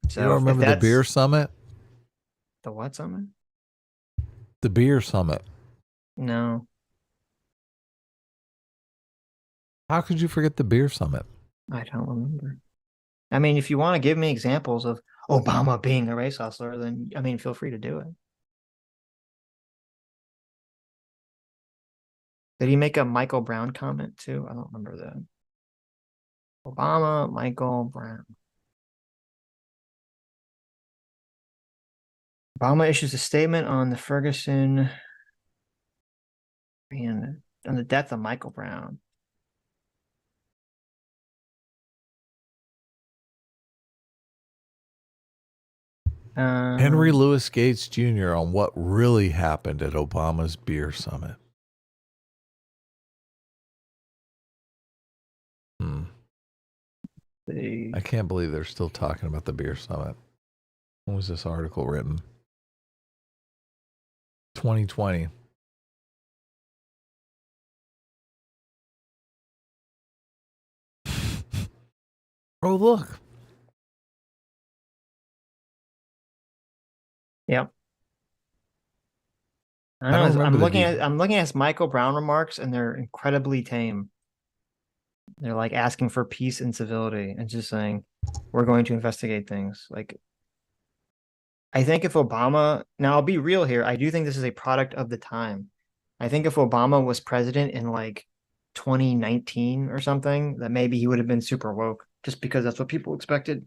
So you don't remember the beer summit? The what summit? The beer summit. No. How could you forget the beer summit? I don't remember. I mean, if you want to give me examples of Obama being a race hustler, then, I mean, feel free to do it. Did he make a Michael Brown comment too? I don't remember that. Obama, Michael Brown. Obama issues a statement on the Ferguson and on the death of Michael Brown. Henry Louis Gates Jr. on what really happened at Obama's beer summit. I can't believe they're still talking about the beer summit. When was this article written? 2020. Oh, look. Yep. I'm looking at his Michael Brown remarks, and they're incredibly tame. They're like asking for peace and civility and just saying, we're going to investigate things. Like, I think if Obama, now I'll be real here, I do think this is a product of the time. I think if Obama was president in like 2019 or something, that maybe he would have been super woke just because that's what people expected.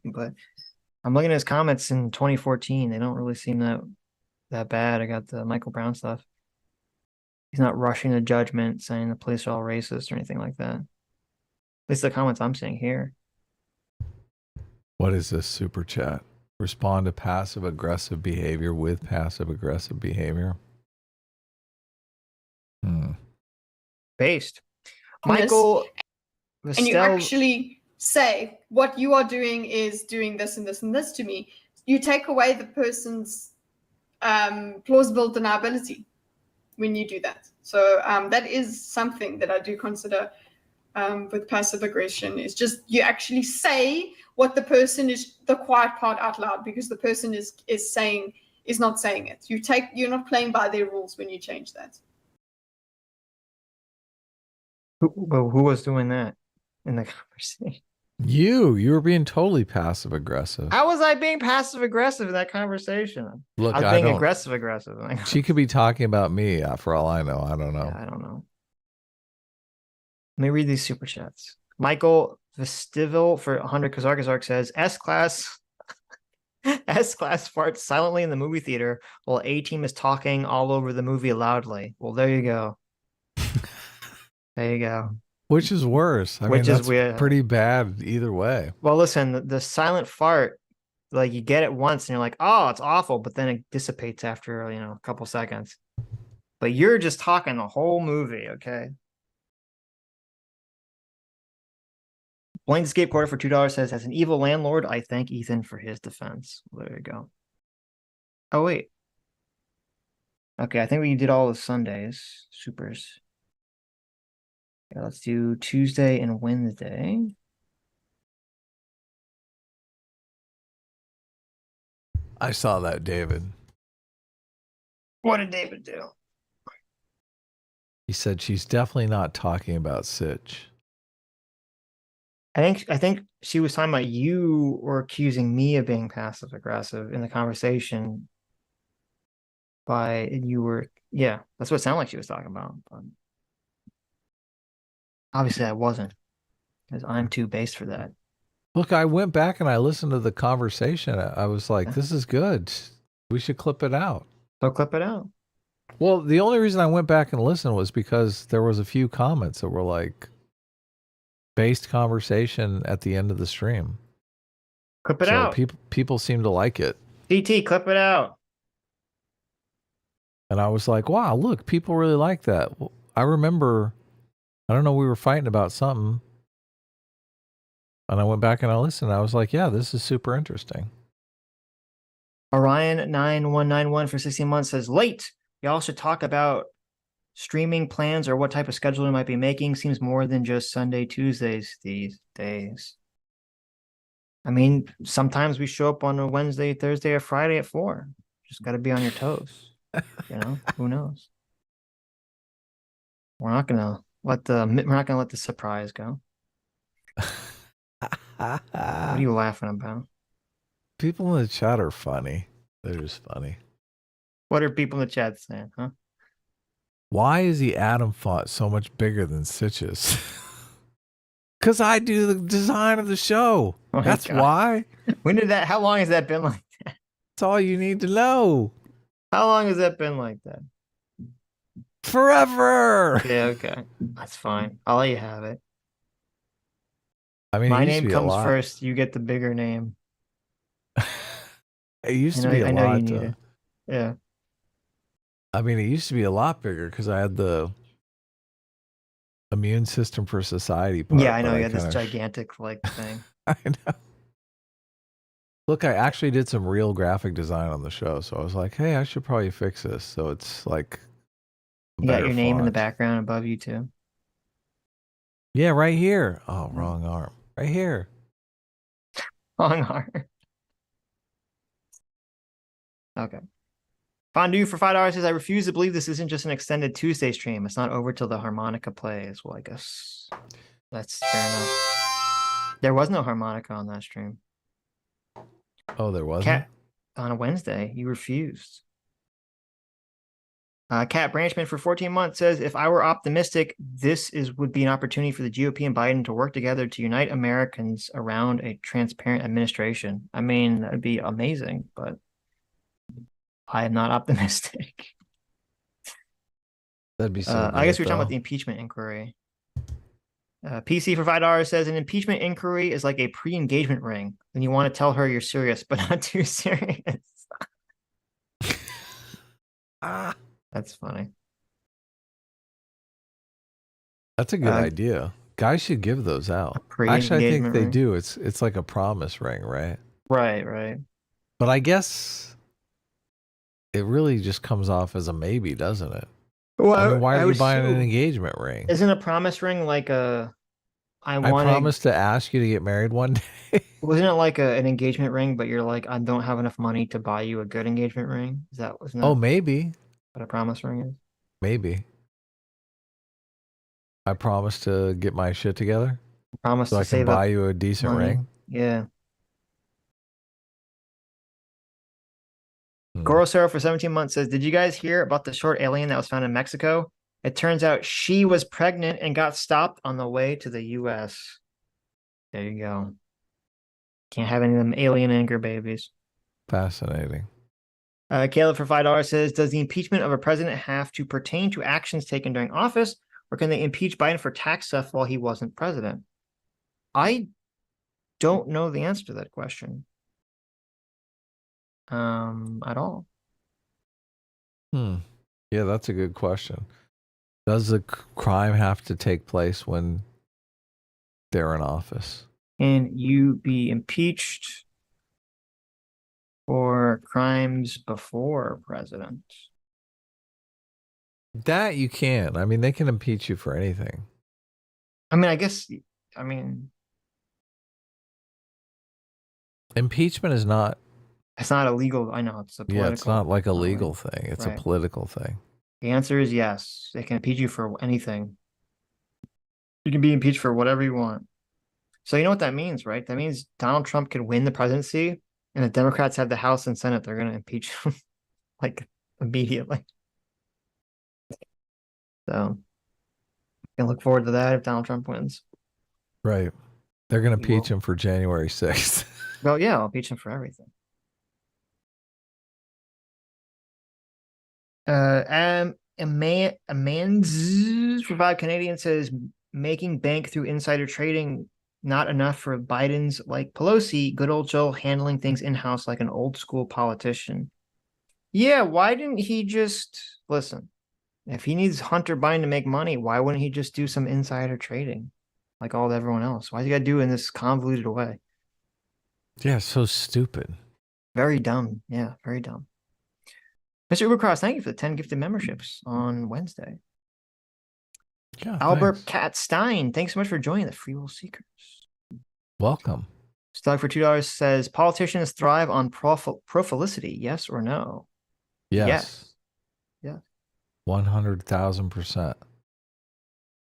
But I'm looking at his comments in 2014. They don't really seem that bad. I got the Michael Brown stuff. He's not rushing to judgment, saying the police are all racist or anything like that. At least the comments I'm seeing here. What is this super chat? Respond to passive aggressive behavior with passive aggressive behavior. Based. Michael. And you actually say what you are doing is doing this and this and this to me. You take away the person's plausible deniability when you do that. So that is something that I do consider with passive aggression, is just you actually say what the person is, the quiet part out loud, because the person is not saying it. You're not playing by their rules when you change that. Who was doing that in the conversation? You were being totally passive aggressive. How was I being passive aggressive in that conversation? Look, I was being aggressive aggressive. She could be talking about me for all I know. I don't know. Yeah, I don't know. Let me read these super chats. Michael Vestival for 100 Kazark says S-Class farts silently in the movie theater while A-Team is talking all over the movie loudly. Well, there you go. There you go. Which is worse? I mean, that's pretty bad either way. Well, listen, the silent fart, like you get it once and you're like, oh, it's awful, but then it dissipates after, a couple seconds. But you're just talking the whole movie, okay? Blaine Escape Quarter for $2 says, as an evil landlord, I thank Ethan for his defense. Well, there you go. Oh, wait. Okay, I think we did all the Sundays. Supers. Yeah, let's do Tuesday and Wednesday. I saw that, David. What did David do? He said she's definitely not talking about Sitch. I think she was talking about you were accusing me of being passive aggressive in the conversation. That's what it sounded like she was talking about. But obviously I wasn't, because I'm too base for that. Look, I went back and I listened to the conversation. I was like, this is good. We should clip it out. So clip it out. Well, the only reason I went back and listened was because there was a few comments that were like based conversation at the end of the stream. Clip it out. People seem to like it. DT, clip it out. And I was like, wow, look, people really like that. I remember, I don't know, we were fighting about something. And I went back and I listened. I was like, yeah, this is super interesting. Orion9191 for 16 months says, late. Y'all should talk about streaming plans or what type of schedule we might be making. Seems more than just Sunday, Tuesdays these days. I mean, sometimes we show up on a Wednesday, Thursday, or Friday at 4. Just got to be on your toes. Who knows? We're not gonna let the surprise go. What are you laughing about? People in the chat are funny. They're just funny. What are people in the chat saying, huh? Why is the Atom font so much bigger than Sitch's? Because I do the design of the show. Oh, that's why. How long has that been like that? That's all you need to know. How long has that been like that? Forever. Yeah, okay. That's fine. I'll let you have it. I mean, my name comes first. You get the bigger name. It used to be a lot. I know you need it. Yeah. I mean, it used to be a lot bigger because I had the immune system for society part. Yeah, I know. You had this gigantic thing. I know. Look, I actually did some real graphic design on the show, so I was like, hey, I should probably fix this. So it's like you got your name in the background above you too. Yeah, right here. Oh, wrong arm. Right here. Wrong arm. Okay. Fondue for $5 says, I refuse to believe this isn't just an extended Tuesday stream. It's not over till the harmonica plays. Well, I guess that's fair enough. There was no harmonica on that stream. Oh, there wasn't? On a Wednesday, you refused. Cat Branchman for 14 months says, if I were optimistic, would be an opportunity for the GOP and Biden to work together to unite Americans around a transparent administration. I mean, that'd be amazing, but I am not optimistic. That'd be so I guess we're talking about the impeachment inquiry. PC for $5 says, an impeachment inquiry is like a pre-engagement ring. When you want to tell her you're serious, but not too serious. That's funny. That's a good idea. Guys should give those out. Actually, I think they do. It's like a promise ring, right? Right. But I guess it really just comes off as a maybe, doesn't it? Well, I mean, why are you buying an engagement ring? Isn't a promise ring like I promise to ask you to get married one day? Wasn't it like an engagement ring, but you're like, I don't have enough money to buy you a good engagement ring? Wasn't that maybe. What a promise ring is? Maybe. I promise to get my shit together? Promise So to I can save buy up you a decent money. ring? Yeah. Hmm. Gorosero for 17 months says, did you guys hear about the short alien that was found in Mexico? It turns out she was pregnant and got stopped on the way to the U.S. There you go. Can't have any of them alien anchor babies. Fascinating. Caleb for $5 says, does the impeachment of a president have to pertain to actions taken during office, or can they impeach Biden for tax stuff while he wasn't president? I don't know the answer to that question. At all. Yeah, that's a good question. Does the crime have to take place when they're in office? Can you be impeached for crimes before president? That you can. I mean, they can impeach you for anything. I mean, I guess, I mean, impeachment is not. It's not illegal. I know it's a political. Yeah, it's not like a legal thing. It's right. a political thing. The answer is yes. They can impeach you for anything. You can be impeached for whatever you want. So you know what that means, right? That means Donald Trump could win the presidency, and the Democrats have the House and Senate. They're going to impeach him like immediately. So you can look forward to that if Donald Trump wins. Right. They're going to impeach him for January 6th. Well, yeah, I'll impeach him for everything. Amans for 5 Canadian says, making bank through insider trading not enough for Biden's like Pelosi, good old Joe handling things in-house like an old school politician. Yeah, why didn't he just listen? If he needs Hunter Biden to make money, why wouldn't he just do some insider trading like all everyone else? Why does he got to do it in this convoluted way? Yeah, so stupid. Very dumb. Yeah, very dumb. Mr. Ubercross, thank you for the 10 gifted memberships on Wednesday. Yeah, Albert Cat Stein, thanks so much for joining the Free Will Seekers. Welcome. Stug for $2 says, politicians thrive on profilicity, yes or no? Yes. Yeah. 100,000%.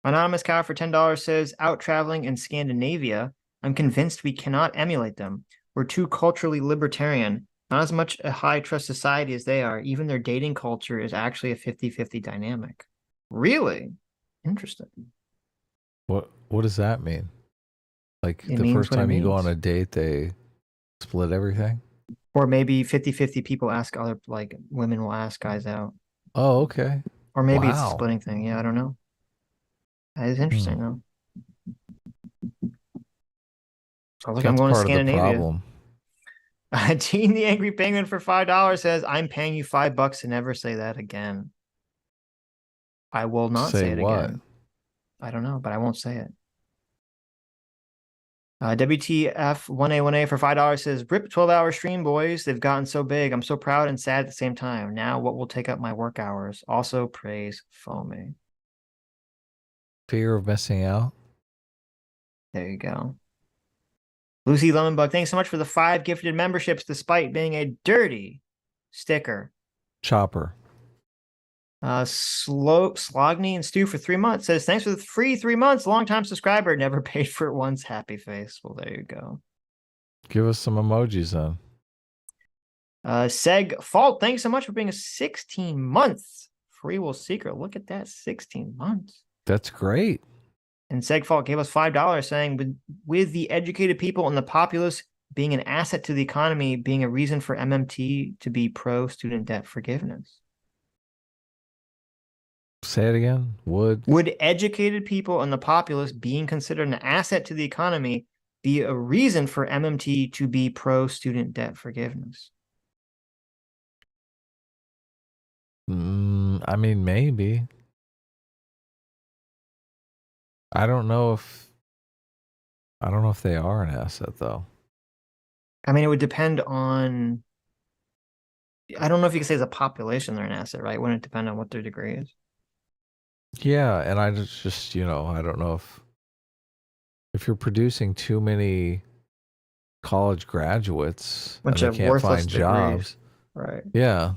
Anonymous Cow for $10 says, out traveling in Scandinavia, I'm convinced we cannot emulate them. We're too culturally libertarian. Not as much a high trust society as they are. Even their dating culture is actually a 50-50 dynamic. Really? Interesting. What does that mean? Like It the means first what it time you go means. on a date, they split everything? Or maybe 50-50 people ask other, like women will ask guys out. Oh, okay. Or maybe it's a Wow. splitting thing. Yeah, I don't know. That is interesting, though. Sounds like I'm That's going to part of the Scandinavia. problem. Gene the Angry Penguin for $5 says, I'm paying you $5 to never say that again. I will not say it what? again. I don't know, but I won't say it. WTF1A1A for $5 says, rip 12-hour stream, boys. They've gotten so big. I'm so proud and sad at the same time. Now what will take up my work hours? Also praise Foamy. Fear of missing out? There you go. Lucy Lemonbug, thanks so much for the 5 gifted memberships despite being a dirty sticker. Chopper. Slogny and Stu for 3 months says, thanks for the free 3 months. Long-time subscriber, never paid for it once. Happy face. Well, there you go. Give us some emojis then. Seg Fault, thanks so much for being a 16 months Free Will Seeker. Look at that, 16 months. That's great. And Seg Fault gave us $5 saying, with the educated people and the populace being an asset to the economy, being a reason for MMT to be pro-student debt forgiveness. Say it again. Would educated people and the populace being considered an asset to the economy be a reason for MMT to be pro-student debt forgiveness? I mean, maybe. I don't know if they are an asset though. I mean, it would depend on, I don't know if you could say as a population they're an asset, right? Wouldn't it depend on what their degree is? Yeah, and I just I don't know if you're producing too many college graduates and they can't find jobs. Right. Yeah.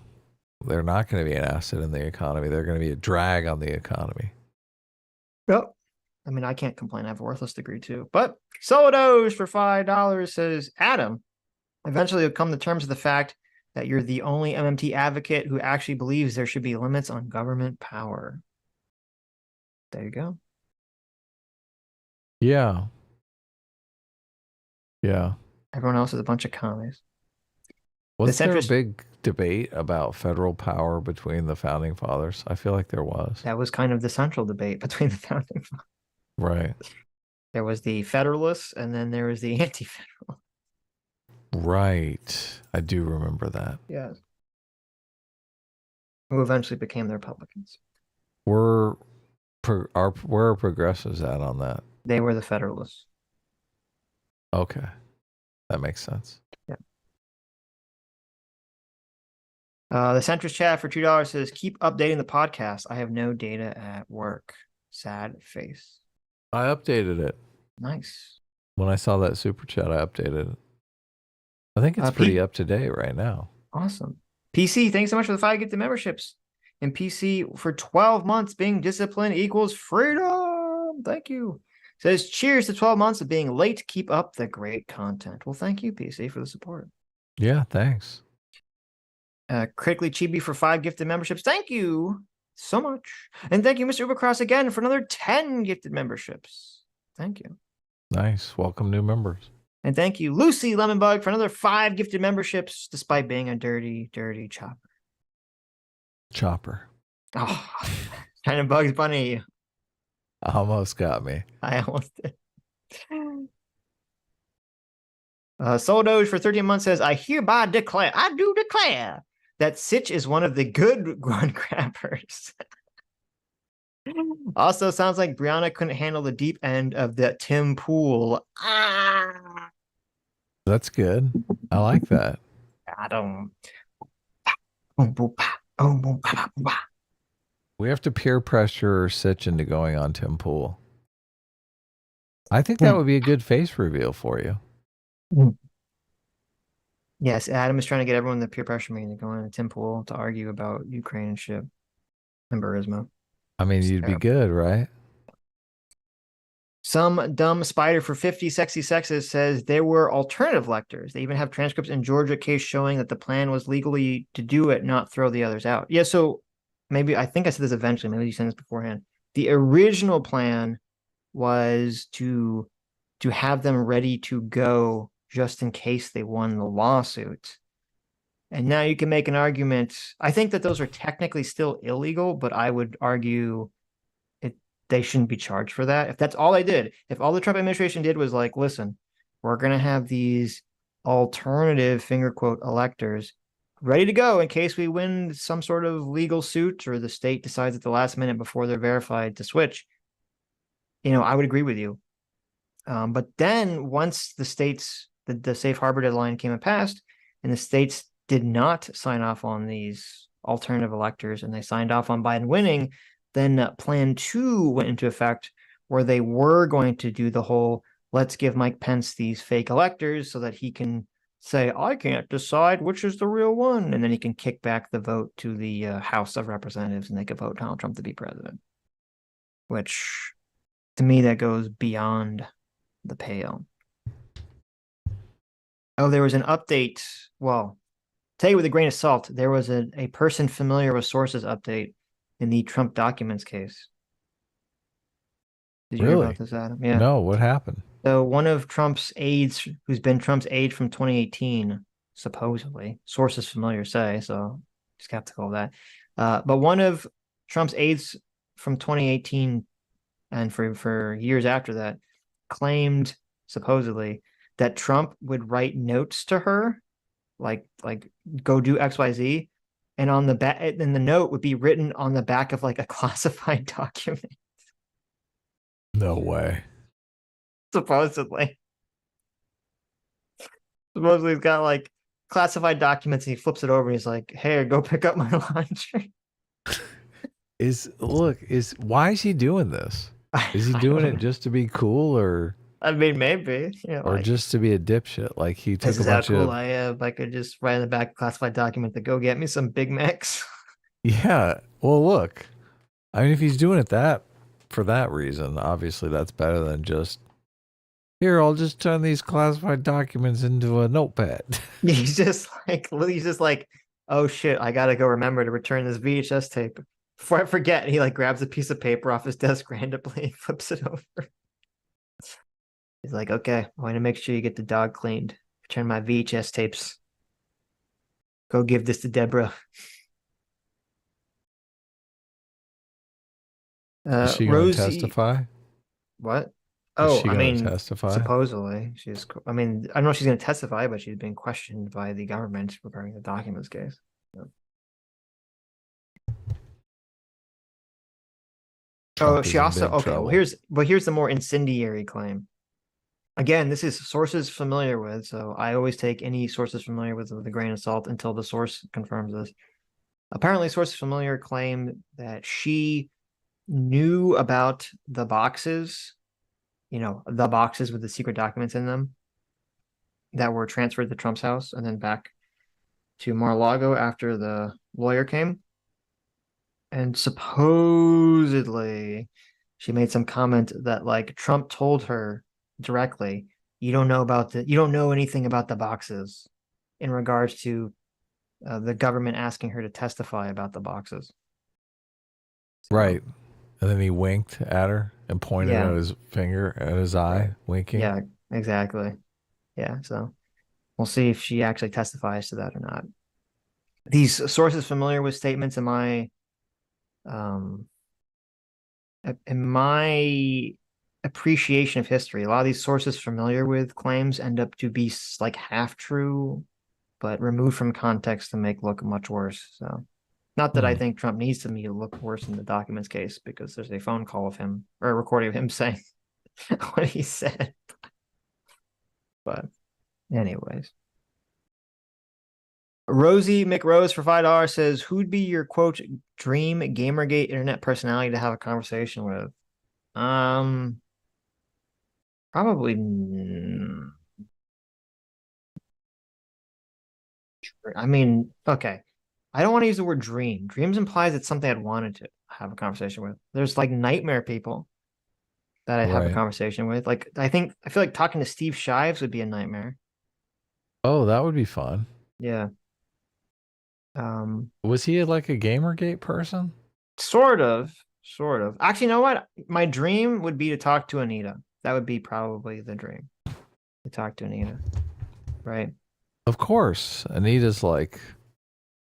They're not going to be an asset in the economy. They're going to be a drag on the economy. Yep. I mean, I can't complain. I have a worthless degree too. But Sodos for $5 says, Adam, eventually you'll come to terms with the fact that you're the only MMT advocate who actually believes there should be limits on government power. There you go. Yeah. Yeah. Everyone else is a bunch of commies. Was there a big debate about federal power between the founding fathers? I feel like there was. That was kind of the central debate between the founding fathers. Right. There was the Federalists, and then there was the Anti-Federalists. Right. I do remember that. Yeah. Who eventually became the Republicans. Where are progressives at on that? They were the Federalists. Okay. That makes sense. Yeah. The centrist chat for $2 says, keep updating the podcast. I have no data at work. Sad face. I updated it. Nice. When I saw that super chat, I updated it. I think it's pretty up to date right now. Awesome. PC, thanks so much for the 5 gifted memberships. And PC, for 12 months, being disciplined equals freedom. Thank you. Says, cheers to 12 months of being late. Keep up the great content. Well, thank you, PC, for the support. Yeah, thanks. Critically Chibi for 5 gifted memberships. Thank you so much. And thank you, Mr. Ubercros, again for another 10 gifted memberships. Thank you. Nice. Welcome new members. And thank you, Lucy Lemonbug, for another 5 gifted memberships, despite being a dirty, dirty chopper. Chopper. Oh, kind of Bugs Bunny. Almost got me. I almost did. Soul Doge for 13 months says, I hereby declare, I do declare, that Sitch is one of the good grunt grabbers. Also, sounds like Briana couldn't handle the deep end of the Tim Pool. That's good. I like that. I don't. We have to peer pressure Sitch into going on Tim Pool. I think that would be a good face reveal for you. Yes, Adam is trying to get everyone in the peer pressure meeting to go in a Tim Pool to argue about Ukraine and shit and Burisma. I mean, you'd be good, right? Some dumb spider for 50 sexy sexes says there were alternative lectors. They even have transcripts in Georgia case showing that the plan was legally to do it, not throw the others out. Yeah, so maybe, I think I said this eventually, maybe you said this beforehand. The original plan was to have them ready to go just in case they won the lawsuit. And now you can make an argument. I think that those are technically still illegal, but I would argue they shouldn't be charged for that. If that's all they did, if all the Trump administration did was like, listen, we're going to have these alternative finger quote electors ready to go in case we win some sort of legal suit or the state decides at the last minute before they're verified to switch, I would agree with you. But then once the states, the safe harbor deadline came and passed, and the states did not sign off on these alternative electors and they signed off on Biden winning, then Plan 2 went into effect where they were going to do the whole, let's give Mike Pence these fake electors so that he can say, I can't decide which is the real one. And then he can kick back the vote to the House of Representatives and they could vote Donald Trump to be president. Which, to me, that goes beyond the pale. Oh, there was an update. Well, take it with a grain of salt. There was a person familiar with sources update in the Trump documents case. Did you hear about this, Adam? Yeah. No, what happened? So one of Trump's aides, who's been Trump's aide from 2018, supposedly, sources familiar say, so skeptical of that. But one of Trump's aides from 2018 and for years after that claimed, supposedly, that Trump would write notes to her, like go do XYZ. And on the back, and the note would be written on the back of like a classified document. No way. Supposedly he's got like classified documents and he flips it over and he's like, hey, go pick up my laundry. Why is he doing this? Is he doing it just to be cool or? I mean, maybe. Or like, just to be a dipshit. Like he took a bunch of... I am. I could just write in the back classified document to go get me some Big Macs. Yeah. Well, look. I mean, if he's doing it that for that reason, obviously that's better than just, here, I'll just turn these classified documents into a notepad. He's just like, oh shit, I gotta go remember to return this VHS tape. Before I forget, he like grabs a piece of paper off his desk randomly and flips it over. He's like, okay, I want to make sure you get the dog cleaned. Return my VHS tapes. Go give this to Deborah. Is she going to testify? What? Is she gonna testify? Supposedly she's. I mean, I don't know if she's going to testify, but she's being questioned by the government regarding the documents case. So. Oh, she also okay. Well, here's the more incendiary claim. Again, this is sources familiar with, so I always take any sources familiar with a grain of salt until the source confirms this. Apparently, sources familiar claim that she knew about the boxes, the boxes with the secret documents in them that were transferred to Trump's house and then back to Mar-a-Lago after the lawyer came. And supposedly she made some comment that like Trump told her directly, you don't know anything about the boxes, in regards to the government asking her to testify about the boxes. Right. And then he winked at her and pointed at his finger at his eye, winking. Yeah, exactly. Yeah, so we'll see if she actually testifies to that or not. These sources familiar with statements in my appreciation of history, a lot of these sources familiar with claims end up to be like half true, but removed from context to make look much worse. So not that I think Trump needs to look worse in the documents case, because there's a phone call of him or a recording of him saying what he said. But anyways. Rosie McRose for $5 says, who'd be your quote dream Gamergate internet personality to have a conversation with? Probably I mean, okay. I don't want to use the word dream. Dreams implies it's something I'd wanted to have a conversation with. There's like nightmare people that I have a conversation with. Like I feel like talking to Steve Shives would be a nightmare. Oh, that would be fun. Yeah. Was he like a Gamergate person? Sort of. Actually, you know what? My dream would be to talk to Anita. That would be probably the dream. To talk to Anita. Right? Of course. Anita's like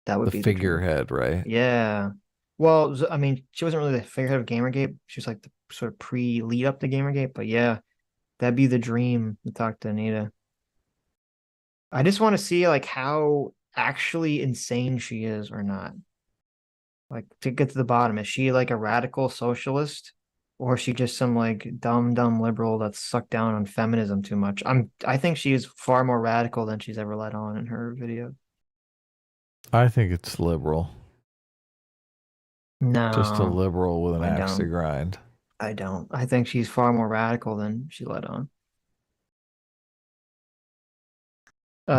that would the be figurehead, right? Yeah. Well, I mean, she wasn't really the figurehead of Gamergate. She was like the sort of pre-lead up to Gamergate. But yeah, that'd be the dream to talk to Anita. I just want to see like how actually insane she is or not. Like to get to the bottom, is she like a radical socialist, or is she just some like dumb liberal that's sucked down on feminism too much? I think she is far more radical than she's ever let on in her video. I think it's liberal. No, just a liberal with an axe to grind. I don't. I think she's far more radical than she let on.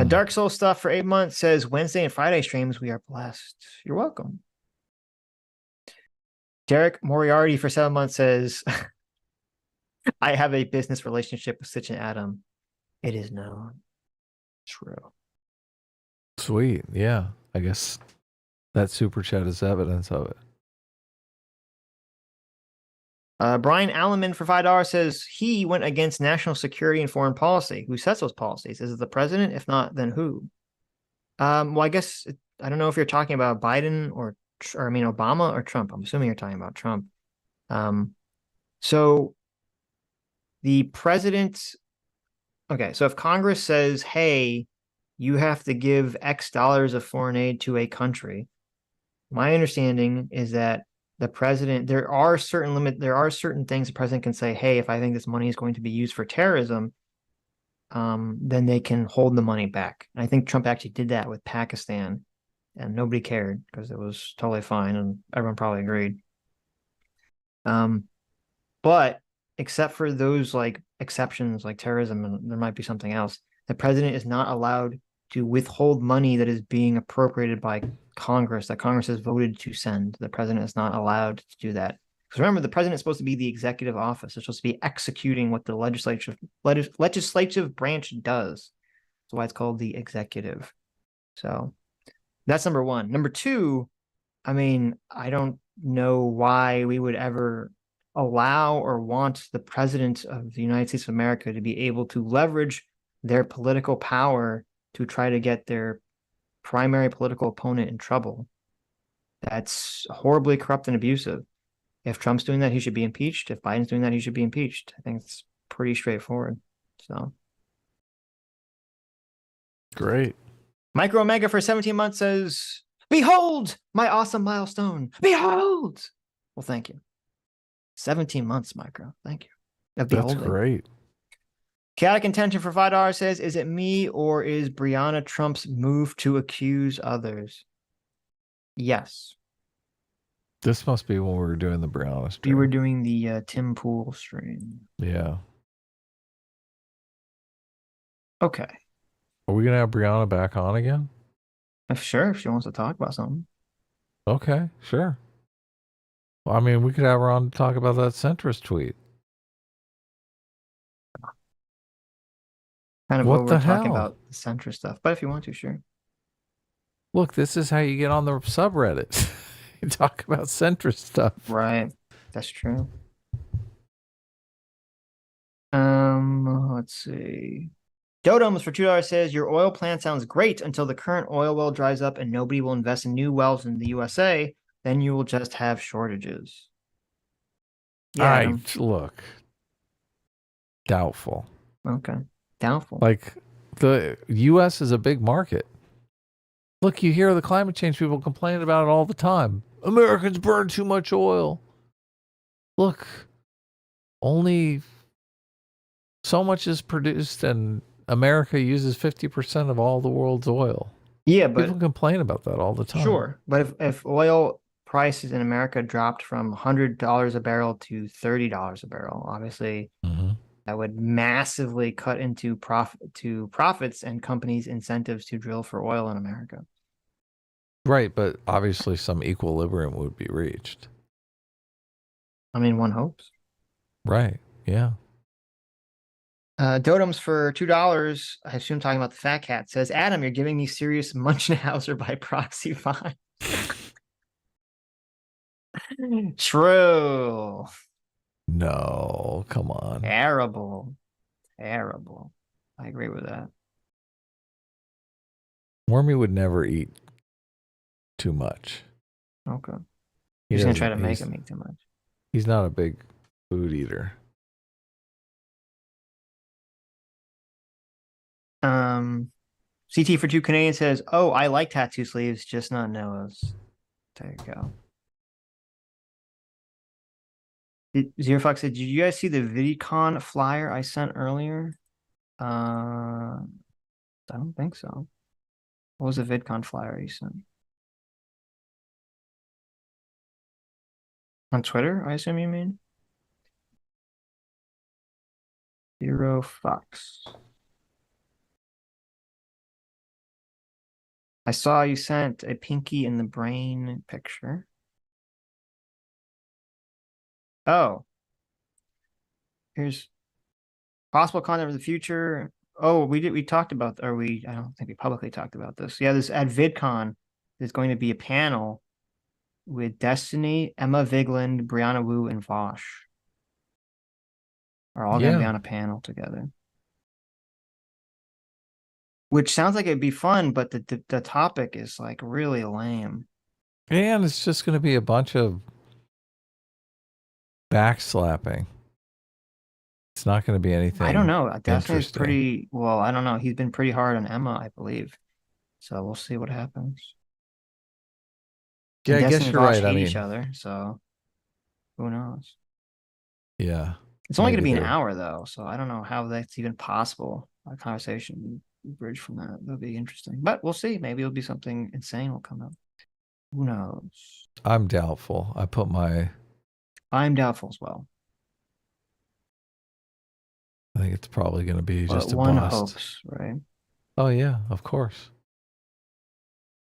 Dark Soul Stuff for 8 months says, Wednesday and Friday streams, we are blessed. You're welcome. Derek Moriarty for 7 months says, I have a business relationship with Sitch and Adam. It is known. True. Sweet. Yeah. I guess that super chat is evidence of it. Brian Alleman for $5 says he went against national security and foreign policy. Who sets those policies? Is it the president? If not, then who? Well, I guess I don't know if you're talking about Biden or I mean Obama or Trump. I'm assuming you're talking about Trump. So the president. Okay, so if Congress says, "Hey, you have to give X dollars of foreign aid to a country," my understanding is that the president, there are certain things the president can say, hey, if I think this money is going to be used for terrorism, then they can hold the money back. And I think Trump actually did that with Pakistan, and nobody cared because it was totally fine and everyone probably agreed. But except for those like exceptions like terrorism, and there might be something else, the president is not allowed to withhold money that is being appropriated by Congress, that Congress has voted to send. The president is not allowed to do that. Because remember, the president is supposed to be the executive office. It's supposed to be executing what the legislative branch does. That's why it's called the executive. So that's number one. Number two, I mean, I don't know why we would ever allow or want the president of the United States of America to be able to leverage their political power to try to get their primary political opponent in trouble. That's horribly corrupt and abusive. If Trump's doing that, he should be impeached. If Biden's doing that, he should be impeached. I think it's pretty straightforward. So great. Micro Omega for 17 months says, "Behold my awesome milestone. Behold." Well, thank you. 17 months, Micro. Thank you. That's great. Chaotic Intention for $5 says, "Is it me or is Briana Trump's move to accuse others?" Yes. This must be when we were doing the Briana stream. We were doing the Tim Pool stream. Yeah. Okay. Are we going to have Briana back on again? Sure, if she wants to talk about something. Okay, sure. Well, I mean, we could have her on to talk about that centrist tweet. Kind of what over the talking hell? about the centrist stuff, but if you want to, sure. Look, this is how you get on the subreddit. You talk about centrist stuff. Right. That's true. Let's see. Dodoms for $2 says, "Your oil plan sounds great until the current oil well dries up and nobody will invest in new wells in the USA. Then you will just have shortages." Yeah. Look. Doubtful. Okay. Doubtful. Like, the U.S. is a big market. Look, you hear the climate change people complain about it all the time. Americans burn too much oil. Look, only so much is produced, and America uses 50% of all the world's oil. Yeah, but people complain about that all the time. Sure, but if oil prices in America dropped from $100 a barrel to $30 a barrel, obviously that would massively cut into profits and companies' incentives to drill for oil in America. Right, but obviously some equilibrium would be reached. I mean, one hopes. Right, yeah. Dodoms for $2, I assume talking about the fat cat, says, "Adam, you're giving me serious Munchenhauser by proxy vibes." True. No, come on. Terrible. Terrible. I agree with that. Wormy would never eat too much. Okay. He's going to try to make him eat too much. He's not a big food eater. CT for 2 Canadian says, "Oh, I like tattoo sleeves, just not Noah's." There you go. Zero Fox said, "Did you guys see the VidCon flyer I sent earlier?" I don't think so. What was the VidCon flyer you sent? On Twitter, I assume you mean? Zero Fox. I saw you sent a Pinky in the Brain picture. Oh. Here's possible content for the future. Oh, we talked about, I don't think we publicly talked about this. Yeah, this at VidCon, there's going to be a panel with Destiny, Emma Vigland, Briana Wu, and Vosh. Are all going to be on a panel together. Which sounds like it'd be fun, but the topic is like really lame. And it's just going to be a bunch of backslapping. It's not going to be anything. I don't know. Destiny's interesting. pretty, well, I don't know. He's been pretty hard on Emma, I believe. So we'll see what happens. Yeah, And I guess Destiny and you're Vosh right. I hate mean, each other, so who knows? yeah. It's only going to maybe be an they're- hour though, so I don't know how that's even possible. A conversation bridge from that. That'll be interesting. But we'll see. Maybe it'll be something insane will come up. Who knows? I'm doubtful. I'm doubtful as well. I think it's probably going to be But just a one bust. hopes, right? Oh yeah, of course.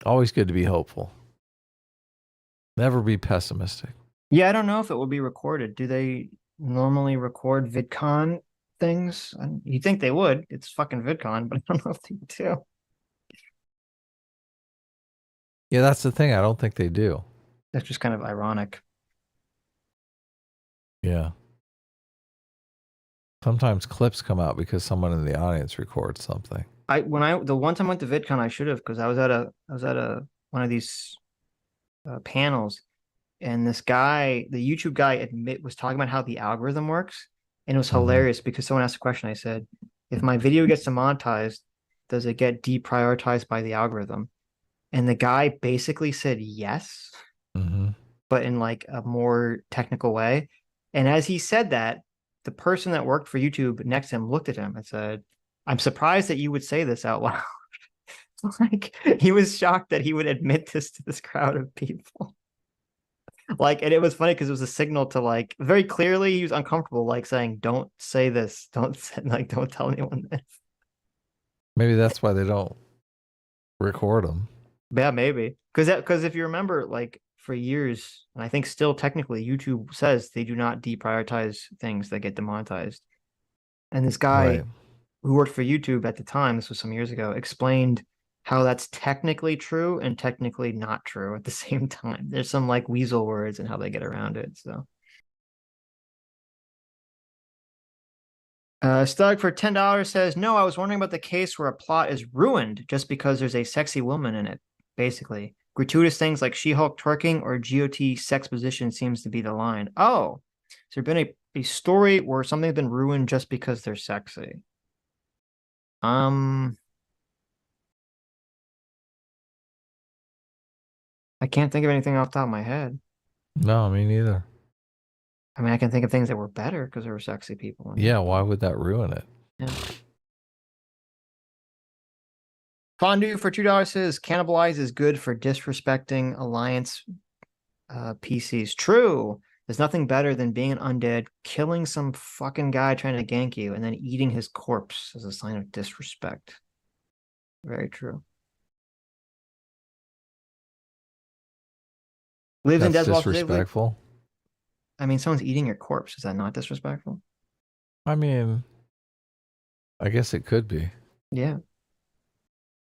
Always good to be hopeful. Never be pessimistic. Yeah, I don't know if it will be recorded. Do they normally record VidCon things? You'd think they would. It's fucking VidCon, but I don't know if they do. Yeah, that's the thing. I don't think they do. That's just kind of ironic. Yeah. Sometimes clips come out because someone in the audience records something. The one time I went to VidCon, I should have, because I was at one of these panels, and this guy, the YouTube guy, was talking about how the algorithm works, and it was hilarious because someone asked a question. I said, "If my video gets demonetized, does it get deprioritized by the algorithm?" And the guy basically said yes, but in like a more technical way. And as he said that, the person that worked for YouTube next to him looked at him and said, "I'm surprised that you would say this out loud." Like, he was shocked that he would admit this to this crowd of people. Like, and it was funny because it was a signal to, like, very clearly he was uncomfortable, like saying, "Don't say this. Don't tell anyone this." Maybe that's why they don't record them. Yeah, maybe. Because if you remember, like, for years, and I think still technically, YouTube says they do not deprioritize things that get demonetized. And this guy who worked for YouTube at the time, this was some years ago, explained how that's technically true and technically not true at the same time. There's some like weasel words and how they get around it. So Stug for $10 says, "No, I was wondering about the case where a plot is ruined just because there's a sexy woman in it. Basically, gratuitous things like She-Hulk twerking or GOT sex position seems to be the line." Oh, has there been a story where something's been ruined just because they're sexy? I can't think of anything off the top of my head. No, me neither. I mean, I can think of things that were better because there were sexy people. Yeah, why would that ruin it? Yeah. Fondue for $2 says, "Cannibalize is good for disrespecting Alliance PCs." True. There's nothing better than being an undead, killing some fucking guy trying to gank you, and then eating his corpse as a sign of disrespect. Very true. Lives in That's Deswell. disrespectful. I mean, someone's eating your corpse. Is that not disrespectful? I mean, I guess it could be. Yeah.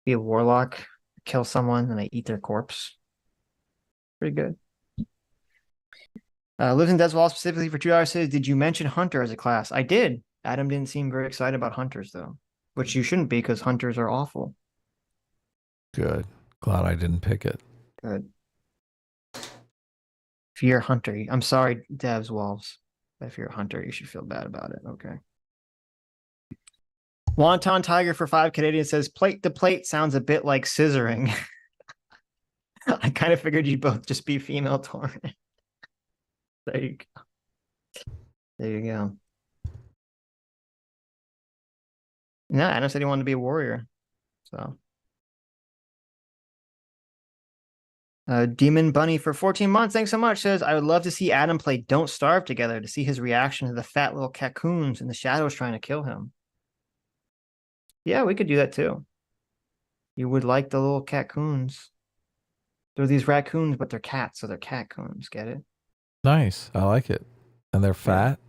Be a warlock, kill someone, and they eat their corpse. Pretty good. Lives in Deswell specifically for $2 says, "Did you mention Hunter as a class?" I did. Adam didn't seem very excited about Hunters, though, which you shouldn't be because Hunters are awful. Good. Glad I didn't pick it. Good. If you're a Hunter, I'm sorry, Devs Wolves, but if you're a Hunter, you should feel bad about it. Okay. Wonton Tiger for 5 Canadian says, "Plate to plate sounds a bit like scissoring." I kind of figured you'd both just be female torrent. There you go. There you go. No, Adam said he wanted to be a warrior. So. Demon Bunny for 14 months. Thanks so much. Says, "I would love to see Adam play Don't Starve together to see his reaction to the fat little cocoons in the shadows trying to kill him." Yeah, we could do that too. You would like the little cocoons. They're these raccoons, but they're cats, so they're cocoons. Get it? Nice. I like it. And they're fat.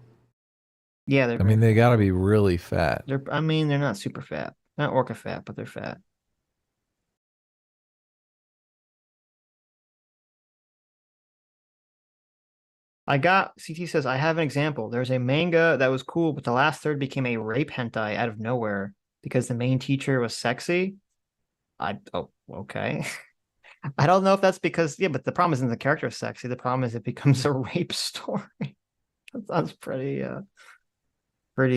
Yeah, they're. I mean, they got to be really fat. I mean, they're not super fat. Not orca fat, but they're fat. CT says, "I have an example. There's a manga that was cool, but the last third became a rape hentai out of nowhere because the main teacher was sexy." Oh, okay. I don't know if that's because, yeah, but the problem isn't the character is sexy. The problem is it becomes a rape story. That sounds pretty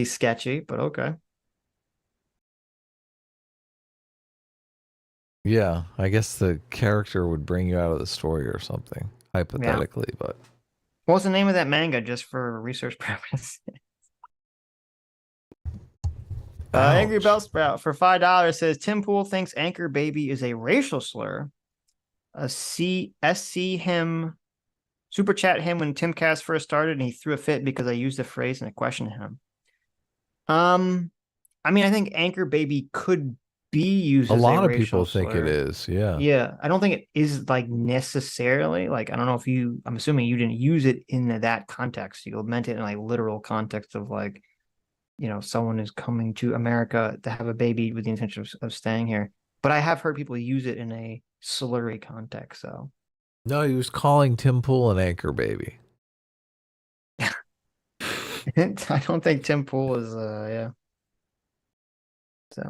sketchy, but okay. Yeah, I guess the character would bring you out of the story or something, hypothetically, but... What's the name of that manga, just for research purposes? Angry Bellsprout for $5 says, "Tim Pool thinks Anchor Baby is a racial slur. SC him, super chat him when Timcast first started, and he threw a fit because I used the phrase and I questioned him." I mean, I think Anchor Baby could used A as lot of racial people think slur. it is. Yeah. Yeah, I don't think it is like necessarily like I don't know if you. I'm assuming you didn't use it in that context. You meant it in like literal context of like, someone is coming to America to have a baby with the intention of staying here. But I have heard people use it in a slurry context. So No, he was calling Tim Pool an anchor baby. I don't think Tim Pool is. Yeah. So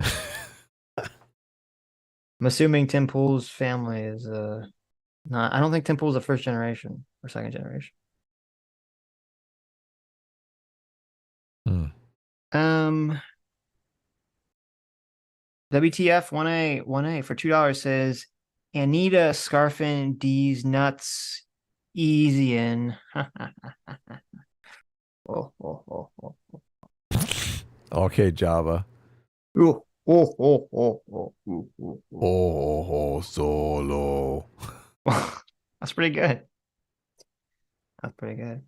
I'm assuming Tim Pool's family is not. I don't think Tim Pool's a first generation or second generation. WTF 1A for $2 says Anita scarfing D's nuts easy in. Okay, Java. Solo. That's pretty good. That's pretty good.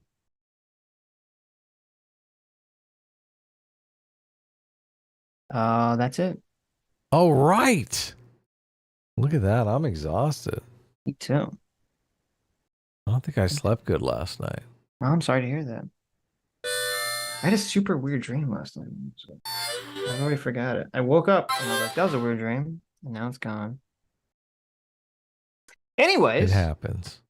That's it. Oh, right. Look at that. I'm exhausted. Me too. I don't think I slept good last night. Oh, I'm sorry to hear that. I had a super weird dream last night. So I already forgot it. I woke up and I was like, that was a weird dream. And now it's gone. Anyways. It happens.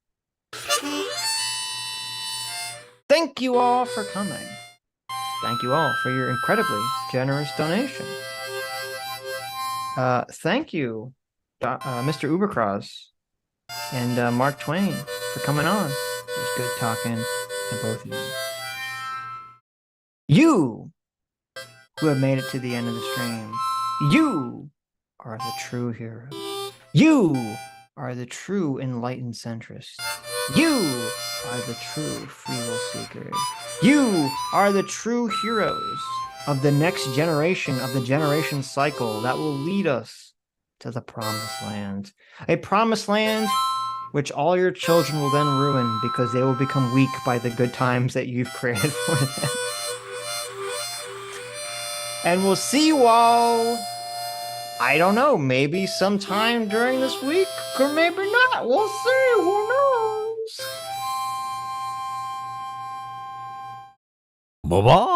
Thank you all for coming. Thank you all for your incredibly generous donation. Thank you, Mr. Ubercros and Mark Twain for coming on. It was good talking to both of you. You who have made it to the end of the stream, you are the true heroes. You are the true enlightened centrists. You are the true free will seekers. You are the true heroes of the next generation of the generation cycle that will lead us to the promised land. A promised land which all your children will then ruin because they will become weak by the good times that you've created for them. And we'll see you all, I don't know, maybe sometime during this week, or maybe not. We'll see. Who knows? Bye-bye.